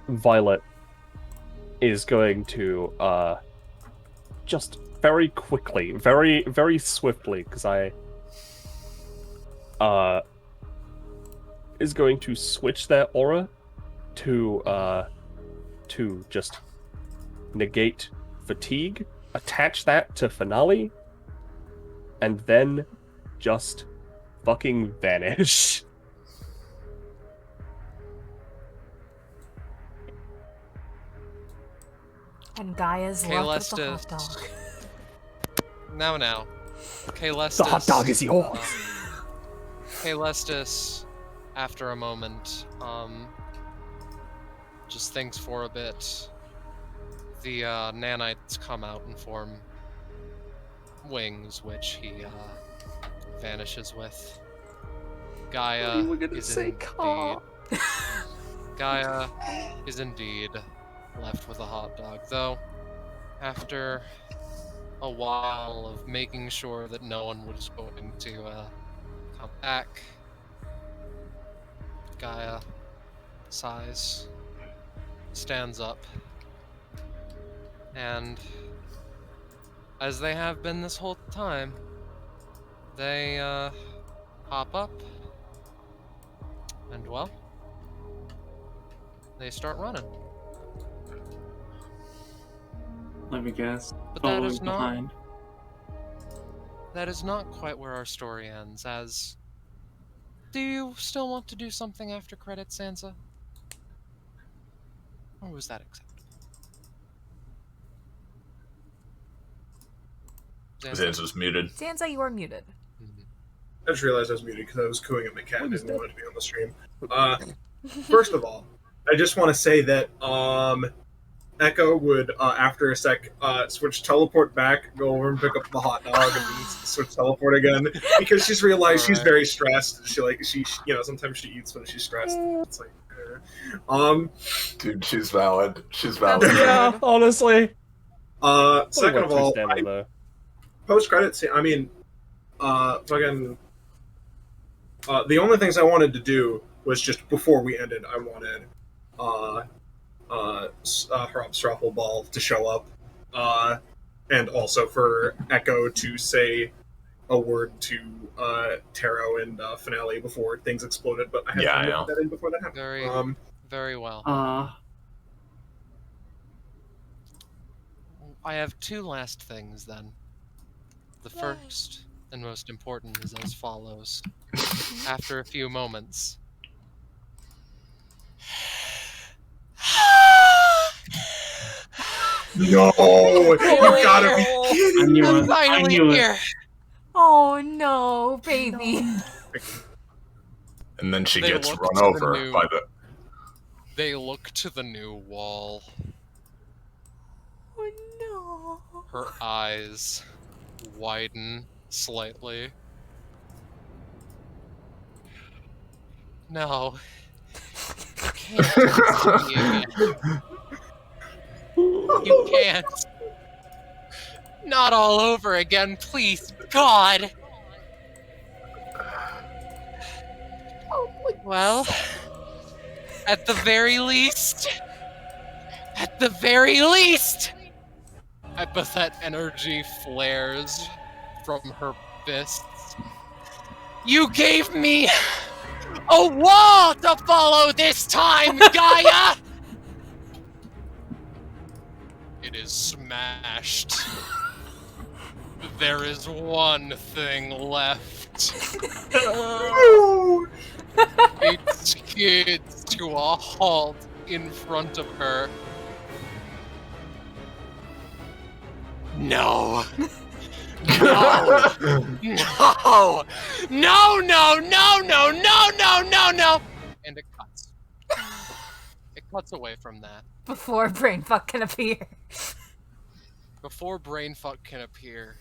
Violet is going to just very quickly, very, very swiftly, because is going to switch their aura to just negate fatigue, attach that to Finale, and then just fucking vanish. And Gaia's left with the hot dog. Now. Kaelestis. The hot dog is yours. Kaelestis, after a moment, just thinks for a bit. The nanites come out and form wings, which he vanishes with. Gaia is indeed. Gaia is indeed left with a hot dog, though. After a while of making sure that no one was going to come back, Gaia sighs, stands up, and as they have been this whole time, they hop up, and well, they start running. Let me guess. But that is Following not. behind. That is not quite where our story ends, as... Do you still want to do something after credits, Sansa? Or was that acceptable? Zanza's muted. Sansa, you are muted. I just realized I was muted because I was cooing at my cat and didn't want it to be on the stream. First of all, I just want to say that Echo would, after a sec, switch teleport back, go over and pick up the hot dog, and then switch teleport again, because she's realized she's very stressed. She sometimes she eats when she's stressed. It's like, Dude, she's valid. She's valid. Yeah, honestly. Second of all, post credits. I mean, the only things I wanted to do was just before we ended, I wanted Hrop Ball to show up, and also for Echo to say a word to Taro and Finale before things exploded, but I had to put that in before that happened. Very well. I have two last things then. The first and most important is as follows. After a few moments, No, you gotta be kidding! I knew it. Finally here. Oh no, baby. And then she They gets look run to the over new- by the. they look to the new wall. Oh no. Her eyes widen slightly. No. You can't see me again. You can't. Not all over again, please, God. Well, at the very least, Epithet energy flares from her fists. You gave me a wall to follow this time, Gaia! It is smashed. There is one thing left. It skids to a halt in front of her. No. No. No. No, no, no, no, no, no, no, no. And it cuts. It cuts away from that. Before brainfuck can appear. Before brainfuck can appear,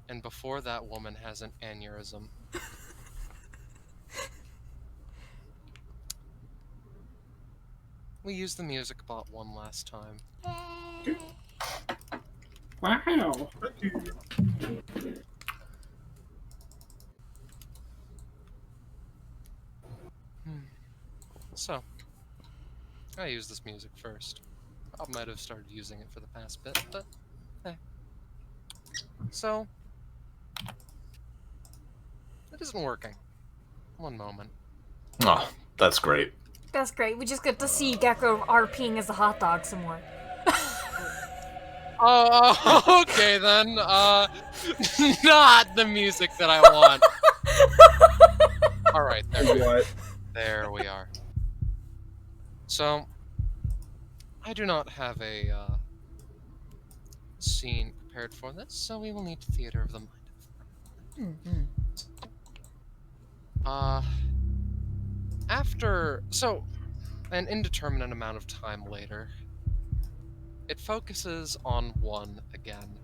and before that woman has an aneurysm. We use the music bot one last time. Wow. So, I use this music first. I might have started using it for the past bit, but hey. So, it isn't working. One moment. Oh, that's great. That's great. We just get to see Gecko RPing as a hot dog some more. Oh, okay then. Not the music that I want. Alright, there we are. So, I do not have a scene prepared for this, so we will need theater of the mind. So, an indeterminate amount of time later, it focuses on one again.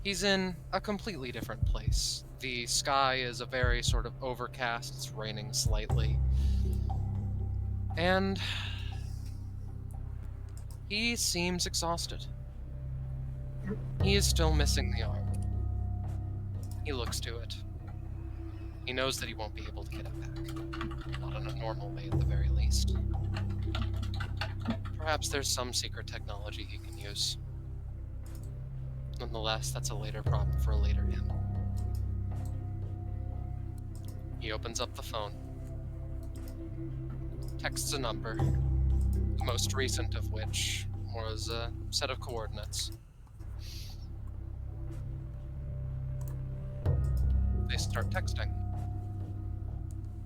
He's in a completely different place. The sky is a very sort of overcast, it's raining slightly. And he seems exhausted. He is still missing the arm. He looks to it. He knows that he won't be able to get it back. Not in a normal way, at the very least. Perhaps there's some secret technology he can use. Nonetheless, that's a later problem for a later him. He opens up the phone. Texts a number. The most recent of which was a set of coordinates. They start texting.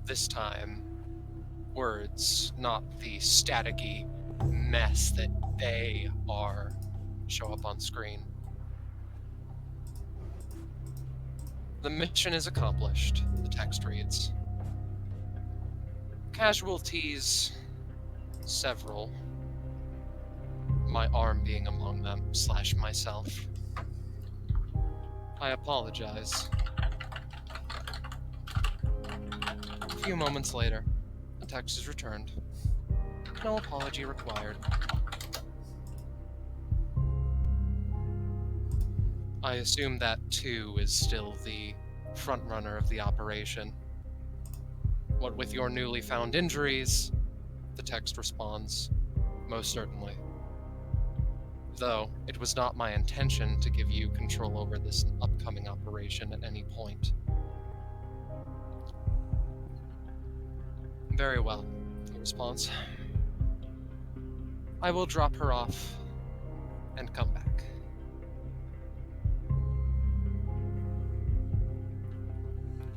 This time, words, not the staticky mess that they are, show up on screen. The mission is accomplished, the text reads. Casualties, several. My arm being among them, / myself. I apologize. A few moments later, the text is returned. No apology required. I assume that, too, is still the frontrunner of the operation. What with your newly found injuries, the text responds, most certainly. Though, it was not my intention to give you control over this upcoming operation at any point. Very well, he responds. I will drop her off and come back.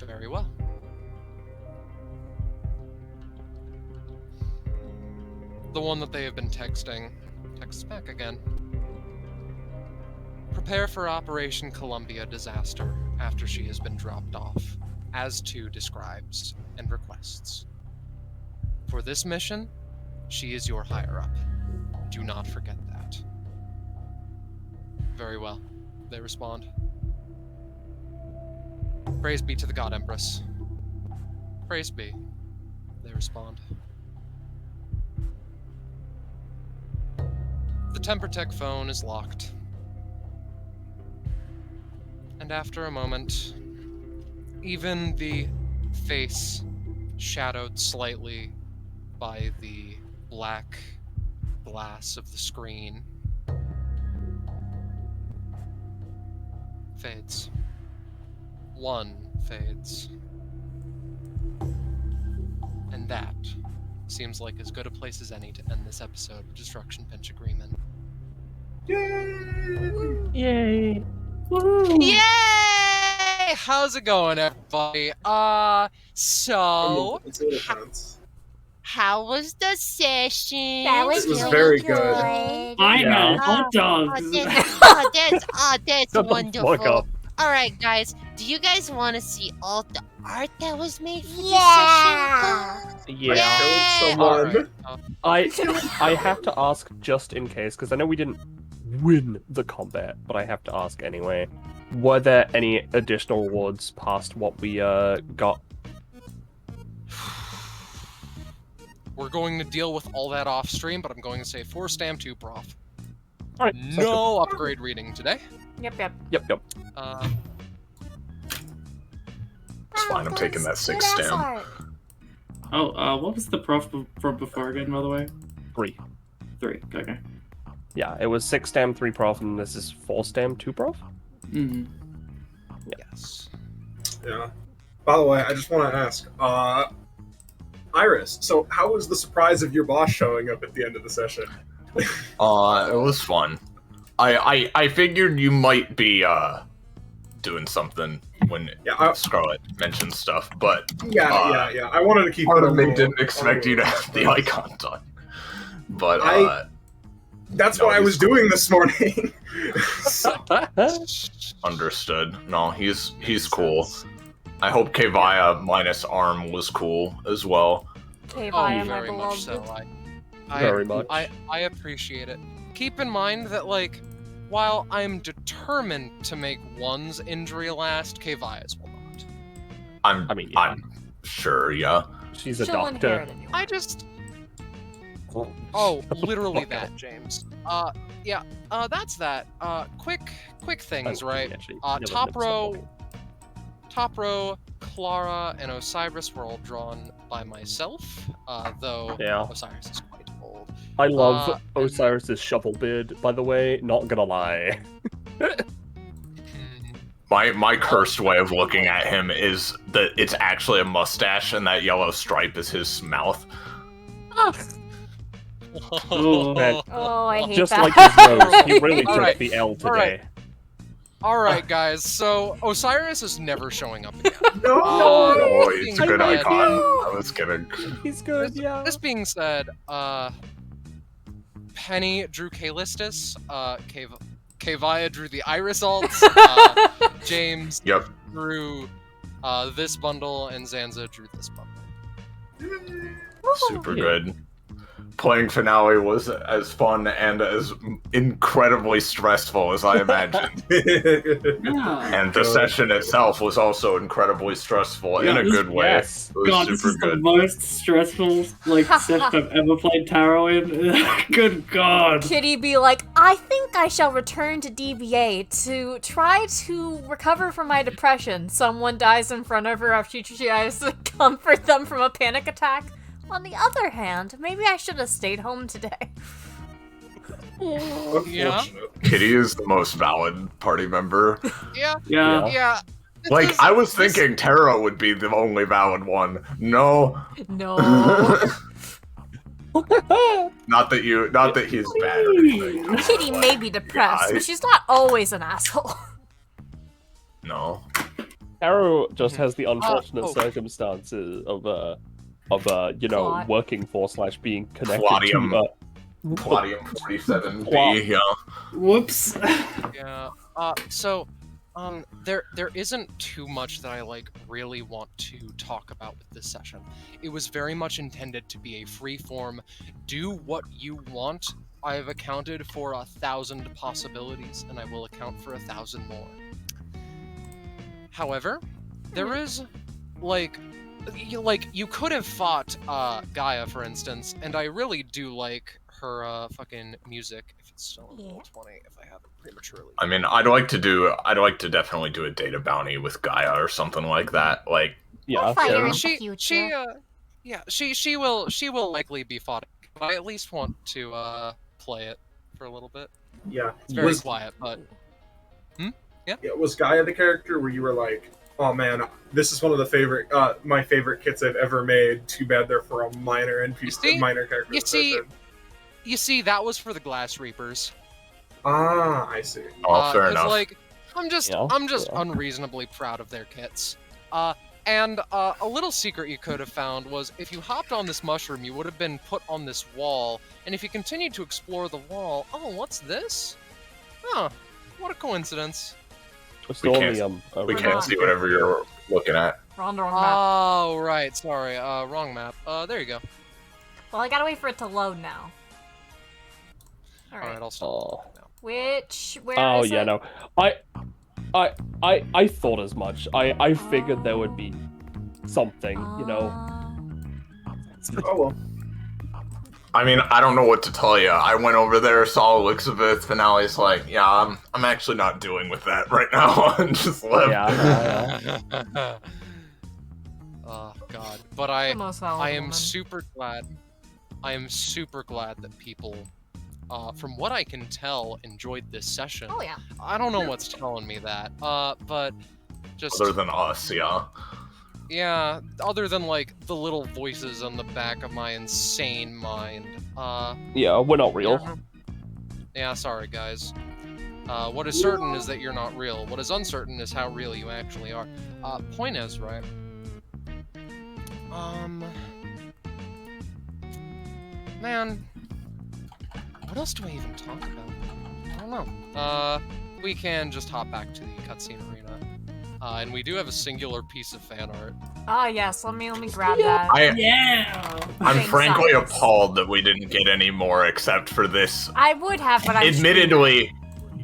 Very well. The one that they have been texting texts back again. Prepare for Operation Columbia disaster after she has been dropped off, as to describes and requests. For this mission, she is your higher-up. Do not forget that. Very well, they respond. Praise be to the God Empress. Praise be, they respond. The Tempertech phone is locked. And after a moment, even the face shadowed slightly by the black glass of the screen fades. 1 fades. And that seems like as good a place as any to end this episode of Destruction Pinch Agreement. Yay! Yay! How's it going, everybody? So It's a little tense. How was the session? That was It was really very good. good. I Yeah. know, hot dogs. That's Shut the fuck wonderful. up. All right, guys. Do you guys want to see all the art that was made for Yeah. this session? Yeah. I killed Alright, someone. I have to ask just in case, because I know we didn't win the combat, but I have to ask anyway. Were there any additional rewards past what we got? we're going to deal with all that off stream, but I'm going to say 4 stam 2 prof. Alright, No upgrade reading today. Yep. Yep. It's fine, I'm taking that 6 stam. Oh, what was the prof from before again, by the way? 3. 3, okay. Yeah, it was 6 stam 3 prof, and this is 4 stam 2 prof. Mm-hmm. Yes. Yeah. By the way, I just want to ask, Iris, so how was the surprise of your boss showing up at the end of the session? It was fun. I figured you might be doing something when Scarlet mentioned stuff, but Yeah. I wanted to keep part it of me little- didn't expect you to have the icon done. But That's No, what I he's was doing this morning. understood. No, he's cool. I hope Kevaya minus arm was cool as well. Okay, Oh, bye, my very much beloved. so. Very much. I appreciate it. Keep in mind that, like, while I'm determined to make one's injury last, Kevaya's will not. I'm sure, yeah. She's a She'll doctor. inherit it. I just... Oh, Shut the literally fuck that, up. James. That's that. Quick things, right? Actually, Top row, Clara and Osiris were all drawn by myself, though Yeah. Osiris is quite old. I love and- Osiris's shovel beard, by the way, not gonna lie. My cursed way of looking at him is that it's actually a mustache and that yellow stripe is his mouth. Oh, man. Oh, I hate Just that. like his nose, he really took Alright, the L today. alright. Alright, guys, so Osiris is never showing up again. No! Oh, it's a good I icon. I was kidding. He's good, yeah. This being said, Penny drew Kalistus, Kevaya drew the Iris alts, James Yep. drew this bundle, and Zanza drew this bundle. Super good. Playing Finale was as fun and as incredibly stressful as I imagined. yeah. And the session itself was also incredibly stressful in a good way. Yes. It was God, this super is the good. most stressful session I've ever played tarot in. Good God. Kitty be like, I think I shall return to DBA to try to recover from my depression. Someone dies in front of her after she tries to comfort them from a panic attack. On the other hand, maybe I should have stayed home today. Unfortunate. Kitty is the most valid party member. Yeah. Yeah. Like, I was thinking Tara would be the only valid one. No. No. Not that he's bad or anything. Kitty may be depressed, Yeah, but she's not always an asshole. No. Arrow just has the unfortunate oh. circumstances of Plot. working for / being connected Platium. to Platium 47B, Wow. yeah. Whoops. Yeah. There isn't too much that I really want to talk about with this session. It was very much intended to be a free form, do what you want. I have accounted for 1,000 possibilities, and I will account for 1,000 more. However, there is you could have fought Gaia, for instance, and I really do like her fucking music. If it's still in level 20, if I have it prematurely. I mean, I'd like to definitely do a data bounty with Gaia or something like that. Like, yeah. Fire sure. in the she future. she will likely be fought. But I at least want to play it for a little bit. Yeah. It's very Was, quiet, but Was Gaia the character where you were like, oh man, this is one of the my favorite kits I've ever made. Too bad they're for a minor NPC, minor character. You see, that was for the Glass Reapers. Ah, I see. Oh, fair enough. Like, I'm just unreasonably proud of their kits. And a little secret you could have found was if you hopped on this mushroom, you would have been put on this wall. And if you continued to explore the wall, oh, what's this? Huh, what a coincidence. We can't see whatever you're looking at. We're on the wrong map. Oh, right, sorry, wrong map. There you go. Well, I gotta wait for it to load now. Alright, I'll stop. Where Oh is yeah, it? no. I thought as much. I figured there would be something, you know. Oh well. I mean, I don't know what to tell you. I went over there, saw Elizabeth, and now he's like, yeah, I'm actually not dealing with that right now, and just left. Yeah. Oh god. But I am woman. super glad. I am super glad that people, from what I can tell, enjoyed this session. Oh yeah. I don't know what's telling me that. But just Other than us, yeah. yeah, other than like the little voices on the back of my insane mind. Yeah, we're not real. Yeah, sorry guys. What is certain is that you're not real. What is uncertain is how real you actually are. Point is, right? Man, what else do I even talk about? I don't know. We can just hop back to the cutscene arena. And we do have a singular piece of fan art. Oh yes, let me grab that. I'm Thanks, frankly Alex. appalled that we didn't get any more except for this. I would have, but I'm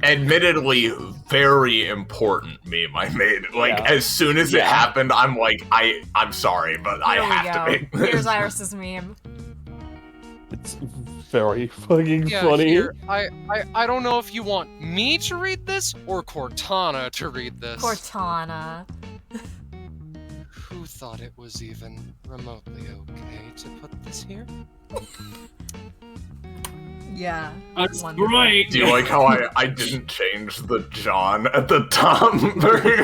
Admittedly, very important meme I made. Like, as soon as it happened, I'm like, I'm sorry, but I have to make this. Here's Iris's meme. It's very fucking Yeah, funny. here, I don't know if you want me to read this or Cortana to read this. Cortana. Who thought it was even remotely okay to put this here? Yeah. That's Wonderful. great. Do you like how I didn't change the John at the top?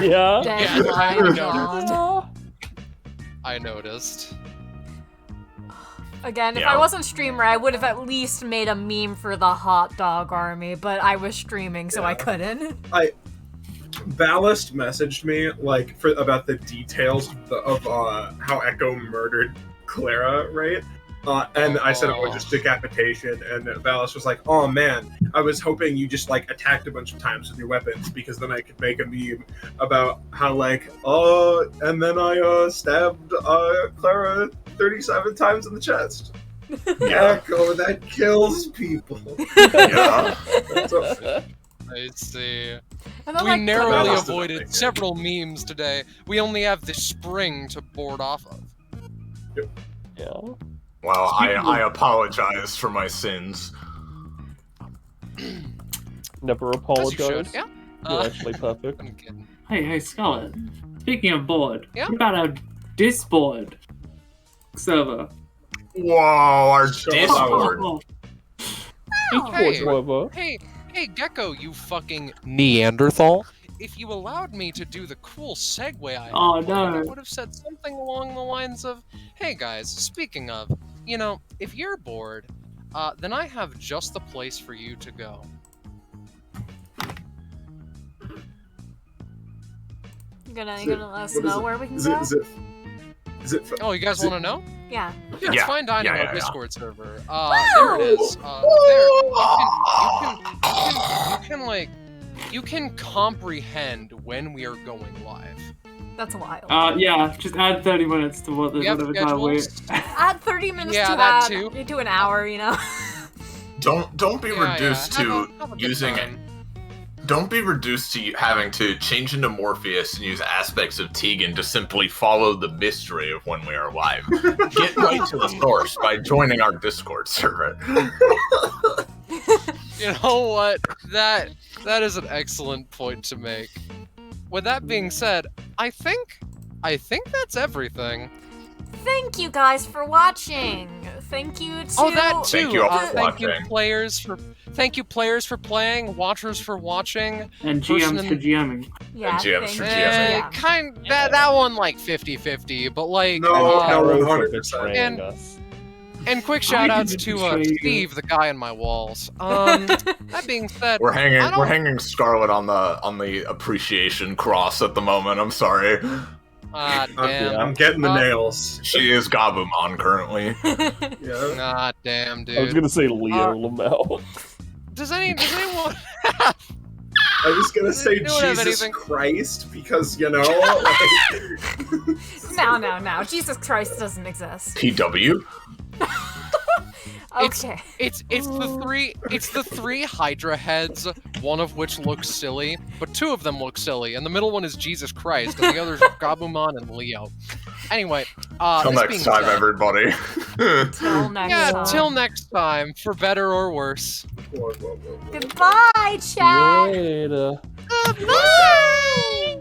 Yeah. Dead I line, noticed. John. I noticed. Again, if Yeah. I wasn't streamer, I would have at least made a meme for the hot dog army, but I was streaming, so I couldn't. Ballast messaged me like about the details of how Echo murdered Clara, right? And I said it was just decapitation, and Ballast was like, "Oh man, I was hoping you just like attacked a bunch of times with your weapons because then I could make a meme about how like, oh, and then I stabbed Clara 37 times in the chest." Echo, that kills people. Yeah. So, I see. And then, We like, narrowly Ballast avoided doesn't several memes today. We only have the spring to board off of. Yeah. Well, I apologize for my sins. Never As you apologize. should, yeah. You're actually perfect. I'm kidding. Hey, Scarlet. Speaking of board, Yeah? what about our Discord server? Whoa, our Shut Discord. Oh, Hey, Whatever. hey, Gecko, you fucking Neanderthal. If you allowed me to do the cool segue I Oh, had planned, I no. would have said something along the lines of, hey guys, speaking of, you know, if you're bored, then I have just the place for you to go. You gonna Is it- let us what is know it? where we can is go? it Oh, you guys Is it- want to know? Yeah. Yeah, it's Yeah, fine dining yeah, our yeah. Discord server. There it is. There. You can comprehend when we are going live. That's wild. yeah, just add 30 minutes to what the We have whatever time we. schedules. Add 30 minutes Yeah, to that that. too. You do an hour, you know? Don't be reduced Have to a good using time. Don't be reduced to having to change into Morpheus and use aspects of Tegan to simply follow the mystery of when we are live. Get right to the source by joining our Discord server. You know what? That is an excellent point to make. With that being said, I think that's everything. Thank you guys for watching. Thank you to... Oh, that too. Thank you all for Thank you watching. players for playing, watchers for watching, And person GMs for in- GMing. Yeah, And GMs thank for you. GMing. That one like 50-50, but like No, Arrow for 100%. betraying And- us. and quick I shout outs didn't to betray you. Steve, the guy on my walls. That being said, We're hanging I don't- we're hanging Scarlet on the appreciation cross at the moment. I'm sorry. damn. I'm getting the Uh, nails. She is Gabumon currently. Yeah. Ah, damn, dude. I was gonna say Leo Lamel. Does anyone? I was gonna say They don't have Jesus anything. Christ because like, No. Jesus Christ doesn't exist. PW? Okay. It's the three Hydra heads, one of which looks silly, but two of them look silly, and the middle one is Jesus Christ, and the others are Gabumon and Leo. Anyway, Till this next being time, said- everybody. Till next Yeah, time. till next time, for better or worse. Goodbye, See chat. you later. Goodbye.